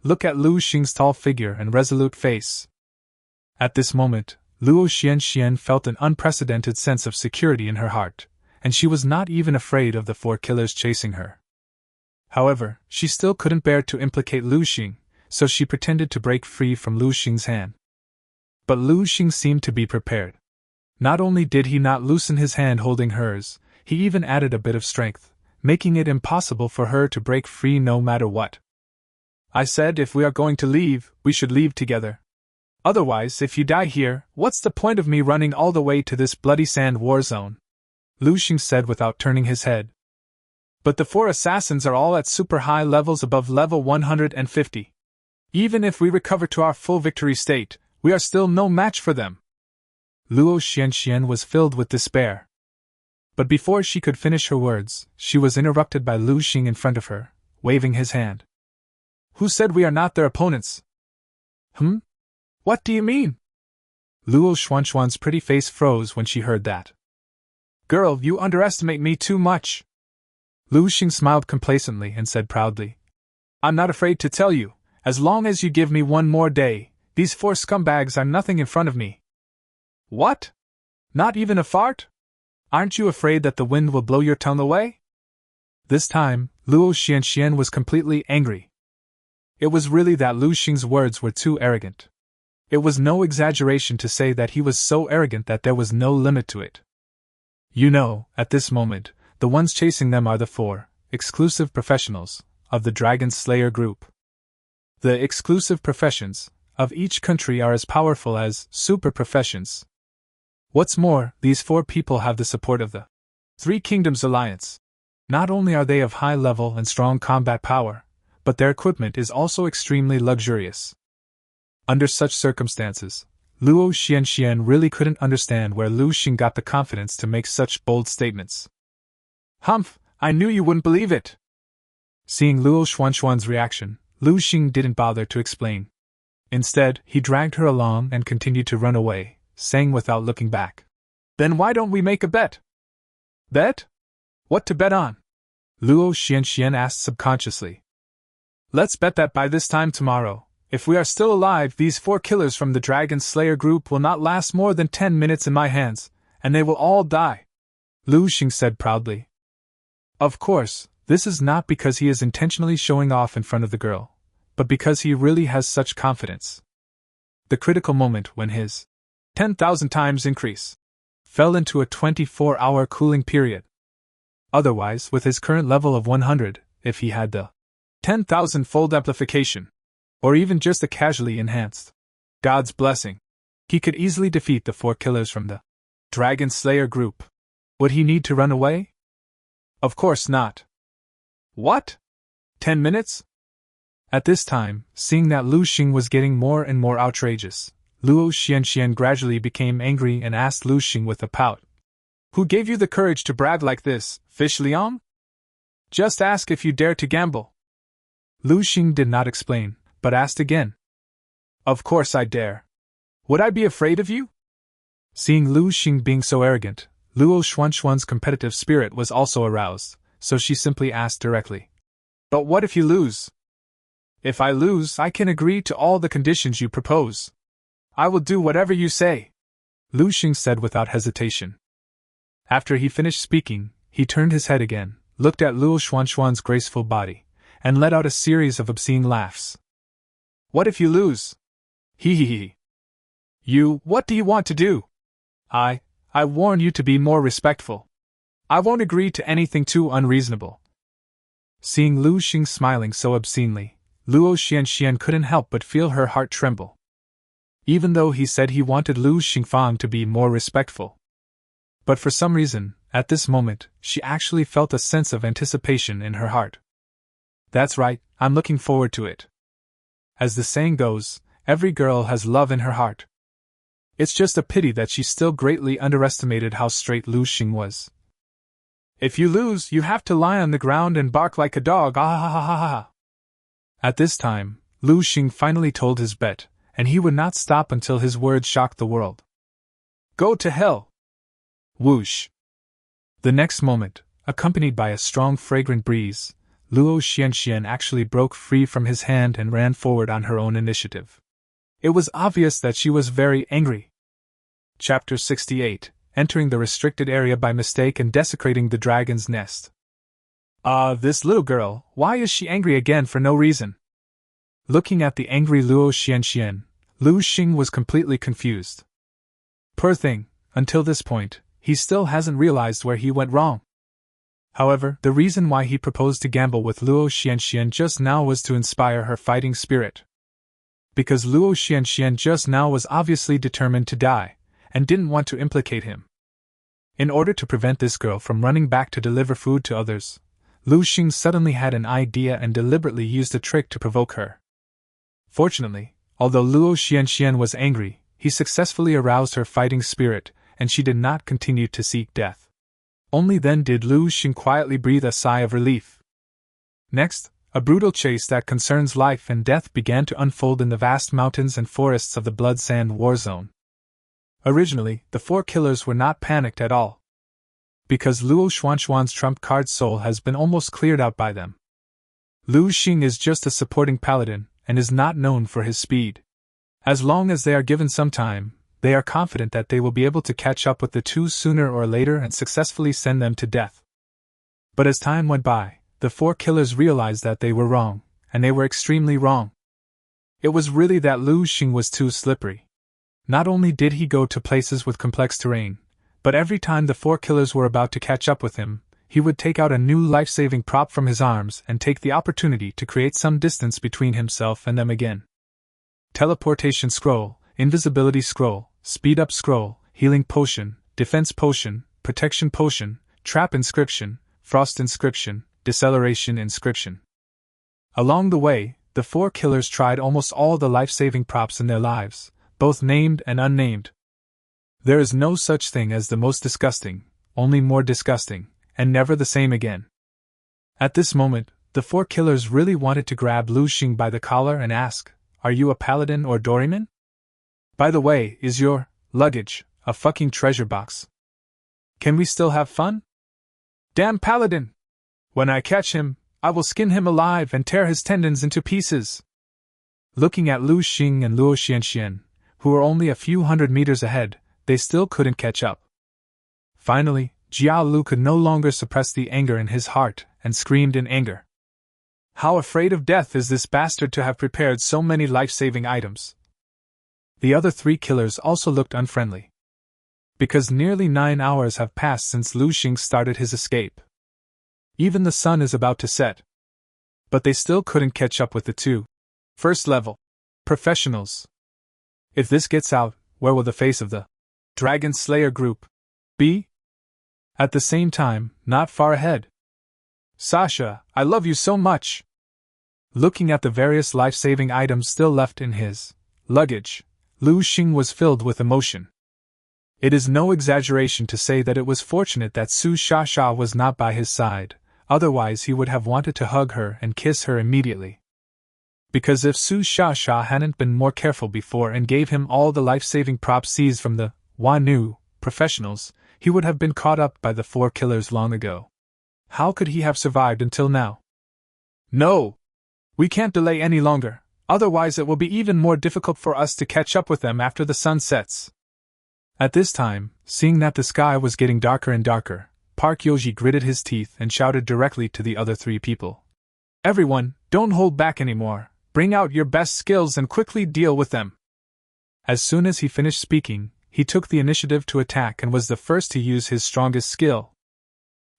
Look at Lu Sheng's tall figure and resolute face. At this moment, Luo Xian felt an unprecedented sense of security in her heart, and she was not even afraid of the 4 killers chasing her. However, she still couldn't bear to implicate Lu Sheng, so she pretended to break free from Lu Sheng's hand. But Lu Sheng seemed to be prepared. Not only did he not loosen his hand holding hers, he even added a bit of strength, making it impossible for her to break free no matter what. "I said if we are going to leave, we should leave together. Otherwise, if you die here, what's the point of me running all the way to this bloody sand war zone?" Lu Sheng said without turning his head. "But the 4 assassins are all at super high levels above level 150. Even if we recover to our full victory state, we are still no match for them." Luo Xian was filled with despair. But before she could finish her words, she was interrupted by Lu Sheng in front of her, waving his hand. "Who said we are not their opponents?" What do you mean?" Luo Xuanxuan's pretty face froze when she heard that. "Girl, you underestimate me too much." Lu Sheng smiled complacently and said proudly, "I'm not afraid to tell you, as long as you give me one more day, these 4 scumbags are nothing in front of me." "What? Not even a fart? Aren't you afraid that the wind will blow your tongue away?" This time, Luo Xian was completely angry. It was really that Lu Sheng's words were too arrogant. It was no exaggeration to say that he was so arrogant that there was no limit to it. You know, at this moment, the ones chasing them are the 4 exclusive professionals of the Dragon Slayer group. The exclusive professions of each country are as powerful as super professions. What's more, these 4 people have the support of the 3 Kingdoms Alliance. Not only are they of high level and strong combat power, but their equipment is also extremely luxurious. Under such circumstances, Luo Xian really couldn't understand where Lu Sheng got the confidence to make such bold statements. "Humph, I knew you wouldn't believe it." Seeing Luo Xuanxuan's reaction, Lu Sheng didn't bother to explain. Instead, he dragged her along and continued to run away, saying without looking back, "Then why don't we make a bet?" "Bet? What to bet on?" Luo Xian asked subconsciously. "Let's bet that by this time tomorrow, if we are still alive, these 4 killers from the Dragon Slayer group will not last more than 10 minutes in my hands, and they will all die," Lu Sheng said proudly. Of course, this is not because he is intentionally showing off in front of the girl, but because he really has such confidence. The critical moment when his 10,000 times increase fell into a 24-hour cooling period. Otherwise, with his current level of 100, if he had the 10,000-fold amplification, or even just a casually enhanced God's blessing, he could easily defeat the 4 killers from the Dragon Slayer group. Would he need to run away? Of course not. What? 10 minutes? At this time, seeing that Lu Sheng was getting more and more outrageous, Luo Xian gradually became angry and asked Lu Sheng with a pout. Who gave you the courage to brag like this, Fish Liang? Just ask if you dare to gamble. Lu Sheng did not explain, but asked again. Of course I dare. Would I be afraid of you? Seeing Lu Sheng being so arrogant, Luo Xuanxuan's competitive spirit was also aroused, so she simply asked directly. But what if you lose? If I lose, I can agree to all the conditions you propose. I will do whatever you say, Lu Sheng said without hesitation. After he finished speaking, he turned his head again, looked at Luo Xuanxuan's graceful body, and let out a series of obscene laughs. What if you lose? Hee hee hee. You, what do you want to do? I warn you to be more respectful. I won't agree to anything too unreasonable. Seeing Lu Sheng smiling so obscenely, Luo Xian couldn't help but feel her heart tremble. Even though he said he wanted Lu Xingfang to be more respectful. But for some reason, at this moment, she actually felt a sense of anticipation in her heart. That's right, I'm looking forward to it. As the saying goes, every girl has love in her heart. It's just a pity that she still greatly underestimated how straight Lu Sheng was. If you lose, you have to lie on the ground and bark like a dog, ah ha ha ha ha. At this time, Lu Sheng finally told his bet, and he would not stop until his words shocked the world. Go to hell! Whoosh! The next moment, accompanied by a strong fragrant breeze, Luo Xian actually broke free from his hand and ran forward on her own initiative. It was obvious that she was very angry. Chapter 68, Entering the Restricted Area by Mistake and Desecrating the Dragon's Nest. This little girl, why is she angry again for no reason? Looking at the angry Luo Xian, Lu Sheng was completely confused. Poor thing, until this point, he still hasn't realized where he went wrong. However, the reason why he proposed to gamble with Luo Xian just now was to inspire her fighting spirit. Because Luo Xian just now was obviously determined to die, and didn't want to implicate him. In order to prevent this girl from running back to deliver food to others, Lu Sheng suddenly had an idea and deliberately used a trick to provoke her. Fortunately, although Luo Xian was angry, he successfully aroused her fighting spirit, and she did not continue to seek death. Only then did Lu Sheng quietly breathe a sigh of relief. Next, a brutal chase that concerns life and death began to unfold in the vast mountains and forests of the Blood Sand War Zone. Originally, the 4 killers were not panicked at all, because Luo Xuanxuan's trump card soul has been almost cleared out by them. Lu Sheng is just a supporting paladin, and is not known for his speed. As long as they are given some time, they are confident that they will be able to catch up with the 2 sooner or later and successfully send them to death. But as time went by, the 4 killers realized that they were wrong, and they were extremely wrong. It was really that Lu Sheng was too slippery. Not only did he go to places with complex terrain, but every time the 4 killers were about to catch up with him, he would take out a new life-saving prop from his arms and take the opportunity to create some distance between himself and them again. Teleportation scroll, invisibility scroll, speed up scroll, healing potion, defense potion, protection potion, trap inscription, frost inscription, deceleration inscription. Along the way, the 4 killers tried almost all the life-saving props in their lives, both named and unnamed. There is no such thing as the most disgusting, only more disgusting, and never the same again. At this moment, the 4 killers really wanted to grab Lu Sheng by the collar and ask, "Are you a paladin or doryman? By the way, is your luggage a fucking treasure box? Can we still have fun? Damn paladin! When I catch him, I will skin him alive and tear his tendons into pieces." Looking at Lu Sheng and Luo Xian, who were only a few hundred meters ahead, they still couldn't catch up. Finally, Jiao Lu could no longer suppress the anger in his heart and screamed in anger. How afraid of death is this bastard to have prepared so many life-saving items? The other 3 killers also looked unfriendly. Because nearly 9 hours have passed since Lu Sheng started his escape. Even the sun is about to set. But they still couldn't catch up with the 2 first level professionals. If this gets out, where will the face of the Dragon Slayer group be? At the same time, not far ahead. Sasha, I love you so much! Looking at the various life-saving items still left in his luggage, Lu Sheng was filled with emotion. It is no exaggeration to say that it was fortunate that Su Shasha was not by his side, otherwise he would have wanted to hug her and kiss her immediately. Because if Su Shasha hadn't been more careful before and gave him all the life-saving props seized from the Wanu professionals, he would have been caught up by the 4 killers long ago. How could he have survived until now? No! We can't delay any longer, otherwise it will be even more difficult for us to catch up with them after the sun sets. At this time, seeing that the sky was getting darker and darker, Park Yoji gritted his teeth and shouted directly to the other 3 people. Everyone, don't hold back anymore. Bring out your best skills and quickly deal with them. As soon as he finished speaking, he took the initiative to attack and was the first to use his strongest skill.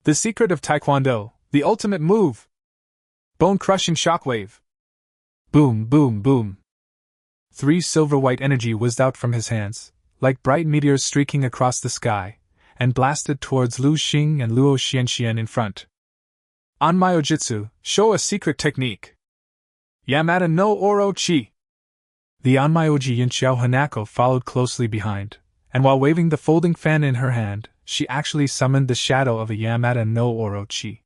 The secret of Taekwondo, the ultimate move! Bone-crushing shockwave! Boom, boom, boom! 3 silver-white energy whizzed out from his hands, like bright meteors streaking across the sky, and blasted towards Lu Sheng and Luo Xian in front. Onmyo-jutsu, show a secret technique! Yamada no Oro Chi! The Onmyoji Yinxiao Hanako followed closely behind, and while waving the folding fan in her hand, she actually summoned the shadow of a Yamada no Oro Chi.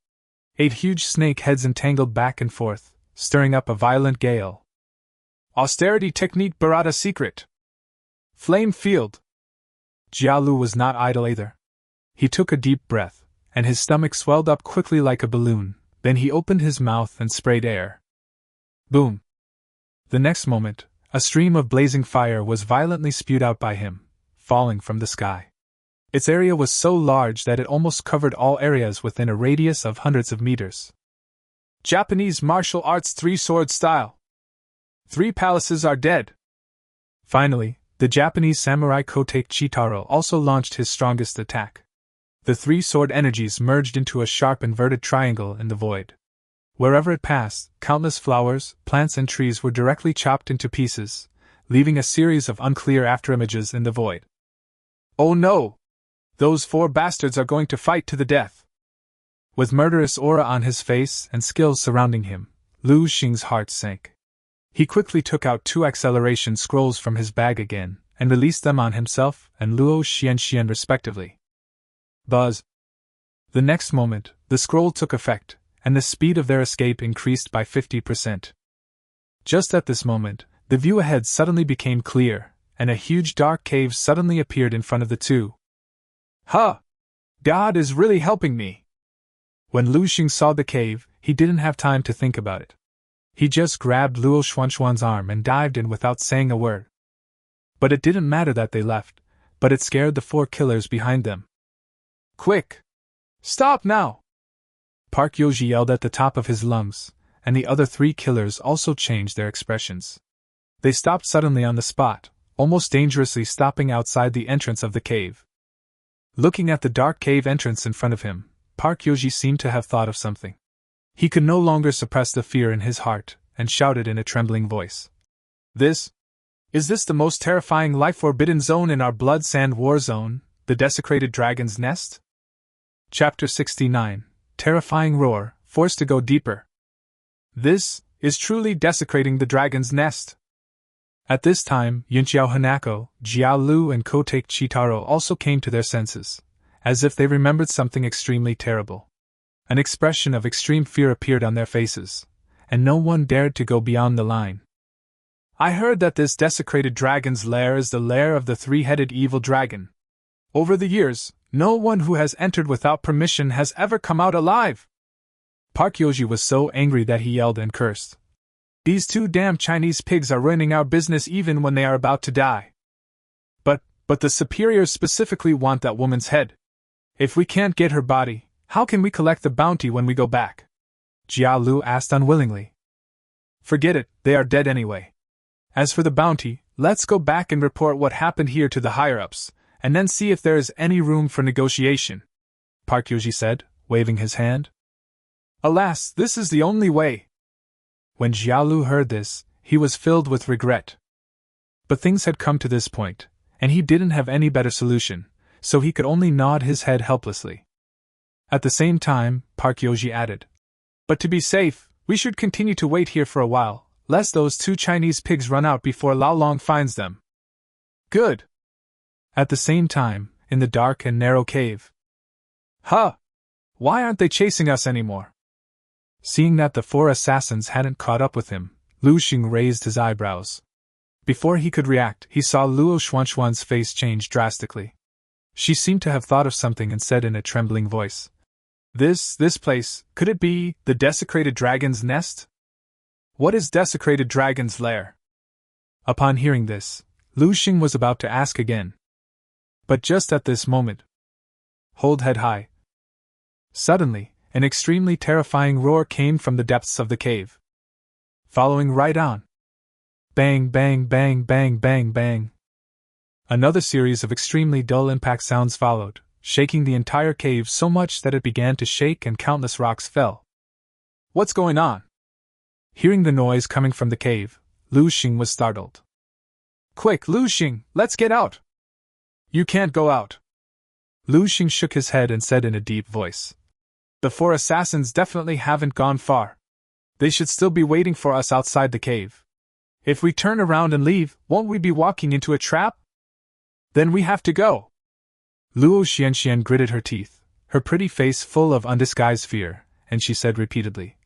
8 huge snake heads entangled back and forth, stirring up a violent gale. Austerity technique Barada secret! Flame field! Jialu was not idle either. He took a deep breath, and his stomach swelled up quickly like a balloon, then he opened his mouth and sprayed air. Boom! The next moment, a stream of blazing fire was violently spewed out by him, falling from the sky. Its area was so large that it almost covered all areas within a radius of hundreds of meters. Japanese martial arts 3-sword style. 3 palaces are dead. Finally, the Japanese samurai Kotake Chitaro also launched his strongest attack. The 3-sword energies merged into a sharp inverted triangle in the void. Wherever it passed, countless flowers, plants and trees were directly chopped into pieces, leaving a series of unclear afterimages in the void. Oh no! Those 4 bastards are going to fight to the death! With murderous aura on his face and skills surrounding him, Lu Sheng's heart sank. He quickly took out 2 acceleration scrolls from his bag again, and released them on himself and Luo Xian respectively. Buzz! The next moment, the scroll took effect, and the speed of their escape increased by 50%. Just at this moment, the view ahead suddenly became clear, and a huge dark cave suddenly appeared in front of the 2. Huh! God is really helping me! When Lu Sheng saw the cave, he didn't have time to think about it. He just grabbed Luo Xuanxuan's arm and dived in without saying a word. But it didn't matter that they left, but it scared the 4 killers behind them. Quick! Stop now! Park Yoji yelled at the top of his lungs, and the other 3 killers also changed their expressions. They stopped suddenly on the spot, almost dangerously stopping outside the entrance of the cave. Looking at the dark cave entrance in front of him, Park Yoji seemed to have thought of something. He could no longer suppress the fear in his heart, and shouted in a trembling voice. Is this the most terrifying life-forbidden zone in our Blood Sand War Zone, the Desecrated Dragon's Nest? Chapter 69. Terrifying roar, forced to go deeper. This is truly desecrating the dragon's nest. At this time, Yinxiao Hanako, Jia Lu and Kotake Chitaro also came to their senses, as if they remembered something extremely terrible. An expression of extreme fear appeared on their faces, and no one dared to go beyond the line. I heard that this desecrated dragon's lair is the lair of the 3-headed evil dragon. Over the years, no one who has entered without permission has ever come out alive. Park Yoji was so angry that he yelled and cursed. These 2 damn Chinese pigs are ruining our business even when they are about to die. But the superiors specifically want that woman's head. If we can't get her body, how can we collect the bounty when we go back? Jia Lu asked unwillingly. Forget it, they are dead anyway. As for the bounty, Let's go back and report what happened here to the higher-ups, and then see if there is any room for negotiation, Park Yoji said, waving his hand. Alas, this is the only way. When Xiaolu heard this, he was filled with regret. But things had come to this point, and he didn't have any better solution, so he could only nod his head helplessly. At the same time, Park Yoji added, "But to be safe, we should continue to wait here for a while, lest those two Chinese pigs run out before Lao Long finds them." Good. At the same time, in the dark and narrow cave. Huh! Why aren't they chasing us anymore? Seeing that the four assassins hadn't caught up with him, Lu Sheng raised his eyebrows. Before he could react, he saw Luo Xuanxuan's face change drastically. She seemed to have thought of something and said in a trembling voice, This place, could it be the desecrated dragon's nest? What is desecrated dragon's lair?" Upon hearing this, Lu Sheng was about to ask again. But just at this moment, hold head high. Suddenly, an extremely terrifying roar came from the depths of the cave. Following right on. Bang, bang, bang, bang, bang, bang. Another series of extremely dull impact sounds followed, shaking the entire cave so much that it began to shake and countless rocks fell. What's going on? Hearing the noise coming from the cave, Lu Sheng was startled. Quick, Lu Sheng, let's get out! You can't go out. Lu Sheng shook his head and said in a deep voice. The four assassins definitely haven't gone far. They should still be waiting for us outside the cave. If we turn around and leave, won't we be walking into a trap? Then we have to go. Luo Xian gritted her teeth, her pretty face full of undisguised fear, and she said repeatedly,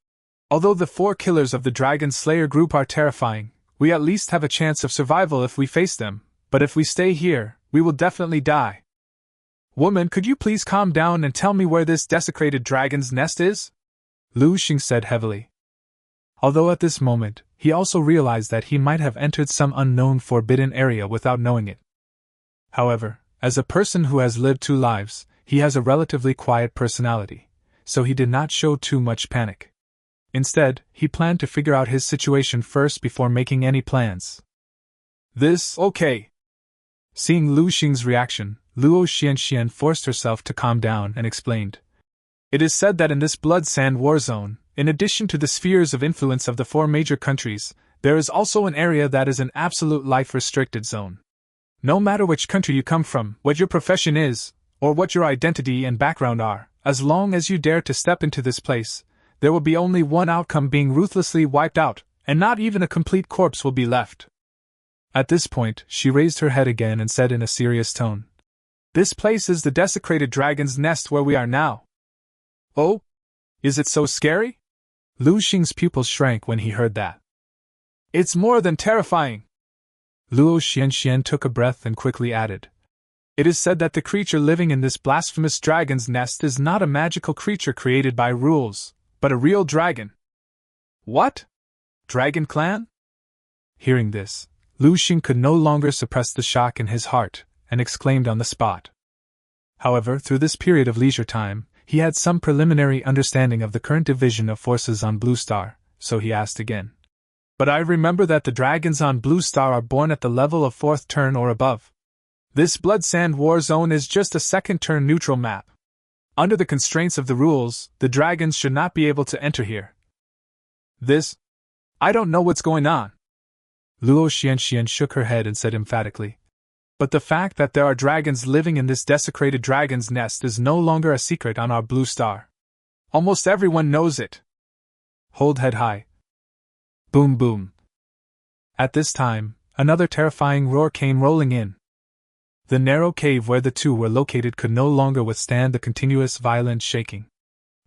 Although the four killers of the Dragon Slayer group are terrifying, we at least have a chance of survival if we face them, but if we stay here, we will definitely die. Woman, could you please calm down and tell me where this desecrated dragon's nest is? Lu Sheng said heavily. Although at this moment, he also realized that he might have entered some unknown forbidden area without knowing it. However, as a person who has lived 2 lives, he has a relatively quiet personality, so he did not show too much panic. Instead, he planned to figure out his situation first before making any plans. Okay. Seeing Lu Sheng's reaction, Luo Xian forced herself to calm down and explained. It is said that in this blood sand war zone, in addition to the spheres of influence of the 4 major countries, there is also an area that is an absolute life-restricted zone. No matter which country you come from, what your profession is, or what your identity and background are, as long as you dare to step into this place, there will be only one outcome: being ruthlessly wiped out, and not even a complete corpse will be left. At this point, she raised her head again and said in a serious tone, This place is the desecrated dragon's nest where we are now. Oh? Is it so scary? Lu Sheng's pupils shrank when he heard that. It's more than terrifying. Luo Xian took a breath and quickly added. It is said that the creature living in this blasphemous dragon's nest is not a magical creature created by rules, but a real dragon. What? Dragon clan? Hearing this, Lu Sheng could no longer suppress the shock in his heart, and exclaimed on the spot. However, through this period of leisure time, he had some preliminary understanding of the current division of forces on Blue Star, so he asked again. But I remember that the dragons on Blue Star are born at the level of 4th turn or above. This Blood Sand War Zone is just a 2nd turn neutral map. Under the constraints of the rules, the dragons should not be able to enter here. I don't know what's going on. Luo Xian shook her head and said emphatically. But the fact that there are dragons living in this desecrated dragon's nest is no longer a secret on our Blue Star. Almost everyone knows it. Hold head high. Boom boom. At this time, another terrifying roar came rolling in. The narrow cave where the two were located could no longer withstand the continuous violent shaking.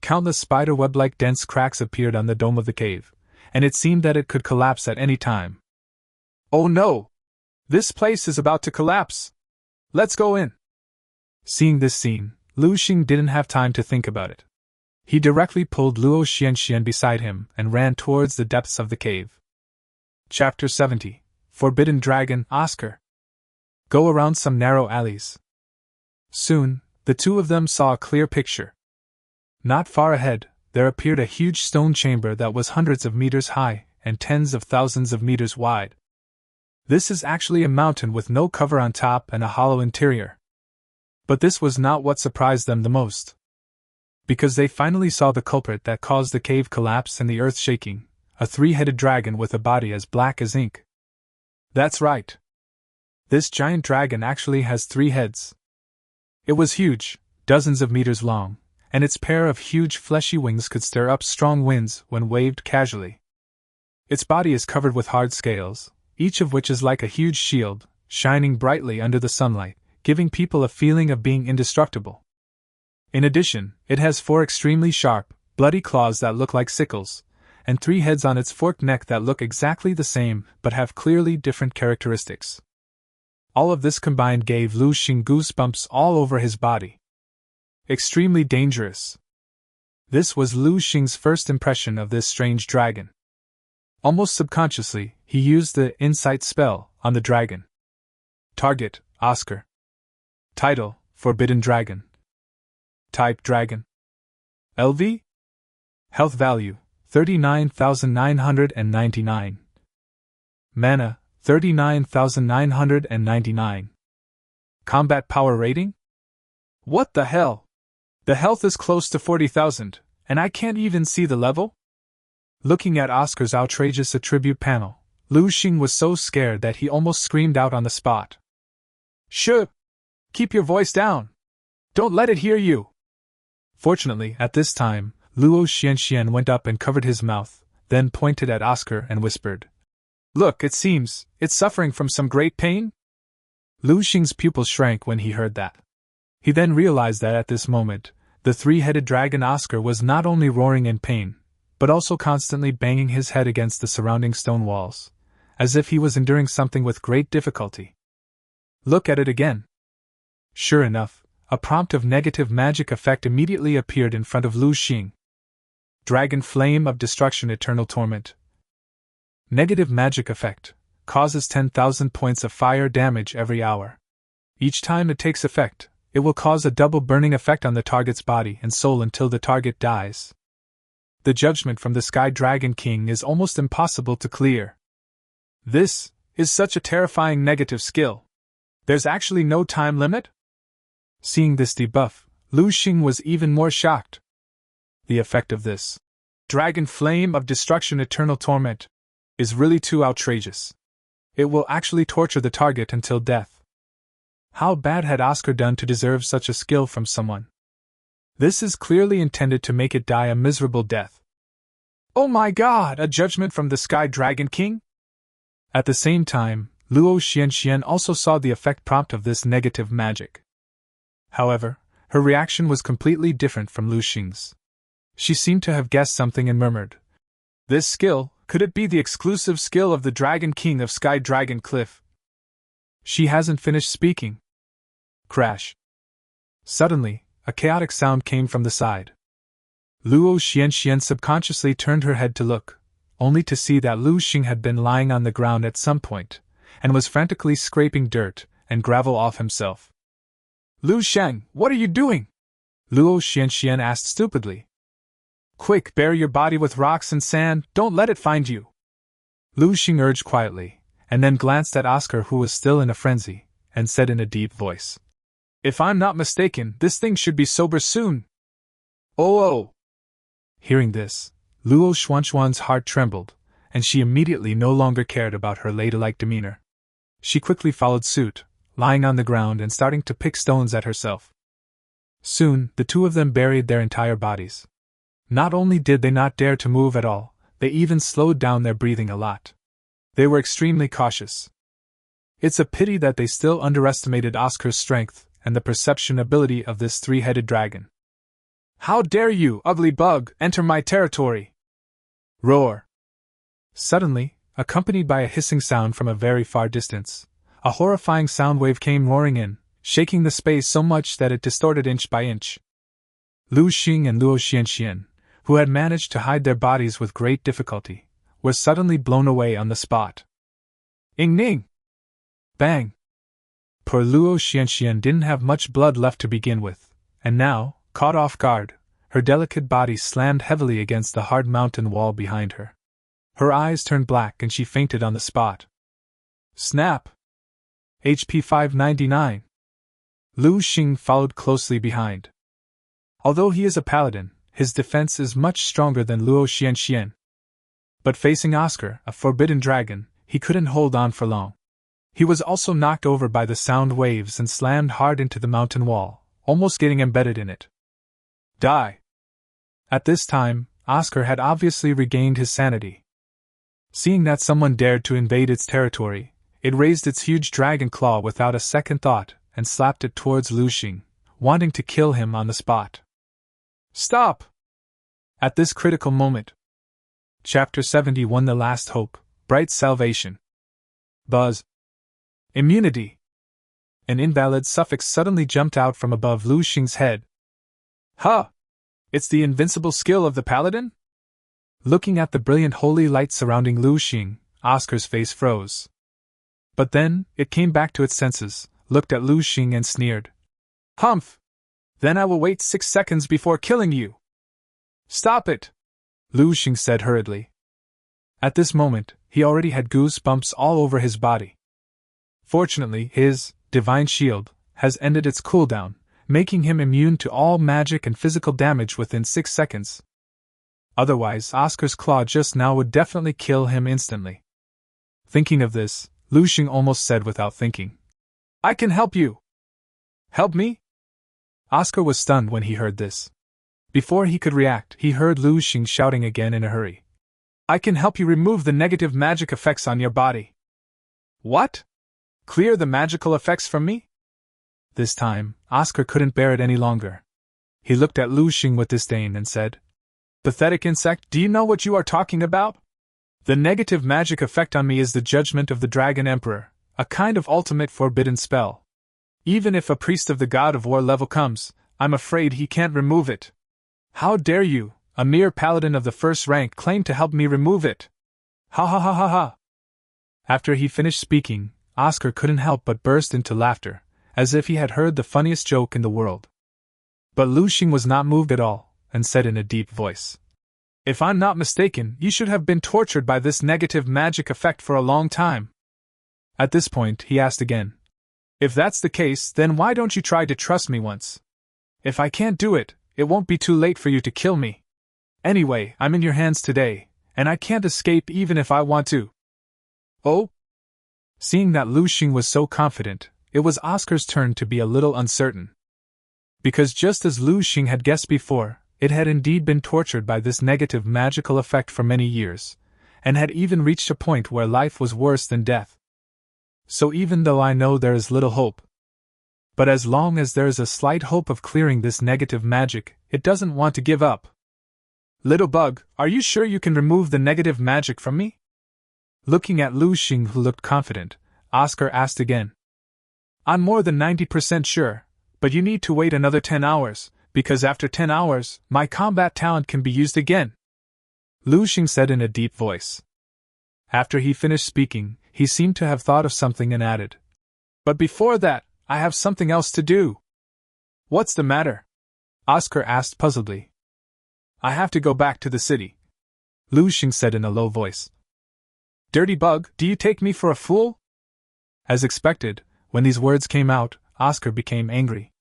Countless spider-web-like dense cracks appeared on the dome of the cave, and it seemed that it could collapse at any time. Oh no! This place is about to collapse! Let's go in! Seeing this scene, Lu Sheng didn't have time to think about it. He directly pulled Luo Xian beside him and ran towards the depths of the cave. Chapter 70 Forbidden Dragon Oscar. Go around some narrow alleys. Soon, the two of them saw a clear picture. Not far ahead, there appeared a huge stone chamber that was hundreds of meters high and tens of thousands of meters wide. This is actually a mountain with no cover on top and a hollow interior. But this was not what surprised them the most. Because they finally saw the culprit that caused the cave collapse and the earth shaking, a three-headed dragon with a body as black as ink. That's right. This giant dragon actually has 3 heads. It was huge, dozens of meters long, and its pair of huge fleshy wings could stir up strong winds when waved casually. Its body is covered with hard scales, each of which is like a huge shield, shining brightly under the sunlight, giving people a feeling of being indestructible. In addition, it has 4 extremely sharp, bloody claws that look like sickles, and 3 heads on its forked neck that look exactly the same but have clearly different characteristics. All of this combined gave Lu Sheng goosebumps all over his body. Extremely dangerous. This was Lu Sheng's first impression of this strange dragon. Almost subconsciously, he used the Insight spell on the dragon. Target, Oscar. Title, Forbidden Dragon. Type, Dragon. LV? Health value, 39,999. Mana, 39,999. Combat power rating? What the hell? The health is close to 40,000, and I can't even see the level? Looking at Oscar's outrageous attribute panel, Lu Sheng was so scared that he almost screamed out on the spot. Shh! Keep your voice down! Don't let it hear you! Fortunately, at this time, Luo Xian went up and covered his mouth, then pointed at Oscar and whispered, Look, it seems, it's suffering from some great pain? Lu Sheng's pupils shrank when he heard that. He then realized that at this moment, the 3-headed dragon Oscar was not only roaring in pain, but also constantly banging his head against the surrounding stone walls, as if he was enduring something with great difficulty. Look at it again. Sure enough, a prompt of negative magic effect immediately appeared in front of Lu Sheng. Dragon Flame of Destruction Eternal Torment. Negative magic effect, causes 10,000 points of fire damage every hour. Each time it takes effect, it will cause a double burning effect on the target's body and soul until the target dies. The judgment from the Sky Dragon King is almost impossible to clear. This is such a terrifying negative skill. There's actually no time limit? Seeing this debuff, Lu Sheng was even more shocked. The effect of this Dragon Flame of Destruction Eternal Torment is really too outrageous. It will actually torture the target until death. How bad had Oscar done to deserve such a skill from someone? This is clearly intended to make it die a miserable death. Oh my god, a judgment from the Sky Dragon King? At the same time, Luo Xian also saw the effect prompt of this negative magic. However, her reaction was completely different from Lu Sheng's. She seemed to have guessed something and murmured, This skill, could it be the exclusive skill of the Dragon King of Sky Dragon Cliff? She hasn't finished speaking. Crash. Suddenly, a chaotic sound came from the side. Luo Xian subconsciously turned her head to look, only to see that Lu Sheng had been lying on the ground at some point, and was frantically scraping dirt and gravel off himself. Lu Sheng, what are you doing? Luo Xian asked stupidly. Quick, bury your body with rocks and sand, don't let it find you. Lu Sheng urged quietly, and then glanced at Oscar, who was still in a frenzy, and said in a deep voice, If I'm not mistaken, this thing should be sober soon. Oh! Hearing this, Luo Xuan's heart trembled, and she immediately no longer cared about her ladylike demeanor. She quickly followed suit, lying on the ground and starting to pick stones at herself. Soon, the two of them buried their entire bodies. Not only did they not dare to move at all, they even slowed down their breathing a lot. They were extremely cautious. It's a pity that they still underestimated Oscar's strength and the perception ability of this 3-headed dragon. How dare you, ugly bug, enter my territory! Roar! Suddenly, accompanied by a hissing sound from a very far distance, a horrifying sound wave came roaring in, shaking the space so much that it distorted inch by inch. Lu Sheng and Luo Xian, who had managed to hide their bodies with great difficulty, were suddenly blown away on the spot. Ing-ning! Bang! Poor Luo Xian didn't have much blood left to begin with, and now, caught off guard, her delicate body slammed heavily against the hard mountain wall behind her. Her eyes turned black and she fainted on the spot. Snap! HP 599. Lu Sheng followed closely behind. Although he is a paladin, his defense is much stronger than Luo Xian. But facing Oscar, a forbidden dragon, he couldn't hold on for long. He was also knocked over by the sound waves and slammed hard into the mountain wall, almost getting embedded in it. Die! At this time, Oscar had obviously regained his sanity. Seeing that someone dared to invade its territory, it raised its huge dragon claw without a second thought and slapped it towards Lu Sheng, wanting to kill him on the spot. Stop! At this critical moment. Chapter 71 The Last Hope, Bright Salvation. Buzz. Immunity. An invalid suffix suddenly jumped out from above Lu Sheng's head. Huh! It's the invincible skill of the paladin? Looking at the brilliant holy light surrounding Lu Sheng, Oscar's face froze. But then, it came back to its senses, looked at Lu Sheng and sneered. Humph! Then I will wait 6 seconds before killing you. Stop it! Lu Sheng said hurriedly. At this moment, he already had goosebumps all over his body. Fortunately, his divine shield has ended its cooldown, making him immune to all magic and physical damage within 6 seconds. Otherwise, Oscar's claw just now would definitely kill him instantly. Thinking of this, Lu Sheng almost said without thinking, I can help you! Help me? Oscar was stunned when he heard this. Before he could react, he heard Lu Sheng shouting again in a hurry. I can help you remove the negative magic effects on your body. What? Clear the magical effects from me? This time, Oscar couldn't bear it any longer. He looked at Lu Sheng with disdain and said, Pathetic insect, do you know what you are talking about? The negative magic effect on me is the judgment of the Dragon Emperor, a kind of ultimate forbidden spell. Even if a priest of the God of War level comes, I'm afraid he can't remove it. How dare you, a mere paladin of the first rank, claim to help me remove it? Ha ha ha ha ha! After he finished speaking, Oscar couldn't help but burst into laughter, as if he had heard the funniest joke in the world. But Lu Sheng was not moved at all, and said in a deep voice, If I'm not mistaken, you should have been tortured by this negative magic effect for a long time. At this point, he asked again, If that's the case, then why don't you try to trust me once? If I can't do it, it won't be too late for you to kill me. Anyway, I'm in your hands today, and I can't escape even if I want to. Oh? Seeing that Lu Sheng was so confident, it was Oscar's turn to be a little uncertain. Because just as Lu Sheng had guessed before, it had indeed been tortured by this negative magical effect for many years, and had even reached a point where life was worse than death. So even though I know there is little hope, but as long as there is a slight hope of clearing this negative magic, it doesn't want to give up. Little bug, are you sure you can remove the negative magic from me? Looking at Lu Sheng, who looked confident, Oscar asked again. I'm more than 90% sure, but you need to wait another 10 hours, because after 10 hours, my combat talent can be used again. Lu Sheng said in a deep voice. After he finished speaking, he seemed to have thought of something and added, But before that, I have something else to do. What's the matter? Oscar asked puzzledly. I have to go back to the city, Lu Sheng said in a low voice. Dirty bug, do you take me for a fool? As expected, when these words came out, Oscar became angry.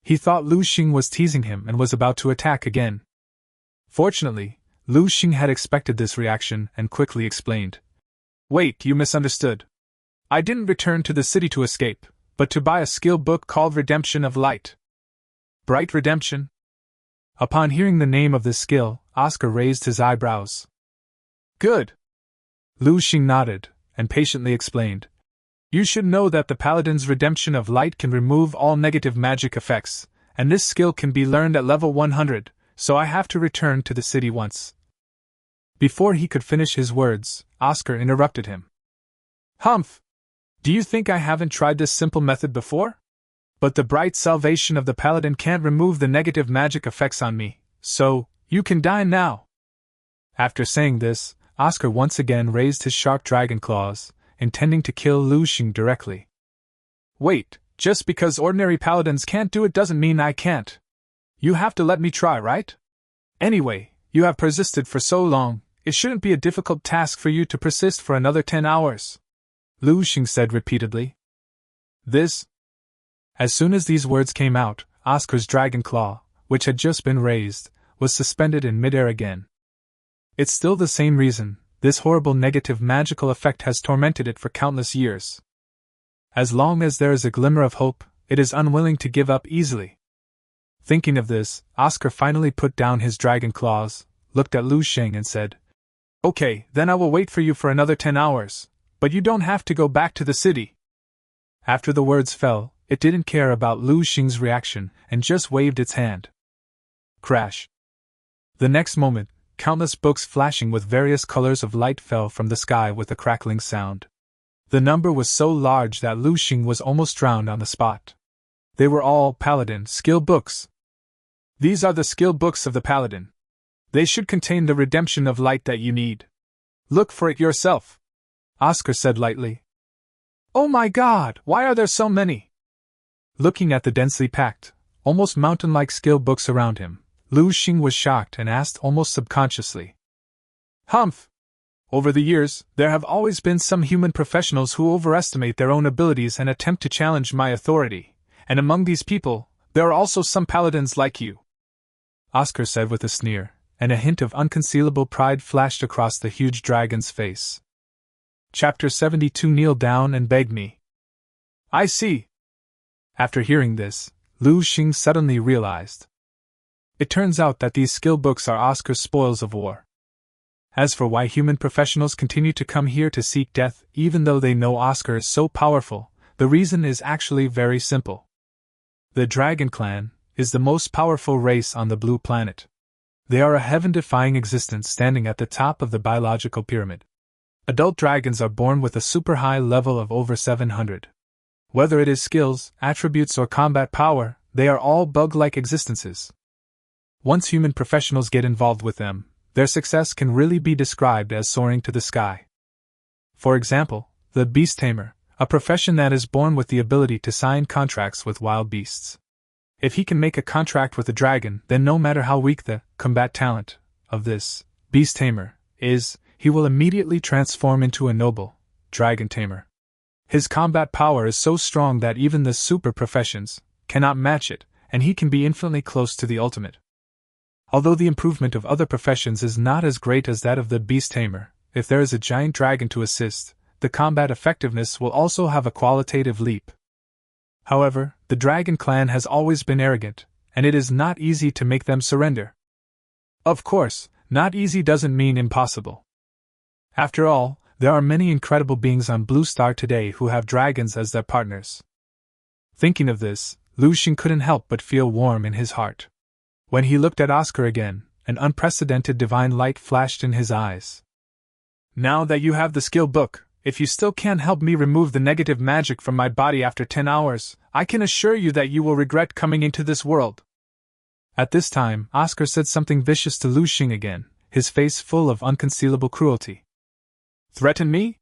He thought Lu Sheng was teasing him and was about to attack again. Fortunately, Lu Sheng had expected this reaction and quickly explained. Wait, you misunderstood. I didn't return to the city to escape, but to buy a skill book called Redemption of Light. Bright Redemption? Upon hearing the name of this skill, Oscar raised his eyebrows. Good. Lu Sheng nodded, and patiently explained. You should know that the Paladin's Redemption of Light can remove all negative magic effects, and this skill can be learned at level 100, so I have to return to the city once. Before he could finish his words, Oscar interrupted him. Humph! Do you think I haven't tried this simple method before? But the bright salvation of the Paladin can't remove the negative magic effects on me, so, you can die now. After saying this, Oscar once again raised his sharp dragon claws, intending to kill Lu Sheng directly. Wait, just because ordinary paladins can't do it doesn't mean I can't. You have to let me try, right? Anyway, you have persisted for so long, it shouldn't be a difficult task for you to persist for another 10 hours. Lu Sheng said repeatedly. This? As soon as these words came out, Oscar's dragon claw, which had just been raised, was suspended in midair again. It's still the same reason. This horrible negative magical effect has tormented it for countless years. As long as there is a glimmer of hope, it is unwilling to give up easily. Thinking of this, Oscar finally put down his dragon claws, looked at Lu Sheng and said, "Okay, then I will wait for you for another 10 hours, but you don't have to go back to the city." After the words fell, it didn't care about Lu Sheng's reaction and just waved its hand. Crash. The next moment, countless books flashing with various colors of light fell from the sky with a crackling sound. The number was so large that Lu Sheng was almost drowned on the spot. They were all Paladin skill books. These are the skill books of the Paladin. They should contain the redemption of light that you need. Look for it yourself, Oscar said lightly. Oh my God, why are there so many? Looking at the densely packed, almost mountain-like skill books around him, Lu Sheng was shocked and asked almost subconsciously. Humph! Over the years, there have always been some human professionals who overestimate their own abilities and attempt to challenge my authority, and among these people, there are also some paladins like you, Oscar said with a sneer, and a hint of unconcealable pride flashed across the huge dragon's face. Chapter 72. Kneel down and beg me. I see. After hearing this, Lu Sheng suddenly realized. It turns out that these skill books are Oscar's spoils of war. As for why human professionals continue to come here to seek death even though they know Oscar is so powerful, the reason is actually very simple. The Dragon Clan is the most powerful race on the blue planet. They are a heaven-defying existence standing at the top of the biological pyramid. Adult dragons are born with a super high level of over 700. Whether it is skills, attributes, or combat power, they are all bug-like existences. Once human professionals get involved with them, their success can really be described as soaring to the sky. For example, the beast tamer, a profession that is born with the ability to sign contracts with wild beasts. If he can make a contract with a dragon, then no matter how weak the combat talent of this beast tamer is, he will immediately transform into a noble dragon tamer. His combat power is so strong that even the super professions cannot match it, and he can be infinitely close to the ultimate. Although the improvement of other professions is not as great as that of the beast tamer, if there is a giant dragon to assist, the combat effectiveness will also have a qualitative leap. However, the Dragon Clan has always been arrogant, and it is not easy to make them surrender. Of course, not easy doesn't mean impossible. After all, there are many incredible beings on Blue Star today who have dragons as their partners. Thinking of this, Lu Sheng couldn't help but feel warm in his heart. When he looked at Oscar again, an unprecedented divine light flashed in his eyes. Now that you have the skill book, if you still can't help me remove the negative magic from my body after 10 hours, I can assure you that you will regret coming into this world. At this time, Oscar said something vicious to Lu Sheng again, his face full of unconcealable cruelty. Threaten me?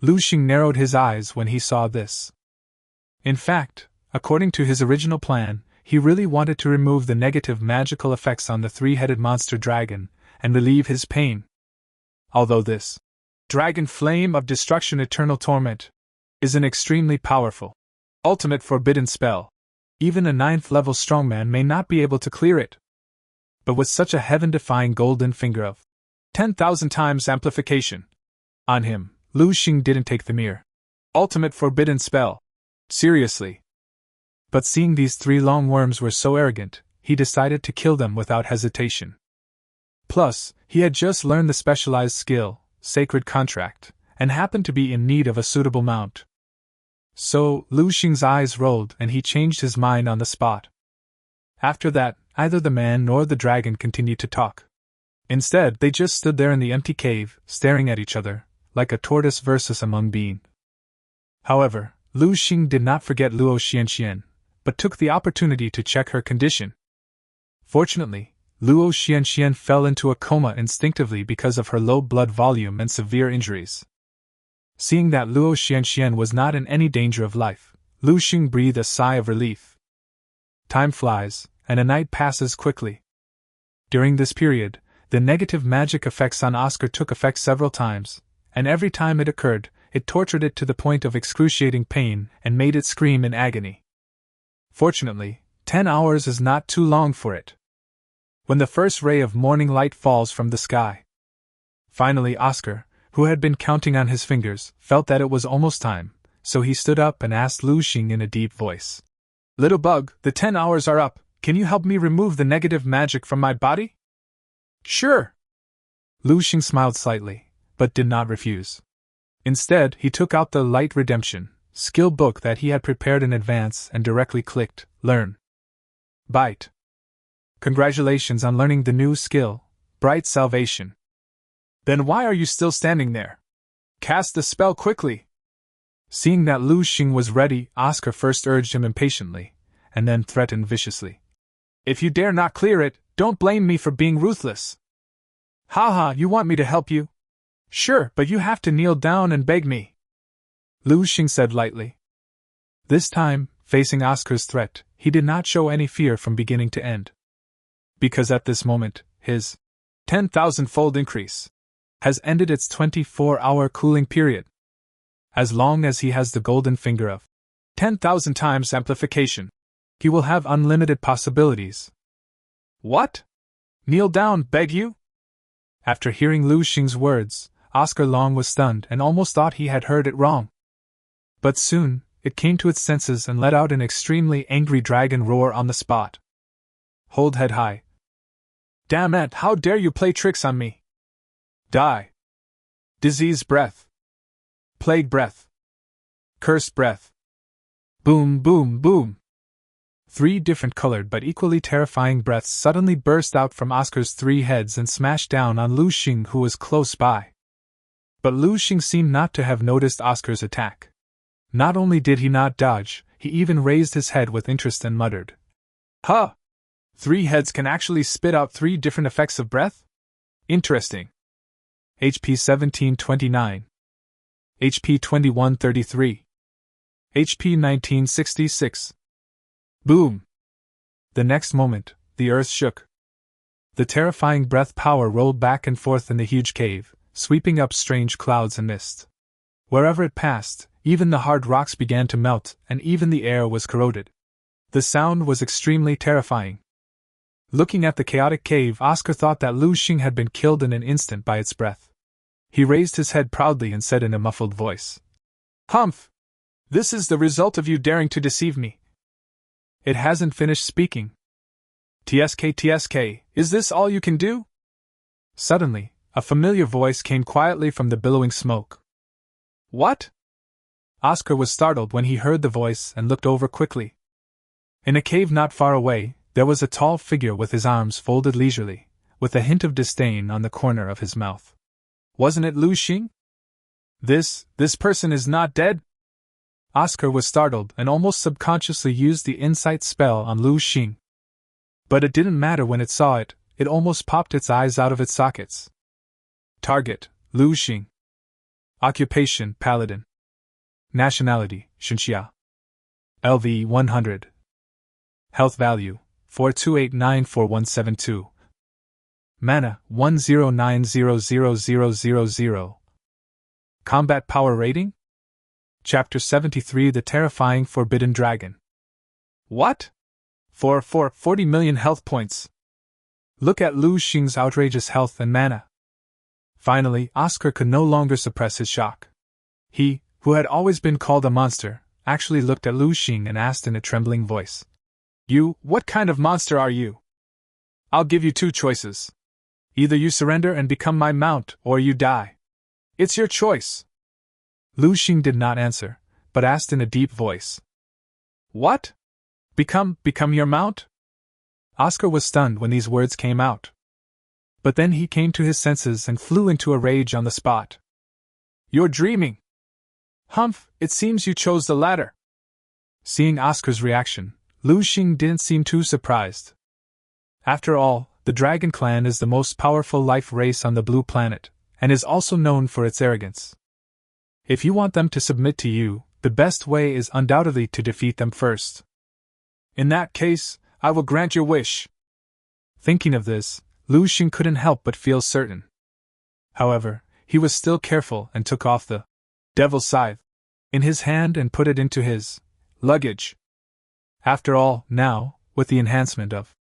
Lu Sheng narrowed his eyes when he saw this. In fact, according to his original plan, he really wanted to remove the negative magical effects on the three-headed monster dragon, and relieve his pain. Although this Dragon Flame of Destruction Eternal Torment is an extremely powerful, ultimate forbidden spell, even a 9th-level strongman may not be able to clear it. But with such a heaven-defying golden finger of 10,000 times amplification on him, Lu Sheng didn't take the mere ultimate forbidden spell seriously. But seeing these 3 long worms were so arrogant, he decided to kill them without hesitation. Plus, he had just learned the specialized skill, Sacred Contract, and happened to be in need of a suitable mount. So, Lu Sheng's eyes rolled and he changed his mind on the spot. After that, neither the man nor the dragon continued to talk. Instead, they just stood there in the empty cave, staring at each other, like a tortoise versus a mung bean. However, Lu Sheng did not forget Luo Xian, but took the opportunity to check her condition. Fortunately, Luo Xian fell into a coma instinctively because of her low blood volume and severe injuries. Seeing that Luo Xian was not in any danger of life, Lu Sheng breathed a sigh of relief. Time flies, and a night passes quickly. During this period, the negative magic effects on Oscar took effect several times, and every time it occurred, it tortured it to the point of excruciating pain and made it scream in agony. Fortunately, 10 hours is not too long for it. When the first ray of morning light falls from the sky. Finally, Oscar, who had been counting on his fingers, felt that it was almost time, so he stood up and asked Lu Sheng in a deep voice. Little bug, the 10 hours are up. Can you help me remove the negative magic from my body? Sure. Lu Sheng smiled slightly, but did not refuse. Instead, he took out the Light Redemption skill book that he had prepared in advance and directly clicked, Learn. Bite. Congratulations on learning the new skill, Bright Salvation. Then why are you still standing there? Cast the spell quickly. Seeing that Lu Sheng was ready, Oscar first urged him impatiently, and then threatened viciously. If you dare not clear it, don't blame me for being ruthless. Haha, you want me to help you? Sure, but you have to kneel down and beg me. Lu Sheng said lightly. This time, facing Oscar's threat, he did not show any fear from beginning to end. Because at this moment, his 10,000-fold increase has ended its 24-hour cooling period. As long as he has the golden finger of 10,000 times amplification, he will have unlimited possibilities. What? Kneel down, beg you? After hearing Lu Sheng's words, Oscar Long was stunned and almost thought he had heard it wrong. But soon, it came to its senses and let out an extremely angry dragon roar on the spot. Hold head high. Damn it, how dare you play tricks on me? Die. Disease breath. Plague breath. Cursed breath. Boom, boom, boom. 3 different colored but equally terrifying breaths suddenly burst out from Oscar's 3 heads and smashed down on Lu Sheng, who was close by. But Lu Sheng seemed not to have noticed Oscar's attack. Not only did he not dodge, he even raised his head with interest and muttered. Huh! 3 heads can actually spit out 3 different effects of breath? Interesting. HP 1729. HP 2133. HP 1966. Boom! The next moment, the earth shook. The terrifying breath power rolled back and forth in the huge cave, sweeping up strange clouds and mist. Wherever it passed, even the hard rocks began to melt, and even the air was corroded. The sound was extremely terrifying. Looking at the chaotic cave, Oscar thought that Lu Sheng had been killed in an instant by its breath. He raised his head proudly and said in a muffled voice, Humph! This is the result of you daring to deceive me. It hasn't finished speaking. TSK, is this all you can do? Suddenly, a familiar voice came quietly from the billowing smoke. What? Oscar was startled when he heard the voice and looked over quickly. In a cave not far away, there was a tall figure with his arms folded leisurely, with a hint of disdain on the corner of his mouth. Wasn't it Lu Sheng? This person is not dead? Oscar was startled and almost subconsciously used the insight spell on Lu Sheng. But it didn't matter when it saw it, it almost popped its eyes out of its sockets. Target, Lu Sheng. Occupation, Paladin. Nationality, Xinxia. LV 100. Health value, 42894172. Mana, 10900000. Combat power rating? Chapter 73 The Terrifying Forbidden Dragon. What? For 40 million health points. Look at Lu Sheng's outrageous health and mana. Finally, Oscar could no longer suppress his shock. He, who had always been called a monster, actually looked at Lu Sheng and asked in a trembling voice. What kind of monster are you? I'll give you 2 choices. Either you surrender and become my mount, or you die. It's your choice. Lu Sheng did not answer, but asked in a deep voice. What? Become your mount? Oscar was stunned when these words came out. But then he came to his senses and flew into a rage on the spot. You're dreaming. Humph, it seems you chose the latter. Seeing Oscar's reaction, Lu Sheng didn't seem too surprised. After all, the Dragon Clan is the most powerful life race on the Blue Planet, and is also known for its arrogance. If you want them to submit to you, the best way is undoubtedly to defeat them first. In that case, I will grant your wish. Thinking of this, Lu Sheng couldn't help but feel certain. However, he was still careful and took off the Devil's Scythe in his hand and put it into his luggage. After all, now, with the enhancement of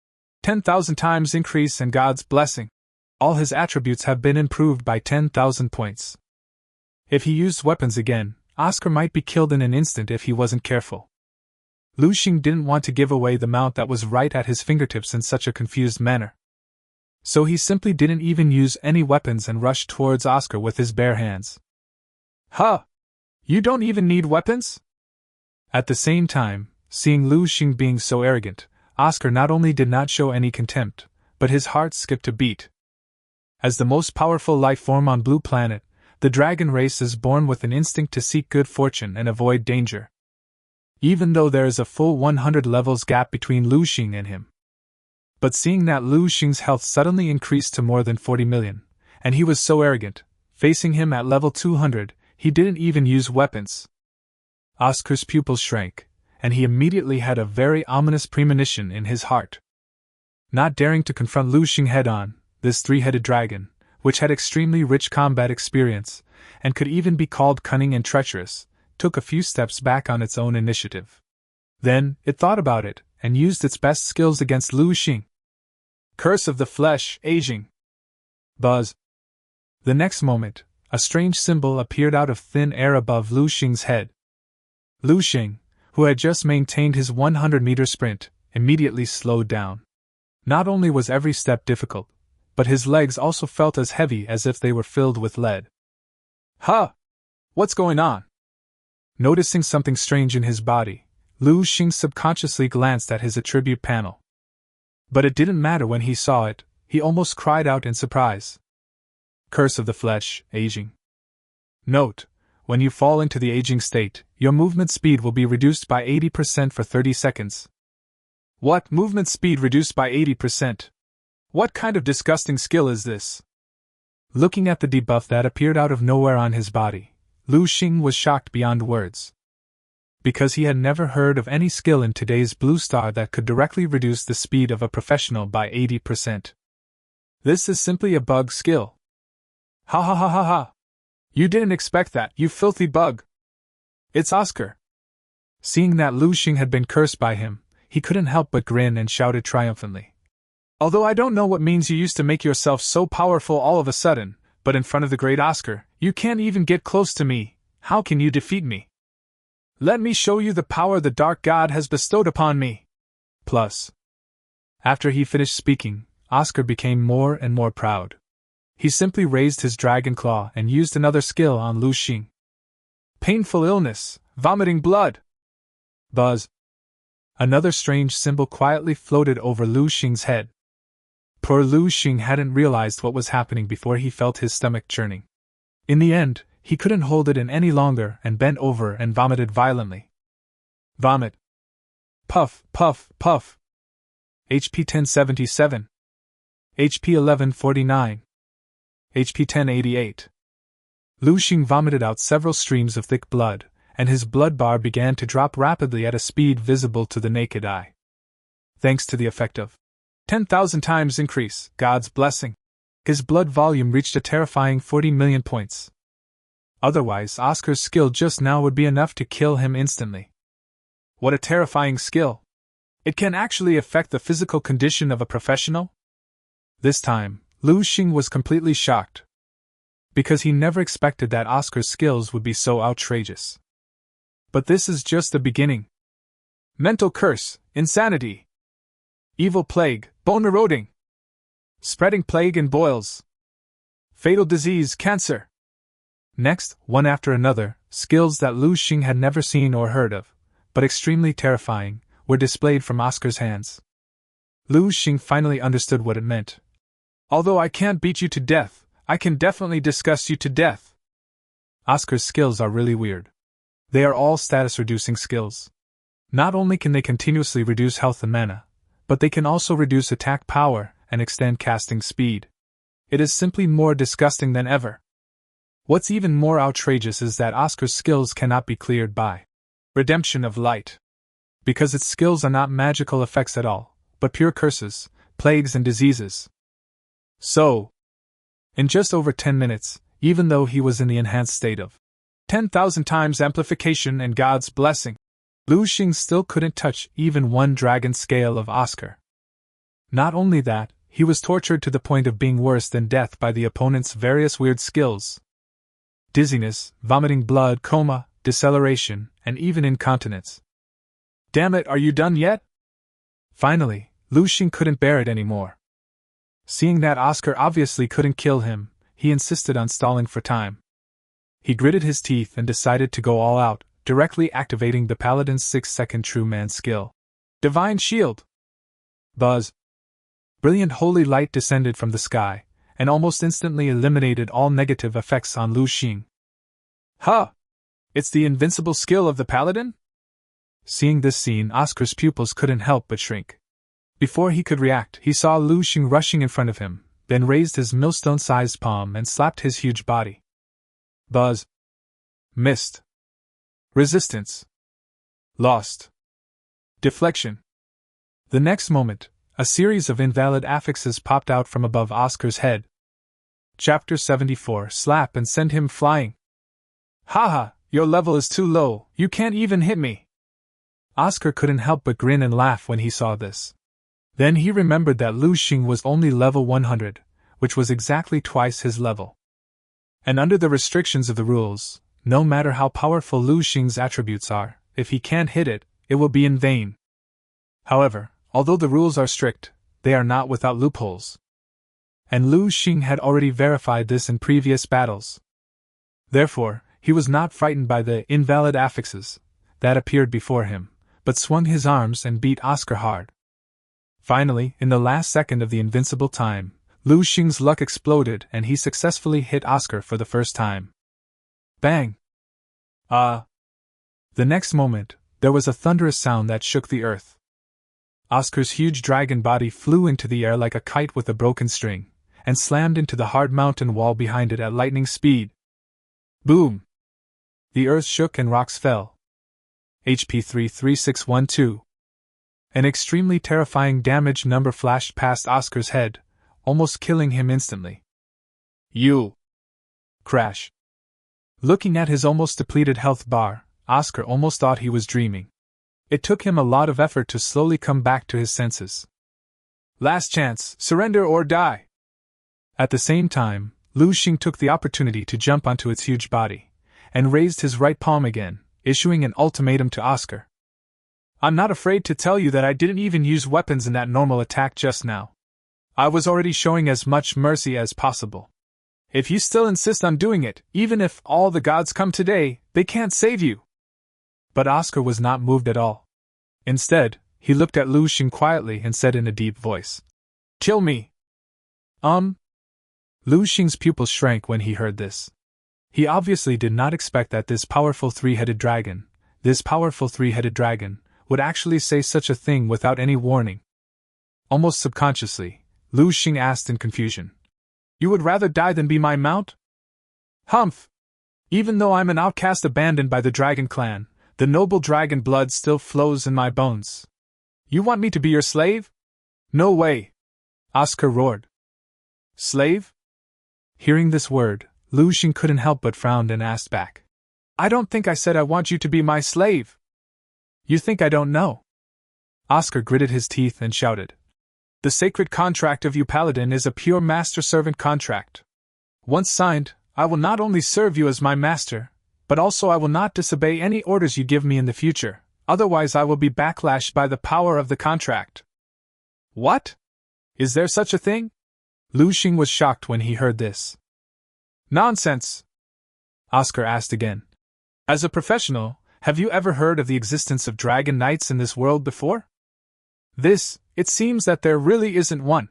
10,000 times increase and God's blessing, all his attributes have been improved by 10,000 points. If he used weapons again, Oscar might be killed in an instant if he wasn't careful. Lu Sheng didn't want to give away the mount that was right at his fingertips in such a confused manner. So he simply didn't even use any weapons and rushed towards Oscar with his bare hands. Huh! You don't even need weapons? At the same time, seeing Lu Sheng being so arrogant, Oscar not only did not show any contempt, but his heart skipped a beat. As the most powerful life form on Blue Planet, the dragon race is born with an instinct to seek good fortune and avoid danger. Even though there is a full 100 levels gap between Lu Sheng and him. But seeing that Lu Sheng's health suddenly increased to more than 40 million, and he was so arrogant, facing him at level 200, he didn't even use weapons. Oscar's pupils shrank, and he immediately had a very ominous premonition in his heart. Not daring to confront Lu Sheng head-on, this three-headed dragon, which had extremely rich combat experience, and could even be called cunning and treacherous, took a few steps back on its own initiative. Then, it thought about it, and used its best skills against Lu Sheng. Curse of the Flesh, aging. Buzz. The next moment, a strange symbol appeared out of thin air above Lu Sheng's head. Lu Sheng, who had just maintained his 100-meter sprint, immediately slowed down. Not only was every step difficult, but his legs also felt as heavy as if they were filled with lead. Huh! What's going on? Noticing something strange in his body, Lu Sheng subconsciously glanced at his attribute panel. But it didn't matter when he saw it, he almost cried out in surprise. Curse of the Flesh, aging. Note: when you fall into the aging state, your movement speed will be reduced by 80% for 30 seconds. What? Movement speed reduced by 80%? What kind of disgusting skill is this? Looking at the debuff that appeared out of nowhere on his body, Lu Sheng was shocked beyond words. Because he had never heard of any skill in today's Blue Star that could directly reduce the speed of a professional by 80%. This is simply a bug skill. Ha ha ha ha ha! You didn't expect that, you filthy bug! It's Oscar! Seeing that Lu Sheng had been cursed by him, he couldn't help but grin and shouted triumphantly. Although I don't know what means you used to make yourself so powerful all of a sudden, but in front of the great Oscar, you can't even get close to me. How can you defeat me? Let me show you the power the Dark God has bestowed upon me. Plus. After he finished speaking, Oscar became more and more proud. He simply raised his dragon claw and used another skill on Lu Sheng. Painful illness, vomiting blood. Buzz. Another strange symbol quietly floated over Lu Sheng's head. Poor Lu Sheng hadn't realized what was happening before he felt his stomach churning. In the end, he couldn't hold it in any longer and bent over and vomited violently. Vomit. Puff, puff, puff. HP 1077. HP 1149. HP 1088. Lu Sheng vomited out several streams of thick blood, and his blood bar began to drop rapidly at a speed visible to the naked eye. Thanks to the effect of 10,000 times increase, God's blessing, his blood volume reached a terrifying 40 million points. Otherwise, Oscar's skill just now would be enough to kill him instantly. What a terrifying skill! It can actually affect the physical condition of a professional? This time, Lu Sheng was completely shocked. Because he never expected that Oscar's skills would be so outrageous. But this is just the beginning. Mental curse, insanity. Evil plague, bone eroding. Spreading plague and boils. Fatal disease, cancer. Next, one after another, skills that Lu Sheng had never seen or heard of, but extremely terrifying, were displayed from Oscar's hands. Lu Sheng finally understood what it meant. Although I can't beat you to death, I can definitely disgust you to death. Oscar's skills are really weird. They are all status-reducing skills. Not only can they continuously reduce health and mana, but they can also reduce attack power and extend casting speed. It is simply more disgusting than ever. What's even more outrageous is that Oscar's skills cannot be cleared by redemption of light. Because its skills are not magical effects at all, but pure curses, plagues and diseases. So, in just over 10 minutes, even though he was in the enhanced state of 10,000 times amplification and God's blessing. Lu Sheng still couldn't touch even one dragon scale of Oscar. Not only that, he was tortured to the point of being worse than death by the opponent's various weird skills. Dizziness, vomiting blood, coma, deceleration, and even incontinence. Damn it, are you done yet? Finally, Lu Sheng couldn't bear it anymore. Seeing that Oscar obviously couldn't kill him, he insisted on stalling for time. He gritted his teeth and decided to go all out, directly activating the Paladin's 6-second True Man skill. Divine Shield! Buzz! Brilliant holy light descended from the sky, and almost instantly eliminated all negative effects on Lu Sheng. Huh! It's the invincible skill of the Paladin? Seeing this scene, Oscar's pupils couldn't help but shrink. Before he could react, he saw Lu Sheng rushing in front of him, then raised his millstone-sized palm and slapped his huge body. Buzz. Missed. Resistance. Lost. Deflection. The next moment, a series of invalid affixes popped out from above Oscar's head. Chapter 74. Slap and send him flying. Haha, your level is too low, you can't even hit me. Oscar couldn't help but grin and laugh when he saw this. Then he remembered that Lu Sheng was only level 100, which was exactly twice his level. And under the restrictions of the rules, no matter how powerful Lu Sheng's attributes are, if he can't hit it, it will be in vain. However, although the rules are strict, they are not without loopholes. And Lu Sheng had already verified this in previous battles. Therefore, he was not frightened by the invalid affixes that appeared before him, but swung his arms and beat Oscar hard. Finally, in the last second of the invincible time, Lu Sheng's luck exploded and he successfully hit Oscar for the first time. Bang! The next moment, there was a thunderous sound that shook the earth. Oscar's huge dragon body flew into the air like a kite with a broken string, and slammed into the hard mountain wall behind it at lightning speed. Boom! The earth shook and rocks fell. HP 33612. An extremely terrifying damage number flashed past Oscar's head, almost killing him instantly. You! Crash. Looking at his almost depleted health bar, Oscar almost thought he was dreaming. It took him a lot of effort to slowly come back to his senses. Last chance, surrender or die! At the same time, Lu Sheng took the opportunity to jump onto its huge body, and raised his right palm again, issuing an ultimatum to Oscar. I'm not afraid to tell you that I didn't even use weapons in that normal attack just now. I was already showing as much mercy as possible. If you still insist on doing it, even if all the gods come today, they can't save you. But Oscar was not moved at all. Instead, he looked at Lu Sheng quietly and said in a deep voice, Kill me! Lu Sheng's pupils shrank when he heard this. He obviously did not expect that this powerful three-headed dragon, would actually say such a thing without any warning. Almost subconsciously, Lu Sheng asked in confusion, You would rather die than be my mount? Humph! Even though I'm an outcast abandoned by the dragon clan, the noble dragon blood still flows in my bones. You want me to be your slave? No way! Oscar roared. Slave? Hearing this word, Lu Sheng couldn't help but frown and asked back. I don't think I said I want you to be my slave. You think I don't know? Oscar gritted his teeth and shouted. The sacred contract of you Paladin is a pure master-servant contract. Once signed, I will not only serve you as my master, but also I will not disobey any orders you give me in the future, otherwise I will be backlashed by the power of the contract. What? Is there such a thing? Lu Sheng was shocked when he heard this. Nonsense! Oscar asked again. As a professional, have you ever heard of the existence of dragon knights in this world before? It seems that there really isn't one.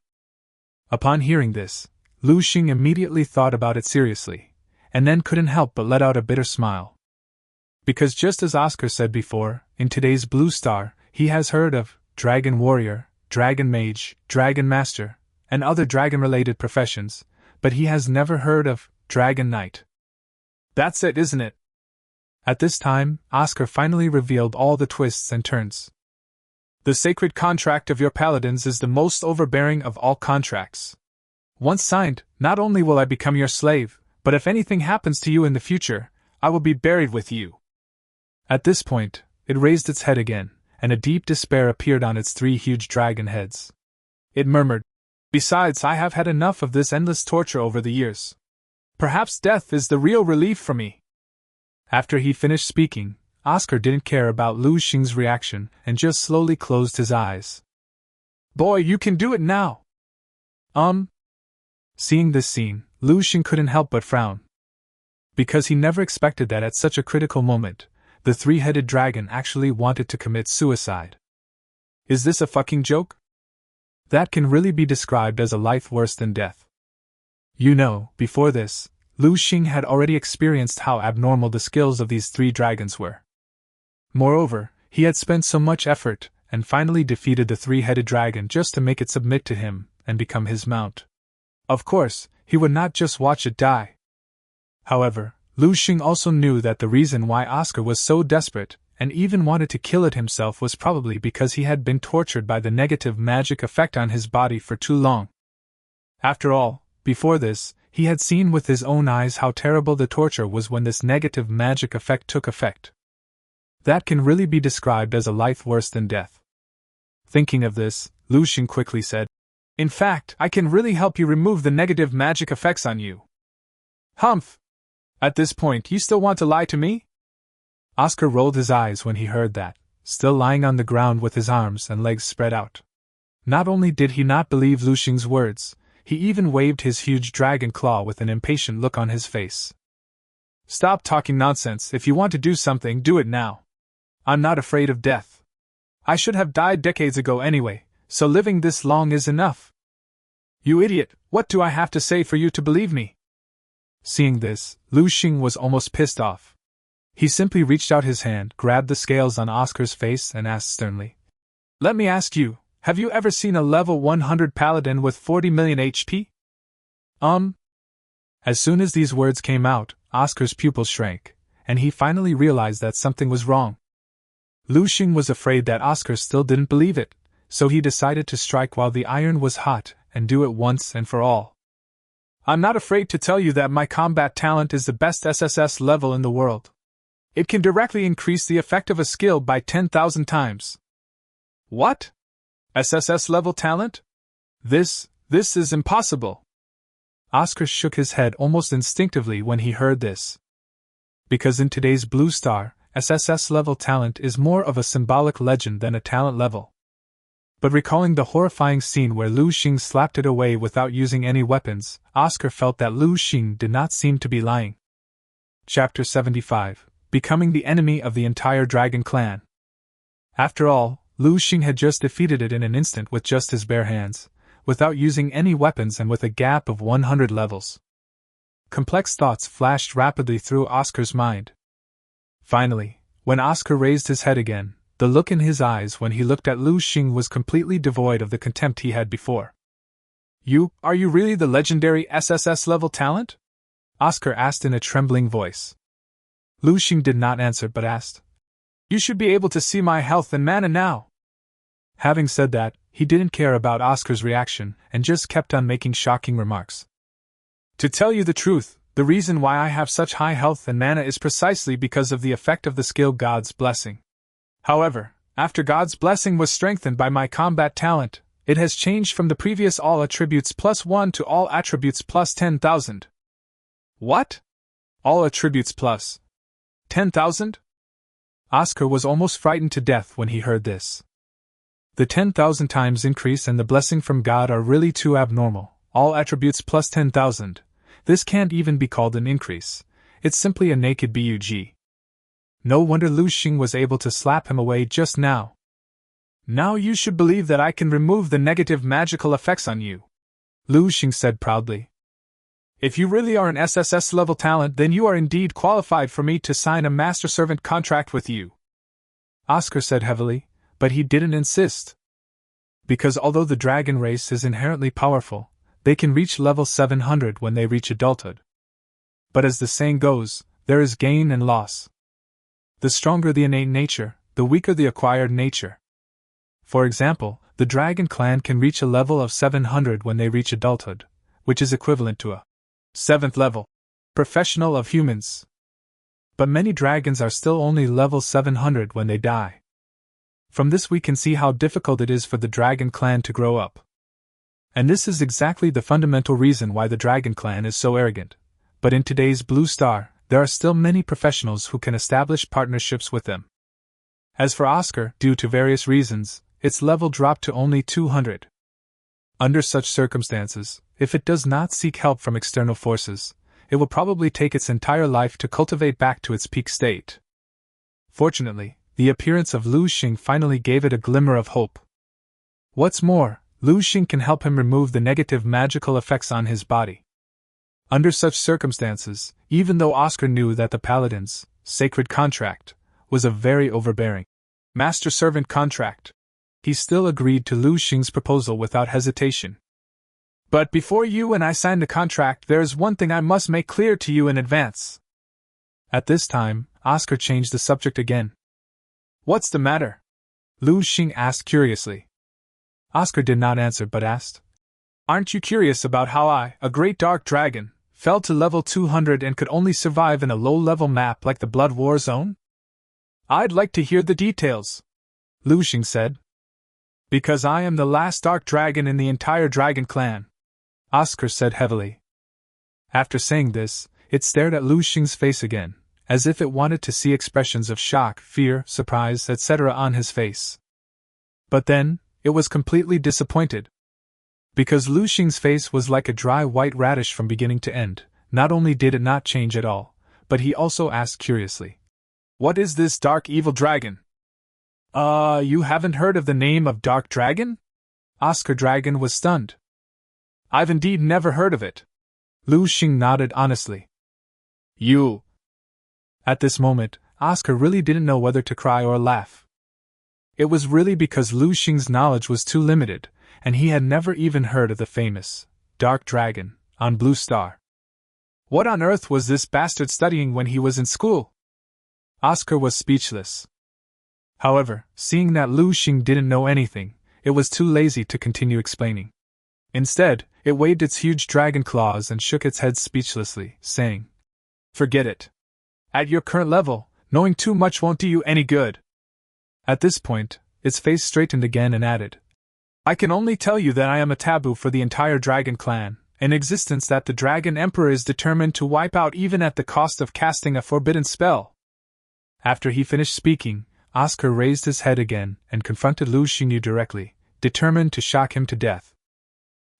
Upon hearing this, Lu Sheng immediately thought about it seriously, and then couldn't help but let out a bitter smile. Because just as Oscar said before, in today's Blue Star, he has heard of dragon warrior, dragon mage, dragon master, and other dragon-related professions, but he has never heard of dragon knight. That's it, isn't it? At this time, Oscar finally revealed all the twists and turns. The sacred contract of your paladins is the most overbearing of all contracts. Once signed, not only will I become your slave, but if anything happens to you in the future, I will be buried with you. At this point, it raised its head again, and a deep despair appeared on its 3 huge dragon heads. It murmured, "Besides, I have had enough of this endless torture over the years. Perhaps death is the real relief for me." After he finished speaking, Oscar didn't care about Lu Sheng's reaction and just slowly closed his eyes. "Boy, you can do it now!" Seeing this scene, Lu Sheng couldn't help but frown. Because he never expected that at such a critical moment, the 3-headed dragon actually wanted to commit suicide. Is this a fucking joke? That can really be described as a life worse than death. Before this, Lu Sheng had already experienced how abnormal the skills of these 3 dragons were. Moreover, he had spent so much effort and finally defeated the 3-headed dragon just to make it submit to him and become his mount. Of course, he would not just watch it die. However, Lu Sheng also knew that the reason why Oscar was so desperate and even wanted to kill it himself was probably because he had been tortured by the negative magic effect on his body for too long. After all, before this, he had seen with his own eyes how terrible the torture was when this negative magic effect took effect. That can really be described as a life worse than death. Thinking of this, Lu Sheng quickly said, "In fact, I can really help you remove the negative magic effects on you." "Humph! At this point, you still want to lie to me?" Oscar rolled his eyes when he heard that, still lying on the ground with his arms and legs spread out. Not only did he not believe Lu Sheng's words, he even waved his huge dragon claw with an impatient look on his face. "Stop talking nonsense. If you want to do something, do it now. I'm not afraid of death. I should have died decades ago anyway, so living this long is enough." "You idiot, what do I have to say for you to believe me?" Seeing this, Lu Sheng was almost pissed off. He simply reached out his hand, grabbed the scales on Oscar's face, and asked sternly, "Let me ask you, have you ever seen a level 100 Paladin with 40 million HP? As soon as these words came out, Oscar's pupils shrank, and he finally realized that something was wrong. Lu Sheng was afraid that Oscar still didn't believe it, so he decided to strike while the iron was hot and do it once and for all. "I'm not afraid to tell you that my combat talent is the best SSS level in the world. It can directly increase the effect of a skill by 10,000 times. "What? SSS level talent? This is impossible." Oscar shook his head almost instinctively when he heard this. Because in today's Blue Star, SSS level talent is more of a symbolic legend than a talent level. But recalling the horrifying scene where Lu Sheng slapped it away without using any weapons, Oscar felt that Lu Sheng did not seem to be lying. Chapter 75. Becoming the enemy of the entire dragon clan. After all, Lu Sheng had just defeated it in an instant with just his bare hands, without using any weapons and with a gap of 100 levels. Complex thoughts flashed rapidly through Oscar's mind. Finally, when Oscar raised his head again, the look in his eyes when he looked at Lu Sheng was completely devoid of the contempt he had before. Are you really the legendary SSS level talent?" Oscar asked in a trembling voice. Lu Sheng did not answer but asked, "You should be able to see my health and mana now." Having said that, he didn't care about Oscar's reaction and just kept on making shocking remarks. "To tell you the truth, the reason why I have such high health and mana is precisely because of the effect of the skill God's Blessing. However, after God's Blessing was strengthened by my combat talent, it has changed from the previous all attributes +1 to all attributes +10,000. "What? All attributes plus 10,000? Oscar was almost frightened to death when he heard this. The 10,000 times increase and the blessing from God are really too abnormal. All attributes +10,000. This can't even be called an increase. It's simply a naked bug. No wonder Lu Sheng was able to slap him away just now. "Now you should believe that I can remove the negative magical effects on you," Lu Sheng said proudly. "If you really are an SSS level talent, then you are indeed qualified for me to sign a master servant contract with you," Oscar said heavily, but he didn't insist. Because although the dragon race is inherently powerful, they can reach level 700 when they reach adulthood. But as the saying goes, there is gain and loss. The stronger the innate nature, the weaker the acquired nature. For example, the dragon clan can reach a level of 700 when they reach adulthood, which is equivalent to a 7th level professional of humans. but many dragons are still only level 700 when they die. From this we can see how difficult it is for the dragon clan to grow up. And this is exactly the fundamental reason why the dragon clan is so arrogant. But in today's Blue Star, there are still many professionals who can establish partnerships with them. As for Oscar, due to various reasons, its level dropped to only 200. Under such circumstances, if it does not seek help from external forces, it will probably take its entire life to cultivate back to its peak state. Fortunately, the appearance of Lu Sheng finally gave it a glimmer of hope. What's more, Lu Sheng can help him remove the negative magical effects on his body. Under such circumstances, even though Oscar knew that the Paladin's sacred contract was a very overbearing master-servant contract, he still agreed to Lu Sheng's proposal without hesitation. But before you and I sign the contract, there is one thing I must make clear to you in advance. At this time, Oscar changed the subject again. What's the matter? Lu Sheng asked curiously. Oscar did not answer but asked, Aren't you curious about how I, a great dark dragon, fell to level 200 and could only survive in a low-level map like the Blood War Zone? I'd like to hear the details, Lu Sheng said. Because I am the last dark dragon in the entire dragon clan, Oscar said heavily. After saying this, it stared at Lu Sheng's face again, as if it wanted to see expressions of shock, fear, surprise, etc. on his face. But then, it was completely disappointed. Because Lu Sheng's face was like a dry white radish from beginning to end, not only did it not change at all, but he also asked curiously, What is this dark evil dragon? You haven't heard of the name of Dark Dragon? Oscar Dragon was stunned. I've indeed never heard of it. Lu Sheng nodded honestly. You. At this moment, Oscar really didn't know whether to cry or laugh. It was really because Lu Sheng's knowledge was too limited, and he had never even heard of the famous Dark Dragon on Blue Star. What on earth was this bastard studying when he was in school? Oscar was speechless. However, seeing that Lu Sheng didn't know anything, it was too lazy to continue explaining. Instead, it waved its huge dragon claws and shook its head speechlessly, saying, Forget it. At your current level, knowing too much won't do you any good. At this point, its face straightened again and added, I can only tell you that I am a taboo for the entire dragon clan, an existence that the Dragon Emperor is determined to wipe out even at the cost of casting a forbidden spell. After he finished speaking, Oscar raised his head again and confronted Lu Sheng directly, determined to shock him to death.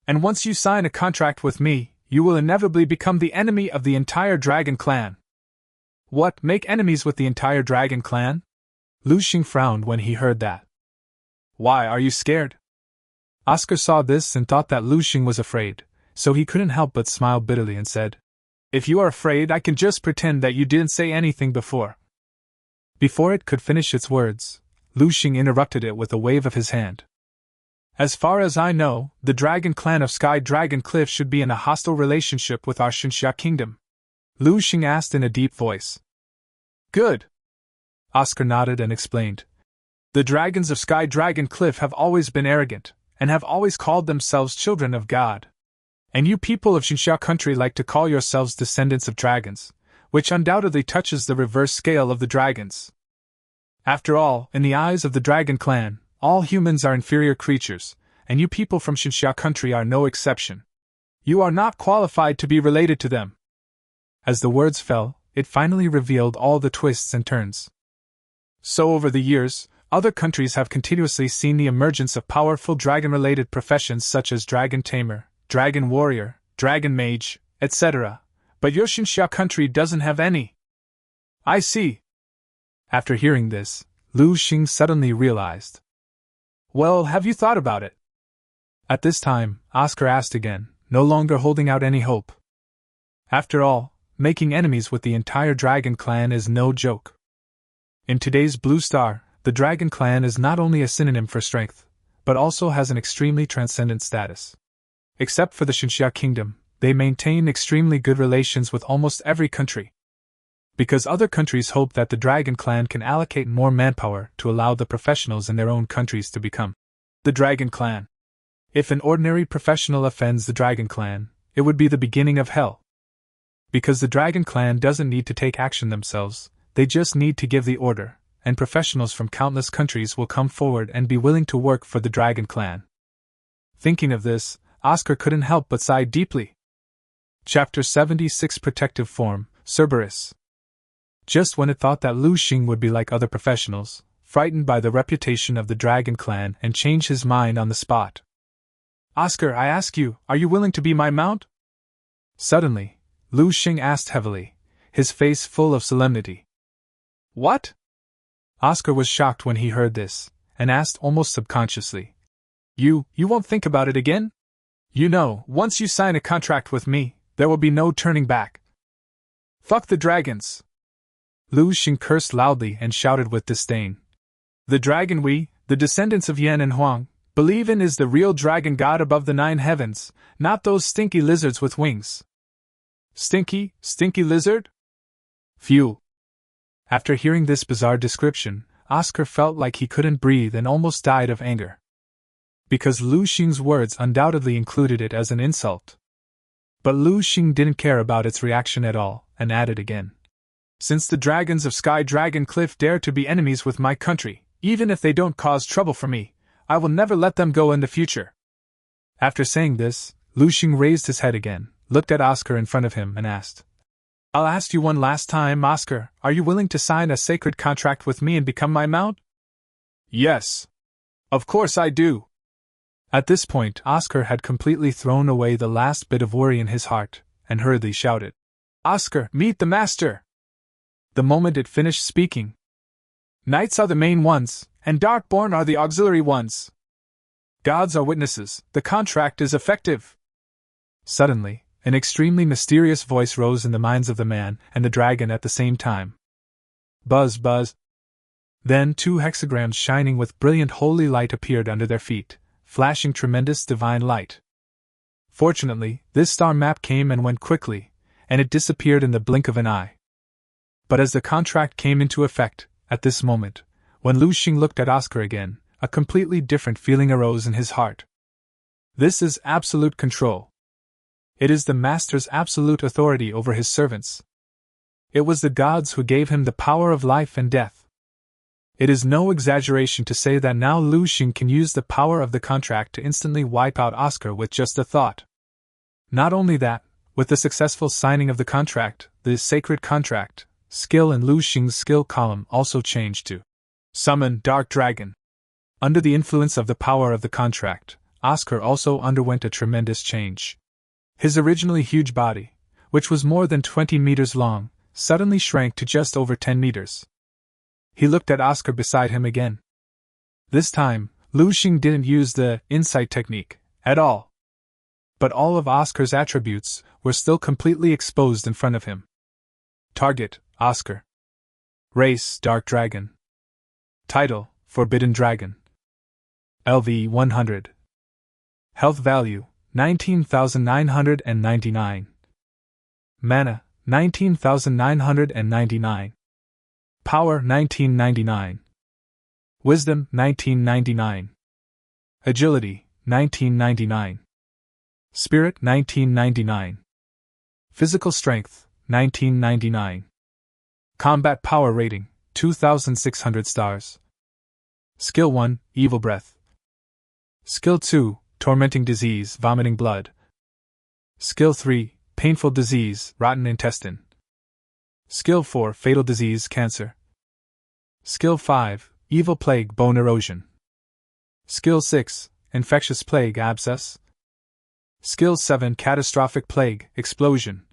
And once you sign a contract with me, you will inevitably become the enemy of the entire dragon clan. What, make enemies with the entire dragon clan? Lu Sheng frowned when he heard that. Why, are you scared? Oscar saw this and thought that Lu Sheng was afraid, so he couldn't help but smile bitterly and said, If you are afraid, I can just pretend that you didn't say anything before. Before it could finish its words, Lu Sheng interrupted it with a wave of his hand. As far as I know, the dragon clan of Sky Dragon Cliff should be in a hostile relationship with our Xinxia kingdom. Lu Sheng asked in a deep voice. Good. Oscar nodded and explained. The dragons of Sky Dragon Cliff have always been arrogant, and have always called themselves children of God. And you people of Xinxia country like to call yourselves descendants of dragons, which undoubtedly touches the reverse scale of the dragons. After all, in the eyes of the dragon clan, all humans are inferior creatures, and you people from Xinxia country are no exception. You are not qualified to be related to them. As the words fell, it finally revealed all the twists and turns. So over the years, other countries have continuously seen the emergence of powerful dragon-related professions such as dragon tamer, dragon warrior, dragon mage, etc., but your Xinxia country doesn't have any. I see. After hearing this, Lu Sheng suddenly realized. Well, have you thought about it? At this time, Oscar asked again, no longer holding out any hope. After all, making enemies with the entire dragon clan is no joke. In today's Blue Star, the dragon clan is not only a synonym for strength, but also has an extremely transcendent status. Except for the Xinxia kingdom, they maintain extremely good relations with almost every country. Because other countries hope that the dragon clan can allocate more manpower to allow the professionals in their own countries to become the dragon clan. If an ordinary professional offends the dragon clan, it would be the beginning of hell. Because the dragon clan doesn't need to take action themselves, They just need to give the order, and professionals from countless countries will come forward and be willing to work for the Dragon Clan. Thinking of this, Oscar couldn't help but sigh deeply. Chapter 76 Protective Form, Cerberus. Just when it thought that Lu Sheng would be like other professionals, frightened by the reputation of the Dragon Clan and change his mind on the spot. Oscar, I ask you, are you willing to be my mount? Suddenly, Lu Sheng asked heavily, his face full of solemnity. What? Oscar was shocked when he heard this, and asked almost subconsciously. You won't think about it again? You know, once you sign a contract with me, there will be no turning back. Fuck the dragons! Lu Sheng cursed loudly and shouted with disdain. The dragon we, the descendants of Xian and Huang, believe in is the real dragon god above the 9 heavens, not those stinky lizards with wings. Stinky lizard? Phew. After hearing this bizarre description, Oscar felt like he couldn't breathe and almost died of anger. Because Lu Sheng's words undoubtedly included it as an insult. But Lu Sheng didn't care about its reaction at all, and added again. Since the dragons of Sky Dragon Cliff dare to be enemies with my country, even if they don't cause trouble for me, I will never let them go in the future. After saying this, Lu Sheng raised his head again, looked at Oscar in front of him and asked. I'll ask you one last time, Oscar, are you willing to sign a sacred contract with me and become my mount? Yes. Of course I do. At this point, Oscar had completely thrown away the last bit of worry in his heart, and hurriedly shouted, Oscar, meet the master! The moment it finished speaking. Knights are the main ones, and Darkborn are the auxiliary ones. Gods are witnesses, the contract is effective. Suddenly, an extremely mysterious voice rose in the minds of the man and the dragon at the same time. Buzz, buzz. Then 2 hexagrams shining with brilliant holy light appeared under their feet, flashing tremendous divine light. Fortunately, this star map came and went quickly, and it disappeared in the blink of an eye. But as the contract came into effect, at this moment, when Lu Sheng looked at Oscar again, a completely different feeling arose in his heart. This is absolute control. It is the master's absolute authority over his servants. It was the gods who gave him the power of life and death. It is no exaggeration to say that now Lu Sheng can use the power of the contract to instantly wipe out Oscar with just a thought. Not only that, with the successful signing of the contract, the sacred contract, skill in Lu Sheng's skill column also changed to Summon Dark Dragon. Under the influence of the power of the contract, Oscar also underwent a tremendous change. His originally huge body, which was more than 20 meters long, suddenly shrank to just over 10 meters. He looked at Oscar beside him again. This time, Lu Sheng didn't use the insight technique at all. But all of Oscar's attributes were still completely exposed in front of him. Target, Oscar. Race, Dark Dragon. Title, Forbidden Dragon. LV 100. Health value, 19,999. Mana, 19,999. Power, 1999. Wisdom, 1999. Agility, 1999. Spirit, 1999. Physical strength, 1999. Combat power rating, 2,600 stars. Skill 1, Evil Breath. Skill 2, Tormenting Disease, Vomiting Blood. Skill 3, Painful Disease, Rotten Intestine. Skill 4, Fatal Disease, Cancer. Skill 5, Evil Plague, Bone Erosion. Skill 6, Infectious Plague, Abscess. Skill 7, Catastrophic Plague, Explosion.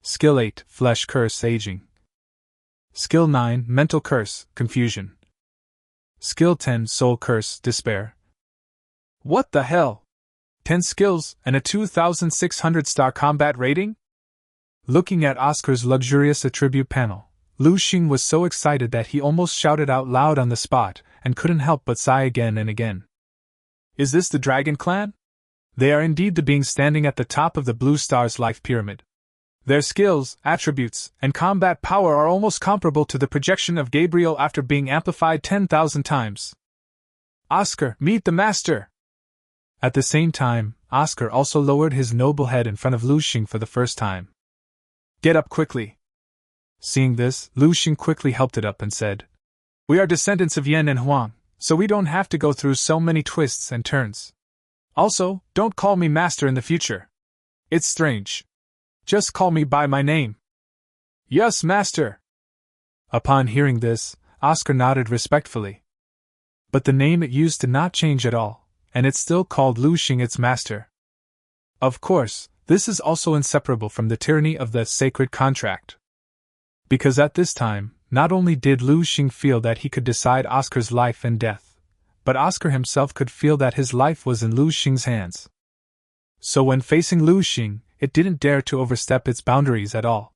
Skill 8, Flesh Curse, Aging. Skill 9, Mental Curse, Confusion. Skill 10, Soul Curse, Despair. What the hell? 10 skills and a 2,600 star combat rating? Looking at Oscar's luxurious attribute panel, Lu Sheng was so excited that he almost shouted out loud on the spot and couldn't help but sigh again and again. Is this the Dragon Clan? They are indeed the beings standing at the top of the Blue Star's life pyramid. Their skills, attributes, and combat power are almost comparable to the projection of Gabriel after being amplified 10,000 times. Oscar, meet the master! At the same time, Oscar also lowered his noble head in front of Lu Sheng for the first time. Get up quickly! Seeing this, Lu Sheng quickly helped it up and said, "We are descendants of Xian and Huang, so we don't have to go through so many twists and turns. Also, don't call me master in the future. It's strange. Just call me by my name." "Yes, master." Upon hearing this, Oscar nodded respectfully. But the name it used did not change at all, and it still called Lu Sheng its master. Of course, this is also inseparable from the tyranny of the sacred contract. Because at this time, not only did Lu Sheng feel that he could decide Oscar's life and death, but Oscar himself could feel that his life was in Lu Sheng's hands. So when facing Lu Sheng, it didn't dare to overstep its boundaries at all.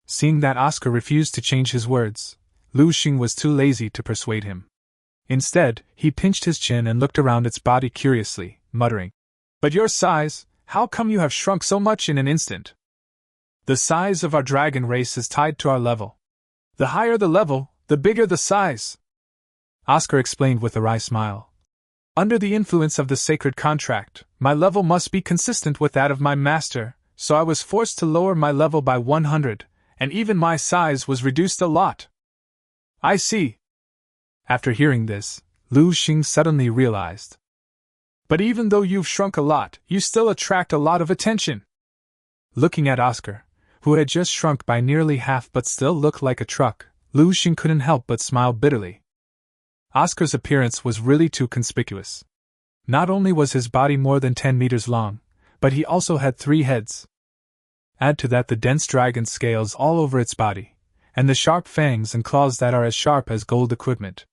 Seeing that Oscar refused to change his words, Lu Sheng was too lazy to persuade him. Instead, he pinched his chin and looked around its body curiously, muttering, "But your size, how come you have shrunk so much in an instant?" "The size of our dragon race is tied to our level. The higher the level, the bigger the size," Oscar explained with a wry smile. "Under the influence of the sacred contract, my level must be consistent with that of my master, so I was forced to lower my level by 100, and even my size was reduced a lot." "I see." After hearing this, Lu Sheng suddenly realized. "But even though you've shrunk a lot, you still attract a lot of attention." Looking at Oscar, who had just shrunk by nearly half but still looked like a truck, Lu Sheng couldn't help but smile bitterly. Oscar's appearance was really too conspicuous. Not only was his body more than 10 meters long, but he also had 3 heads. Add to that the dense dragon scales all over its body, and the sharp fangs and claws that are as sharp as gold equipment.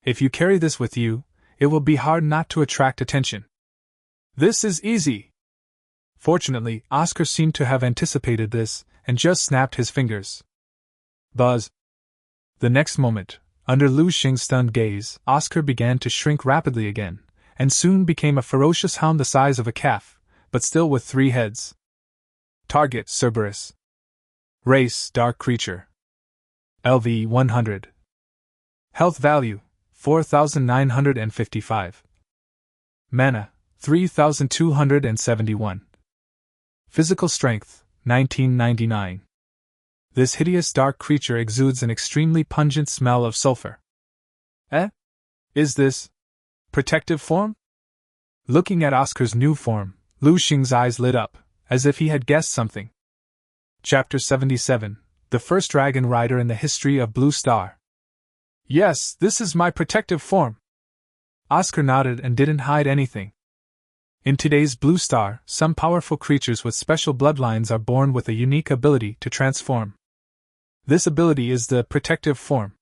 If you carry this with you, it will be hard not to attract attention. "This is easy." Fortunately, Oscar seemed to have anticipated this, and just snapped his fingers. Buzz! The next moment, under Lu Sheng's stunned gaze, Oscar began to shrink rapidly again, and soon became a ferocious hound the size of a calf, but still with 3 heads. Target: Cerberus. Race: Dark Creature. LV 100. Health value: 4,955. Mana: 3,271. Physical strength: 1999. This hideous dark creature exudes an extremely pungent smell of sulfur. Is this protective form? Looking at Oscar's new form, Lu Sheng's eyes lit up, as if he had guessed something. Chapter 77, The First Dragon Rider in the History of Blue Star. "Yes, this is my protective form." Oscar nodded and didn't hide anything. In today's Blue Star, some powerful creatures with special bloodlines are born with a unique ability to transform. This ability is the protective form.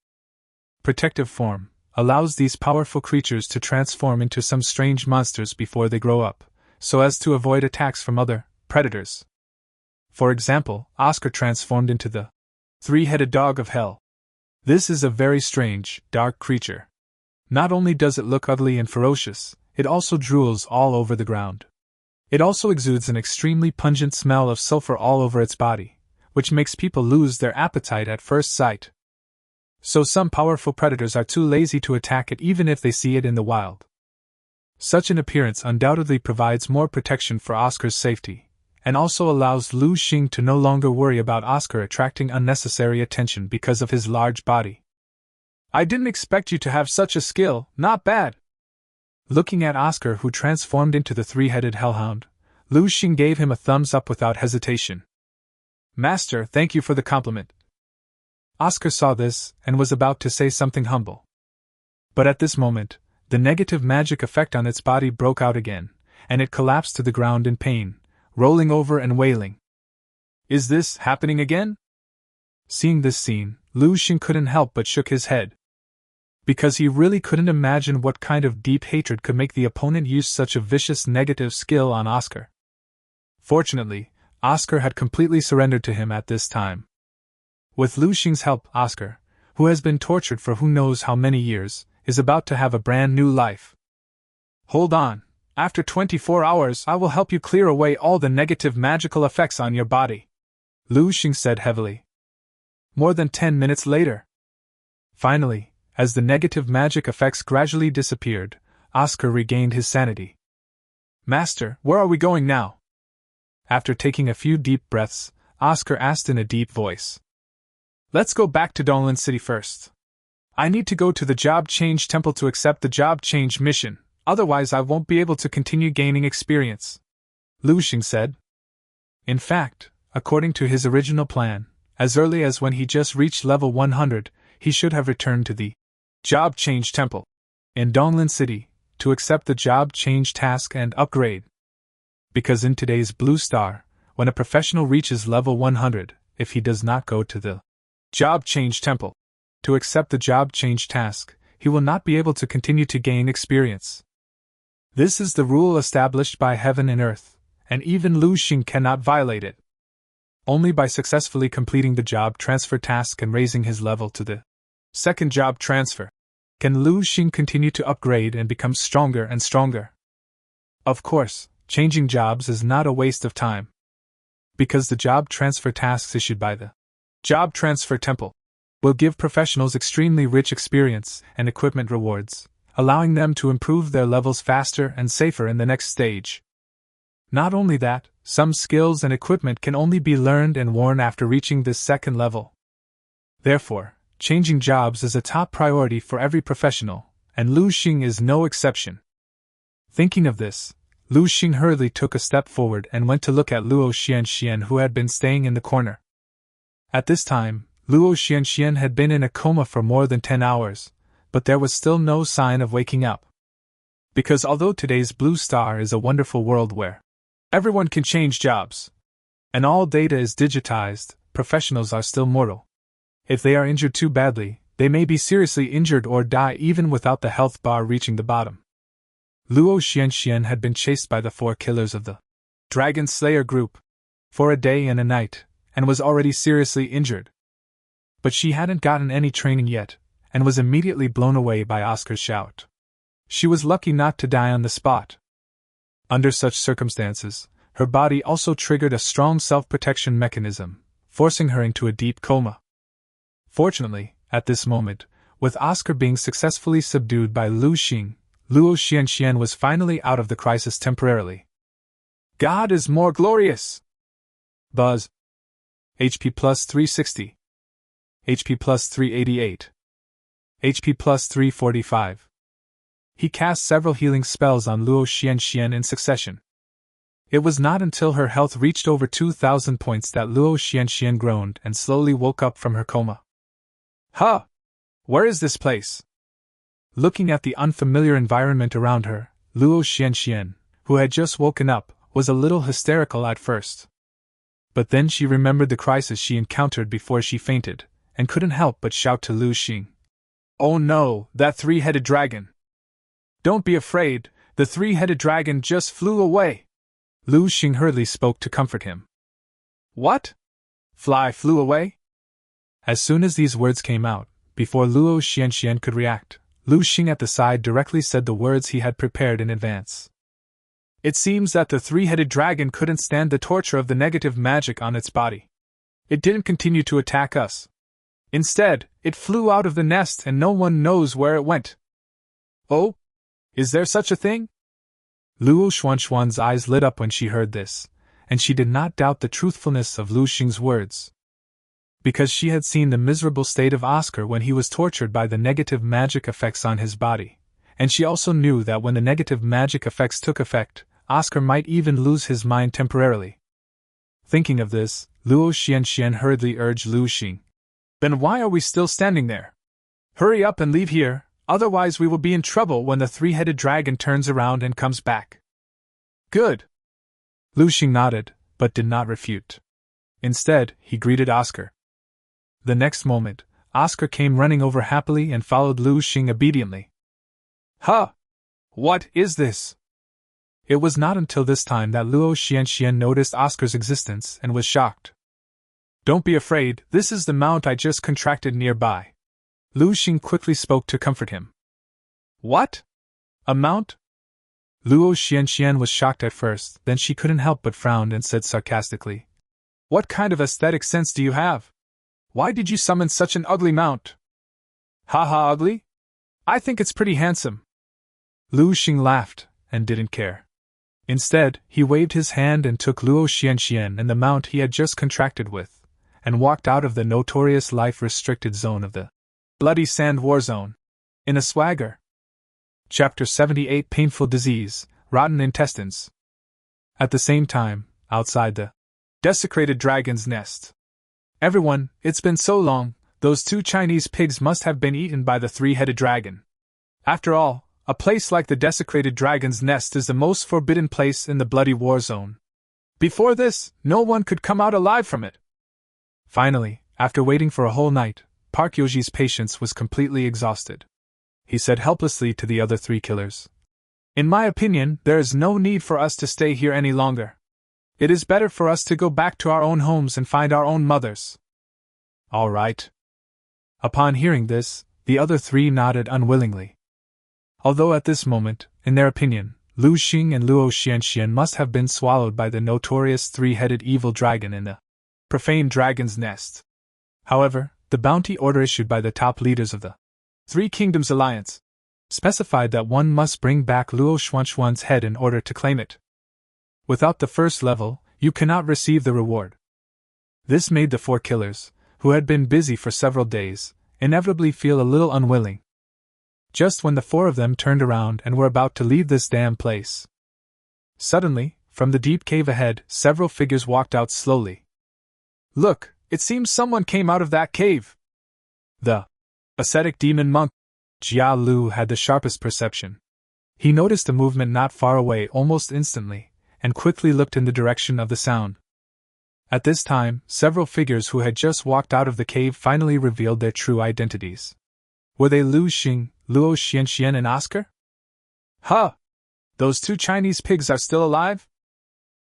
Protective form allows these powerful creatures to transform into some strange monsters before they grow up, so as to avoid attacks from other predators. For example, Oscar transformed into the 3-headed dog of hell. This is a very strange, dark creature. Not only does it look ugly and ferocious, it also drools all over the ground. It also exudes an extremely pungent smell of sulfur all over its body, which makes people lose their appetite at first sight. So some powerful predators are too lazy to attack it even if they see it in the wild. Such an appearance undoubtedly provides more protection for Oscar's safety, and also allows Lu Sheng to no longer worry about Oscar attracting unnecessary attention because of his large body. "I didn't expect you to have such a skill, not bad." Looking at Oscar, who transformed into the 3-headed hellhound, Lu Sheng gave him a thumbs up without hesitation. "Master, thank you for the compliment." Oscar saw this, and was about to say something humble. But at this moment, the negative magic effect on its body broke out again, and it collapsed to the ground in pain, rolling over and wailing. "Is this happening again?" Seeing this scene, Lu Sheng couldn't help but shook his head. Because he really couldn't imagine what kind of deep hatred could make the opponent use such a vicious negative skill on Oscar. Fortunately, Oscar had completely surrendered to him at this time. With Lu Sheng's help, Oscar, who has been tortured for who knows how many years, is about to have a brand new life. "Hold on, after 24 hours I will help you clear away all the negative magical effects on your body," Lu Sheng said heavily. More than 10 minutes later. Finally, as the negative magic effects gradually disappeared, Oscar regained his sanity. "Master, where are we going now?" After taking a few deep breaths, Oscar asked in a deep voice. Let's go back to Donglan City first. I need to go to the Job Change Temple to accept the Job Change mission, otherwise I won't be able to continue gaining experience, Lu Sheng said. In fact, according to his original plan, as early as when he just reached level 100, he should have returned to the Job Change Temple in Donglan City to accept the job change task and upgrade. Because in today's Blue Star, when a professional reaches level 100, if he does not go to the Job Change Temple to accept the job change task, he will not be able to continue to gain experience. This is the rule established by heaven and earth, and even Lu Sheng cannot violate it. Only by successfully completing the job transfer task and raising his level to the second job transfer can Lu Sheng continue to upgrade and become stronger and stronger. Of course, changing jobs is not a waste of time, because the job transfer tasks issued by the Job Transfer Temple will give professionals extremely rich experience and equipment rewards, allowing them to improve their levels faster and safer in the next stage. Not only that, some skills and equipment can only be learned and worn after reaching this second level. Therefore, changing jobs is a top priority for every professional, and Lu Sheng is no exception. Thinking of this, Lu Sheng hurriedly took a step forward and went to look at Luo Xian, who had been staying in the corner. At this time, Luo Xian had been in a coma for more than 10 hours, but there was still no sign of waking up. Because although today's Blue Star is a wonderful world where everyone can change jobs, and all data is digitized, professionals are still mortal. If they are injured too badly, they may be seriously injured or die even without the health bar reaching the bottom. Luo Xian had been chased by the 4 killers of the Dragon Slayer group for a day and a night, and was already seriously injured. But she hadn't gotten any training yet, and was immediately blown away by Oscar's shout. She was lucky not to die on the spot. Under such circumstances, her body also triggered a strong self-protection mechanism, forcing her into a deep coma. Fortunately, at this moment, with Oscar being successfully subdued by Lu Sheng, Luo Xian was finally out of the crisis temporarily. God is more glorious! Buzz. HP plus 360. HP plus 388. HP plus 345. He cast several healing spells on Luo Xian in succession. It was not until her health reached over 2,000 points that Luo Xian groaned and slowly woke up from her coma. Huh! Where is this place? Looking at the unfamiliar environment around her, Luo Xian, who had just woken up, was a little hysterical at first. But then she remembered the crisis she encountered before she fainted, and couldn't help but shout to Lu Sheng. Oh no, that 3-headed dragon! Don't be afraid, the 3-headed dragon just flew away! Lu Sheng hurriedly spoke to comfort him. What? Fly flew away? As soon as these words came out, before Luo Xian could react, Lu Sheng at the side directly said the words he had prepared in advance. It seems that the 3-headed dragon couldn't stand the torture of the negative magic on its body. It didn't continue to attack us. Instead, it flew out of the nest and no one knows where it went. Oh? Is there such a thing? Luo Xuan's eyes lit up when she heard this, and she did not doubt the truthfulness of Lu Sheng's words. Because she had seen the miserable state of Oscar when he was tortured by the negative magic effects on his body, and she also knew that when the negative magic effects took effect, Oscar might even lose his mind temporarily. Thinking of this, Luo Xian hurriedly urged Lu Sheng. Then why are we still standing there? Hurry up and leave here, otherwise we will be in trouble when the 3-headed dragon turns around and comes back. Good. Lu Sheng nodded, but did not refute. Instead, he greeted Oscar. The next moment, Oscar came running over happily and followed Lu Sheng obediently. Huh! What is this? It was not until this time that Luo Xian noticed Oscar's existence and was shocked. Don't be afraid, this is the mount I just contracted nearby. Lu Sheng quickly spoke to comfort him. What? A mount? Luo Xian was shocked at first, then she couldn't help but frown and said sarcastically. What kind of aesthetic sense do you have? Why did you summon such an ugly mount? Haha, ugly? I think it's pretty handsome. Lu Sheng laughed, and didn't care. Instead, he waved his hand and took Luo Xian and the mount he had just contracted with, and walked out of the notorious life-restricted zone of the Bloody Sand War Zone. In a swagger. Chapter 78 Painful Disease, Rotten Intestines. At the same time, outside the desecrated dragon's nest. Everyone, it's been so long, those 2 Chinese pigs must have been eaten by the 3-headed dragon. After all, a place like the desecrated dragon's nest is the most forbidden place in the bloody war zone. Before this, no one could come out alive from it. Finally, after waiting for a whole night, Park Yoji's patience was completely exhausted. He said helplessly to the other 3 killers, "In my opinion, there is no need for us to stay here any longer. It is better for us to go back to our own homes and find our own mothers." "All right." Upon hearing this, the other 3 nodded unwillingly. Although at this moment, in their opinion, Lu Sheng and Luo Xian must have been swallowed by the notorious 3-headed evil dragon in the profane dragon's nest. However, the bounty order issued by the top leaders of the 3 Kingdoms Alliance specified that one must bring back Luo Xuan's head in order to claim it. Without the first level, you cannot receive the reward. This made the 4 killers, who had been busy for several days, inevitably feel a little unwilling. Just when the 4 of them turned around and were about to leave this damn place, suddenly, from the deep cave ahead, several figures walked out slowly. "Look, it seems someone came out of that cave." The ascetic demon monk, Jia Lu, had the sharpest perception. He noticed a movement not far away almost instantly, and quickly looked in the direction of the sound. At this time, several figures who had just walked out of the cave finally revealed their true identities. Were they Lu Sheng, Luo Xian and Oscar? "Huh! Those 2 Chinese pigs are still alive?"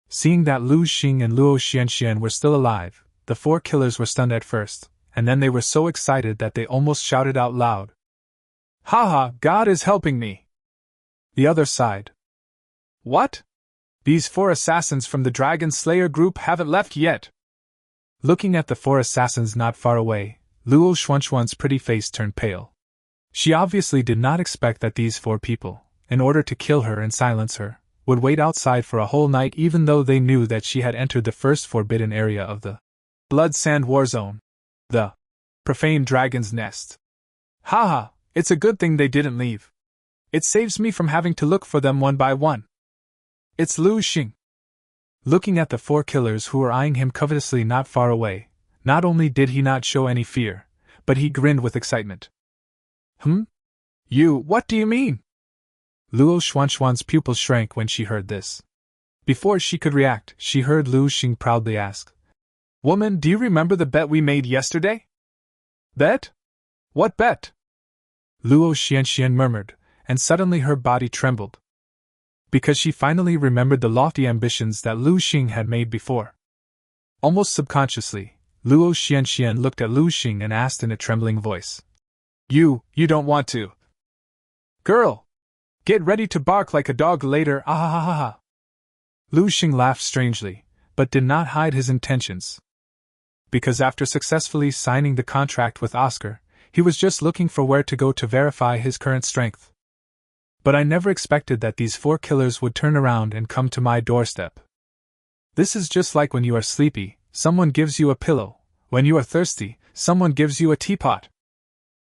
Seeing that Lu Sheng and Luo Xian were still alive, the 4 killers were stunned at first, and then they were so excited that they almost shouted out loud, "Haha, God is helping me!" The other sighed. "What? These 4 assassins from the Dragon Slayer group haven't left yet." Looking at the 4 assassins not far away, Luo Xuan's pretty face turned pale. She obviously did not expect that these 4 people, in order to kill her and silence her, would wait outside for a whole night, even though they knew that she had entered the first forbidden area of the Blood Sand War Zone, the profane dragon's nest. "Haha, it's a good thing they didn't leave. It saves me from having to look for them one by one. It's Lu Sheng." Looking at the 4 killers who were eyeing him covetously not far away, not only did he not show any fear, but he grinned with excitement. What do you mean?" Luo Xuan's pupils shrank when she heard this. Before she could react, she heard Lu Sheng proudly ask, "Woman, do you remember the bet we made yesterday?" "Bet? What bet?" Luo Xian murmured, and suddenly her body trembled. Because she finally remembered the lofty ambitions that Lu Sheng had made before. Almost subconsciously, Luo Xian looked at Lu Sheng and asked in a trembling voice, You don't want to. Girl! Get ready to bark like a dog later, ah. Lu Sheng laughed strangely, but did not hide his intentions. Because after successfully signing the contract with Oscar, he was just looking for where to go to verify his current strength. But I never expected that these 4 killers would turn around and come to my doorstep. This is just like when you are sleepy, someone gives you a pillow. When you are thirsty, someone gives you a teapot.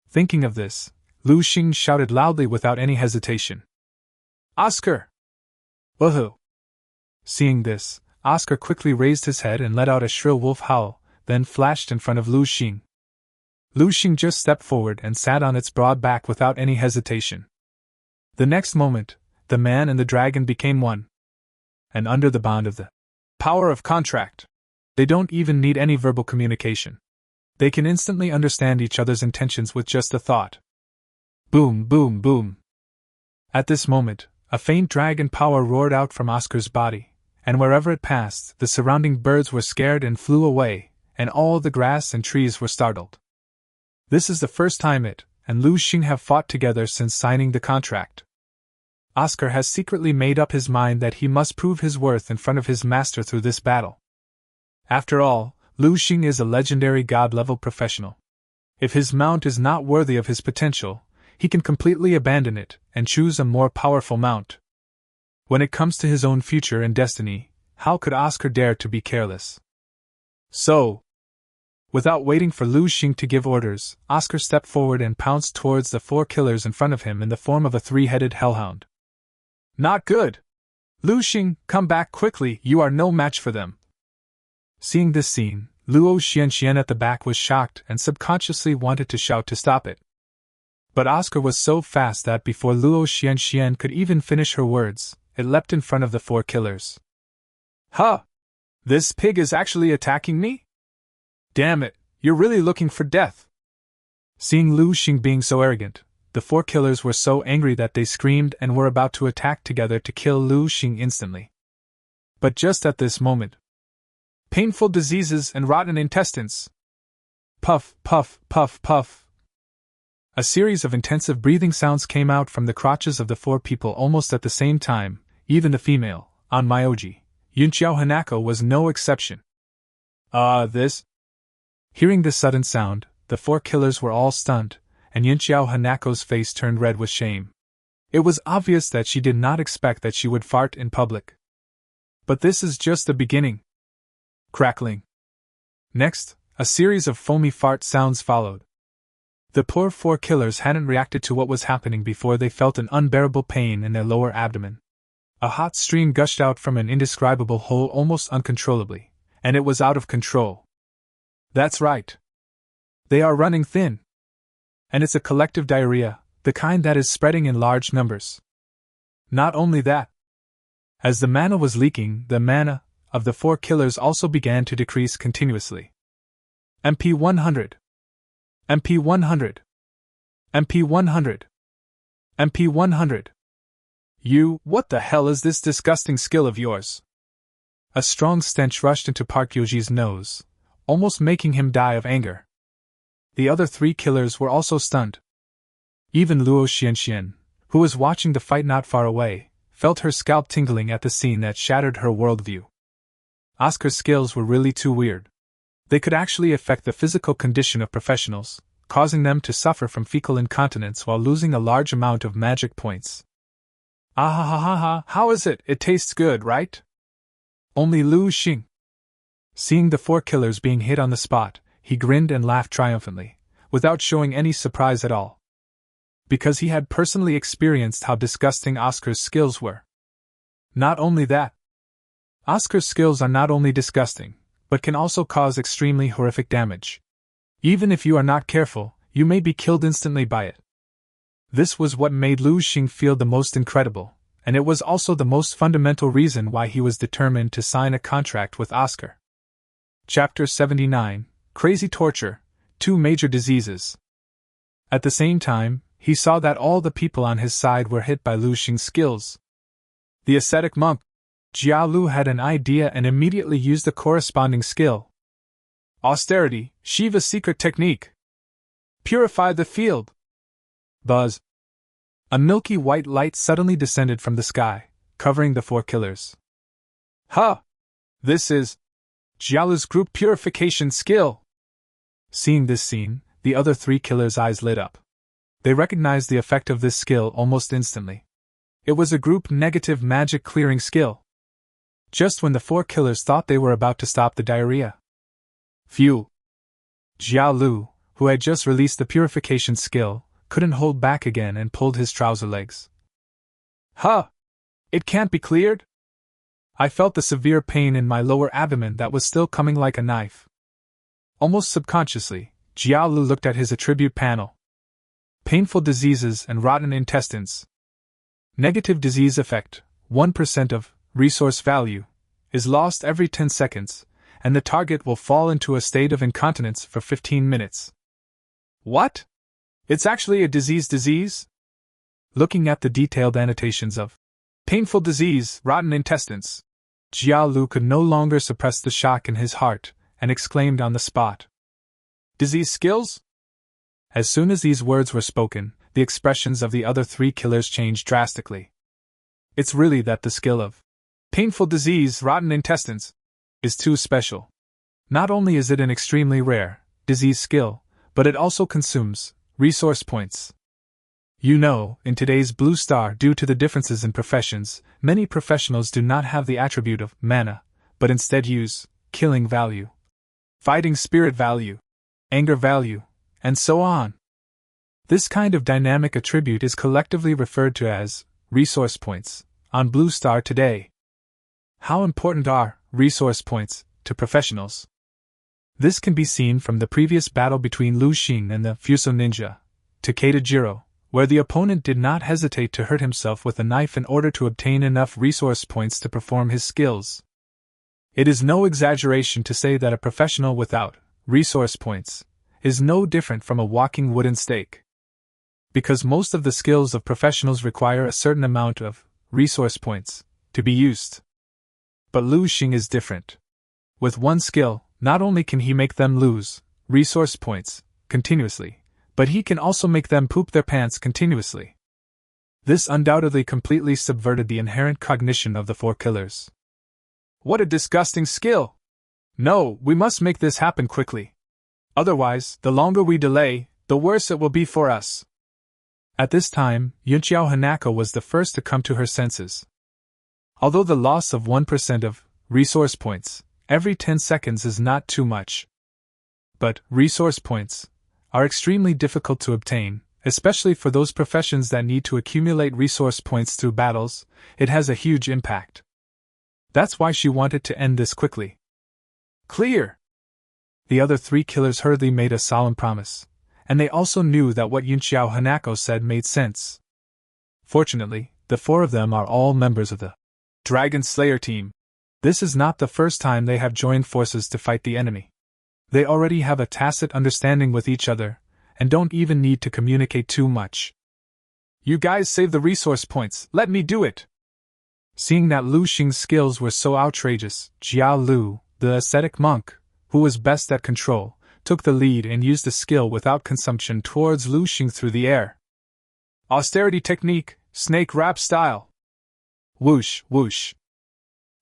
Thinking of this, Lu Sheng shouted loudly without any hesitation. Oscar! Woohoo! Seeing this, Oscar quickly raised his head and let out a shrill wolf howl, then flashed in front of Lu Sheng. Lu Sheng just stepped forward and sat on its broad back without any hesitation. The next moment, the man and the dragon became one. And under the bond of the power of contract, they don't even need any verbal communication. They can instantly understand each other's intentions with just a thought. Boom, boom, boom. At this moment, a faint dragon power roared out from Oscar's body, and wherever it passed, the surrounding birds were scared and flew away, and all the grass and trees were startled. This is the first time it and Lu Sheng have fought together since signing the contract. Oscar has secretly made up his mind that he must prove his worth in front of his master through this battle. After all, Lu Sheng is a legendary god-level professional. If his mount is not worthy of his potential, he can completely abandon it and choose a more powerful mount. When it comes to his own future and destiny, how could Oscar dare to be careless? So, without waiting for Lu Sheng to give orders, Oscar stepped forward and pounced towards the 4 killers in front of him in the form of a 3-headed hellhound. Not good! Lu Sheng, come back quickly, you are no match for them. Seeing this scene, Luo Xian at the back was shocked and subconsciously wanted to shout to stop it. But Oscar was so fast that before Luo Xian could even finish her words, it leapt in front of the 4 killers. Huh! This pig is actually attacking me? Damn it, you're really looking for death! Seeing Lu Sheng being so arrogant, the 4 killers were so angry that they screamed and were about to attack together to kill Lu Sheng instantly. But just at this moment, painful diseases and rotten intestines. Puff, puff, puff, puff. A series of intensive breathing sounds came out from the crotches of the 4 people almost at the same time, even the female, on Myoji. Yunqiao Hanako was no exception. This? Hearing this sudden sound, the 4 killers were all stunned, and Yunqiao Hanako's face turned red with shame. It was obvious that she did not expect that she would fart in public. But this is just the beginning. Crackling. Next, a series of foamy fart sounds followed. The poor 4 killers hadn't reacted to what was happening before they felt an unbearable pain in their lower abdomen. A hot stream gushed out from an indescribable hole almost uncontrollably, and it was out of control. That's right. They are running thin. And it's a collective diarrhea, the kind that is spreading in large numbers. Not only that. As the mana was leaking, the mana of the 4 killers also began to decrease continuously. MP 100. MP 100. MP 100. MP 100. What the hell is this disgusting skill of yours? A strong stench rushed into Park Yoji's nose, almost making him die of anger. The other 3 killers were also stunned. Even Luo Xian, who was watching the fight not far away, felt her scalp tingling at the scene that shattered her worldview. Oscar's skills were really too weird. They could actually affect the physical condition of professionals, causing them to suffer from fecal incontinence while losing a large amount of magic points. Ah, how is it? It tastes good, right? Only Lu Sheng. Seeing the 4 killers being hit on the spot, he grinned and laughed triumphantly, without showing any surprise at all. Because he had personally experienced how disgusting Oscar's skills were. Not only that. Oscar's skills are not only disgusting, but can also cause extremely horrific damage. Even if you are not careful, you may be killed instantly by it. This was what made Lu Sheng feel the most incredible, and it was also the most fundamental reason why he was determined to sign a contract with Oscar. Chapter 79, Crazy Torture, 2 Major Diseases. At the same time, he saw that all the people on his side were hit by Lu Sheng's skills. The ascetic monk, Jia Lu, had an idea and immediately used the corresponding skill. Austerity, Shiva's secret technique. Purify the field. Buzz. A milky white light suddenly descended from the sky, covering the 4 killers. Huh! This is Jialu's group purification skill! Seeing this scene, the other 3 killers' eyes lit up. They recognized the effect of this skill almost instantly. It was a group negative magic clearing skill. Just when the 4 killers thought they were about to stop the diarrhea. Phew! Jia Lu, who had just released the purification skill, couldn't hold back again and pulled his trouser legs. Huh! It can't be cleared? I felt the severe pain in my lower abdomen that was still coming like a knife. Almost subconsciously, Jia Lu looked at his attribute panel. Painful diseases and rotten intestines. Negative disease effect, 1% of resource value, is lost every 10 seconds, and the target will fall into a state of incontinence for 15 minutes. What? It's actually a disease? Looking at the detailed annotations of painful disease, rotten intestines, Jia Lu could no longer suppress the shock in his heart, and exclaimed on the spot. Disease skills? As soon as these words were spoken, the expressions of the other 3 killers changed drastically. It's really that the skill of painful disease, rotten intestines, is too special. Not only is it an extremely rare disease skill, but it also consumes resource points. You know, in today's Blue Star, due to the differences in professions, many professionals do not have the attribute of mana, but instead use killing value, fighting spirit value, anger value, and so on. This kind of dynamic attribute is collectively referred to as resource points on Blue Star today. How important are resource points to professionals? This can be seen from the previous battle between Lu Sheng and the Fuso ninja, Takeda Jiro, where the opponent did not hesitate to hurt himself with a knife in order to obtain enough resource points to perform his skills. It is no exaggeration to say that a professional without resource points is no different from a walking wooden stake. Because most of the skills of professionals require a certain amount of resource points to be used. But Lu Sheng is different. With one skill, not only can he make them lose resource points continuously, but he can also make them poop their pants continuously. This undoubtedly completely subverted the inherent cognition of the four killers. What a disgusting skill! No, we must make this happen quickly. Otherwise, the longer we delay, the worse it will be for us. At this time, Yunqiao Hanako was the first to come to her senses. Although the loss of 1% of resource points every 10 seconds is not too much. But resource points are extremely difficult to obtain, especially for those professions that need to accumulate resource points through battles. It has a huge impact. That's why she wanted to end this quickly. Clear! The other three killers hurriedly made a solemn promise, and they also knew that what Yunqiao Hanako said made sense. Fortunately, the four of them are all members of the Dragon Slayer team. This is not the first time they have joined forces to fight the enemy. They already have a tacit understanding with each other, and don't even need to communicate too much. You guys save the resource points, let me do it! Seeing that Lu Sheng's skills were so outrageous, Jiao Lu, the ascetic monk, who was best at control, took the lead and used the skill without consumption towards Lu Sheng through the air. Austerity technique, snake wrap style. Whoosh, whoosh.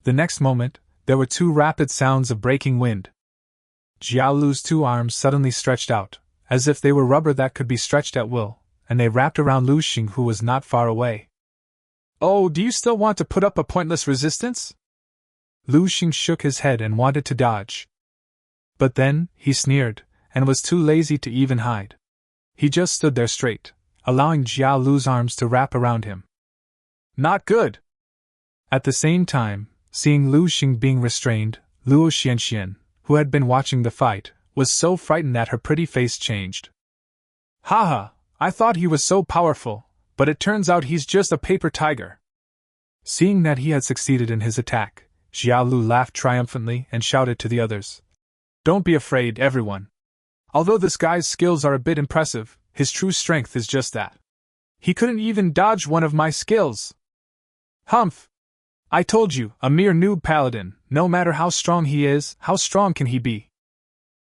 The next moment, there were two rapid sounds of breaking wind. Jiao Lu's two arms suddenly stretched out, as if they were rubber that could be stretched at will, and they wrapped around Lu Sheng, who was not far away. Oh, do you still want to put up a pointless resistance? Lu Sheng shook his head and wanted to dodge. But then, he sneered, and was too lazy to even hide. He just stood there straight, allowing Jiao Lu's arms to wrap around him. Not good! At the same time, seeing Lu Sheng being restrained, Luo Xian, who had been watching the fight, was so frightened that her pretty face changed. Haha, I thought he was so powerful, but it turns out he's just a paper tiger. Seeing that he had succeeded in his attack, Jiao Lu laughed triumphantly and shouted to the others. Don't be afraid, everyone. Although this guy's skills are a bit impressive, his true strength is just that. He couldn't even dodge one of my skills. Humph! I told you, a mere noob paladin, no matter how strong he is, how strong can he be?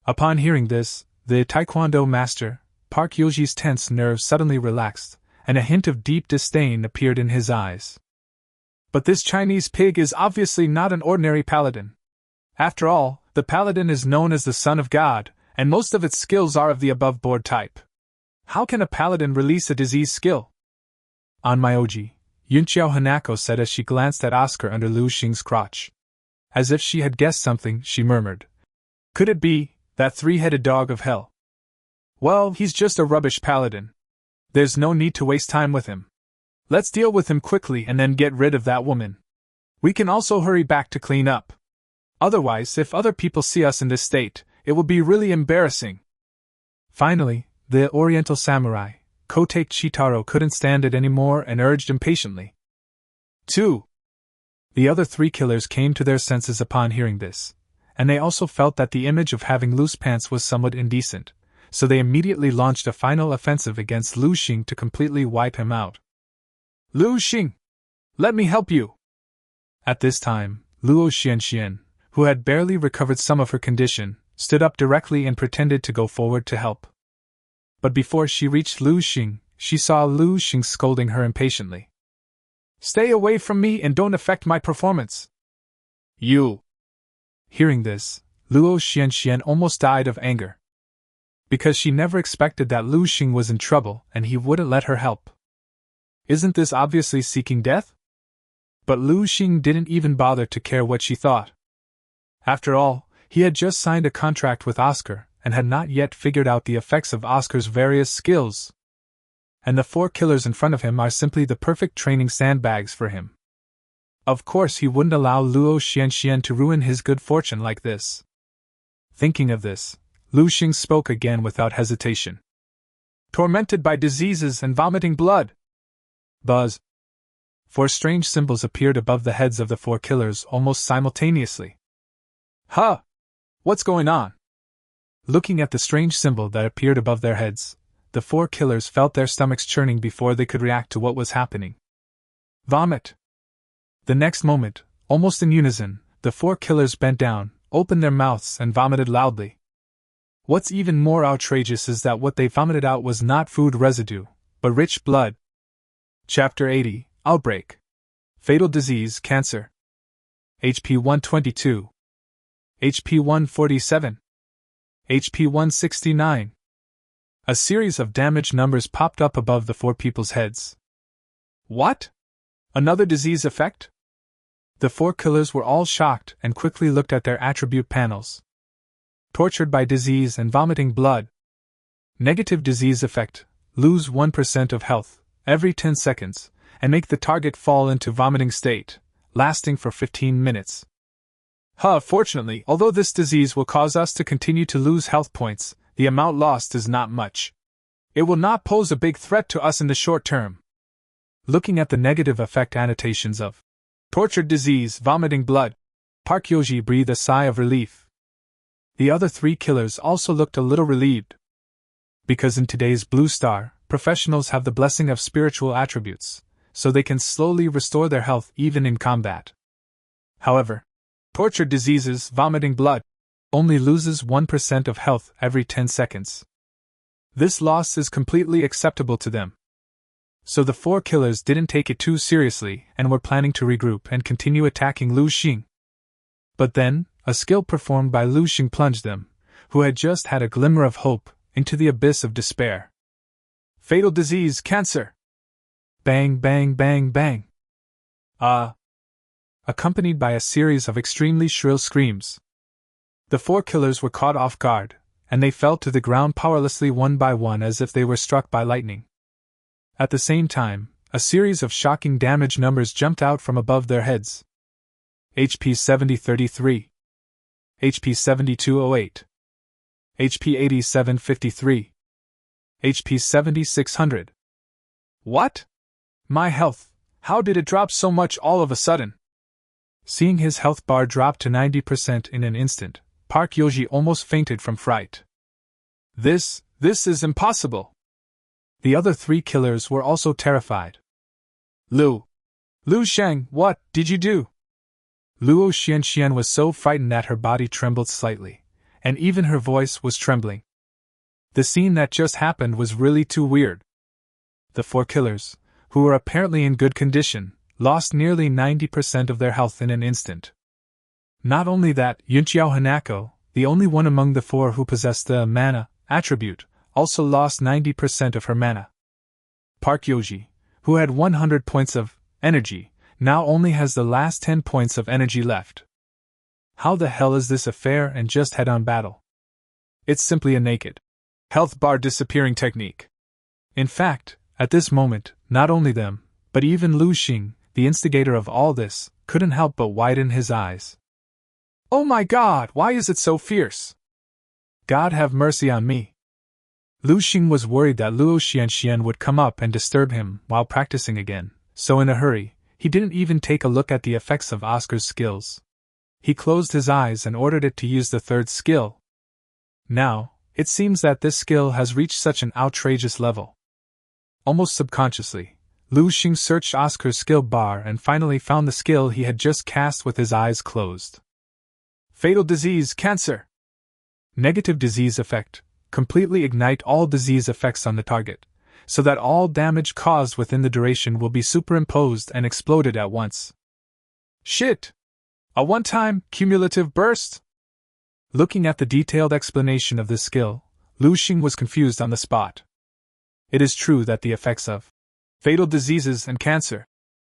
Upon hearing this, the taekwondo master, Park Yoji's tense nerves suddenly relaxed, and a hint of deep disdain appeared in his eyes. But this Chinese pig is obviously not an ordinary paladin. After all, the paladin is known as the son of God, and most of its skills are of the above-board type. How can a paladin release a disease skill? On my Oji, Yunqiao Hanako said as she glanced at Oscar under Lu Sheng's crotch. As if she had guessed something, she murmured. Could it be that three-headed dog of hell? Well, he's just a rubbish paladin. There's no need to waste time with him. Let's deal with him quickly and then get rid of that woman. We can also hurry back to clean up. Otherwise, if other people see us in this state, it will be really embarrassing. Finally, the Oriental samurai, Kotake Chitaro, couldn't stand it anymore and urged impatiently. 2. The other three killers came to their senses upon hearing this, and they also felt that the image of having loose pants was somewhat indecent, so they immediately launched a final offensive against Lu Sheng to completely wipe him out. Lu Sheng! Let me help you! At this time, Luo Xian, who had barely recovered some of her condition, stood up directly and pretended to go forward to help. But before she reached Lu Sheng, she saw Lu Sheng scolding her impatiently. Stay away from me and don't affect my performance. You! Hearing this, Luo Xian almost died of anger. Because she never expected that Lu Sheng was in trouble and he wouldn't let her help. Isn't this obviously seeking death? But Lu Sheng didn't even bother to care what she thought. After all, he had just signed a contract with Oscar and had not yet figured out the effects of Oscar's various skills. And the 4 killers in front of him are simply the perfect training sandbags for him. Of course he wouldn't allow Luo Xian to ruin his good fortune like this. Thinking of this, Lu Sheng spoke again without hesitation. Tormented by diseases and vomiting blood. Buzz. 4 strange symbols appeared above the heads of the 4 killers almost simultaneously. Huh! What's going on? Looking at the strange symbol that appeared above their heads, the 4 killers felt their stomachs churning before they could react to what was happening. Vomit! The next moment, almost in unison, the 4 killers bent down, opened their mouths, and vomited loudly. What's even more outrageous is that what they vomited out was not food residue, but rich blood. Chapter 80, Outbreak. Fatal Disease, Cancer. HP 122. HP 147. HP 169. A series of damage numbers popped up above the 4 people's heads. What? Another disease effect? The 4 killers were all shocked and quickly looked at their attribute panels. Tortured by disease and vomiting blood. Negative disease effect. Lose 1% of health every 10 seconds and make the target fall into vomiting state, lasting for 15 minutes. Fortunately, although this disease will cause us to continue to lose health points, the amount lost is not much. It will not pose a big threat to us in the short term. Looking at the negative effect annotations of tortured disease, vomiting blood, Park Yoji breathed a sigh of relief. The other 3 killers also looked a little relieved. Because in today's Blue Star, professionals have the blessing of spiritual attributes, so they can slowly restore their health even in combat. However, tortured diseases, vomiting blood, only loses 1% of health every 10 seconds. This loss is completely acceptable to them. So the 4 killers didn't take it too seriously and were planning to regroup and continue attacking Lu Sheng. But then, a skill performed by Lu Sheng plunged them, who had just had a glimmer of hope, into the abyss of despair. Fatal Disease, Cancer! Bang, bang, bang, bang! Accompanied by a series of extremely shrill screams. The 4 killers were caught off guard, and they fell to the ground powerlessly one by one as if they were struck by lightning. At the same time, a series of shocking damage numbers jumped out from above their heads. HP 7033. HP 7208. HP 8753. HP 7600. What? My health, how did it drop so much all of a sudden? Seeing his health bar drop to 90% in an instant, Park Yoji almost fainted from fright. This is impossible! The other 3 killers were also terrified. Lu Sheng, what did you do? Luo Xian was so frightened that her body trembled slightly, and even her voice was trembling. The scene that just happened was really too weird. The 4 killers, who were apparently in good condition, lost nearly 90% of their health in an instant. Not only that, Yunqiao Hanako, the only one among the 4 who possessed the mana attribute, also lost 90% of her mana. Park Yoji, who had 100 points of energy, now only has the last 10 points of energy left. How the hell is this a fair and just head-on battle? It's simply a naked health bar disappearing technique. In fact, at this moment, not only them, but even Lu Sheng, the instigator of all this, couldn't help but widen his eyes. Oh my God, why is it so fierce? God have mercy on me. Lu Sheng was worried that Luo Xian would come up and disturb him while practicing again, so in a hurry, he didn't even take a look at the effects of Oscar's skills. He closed his eyes and ordered it to use the 3rd skill. Now, it seems that this skill has reached such an outrageous level. Almost subconsciously, Lu Sheng searched Oscar's skill bar and finally found the skill he had just cast with his eyes closed. Fatal Disease, Cancer! Negative disease effect. Completely ignite all disease effects on the target, so that all damage caused within the duration will be superimposed and exploded at once. Shit! A one-time, cumulative burst? Looking at the detailed explanation of this skill, Lu Sheng was confused on the spot. It is true that the effects of Fatal diseases and cancer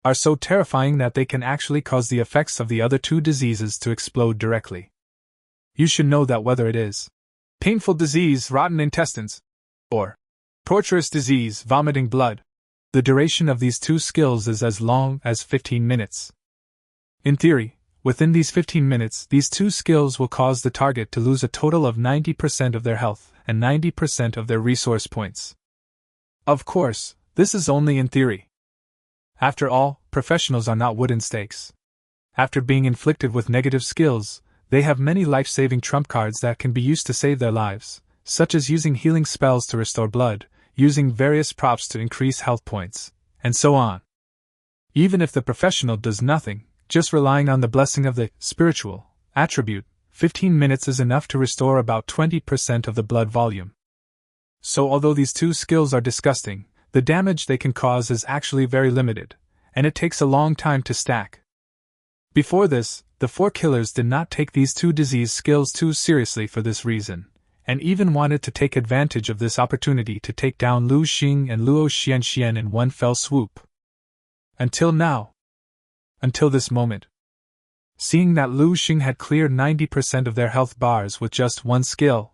are so terrifying that they can actually cause the effects of the other two diseases to explode directly. You should know that whether it is painful disease, rotten intestines, or torturous disease, vomiting blood, the duration of these two skills is as long as 15 minutes. In theory, within these 15 minutes, these two skills will cause the target to lose a total of 90% of their health and 90% of their resource points. Of course, this is only in theory. After all, professionals are not wooden stakes. After being inflicted with negative skills, they have many life-saving trump cards that can be used to save their lives, such as using healing spells to restore blood, using various props to increase health points, and so on. Even if the professional does nothing, just relying on the blessing of the spiritual attribute, 15 minutes is enough to restore about 20% of the blood volume. So although these two skills are disgusting, the damage they can cause is actually very limited, and it takes a long time to stack. Before this, the four killers did not take these two disease skills too seriously for this reason, and even wanted to take advantage of this opportunity to take down Lu Sheng and Luo Xian in one fell swoop. Until now. Until this moment. Seeing that Lu Sheng had cleared 90% of their health bars with just one skill.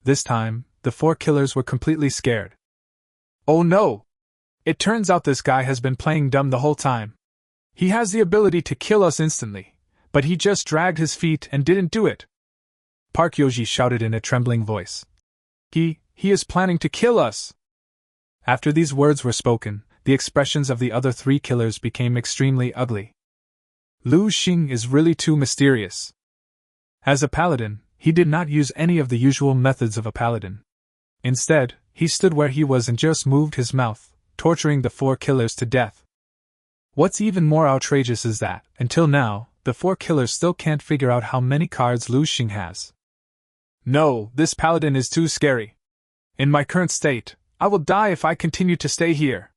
This time, the four killers were completely scared. Oh no! It turns out this guy has been playing dumb the whole time. He has the ability to kill us instantly, but he just dragged his feet and didn't do it. Park Yoji shouted in a trembling voice. He is planning to kill us! After these words were spoken, the expressions of the other three killers became extremely ugly. Lu Sheng is really too mysterious. As a paladin, he did not use any of the usual methods of a paladin. Instead, he stood where he was and just moved his mouth, torturing the four killers to death. What's even more outrageous is that, until now, the four killers still can't figure out how many cards Lu Sheng has. No, this paladin is too scary. In my current state, I will die if I continue to stay here.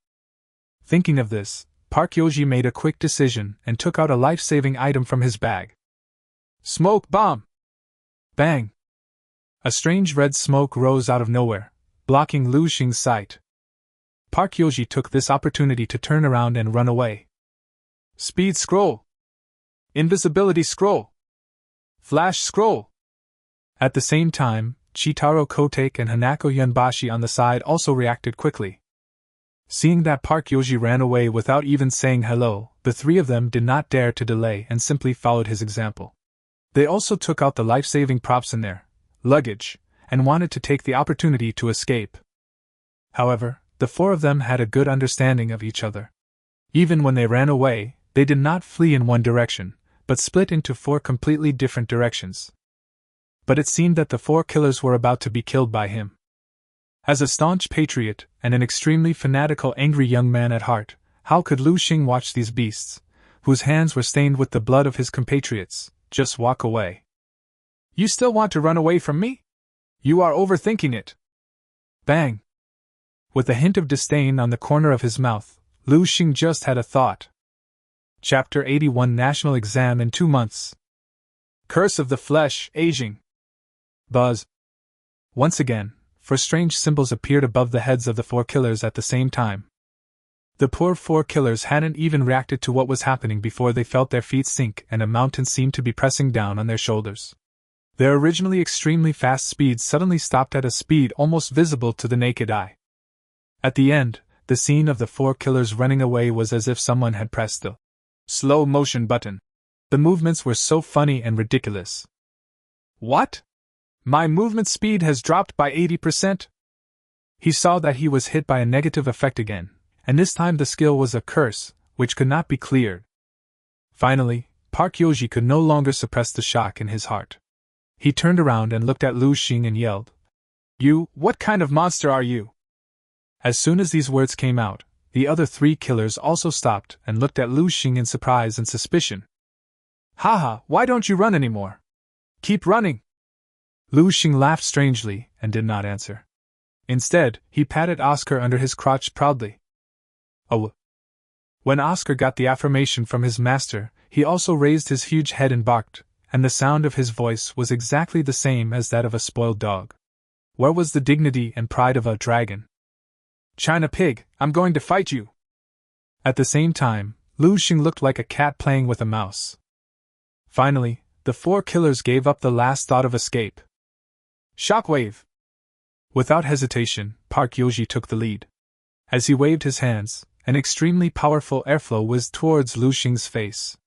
Thinking of this, Park Yoji made a quick decision and took out a life-saving item from his bag. Smoke bomb! Bang! A strange red smoke rose out of nowhere, blocking Lu Sheng's sight. Park Yoji took this opportunity to turn around and run away. Speed scroll! Invisibility scroll! Flash scroll! At the same time, Chitaro Kotake and Hanako Yunbashi on the side also reacted quickly. Seeing that Park Yoji ran away without even saying hello, the three of them did not dare to delay and simply followed his example. They also took out the life-saving props in their luggage and wanted to take the opportunity to escape. However, the four of them had a good understanding of each other. Even when they ran away, they did not flee in one direction, but split into four completely different directions. But it seemed that the four killers were about to be killed by him. As a staunch patriot and an extremely fanatical angry young man at heart, how could Lu Sheng watch these beasts, whose hands were stained with the blood of his compatriots, just walk away? You still want to run away from me? You are overthinking it. Bang! With a hint of disdain on the corner of his mouth, Lu Sheng just had a thought. Chapter 81 National Exam in 2 months. Curse of the Flesh, Aging. Buzz. Once again, four strange symbols appeared above the heads of the four killers at the same time. The poor four killers hadn't even reacted to what was happening before they felt their feet sink and a mountain seemed to be pressing down on their shoulders. Their originally extremely fast speed suddenly stopped at a speed almost visible to the naked eye. At the end, the scene of the four killers running away was as if someone had pressed the slow motion button. The movements were so funny and ridiculous. What? My movement speed has dropped by 80%? He saw that he was hit by a negative effect again, and this time the skill was a curse, which could not be cleared. Finally, Park Yoji could no longer suppress the shock in his heart. He turned around and looked at Lu Sheng and yelled, "You, what kind of monster are you?" As soon as these words came out, the other three killers also stopped and looked at Lu Sheng in surprise and suspicion. Haha, why don't you run anymore? Keep running! Lu Sheng laughed strangely and did not answer. Instead, he patted Oscar under his crotch proudly. Oh! When Oscar got the affirmation from his master, he also raised his huge head and barked, and the sound of his voice was exactly the same as that of a spoiled dog. Where was the dignity and pride of a dragon? China pig, I'm going to fight you! At the same time, Lu Sheng looked like a cat playing with a mouse. Finally, the 4 killers gave up the last thought of escape. Shockwave! Without hesitation, Park Yoji took the lead. As he waved his hands, an extremely powerful airflow whizzed towards Lu Sheng's face.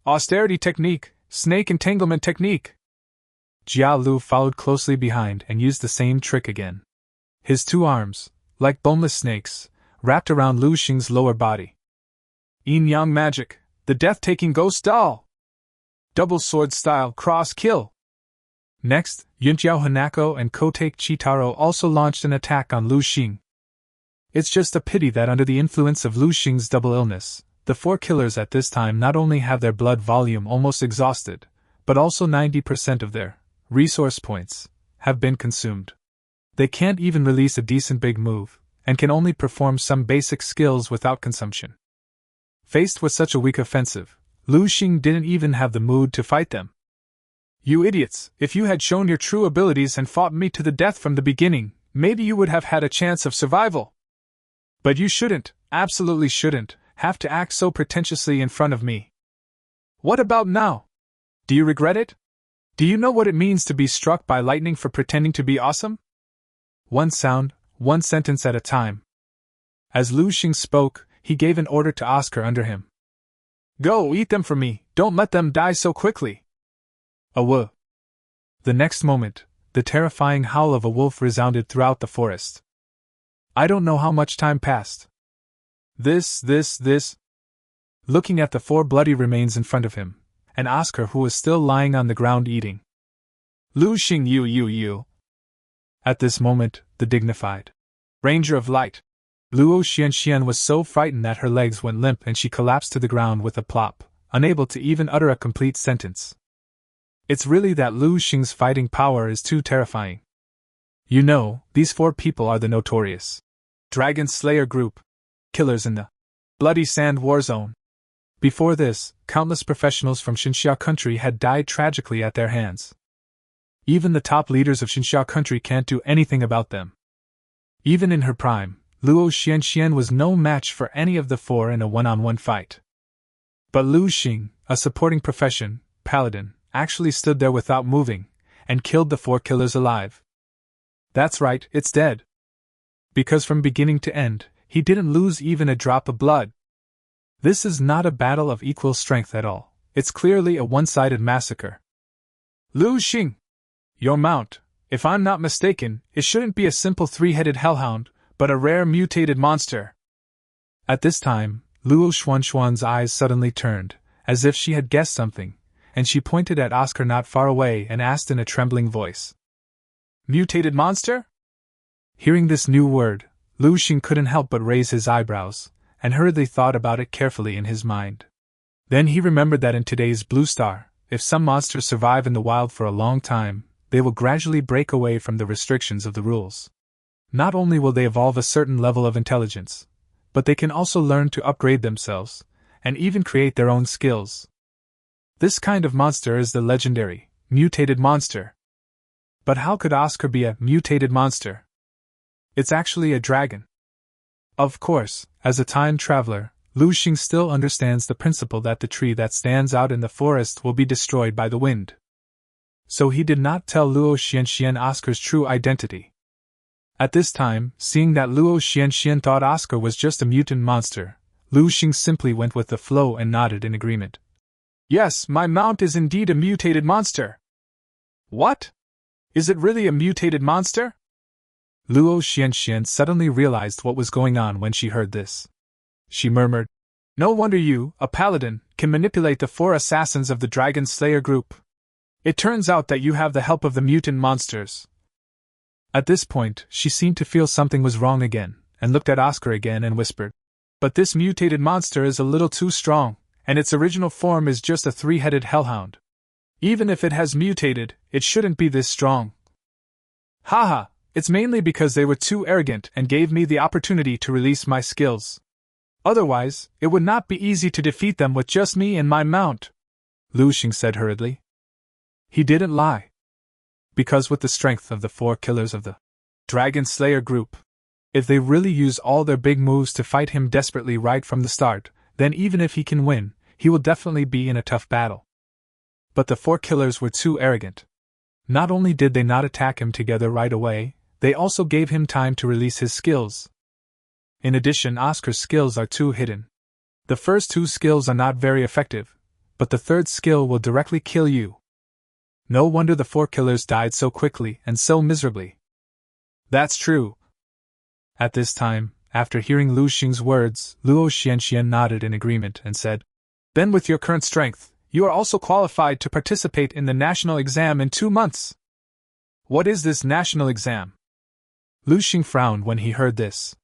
Austerity technique! Snake entanglement technique! Jia Lu followed closely behind and used the same trick again. His 2 arms, like boneless snakes, wrapped around Lu Sheng's lower body. Yin-yang magic, the death-taking ghost doll! Double sword style cross kill! Next, Yunjiao Hanako and Kotake Chitaro also launched an attack on Lu Sheng. It's just a pity that under the influence of Lu Sheng's double illness, the 4 killers at this time not only have their blood volume almost exhausted, but also 90% of their resource points have been consumed. They can't even release a decent big move, and can only perform some basic skills without consumption. Faced with such a weak offensive, Lu Sheng didn't even have the mood to fight them. You idiots, if you had shown your true abilities and fought me to the death from the beginning, maybe you would have had a chance of survival. But you shouldn't, absolutely shouldn't, have to act so pretentiously in front of me. What about now? Do you regret it? Do you know what it means to be struck by lightning for pretending to be awesome? One sound, one sentence at a time. As Lu Sheng spoke, he gave an order to Oscar under him. Go eat them for me, don't let them die so quickly. Awoo. The next moment, the terrifying howl of a wolf resounded throughout the forest. I don't know how much time passed. This. Looking at the 4 bloody remains in front of him, and Oscar who was still lying on the ground eating. Lu Sheng you. At this moment, the dignified Ranger of Light, Luo Xian was so frightened that her legs went limp and she collapsed to the ground with a plop, unable to even utter a complete sentence. It's really that Lu Sheng's fighting power is too terrifying. You know, these 4 people are the notorious Dragon Slayer group, killers in the Bloody Sand War Zone. Before this, countless professionals from Xinxia country had died tragically at their hands. Even the top leaders of Xinxia country can't do anything about them. Even in her prime, Luo Xian was no match for any of the 4 in a one-on-one fight. But Lu Sheng, a supporting profession, Paladin, actually stood there without moving, and killed the 4 killers alive. That's right, it's dead. Because from beginning to end, he didn't lose even a drop of blood. This is not a battle of equal strength at all, it's clearly a one-sided massacre. Lu Sheng! Your mount, if I'm not mistaken, it shouldn't be a simple 3-headed hellhound, but a rare mutated monster. At this time, Luo Xuan's eyes suddenly turned, as if she had guessed something, and she pointed at Oscar not far away and asked in a trembling voice. Mutated monster? Hearing this new word, Lu Sheng couldn't help but raise his eyebrows, and hurriedly thought about it carefully in his mind. Then he remembered that in today's Blue Star, if some monsters survive in the wild for a long time, they will gradually break away from the restrictions of the rules. Not only will they evolve a certain level of intelligence, but they can also learn to upgrade themselves, and even create their own skills. This kind of monster is the legendary, mutated monster. But how could Oscar be a mutated monster? It's actually a dragon. Of course, as a time traveler, Lu Sheng still understands the principle that the tree that stands out in the forest will be destroyed by the wind. So he did not tell Luo Xian Oscar's true identity. At this time, seeing that Luo Xian thought Oscar was just a mutant monster, Lu Sheng simply went with the flow and nodded in agreement. Yes, my mount is indeed a mutated monster. What? Is it really a mutated monster? Luo Xian suddenly realized what was going on when she heard this. She murmured, No wonder you, a paladin, can manipulate the 4 assassins of the Dragon Slayer group. It turns out that you have the help of the mutant monsters. At this point, she seemed to feel something was wrong again, and looked at Oscar again and whispered, But this mutated monster is a little too strong, and its original form is just a 3-headed hellhound. Even if it has mutated, it shouldn't be this strong. Haha, it's mainly because they were too arrogant and gave me the opportunity to release my skills. Otherwise, it would not be easy to defeat them with just me and my mount, Lu Sheng said hurriedly. He didn't lie. Because with the strength of the 4 killers of the Dragon Slayer group, If they really use all their big moves to fight him desperately right from the start, then even if he can win, he will definitely be in a tough battle. But the 4 killers were too arrogant. Not only did they not attack him together right away, they also gave him time to release his skills. In addition, Oscar's skills are too hidden. The first 2 skills are not very effective, but the 3rd skill will directly kill you. No wonder the 4 killers died so quickly and so miserably. That's true. At this time, after hearing Lu Sheng's words, Luo Xian nodded in agreement and said, "Then with your current strength, you are also qualified to participate in the national exam in 2 months." "What is this national exam?" Lu Sheng frowned when he heard this.